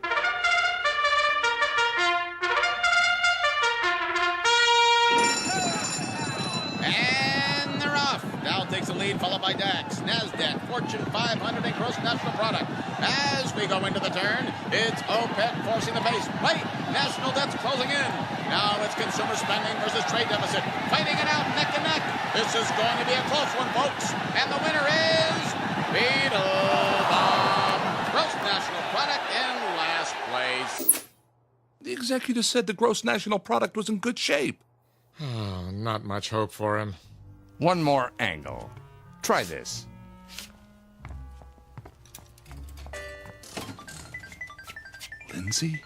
And they're off. Dow takes the lead, followed by DAX, NASDAQ, Fortune 500, and gross national product. As we go into the turn, it's OPEC forcing the pace. Wait, national debt's closing in. Now it's consumer spending versus trade deficit. Fighting it out neck and neck. This is going to be a close one, folks. And the winner is Beetlebomb. Gross national product in last place. The executive said the gross national product was in good shape. Oh, not much hope for him. One more angle. Try this. Lindsay?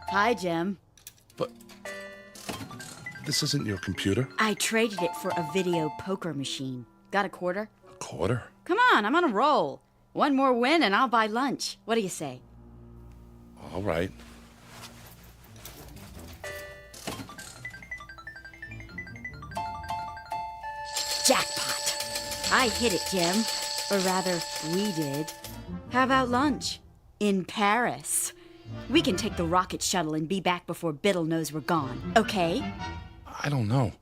Hi, Jim. But this isn't your computer. I traded it for a video poker machine. Got a quarter? A quarter? Come on, I'm on a roll. One more win and I'll buy lunch. What do you say? All right. Jackpot. I hit it, Jim. Or rather, we did. How about lunch? In Paris. We can take the rocket shuttle and be back before Biddle knows we're gone, okay? I don't know.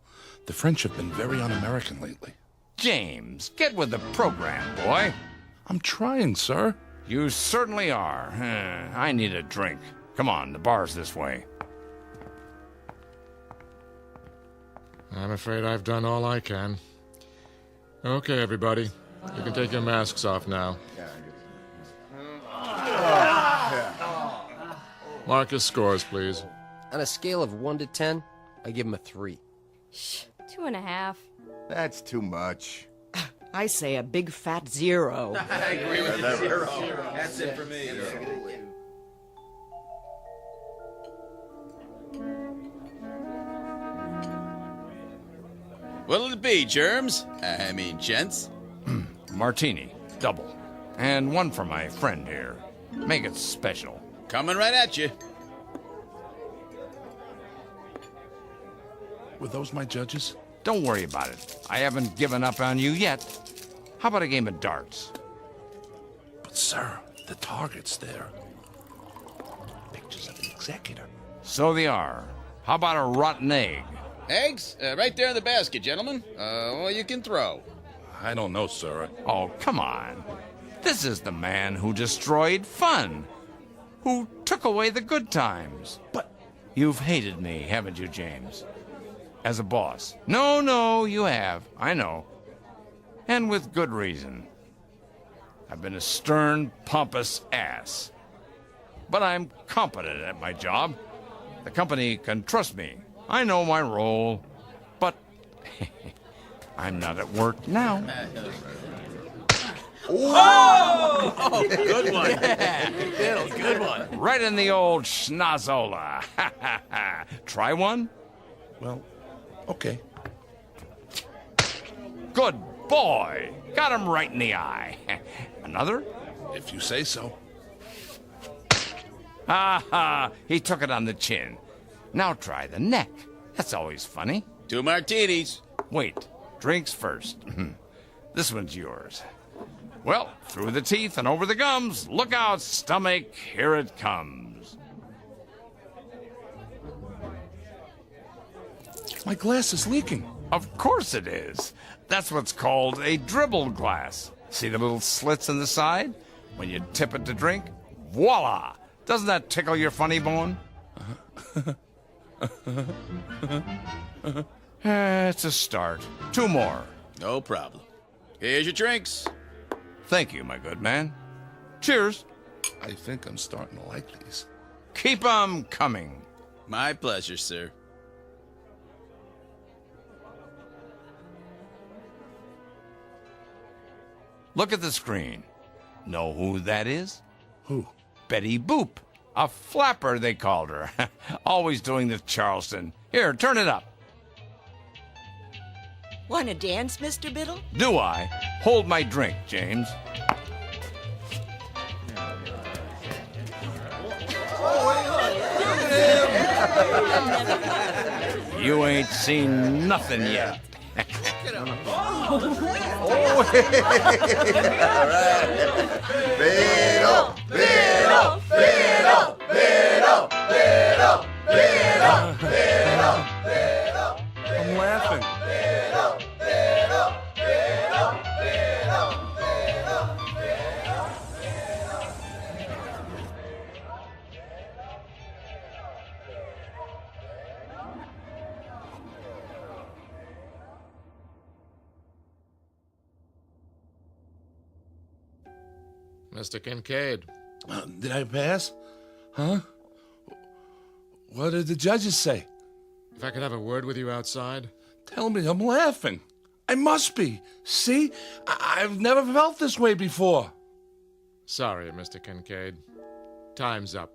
The French have been very un-American lately. James, get with the program, boy. I'm trying, sir. You certainly are. I need a drink. Come on, the bar's this way. I'm afraid I've done all I can. Okay, everybody. You can take your masks off now. Marcus scores, please. On a scale of 1 to 10, I give him a 3. Shh, 2.5. That's too much. I say a big fat 0. I agree with you. 0. That's it for me. What'll it be, germs? Gents? Martini, double. And one for my friend here. Make it special. Coming right at you. Were those my judges? Don't worry about it. I haven't given up on you yet. How about a game of darts? But, sir, the target's there. Pictures of the executor. So they are. How about a rotten egg? Eggs? Right there in the basket, gentlemen. Well, you can throw. I don't know, sir. Oh, come on. This is the man who destroyed fun. Who took away the good times. But you've hated me, haven't you, James? As a boss. No, you have. I know. And with good reason. I've been a stern, pompous ass. But I'm competent at my job. The company can trust me. I know my role. But I'm not at work now. Oh, good one. Yeah. Good one. Right in the old schnozola. Try one? Well, okay. Good boy. Got him right in the eye. Another? If you say so. Ha! He took it on the chin. Now try the neck. That's always funny. 2 martinis. Wait. Drinks first. This one's yours. Well, through the teeth and over the gums. Look out, stomach. Here it comes. My glass is leaking. Of course it is. That's what's called a dribble glass. See the little slits in the side? When you tip it to drink, voila! Doesn't that tickle your funny bone? It's a start. 2 more. No problem. Here's your drinks. Thank you, my good man. Cheers. I think I'm starting to like these. Keep 'em coming. My pleasure, sir. Look at the screen. Know who that is? Who? Betty Boop. A flapper, they called her. Always doing the Charleston. Here, turn it up. Want to dance, Mr. Biddle? Do I? Hold my drink, James. You ain't seen nothing yet. Biddle, Biddle, Biddle, Biddle, Biddle, Biddle, Biddle, Biddle. I'm laughing. Biddle, Biddle, Biddle, Biddle, Biddle, Biddle. Mr. Kincaid. Did I pass? Huh? What did the judges say? If I could have a word with you outside? Tell me I'm laughing. I must be. See? I've never felt this way before. Sorry, Mr. Kincaid. Time's up.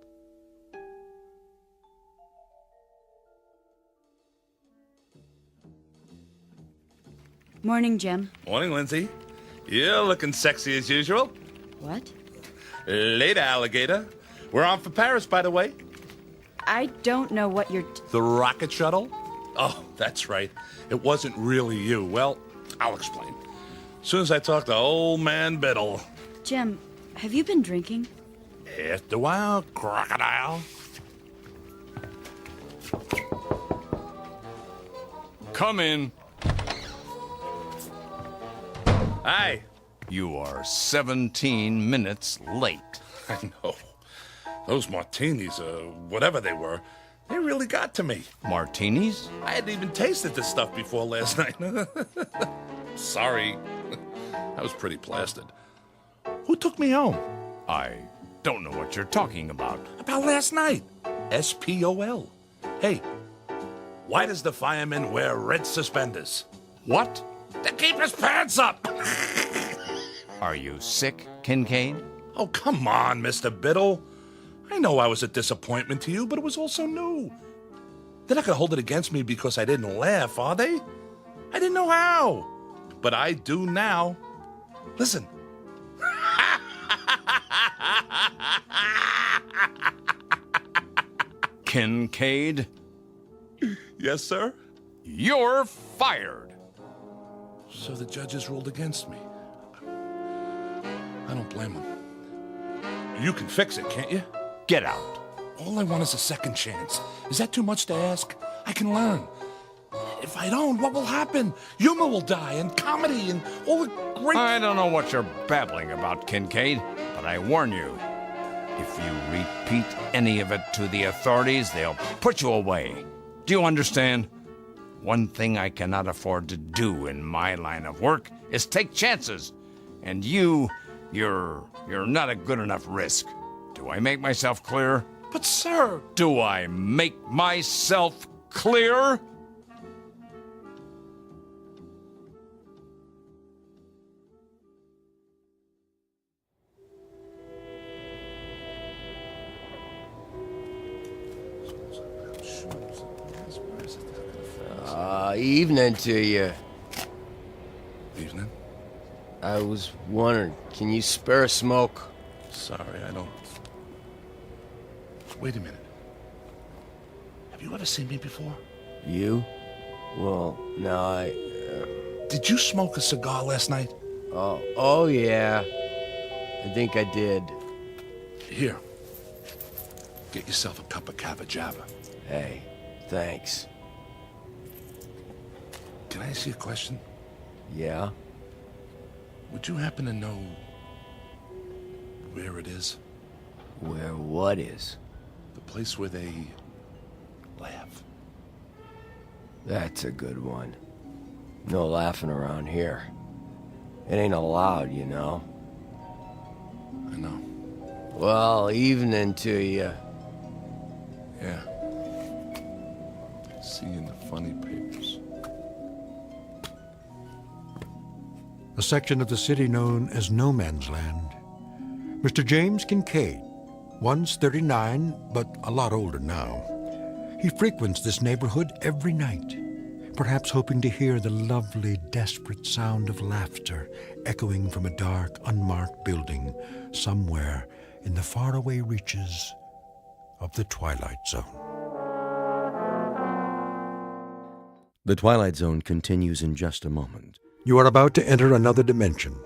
Morning, Jim. Morning, Lindsay. You're looking sexy as usual. What? Later, alligator. We're on for Paris, by the way. I don't know what you're... The rocket shuttle? Oh, that's right. It wasn't really you. Well, I'll explain. As soon as I talk to old man Biddle. Jim, have you been drinking? After a while, crocodile. Come in. Hi. You are 17 minutes late. I know. Those martinis, whatever they were, they really got to me. Martinis? I hadn't even tasted this stuff before last night. Sorry. I was pretty plastered. Who took me home? I don't know what you're talking about. About last night. SPOL. Hey, why does the fireman wear red suspenders? What? To keep his pants up! Are you sick, Kincaid? Oh, come on, Mr. Biddle. I know I was a disappointment to you, but it was also new. They're not going to hold it against me because I didn't laugh, are they? I didn't know how. But I do now. Listen. Kincaid? Yes, sir? You're fired. So the judges ruled against me. I don't blame them. You can fix it, can't you? Get out. All I want is a second chance. Is that too much to ask? I can learn. If I don't, what will happen? Humor will die, and comedy, and all the great... I don't know what you're babbling about, Kincaid, but I warn you, if you repeat any of it to the authorities, they'll put you away. Do you understand? One thing I cannot afford to do in my line of work is take chances. And you're not a good enough risk. Do I make myself clear? But, sir... Do I make myself clear? Evening to you. Evening? I was wondering, can you spare a smoke? Sorry, I don't... Wait a minute. Have you ever seen me before? You? Well, no, I... Did you smoke a cigar last night? Oh yeah. I think I did. Here. Get yourself a cup of Cava Java. Hey, thanks. Can I ask you a question? Yeah? Would you happen to know where it is? Where what is? The place where they laugh. That's a good one. No laughing around here. It ain't allowed, you know. I know. Well, evening to you. Yeah. See you in the funny papers. A section of the city known as No Man's Land. Mr. James Kincaid, once 39, but a lot older now. He frequents this neighborhood every night, perhaps hoping to hear the lovely, desperate sound of laughter echoing from a dark, unmarked building somewhere in the faraway reaches of the Twilight Zone. The Twilight Zone continues in just a moment. You are about to enter another dimension,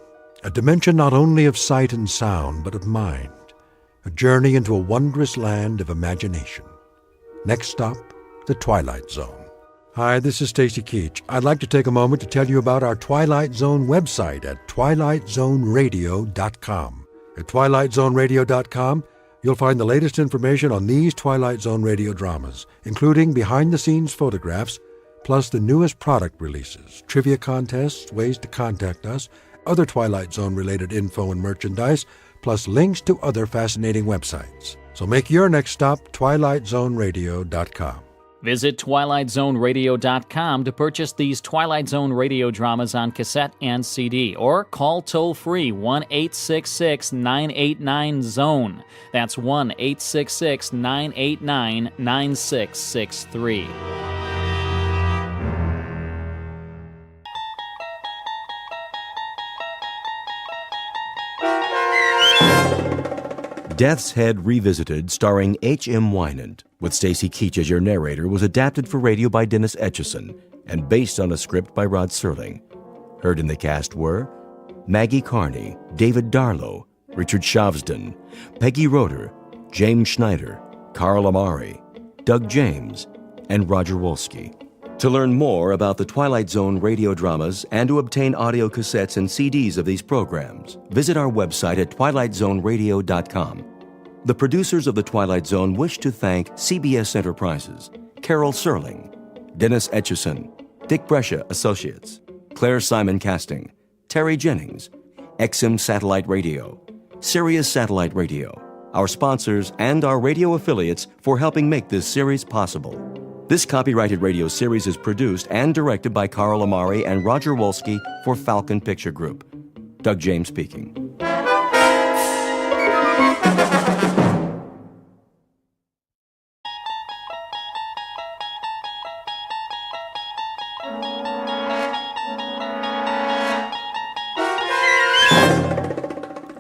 a dimension not only of sight and sound, but of mind, a journey into a wondrous land of imagination. Next stop, the Twilight Zone. Hi, this is Stacy Keach. I'd like to take a moment to tell you about our Twilight Zone website at twilightzoneradio.com. At twilightzoneradio.com, you'll find the latest information on these Twilight Zone radio dramas, including behind-the-scenes photographs, plus the newest product releases, trivia contests, ways to contact us, other Twilight Zone-related info and merchandise, plus links to other fascinating websites. So make your next stop twilightzoneradio.com. Visit twilightzoneradio.com to purchase these Twilight Zone radio dramas on cassette and CD, or call toll-free 1-866-989-ZONE. That's 1-866-989-9663. Death's Head Revisited, starring H.M. Wynant, with Stacy Keach as your narrator, was adapted for radio by Dennis Etchison and based on a script by Rod Serling. Heard in the cast were Maggie Carney, David Darlow, Richard Shavsden, Peggy Roeder, James Schneider, Carl Amari, Doug James, and Roger Wolski. To learn more about the Twilight Zone radio dramas and to obtain audio cassettes and CDs of these programs, visit our website at twilightzoneradio.com. The producers of The Twilight Zone wish to thank CBS Enterprises, Carol Serling, Dennis Etchison, Dick Brescia Associates, Claire Simon Casting, Terry Jennings, XM Satellite Radio, Sirius Satellite Radio, our sponsors, and our radio affiliates for helping make this series possible. This copyrighted radio series is produced and directed by Carl Amari and Roger Wolski for Falcon Picture Group. Doug James speaking.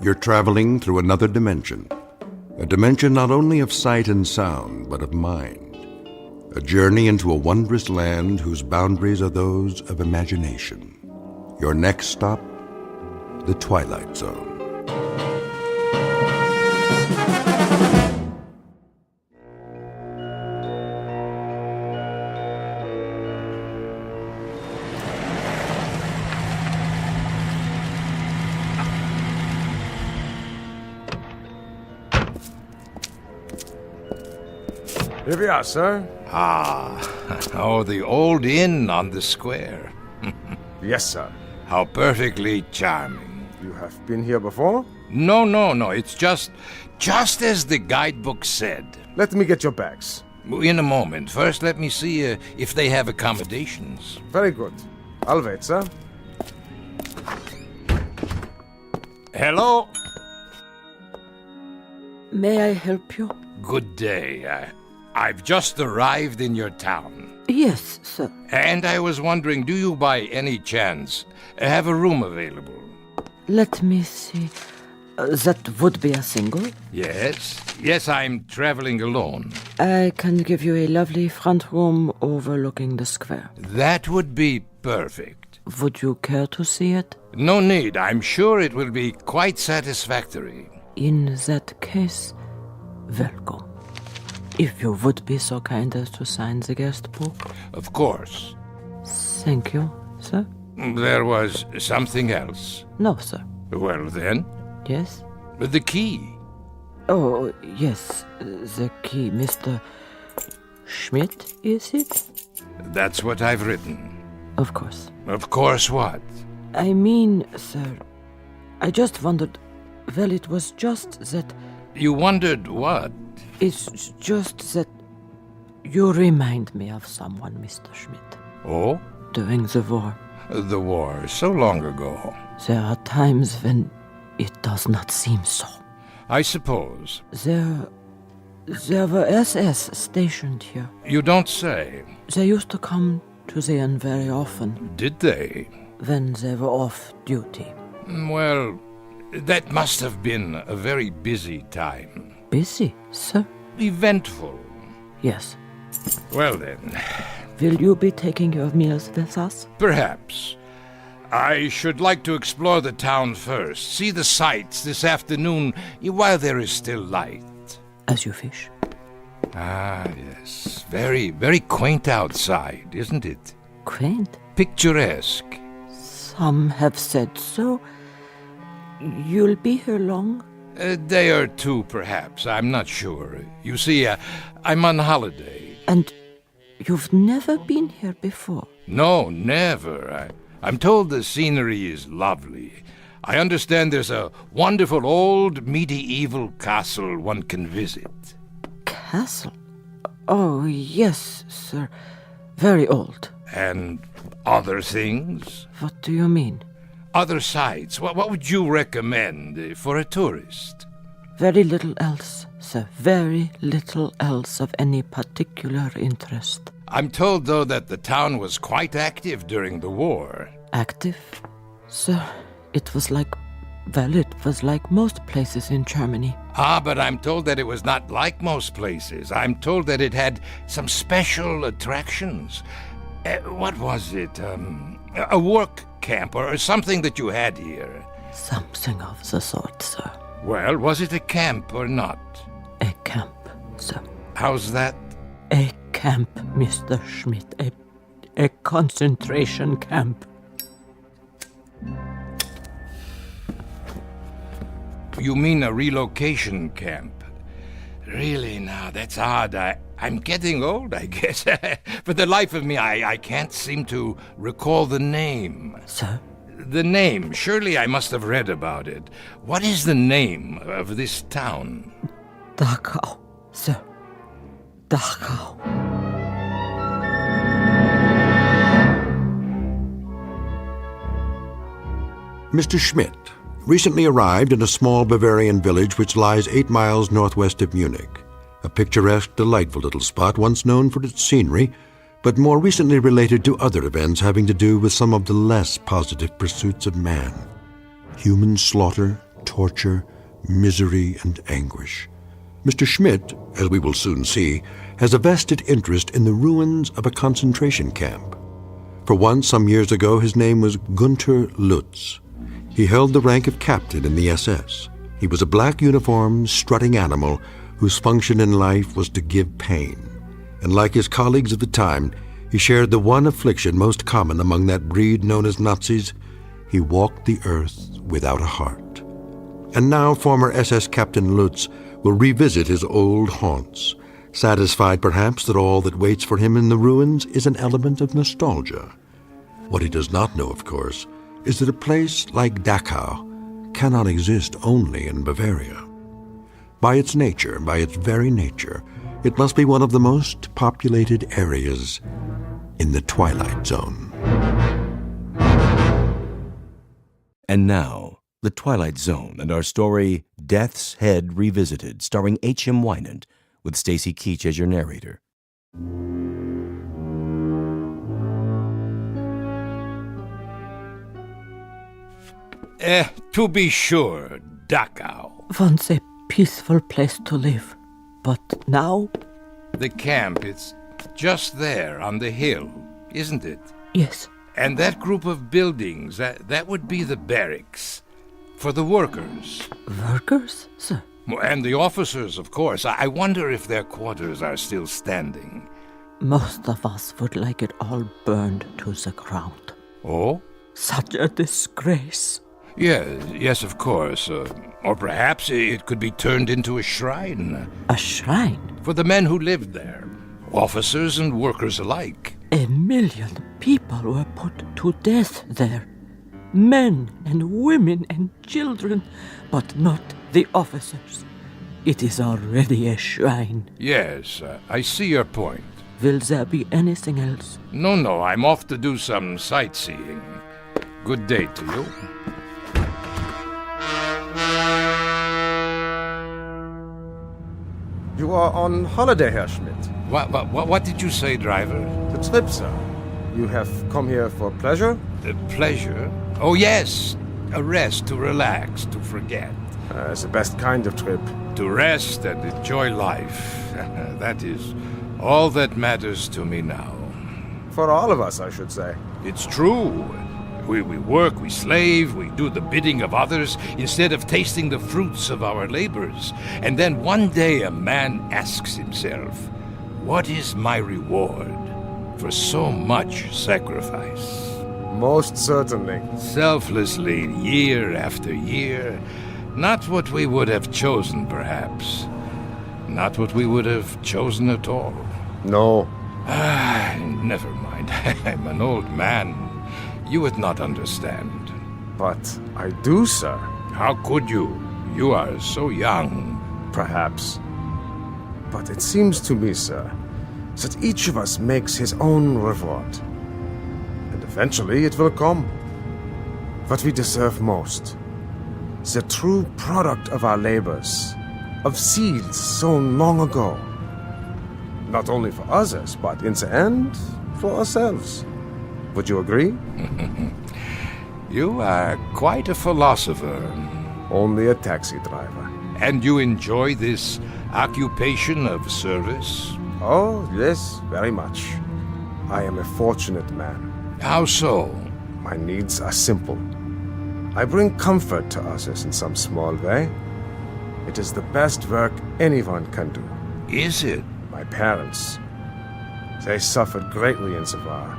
You're traveling through another dimension. A dimension not only of sight and sound, but of mind. A journey into a wondrous land whose boundaries are those of imagination. Your next stop, the Twilight Zone. Here we are, sir. Oh, the old inn on the square. Yes, sir. How perfectly charming. You have been here before? No. It's just as the guidebook said. Let me get your bags. In a moment. First, let me see if they have accommodations. Very good. I'll wait, sir. Hello? May I help you? Good day. I've just arrived in your town. Yes, sir. And I was wondering, do you by any chance have a room available? Let me see. That would be a single? Yes, I'm traveling alone. I can give you a lovely front room overlooking the square. That would be perfect. Would you care to see it? No need. I'm sure it will be quite satisfactory. In that case, welcome. If you would be so kind as to sign the guest book. Of course. Thank you, sir. There was something else? No, sir. Well, then? Yes? The key. Oh, yes, the key. Mr. Schmidt, is it? That's what I've written. Of course. Of course what? I mean, sir, I just wondered. Well, it was just that. You wondered what? It's just that you remind me of someone, Mr. Schmidt. Oh? During the war. The war, so long ago. There are times when it does not seem so. I suppose. There were SS stationed here. You don't say. They used to come to the inn very often. Did they? When they were off duty. Well, that must have been a very busy time. Busy, sir? Eventful. Yes. Well then. Will you be taking your meals with us? Perhaps. I should like to explore the town first, see the sights this afternoon while there is still light. As you wish. Ah, yes. Very, very quaint outside, isn't it? Quaint? Picturesque. Some have said so. You'll be here long? A day or two, perhaps. I'm not sure. You see, I'm on holiday. And you've never been here before? No, never. I'm told the scenery is lovely. I understand there's a wonderful old medieval castle one can visit. Castle? Oh, yes, sir. Very old. And other things? What do you mean? Other sights. What would you recommend for a tourist? Very little else, sir. Very little else of any particular interest. I'm told, though, that the town was quite active during the war. Active? Sir, it was like most places in Germany. Ah, but I'm told that it was not like most places. I'm told that it had some special attractions. What was it? A work camp or something that you had here? Something of the sort, sir. Well, was it a camp or not? A camp, sir. How's that? A camp, Mr. Schmidt. A concentration camp. You mean a relocation camp? Really, now, that's odd. I'm getting old, I guess. For the life of me, I can't seem to recall the name. Sir? The name. Surely I must have read about it. What is the name of this town? Dachau, sir. Dachau. Mr. Schmidt recently arrived in a small Bavarian village which lies 8 miles northwest of Munich. A picturesque, delightful little spot once known for its scenery, but more recently related to other events having to do with some of the less positive pursuits of man. Human slaughter, torture, misery, and anguish. Mr. Schmidt, as we will soon see, has a vested interest in the ruins of a concentration camp. For once, some years ago, his name was Gunther Lutz. He held the rank of captain in the SS. He was a black uniformed, strutting animal whose function in life was to give pain. And like his colleagues of the time, he shared the one affliction most common among that breed known as Nazis. He walked the earth without a heart. And now former SS Captain Lutz will revisit his old haunts, satisfied perhaps that all that waits for him in the ruins is an element of nostalgia. What he does not know, of course, is that a place like Dachau cannot exist only in Bavaria. By its nature, by its very nature, it must be one of the most populated areas in the Twilight Zone. And now, The Twilight Zone and our story, Death's Head Revisited, starring H.M. Wynant, with Stacy Keach as your narrator. To be sure, Dachau. Once a peaceful place to live, but now? The camp, it's just there on the hill, isn't it? Yes. And that group of buildings, that would be the barracks. For the workers. Workers, sir? And the officers, of course. I wonder if their quarters are still standing. Most of us would like it all burned to the ground. Oh? Such a disgrace. Yes, of course. Or perhaps it could be turned into a shrine. A shrine? For the men who lived there, officers and workers alike. 1 million people were put to death there. Men and women and children, but not the officers. It is already a shrine. Yes, I see your point. Will there be anything else? No, I'm off to do some sightseeing. Good day to you. You are on holiday, Herr Schmidt. What did you say, driver? The trip, sir. You have come here for pleasure? Pleasure? Oh, yes. A rest, to relax, to forget. It's the best kind of trip. To rest and enjoy life. That is all that matters to me now. For all of us, I should say. It's true. We work, we slave, we do the bidding of others instead of tasting the fruits of our labors. And then one day a man asks himself, what is my reward for so much sacrifice? Most certainly. Selflessly, year after year. Not what we would have chosen, perhaps. Not what we would have chosen at all. No. Never mind. I'm an old man. You would not understand. But I do, sir. How could you? You are so young. Perhaps. But it seems to me, sir, that each of us makes his own reward. And eventually it will come. What we deserve most. The true product of our labors. Of seeds sown long ago. Not only for others, but in the end, for ourselves. Would you agree? You are quite a philosopher. Only a taxi driver. And you enjoy this occupation of service? Oh, yes, very much. I am a fortunate man. How so? My needs are simple. I bring comfort to others in some small way. It is the best work anyone can do. Is it? My parents. They suffered greatly in the war.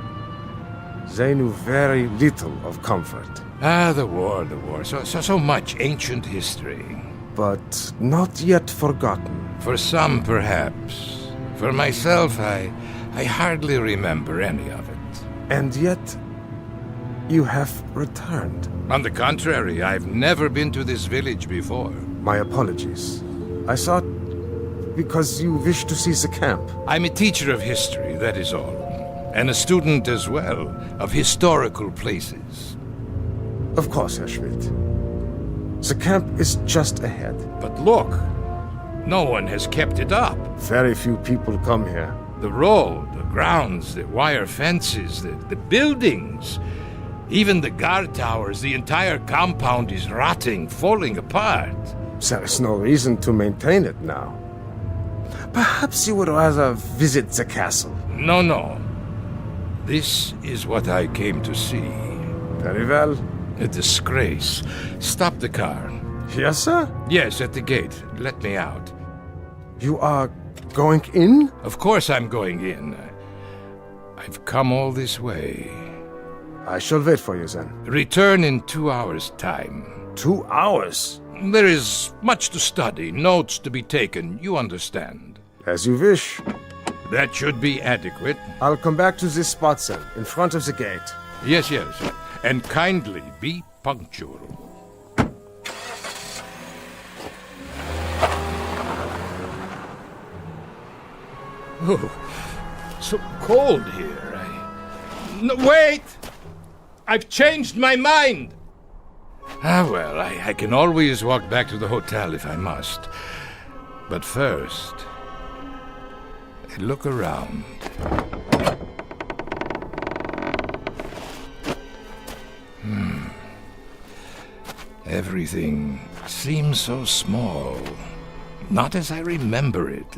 They knew very little of comfort. The war. So much ancient history. But not yet forgotten. For some, perhaps. For myself, I hardly remember any of it. And yet, you have returned. On the contrary, I've never been to this village before. My apologies. I thought because you wish to see the camp. I'm a teacher of history, that is all. And a student as well, of historical places. Of course, Herr Schmidt. The camp is just ahead. But look, no one has kept it up. Very few people come here. The road, the grounds, the wire fences, the buildings, even the guard towers, the entire compound is rotting, falling apart. There is no reason to maintain it now. Perhaps you would rather visit the castle. No. This is what I came to see. Very well. A disgrace. Stop the car. Yes, sir? Yes, at the gate. Let me out. You are going in? Of course I'm going in. I've come all this way. I shall wait for you then. Return in 2 hours' time. 2 hours? There is much to study, notes to be taken, you understand. As you wish. That should be adequate. I'll come back to this spot, then, in front of the gate. Yes. And kindly be punctual. Oh, so cold here. No, wait! I've changed my mind! Well, I can always walk back to the hotel if I must. But first, look around. Everything seems so small. Not as I remember it.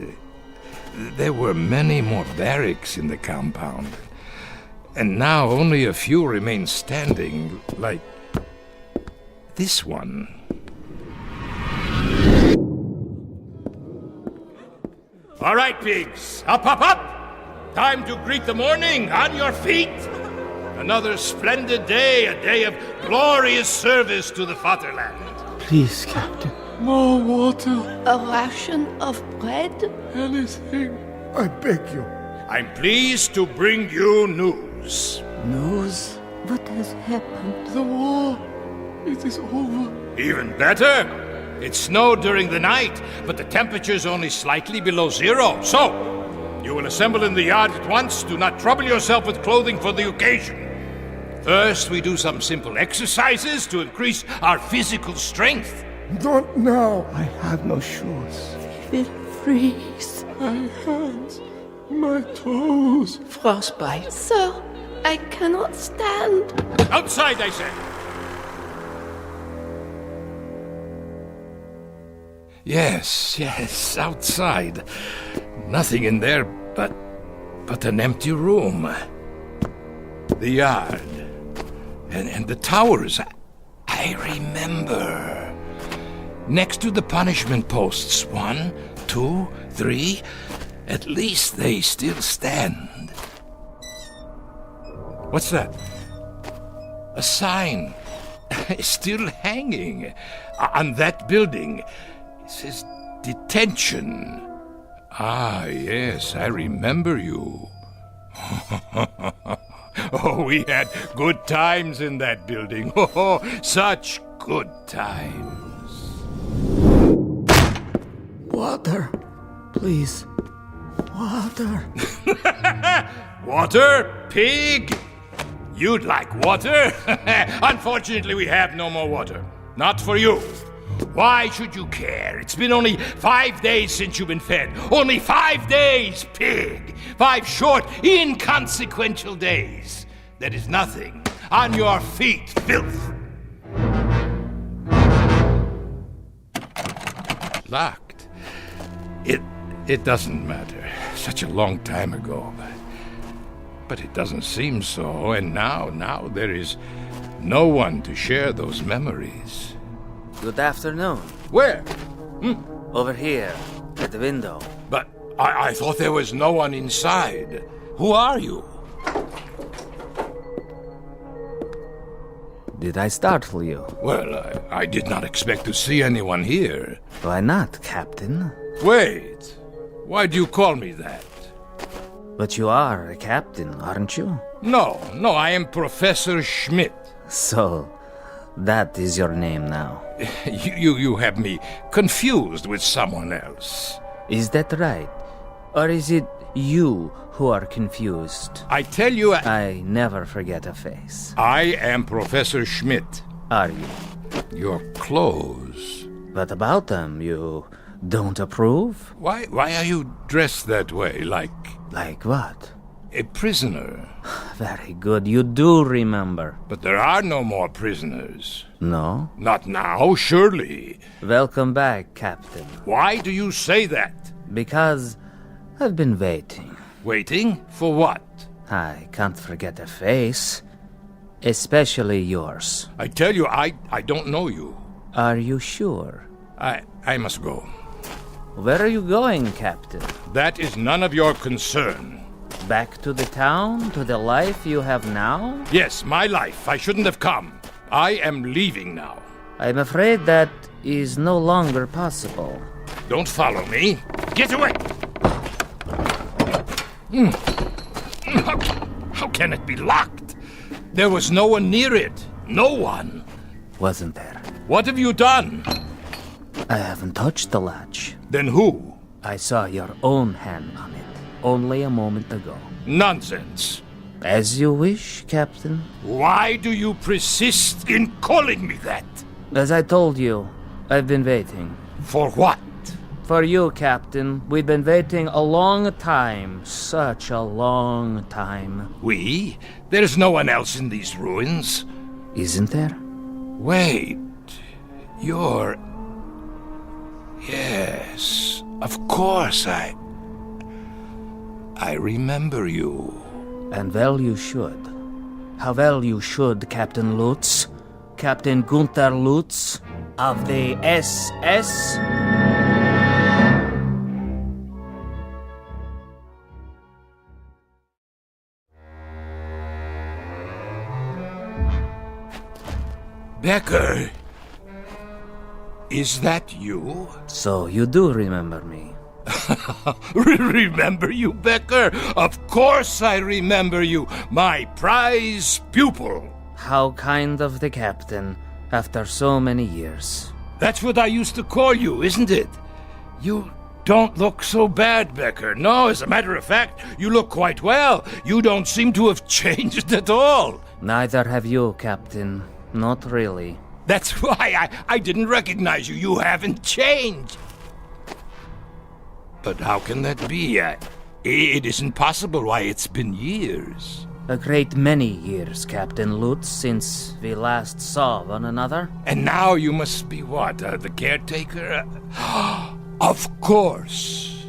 There were many more barracks in the compound. And now only a few remain standing, like this one. All right, pigs. Up! Time to greet the morning. On your feet. Another splendid day, a day of glorious service to the fatherland. Please, Captain. More water. A ration of bread? Anything. I beg you. I'm pleased to bring you news. News? What has happened? The war. It is over. Even better. It snowed during the night, but the temperature's only slightly below zero. So, you will assemble in the yard at once. Do not trouble yourself with clothing for the occasion. First, we do some simple exercises to increase our physical strength. Not now. I have no shoes. We will freeze. My hands, my toes. Frostbite. Sir, I cannot stand. Outside, I say. Yes, outside. Nothing in there but an empty room. The yard. And the towers. I remember. Next to the punishment posts. 1, 2, 3. At least they still stand. What's that? A sign. Still hanging. On that building. It says detention. Ah, yes, I remember you. Oh, we had good times in that building. Oh, such good times. Water. Please. Water. Water? Pig? You'd like water? Unfortunately, we have no more water. Not for you. Why should you care? It's been only 5 days since you've been fed. Only 5 days, pig! 5 short, inconsequential days. That is nothing. On your feet, filth! Locked. It doesn't matter. Such a long time ago. But it doesn't seem so, and now there is no one to share those memories. Good afternoon. Where? Over here, at the window. But I thought there was no one inside. Who are you? Did I startle you? Well, I did not expect to see anyone here. Why not, Captain? Wait. Why do you call me that? But you are a captain, aren't you? No, I am Professor Schmidt. So, that is your name now. You have me confused with someone else. Is that right? Or is it you who are confused? I tell you, I never forget a face. I am Professor Schmidt. Are you? Your clothes. But about them, you don't approve? Why are you dressed that way, like... Like what? A prisoner. Very good, you do remember. But there are no more prisoners. No? Not now, surely. Welcome back, Captain. Why do you say that? Because I've been waiting. Waiting? For what? I can't forget a face. Especially yours. I tell you, I don't know you. Are you sure? I must go. Where are you going, Captain? That is none of your concern. Back to the town? To the life you have now? Yes, my life. I shouldn't have come. I am leaving now. I'm afraid that is no longer possible. Don't follow me. Get away! How can it be locked? There was no one near it. No one. Wasn't there? What have you done? I haven't touched the latch. Then who? I saw your own hand on it only a moment ago. Nonsense. As you wish, Captain. Why do you persist in calling me that? As I told you, I've been waiting. For what? For you, Captain. We've been waiting a long time. Such a long time. We? There's no one else in these ruins. Isn't there? Wait. You're... Yes, of course I remember you. And well you should. How well you should, Captain Lutz. Captain Gunther Lutz of the SS. Becker, is that you? So you do remember me. Remember you, Becker? Of course I remember you, my prize pupil. How kind of the captain, after so many years. That's what I used to call you, isn't it? You don't look so bad, Becker. No, as a matter of fact, you look quite well. You don't seem to have changed at all. Neither have you, Captain. Not really. That's why I didn't recognize you. You haven't changed. But how can that be? It isn't possible. Why, it's been years. A great many years, Captain Lutz, since we last saw one another. And now you must be what, the caretaker? Of course.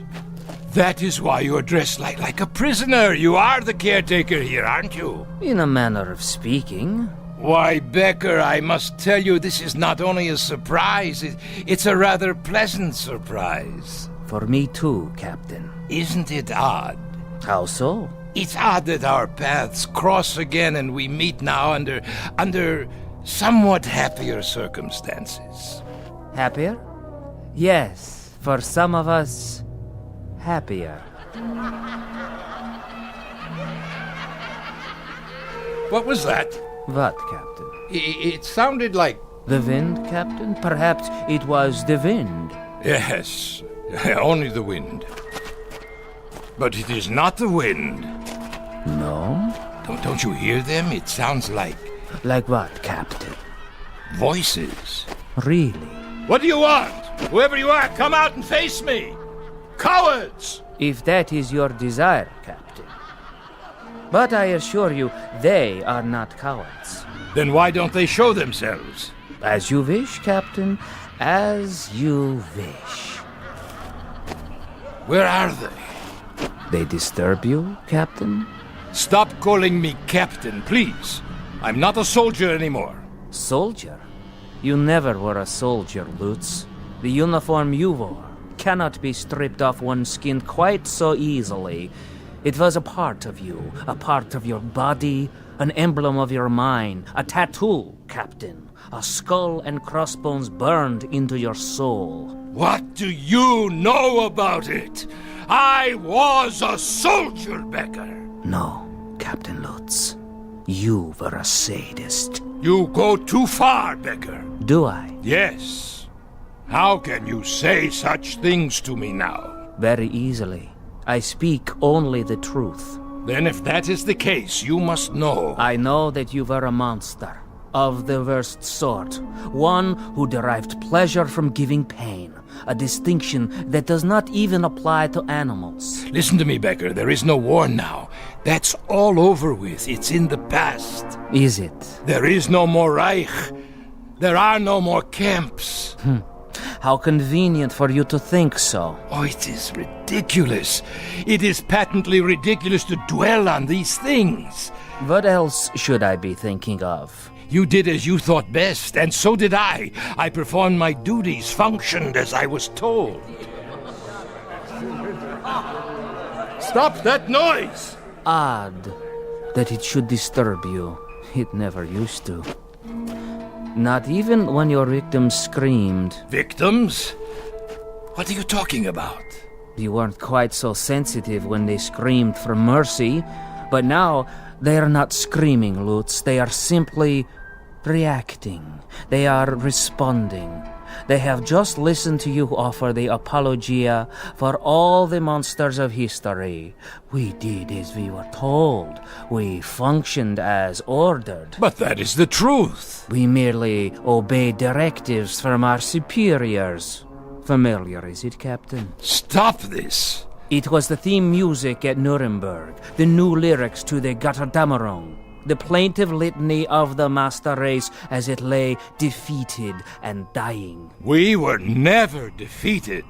That is why you're dressed like a prisoner. You are the caretaker here, aren't you? In a manner of speaking. Why, Becker, I must tell you, this is not only a surprise, it's a rather pleasant surprise. For me too, Captain. Isn't it odd? How so? It's odd that our paths cross again and we meet now under somewhat happier circumstances. Happier? Yes, for some of us, happier. What was that? What, Captain? It sounded like... The wind, Captain? Perhaps it was the wind. Yes, only the wind. But it is not the wind. No? Don't you hear them? It sounds like... Like what, Captain? Voices. Really? What do you want? Whoever you are, come out and face me! Cowards! If that is your desire, Captain. But I assure you, they are not cowards. Then why don't they show themselves? As you wish, Captain. As you wish. Where are they? They disturb you, Captain? Stop calling me Captain, please. I'm not a soldier anymore. Soldier? You never were a soldier, Lutz. The uniform you wore cannot be stripped off one's skin quite so easily. It was a part of you, a part of your body, an emblem of your mind, a tattoo, Captain. A skull and crossbones burned into your soul. What do you know about it? I was a soldier, Becker. No, Captain Lutz. You were a sadist. You go too far, Becker. Do I? Yes. How can you say such things to me now? Very easily. I speak only the truth. Then if that is the case, you must know. I know that you were a monster. Of the worst sort. One who derived pleasure from giving pain. A distinction that does not even apply to animals. Listen to me, Becker. There is no war now. That's all over with. It's in the past. Is it? There is no more Reich. There are no more camps. How convenient for you to think so. Oh, it is ridiculous. It is patently ridiculous to dwell on these things. What else should I be thinking of? You did as you thought best, and so did I. I performed my duties, functioned as I was told. Stop that noise! Odd that it should disturb you. It never used to. Not even when your victims screamed. Victims? What are you talking about? You weren't quite so sensitive when they screamed for mercy, but now they are not screaming, Lutz. They are simply reacting. They are responding. They have just listened to you offer the apologia for all the monsters of history. We did as we were told. We functioned as ordered. But that is the truth. We merely obeyed directives from our superiors. Familiar, is it, Captain? Stop this. It was the theme music at Nuremberg, the new lyrics to the Götterdämmerung, the plaintive litany of the master race as it lay defeated and dying. We were never defeated.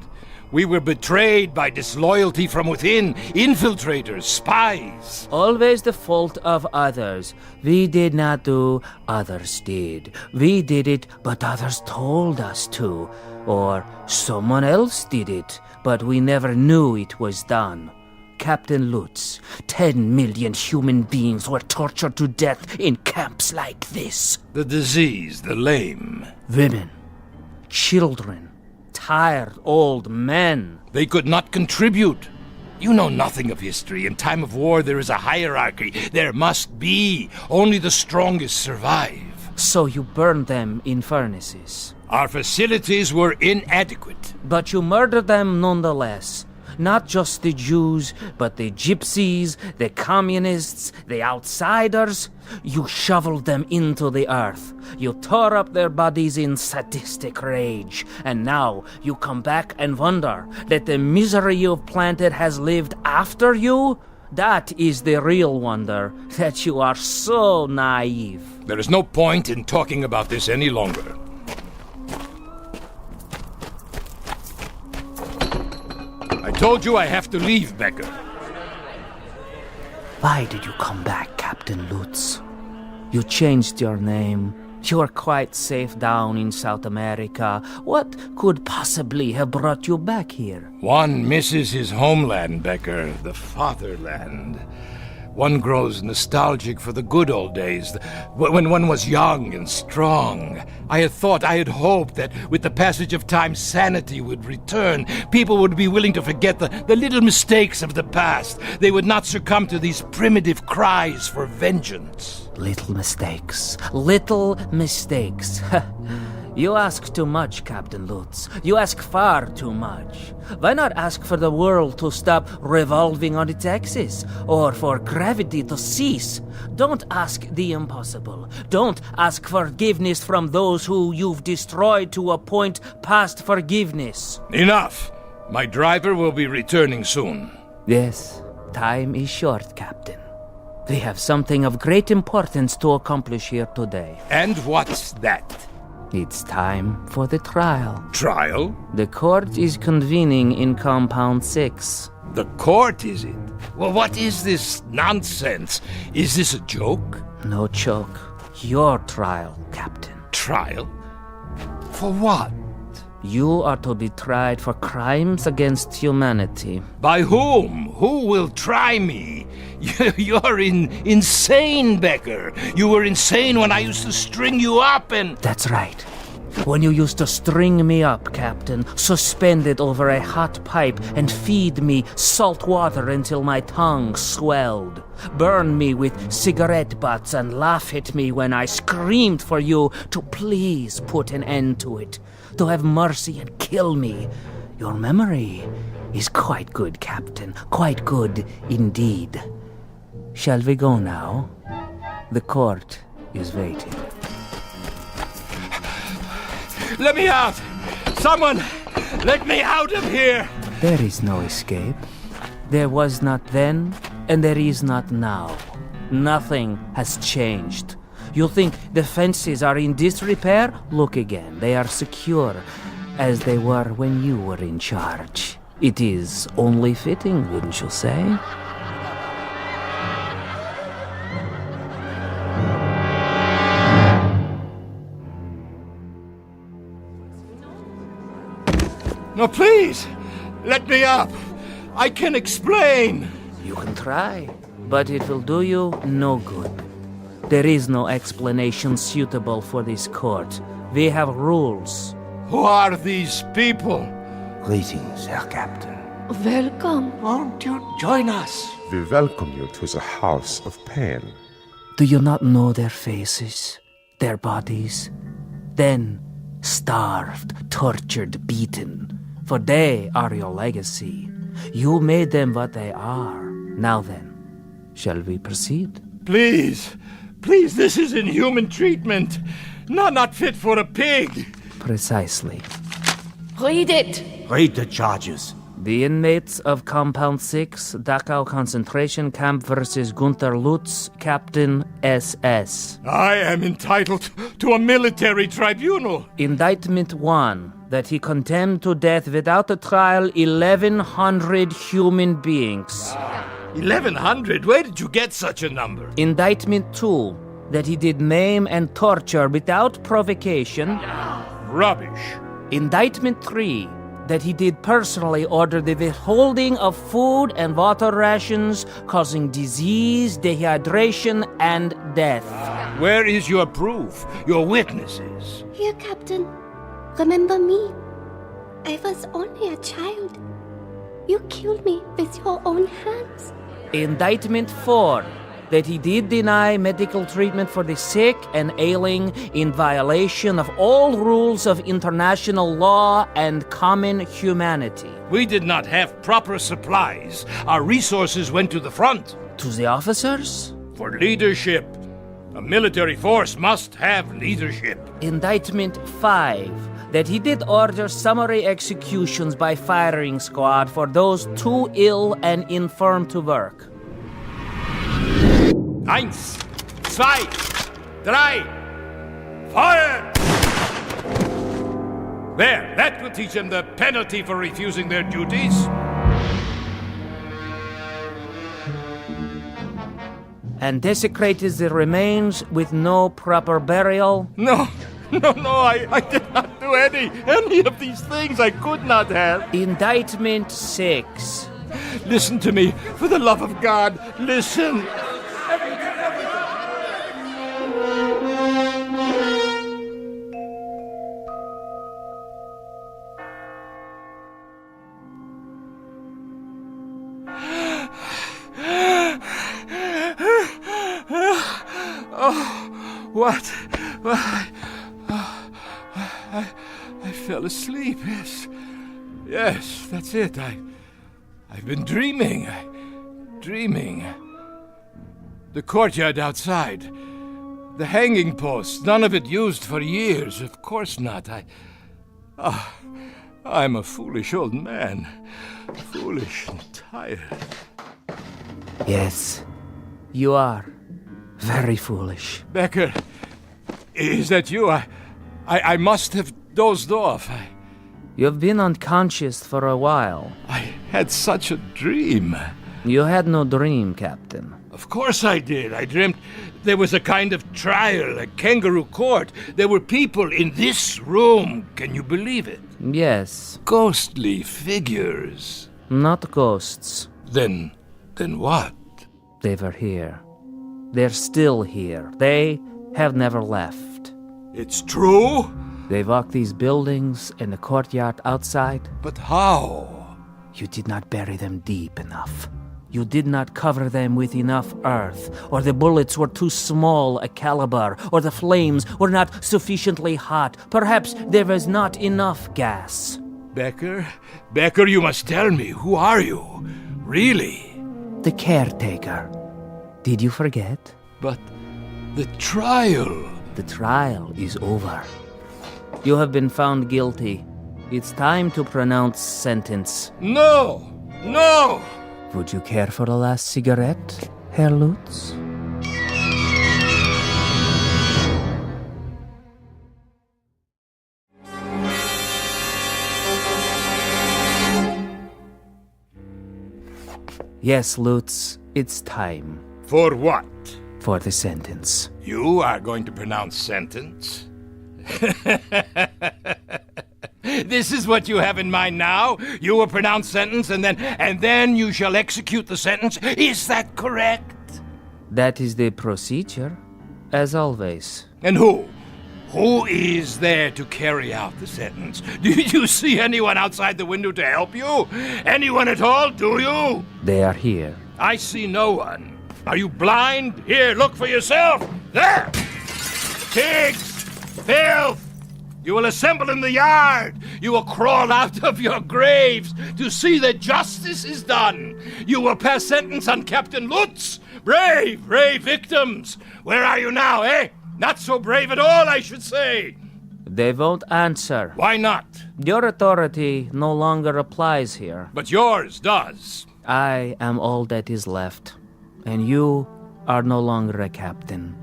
We were betrayed by disloyalty from within, infiltrators, spies. Always the fault of others. We did not do, others did. We did it, but others told us to. Or someone else did it, but we never knew it was done. Captain Lutz, 10 million human beings were tortured to death in camps like this. The diseased, the lame. Women, children, tired old men. They could not contribute. You know nothing of history. In time of war, there is a hierarchy. There must be. Only the strongest survive. So you burned them in furnaces. Our facilities were inadequate. But you murdered them nonetheless. Not just the Jews, but the gypsies, the communists, the outsiders. You shoveled them into the earth. You tore up their bodies in sadistic rage. And now you come back and wonder that the misery you've planted has lived after you? That is the real wonder, that you are so naive. There is no point in talking about this any longer. I told you I have to leave, Becker. Why did you come back, Captain Lutz? You changed your name. You are quite safe down in South America. What could possibly have brought you back here? One misses his homeland, Becker, the fatherland. One grows nostalgic for the good old days, when one was young and strong. I had hoped that with the passage of time, sanity would return. People would be willing to forget the little mistakes of the past. They would not succumb to these primitive cries for vengeance. Little mistakes. Little mistakes. You ask too much, Captain Lutz. You ask far too much. Why not ask for the world to stop revolving on its axis, or for gravity to cease? Don't ask the impossible. Don't ask forgiveness from those who you've destroyed to a point past forgiveness. Enough! My driver will be returning soon. Yes, time is short, Captain. We have something of great importance to accomplish here today. And what's that? It's time for the trial. Trial? The court is convening in Compound 6. The court, is it? Well, what is this nonsense? Is this a joke? No joke. Your trial, Captain. Trial? For what? You are to be tried for crimes against humanity. By whom? Who will try me? You're insane, Becker. You were insane when I used to string you up and... That's right. When you used to string me up, Captain, suspended over a hot pipe and feed me salt water until my tongue swelled. Burn me with cigarette butts and laugh at me when I screamed for you to please put an end to it. To have mercy and kill me. Your memory is quite good, Captain. Quite good indeed. Shall we go now? The court is waiting. Let me out! Someone, let me out of here! There is no escape. There was not then, and there is not now. Nothing has changed. You think the fences are in disrepair? Look again. They are secure, as they were when you were in charge. It is only fitting, wouldn't you say? No, please! Let me up! I can explain! You can try, but it will do you no good. There is no explanation suitable for this court. We have rules. Who are these people? Greetings, Herr Captain. Welcome. Won't you join us? We welcome you to the house of pain. Do you not know their faces, their bodies? Then, starved, tortured, beaten. For they are your legacy. You made them what they are. Now then, shall we proceed? Please, please, this is inhuman treatment. Not fit for a pig. Precisely. Read it. Read the charges. The inmates of Compound 6, Dachau concentration camp versus Gunther Lutz, Captain SS. I am entitled to a military tribunal. Indictment 1, that he condemned to death without a trial 1,100 human beings. 1,100? Where did you get such a number? Indictment 2, that he did maim and torture without provocation. Rubbish. Indictment 3, that he did personally order the withholding of food and water rations, causing disease, dehydration, and death. Where is your proof, your witnesses? Here, Captain. Remember me? I was only a child. You killed me with your own hands. Indictment 4. That he did deny medical treatment for the sick and ailing in violation of all rules of international law and common humanity. We did not have proper supplies. Our resources went to the front. To the officers? For leadership. A military force must have leadership. Indictment 5. That he did order summary executions by firing squad for those too ill and infirm to work. 1, 2, 3, fire! There, that will teach them the penalty for refusing their duties. And desecrated the remains with no proper burial? No, I did not do any of these things. I could not have. Indictment 6. Listen to me, for the love of God, listen. What? I fell asleep, Yes, that's it. I've been dreaming. The courtyard outside. The hanging posts, none of it used for years. Of course not. I'm a foolish old man. Foolish and tired. Yes, you are. Very foolish. Becker, is that you? I must have dozed off. You've been unconscious for a while. I had such a dream. You had no dream, Captain. Of course I did. I dreamt there was a kind of trial, a kangaroo court. There were people in this room. Can you believe it? Yes. Ghostly figures. Not ghosts. Then what? They were here. They're still here. They have never left. It's true? They walk these buildings and the courtyard outside. But how? You did not bury them deep enough. You did not cover them with enough earth, or the bullets were too small a caliber, or the flames were not sufficiently hot. Perhaps there was not enough gas. Becker, you must tell me. Who are you? Really? The caretaker. Did you forget? But the trial... The trial is over. You have been found guilty. It's time to pronounce sentence. No! Would you care for a last cigarette, Herr Lutz? Yes, Lutz, it's time. For what? For the sentence. You are going to pronounce sentence? This is what you have in mind now? You will pronounce sentence and then you shall execute the sentence? Is that correct? That is the procedure, as always. And who? Who is there to carry out the sentence? Did you see anyone outside the window to help you? Anyone at all, do you? They are here. I see no one. Are you blind? Here, look for yourself. There! Pigs! Filth! You will assemble in the yard. You will crawl out of your graves to see that justice is done. You will pass sentence on Captain Lutz. Brave victims. Where are you now, eh? Not so brave at all, I should say. They won't answer. Why not? Your authority no longer applies here. But yours does. I am all that is left, and you are no longer a captain.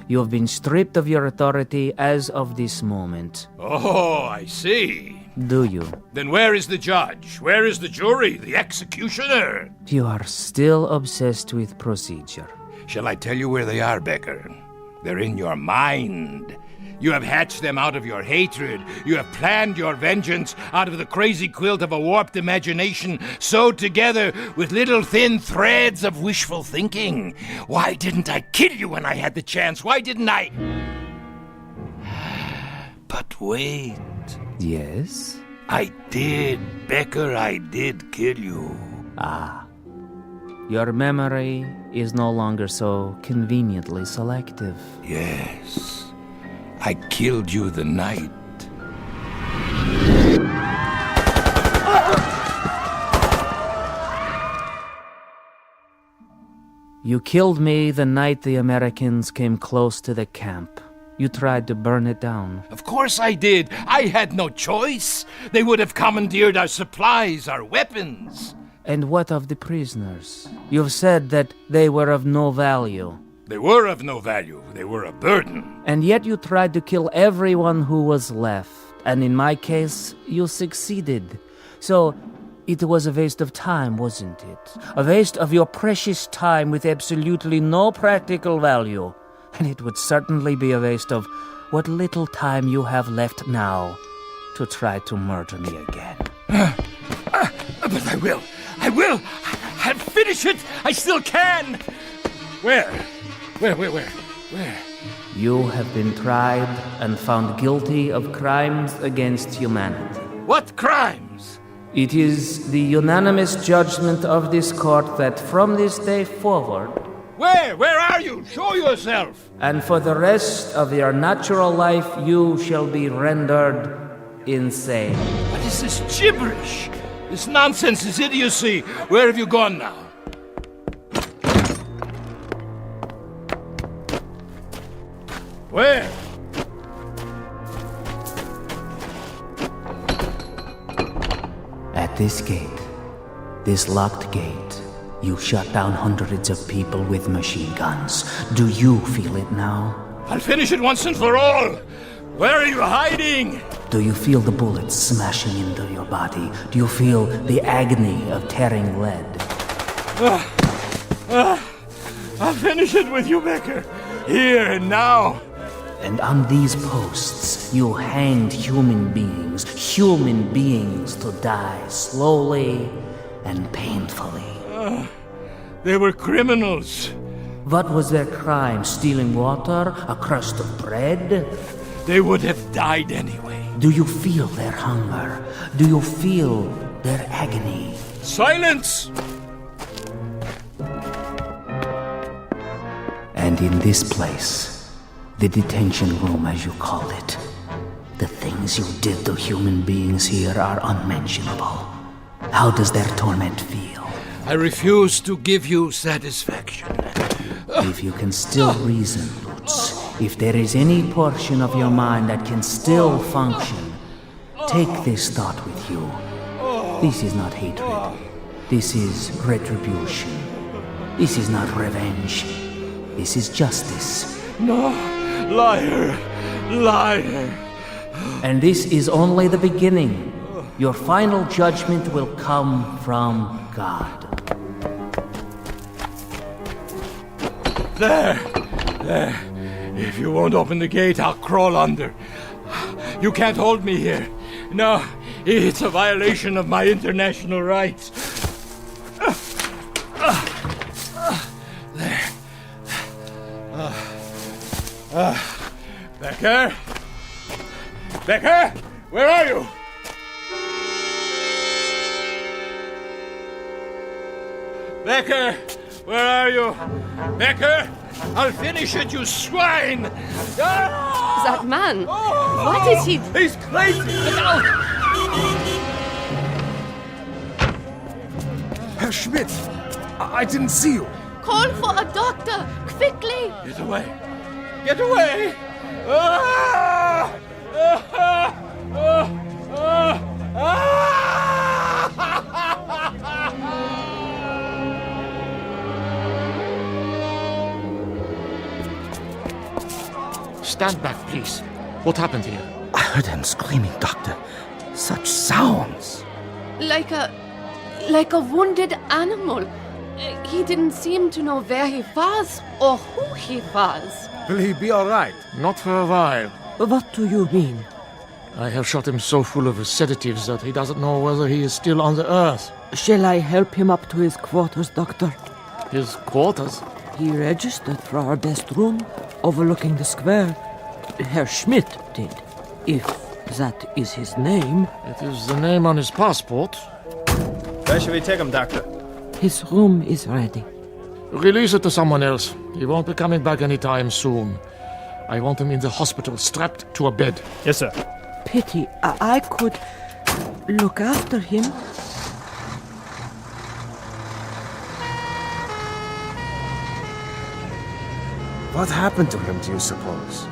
You have been stripped of your authority as of this moment. Oh, I see. Do you? Then where is the judge? Where is the jury? The executioner? You are still obsessed with procedure. Shall I tell you where they are, Becker? They're in your mind. You have hatched them out of your hatred. You have planned your vengeance out of the crazy quilt of a warped imagination sewed together with little thin threads of wishful thinking. Why didn't I kill you when I had the chance? Why didn't I? But wait. Yes? I did, Becker, I did kill you. Ah. Your memory is no longer so conveniently selective. Yes. I killed you the night. You killed me the night the Americans came close to the camp. You tried to burn it down. Of course I did. I had no choice. They would have commandeered our supplies, our weapons. And what of the prisoners? You've said that they were of no value. They were of no value. They were a burden. And yet you tried to kill everyone who was left. And in my case, you succeeded. So, it was a waste of time, wasn't it? A waste of your precious time with absolutely no practical value. And it would certainly be a waste of what little time you have left now to try to murder me again. But I will. I'll finish it. I still can. Where? You have been tried and found guilty of crimes against humanity. What crimes? It is the unanimous judgment of this court that from this day forward... Where are you? Show yourself! And for the rest of your natural life, you shall be rendered insane. What is this gibberish? This nonsense, this idiocy. Where have you gone now? Where? At this gate, this locked gate, you shut down hundreds of people with machine guns. Do you feel it now? I'll finish it once and for all. Where are you hiding? Do you feel the bullets smashing into your body? Do you feel the agony of tearing lead? I'll finish it with you, Becker. Here and now. And on these posts, you hanged human beings to die slowly and painfully. They were criminals. What was their crime? Stealing water? A crust of bread? They would have died anyway. Do you feel their hunger? Do you feel their agony? Silence! And in this place, the detention room as you call it, the things you did to human beings here are unmentionable. How does their torment feel? I refuse to give you satisfaction. If you can still reason, Lutz, if there is any portion of your mind that can still function, take this thought with you. This is not hatred. This is retribution. This is not revenge. This is justice. No, liar. And this is only the beginning. Your final judgment will come from God. There. If you won't open the gate, I'll crawl under. You can't hold me here. No, it's a violation of my international rights. There. Becker? Becker? Where are you? Becker! Where are you? Becker! I'll finish it, you swine! That man! What is he? He's crazy! Look out! Herr Schmidt, I didn't see you. Call for a doctor! Quickly! Get away! Get away! Ah! Stand back, please. What happened here? I heard him screaming, Doctor. Such sounds. Like a wounded animal. He didn't seem to know where he was or who he was. Will he be all right? Not for a while. What do you mean? I have shot him so full of sedatives that he doesn't know whether he is still on the earth. Shall I help him up to his quarters, Doctor? His quarters? He registered for our best room, overlooking the square. Herr Schmidt did, if that is his name. It is the name on his passport. Where should we take him, Doctor? His room is ready. Release it to someone else. He won't be coming back anytime soon. I want him in the hospital, strapped to a bed. Yes, sir. Pity, I could look after him. What happened to him, do you suppose?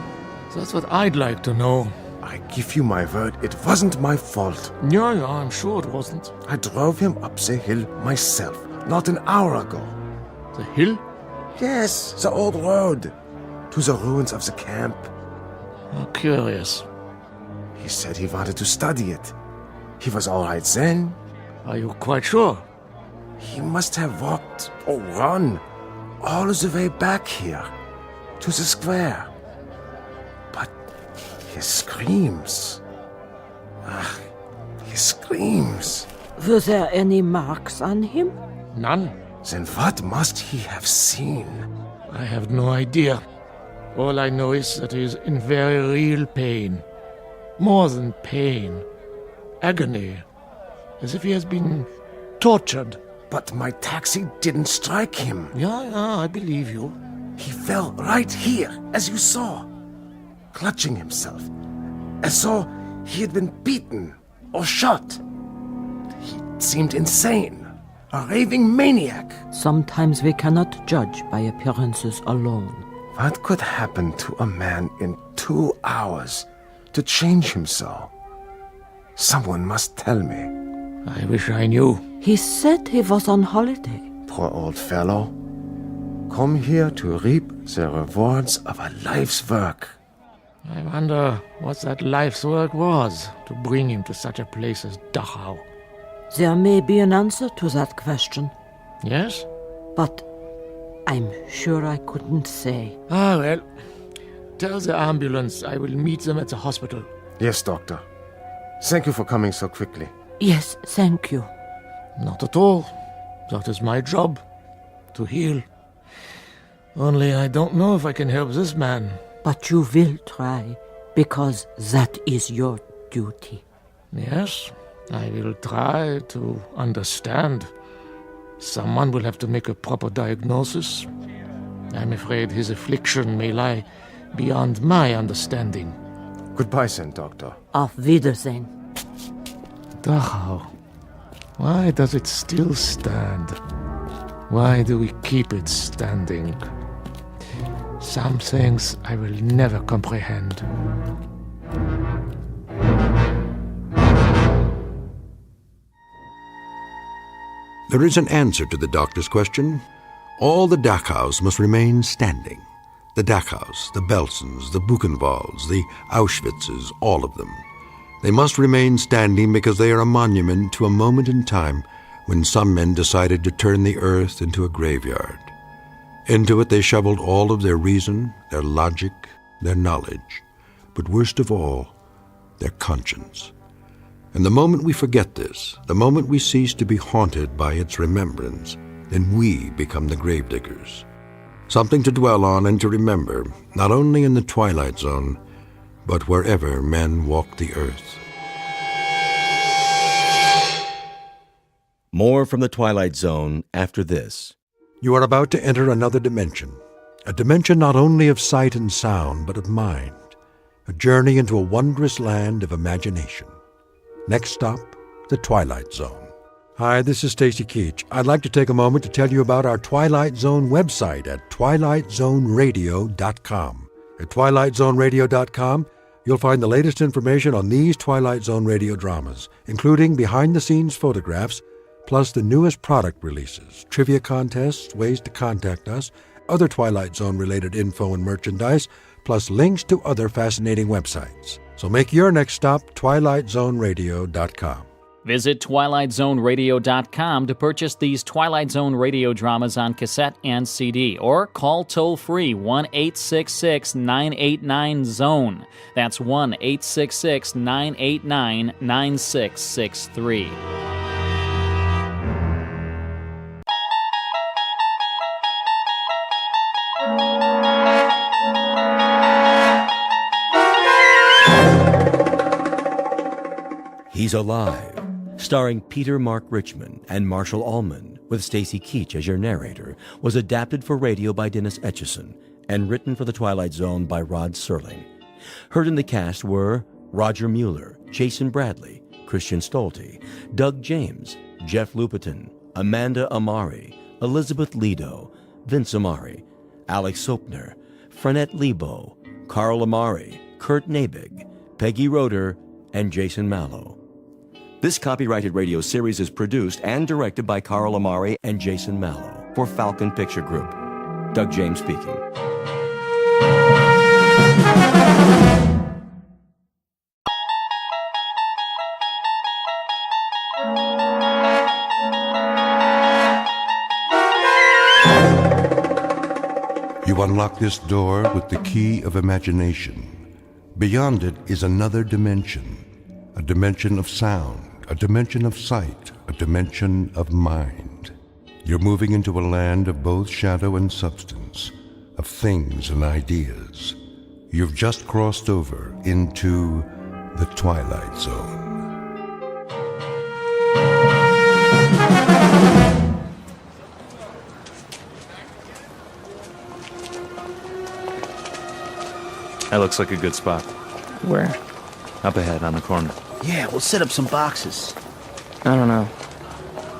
That's what I'd like to know. I give you my word, it wasn't my fault. Yeah, I'm sure it wasn't. I drove him up the hill myself, not an hour ago. The hill? Yes, the old road. To the ruins of the camp. Oh, curious. He said he wanted to study it. He was all right then. Are you quite sure? He must have walked or run all the way back here to the square. But his screams. His screams. Were there any marks on him? None. Then what must he have seen? I have no idea. All I know is that he is in very real pain. More than pain. Agony. As if he has been tortured. But my taxi didn't strike him. Yeah, I believe you. He fell right here, as you saw. Clutching himself. As though he had been beaten or shot. He seemed insane. A raving maniac. Sometimes we cannot judge by appearances alone. What could happen to a man in 2 hours to change him so? Someone must tell me. I wish I knew. He said he was on holiday. Poor old fellow. Come here to reap the rewards of a life's work. I wonder what that life's work was to bring him to such a place as Dachau. There may be an answer to that question. Yes? But I'm sure I couldn't say. Ah, well. Tell the ambulance I will meet them at the hospital. Yes, Doctor. Thank you for coming so quickly. Yes, thank you. Not at all. That is my job. To heal. Only I don't know if I can help this man. But you will try, because that is your duty. Yes, I will try to understand. Someone will have to make a proper diagnosis. I'm afraid his affliction may lie beyond my understanding. Goodbye, then, Doctor. Auf Wiedersehen. Dachau. Why does it still stand? Why do we keep it standing? Some things I will never comprehend. There is an answer to the doctor's question. All the Dachaus must remain standing. The Dachaus, the Belsens, the Buchenwalds, the Auschwitzes, all of them. They must remain standing because they are a monument to a moment in time when some men decided to turn the earth into a graveyard. Into it they shoveled all of their reason, their logic, their knowledge, but worst of all, their conscience. And the moment we forget this, the moment we cease to be haunted by its remembrance, then we become the gravediggers. Something to dwell on and to remember, not only in the Twilight Zone, but wherever men walk the earth. More from the Twilight Zone after this. You are about to enter another dimension, a dimension not only of sight and sound, but of mind, a journey into a wondrous land of imagination. Next stop, the Twilight Zone. Hi, this is Stacy Keach. I'd like to take a moment to tell you about our Twilight Zone website at twilightzoneradio.com. At twilightzoneradio.com, you'll find the latest information on these Twilight Zone radio dramas, including behind-the-scenes photographs, plus the newest product releases, trivia contests, ways to contact us, other Twilight Zone-related info and merchandise, plus links to other fascinating websites. So make your next stop twilightzoneradio.com. Visit TwilightZoneRadio.com to purchase these Twilight Zone radio dramas on cassette and CD, or call toll-free 1-866-989-ZONE. That's 1-866-989-9663. He's Alive, starring Peter Mark Richmond and Marshall Allman, with Stacy Keach as your narrator, was adapted for radio by Dennis Etchison and written for The Twilight Zone by Rod Serling. Heard in the cast were Roger Mueller, Jason Bradley, Christian Stolte, Doug James, Jeff Lupetin, Amanda Amari, Elizabeth Lido, Vince Amari, Alex Sopner, Frenette Lebo, Carl Amari, Kurt Nabig, Peggy Roeder, and Jason Mallow. This copyrighted radio series is produced and directed by Carl Amari and Jason Mallow for Falcon Picture Group. Doug James speaking. You unlock this door with the key of imagination. Beyond it is another dimension, a dimension of sound, a dimension of sight, a dimension of mind. You're moving into a land of both shadow and substance, of things and ideas. You've just crossed over into the Twilight Zone. That looks like a good spot. Where? Up ahead on the corner. Yeah, we'll set up some boxes. I don't know.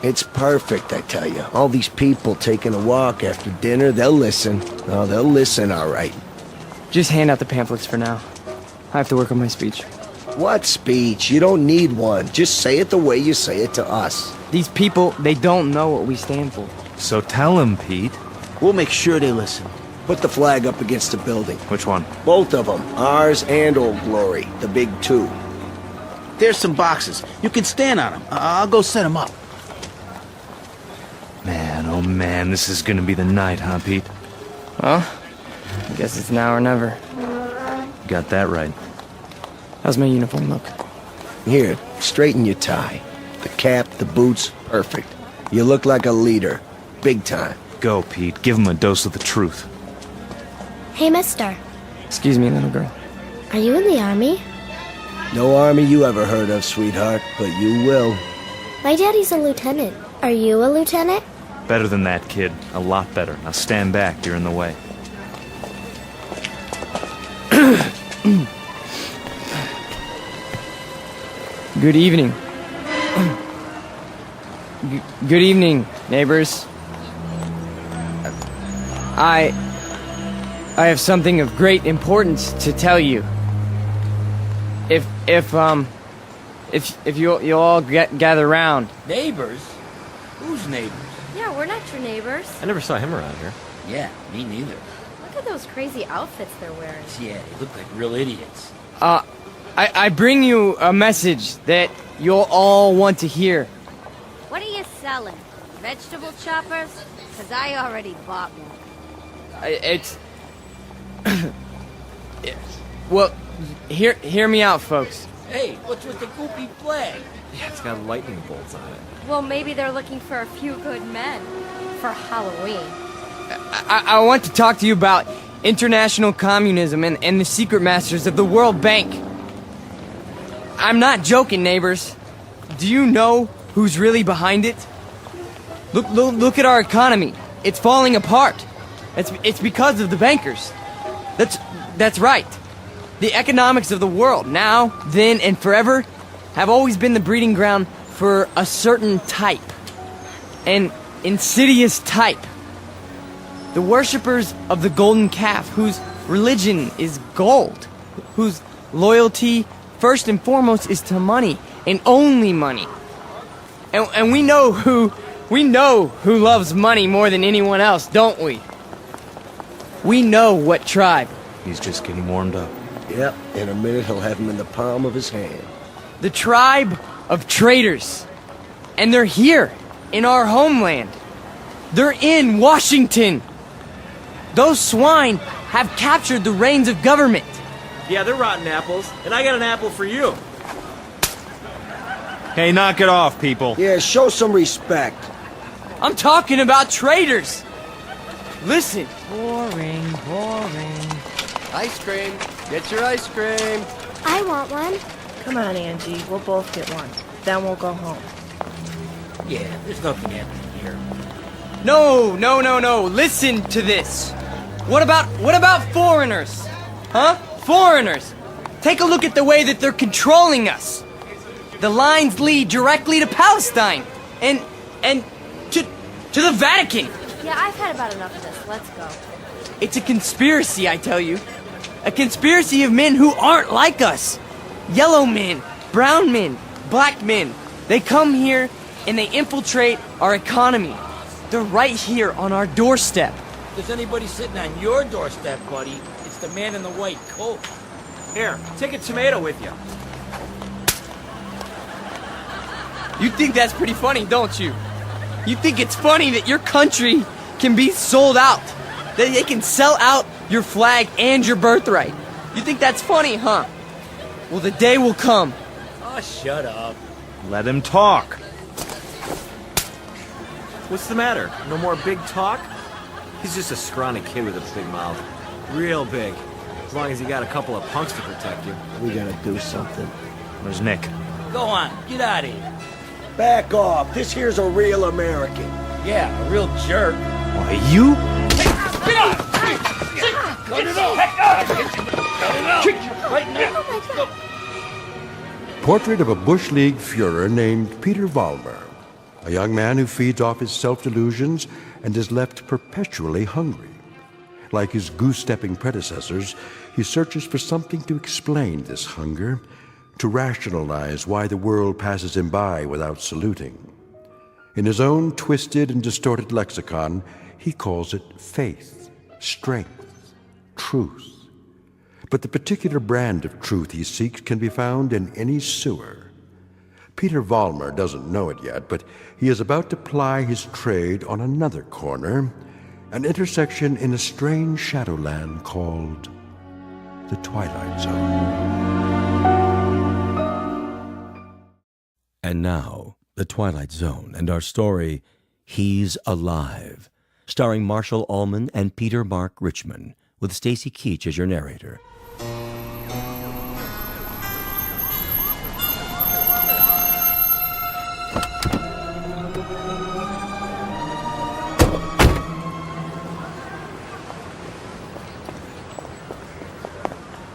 It's perfect, I tell you. All these people taking a walk after dinner, they'll listen. Oh, they'll listen, all right. Just hand out the pamphlets for now. I have to work on my speech. What speech? You don't need one. Just say it the way you say it to us. These people, they don't know what we stand for. So tell them, Pete. We'll make sure they listen. Put the flag up against the building. Which one? Both of them. Ours and Old Glory. The big two. There's some boxes. You can stand on them. I'll go set them up. Man, oh man, this is gonna be the night, huh, Pete? Well, I guess it's now or never. Got that right. How's my uniform look? Here, straighten your tie. The cap, the boots, perfect. You look like a leader. Big time. Go, Pete. Give him a dose of the truth. Hey, mister. Excuse me, little girl. Are you in the army? No army you ever heard of, sweetheart, but you will. My daddy's a lieutenant. Are you a lieutenant? Better than that, kid. A lot better. Now stand back. You're in the way. Good evening. Good evening, neighbors. I have something of great importance to tell you. If you'll all gather round. Neighbors? Who's neighbors? Yeah, we're not your neighbors. I never saw him around here. Yeah, me neither. Look at those crazy outfits they're wearing. Yeah, they look like real idiots. I bring you a message that you'll all want to hear. What are you selling? Vegetable choppers? Because I already bought one. It's... Well, hear me out, folks. Hey, what's with the goopy flag? Yeah, it's got lightning bolts on it. Well, maybe they're looking for a few good men for Halloween. I want to talk to you about international communism and the secret masters of the World Bank. I'm not joking, neighbors. Do you know who's really behind it? Look at our economy. It's falling apart. It's because of the bankers. That's right. The economics of the world, now, then, and forever, have always been the breeding ground for a certain type. An insidious type. The worshippers of the golden calf, whose religion is gold, whose loyalty, first and foremost, is to money, and only money. And we know who loves money more than anyone else, don't we? We know what tribe. He's just getting warmed up. Yep, in a minute he'll have him in the palm of his hand. The tribe of traitors. And they're here, in our homeland. They're in Washington. Those swine have captured the reins of government. Yeah, they're rotten apples, and I got an apple for you. Hey, knock it off, people. Yeah, show some respect. I'm talking about traitors. Listen. Boring, boring. Ice cream. Get your ice cream. I want one. Come on, Angie. We'll both get one. Then we'll go home. Yeah, there's nothing happening here. No. Listen to this. What about foreigners? Huh? Foreigners. Take a look at the way that they're controlling us. The lines lead directly to Palestine and to the Vatican. Yeah, I've had about enough of this. Let's go. It's a conspiracy, I tell you. A conspiracy of men who aren't like us. Yellow men, brown men, black men. They come here and they infiltrate our economy. They're right here on our doorstep. If there's anybody sitting on your doorstep, buddy, it's the man in the white coat. Here, take a tomato with you. You think that's pretty funny, don't you? You think it's funny that your country can be sold out? That they can sell out your flag and your birthright? You think that's funny, huh? Well, the day will come. Oh, shut up. Let him talk. What's the matter? No more big talk? He's just a scrawny kid with a big mouth. Real big. As long as you got a couple of punks to protect you. We gotta do something. Where's Nick? Go on, get out of here. Back off. This here's a real American. Yeah, a real jerk. Why, you? Get out! Cut it off! Cut it off! Right now! Portrait of a Bush League Führer named Peter Vollmer, a young man who feeds off his self-delusions and is left perpetually hungry. Like his goose-stepping predecessors, he searches for something to explain this hunger, to rationalize why the world passes him by without saluting. In his own twisted and distorted lexicon, he calls it faith, strength, truth. But the particular brand of truth he seeks can be found in any sewer. Peter Vollmer doesn't know it yet, but he is about to ply his trade on another corner, an intersection in a strange shadowland called the Twilight Zone. And now, The Twilight Zone and our story, He's Alive, starring Marshall Allman and Peter Mark Richmond, with Stacy Keach as your narrator.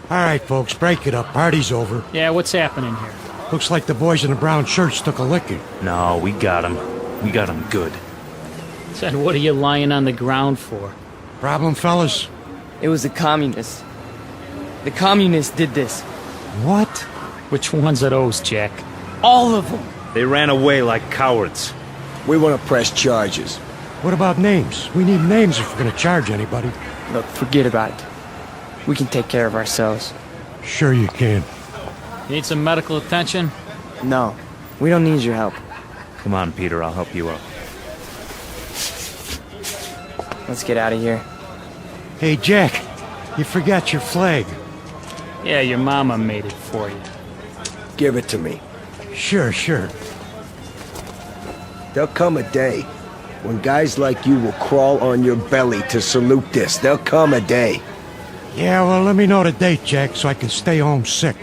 All right, folks, break it up. Party's over. Yeah, what's happening here? Looks like the boys in the brown shirts took a licking. No, we got him. We got him good. Said, what are you lying on the ground for? Problem, fellas? It was the communists. The communists did this. What? Which ones are those, Jack? All of them. They ran away like cowards. We want to press charges. What about names? We need names if we're going to charge anybody. Look, forget about it. We can take care of ourselves. Sure you can. You need some medical attention? No, we don't need your help. Come on, Peter, I'll help you out. Let's get out of here. Hey, Jack, you forgot your flag. Yeah, your mama made it for you. Give it to me. Sure. There'll come a day when guys like you will crawl on your belly to salute this. There'll come a day. Yeah, well, let me know the date, Jack, so I can stay home sick.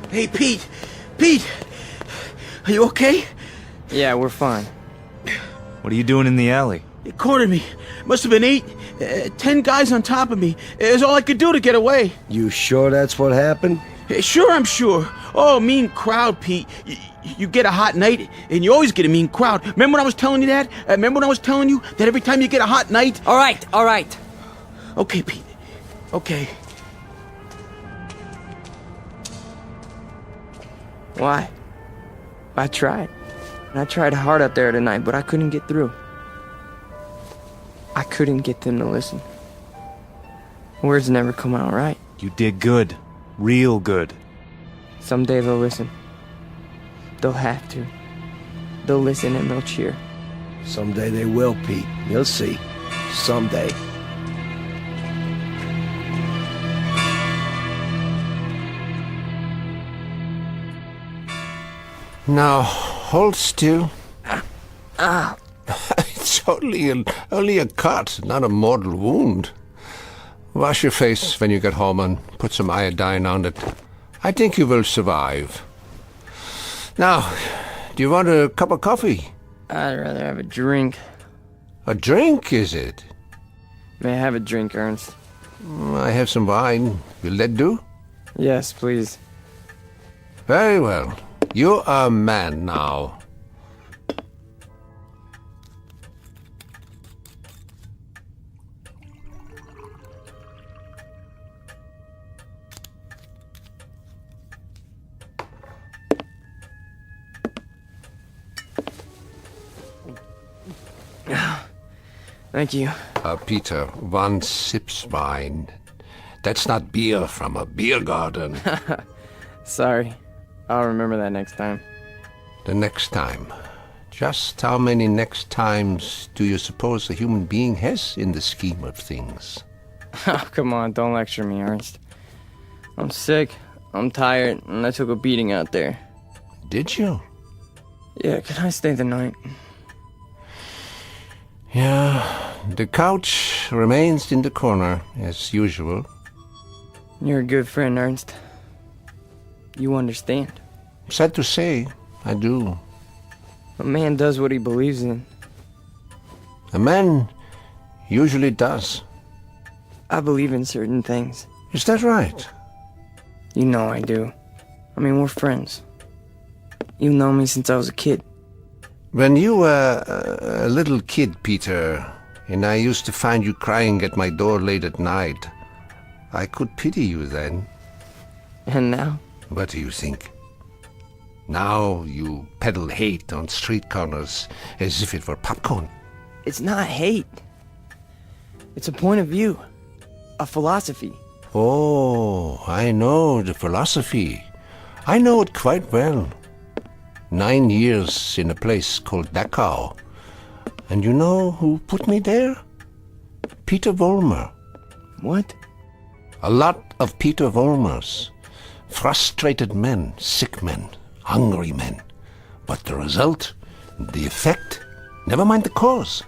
Hey, Pete! Pete! Are you okay? Yeah, we're fine. What are you doing in the alley? They cornered me. Must have been 10 guys on top of me. It was all I could do to get away. You sure that's what happened? Sure, I'm sure. Oh, mean crowd, Pete. You get a hot night, and you always get a mean crowd. Remember when I was telling you that? Remember when I was telling you that every time you get a hot night... All right. Okay, Pete. Okay. Why? I tried. I tried hard out there tonight, but I couldn't get through. I couldn't get them to listen. Words never come out right. You did good. Real good. Someday they'll listen. They'll have to. They'll listen and they'll cheer. Someday they will, Pete. You'll see. Someday. Now, hold still. It's only a cut, not a mortal wound. Wash your face when you get home and put some iodine on it. I think you will survive. Now, do you want a cup of coffee? I'd rather have a drink. A drink, is it? May I have a drink, Ernst? I have some wine. Will that do? Yes, please. Very well. You are a man now. Thank you. Peter, one sips wine. That's not beer from a beer garden. Sorry. I'll remember that next time. The next time. Just how many next times do you suppose a human being has in the scheme of things? Oh, come on, don't lecture me, Ernst. I'm sick, I'm tired, and I took a beating out there. Did you? Yeah, can I stay the night? Yeah, the couch remains in the corner, as usual. You're a good friend, Ernst. You understand. Sad to say, I do. A man does what he believes in. A man usually does. I believe in certain things. Is that right? You know I do. I mean, we're friends. You've known me since I was a kid. When you were a little kid, Peter, and I used to find you crying at my door late at night, I could pity you then. And now? What do you think? Now you peddle hate on street corners as if it were popcorn. It's not hate. It's a point of view. A philosophy. Oh, I know the philosophy. I know it quite well. 9 years in a place called Dachau. And you know who put me there? Peter Vollmer. What? A lot of Peter Vollmers. Frustrated men, sick men, hungry men. But the result, the effect, never mind the cause,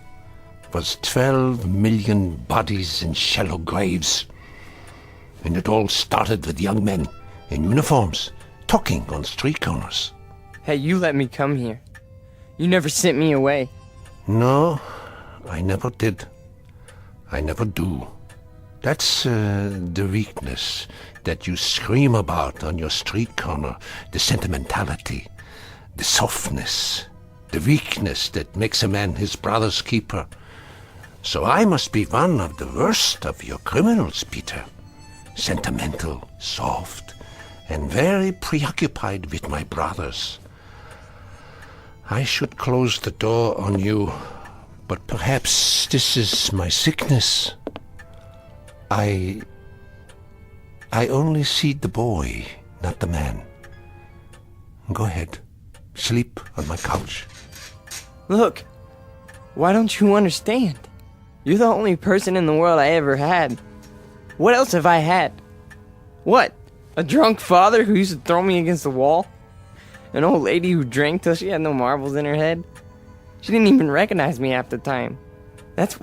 was 12 million bodies in shallow graves. And it all started with young men in uniforms, talking on street corners. Hey, you let me come here. You never sent me away. No, I never did. I never do. That's the weakness that you scream about on your street corner, the sentimentality, the softness, the weakness that makes a man his brother's keeper. So I must be one of the worst of your criminals, Peter. Sentimental, soft, and very preoccupied with my brothers. I should close the door on you, but perhaps this is my sickness. I only see the boy, not the man. Go ahead. Sleep on my couch. Look, why don't you understand? You're the only person in the world I ever had. What else have I had? What? A drunk father who used to throw me against the wall? An old lady who drank till she had no marbles in her head? She didn't even recognize me half the time. That's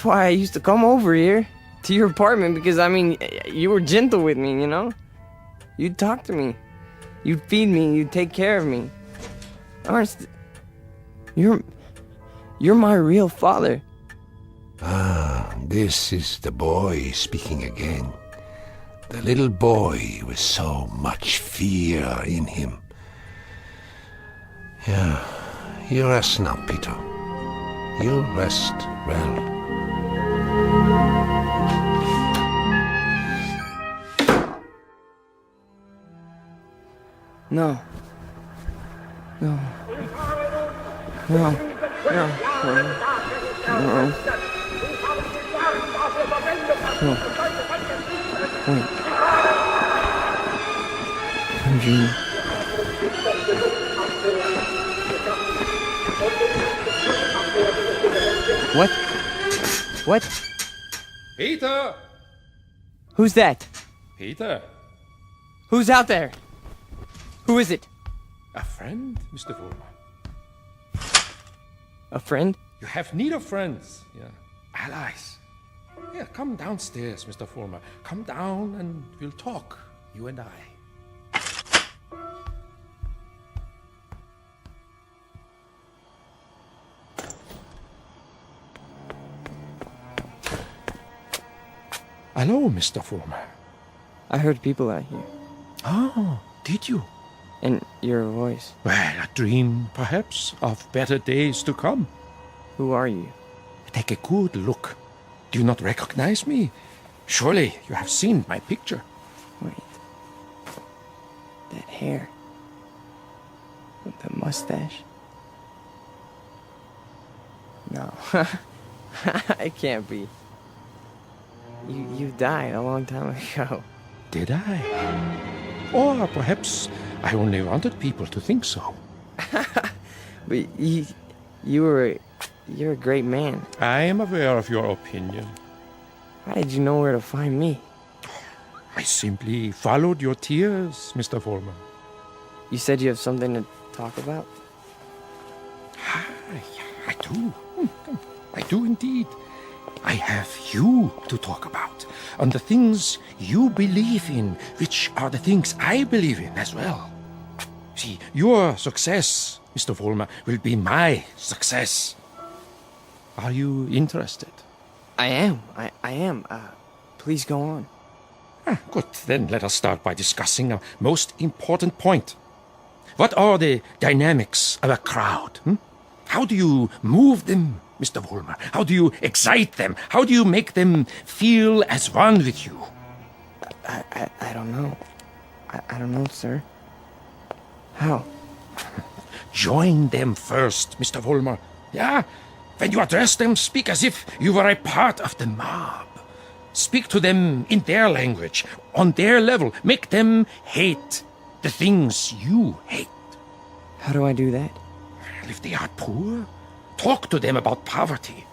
why I used to come over here to your apartment, because, I mean, you were gentle with me, you know? You'd talk to me. You'd feed me. You'd take care of me. Ernst, you're my real father. Ah, this is the boy speaking again. The little boy with so much fear in him. Yeah, you rest now, Peter. You rest well. No. No. No. No. No. No. No. Wait. I'm dreaming. What? What? Peter! Who's that? Peter? Who's out there? Who is it? A friend, Mr. Vollmer. A friend? You have need of friends, yeah. Allies. Yeah, come downstairs, Mr. Vollmer. Come down and we'll talk, you and I. Hello, Mr. Vollmer. I heard people out here. Oh, did you? And your voice. Well, a dream, perhaps, of better days to come. Who are you? Take a good look. Do you not recognize me? Surely you have seen my picture. Wait. That hair. With the mustache. No. It can't be. You died a long time ago. Did I? Or perhaps I only wanted people to think so. But you're a great man. I am aware of your opinion. How did you know where to find me? I simply followed your tears, Mr. Vollmer. You said you have something to talk about? I do. I do indeed. I have you to talk about, and the things you believe in, which are the things I believe in as well. See, your success, Mr. Vollmer, will be my success. Are you interested? I am. I am. Please go on. Good. Then let us start by discussing a most important point. What are the dynamics of a crowd? How do you move them, Mr. Vollmer? How do you excite them? How do you make them feel as one with you? I don't know. I don't know, sir. How? Join them first, Mr. Vollmer. Yeah? When you address them, speak as if you were a part of the mob. Speak to them in their language, on their level. Make them hate the things you hate. How do I do that? If they are poor, talk to them about poverty.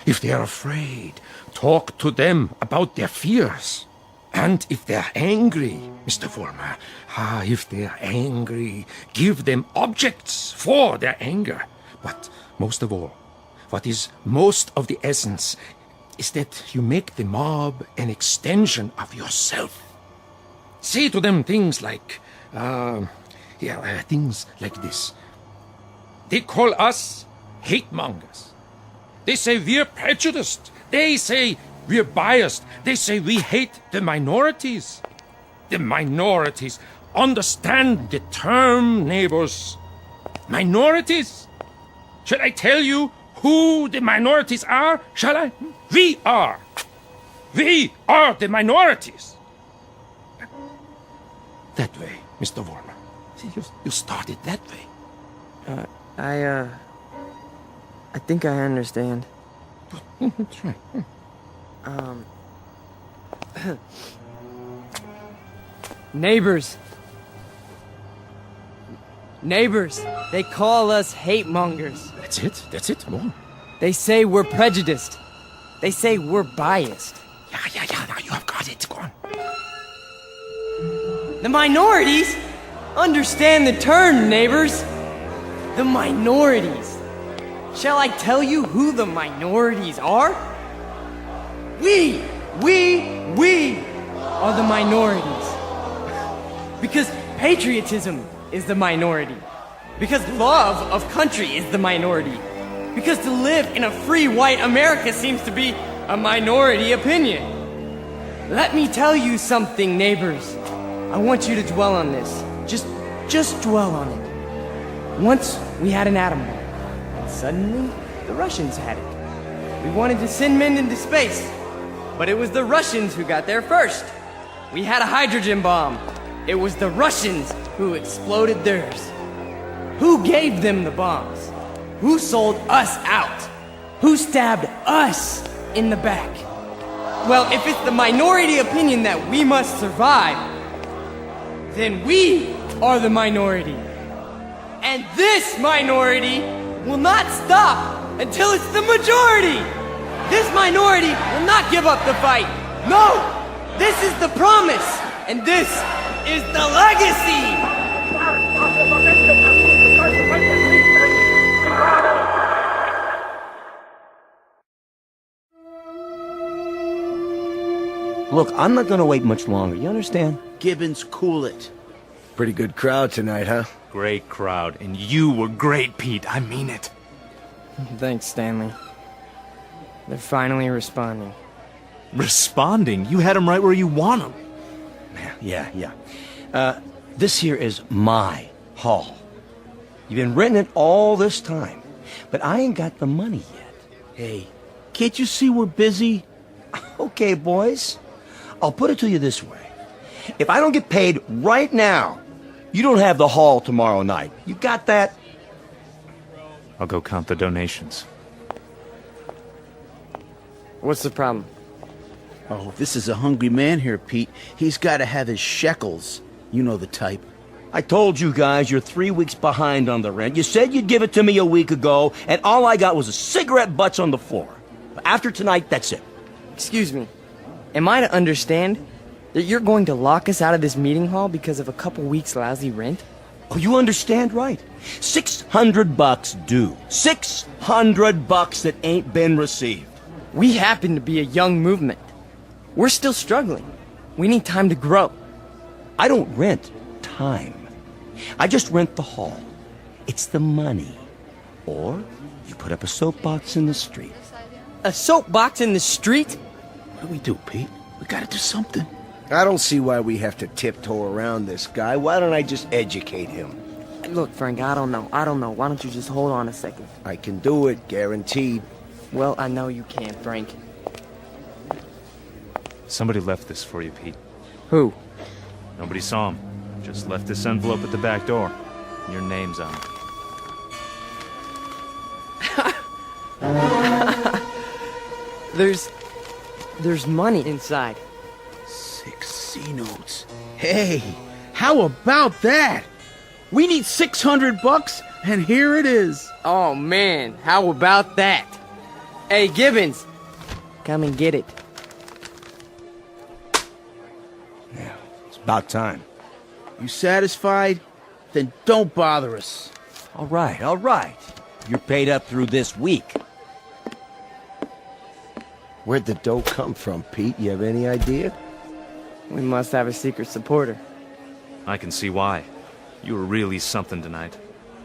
If they are afraid, talk to them about their fears. And if they are angry, Mr. Vollmer, if they are angry, give them objects for their anger. But most of all, what is most of the essence is that you make the mob an extension of yourself. Say to them things like, things like this. They call us hate mongers. They say we're prejudiced. They say we're biased. They say we hate the minorities. The minorities. Understand the term, neighbors. Minorities. Shall I tell you who the minorities are? Shall I? We are. We are the minorities. That way, Mr. Vollmer. See, you started that way. I think I understand. That's right. Neighbors. Neighbors. They call us hate mongers. That's it, more. They say we're prejudiced. They say we're biased. Yeah, now you have got it. Go on. The minorities? Understand the term, neighbors. The minorities. Shall I tell you who the minorities are? We are the minorities. Because patriotism is the minority. Because love of country is the minority. Because to live in a free white America seems to be a minority opinion. Let me tell you something, neighbors. I want you to dwell on this. Just dwell on it. Once we had an atom bomb, and suddenly the Russians had it. We wanted to send men into space, but it was the Russians who got there first. We had a hydrogen bomb. It was the Russians who exploded theirs. Who gave them the bombs? Who sold us out? Who stabbed us in the back? Well, if it's the minority opinion that we must survive, then we are the minority. And this minority will not stop until it's the majority. This minority will not give up the fight. No, this is the promise, and this is the legacy. Look, I'm not gonna wait much longer, you understand? Gibbons, cool it. Pretty good crowd tonight, huh? Great crowd, and you were great, Pete. I mean it. Thanks, Stanley. They're finally responding. Responding? You had them right where you want them. Yeah. This here is my hall. You've been renting it all this time, but I ain't got the money yet. Hey, can't you see we're busy? Okay, boys. I'll put it to you this way. If I don't get paid right now, you don't have the hall tomorrow night. You got that? I'll go count the donations. What's the problem? Oh, this is a hungry man here, Pete. He's got to have his shekels. You know the type. I told you guys you're 3 weeks behind on the rent. You said you'd give it to me a week ago, and all I got was a cigarette butts on the floor. After tonight, that's it. Excuse me. Am I to understand that you're going to lock us out of this meeting hall because of a couple weeks' lousy rent? Oh, you understand right. $600 due. $600 that ain't been received. We happen to be a young movement. We're still struggling. We need time to grow. I don't rent time. I just rent the hall. It's the money. Or you put up a soapbox in the street. A soapbox in the street? What do we do, Pete? We gotta do something. I don't see why we have to tiptoe around this guy. Why don't I just educate him? Look, Frank, I don't know. Why don't you just hold on a second? I can do it, guaranteed. Well, I know you can, Frank. Somebody left this for you, Pete. Who? Nobody saw him. Just left this envelope at the back door. Your name's on it. There's money inside. 6 C-notes. Hey, how about that? We need $600, and here it is. Oh, man, how about that? Hey, Gibbons, come and get it. Yeah, it's about time. You satisfied? Then don't bother us. All right. You're paid up through this week. Where'd the dough come from, Pete? You have any idea? We must have a secret supporter. I can see why. You were really something tonight.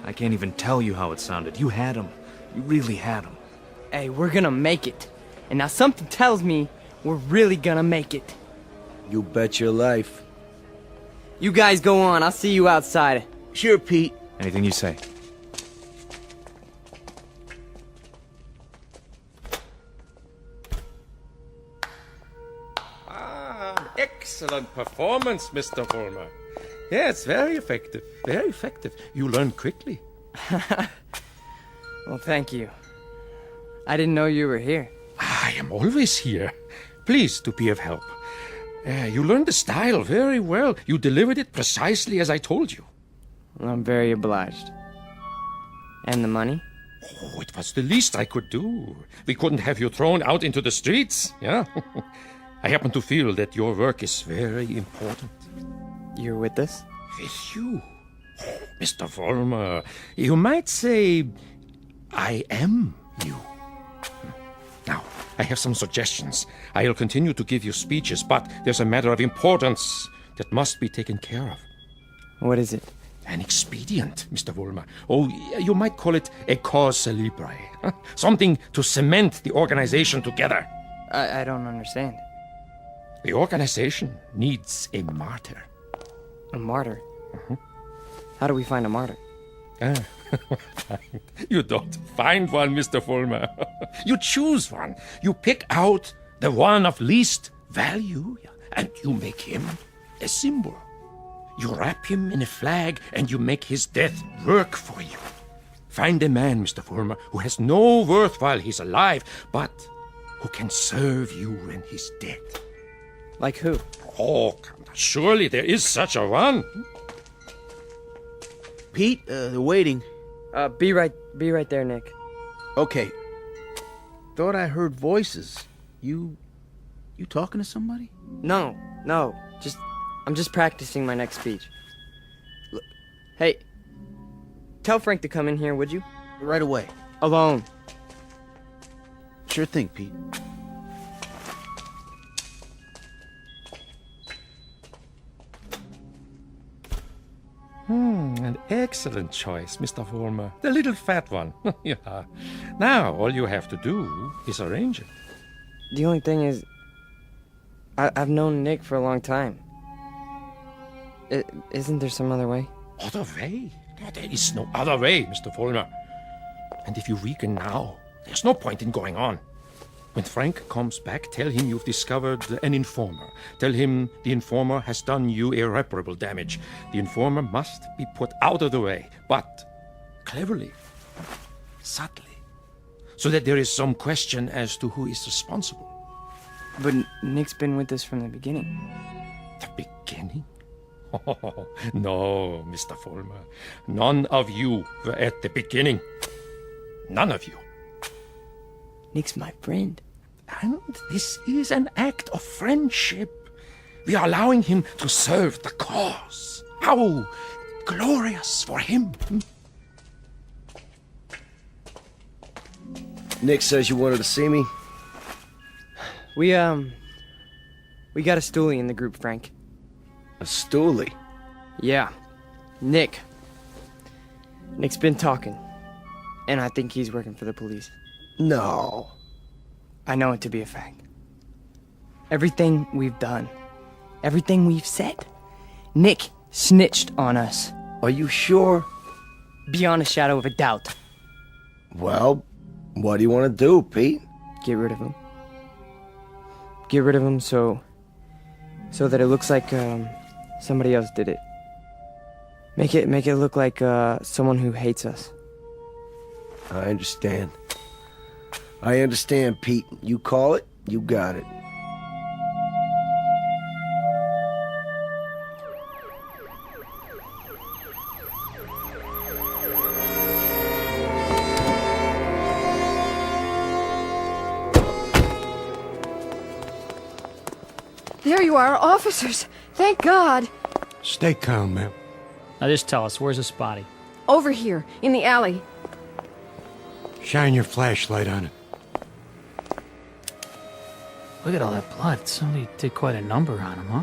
I can't even tell you how it sounded. You had him. You really had him. Hey, we're gonna make it. And now something tells me we're really gonna make it. You bet your life. You guys go on. I'll see you outside. Sure, Pete. Anything you say. Excellent performance, Mr. Vollmer. Yes, very effective. Very effective. You learn quickly. Well, thank you. I didn't know you were here. I am always here. Pleased to be of help. You learned the style very well. You delivered it precisely as I told you. I'm very obliged. And the money? Oh, it was the least I could do. We couldn't have you thrown out into the streets, yeah? I happen to feel that your work is very important. You're with us? With you? Oh, Mr. Vollmer, you might say I am you. Now, I have some suggestions. I'll continue to give you speeches, but there's a matter of importance that must be taken care of. What is it? An expedient, Mr. Vollmer. Oh, you might call it a cause célèbre. Something to cement the organization together. I don't understand. The organization needs a martyr. A martyr? How do we find a martyr? You don't find one, Mr. Vollmer. You choose one. You pick out the one of least value, and you make him a symbol. You wrap him in a flag, and you make his death work for you. Find a man, Mr. Vollmer, who has no worth while he's alive, but who can serve you when he's dead. Like who? Oh, surely there is such a one. Pete, they're waiting. Be right there, Nick. Okay. Thought I heard voices. You talking to somebody? No. I'm just practicing my next speech. Look, hey, tell Frank to come in here, would you? Right away. Alone. Sure thing, Pete. An excellent choice, Mr. Vollmer. The little fat one. Yeah. Now, all you have to do is arrange it. The only thing is, I've known Nick for a long time. Isn't there some other way? Other way? There is no other way, Mr. Vollmer. And if you weaken now, there's no point in going on. When Frank comes back, tell him you've discovered an informer. Tell him the informer has done you irreparable damage. The informer must be put out of the way, but cleverly, subtly, so that there is some question as to who is responsible. But Nick's been with us from the beginning. The beginning? Oh, no, Mr. Vollmer. None of you were at the beginning. None of you. Nick's my friend. And this is an act of friendship. We are allowing him to serve the cause. How glorious for him. Nick says you wanted to see me? We got a stoolie in the group, Frank. A stoolie? Yeah. Nick's been talking. And I think he's working for the police. No. I know it to be a fact. Everything we've done, everything we've said, Nick snitched on us. Are you sure? Beyond a shadow of a doubt. Well, what do you want to do, Pete? Get rid of him. Get rid of him so that it looks like somebody else did it. Make it look like someone who hates us. I understand. I understand, Pete. You call it, you got it. There you are, officers. Thank God. Stay calm, ma'am. Now just tell us, where's this body? Over here, in the alley. Shine your flashlight on it. Look at all that blood. Somebody did quite a number on him, huh?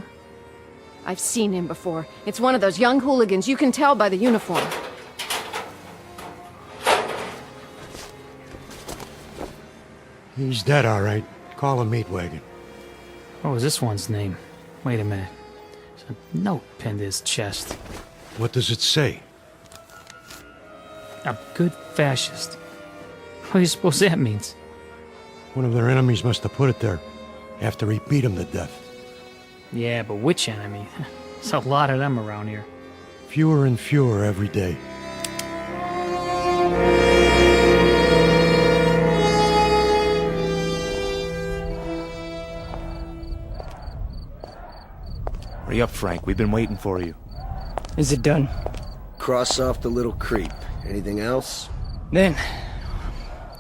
I've seen him before. It's one of those young hooligans. You can tell by the uniform. He's dead, all right. Call a meat wagon. What was this one's name? Wait a minute. There's a note pinned to his chest. What does it say? A good fascist. What do you suppose that means? One of their enemies must have put it there after he beat him to death. Yeah, but which enemy? There's a lot of them around here. Fewer and fewer every day. Hurry up, Frank. We've been waiting for you. Is it done? Cross off the little creep. Anything else? Then,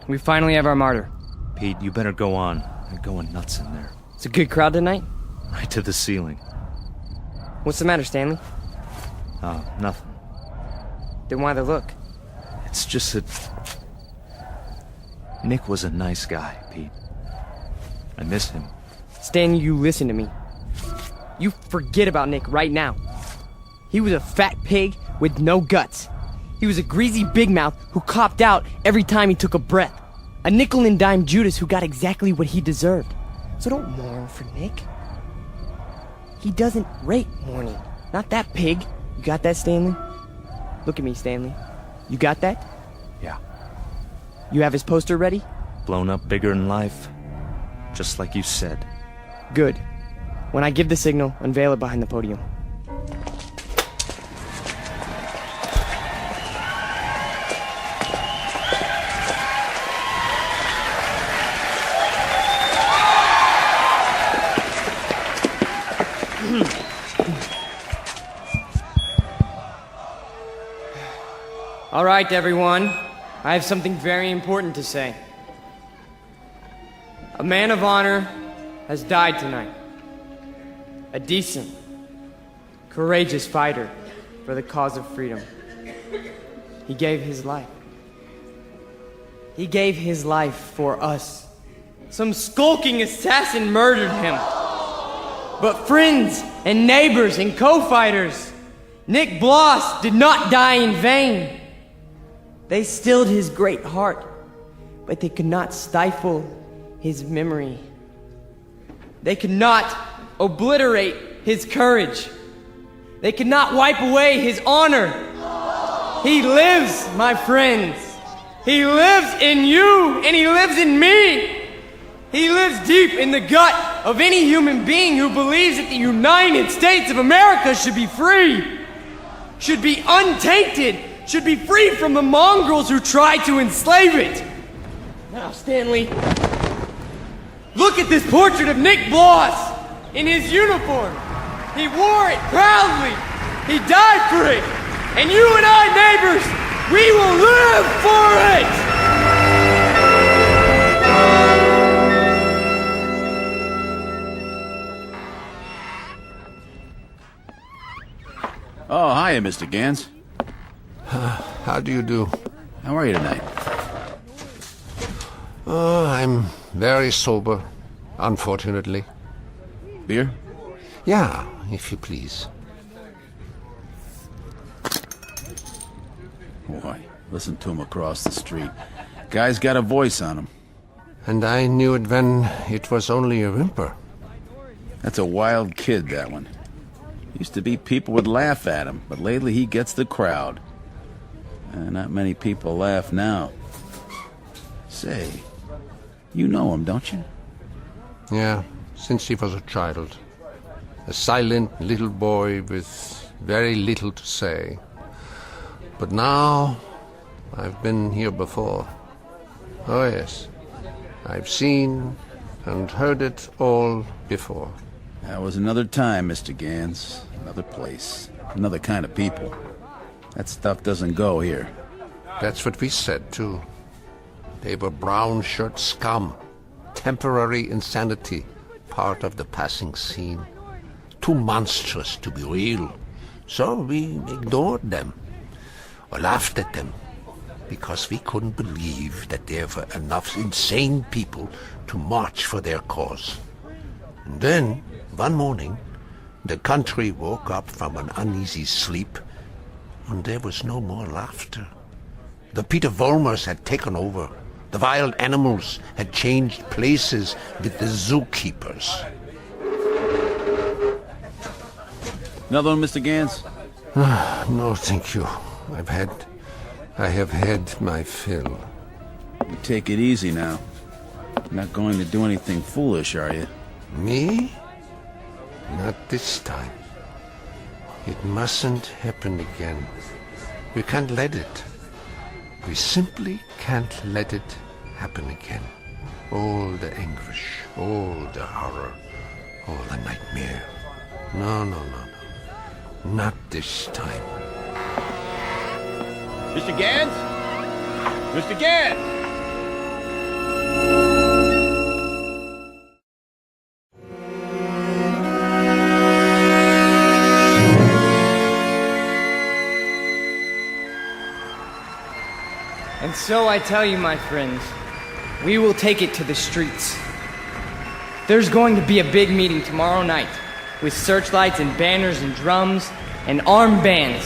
we finally have our martyr. Pete, you better go on. They're going nuts in there. It's a good crowd tonight? Right to the ceiling. What's the matter, Stanley? Oh, nothing. Then why the look? It's just that... Nick was a nice guy, Pete. I miss him. Stan, you listen to me. You forget about Nick right now. He was a fat pig with no guts. He was a greasy big mouth who copped out every time he took a breath. A nickel and dime Judas who got exactly what he deserved. So don't mourn for Nick. He doesn't rate mourning. Not that pig. You got that, Stanley? Look at me, Stanley. You got that? Yeah. You have his poster ready? Blown up bigger in life. Just like you said. Good. When I give the signal, unveil it behind the podium. All right, everyone. I have something very important to say. A man of honor has died tonight. A decent, courageous fighter for the cause of freedom. He gave his life. He gave his life for us. Some skulking assassin murdered him. But friends and neighbors and co-fighters, Nick Bloss did not die in vain. They stilled his great heart, but they could not stifle his memory. They could not obliterate his courage. They could not wipe away his honor. He lives, my friends. He lives in you, and he lives in me. He lives deep in the gut of any human being who believes that the United States of America should be free, should be untainted, should be free from the mongrels who try to enslave it. Now, Stanley, look at this portrait of Nick Bloss in his uniform. He wore it proudly. He died for it. And you and I, neighbors, we will live for it! Oh, hiya, Mr. Gans. How do you do? How are you tonight? Oh, I'm very sober, unfortunately. Beer? Yeah, if you please. Boy, listen to him across the street. Guy's got a voice on him. And I knew it when it was only a whimper. That's a wild kid, that one. Used to be people would laugh at him, but lately he gets the crowd. Not many people laugh now. Say, you know him, don't you? Yeah, since he was a child. A silent little boy with very little to say. But now, I've been here before. Oh yes, I've seen and heard it all before. That was another time, Mr. Gans. Another place. Another kind of people. That stuff doesn't go here. That's what we said, too. They were brown-shirt scum. Temporary insanity. Part of the passing scene. Too monstrous to be real. So we ignored them. Or laughed at them. Because we couldn't believe that there were enough insane people to march for their cause. And then, one morning, the country woke up from an uneasy sleep, and there was no more laughter. The Peter Volmers had taken over. The wild animals had changed places with the zookeepers. Another one, Mr. Gans? No, thank you. I have had my fill. You take it easy now. You're not going to do anything foolish, are you? Me? Not this time. It mustn't happen again. We can't let it. We simply can't let it happen again. All the anguish, all the horror, all the nightmare. No. Not this time. Mr. Gans? Mr. Gans! And so I tell you, my friends, we will take it to the streets. There's going to be a big meeting tomorrow night with searchlights and banners and drums and armbands.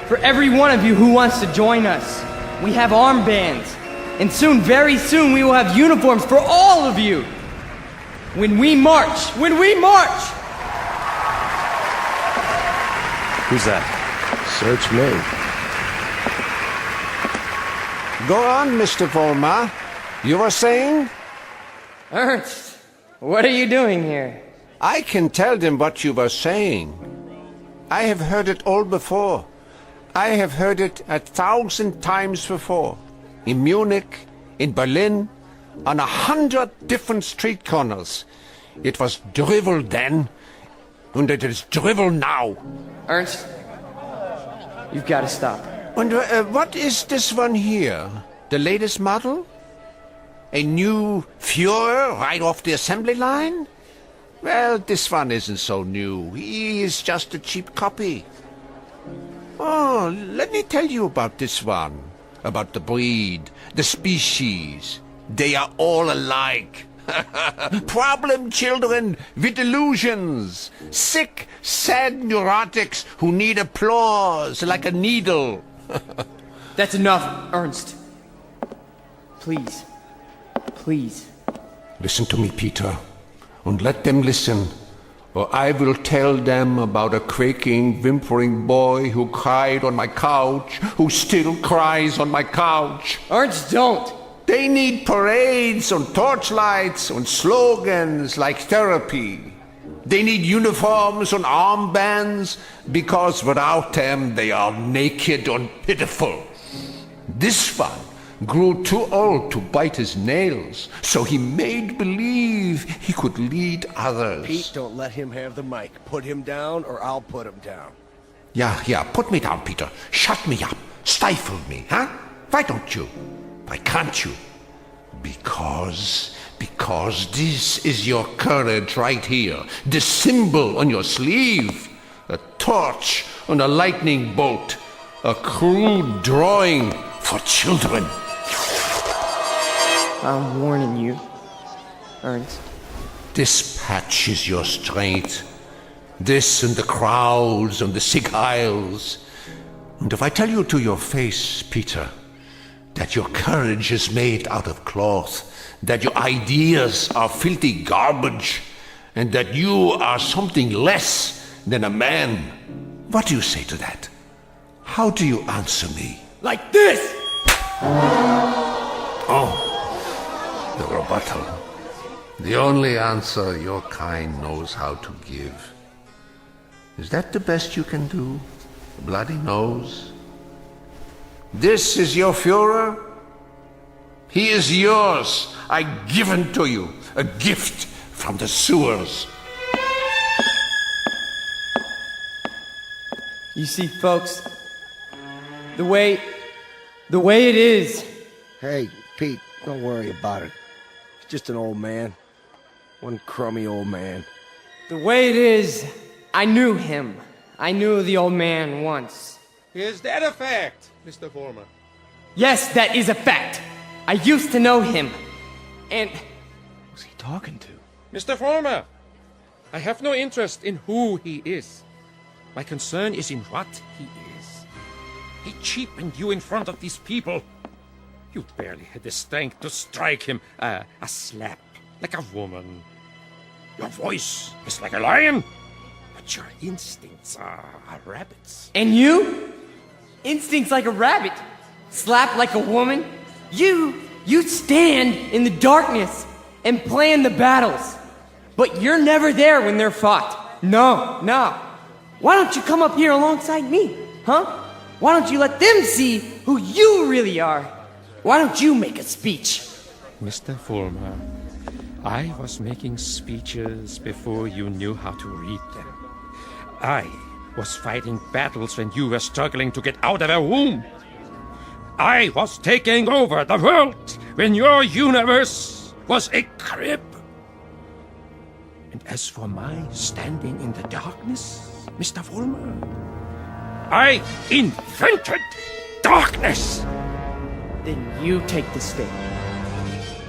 For every one of you who wants to join us, we have armbands. And soon, very soon, we will have uniforms for all of you. When we march! Who's that? Search me. Go on, Mr. Volmar. You were saying? Ernst, what are you doing here? I can tell them what you were saying. I have heard it all before. I have heard it 1,000 times before. In Munich, in Berlin, on 100 different street corners. It was drivel then, and it is drivel now. Ernst, you've got to stop. And what is this one here? The latest model? A new Führer right off the assembly line? Well, this one isn't so new. He is just a cheap copy. Oh, let me tell you about this one. About the breed, the species. They are all alike. Problem children with illusions. Sick, sad neurotics who need applause like a needle. That's enough, Ernst. Please. Please. Listen to me, Peter, and let them listen, or I will tell them about a quaking, whimpering boy who cried on my couch, who still cries on my couch. Ernst, don't! They need parades and torchlights and slogans like therapy. They need uniforms and armbands, because without them they are naked and pitiful. This one grew too old to bite his nails, so he made believe he could lead others. Pete, don't let him have the mic. Put him down, or I'll put him down. Yeah, put me down, Peter. Shut me up. Stifle me, huh? Why don't you? Why can't you? Because this is your courage right here. The symbol on your sleeve. A torch and a lightning bolt. A crude drawing for children. I'm warning you, Ernst. This patch is your strength. This and the crowds and the sick aisles. And if I tell you to your face, Peter, that your courage is made out of cloth, that your ideas are filthy garbage, and that you are something less than a man, what do you say to that? How do you answer me? Like this! Oh, the rebuttal. The only answer your kind knows how to give. Is that the best you can do? A bloody nose? This is your Führer? He is yours. I give him to you. A gift from the sewers. You see, folks, the way it is. Hey, Pete, don't worry about it. He's just an old man. One crummy old man. The way it is, I knew him. I knew the old man once. Is that a fact, Mr. Former? Yes, that is a fact. I used to know him. And... Who's he talking to? Mr. Former, I have no interest in who he is. My concern is in what he is. He cheapened you in front of these people. You barely had the strength to strike him a slap, like a woman. Your voice is like a lion, but your instincts are rabbits. And you? Instincts like a rabbit. Slap like a woman. You stand in the darkness and plan the battles. But you're never there when they're fought. No. Why don't you come up here alongside me, huh? Why don't you let them see who you really are? Why don't you make a speech? Mr. Former, I was making speeches before you knew how to read them. I was fighting battles when you were struggling to get out of a womb. I was taking over the world when your universe was a crib. And as for my standing in the darkness, Mr. Fulmer, I invented darkness. Then you take the stick.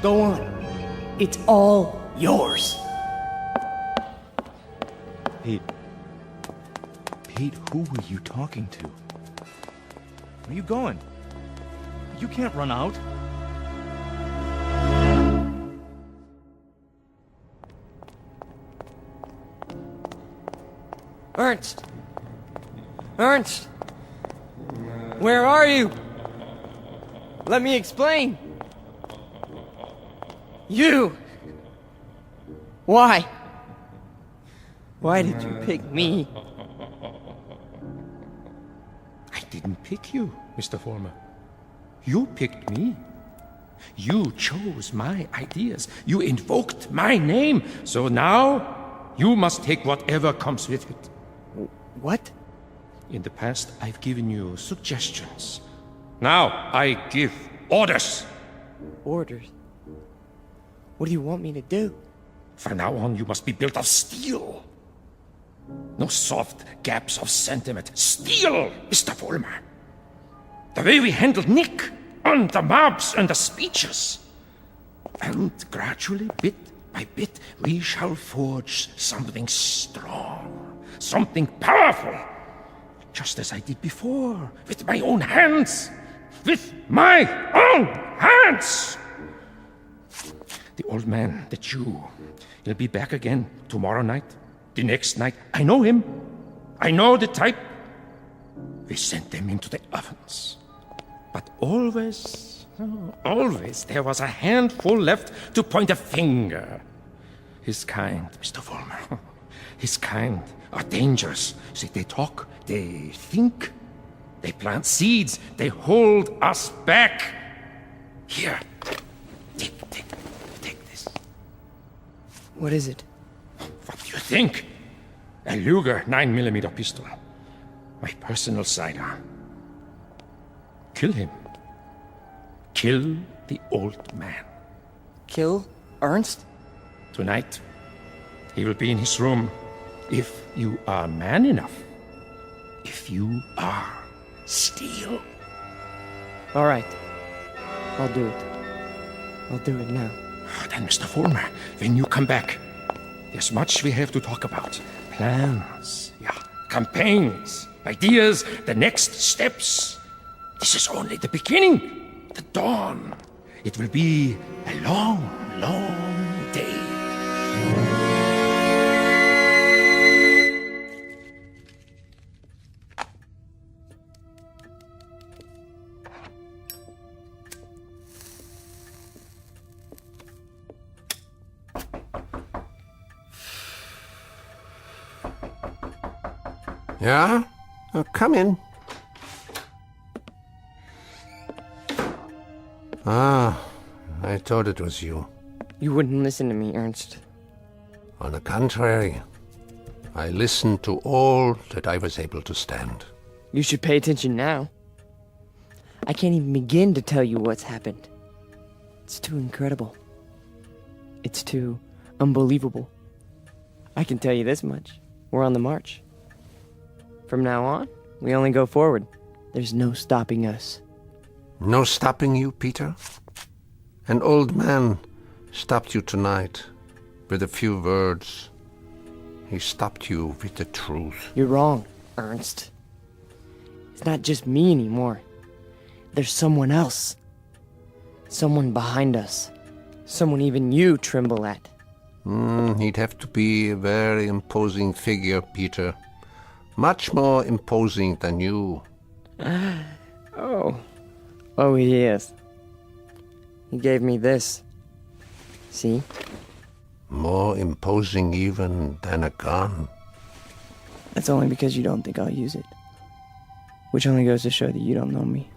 Go on. It's all yours. Pete, who were you talking to? Where are you going? You can't run out. Ernst! Where are you? Let me explain. You! Why? Why did you pick me? I didn't pick you, Mr. Former. You picked me. You chose my ideas. You invoked my name. So now, you must take whatever comes with it. What? In the past, I've given you suggestions. Now, I give orders. Orders? What do you want me to do? From now on, you must be built of steel. No soft gaps of sentiment. Steel, Mr. Vollmer. The way we handled Nick, and the mobs, and the speeches. And gradually, bit by bit, we shall forge something strong, something powerful. Just as I did before, with my own hands. With my own hands! The old man, the Jew, he'll be back again tomorrow night, the next night. I know him. I know the type. We sent them into the ovens. But always there was a handful left to point a finger. His kind, Mr. Vollmer, his kind are dangerous. See, they talk, they think, they plant seeds, they hold us back. Here, take this. What is it? What do you think? A Luger 9mm pistol. My personal sidearm. Kill him. Kill the old man. Kill Ernst? Tonight, he will be in his room. If you are man enough. If you are steel. All right. I'll do it. I'll do it now. Then, Mr. Vollmer, when you come back, there's much we have to talk about. Plans, campaigns, ideas, the next steps. This is only the beginning, the dawn. It will be a long, long day. Yeah? Come in. Ah, I thought it was you. You wouldn't listen to me, Ernst. On the contrary, I listened to all that I was able to stand. You should pay attention now. I can't even begin to tell you what's happened. It's too incredible. It's too unbelievable. I can tell you this much. We're on the march. From now on, we only go forward. There's no stopping us. No stopping you, Peter? An old man stopped you tonight with a few words. He stopped you with the truth. You're wrong, Ernst. It's not just me anymore. There's someone else. Someone behind us. Someone even you tremble at. He'd have to be a very imposing figure, Peter. Much more imposing than you. Oh, he is. He gave me this. See? More imposing even than a gun. That's only because you don't think I'll use it. Which only goes to show that you don't know me.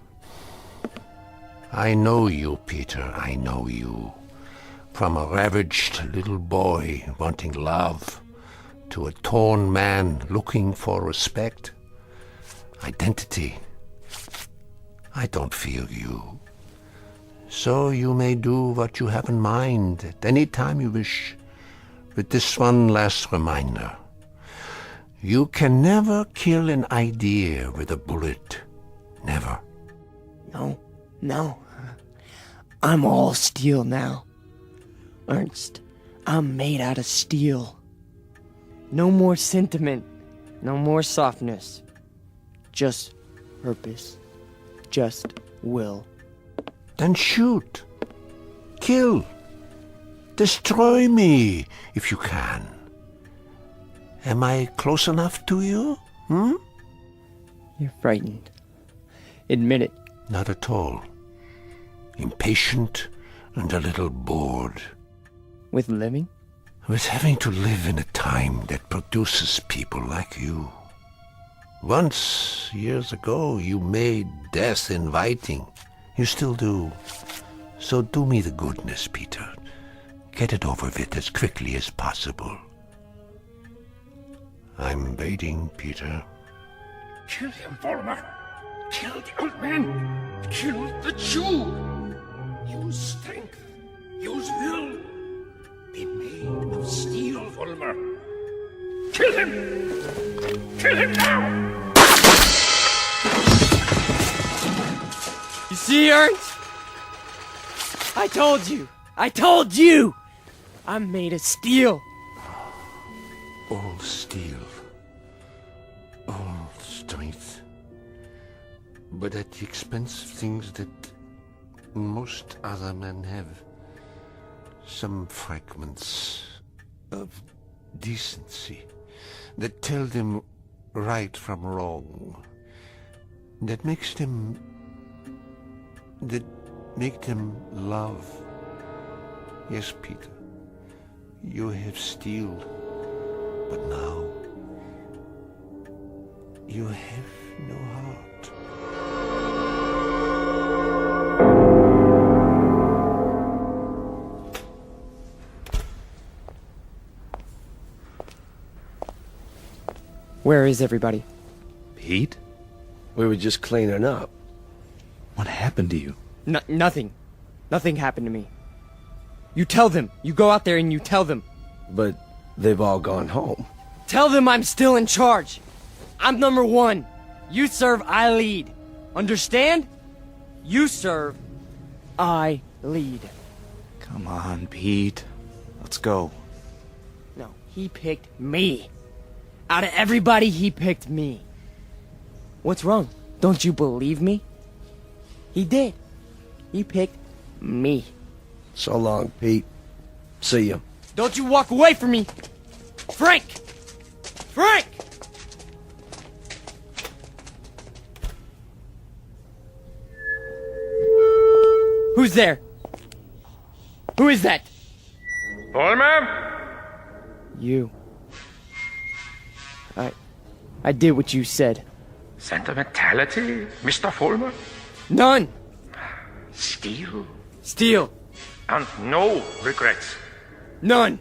I know you, Peter, I know you. From a ravaged little boy wanting love to a torn man looking for respect, identity. I don't fear you. So you may do what you have in mind at any time you wish. With this one last reminder. You can never kill an idea with a bullet. Never. No. I'm all steel now. Ernst, I'm made out of steel. No more sentiment. No more softness. Just purpose. Just will. Then shoot. Kill. Destroy me, if you can. Am I close enough to you? You're frightened. Admit it. Not at all. Impatient and a little bored. With living? With having to live in a time that produces people like you. Once, years ago, you made death inviting. You still do. So do me the goodness, Peter. Get it over with as quickly as possible. I'm waiting, Peter. Kill him, Volmer. Kill the old man. Kill the Jew. Use strength. Use will. Be made of steel, Volmer. Kill him! Kill him now! You see, Ernst? I told you! I told you! I'm made of steel. All steel. All strength. But at the expense of things that most other men have. Some fragments of decency that tell them right from wrong. That make them love. Yes, Peter, you have steel, but now you have no heart. Where is everybody? Pete? We were just cleaning up. What happened to you? Nothing. Nothing happened to me. You tell them. You go out there and you tell them. But they've all gone home. Tell them I'm still in charge. I'm number one. You serve, I lead. Understand? You serve, I lead. Come on, Pete. Let's go. No, he picked me. Out of everybody, he picked me. What's wrong? Don't you believe me? He did. He picked me. So long, Pete. See ya. Don't you walk away from me! Frank! Frank! Who's there? Who is that? Volmer? You. I did what you said. Sentimentality, Mr. Volmer? None! Steel? Steel. And no regrets? None!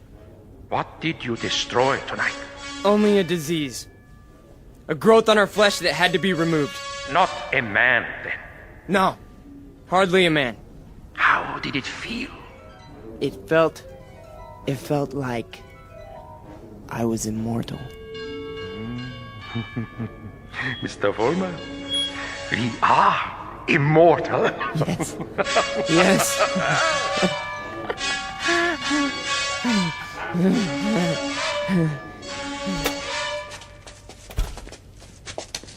What did you destroy tonight? Only a disease. A growth on our flesh that had to be removed. Not a man, then? No. Hardly a man. How did it feel? It felt like I was immortal. Mr. Volmer, we are immortal. Yes. Yes.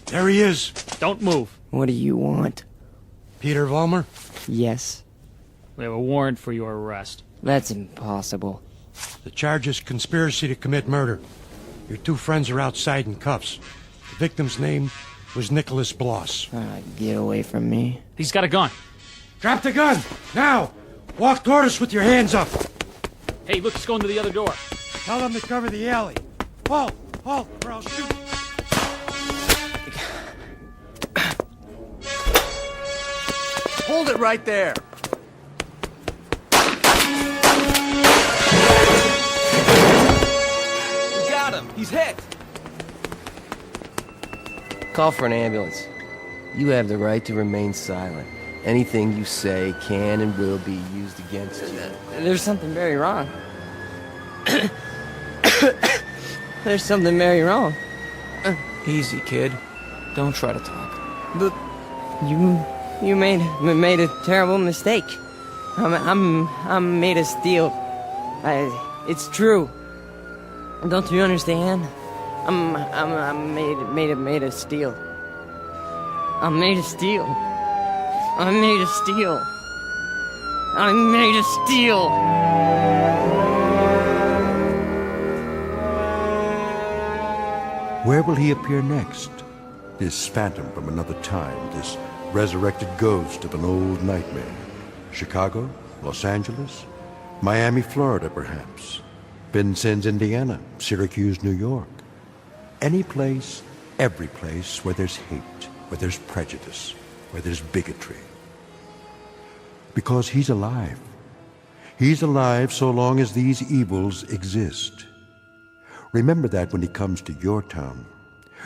There he is. Don't move. What do you want? Peter Vollmer? Yes. We have a warrant for your arrest. That's impossible. The charge is conspiracy to commit murder. Your two friends are outside in cuffs. The victim's name was Nicholas Bloss. Get away from me. He's got a gun. Drop the gun! Now! Walk toward us with your hands up! Hey, look, he's going to the other door. Tell them to cover the alley. Halt! Halt, or I'll shoot! Hold it right there! We got him! He's hit! Call for an ambulance. You have the right to remain silent. Anything you say can and will be used against you. There's something very wrong. There's something very wrong. Easy, kid. Don't try to talk. But you made a terrible mistake. I'm made of steel. It's true. Don't you understand? I'm made of steel. I'm made of steel. I'm made of steel. I'm made of steel. Where will he appear next? This phantom from another time, this resurrected ghost of an old nightmare. Chicago? Los Angeles? Miami, Florida, perhaps. Vincennes, Indiana. Syracuse, New York. Any place, every place where there's hate, where there's prejudice, where there's bigotry. Because he's alive. He's alive so long as these evils exist. Remember that when he comes to your town,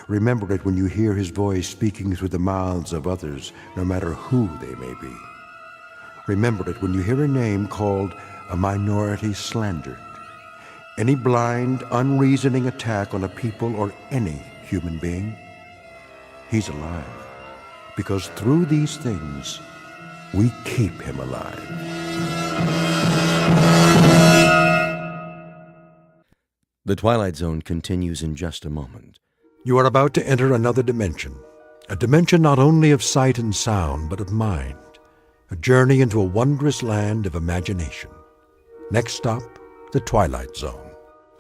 Remember it when you hear his voice speaking through the mouths of others, no matter who they may be. Remember it when you hear a name called a minority slandered. Any blind, unreasoning attack on a people or any human being. He's alive. Because through these things, we keep him alive. The Twilight Zone continues in just a moment. You are about to enter another dimension. A dimension not only of sight and sound, but of mind. A journey into a wondrous land of imagination. Next stop, the Twilight Zone.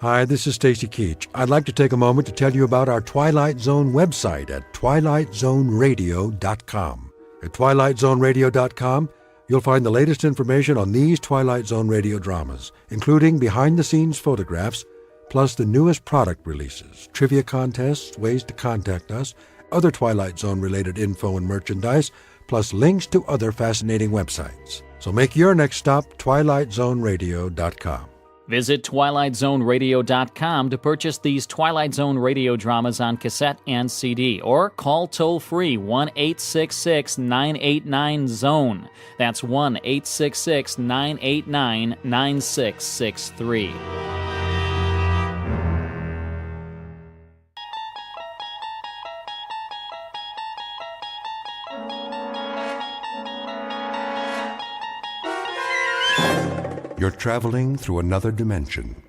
Hi, this is Stacy Keach. I'd like to take a moment to tell you about our Twilight Zone website at twilightzoneradio.com. At twilightzoneradio.com, you'll find the latest information on these Twilight Zone radio dramas, including behind-the-scenes photographs, plus the newest product releases, trivia contests, ways to contact us, other Twilight Zone-related info and merchandise, plus links to other fascinating websites. So make your next stop twilightzoneradio.com. Visit twilightzoneradio.com to purchase these Twilight Zone radio dramas on cassette and CD, or call toll-free 1-866-989-ZONE. That's 1-866-989-9663. You're traveling through another dimension.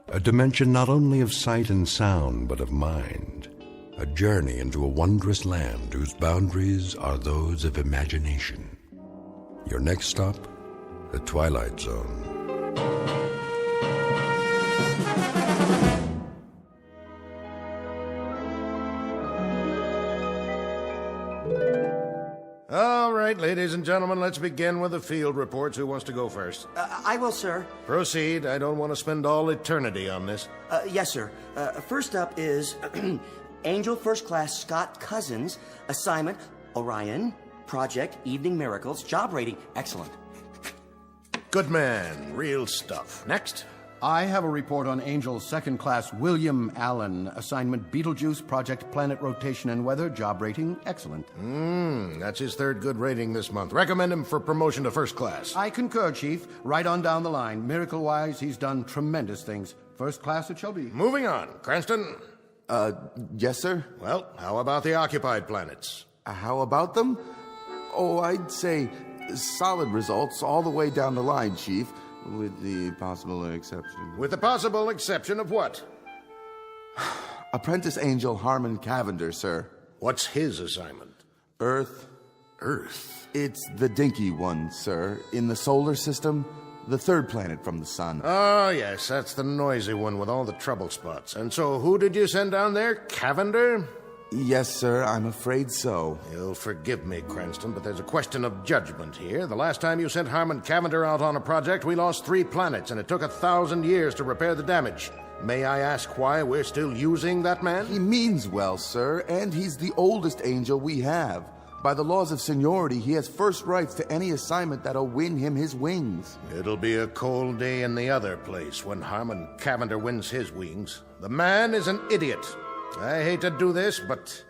A dimension not only of sight and sound, but of mind. A journey into a wondrous land whose boundaries are those of imagination. Your next stop, the Twilight Zone. All right, ladies and gentlemen, let's begin with the field reports. Who wants to go first? I will, sir. Proceed. I don't want to spend all eternity on this. Yes, sir. First up is Angel First Class Scott Cousins. Assignment, Orion. Project, Evening Miracles. Job rating, excellent. Good man. Real stuff. Next. I have a report on Angel's second class William Allen. Assignment Beetlejuice, Project Planet Rotation and Weather, job rating, excellent. That's his third good rating this month. Recommend him for promotion to first class. I concur, Chief. Right on down the line. Miracle-wise, he's done tremendous things. First class it shall be. Moving on. Cranston? Yes, sir? Well, how about the occupied planets? How about them? Oh, I'd say solid results all the way down the line, Chief. With the possible exception. With the possible exception of what? Apprentice Angel Harmon Cavender, sir. What's his assignment? Earth. Earth? It's the dinky one, sir. In the solar system, the third planet from the sun. Oh, yes, that's the noisy one with all the trouble spots. And so who did you send down there? Cavender? Yes, sir, I'm afraid so. You'll forgive me, Cranston, but there's a question of judgment here. The last time you sent Harmon Cavender out on a project, we lost 3 planets, and it took 1,000 years to repair the damage. May I ask why we're still using that man? He means well, sir, and he's the oldest angel we have. By the laws of seniority, he has first rights to any assignment that'll win him his wings. It'll be a cold day in the other place when Harmon Cavender wins his wings. The man is an idiot. I hate to do this, but,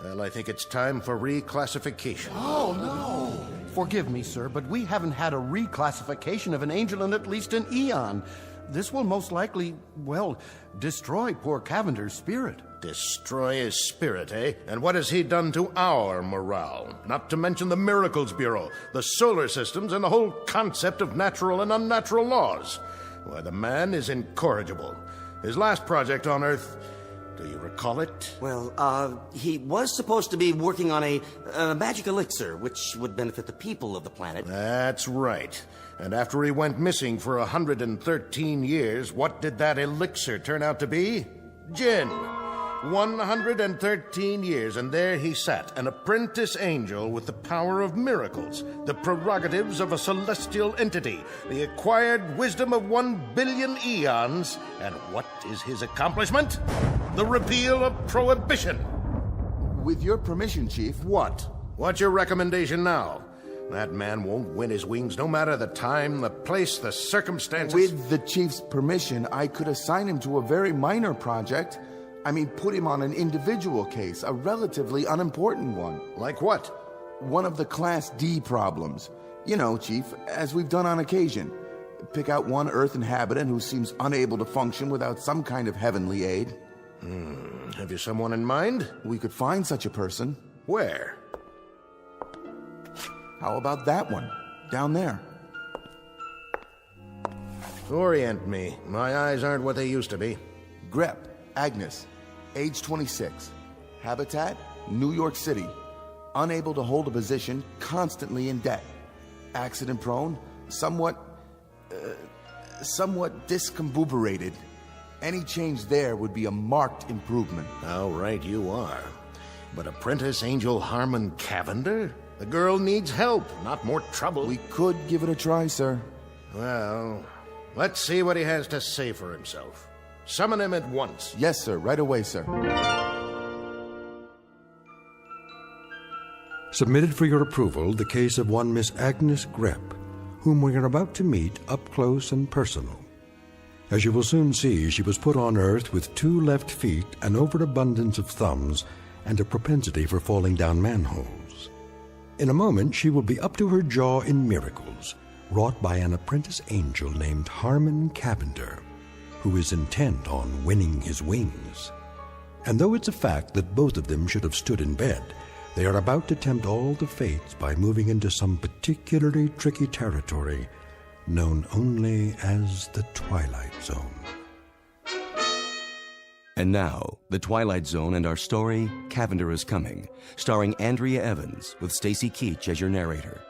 well, I think it's time for reclassification. Oh, no. Forgive me, sir, but we haven't had a reclassification of an angel in at least an eon. This will most likely, well, destroy poor Cavender's spirit. Destroy his spirit, eh? And what has he done to our morale? Not to mention the Miracles Bureau, the solar systems, and the whole concept of natural and unnatural laws. Why, the man is incorrigible. His last project on Earth... Do you recall it? Well, he was supposed to be working on a magic elixir, which would benefit the people of the planet. That's right. And after he went missing for 113 years, what did that elixir turn out to be? Gin. 113 years, and there he sat, an apprentice angel with the power of miracles, the prerogatives of a celestial entity, the acquired wisdom of 1 billion eons. And what is his accomplishment? The repeal of prohibition. With your permission, Chief. What? What's your recommendation now? That man won't win his wings, no matter the time, the place, the circumstances. With the Chief's permission, I could assign him to a very minor project. I mean, put him on an individual case, a relatively unimportant one. Like what? One of the Class D problems. You know, Chief, as we've done on occasion. Pick out one Earth inhabitant who seems unable to function without some kind of heavenly aid. Have you someone in mind? We could find such a person. Where? How about that one? Down there. Orient me. My eyes aren't what they used to be. Grep, Agnes, age 26. Habitat, New York City. Unable to hold a position, constantly in debt. Accident prone, somewhat discombobulated. Any change there would be a marked improvement. How right you are. But apprentice Angel Harmon Cavender? The girl needs help, not more trouble. We could give it a try, sir. Well, let's see what he has to say for himself. Summon him at once. Yes, sir. Right away, sir. Submitted for your approval the case of one Miss Agnes Grep, whom we are about to meet up close and personal. As you will soon see, she was put on Earth with 2 left feet, an overabundance of thumbs, and a propensity for falling down manholes. In a moment, she will be up to her jaw in miracles, wrought by an apprentice angel named Harmon Cavender, who is intent on winning his wings. And though it's a fact that both of them should have stood in bed, they are about to tempt all the fates by moving into some particularly tricky territory known only as the Twilight Zone. And now, The Twilight Zone and our story, Cavender is Coming, starring Andrea Evans with Stacy Keach as your narrator.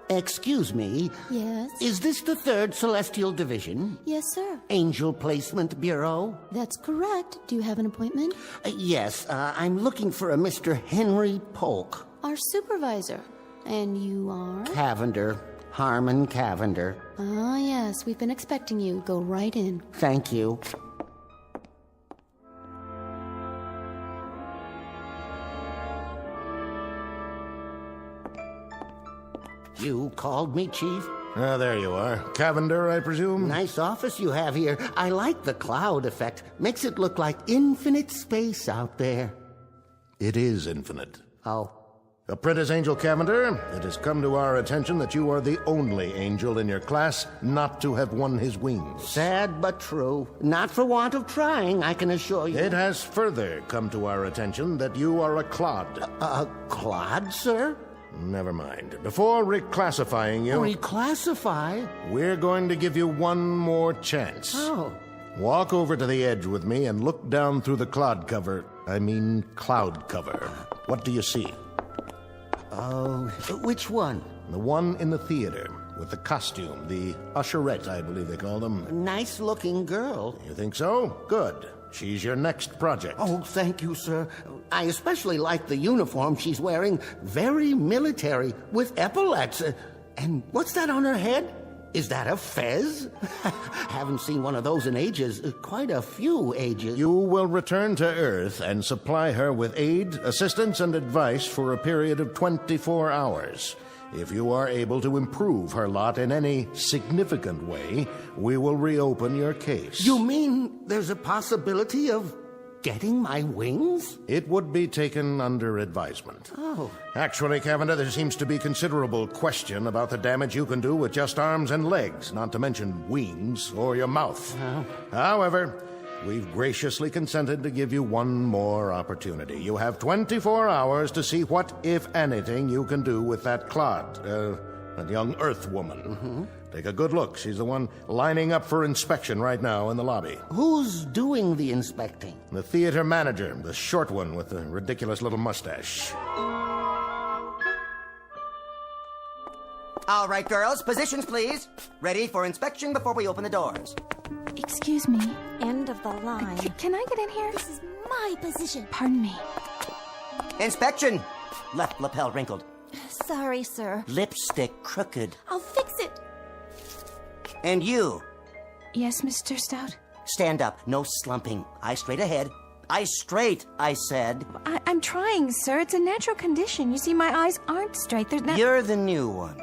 Excuse me. Yes? Is this the 3rd Celestial Division? Yes, sir. Angel Placement Bureau? That's correct. Do you have an appointment? Yes, I'm looking for a Mr. Henry Polk. Our supervisor. And you are? Cavender. Harmon Cavender. Ah, yes. We've been expecting you. Go right in. Thank you. You called me, Chief? Ah, there you are. Cavender, I presume? Nice office you have here. I like the cloud effect. Makes it look like infinite space out there. It is infinite. Oh. Apprentice Angel Cavender, it has come to our attention that you are the only angel in your class not to have won his wings. Sad but true. Not for want of trying, I can assure you. It has further come to our attention that you are a clod. A clod, sir? Never mind. Before reclassifying you... Reclassify? We're going to give you one more chance. Oh. Walk over to the edge with me and look down through the cloud cover. What do you see? Oh, which one? The one in the theater, with the costume, the usherette, I believe they call them. Nice-looking girl. You think so? Good. She's your next project. Oh, thank you, sir. I especially like the uniform she's wearing. Very military, with epaulets. And what's that on her head? Is that a fez? Haven't seen one of those in ages. Quite a few ages. You will return to Earth and supply her with aid, assistance, and advice for a period of 24 hours. If you are able to improve her lot in any significant way, we will reopen your case. You mean there's a possibility of getting my wings? It would be taken under advisement. Oh. Actually, Cavender, there seems to be considerable question about the damage you can do with just arms and legs, not to mention wings or your mouth. Oh. However, we've graciously consented to give you one more opportunity. You have 24 hours to see what, if anything, you can do with that clod, that young Earth woman. Mm-hmm. Take a good look. She's the one lining up for inspection right now in the lobby. Who's doing the inspecting? The theater manager, the short one with the ridiculous little mustache. All right, girls, positions, please. Ready for inspection before we open the doors. Excuse me. End of the line. Can I get in here? This is my position. Pardon me. Inspection! Left lapel wrinkled. Sorry, sir. Lipstick crooked. I'll fix it. And you. Yes, Mr. Stout? Stand up. No slumping. Eyes straight ahead. Eyes straight, I said. I'm trying, sir. It's a natural condition. You see, my eyes aren't straight. They're not... You're the new one.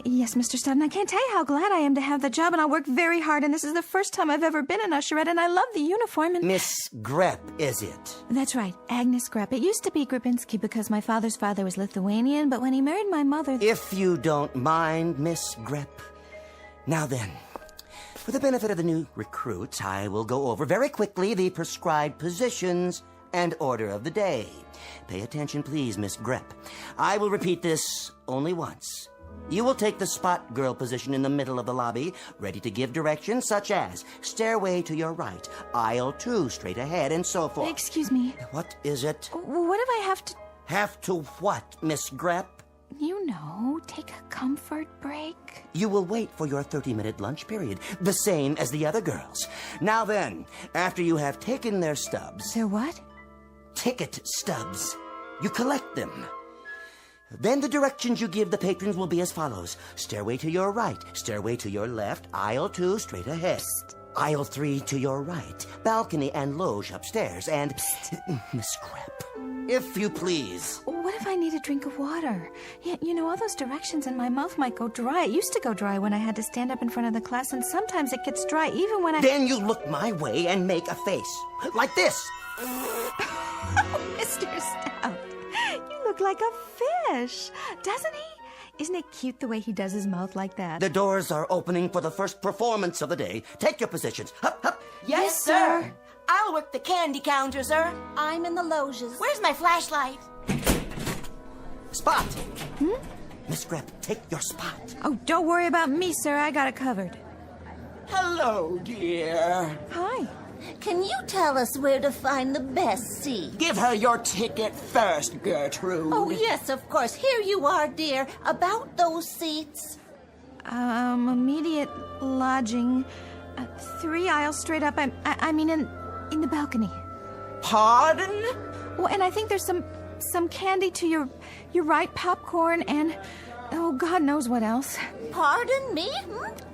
Yes, Mr. Stout, and I can't tell you how glad I am to have the job, and I work very hard, and this is the first time I've ever been an usherette, and I love the uniform, and... Miss Grepp, is it? That's right, Agnes Grepp. It used to be Grabinski because my father's father was Lithuanian, but when he married my mother... If you don't mind, Miss Grepp. Now then, for the benefit of the new recruits, I will go over very quickly the prescribed positions and order of the day. Pay attention, please, Miss Grepp. I will repeat this only once. You will take the spot girl position in the middle of the lobby, ready to give directions such as stairway to your right, aisle 2 straight ahead, and so forth. Excuse me. What is it? What if I have to... Have to what, Miss Grepp? You know, take a comfort break. You will wait for your 30-minute lunch period, the same as the other girls. Now then, after you have taken their stubs... Their what? Ticket stubs. You collect them. Then the directions you give the patrons will be as follows. Stairway to your right, stairway to your left, aisle 2 straight ahead. Psst. Aisle 3 to your right, balcony and loge upstairs, and... Miss Grepp, if you please. What if I need a drink of water? Yeah, you know, all those directions and my mouth might go dry. It used to go dry when I had to stand up in front of the class, and sometimes it gets dry even when I... Then you look my way and make a face. Like this. Mr. Stout, you look like a fish, doesn't he? Isn't it cute the way he does his mouth like that? The doors are opening for the first performance of the day. Take your positions. Hup, hup. Yes, sir. I'll work the candy counter, sir. I'm in the loges. Where's my flashlight? Spot. Miss Grepp, take your spot. Oh, don't worry about me, sir. I got it covered. Hello, dear. Hi. Can you tell us where to find the best seat? Give her your ticket first, Gertrude. Oh, yes, of course. Here you are, dear. About those seats. Immediate lodging. 3 aisles straight up. I mean, in the balcony. Pardon? Well, and I think there's some candy to your right, popcorn, and... Oh, God knows what else. Pardon me?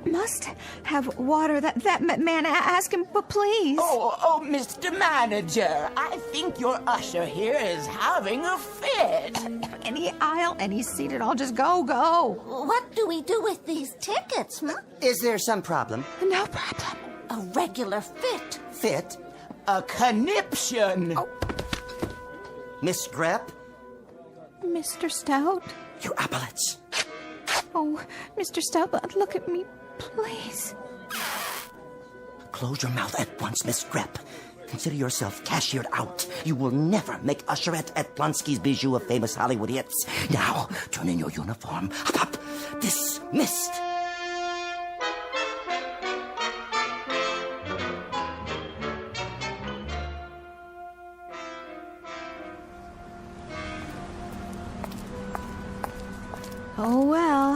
Must have water. That man, ask him, but please. Oh, Mr. Manager, I think your usher here is having a fit. Any aisle, any seat, I'll just go. What do we do with these tickets, Is there some problem? No problem. A regular fit. Fit? A conniption. Oh. Miss Grepp? Mr. Stout? Your epaulets. Oh, Mr. Stout, look at me, please. Close your mouth at once, Miss Grepp. Consider yourself cashiered out. You will never make usherette at Blonsky's Bijou of famous Hollywood hits. Now, turn in your uniform. Up. Dismissed. Oh, well,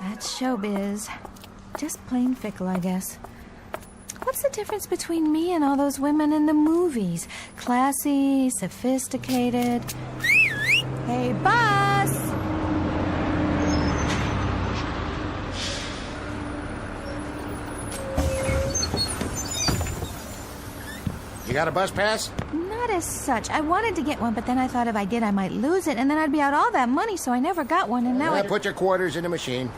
that's showbiz. Just plain fickle, I guess. What's the difference between me and all those women in the movies? Classy, sophisticated. Hey, bus! You got a bus pass? Not as such. I wanted to get one, but then I thought if I did, I might lose it, and then I'd be out all that money, so I never got one, and now Put your quarters in the machine.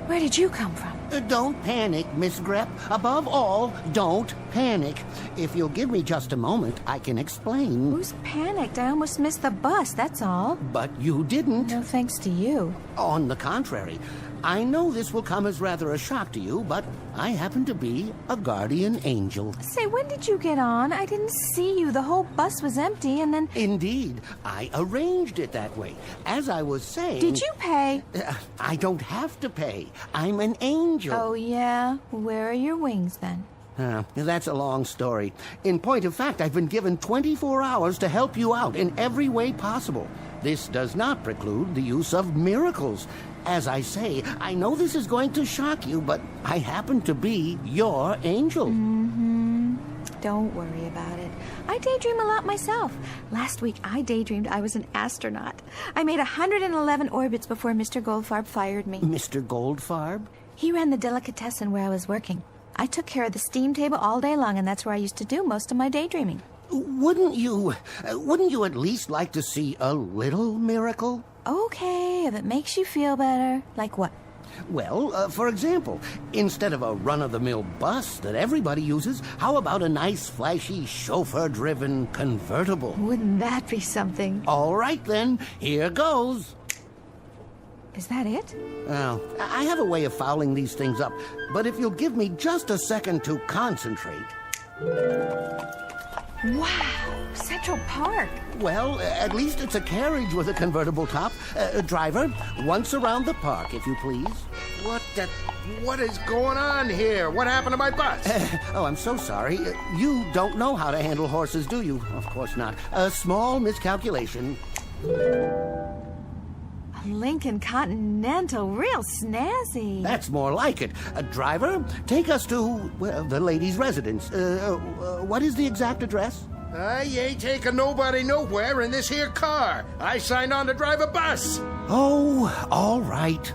Where did you come from? Don't panic, Miss Grepp. Above all, don't panic. If you'll give me just a moment, I can explain. Who's panicked? I almost missed the bus, that's all. But you didn't. No thanks to you. On the contrary, I know this will come as rather a shock to you, but I happen to be a guardian angel. Say, when did you get on? I didn't see you. The whole bus was empty, and then... Indeed. I arranged it that way. As I was saying... Did you pay? I don't have to pay. I'm an angel. Oh, yeah? Where are your wings, then? That's a long story. In point of fact, I've been given 24 hours to help you out in every way possible. This does not preclude the use of miracles. As I say, I know this is going to shock you, but I happen to be your angel. Don't worry about it. I daydream a lot myself. Last week, I daydreamed I was an astronaut. I made 111 orbits before Mr. Goldfarb fired me. Mr. Goldfarb? He ran the delicatessen where I was working. I took care of the steam table all day long, and that's where I used to do most of my daydreaming. Wouldn't you at least like to see a little miracle? Okay, if it makes you feel better. Like what? Well, for example, instead of a run-of-the-mill bus that everybody uses, how about a nice, flashy, chauffeur-driven convertible? Wouldn't that be something? All right, then. Here goes. Is that it? Well, I have a way of fouling these things up, but if you'll give me just a second to concentrate... Wow, Central Park. Well, at least it's a carriage with a convertible top. Driver, once around the park, if you please. What is going on here? What happened to my bus? Oh, I'm so sorry. You don't know how to handle horses, do you? Of course not. A small miscalculation. A Lincoln Continental, real snazzy. That's more like it. Driver, take us to, well, the lady's residence. What is the exact address? I ain't taking nobody nowhere in this here car. I signed on to drive a bus. Oh, all right.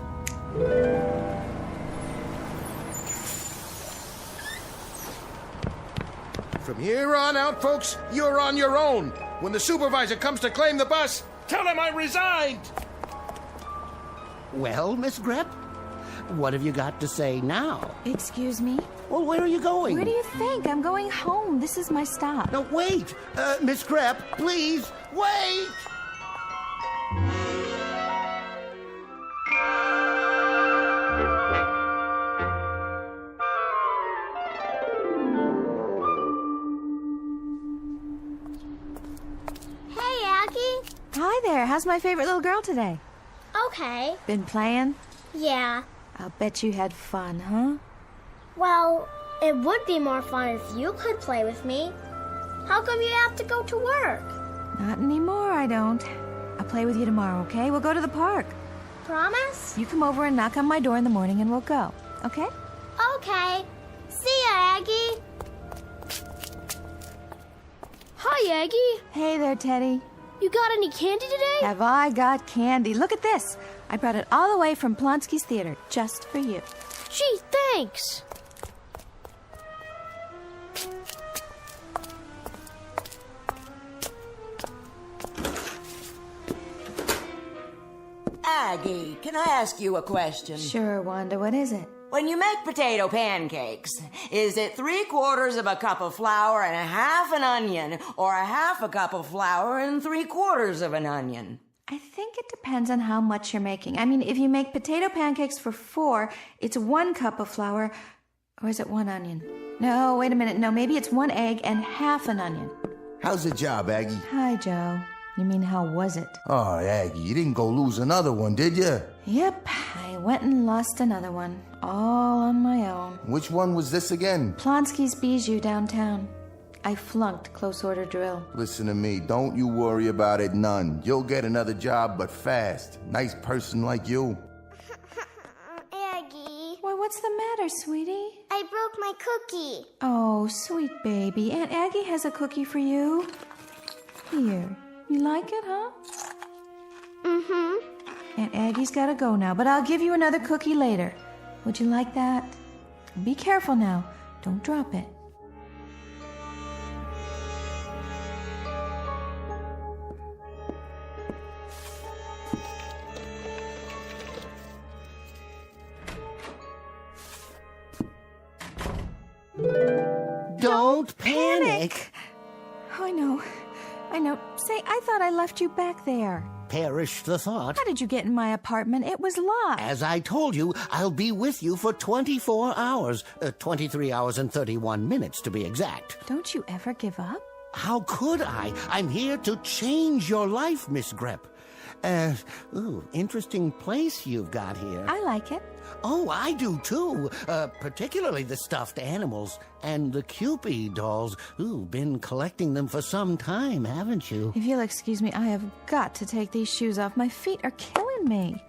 From here on out, folks, you're on your own. When the supervisor comes to claim the bus, tell him I resigned. Well, Miss Grep, what have you got to say now? Excuse me? Well, where are you going? Where do you think? I'm going home. This is my stop. No, wait! Miss Grep, please, wait! Hey, Aggie. Hi there. How's my favorite little girl today? Okay. Been playing? Yeah. I'll bet you had fun, huh? Well, it would be more fun if you could play with me. How come you have to go to work? Not anymore, I don't. I'll play with you tomorrow, okay? We'll go to the park. Promise? You come over and knock on my door in the morning and we'll go, okay? Okay. See ya, Aggie. Hi, Aggie. Hey there, Teddy. You got any candy today? Have I got candy? Look at this. I brought it all the way from Plonsky's Theater, just for you. Gee, thanks. Aggie, can I ask you a question? Sure, Wanda, what is it? When you make potato pancakes, is it 3/4 of a cup of flour and a half an onion, or a half a cup of flour and 3/4 of an onion? I think it depends on how much you're making. I mean, if you make potato pancakes for 4, it's 1 cup of flour, or is it 1 onion? No, wait a minute. No, maybe it's 1 egg and half an onion. How's the job, Aggie? Hi, Joe. You mean, how was it? Oh, Aggie, you didn't go lose another one, did you? Yep, I went and lost another one, all on my own. Which one was this again? Plonsky's Bijou downtown. I flunked close order drill. Listen to me, don't you worry about it none. You'll get another job, but fast. Nice person like you. Aggie. Well, what's the matter, sweetie? I broke my cookie. Oh, sweet baby. Aunt Aggie has a cookie for you. Here. You like it, huh? Mm-hmm. Aunt Aggie's gotta go now, but I'll give you another cookie later. Would you like that? Be careful now. Don't drop it. Don't panic. I know. Say, I thought I left you back there. Perish the thought. How did you get in my apartment? It was locked. As I told you, I'll be with you for 24 hours. 23 hours and 31 minutes, to be exact. Don't you ever give up? How could I? I'm here to change your life, Miss Grep. Interesting place you've got here. I like it. Oh, I do too. Particularly the stuffed animals and the Cupid dolls. Been collecting them for some time, haven't you? If you'll excuse me, I have got to take these shoes off. My feet are killing me.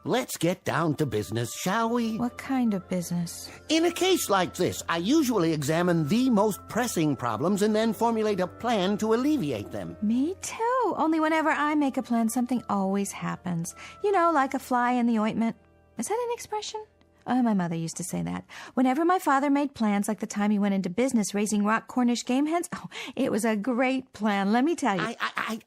Let's get down to business, shall we? What kind of business? In a case like this, I usually examine the most pressing problems and then formulate a plan to alleviate them. Me too. Only whenever I make a plan, something always happens. You know, like a fly in the ointment. Is that an expression? Oh, my mother used to say that. Whenever my father made plans, like the time he went into business raising rock Cornish game hens, it was a great plan, let me tell you.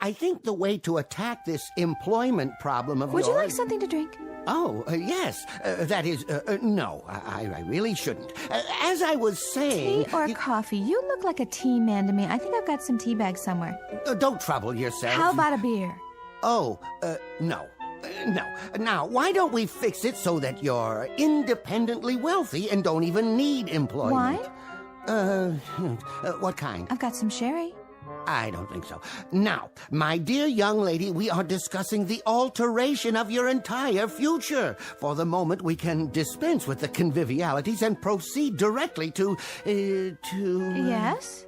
I think the way to attack this employment problem of Would yours... you like something to drink? Oh, yes. That is, no, I really shouldn't. As I was saying... Tea or coffee? You look like a tea man to me. I think I've got some tea bags somewhere. Don't trouble yourself. How about a beer? Oh, no. No. Now, why don't we fix it so that you're independently wealthy and don't even need employment? Wine? What kind? I've got some sherry. I don't think so. Now, my dear young lady, we are discussing the alteration of your entire future. For the moment, we can dispense with the convivialities and proceed directly to... Yes?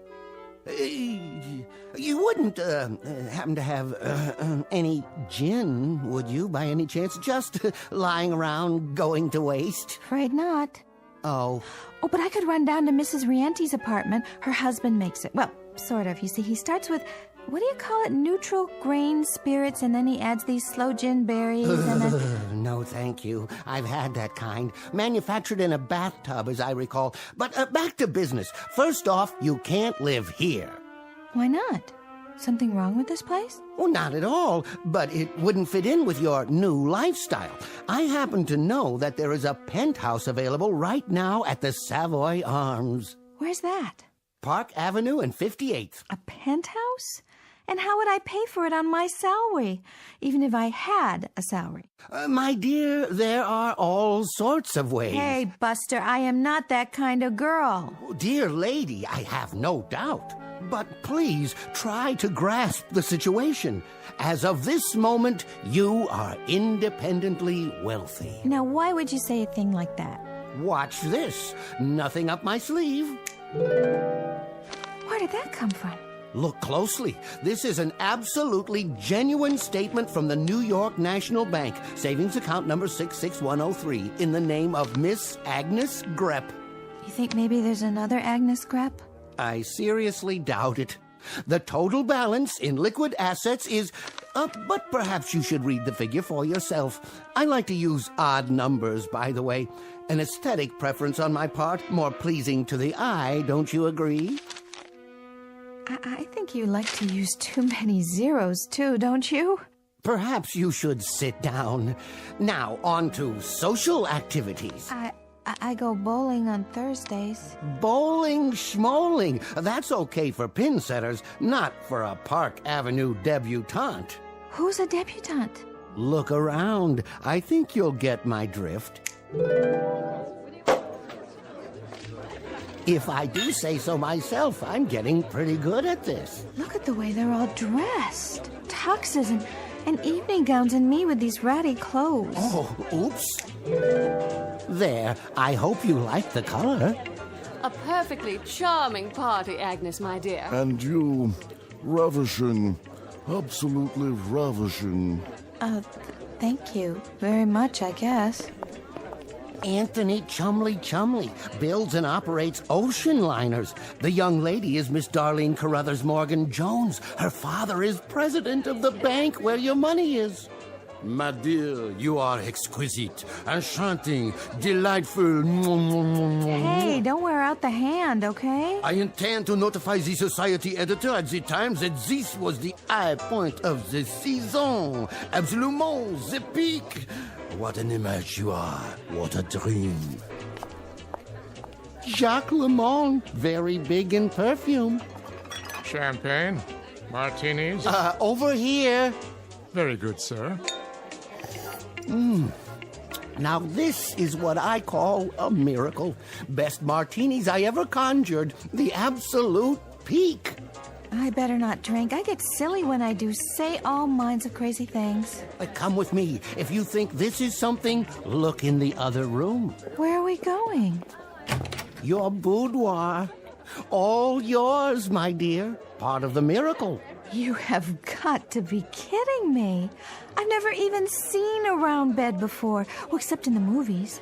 You wouldn't happen to have any gin, would you, by any chance? Just lying around going to waste? Afraid not. Oh. Oh, but I could run down to Mrs. Riente's apartment. Her husband makes it. Well, sort of. You see, he starts with, what do you call it, neutral grain spirits, and then he adds these sloe gin berries, and then... No, thank you. I've had that kind. Manufactured in a bathtub, as I recall. But back to business. First off, you can't live here. Why not? Something wrong with this place? Well, not at all, but it wouldn't fit in with your new lifestyle. I happen to know that there is a penthouse available right now at the Savoy Arms. Where's that? Park Avenue and 58th. A penthouse? And how would I pay for it on my salary, even if I had a salary? My dear, there are all sorts of ways. Hey, Buster, I am not that kind of girl. Dear lady, I have no doubt. But please try to grasp the situation. As of this moment, you are independently wealthy. Now, why would you say a thing like that? Watch this. Nothing up my sleeve. Where did that come from? Look closely. This is an absolutely genuine statement from the New York National Bank, savings account number 66103, in the name of Miss Agnes Grepp. You think maybe there's another Agnes Grepp? I seriously doubt it. The total balance in liquid assets is... but perhaps you should read the figure for yourself. I like to use odd numbers, by the way. An aesthetic preference on my part, more pleasing to the eye, don't you agree? I think you like to use too many zeros, too, don't you? Perhaps you should sit down. Now, on to social activities. I go bowling on Thursdays. Bowling schmoling. That's okay for pin setters, not for a Park Avenue debutante. Who's a debutante? Look around. I think you'll get my drift. If I do say so myself, I'm getting pretty good at this. Look at the way they're all dressed. Tuxes and evening gowns, and me with these ratty clothes. Oh, oops. There, I hope you like the color. A perfectly charming party, Agnes, my dear. And you, ravishing, absolutely ravishing. Thank you very much, I guess. Anthony Chumley builds and operates ocean liners. The young lady is Miss Darlene Carruthers Morgan Jones. Her father is president of the bank where your money is. My dear, you are exquisite, enchanting, delightful. Hey, don't wear out the hand, okay? I intend to notify the society editor at the Times that this was the high point of the season. Absolument, the peak. What an image you are. What a dream. Jacques Lemond, very big in perfume. Champagne? Martinis? Over here. Very good, sir. Now this is what I call a miracle. Best martinis I ever conjured. The absolute peak. I better not drink. I get silly when I do. Say all kinds of crazy things. Come with me. If you think this is something, look in the other room. Where are we going? Your boudoir. All yours, my dear. Part of the miracle. You have got to be kidding me. I've never even seen a round bed before, well, except in the movies.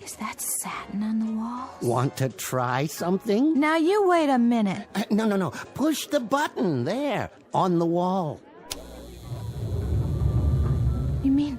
Is that satin on the walls? Want to try something? Now you wait a minute. No. Push the button there, on the wall. You mean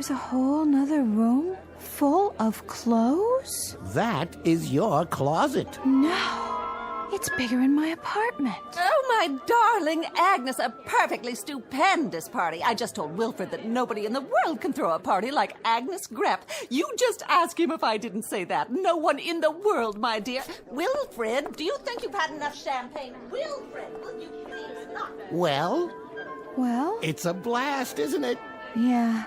There's a whole nother room full of clothes? That is your closet. No. It's bigger in my apartment. Oh, my darling Agnes, a perfectly stupendous party. I just told Wilfred that nobody in the world can throw a party like Agnes Grepp. You just ask him if I didn't say that. No one in the world, my dear. Wilfred, do you think you've had enough champagne? Wilfred, will you please not? Well? Well? It's a blast, isn't it? Yeah.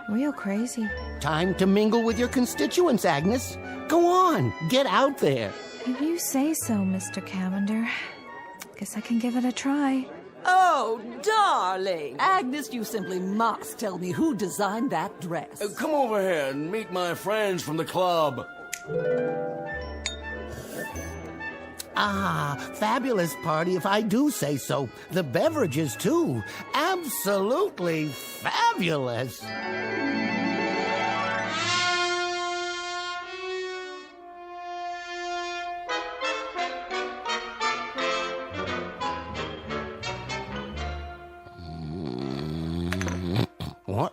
Real crazy. Time to mingle with your constituents, Agnes. Go on, get out there. If you say so, Mr. Cavender. Guess I can give it a try. Oh, darling. Agnes, you simply must tell me who designed that dress. Come over here and meet my friends from the club. Ah, fabulous party if I do say so. The beverages, too. Absolutely fabulous.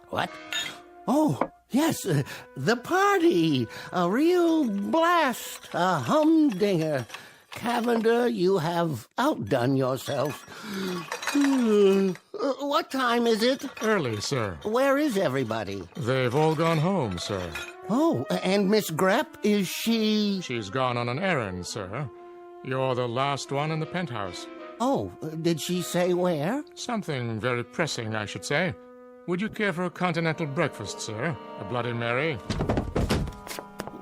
What? Oh, yes, the party. A real blast. A humdinger. Cavender, you have outdone yourself. What time is it? Early, sir. Where is everybody? They've all gone home, sir. Oh, and Miss Grepp, is she... She's gone on an errand, sir. You're the last one in the penthouse. Oh, did she say where? Something very pressing, I should say. Would you care for a continental breakfast, sir? A Bloody Mary?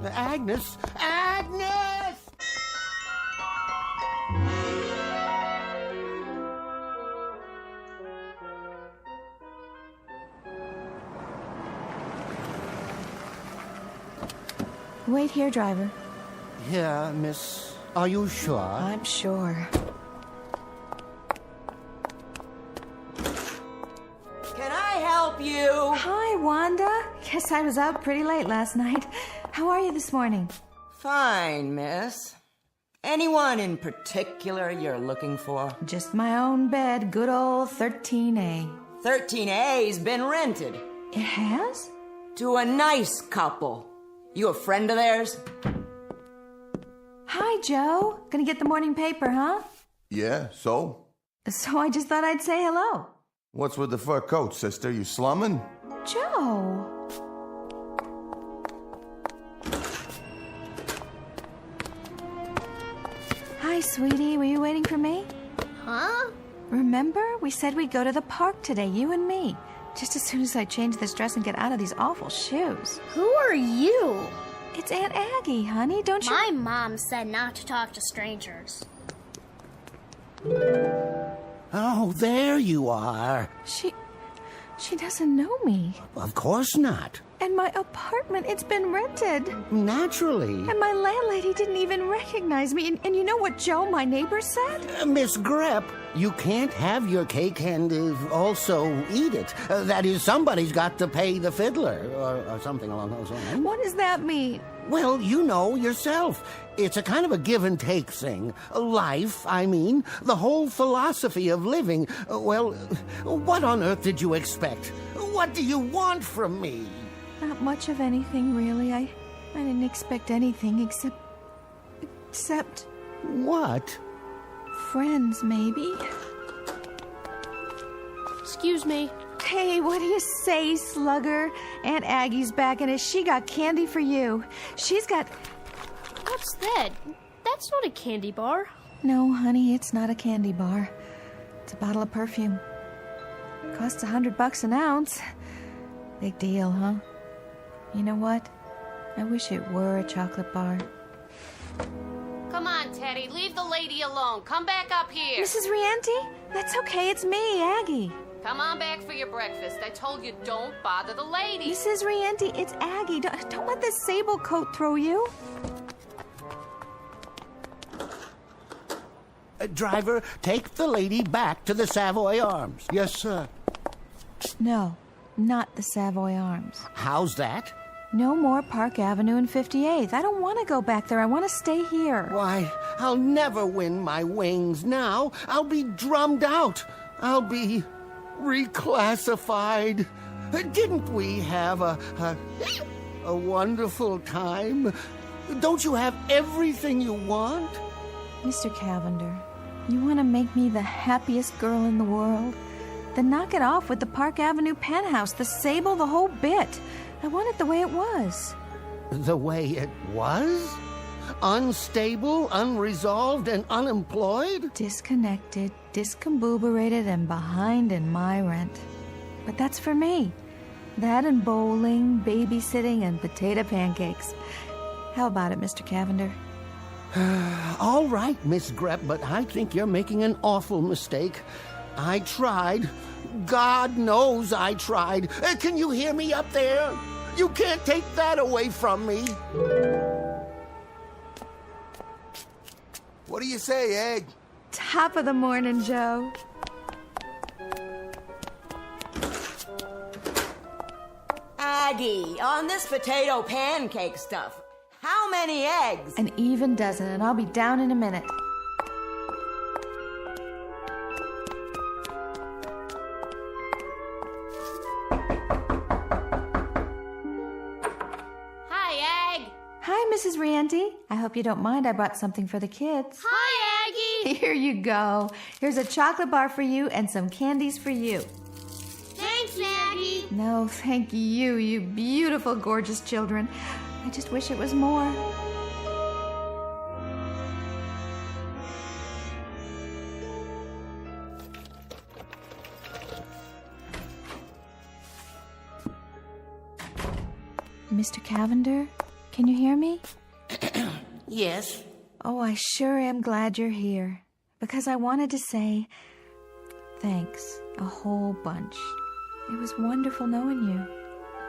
Agnes! Agnes! Wait here, driver. Yeah, miss. Are you sure? I'm sure. Can I help you? Hi, Wanda. Guess I was out pretty late last night. How are you this morning? Fine, miss. Anyone in particular you're looking for? Just my own bed, good old 13A. 13A's been rented. It has? To a nice couple. You a friend of theirs? Hi, Joe. Gonna get the morning paper, huh? Yeah, so? So I just thought I'd say hello. What's with the fur coat, sister? You slumming? Joe. Hi, sweetie. Were you waiting for me? Huh? Remember? We said we'd go to the park today, you and me. Just as soon as I change this dress and get out of these awful shoes. Who are you? It's Aunt Aggie, honey. Don't you... My mom said not to talk to strangers. Oh, there you are. She doesn't know me. Of course not. And my apartment, it's been rented. Naturally. And my landlady didn't even recognize me. And you know what Joe, my neighbor, said? Miss Grepp, you can't have your cake and also eat it. That is, somebody's got to pay the fiddler, or something along those lines. What does that mean? Well, you know yourself. It's a kind of a give and take thing. Life, I mean. The whole philosophy of living. Well, what on earth did you expect? What do you want from me? Not much of anything, really. I didn't expect anything except... What? Friends, maybe. Excuse me. Hey, what do you say, slugger? Aunt Aggie's back, and she got candy for you. She's got... What's that? That's not a candy bar. No, honey, it's not a candy bar. It's a bottle of perfume. Costs $100 an ounce. Big deal, huh? You know what? I wish it were a chocolate bar. Come on, Teddy, leave the lady alone. Come back up here. Mrs. Rienti? That's okay, it's me, Aggie. Come on back for your breakfast. I told you don't bother the lady. Mrs. Rienti, it's Aggie. Don't let this sable coat throw you. Driver, take the lady back to the Savoy Arms. Yes, sir. No, not the Savoy Arms. How's that? No more Park Avenue and 58th. I don't want to go back there. I want to stay here. Why, I'll never win my wings now. I'll be drummed out. I'll be reclassified. Didn't we have a wonderful time? Don't you have everything you want? Mr. Cavender, you want to make me the happiest girl in the world? Then knock it off with the Park Avenue penthouse, the sable, the whole bit. I want it the way it was. The way it was? Unstable, unresolved, and unemployed? Disconnected, discombobulated, and behind in my rent. But that's for me. That and bowling, babysitting, and potato pancakes. How about it, Mr. Cavender? All right, Miss Grepp, but I think you're making an awful mistake. I tried. God knows I tried. Can you hear me up there? You can't take that away from me. What do you say, Egg? Top of the morning, Joe. Aggie, on this potato pancake stuff, how many eggs? An even dozen, and I'll be down in a minute. Hi, Egg. Hi, Mrs. Rienty. I hope you don't mind. I brought something for the kids. Hi, Aggie. Here you go. Here's a chocolate bar for you and some candies for you. Thanks, Aggie. No, thank you, you beautiful, gorgeous children. I just wish it was more. Mr. Cavender, can you hear me? Yes. Oh, I sure am glad you're here. Because I wanted to say thanks a whole bunch. It was wonderful knowing you.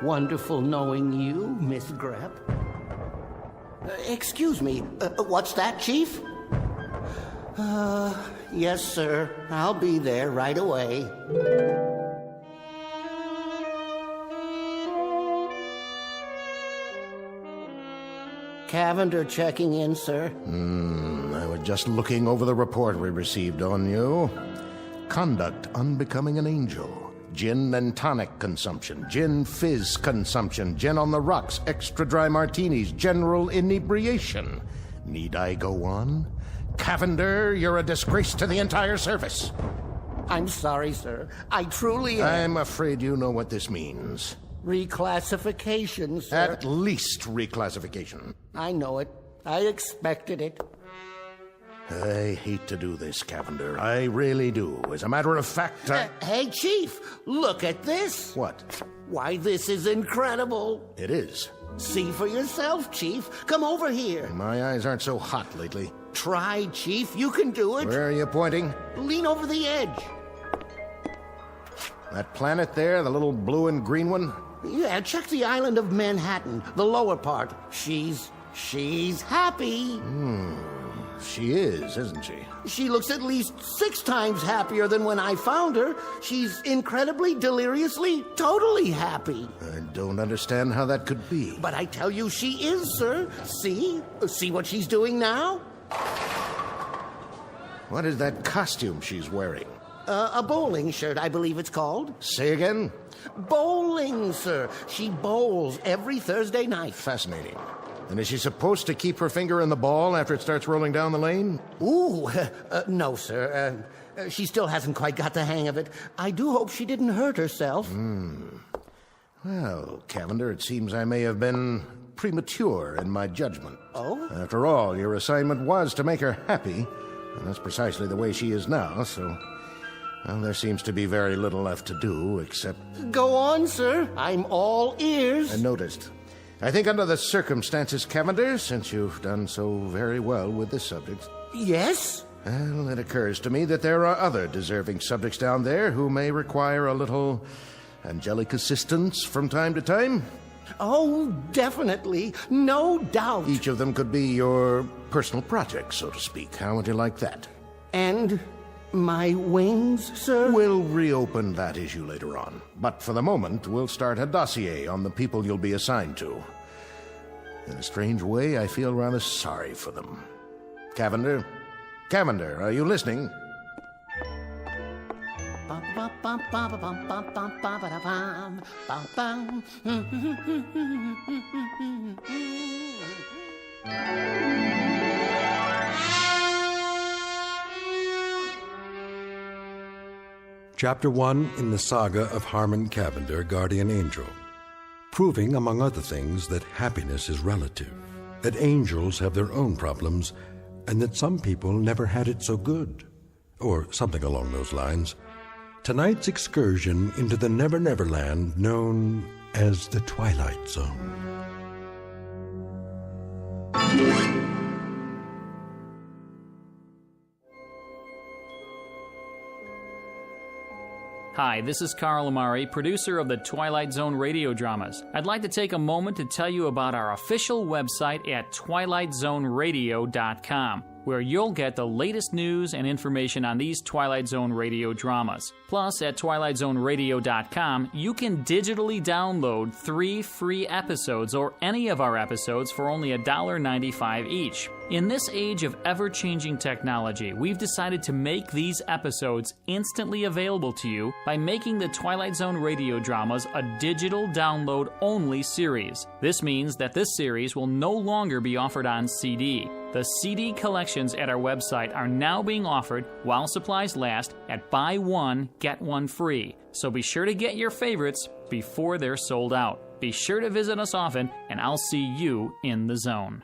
Wonderful knowing you, Miss Grepp. Excuse me, what's that, Chief? Yes, sir. I'll be there right away. Cavender checking in, sir. I was just looking over the report we received on you. Conduct unbecoming an angel. Gin and tonic consumption, gin fizz consumption, gin on the rocks, extra dry martinis, general inebriation. Need I go on? Cavender, you're a disgrace to the entire service. I'm sorry, sir. I truly am. I'm afraid you know what this means. Reclassification, sir. At least reclassification. I know it. I expected it. I hate to do this, Cavender. I really do. As a matter of fact, Hey, Chief, look at this. What? Why, this is incredible. It is. See for yourself, Chief. Come over here. My eyes aren't so hot lately. Try, Chief. You can do it. Where are you pointing? Lean over the edge. That planet there, the little blue and green one? Yeah, check the island of Manhattan, the lower part. She's happy. She is, isn't she? She looks at least 6 times happier than when I found her. She's incredibly, deliriously, totally happy. I don't understand how that could be. But I tell you she is, sir. See? See what she's doing now? What is that costume she's wearing? A bowling shirt, I believe it's called. Say again? Bowling, sir. She bowls every Thursday night. Fascinating. And is she supposed to keep her finger in the ball after it starts rolling down the lane? Ooh, no, sir. She still hasn't quite got the hang of it. I do hope she didn't hurt herself. Well, Cavender, it seems I may have been premature in my judgment. Oh? After all, your assignment was to make her happy, and that's precisely the way she is now, so... Well, there seems to be very little left to do, except... Go on, sir. I'm all ears. I noticed. I think under the circumstances, Cavender, since you've done so very well with this subject... Yes? Well, it occurs to me that there are other deserving subjects down there who may require a little angelic assistance from time to time. Oh, definitely. No doubt. Each of them could be your personal project, so to speak. How would you like that? And my wings, sir? We'll reopen that issue later on. But for the moment, we'll start a dossier on the people you'll be assigned to. In a strange way, I feel rather sorry for them. Cavender? Cavender, are you listening? Chapter 1 in the saga of Harmon Cavender, Guardian Angel, proving, among other things, that happiness is relative, that angels have their own problems, and that some people never had it so good, or something along those lines. Tonight's excursion into the Never Never Land known as the Twilight Zone. Hi, this is Carl Amari, producer of the Twilight Zone radio dramas. I'd like to take a moment to tell you about our official website at twilightzoneradio.com, where you'll get the latest news and information on these Twilight Zone radio dramas. Plus, at twilightzoneradio.com, you can digitally download 3 free episodes or any of our episodes for only $1.95 each. In this age of ever-changing technology, we've decided to make these episodes instantly available to you by making the Twilight Zone radio dramas a digital download-only series. This means that this series will no longer be offered on CD. The CD collections at our website are now being offered while supplies last at buy one, get one free. So be sure to get your favorites before they're sold out. Be sure to visit us often, and I'll see you in the zone.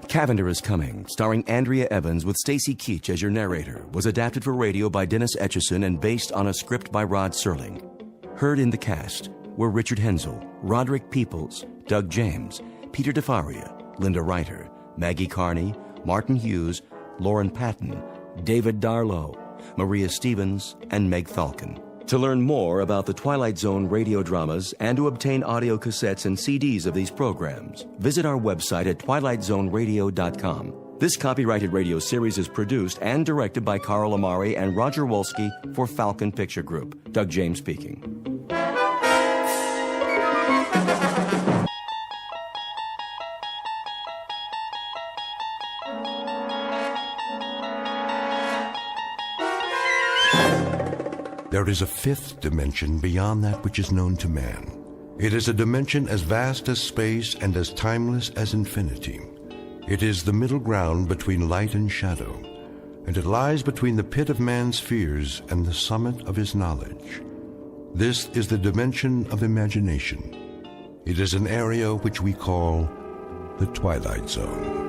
Cavender is Coming, starring Andrea Evans with Stacy Keach as your narrator, was adapted for radio by Dennis Etchison and based on a script by Rod Serling. Heard in the cast were Richard Hensel, Roderick Peoples, Doug James, Peter DeFaria, Linda Reiter, Maggie Carney, Martin Hughes, Lauren Patton, David Darlow, Maria Stevens, and Meg Falcon. To learn more about the Twilight Zone radio dramas and to obtain audio cassettes and CDs of these programs, visit our website at twilightzoneradio.com. This copyrighted radio series is produced and directed by Carl Amari and Roger Wolski for Falcon Picture Group. Doug James speaking. There is a fifth dimension beyond that which is known to man. It is a dimension as vast as space and as timeless as infinity. It is the middle ground between light and shadow, and it lies between the pit of man's fears and the summit of his knowledge. This is the dimension of imagination. It is an area which we call the Twilight Zone.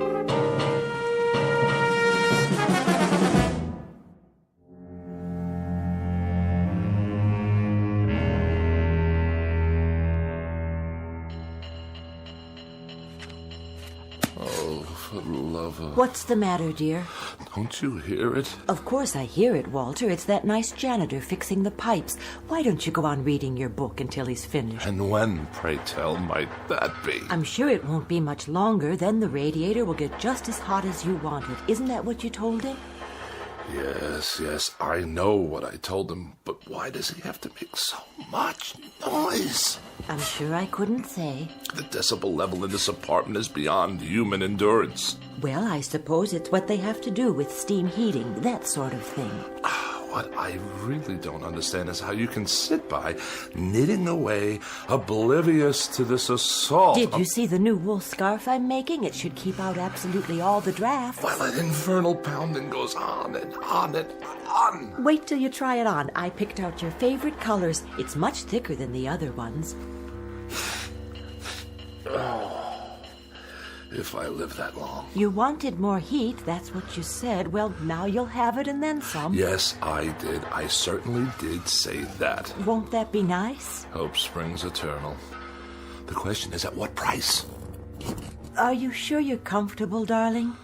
What's the matter, dear? Don't you hear it? Of course I hear it, Walter. It's that nice janitor fixing the pipes. Why don't you go on reading your book until he's finished? And when, pray tell, might that be? I'm sure it won't be much longer. Then the radiator will get just as hot as you want it. Isn't that what you told him? Yes, I know what I told him, but why does he have to make so much noise? I'm sure I couldn't say. The decibel level in this apartment is beyond human endurance. Well, I suppose it's what they have to do with steam heating, that sort of thing. What I really don't understand is how you can sit by, knitting away, oblivious to this assault. Did you see the new wool scarf I'm making? It should keep out absolutely all the drafts. While that infernal pounding goes on and on and on. Wait till you try it on. I picked out your favorite colors. It's much thicker than the other ones. If I live that long. You wanted more heat, that's what you said. Well, now you'll have it and then some. Yes, I did. I certainly did say that. Won't that be nice? Hope springs eternal. The question is, at what price? Are you sure you're comfortable, darling?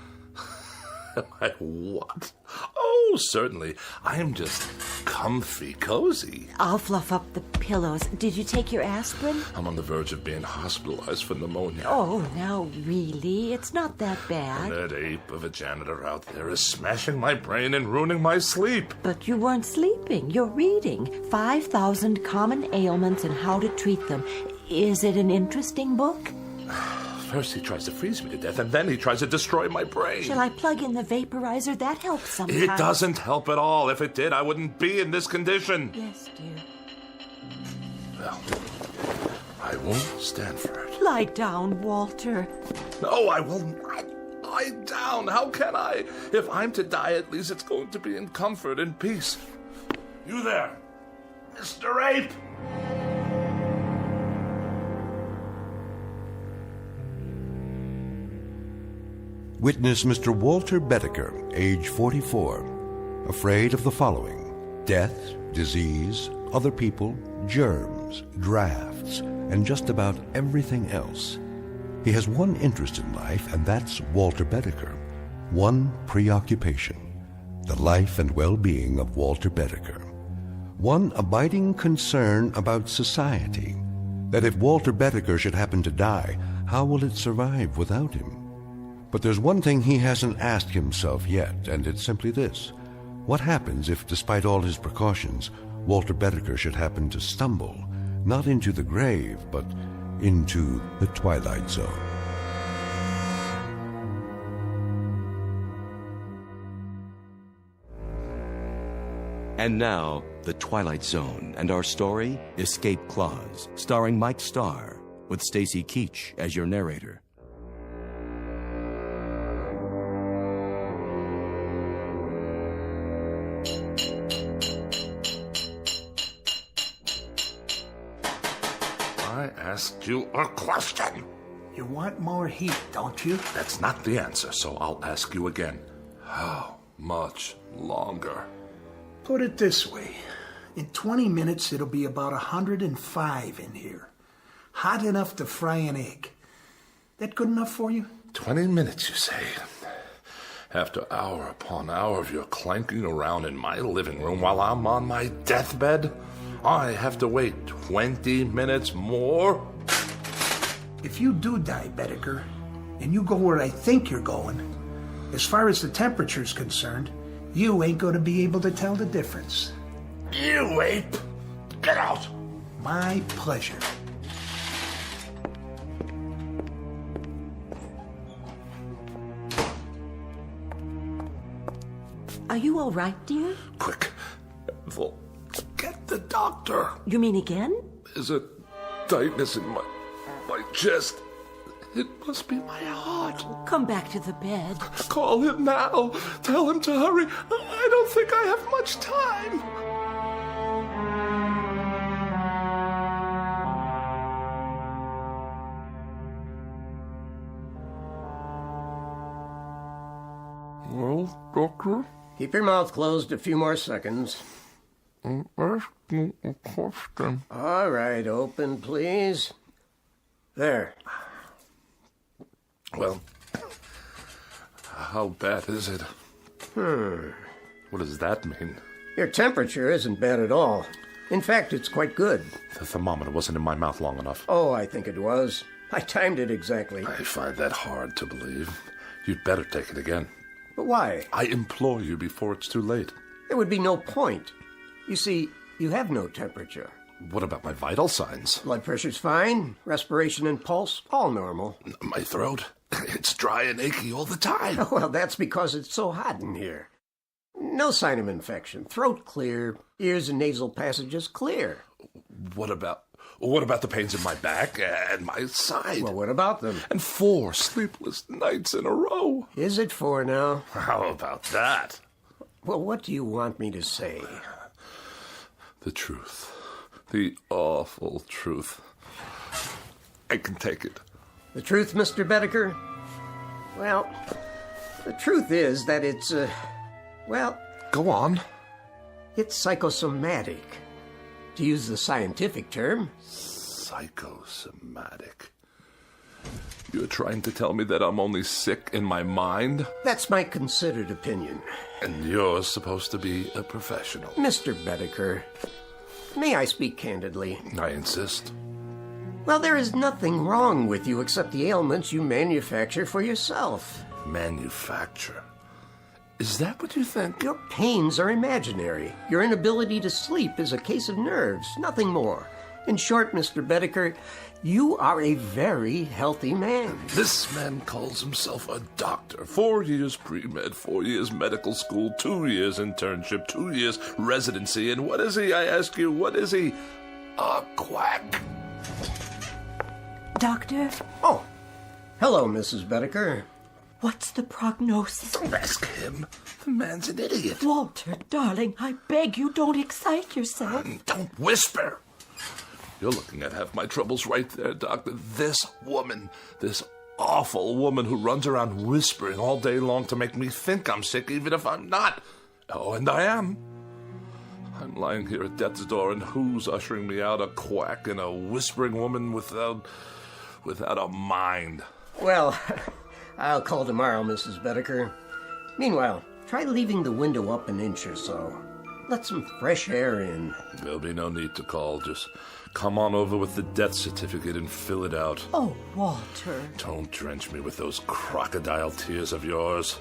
What? Oh, certainly. I am just comfy, cozy. I'll fluff up the pillows. Did you take your aspirin? I'm on the verge of being hospitalized for pneumonia. Oh, now really? It's not that bad. That ape of a janitor out there is smashing my brain and ruining my sleep. But you weren't sleeping. You're reading 5,000 Common Ailments and How to Treat Them. Is it an interesting book? First he tries to freeze me to death, and then he tries to destroy my brain. Shall I plug in the vaporizer? That helps sometimes. It doesn't help at all. If it did, I wouldn't be in this condition. Yes, dear. Well, I won't stand for it. Lie down, Walter. No, I will not lie down. How can I? If I'm to die, at least it's going to be in comfort and peace. You there, Mr. Ape! Witness Mr. Walter Bedecker, age 44, afraid of the following: death, disease, other people, germs, drafts, and just about everything else. He has one interest in life, and that's Walter Bedecker. One preoccupation: the life and well-being of Walter Bedecker. One abiding concern about society: that if Walter Bedecker should happen to die, how will it survive without him? But there's one thing he hasn't asked himself yet, and it's simply this: what happens if, despite all his precautions, Walter Bedecker should happen to stumble, not into the grave, but into the Twilight Zone? And now, The Twilight Zone, and our story, Escape Clause, starring Mike Starr, with Stacy Keach as your narrator. I asked you a question. You want more heat, don't you? That's not the answer, so I'll ask you again. How much longer? Put it this way. In 20 minutes, it'll be about 105 in here. Hot enough to fry an egg. That good enough for you? 20 minutes, you say? After hour upon hour of your clanking around in my living room while I'm on my deathbed, I have to wait 20 minutes more? If you do die, Bedecker, and you go where I think you're going, as far as the temperature's concerned, you ain't going to be able to tell the difference. You ape! Get out! My pleasure. Are you all right, dear? Quick, Ethel, get the doctor. You mean again? There's a tightness in my chest. It must be my heart. Come back to the bed. Call him now. Tell him to hurry. I don't think I have much time. Well, doctor? Keep your mouth closed a few more seconds. I'm asking a question. All right, open, please. There. Well, how bad is it? What does that mean? Your temperature isn't bad at all. In fact, it's quite good. The thermometer wasn't in my mouth long enough. Oh, I think it was. I timed it exactly. I find that hard to believe. You'd better take it again. But why? I implore you before it's too late. There would be no point. You see, you have no temperature. What about my vital signs? Blood pressure's fine. Respiration and pulse, all normal. My throat? It's dry and achy all the time. Well, that's because it's so hot in here. No sign of infection. Throat clear. Ears and nasal passages clear. What about the pains in my back and my side? Well, what about them? And 4 sleepless nights in a row. Is it 4 now? How about that? Well, what do you want me to say? The truth. The awful truth. I can take it. The truth, Mr. Bedecker? Well, the truth is that it's, Go on. It's psychosomatic. To use the scientific term. Psychosomatic. You're trying to tell me that I'm only sick in my mind? That's my considered opinion. And you're supposed to be a professional. Mr. Bedecker, may I speak candidly? I insist. Well, there is nothing wrong with you except the ailments you manufacture for yourself. Manufacture? Is that what you think? Your pains are imaginary. Your inability to sleep is a case of nerves, nothing more. In short, Mr. Bedecker, you are a very healthy man. This man calls himself a doctor. 4 years pre-med, 4 years medical school, 2 years internship, 2 years residency. And what is he, I ask you, what is he? A quack. Doctor? Oh, hello, Mrs. Bedecker. What's the prognosis? Don't ask him. The man's an idiot. Walter, darling, I beg you, don't excite yourself. Don't whisper. You're looking at half my troubles right there, Doctor. This woman, this awful woman who runs around whispering all day long to make me think I'm sick, even if I'm not. Oh, and I am. I'm lying here at death's door, and who's ushering me out? A quack and a whispering woman without a mind. Well, I'll call tomorrow, Mrs. Bedecker. Meanwhile, try leaving the window up an inch or so. Let some fresh air in. There'll be no need to call. Just come on over with the death certificate and fill it out. Oh, Walter. Don't drench me with those crocodile tears of yours.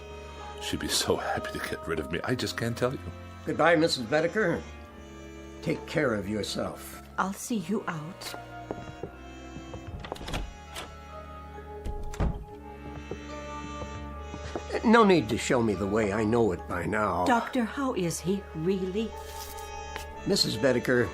She'd be so happy to get rid of me. I just can't tell you. Goodbye, Mrs. Bedecker. Take care of yourself. I'll see you out. No need to show me the way. I know it by now. Doctor, how is he, really? Mrs. Bedecker,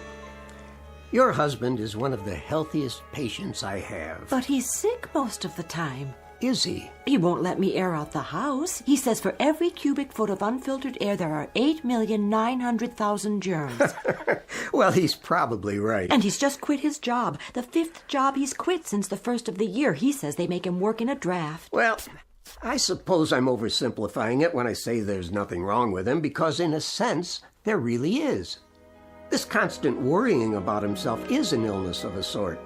your husband is one of the healthiest patients I have. But he's sick most of the time. Is he? He won't let me air out the house. He says for every cubic foot of unfiltered air, there are 8,900,000 germs. Well, he's probably right. And he's just quit his job. The 5th job he's quit since the first of the year. He says they make him work in a draft. Well, I suppose I'm oversimplifying it when I say there's nothing wrong with him, because in a sense, there really is. This constant worrying about himself is an illness of a sort.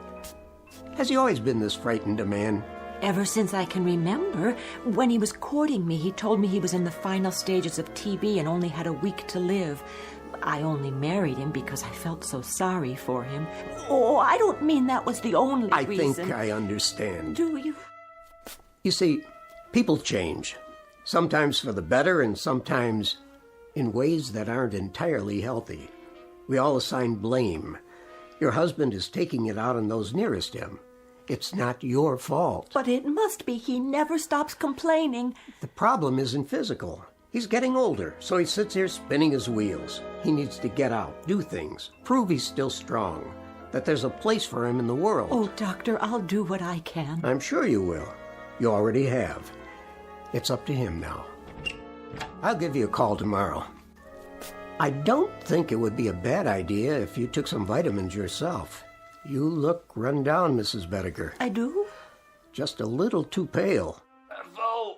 Has he always been this frightened a man? Ever since I can remember. When he was courting me, he told me he was in the final stages of TB and only had a week to live. I only married him because I felt so sorry for him. Oh, I don't mean that was the only reason. I think I understand. Do you? You see, people change. Sometimes for the better and sometimes in ways that aren't entirely healthy. We all assign blame. Your husband is taking it out on those nearest him. It's not your fault. But it must be. He never stops complaining. The problem isn't physical. He's getting older, so he sits here spinning his wheels. He needs to get out, do things, prove he's still strong, that there's a place for him in the world. Oh, Doctor, I'll do what I can. I'm sure you will. You already have. It's up to him now. I'll give you a call tomorrow. I don't think it would be a bad idea if you took some vitamins yourself. You look run down, Mrs. Bedecker. I do? Just a little too pale. Ethel,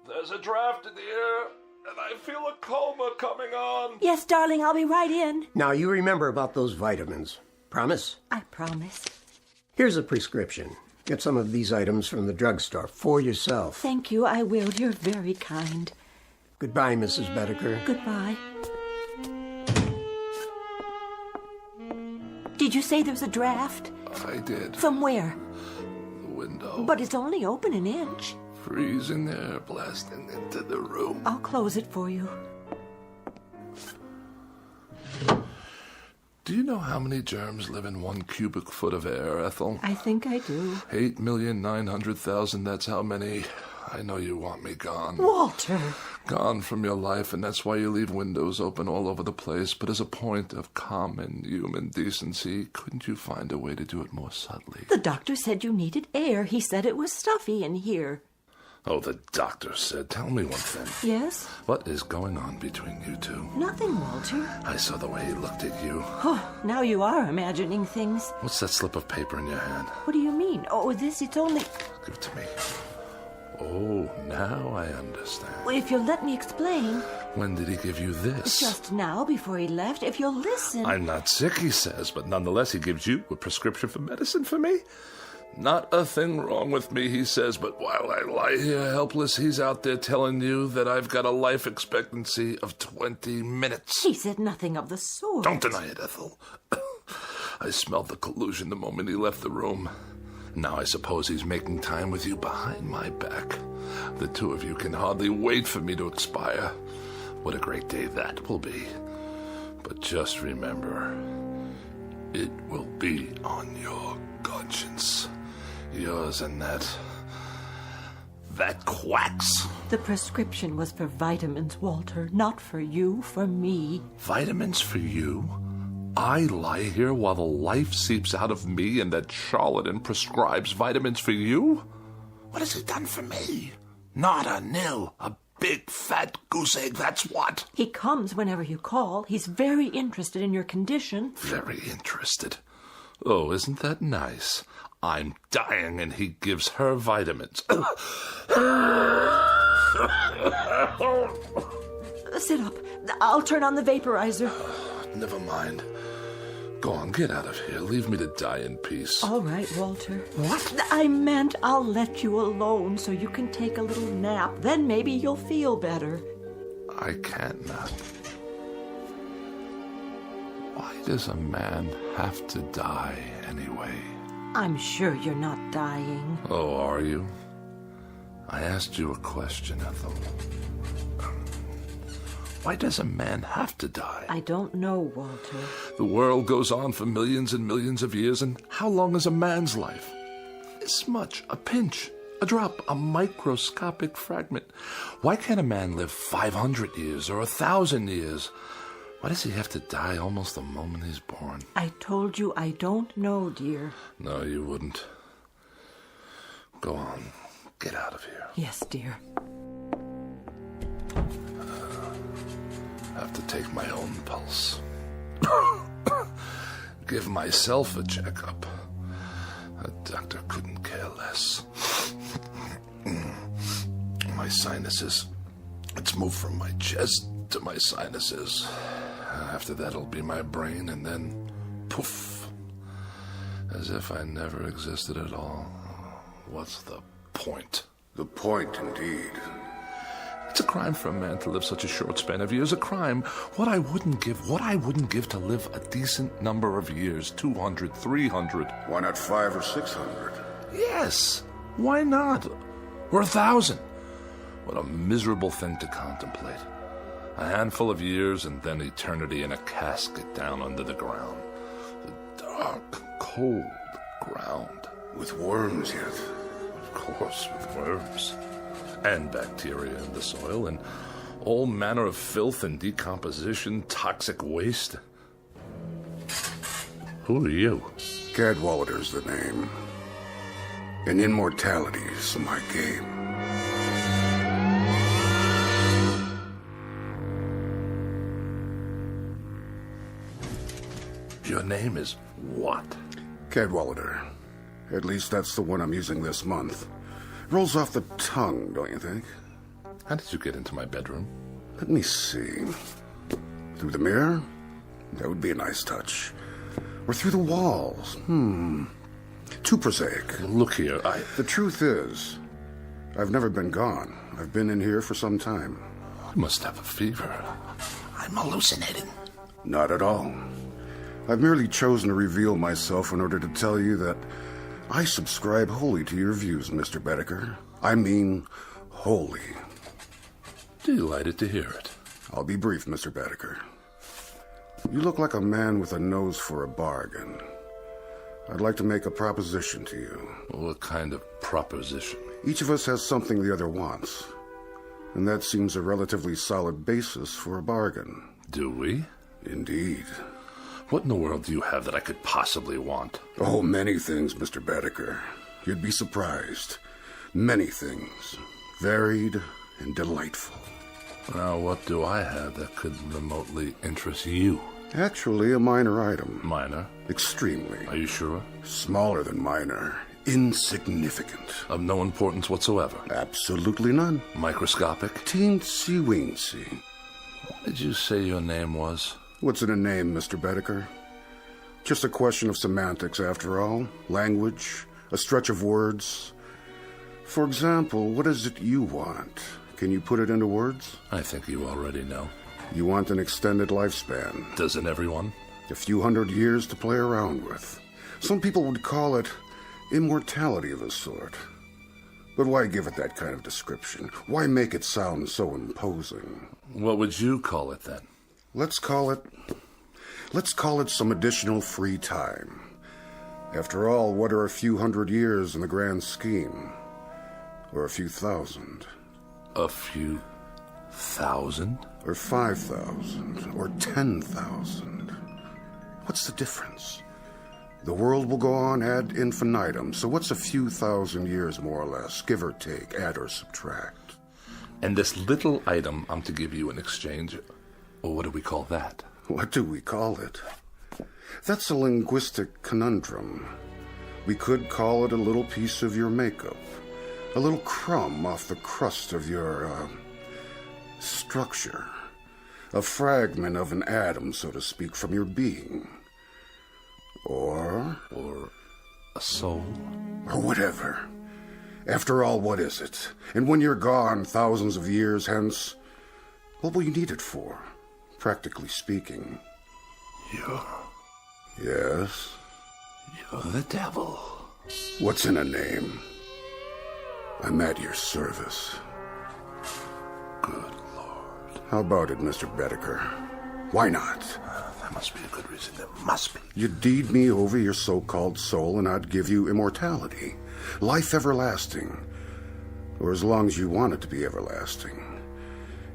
there's a draft in the air, and I feel a coma coming on. Yes, darling, I'll be right in. Now, you remember about those vitamins. Promise? I promise. Here's a prescription. Get some of these items from the drugstore for yourself. Thank you, I will. You're very kind. Goodbye, Mrs. Bedecker. Goodbye. Did you say there's a draft? I did. From where? The window. But it's only open an inch. Freezing air blasting into the room. I'll close it for you. Do you know how many germs live in 1 cubic foot of air, Ethel? I think I do. 8,900,000, that's how many. I know you want me gone. Walter! Gone from your life, and that's why you leave windows open all over the place. But as a point of common human decency, couldn't you find a way to do it more subtly? The doctor said you needed air. He said it was stuffy in here. Oh, the doctor said. Tell me one thing. Yes? What is going on between you two? Nothing, Walter. I saw the way he looked at you. Oh, now you are imagining things. What's that slip of paper in your hand? What do you mean? Oh, it's only... Give it to me. Oh, now I understand. Well, if you'll let me explain. When did he give you this? Just now, before he left. If you'll listen. I'm not sick, he says, but nonetheless he gives you a prescription for medicine for me? Not a thing wrong with me, he says, but while I lie here helpless, he's out there telling you that I've got a life expectancy of 20 minutes. He said nothing of the sort. Don't deny it, Ethel. I smelled the collusion the moment he left the room. Now I suppose he's making time with you behind my back. The two of you can hardly wait for me to expire. What a great day that will be. But just remember, It will be on your conscience. Yours and that quacks. The prescription was for vitamins, Walter, not for you, for me. Vitamins for you? I lie here while the life seeps out of me and that charlatan prescribes vitamins for you? What has he done for me? Not a nil. A big fat goose egg, that's what. He comes whenever you call. He's very interested in your condition. Very interested. Oh, isn't that nice? I'm dying and he gives her vitamins. Sit up. I'll turn on the vaporizer. Never mind. Go on, get out of here. Leave me to die in peace. All right, Walter. What? I meant I'll let you alone so you can take a little nap. Then maybe you'll feel better. I can't nap. Why does a man have to die anyway? I'm sure you're not dying. Oh, are you? I asked you a question, Ethel. Why does a man have to die? I don't know, Walter. The world goes on for millions and millions of years, and how long is a man's life? This much, a pinch, a drop, a microscopic fragment. Why can't a man live 500 years or 1,000 years? Why does he have to die almost the moment he's born? I told you I don't know, dear. No, you wouldn't. Go on. Get out of here. Yes, dear. I have to take my own pulse. Give myself a checkup. A doctor couldn't care less. My sinuses. It's moved from my chest to my sinuses. After that, it'll be my brain, and then poof. As if I never existed at all. What's the point? The point, indeed. It's a crime for a man to live such a short span of years. A crime. What I wouldn't give to live a decent number of years. 200, 300. Why not 500 or 600? Yes. Why not? Or 1,000. What a miserable thing to contemplate. A handful of years and then eternity in a casket down under the ground. The dark, cold ground. With worms yet? Of course, with worms. And bacteria in the soil, and all manner of filth and decomposition, toxic waste. Who are you? Cadwallader's the name. And immortality's my game. Your name is what? Cadwallader. At least that's the one I'm using this month. Rolls off the tongue, don't you think? How did you get into my bedroom? Let me see. Through the mirror? That would be a nice touch. Or through the walls? Too prosaic. Look here, The truth is, I've never been gone. I've been in here for some time. I must have a fever. I'm hallucinating. Not at all. I've merely chosen to reveal myself in order to tell you that I subscribe wholly to your views, Mr. Bedecker. I mean, wholly. Delighted to hear it. I'll be brief, Mr. Bedecker. You look like a man with a nose for a bargain. I'd like to make a proposition to you. What kind of proposition? Each of us has something the other wants. And that seems a relatively solid basis for a bargain. Do we? Indeed. What in the world do you have that I could possibly want? Oh, many things, Mr. Bedecker. You'd be surprised. Many things. Varied and delightful. Now, what do I have that could remotely interest you? Actually, a minor item. Minor? Extremely. Are you sure? Smaller than minor. Insignificant. Of no importance whatsoever? Absolutely none. Microscopic? Teensy-weensy. What did you say your name was? What's in a name, Mr. Bedecker? Just a question of semantics, after all. Language, a stretch of words. For example, what is it you want? Can you put it into words? I think you already know. You want an extended lifespan. Doesn't everyone? A few hundred years to play around with. Some people would call it immortality of a sort. But why give it that kind of description? Why make it sound so imposing? What would you call it then? Let's call it Let's call it some additional free time. After all, what are a few hundred years in the grand scheme? Or a few thousand? A few thousand? Or 5,000? Or 10,000? What's the difference? The world will go on ad infinitum, so what's a few thousand years more or less, give or take, add or subtract? And this little item I'm to give you in exchange, or what do we call that? What do we call it? That's a linguistic conundrum. We could call it a little piece of your makeup, a little crumb off the crust of your, structure, a fragment of an atom, so to speak, from your being. Or a soul. Or whatever. After all, what is it? And when you're gone thousands of years hence, what will you need it for, practically speaking? Yes? You're the devil. What's in a name? I'm at your service. Good Lord. How about it, Mr. Bedecker? Why not? There must be a good reason. There must be. You'd deed me over your so-called soul, and I'd give you immortality, life everlasting, or as long as you want it to be everlasting,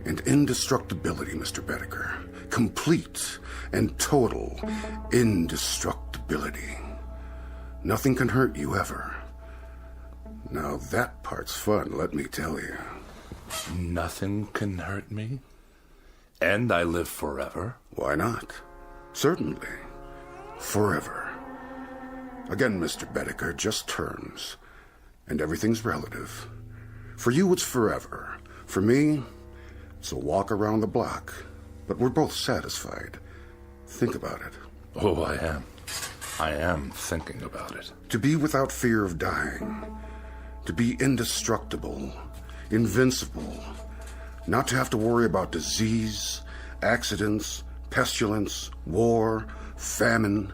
and indestructibility, Mr. Bedecker, complete and total indestructibility. Nothing can hurt you ever. Now that part's fun, let me tell you. Nothing can hurt me? And I live forever? Why not? Certainly. Forever. Again, Mr. Bedecker, just terms. And everything's relative. For you, it's forever. For me, it's a walk around the block. But we're both satisfied. Think about it. Oh, I am. I am thinking about it. To be without fear of dying. To be indestructible. Invincible. Not to have to worry about disease, accidents, pestilence, war, famine,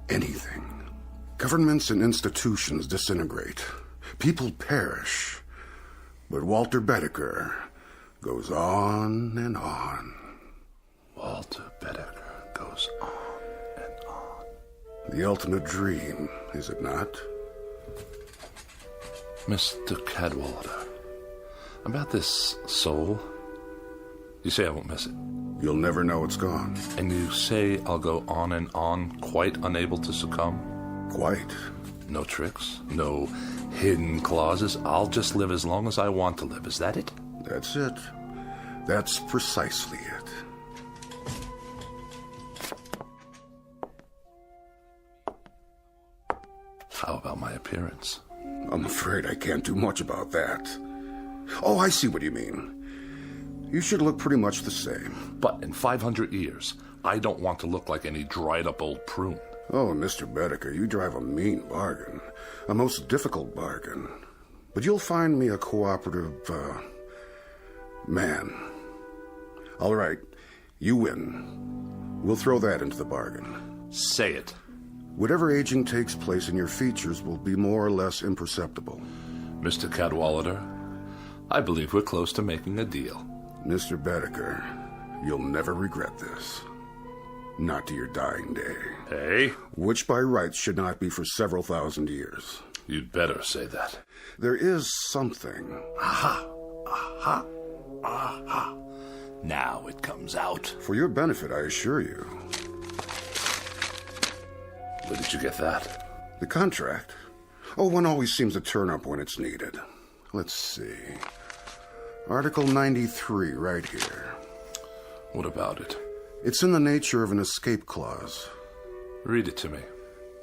anything. Governments and institutions disintegrate. People perish. But Walter Bedecker goes on and on. Walter Bedecker goes on and on. The ultimate dream, is it not? Mr. Cadwallader, about this soul, you say I won't miss it. You'll never know it's gone. And you say I'll go on and on, quite unable to succumb? Quite. No tricks, no hidden clauses. I'll just live as long as I want to live. Is that it? That's it. That's precisely it. How about my appearance? I'm afraid I can't do much about that. Oh, I see what you mean. You should look pretty much the same. But in 500 years, I don't want to look like any dried-up old prune. Oh, Mr. Bedecker, you drive a mean bargain. A most difficult bargain. But you'll find me a cooperative, man. All right, you win. We'll throw that into the bargain. Say it. Whatever aging takes place in your features will be more or less imperceptible. Mr. Cadwallader, I believe we're close to making a deal. Mr. Bedecker, you'll never regret this. Not to your dying day. Hey? Which by rights should not be for several thousand years. You'd better say that. There is something. Aha! Aha! Aha! Now it comes out. For your benefit, I assure you. Where did you get that? The contract. Oh, one always seems to turn up when it's needed. Let's see. Article 93, right here. What about it? It's in the nature of an escape clause. Read it to me.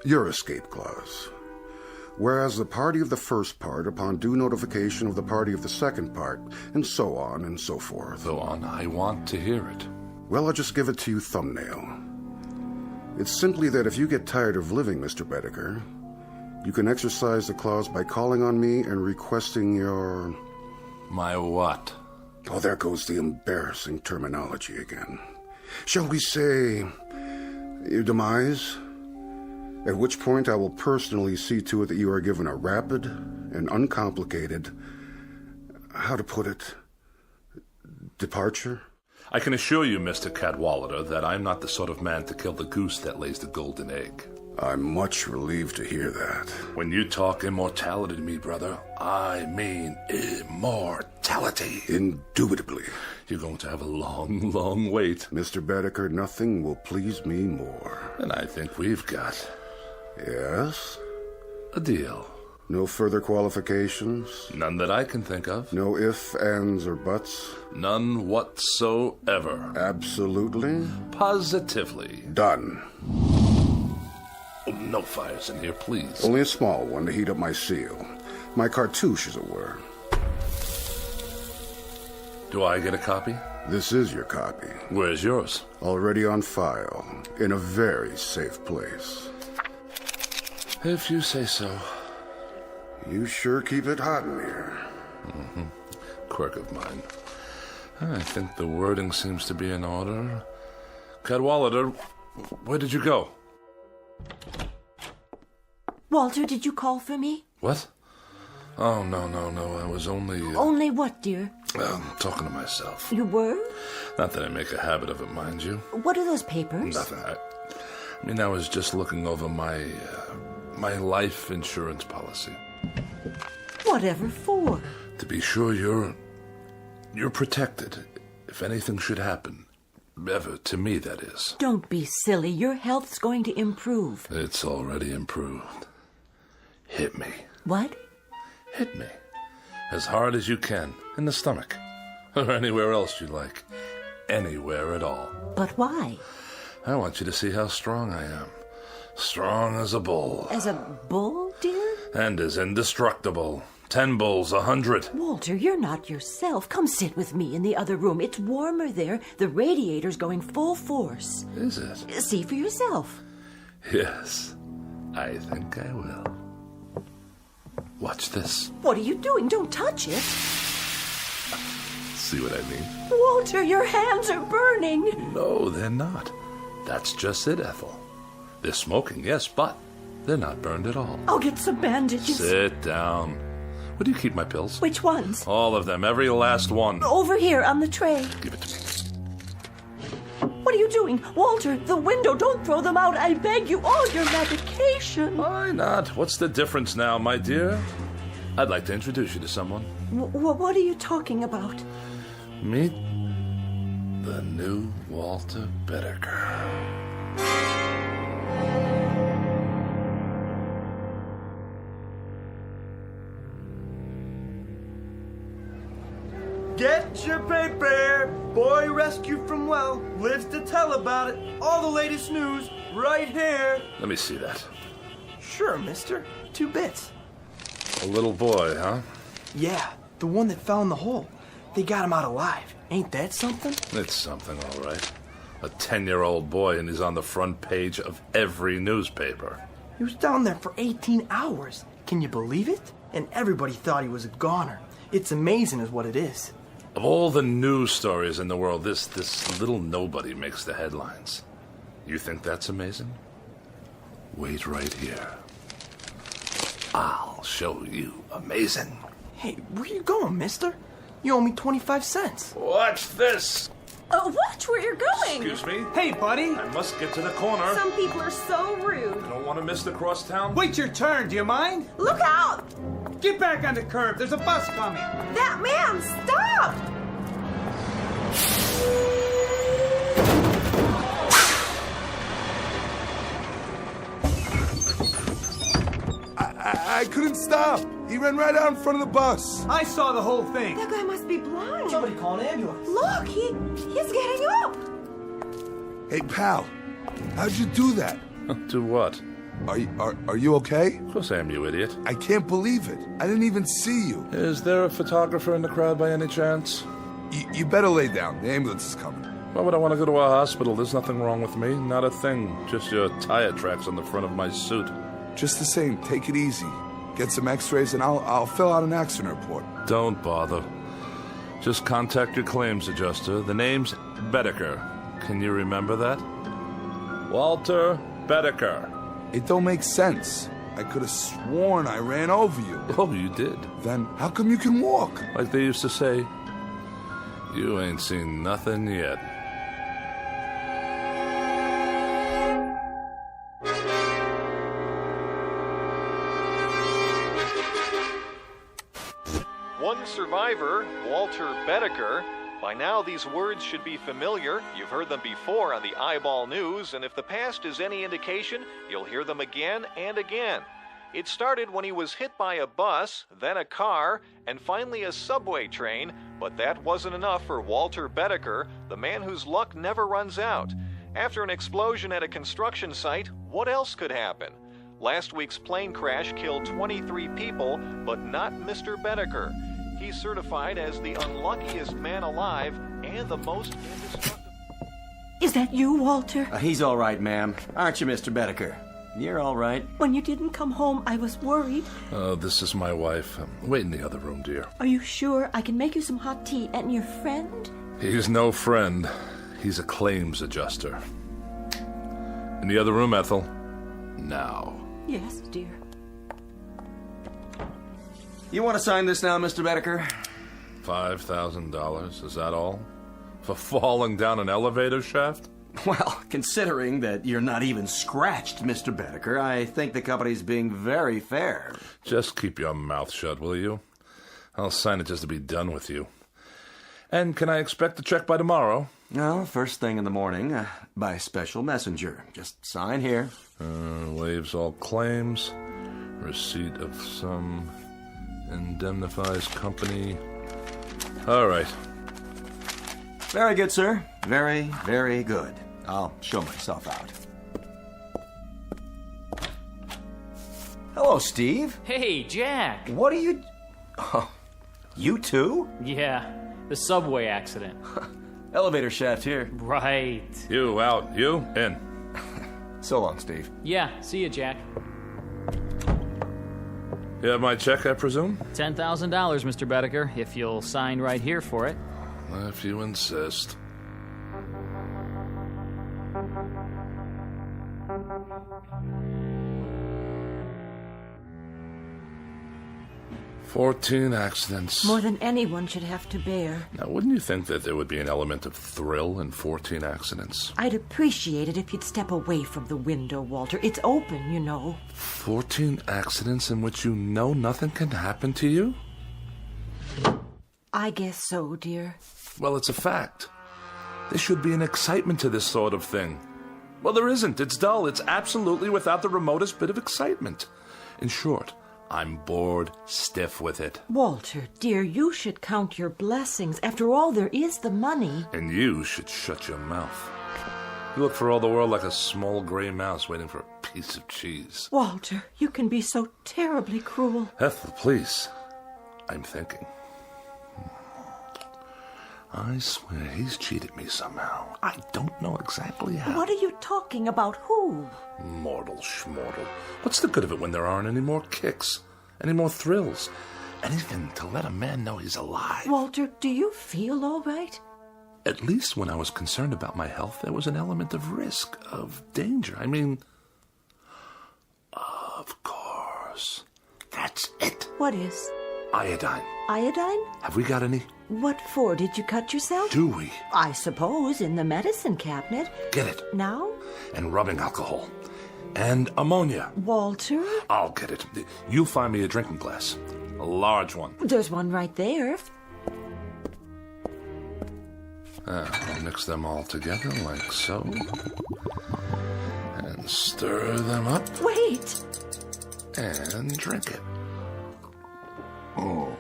Your escape clause. Whereas the party of the first part, upon due notification of the party of the second part, and so on and so forth. Go on, I want to hear it. Well, I'll just give it to you thumbnail. It's simply that if you get tired of living, Mr. Bedecker, you can exercise the clause by calling on me and requesting your... My what? Oh, there goes the embarrassing terminology again. Shall we say, your demise? At which point I will personally see to it that you are given a rapid and uncomplicated, how to put it, departure? I can assure you, Mr. Cadwallader, that I'm not the sort of man to kill the goose that lays the golden egg. I'm much relieved to hear that. When you talk immortality to me, brother, I mean immortality. Indubitably. You're going to have a long, long wait. Mr. Bedecker, nothing will please me more. And I think we've got... Yes? A deal. No further qualifications? None that I can think of. No ifs, ands, or buts? None whatsoever. Absolutely? Positively. Done. Oh, no fires in here, please. Only a small one to heat up my seal. My cartouche, as it were. Do I get a copy? This is your copy. Where's yours? Already on file, in a very safe place. If you say so. You sure keep it hot in here. Mm-hmm. Quirk of mine. I think the wording seems to be in order. Cadwallader, where did you go? Walter, did you call for me? What? Oh, no. I was only... Only what, dear? Talking to myself. You were? Not that I make a habit of it, mind you. What are those papers? Nothing. I was just looking over my life insurance policy. Whatever for? To be sure you're protected if anything should happen. Ever, to me, that is. Don't be silly. Your health's going to improve. It's already improved. Hit me. What? Hit me. As hard as you can. In the stomach. Or anywhere else you like. Anywhere at all. But why? I want you to see how strong I am. Strong as a bull. As a bull, dear? And as indestructible. 10 bulls, 100. Walter, you're not yourself. Come sit with me in the other room. It's warmer there. The radiator's going full force. Is it? See for yourself. Yes, I think I will. Watch this. What are you doing? Don't touch it. See what I mean? Walter, your hands are burning. No, they're not. That's just it, Ethel. They're smoking, yes, but they're not burned at all. I'll get some bandages. Sit down. Where do you keep my pills? Which ones? All of them, every last one. Over here on the tray. Give it to me. What are you doing? Walter, the window, don't throw them out. I beg you, all your medication. Why not? What's the difference now, my dear? I'd like to introduce you to someone. What are you talking about? Meet the new Walter Bedecker. Get your paper! Boy rescued from well, lives to tell about it. All the latest news, right here. Let me see that. Sure, mister. 2 bits. A little boy, huh? Yeah, the one that fell in the hole. They got him out alive. Ain't that something? It's something, all right. A 10-year-old boy, and he's on the front page of every newspaper. He was down there for 18 hours. Can you believe it? And everybody thought he was a goner. It's amazing is what it is. Of all the news stories in the world, this little nobody makes the headlines. You think that's amazing? Wait right here. I'll show you amazing. Hey, where you going, mister? You owe me 25 cents. Watch this. Watch where you're going. Excuse me? Hey, buddy. I must get to the corner. Some people are so rude. I don't want to miss the crosstown. Wait your turn, do you mind? Look out! Get back on the curb. There's a bus coming. That man, stop! I couldn't stop. He ran right out in front of the bus. I saw the whole thing. That guy must be blind. Somebody call an ambulance. Look, he's getting up. Hey, pal, how'd you do that? Do what? Are you okay? Of course I am, you idiot. I can't believe it. I didn't even see you. Is there a photographer in the crowd by any chance? You better lay down. The ambulance is coming. Why would I want to go to a hospital? There's nothing wrong with me. Not a thing. Just your tire tracks on the front of my suit. Just the same, take it easy. Get some x-rays and I'll fill out an accident report. Don't bother. Just contact your claims adjuster. The name's Bedecker. Can you remember that? Walter Bedecker. It don't make sense. I could have sworn I ran over you. Oh, you did? Then how come you can walk? Like they used to say, You ain't seen nothing yet. One survivor, Walter Bedecker. By now, these words should be familiar. You've heard them before on the Eyeball News, and if the past is any indication, you'll hear them again and again. It started when he was hit by a bus, then a car, and finally a subway train, but that wasn't enough for Walter Bedecker, the man whose luck never runs out. After an explosion at a construction site, what else could happen? Last week's plane crash killed 23 people, but not Mr. Bedecker. He's certified as the unluckiest man alive and the most indestructible. Is that you, Walter? He's all right, ma'am. Aren't you, Mr. Bedecker? You're all right. When you didn't come home, I was worried. Oh, this is my wife. Wait in the other room, dear. Are you sure? I can make you some hot tea. And your friend? He's no friend. He's a claims adjuster. In the other room, Ethel. Now. Yes, dear. You want to sign this now, Mr. Bedecker? $5,000, is that all? For falling down an elevator shaft? Well, considering that you're not even scratched, Mr. Bedecker, I think the company's being very fair. Just keep your mouth shut, will you? I'll sign it just to be done with you. And can I expect the check by tomorrow? No, first thing in the morning, by special messenger. Just sign here. Waives all claims. Receipt of sum. Indemnifies company. All right. Very good, sir. Very, very good. I'll show myself out. Hello, Steve. Hey, Jack. What are you... Oh, you too? Yeah, the subway accident. Elevator shaft here. Right. You out. You in. So long, Steve. Yeah, see you, Jack. You have my check, I presume? $10,000, Mr. Bedecker, if you'll sign right here for it. If you insist. "14 accidents. More than anyone should have to bear. Now, wouldn't you think that there would be an element of thrill in 14 accidents? I'd appreciate it if you'd step away from the window, Walter. It's open, you know. 14 accidents in which you know nothing can happen to you? I guess so, dear. Well, it's a fact. There should be an excitement to this sort of thing. Well, there isn't. It's dull. It's absolutely without the remotest bit of excitement. In short, I'm bored stiff with it. Walter, dear, you should count your blessings. After all, there is the money. And you should shut your mouth. You look for all the world like a small gray mouse waiting for a piece of cheese. Walter, you can be so terribly cruel. Ethel, please. I'm thinking. I swear he's cheated me somehow. I don't know exactly how. What are you talking about? Who? Mortal schmortal. What's the good of it when there aren't any more kicks? Any more thrills? Anything to let a man know he's alive. Walter, do you feel all right? At least when I was concerned about my health, there was an element of risk, of danger. I mean, of course. That's it. What is? Iodine. Iodine? Have we got any? What for? Did you cut yourself? Do we? I suppose in the medicine cabinet. Get it. Now? And rubbing alcohol. And ammonia. Walter? I'll get it. You find me a drinking glass. A large one. There's one right there. I'll mix them all together like so. And stir them up. Wait! And drink it. Oh.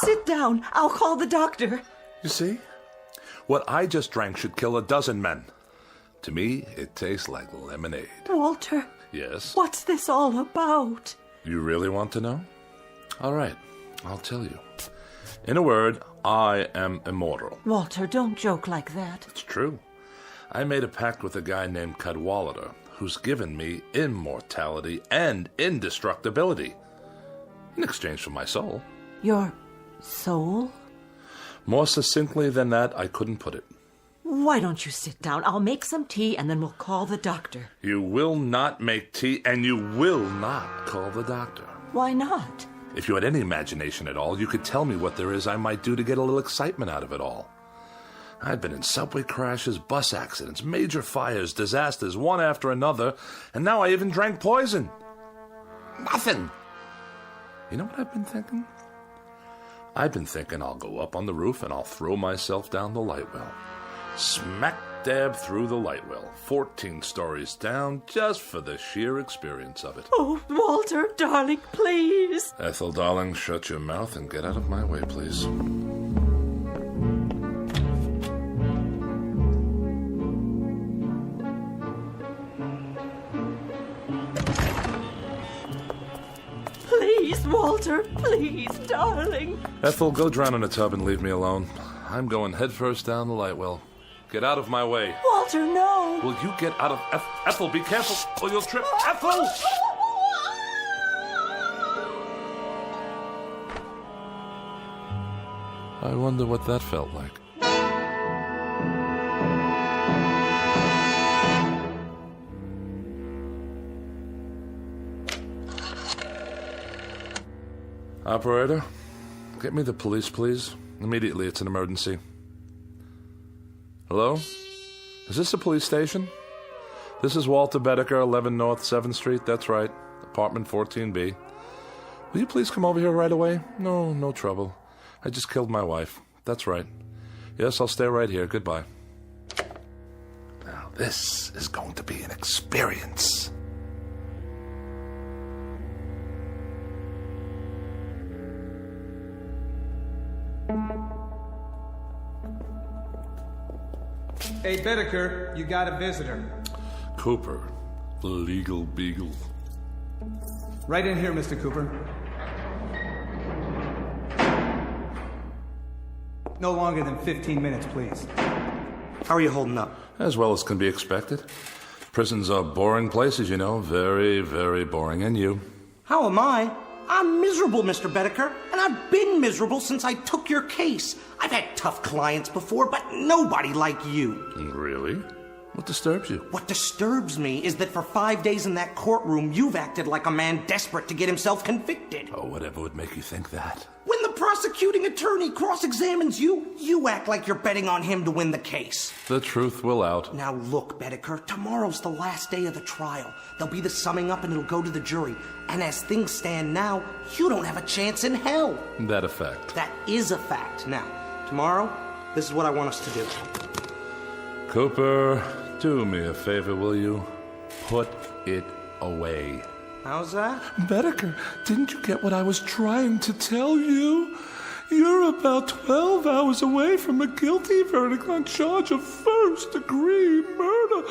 Sit down. I'll call the doctor. You see? What I just drank should kill a dozen men. To me, it tastes like lemonade. Walter. Yes? What's this all about? You really want to know? All right, I'll tell you. In a word, I am immortal. Walter, don't joke like that. It's true. I made a pact with a guy named Cadwallader, who's given me immortality and indestructibility in exchange for my soul. Your soul? More succinctly than that, I couldn't put it. Why don't you sit down? I'll make some tea and then we'll call the doctor. You will not make tea and you will not call the doctor. Why not? If you had any imagination at all, you could tell me what there is I might do to get a little excitement out of it all. I've been in subway crashes, bus accidents, major fires, disasters, one after another, and now I even drank poison. Nothing. You know what I've been thinking? I've been thinking I'll go up on the roof and I'll throw myself down the light well. Smack dab through the light well, 14 stories down, just for the sheer experience of it. Oh, Walter, darling, please. Ethel, darling, shut your mouth and get out of my way, please. Please, Walter, please, darling. Ethel, go drown in a tub and leave me alone. I'm going headfirst down the light well. Get out of my way. Walter, no. Will you get out of... Ethel, be careful or you'll trip. Ethel! I wonder what that felt like. Operator, get me the police, please. Immediately, it's an emergency. Hello? Is this a police station? This is Walter Bedecker, 11 North 7th Street. That's right. Apartment 14B. Will you please come over here right away? No trouble. I just killed my wife. That's right. Yes, I'll stay right here. Goodbye. Now, this is going to be an experience. Hey, Bedecker, you got a visitor. Cooper, the legal beagle. Right in here, Mr. Cooper. No longer than 15 minutes, please. How are you holding up? As well as can be expected. Prisons are boring places, you know. Very, very boring. And you? How am I? I'm miserable, Mr. Bedecker, and I've been miserable since I took your case. I've had tough clients before, but nobody like you. Really? What disturbs you? What disturbs me is that for 5 days in that courtroom, you've acted like a man desperate to get himself convicted. Oh, whatever would make you think that? When the prosecuting attorney cross-examines you, you act like you're betting on him to win the case. The truth will out. Now look, Bedecker, tomorrow's the last day of the trial. There'll be the summing up and it'll go to the jury. And as things stand now, you don't have a chance in hell. That a fact. That is a fact. Now, tomorrow, this is what I want us to do. Cooper, do me a favor, will you? Put it away. How's that? Bedecker, didn't you get what I was trying to tell you? You're about 12 hours away from a guilty verdict on charge of first-degree murder.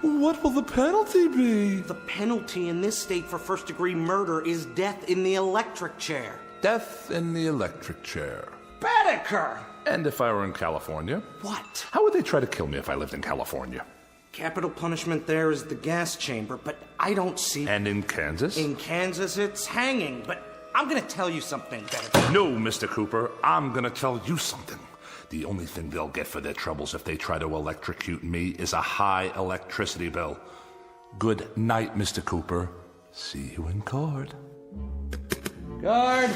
What will the penalty be? The penalty in this state for first-degree murder is death in the electric chair. Death in the electric chair. Bedecker! And if I were in California? What? How would they try to kill me if I lived in California? Capital punishment there is the gas chamber, but I don't see... And in Kansas? In Kansas, it's hanging, but I'm gonna tell you something, Bedecker. No, Mr. Cooper, I'm gonna tell you something. The only thing they'll get for their troubles if they try to electrocute me is a high electricity bill. Good night, Mr. Cooper. See you in court. Guard!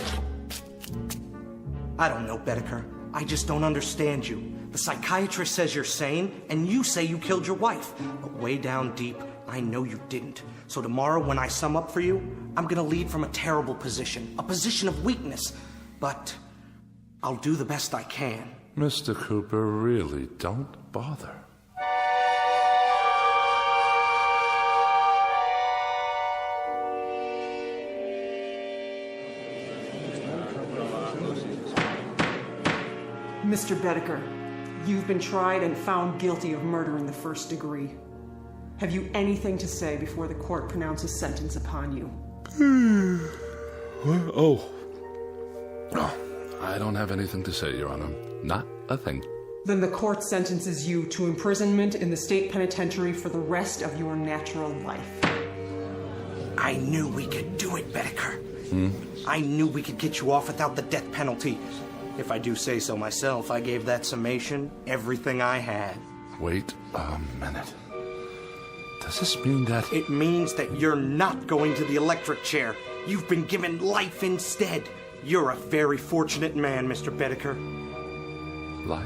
I don't know, Bedecker. I just don't understand you. The psychiatrist says you're sane, and you say you killed your wife. But way down deep, I know you didn't. So tomorrow, when I sum up for you, I'm gonna lead from a terrible position, a position of weakness. But I'll do the best I can. Mr. Cooper, really, don't bother. Mr. Bedecker, you've been tried and found guilty of murder in the first degree. Have you anything to say before the court pronounces sentence upon you? Oh, I don't have anything to say, Your Honor. Not a thing. Then the court sentences you to imprisonment in the state penitentiary for the rest of your natural life. I knew we could do it, Bedecker. I knew we could get you off without the death penalty. If I do say so myself, I gave that summation everything I had. Wait a minute. Does this mean that... It means that you're not going to the electric chair. You've been given life instead. You're a very fortunate man, Mr. Bedecker. Life?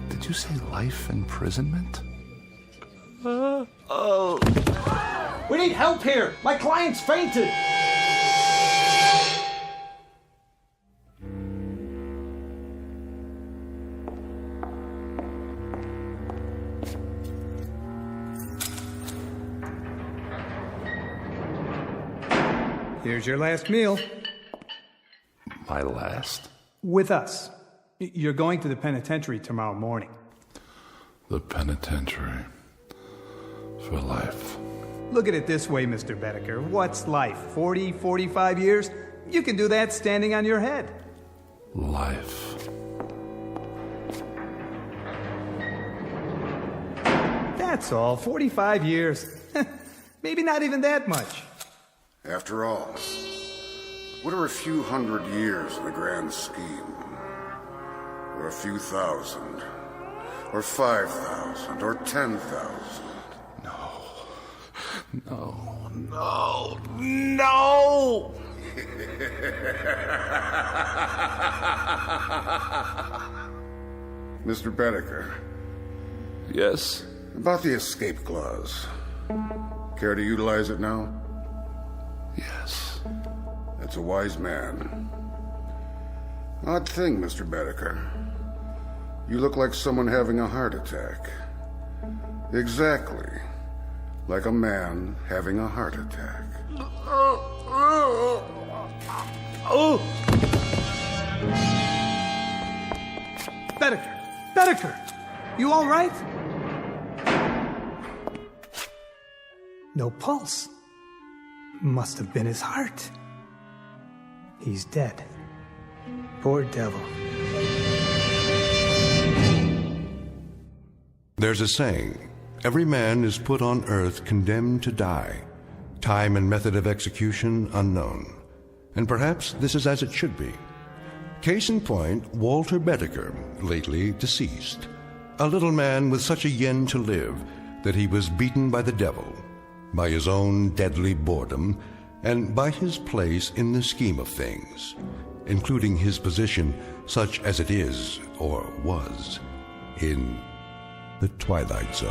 Did you say life imprisonment? We need help here! My client's fainted! Here's your last meal. My last? With us. You're going to the penitentiary tomorrow morning. The penitentiary. For life. Look at it this way, Mr. Bedecker. What's life? 40, 45 years? You can do that standing on your head. Life. That's all. 45 years. Maybe not even that much. After all, what are a few hundred years in the grand scheme? Or a few thousand? Or 5,000? Or 10,000? No! Mr. Bedecker. Yes? About the escape clause. Care to utilize it now? Yes. That's a wise man. Odd thing, Mr. Bedecker. You look like someone having a heart attack. Exactly. Like a man having a heart attack. Bedecker! Bedecker! You all right? No pulse. Must have been his heart. He's dead. Poor devil. There's a saying, every man is put on earth condemned to die, time and method of execution unknown. And perhaps this is as it should be. Case in point, Walter Bedecker, lately deceased. A little man with such a yen to live that he was beaten by the devil, by his own deadly boredom, and by his place in the scheme of things, including his position, such as it is, or was, in the Twilight Zone.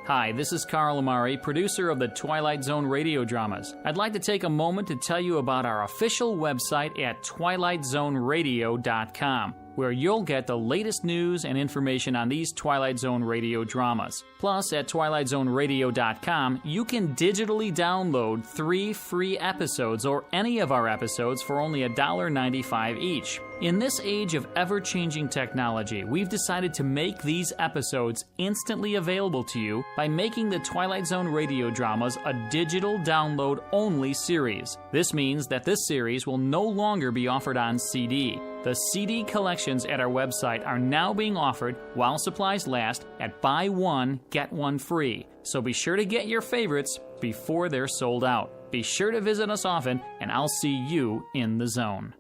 Hi, this is Carl Amari, producer of the Twilight Zone radio dramas. I'd like to take a moment to tell you about our official website at twilightzoneradio.com, where you'll get the latest news and information on these Twilight Zone radio dramas. Plus, at twilightzoneradio.com, you can digitally download 3 free episodes or any of our episodes for only $1.95 each. In this age of ever-changing technology, we've decided to make these episodes instantly available to you by making the Twilight Zone radio dramas a digital download-only series. This means that this series will no longer be offered on CD. The CD collections at our website are now being offered, while supplies last, at buy one, get one free. So be sure to get your favorites before they're sold out. Be sure to visit us often, and I'll see you in the zone.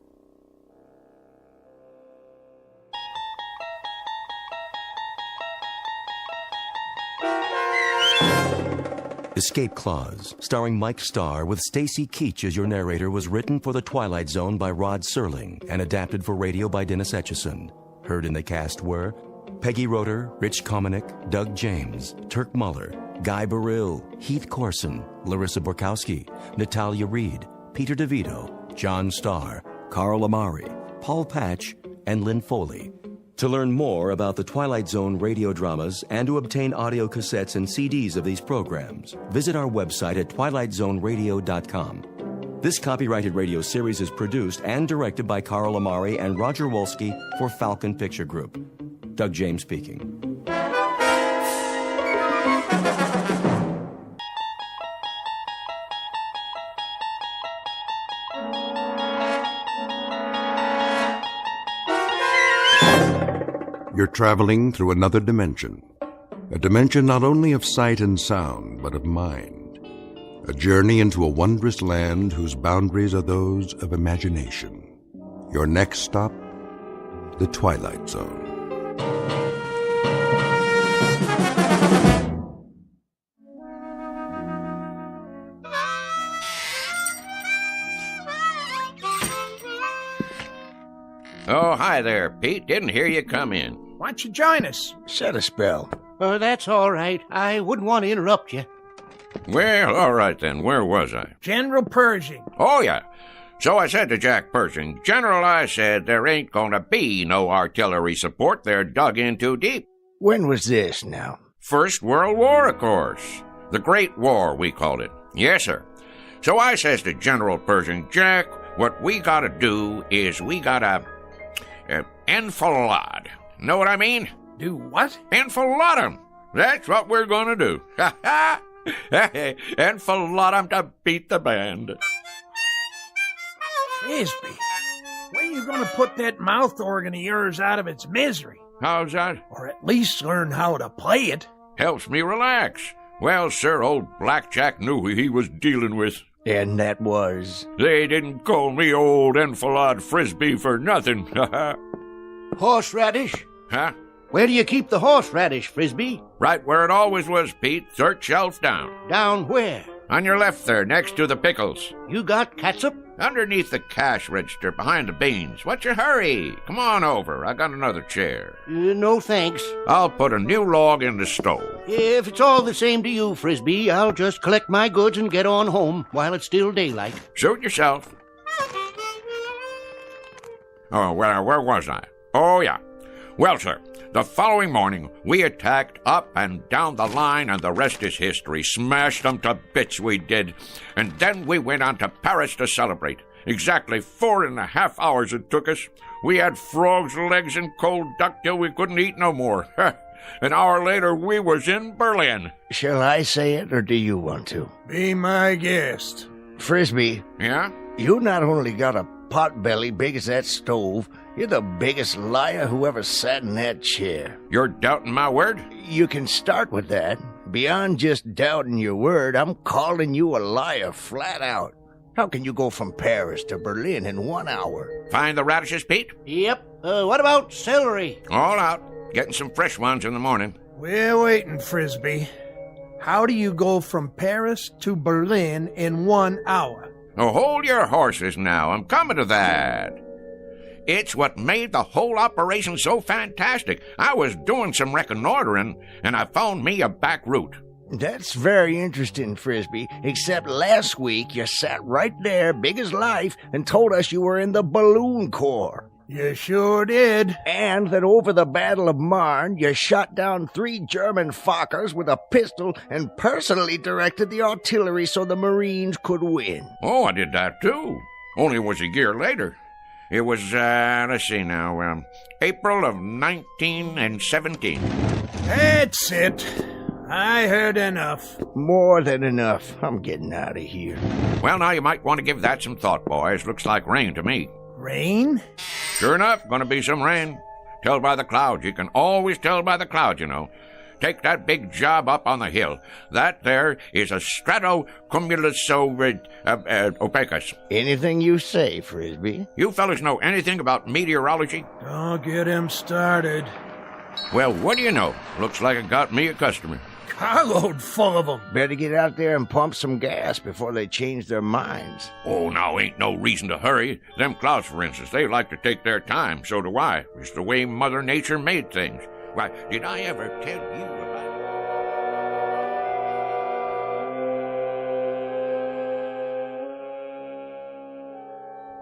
Escape Clause, starring Mike Starr with Stacy Keach as your narrator, was written for The Twilight Zone by Rod Serling and adapted for radio by Dennis Etchison. Heard in the cast were Peggy Roeder, Rich Kominick, Doug James, Turk Muller, Guy Burrill, Heath Corson, Larissa Borkowski, Natalia Reed, Peter DeVito, John Starr, Carl Amari, Paul Patch, and Lynn Foley. To learn more about the Twilight Zone radio dramas and to obtain audio cassettes and CDs of these programs, visit our website at twilightzoneradio.com. This copyrighted radio series is produced and directed by Carl Amari and Roger Wolski for Falcon Picture Group. Doug James speaking. You're traveling through another dimension. A dimension not only of sight and sound, but of mind. A journey into a wondrous land whose boundaries are those of imagination. Your next stop, the Twilight Zone. Oh, hi there, Pete. Didn't hear you come in. Why don't you join us? Set a spell. That's all right. I wouldn't want to interrupt you. Well, all right then. Where was I? General Pershing. Oh, yeah. So I said to Jack Pershing, General, I said there ain't gonna be no artillery support. They're dug in too deep. When was this now? First World War, of course. The Great War, we called it. Yes, sir. So I says to General Pershing, Jack, what we gotta do is we gotta enfilade. Know what I mean? Do what? Enfilade 'em. That's what we're gonna do. Ha ha! Enfilade 'em to beat the band. Frisbee, when are you going to put that mouth organ of yours out of its misery? How's that? Or at least learn how to play it. Helps me relax. Well, sir, old Blackjack knew who he was dealing with. And that was? They didn't call me old Enfilade Frisbee for nothing. Horseradish? Huh? Where do you keep the horseradish, Frisbee? Right where it always was, Pete. Third shelf down. Down where? On your left there, next to the pickles. You got catsup? Underneath the cash register, behind the beans. What's your hurry? Come on over. I got another chair. No thanks. I'll put a new log in the stove. If it's all the same to you, Frisbee, I'll just collect my goods and get on home while it's still daylight. Suit yourself. Oh, well, where was I? Oh, yeah. Well, sir, the following morning, we attacked up and down the line, and the rest is history. Smashed them to bits, we did. And then we went on to Paris to celebrate. Exactly 4.5 hours it took us. We had frogs' legs and cold duck till we couldn't eat no more. An hour later, we was in Berlin. Shall I say it, or do you want to? Be my guest. Frisbee. Yeah? You not only got a pot belly big as that stove, you're the biggest liar who ever sat in that chair. You're doubting my word? You can start with that. Beyond just doubting your word, I'm calling you a liar flat out. How can you go from Paris to Berlin in 1 hour? Find the radishes, Pete? Yep. What about celery? All out. Getting some fresh ones in the morning. We're waiting, Frisbee. How do you go from Paris to Berlin in 1 hour? Oh, hold your horses now. I'm coming to that. It's what made the whole operation so fantastic. I was doing some reconnoitering, and I found me a back route. That's very interesting, Frisbee, except last week you sat right there, big as life, and told us you were in the Balloon Corps. You sure did. And that over the Battle of Marne, you shot down 3 German Fokkers with a pistol and personally directed the artillery so the Marines could win. Oh, I did that too. Only it was a year later. It was, let's see now, April of 1917. That's it. I heard enough. More than enough. I'm getting out of here. Well, now you might want to give that some thought, boys. Looks like rain to me. Rain? Sure enough, gonna be some rain. Tell by the clouds. You can always tell by the clouds, you know. Take that big job up on the hill. That there is a stratocumulus opacus. Anything you say, Frisbee. You fellas know anything about meteorology? Don't get him started. Well, what do you know? Looks like it got me a customer. Carload full of them. Better get out there and pump some gas before they change their minds. Oh, now ain't no reason to hurry. Them clouds, for instance, they like to take their time. So do I. It's the way Mother Nature made things. Why, did I ever tell you about...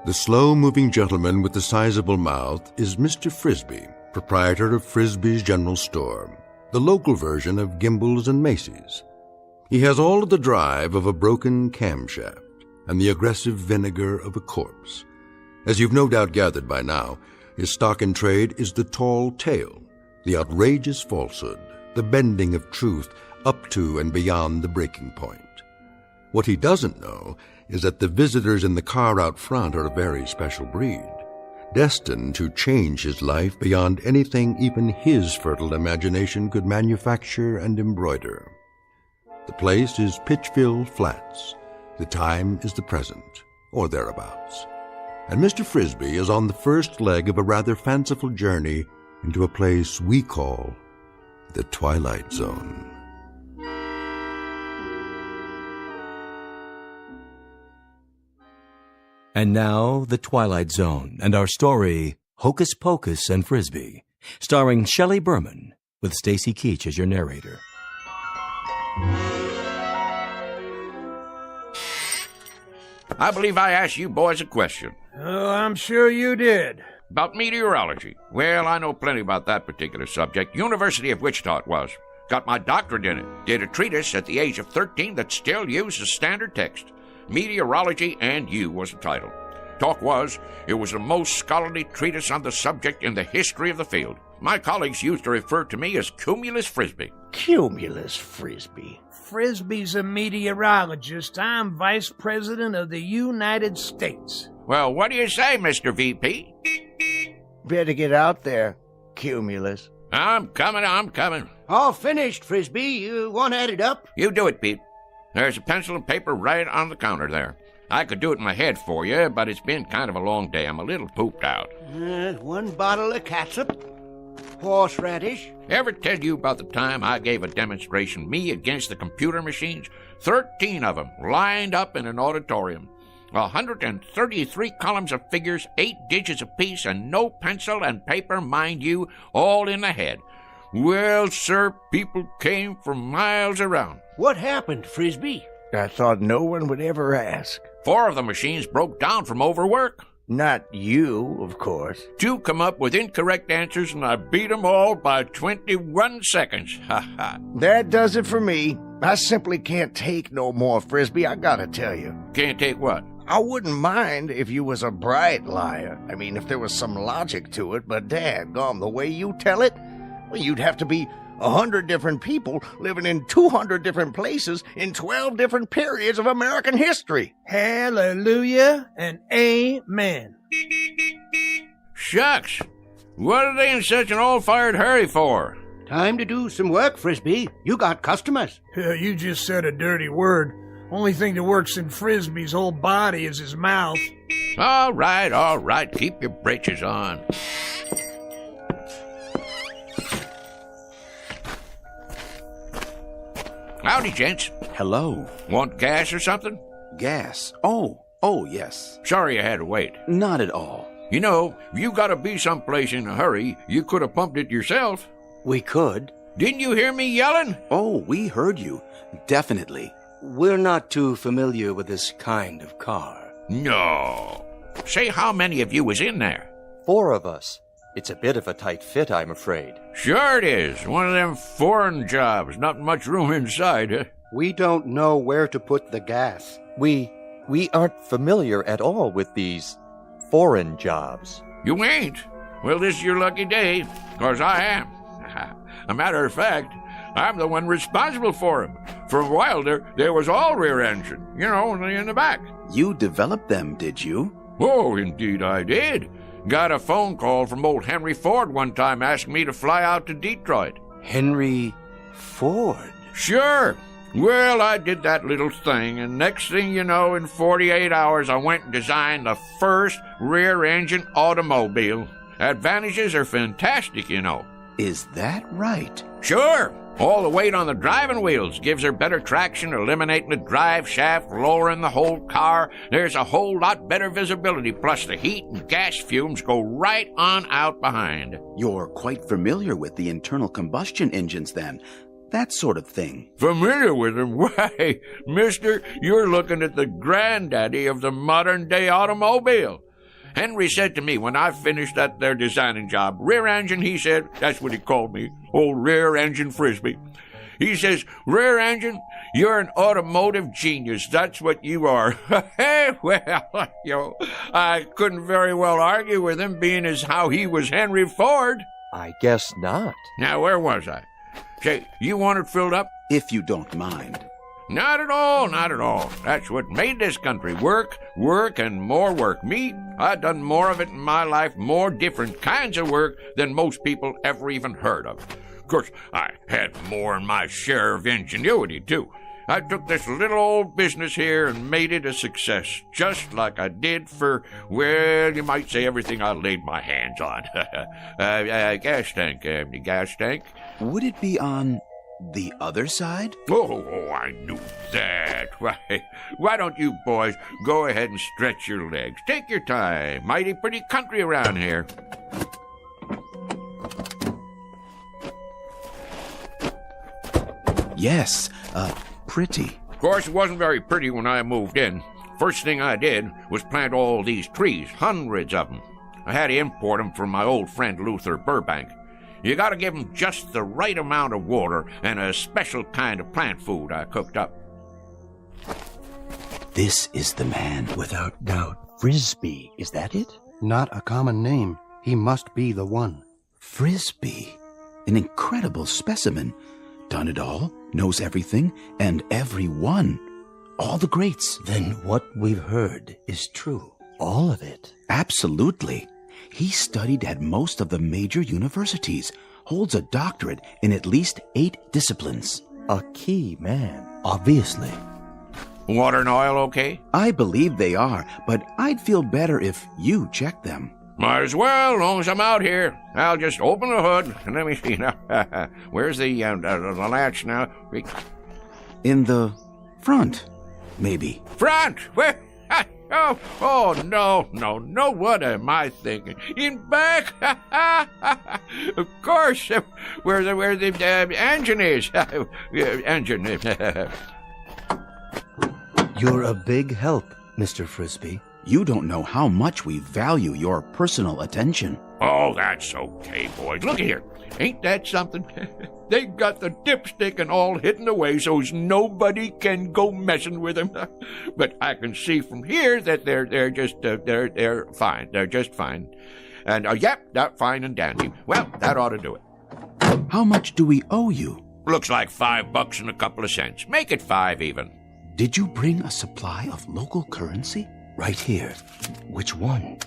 The slow-moving gentleman with the sizable mouth is Mr. Frisbee, proprietor of Frisbee's General Store, the local version of Gimbel's and Macy's. He has all of the drive of a broken camshaft and the aggressive vinegar of a corpse. As you've no doubt gathered by now, his stock in trade is the tall tale, the outrageous falsehood, the bending of truth up to and beyond the breaking point. What he doesn't know is that the visitors in the car out front are a very special breed, destined to change his life beyond anything even his fertile imagination could manufacture and embroider. The place is Pitchville Flats. The time is the present, or thereabouts. and Mr. Frisbee is on the first leg of a rather fanciful journey into a place we call the Twilight Zone. And now, The Twilight Zone and our story, Hocus Pocus and Frisbee, starring Shelley Berman, with Stacy Keach as your narrator. I believe I asked you boys a question. Oh, I'm sure you did. About meteorology. Well, I know plenty about that particular subject. University of Wichita it was. Got my doctorate in it. Did a treatise at the age of 13 that still uses standard text. Meteorology and You was the title. Talk was, it was the most scholarly treatise on the subject in the history of the field. My colleagues used to refer to me as Cumulus Frisbee. Cumulus Frisbee. Frisbee's a meteorologist. I'm Vice President of the United States. Well, what do you say, Mr. VP? Better get out there, Cumulus. I'm coming. All finished, Frisbee. You want to add it up? You do it, Pete. There's a pencil and paper right on the counter there. I could do it in my head for you, but it's been kind of a long day. I'm a little pooped out. 1 bottle of catsup, horseradish. Ever tell you about the time I gave a demonstration, me against the computer machines? 13 of them, lined up in an auditorium. 133 columns of figures, 8 digits apiece, and no pencil and paper, mind you, all in the head. Well, sir, people came from miles around. What happened, Frisbee? I thought no one would ever ask. 4 of the machines broke down from overwork. Not you, of course. 2 come up with incorrect answers, and I beat them all by 21 seconds. Ha ha. That does it for me. I simply can't take no more, Frisbee, I gotta tell you. Can't take what? I wouldn't mind if you was a bright liar. I mean, if there was some logic to it, but daggone, the way you tell it, well, you'd have to be 100 different people living in 200 different places in 12 different periods of American history. Hallelujah and amen. Shucks. What are they in such an all-fired hurry for? Time to do some work, Frisbee. You got customers. You just said a dirty word. Only thing that works in Frisbee's whole body is his mouth. All right. Keep your britches on. Howdy, gents. Hello. Want gas or something? Gas? Oh, yes. Sorry I had to wait. Not at all. You know, if you gotta be someplace in a hurry, you could have pumped it yourself. We could. Didn't you hear me yelling? Oh, we heard you. Definitely. We're not too familiar with this kind of car. No. Say how many of you was in there? 4 of us. It's a bit of a tight fit, I'm afraid. Sure it is. One of them foreign jobs. Not much room inside, huh? We don't know where to put the gas. We aren't familiar at all with these foreign jobs. You ain't? Well, this is your lucky day, 'cause I am. A matter of fact, I'm the one responsible for them. For a while there was all rear engine, only in the back. You developed them, did you? Oh, indeed I did. Got a phone call from old Henry Ford one time asking me to fly out to Detroit. Henry Ford? Sure. Well, I did that little thing, and next thing you know, in 48 hours, I went and designed the first rear-engine automobile. Advantages are fantastic, Is that right? Sure. All the weight on the driving wheels gives her better traction, eliminating the drive shaft, lowering the whole car. There's a whole lot better visibility, plus the heat and gas fumes go right on out behind. You're quite familiar with the internal combustion engines, then. That sort of thing. Familiar with them? Why, mister, you're looking at the granddaddy of the modern-day automobile. Henry said to me when I finished that there designing job, rear engine, he said, that's what he called me, old rear engine Frisbee. He says, rear engine, you're an automotive genius. That's what you are. Hey, well, I couldn't very well argue with him, being as how he was Henry Ford. I guess not. Now, where was I? Say, you want it filled up? If you don't mind. Not at all. That's what made this country work, and more work. Me, I done more of it in my life, more different kinds of work than most people ever even heard of. Of course, I had more than my share of ingenuity, too. I took this little old business here and made it a success, just like I did for, well, you might say everything I laid my hands on. Gas tank. Would it be on the other side? Oh, I knew that. Why don't you boys go ahead and stretch your legs? Take your time. Mighty pretty country around here. Yes, pretty. Of course, it wasn't very pretty when I moved in. First thing I did was plant all these trees, hundreds of them. I had to import them from my old friend Luther Burbank. You gotta give them just the right amount of water and a special kind of plant food I cooked up. This is the man, without doubt. Frisbee, is that it? Not a common name. He must be the one. Frisbee. An incredible specimen. Done it all, knows everything, and everyone. All the greats. Then what we've heard is true. All of it. Absolutely. He studied at most of the major universities, holds a doctorate in at least 8 disciplines. A key man, obviously. Water and oil okay? I believe they are, but I'd feel better if you checked them. Might as well, long as I'm out here. I'll just open the hood and let me see now. Where's the latch now? In the front, maybe. Front? Where? Oh, no, what am I thinking? In back? Of course, where the engine is. Engine. You're a big help, Mr. Frisbee. You don't know how much we value your personal attention. Oh, that's okay, boys. Look here. Ain't that something? They got the dipstick and all hidden away so's nobody can go messing with them. But I can see from here that they're just fine. They're just fine. And yep, they're fine and dandy. Well, that ought to do it. How much do we owe you? Looks like $5 and a couple of cents. Make it 5 even. Did you bring a supply of local currency? Right here. Which one?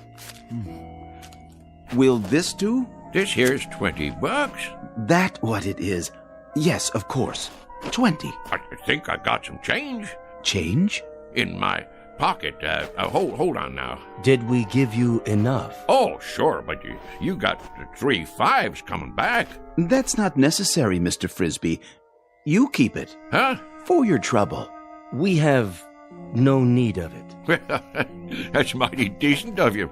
Will this do? This here's $20. That what it is? Yes, of course. 20. I think I got some change. Change? In my pocket. Hold on now. Did we give you enough? Oh, sure, but you got 3 5s coming back. That's not necessary, Mr. Frisbee. You keep it. Huh? For your trouble. We have no need of it. That's mighty decent of you.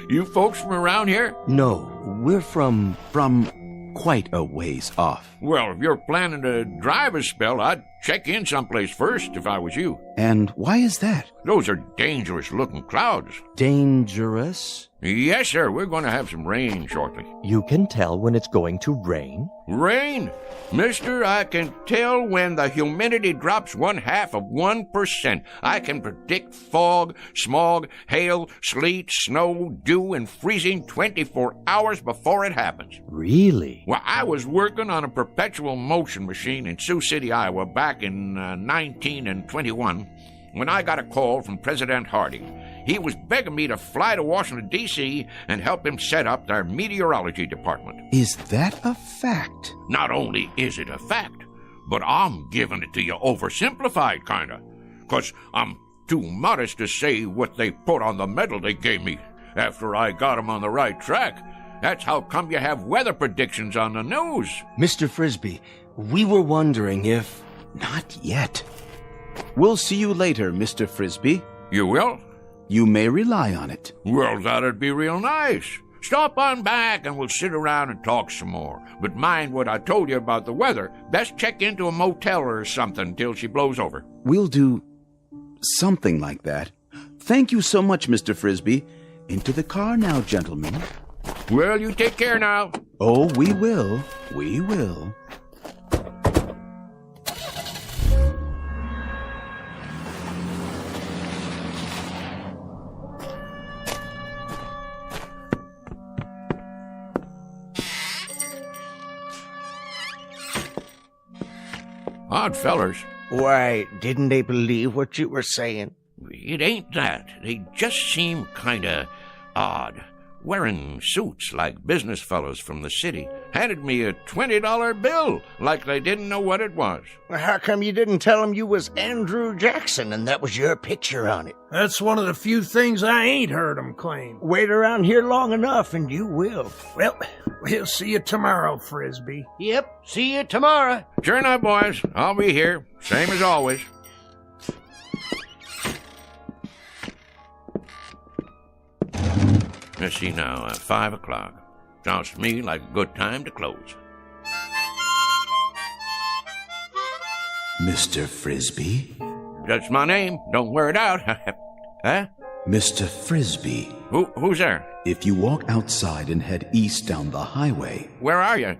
You folks from around here? No, we're from quite a ways off. Well, if you're planning to drive a spell, I'd check in someplace first if I was you. And why is that? Those are dangerous-looking clouds. Dangerous? Yes, sir. We're going to have some rain shortly. You can tell when it's going to rain? Rain? Mister, I can tell when the humidity drops 0.5%. I can predict fog, smog, hail, sleet, snow, dew, and freezing 24 hours before it happens. Really? Well, I was working on a perpetual motion machine in Sioux City, Iowa, back in 1921, when I got a call from President Harding. He was begging me to fly to Washington, D.C. and help him set up their meteorology department. Is that a fact? Not only is it a fact, but I'm giving it to you oversimplified, kinda. 'Cause I'm too modest to say what they put on the medal they gave me after I got 'em on the right track. That's how come you have weather predictions on the news. Mr. Frisbee, we were wondering if... Not yet. We'll see you later, Mr. Frisbee. You will? You may rely on it. Well, that'd be real nice. Stop on back and we'll sit around and talk some more. But mind what I told you about the weather. Best check into a motel or something till she blows over. We'll do something like that. Thank you so much, Mr. Frisbee. Into the car now, gentlemen. Well, you take care now. Oh, we will. We will. Odd fellers. Why, didn't they believe what you were saying? It ain't that. They just seem kinda odd. Wearing suits like business fellows from the city. handed me a $20 bill like they didn't know what it was. Well, how come you didn't tell him you was Andrew Jackson and that was your picture on it? That's one of the few things I ain't heard him claim. Wait around here long enough and you will. Well, we'll see you tomorrow, Frisbee. Yep, see you tomorrow. Sure enough, boys. I'll be here, same as always. Let's see now, 5 o'clock. Sounds to me like a good time to close. Mr. Frisbee? That's my name. Don't wear it out. Huh? Mr. Frisbee. Who's there? If you walk outside and head east down the highway... Where are you?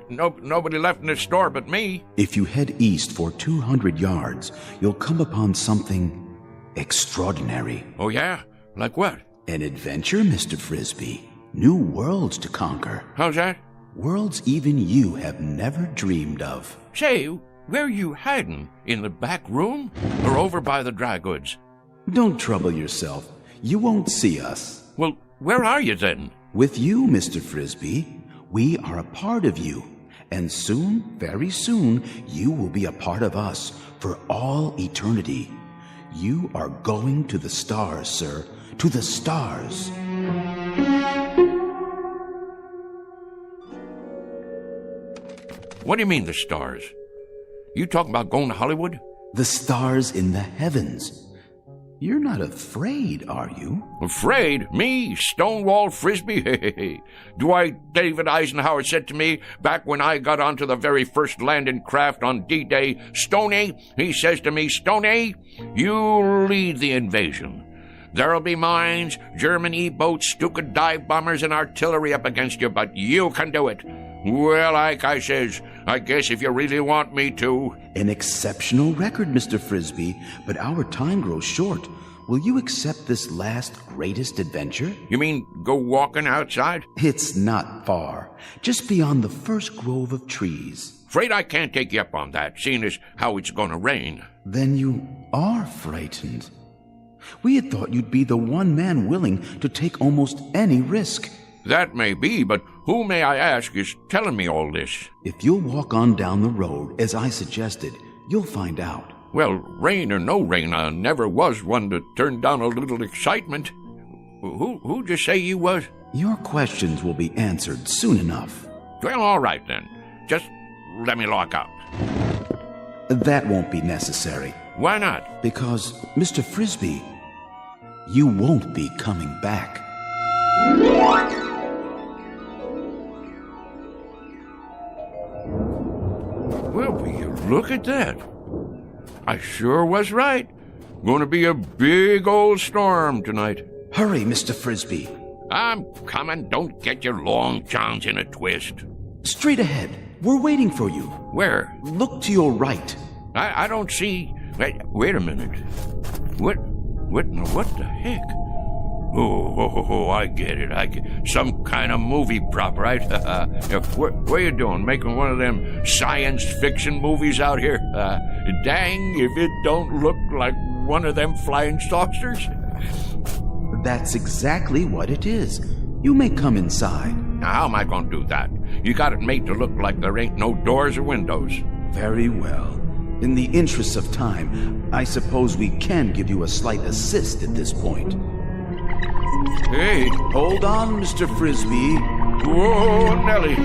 Nobody left in the store but me. If you head east for 200 yards, you'll come upon something extraordinary. Oh, yeah? Like what? An adventure, Mr. Frisbee. New worlds to conquer. How's that? Worlds even you have never dreamed of. Say, where are you hiding? In the back room? Or over by the dry goods? Don't trouble yourself. You won't see us. Well, where are you then? With you, Mr. Frisbee. We are a part of you. And soon, very soon, you will be a part of us for all eternity. You are going to the stars, sir. To the stars. What do you mean, the stars? You talking about going to Hollywood? The stars in the heavens. You're not afraid, are you? Afraid? Me? Stonewall Frisbee? Dwight David Eisenhower said to me back when I got onto the very first landing craft on D-Day, Stoney, he says to me, Stoney, you lead the invasion. There'll be mines, German E-boats, Stuka dive bombers, and artillery up against you, but you can do it. Well, Ike, I says, I guess if you really want me to. An exceptional record, Mr. Frisbee, but our time grows short. Will you accept this last greatest adventure? You mean go walking outside? It's not far. Just beyond the first grove of trees. Afraid I can't take you up on that, seeing as how it's gonna rain. Then you are frightened. We had thought you'd be the one man willing to take almost any risk. That may be, but who, may I ask, is telling me all this? If you'll walk on down the road, as I suggested, you'll find out. Well, rain or no rain, I never was one to turn down a little excitement. Who'd you say you was? Your questions will be answered soon enough. Well, all right then. Just let me lock up. That won't be necessary. Why not? Because, Mr. Frisbee, you won't be coming back. Well, will you look at that? I sure was right. Gonna be a big old storm tonight. Hurry, Mr. Frisbee. I'm coming. Don't get your long johns in a twist. Straight ahead. We're waiting for you. Where? Look to your right. I don't see... Wait a minute. What the heck? Oh, I get it. Some kind of movie prop, right? What you doing? Making one of them science fiction movies out here? Dang if it don't look like one of them flying saucers. That's exactly what it is. You may come inside. Now, how am I going to do that? You got it made to look like there ain't no doors or windows. Very well. In the interest of time, I suppose we can give you a slight assist at this point. Hey! Hold on, Mr. Frisbee. Whoa, Nellie!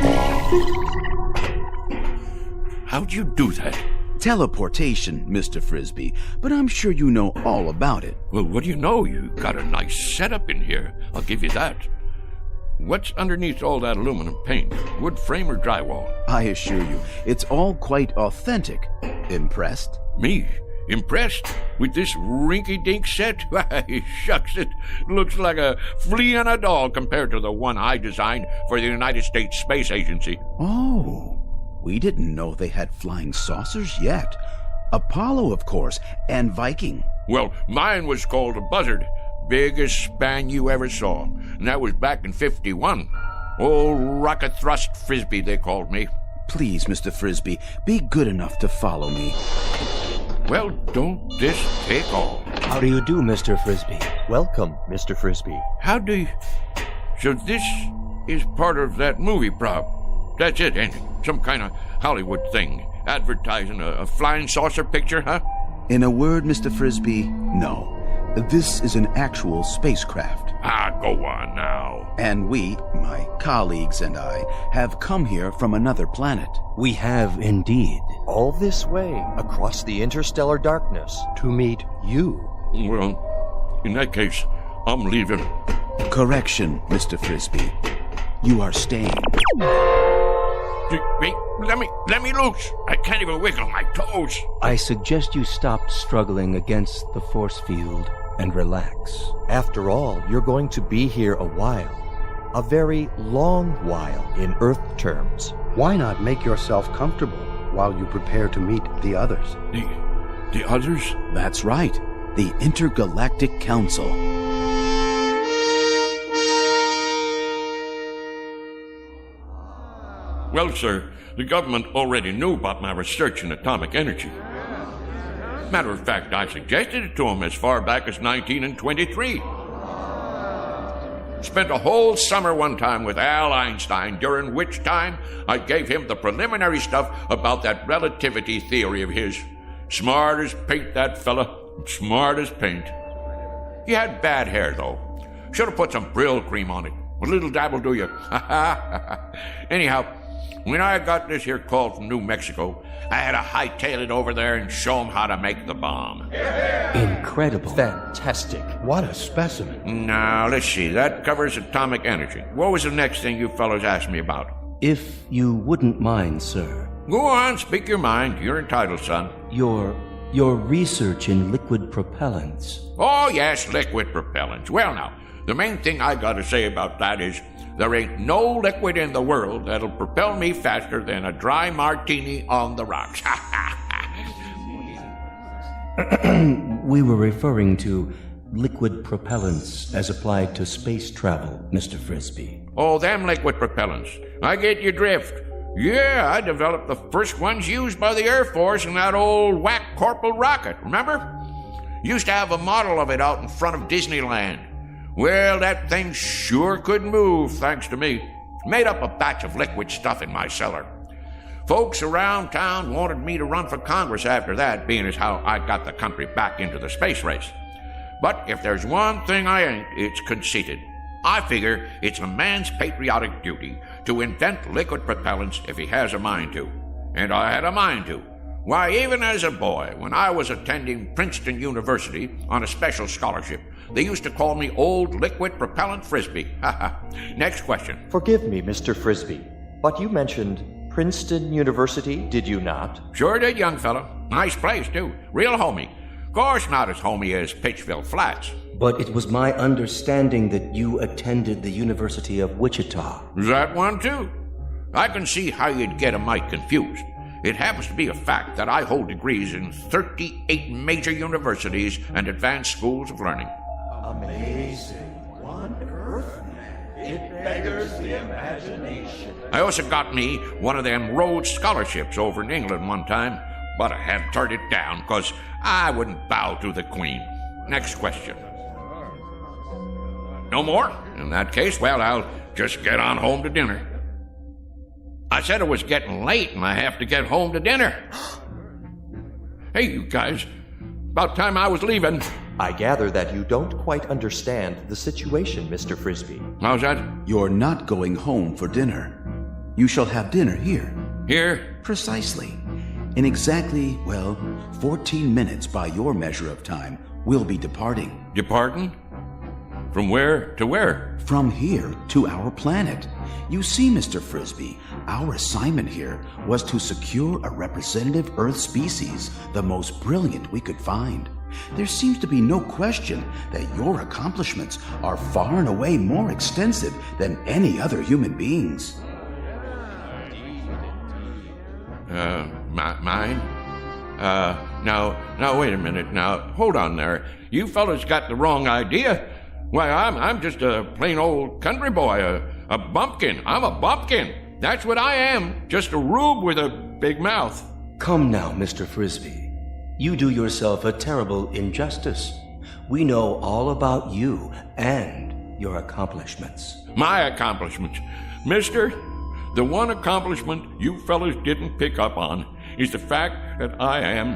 How'd you do that? Teleportation, Mr. Frisbee, but I'm sure you know all about it. Well, what do you know? You got a nice setup in here. I'll give you that. What's underneath all that aluminum paint? Wood frame or drywall? I assure you, it's all quite authentic. Impressed? Me? Impressed? With this rinky-dink set? Why, shucks, it looks like a flea on a doll compared to the one I designed for the United States Space Agency. Oh, we didn't know they had flying saucers yet. Apollo, of course, and Viking. Well, mine was called a Buzzard. Biggest span you ever saw. And that was back in 51. Old Rocket Thrust Frisbee, they called me. Please, Mr. Frisbee, be good enough to follow me. Well, don't this take all? How do you do, Mr. Frisbee? Welcome, Mr. Frisbee. How do you... So this is part of that movie prop. That's it, ain't it? Some kind of Hollywood thing. Advertising a flying saucer picture, huh? In a word, Mr. Frisbee, no. This is an actual spacecraft. Go on now. And we, my colleagues and I, have come here from another planet. We have indeed. All this way, across the interstellar darkness. To meet you. Well, in that case, I'm leaving. Correction, Mr. Frisbee. You are staying. Wait, let me loose. I can't even wiggle my toes. I suggest you stop struggling against the force field and relax. After all, you're going to be here a while. A very long while in Earth terms. Why not make yourself comfortable while you prepare to meet the others? The others? That's right. The Intergalactic Council. Well, sir, the government already knew about my research in atomic energy. Matter of fact, I suggested it to them as far back as 1923. Spent a whole summer one time with Al Einstein, during which time I gave him the preliminary stuff about that relativity theory of his. Smart as paint, that fella. Smart as paint. He had bad hair, though. Should have put some Brill cream on it. A little dab'll do you. Anyhow, when I got this here call from New Mexico, I had to hightail it over there and show them how to make the bomb. Incredible. Fantastic. What a specimen. Now, let's see. That covers atomic energy. What was the next thing you fellows asked me about? If you wouldn't mind, sir. Go on, speak your mind. You're entitled, son. Your research in liquid propellants. Oh, yes, liquid propellants. Well, now, the main thing I gotta say about that is there ain't no liquid in the world that'll propel me faster than a dry martini on the rocks. We were referring to liquid propellants as applied to space travel, Mr. Frisbee. Oh, them liquid propellants. I get your drift. Yeah, I developed the first ones used by the Air Force in that old whack Corporal rocket, remember? Used to have a model of it out in front of Disneyland. Well, that thing sure could move, thanks to me. Made up a batch of liquid stuff in my cellar. Folks around town wanted me to run for Congress after that, being as how I got the country back into the space race. But if there's one thing I ain't, it's conceited. I figure it's a man's patriotic duty to invent liquid propellants if he has a mind to. And I had a mind to. Why, even as a boy, when I was attending Princeton University on a special scholarship, they used to call me Old Liquid Propellant Frisbee. Next question. Forgive me, Mr. Frisbee, but you mentioned Princeton University, did you not? Sure did, young fella. Nice place, too. Real homey. Of course not as homey as Pittsville Flats. But it was my understanding that you attended the University of Wichita. That one, too. I can see how you'd get a mite confused. It happens to be a fact that I hold degrees in 38 major universities and advanced schools of learning. Amazing. One Earthman. It beggars the imagination. I also got me one of them Rhodes scholarships over in England one time, but I had to turn it down because I wouldn't bow to the Queen. Next question. No more? In that case, well, I'll just get on home to dinner. I said it was getting late and I have to get home to dinner. Hey, you guys. About time I was leaving. I gather that you don't quite understand the situation, Mr. Frisbee. How's that? You're not going home for dinner. You shall have dinner here. Here? Precisely. In exactly, 14 minutes by your measure of time, we'll be departing. Departing? From where to where? From here to our planet. You see, Mr. Frisbee, our assignment here was to secure a representative Earth species, the most brilliant we could find. There seems to be no question that your accomplishments are far and away more extensive than any other human beings. Mine? Now, wait a minute. Now, hold on there. You fellas got the wrong idea. Why, I'm just a plain old country boy, a bumpkin. I'm a bumpkin. That's what I am. Just a rube with a big mouth. Come now, Mr. Frisbee. You do yourself a terrible injustice. We know all about you and your accomplishments. My accomplishments? Mister, The one accomplishment you fellas didn't pick up on is the fact that I am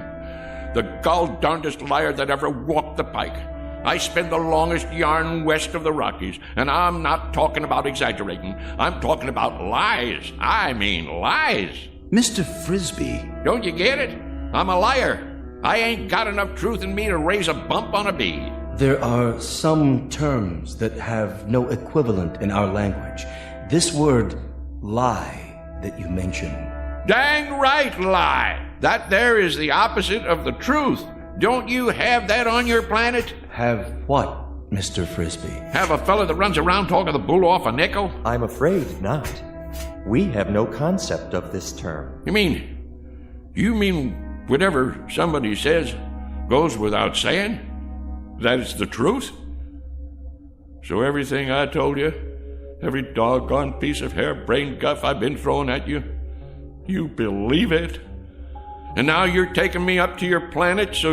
the gall-darndest liar that ever walked the pike. I spend the longest yarn west of the Rockies, and I'm not talking about exaggerating. I'm talking about lies. I mean lies. Mr. Frisbee. Don't you get it? I'm a liar. I ain't got enough truth in me to raise a bump on a bee. There are some terms that have no equivalent in our language. This word, lie, that you mention. Dang right, lie. That there is the opposite of the truth. Don't you have that on your planet? Have what, Mr. Frisbee? Have a fella that runs around talking the bull off a nickel? I'm afraid not. We have no concept of this term. You mean whatever somebody says goes without saying? That it's the truth? So everything I told you, every doggone piece of harebrained guff I've been throwing at you, you believe it? And now you're taking me up to your planet so